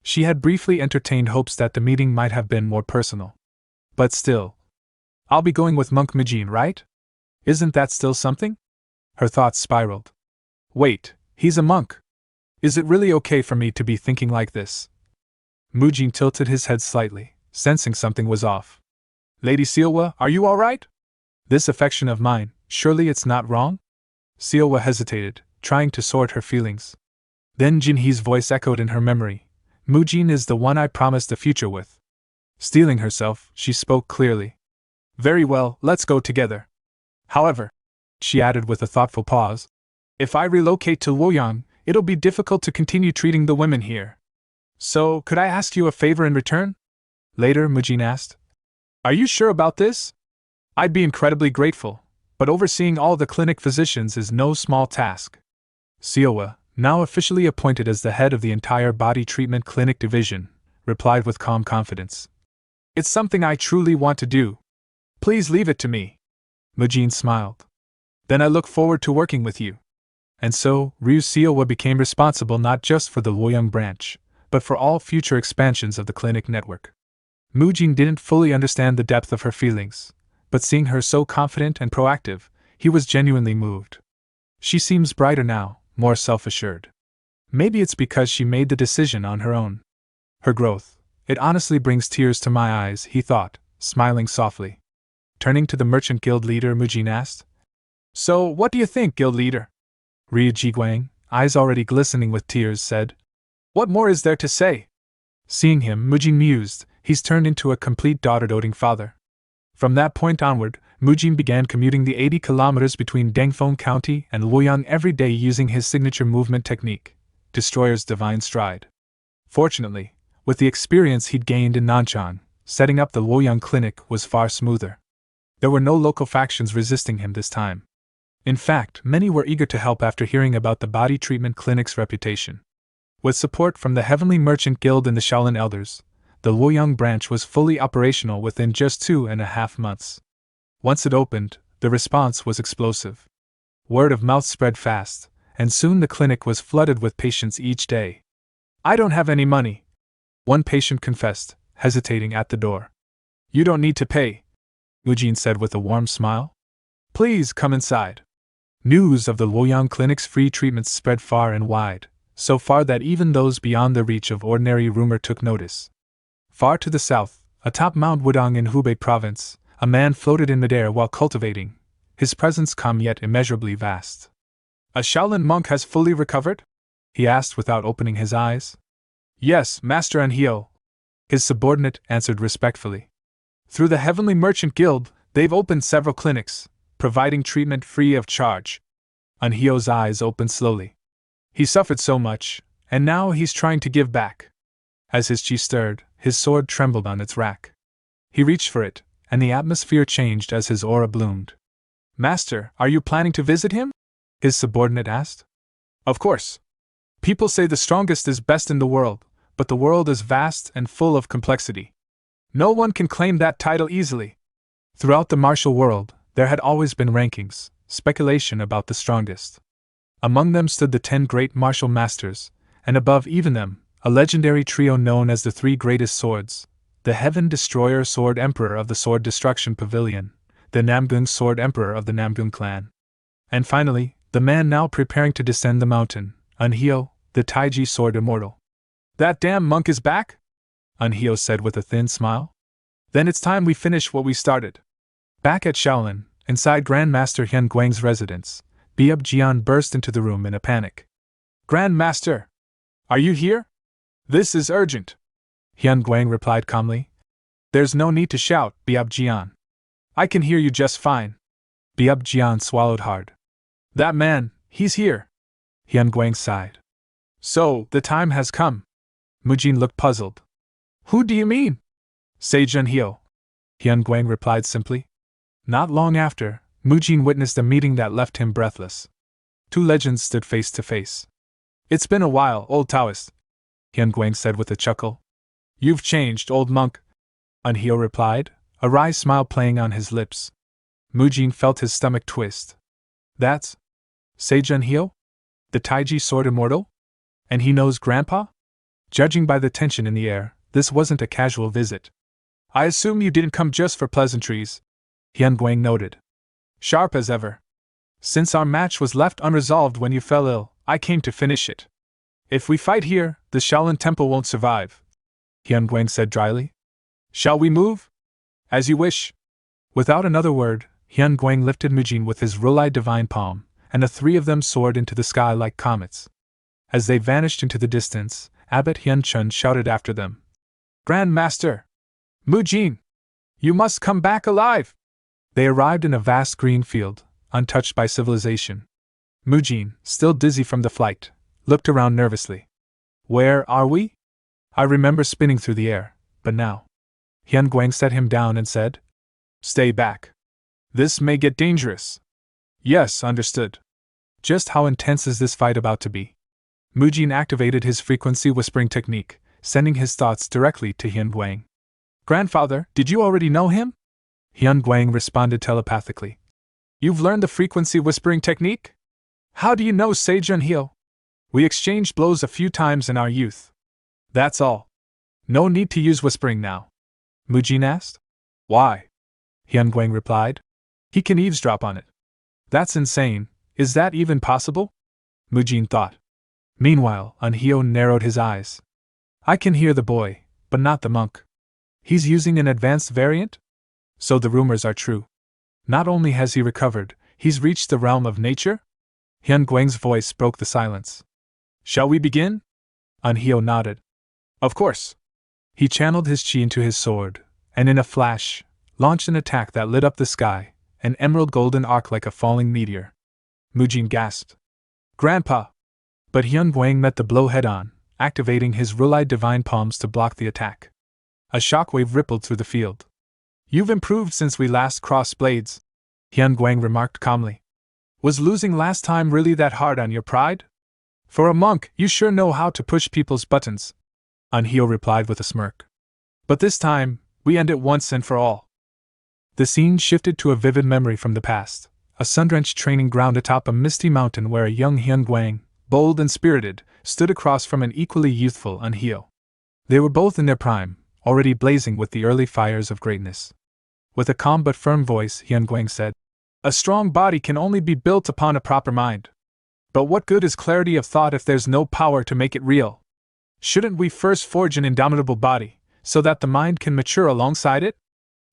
She had briefly entertained hopes that the meeting might have been more personal. But still. I'll be going with Monk Mujin, right? Isn't that still something? Her thoughts spiraled. Wait, he's a monk. Is it really okay for me to be thinking like this? Mujin tilted his head slightly, sensing something was off. Lady Siowa, are you all right? This affection of mine, surely it's not wrong? Siowa hesitated, trying to sort her feelings. Then Jinhee's voice echoed in her memory. Mujin is the one I promised a future with. Steeling herself, she spoke clearly. Very well, let's go together. However, she added with a thoughtful pause, if I relocate to Luoyang, it'll be difficult to continue treating the women here. So, could I ask you a favor in return? Later, Mujin asked. Are you sure about this? I'd be incredibly grateful, but overseeing all the clinic physicians is no small task. Siowa, now officially appointed as the head of the entire body treatment clinic division, replied with calm confidence. It's something I truly want to do. Please leave it to me. Mujin smiled. Then I look forward to working with you. And so, Ryu Seowa became responsible not just for the Luoyang branch, but for all future expansions of the clinic network. Mujin didn't fully understand the depth of her feelings, but seeing her so confident and proactive, he was genuinely moved. She seems brighter now, more self-assured. Maybe it's because she made the decision on her own. Her growth, it honestly brings tears to my eyes, he thought, smiling softly. Turning to the merchant guild leader, Mujin asked, "So, what do you think, guild leader?" Ryu Jiguang, eyes already glistening with tears, said, "What more is there to say?" Seeing him, Mujin mused, he's turned into a complete daughter-doting father. From that point onward, Mujin began commuting the 80 kilometers between Dengfeng County and Luoyang every day using his signature movement technique, Destroyer's Divine Stride. Fortunately, with the experience he'd gained in Nanchang, setting up the Luoyang clinic was far smoother. There were no local factions resisting him this time. In fact, many were eager to help after hearing about the body treatment clinic's reputation. With support from the Heavenly Merchant Guild and the Shaolin Elders, the Luoyang branch was fully operational within just 2.5 months. Once it opened, the response was explosive. Word of mouth spread fast, and soon the clinic was flooded with patients each day. "I don't have any money," one patient confessed, hesitating at the door. "You don't need to pay," Mujin said with a warm smile. "Please come inside." News of the Luoyang clinic's free treatments spread far and wide, so far that even those beyond the reach of ordinary rumor took notice. Far to the south, atop Mount Wudong in Hubei province, a man floated in midair while cultivating, his presence calm yet immeasurably vast. "A Shaolin monk has fully recovered?" he asked without opening his eyes. "Yes, Master Anhyo," his subordinate answered respectfully. "Through the Heavenly Merchant Guild, they've opened several clinics, providing treatment free of charge." Anhyo's eyes opened slowly. He suffered so much, and now he's trying to give back. As his chi stirred, his sword trembled on its rack. He reached for it, and the atmosphere changed as his aura bloomed. "Master, are you planning to visit him?" his subordinate asked. "Of course. People say the strongest is best in the world, but the world is vast and full of complexity. No one can claim that title easily." Throughout the martial world, there had always been rankings, speculation about the strongest. Among them stood the 10 great martial masters, and above even them, a legendary trio known as the 3 Greatest Swords, the Heaven Destroyer Sword Emperor of the Sword Destruction Pavilion, the Namgung Sword Emperor of the Namgung clan, and finally, the man now preparing to descend the mountain, Anhyo, the Taiji Sword Immortal. "That damn monk is back?" Anhyo said with a thin smile. "Then it's time we finish what we started." Back at Shaolin, inside Grandmaster Hyun Guang's residence, Biab Jian burst into the room in a panic. "Grandmaster! Are you here? This is urgent!" Hyun Guang replied calmly. "There's no need to shout, Biab Jian. I can hear you just fine." Biab Jian swallowed hard. "That man, he's here." Hyun Guang sighed. "So, the time has come." Mujin looked puzzled. "Who do you mean?" "Sage Anhyo," Hyun Guang replied simply. Not long after, Mujin witnessed a meeting that left him breathless. 2 legends stood face to face. "It's been a while, old Taoist," Hyun Guang said with a chuckle. "You've changed, old monk," Anhyo replied, a wry smile playing on his lips. Mujin felt his stomach twist. "That's Sage Anhyo? The Taiji Sword Immortal? And he knows Grandpa?" Judging by the tension in the air, this wasn't a casual visit. "I assume you didn't come just for pleasantries," Hyun Guang noted. "Sharp as ever. Since our match was left unresolved when you fell ill, I came to finish it. If we fight here, the Shaolin Temple won't survive," Hyun Guang said dryly. "Shall we move?" "As you wish." Without another word, Hyun Guang lifted Mujin with his Rulai divine palm, and the 3 of them soared into the sky like comets. As they vanished into the distance, Abbot Hyun Chun shouted after them. "Grandmaster! Mujin! You must come back alive!" They arrived in a vast green field, untouched by civilization. Mujin, still dizzy from the flight, looked around nervously. "Where are we?" "I remember spinning through the air, but now." Hyun Guang set him down and said, "Stay back. This may get dangerous." "Yes, understood." "Just how intense is this fight about to be?" Mujin activated his frequency whispering technique, sending his thoughts directly to Hyun Guang. "Grandfather, did you already know him?" Hyun Guang responded telepathically. You've learned the frequency whispering technique? How do you know Sage Unheal? We exchanged blows a few times in our youth. That's all. No need to use whispering now. Mujin asked. Why? Hyunguang replied. He can eavesdrop on it. That's insane. Is that even possible? Mujin thought. Meanwhile, Unhyo narrowed his eyes. I can hear the boy, but not the monk. He's using an advanced variant? So the rumors are true. Not only has he recovered, he's reached the realm of nature? Hyunguang's voice broke the silence. Shall we begin? Unhyo nodded. Of course. He channeled his chi into his sword, and in a flash, launched an attack that lit up the sky, an emerald golden arc like a falling meteor. Mujin gasped. Grandpa! But Hyunguang met the blow head-on, activating his Rulai divine palms to block the attack. A shockwave rippled through the field. You've improved since we last crossed blades, Hyunguang remarked calmly. Was losing last time really that hard on your pride? For a monk, you sure know how to push people's buttons, Unhyo replied with a smirk. But this time, we end it once and for all. The scene shifted to a vivid memory from the past, a sun-drenched training ground atop a misty mountain where a young Hyunguang, bold and spirited, stood across from an equally youthful Unhyo. They were both in their prime, already blazing with the early fires of greatness. With a calm but firm voice, Hyunguang said, A strong body can only be built upon a proper mind. But what good is clarity of thought if there's no power to make it real? Shouldn't we first forge an indomitable body, so that the mind can mature alongside it?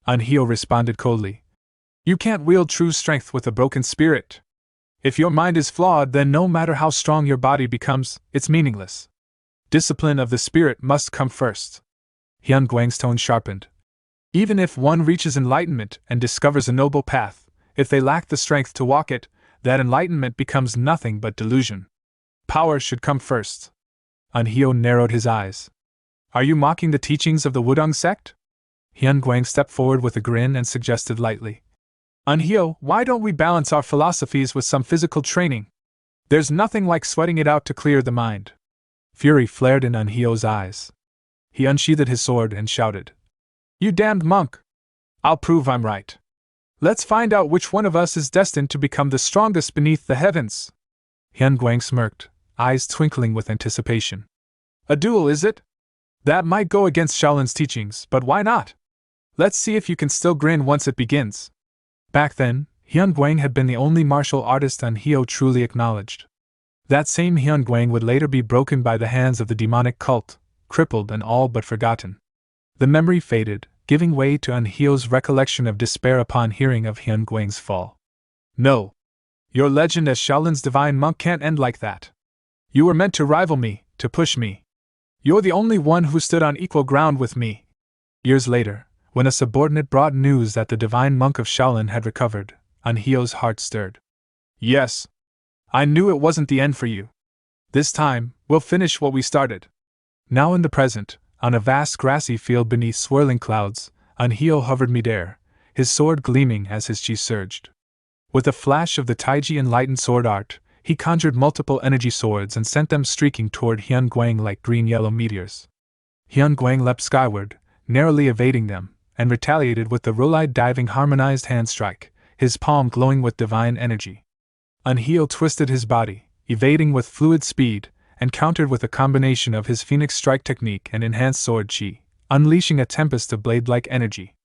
Unhyo responded coldly. You can't wield true strength with a broken spirit. If your mind is flawed, then no matter how strong your body becomes, it's meaningless. Discipline of the spirit must come first. Hyunguang's tone sharpened. Even if one reaches enlightenment and discovers a noble path, if they lack the strength to walk it, that enlightenment becomes nothing but delusion. Power should come first. Unhyo narrowed his eyes. Are you mocking the teachings of the Wudong sect? Hyunguang stepped forward with a grin and suggested lightly. Unhyo, why don't we balance our philosophies with some physical training? There's nothing like sweating it out to clear the mind. Fury flared in Unhyo's eyes. He unsheathed his sword and shouted. You damned monk! I'll prove I'm right. Let's find out which one of us is destined to become the strongest beneath the heavens. Hyunguang smirked, eyes twinkling with anticipation. A duel, is it? That might go against Shaolin's teachings, but why not? Let's see if you can still grin once it begins. Back then, Hyunguang had been the only martial artist Unhyo truly acknowledged. That same Hyunguang would later be broken by the hands of the demonic cult, crippled and all but forgotten. The memory faded, giving way to Unhyo's recollection of despair upon hearing of Hyunguang's fall. No. Your legend as Shaolin's divine monk can't end like that. You were meant to rival me, to push me. You're the only one who stood on equal ground with me. Years later, when a subordinate brought news that the divine monk of Shaolin had recovered, Unhyo's heart stirred. Yes. I knew it wasn't the end for you. This time, we'll finish what we started. Now in the present, on a vast grassy field beneath swirling clouds, Unhyo hovered midair, his sword gleaming as his chi surged. With a flash of the Taiji enlightened sword art, he conjured multiple energy swords and sent them streaking toward Hyunguang like green-yellow meteors. Hyunguang leapt skyward, narrowly evading them, and retaliated with the Rulai diving harmonized hand strike, his palm glowing with divine energy. Unhyo twisted his body, evading with fluid speed, and countered with a combination of his Phoenix Strike technique and enhanced sword chi, unleashing a tempest of blade-like energy.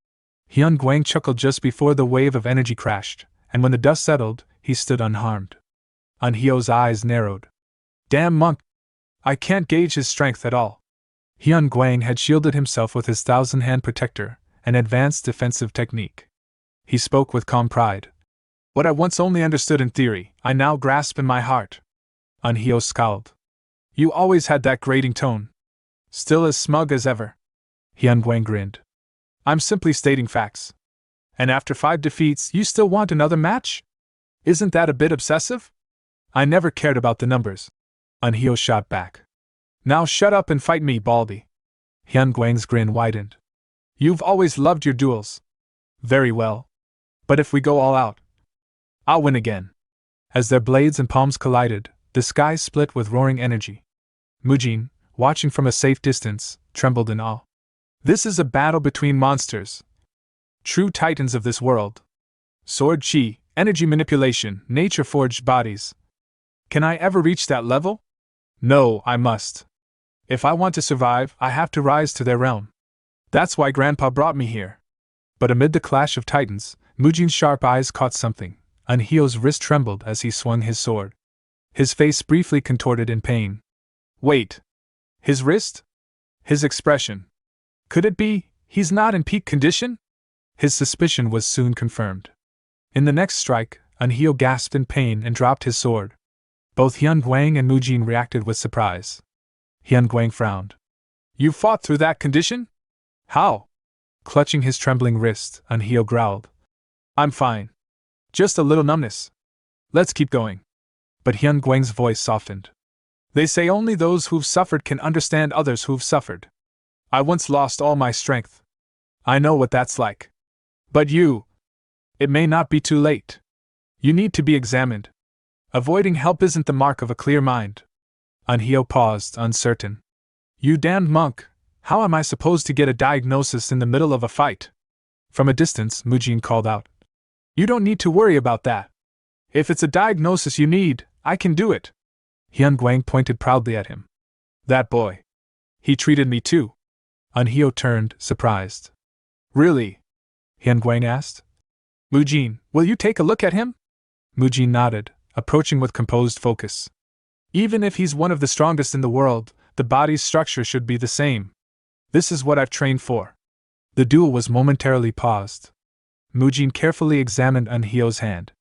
Hyunguang chuckled just before the wave of energy crashed, and when the dust settled, he stood unharmed. Unhyo's eyes narrowed. Damn monk! I can't gauge his strength at all. Hyunguang had shielded himself with his thousand-hand protector, an advanced defensive technique. He spoke with calm pride. What I once only understood in theory, I now grasp in my heart. Unhyo scowled. You always had that grating tone. Still as smug as ever. Hyunguang grinned. I'm simply stating facts. And after 5 defeats, you still want another match? Isn't that a bit obsessive? I never cared about the numbers. Unhyo shot back. Now shut up and fight me, Baldy. Hyunguang's grin widened. You've always loved your duels. Very well. But if we go all out, I'll win again. As their blades and palms collided, the sky split with roaring energy. Mujin, watching from a safe distance, trembled in awe. This is a battle between monsters. True titans of this world. Sword chi, Energy manipulation, nature-forged bodies. Can I ever reach that level? No, I must. If I want to survive, I have to rise to their realm. That's why Grandpa brought me here. But amid the clash of titans, Mujin's sharp eyes caught something. Anhio's wrist trembled as he swung his sword. His face briefly contorted in pain. Wait. His wrist? His expression. Could it be, he's not in peak condition? His suspicion was soon confirmed. In the next strike, Anhio gasped in pain and dropped his sword. Both Hyun Guang and Mujin reacted with surprise. Hyun Guang frowned. You fought through that condition? How? Clutching his trembling wrist, Anhio growled. I'm fine. Just a little numbness. Let's keep going. But Hyun Guang's voice softened. They say only those who've suffered can understand others who've suffered. I once lost all my strength. I know what that's like. But you... It may not be too late. You need to be examined. Avoiding help isn't the mark of a clear mind. Anhio paused, uncertain. You damned monk, how am I supposed to get a diagnosis in the middle of a fight? From a distance, Mujin called out. You don't need to worry about that. If it's a diagnosis you need, I can do it. Hyun Guang pointed proudly at him. That boy. He treated me too. Anhio turned, surprised. Really? Hyun Guang asked. Mujin, will you take a look at him? Mujin nodded, approaching with composed focus. Even if he's one of the strongest in the world, the body's structure should be the same. This is what I've trained for. The duel was momentarily paused. Mujin carefully examined Anhio's hand.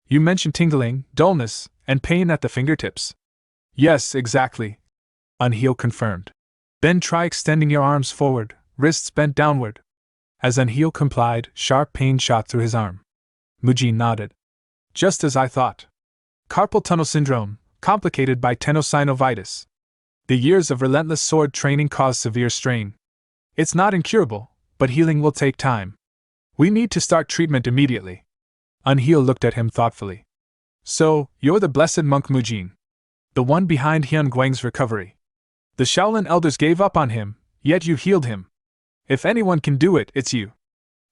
You mentioned tingling, dullness, and pain at the fingertips. Yes, exactly. Anhio confirmed. Then try extending your arms forward, wrists bent downward. As Anhio complied, sharp pain shot through his arm. Mujin nodded. Just as I thought. Carpal tunnel syndrome, complicated by tenosynovitis. The years of relentless sword training cause severe strain. It's not incurable, but healing will take time. We need to start treatment immediately. Anhio looked at him thoughtfully. So, you're the blessed monk Mujin. The one behind Hyun Guang's recovery. The Shaolin elders gave up on him, yet you healed him. If anyone can do it, it's you.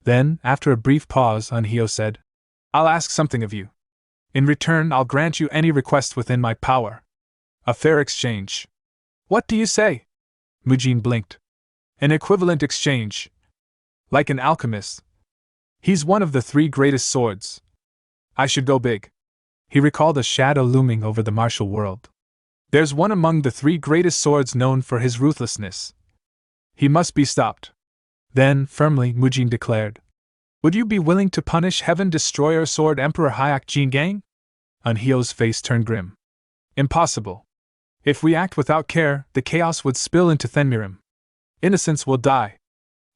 Then, after a brief pause, Anhio said, I'll ask something of you. In return, I'll grant you any request within my power. A fair exchange. What do you say? Mujin blinked. An equivalent exchange. Like an alchemist. He's one of the three greatest swords. I should go big. He recalled a shadow looming over the martial world. There's one among the three greatest swords known for his ruthlessness. He must be stopped. Then, firmly, Mujin declared. Would you be willing to punish Heaven Destroyer Sword Emperor Hyak Jingang? Anhio's face turned grim. Impossible. If we act without care, the chaos would spill into Thenmurim. Innocents will die.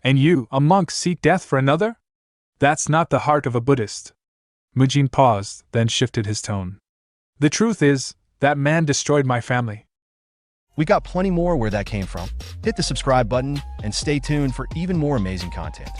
And you, a monk, seek death for another? That's not the heart of a Buddhist. Mujin paused, then shifted his tone. The truth is, that man destroyed my family. We got plenty more where that came from. Hit the subscribe button and stay tuned for even more amazing content.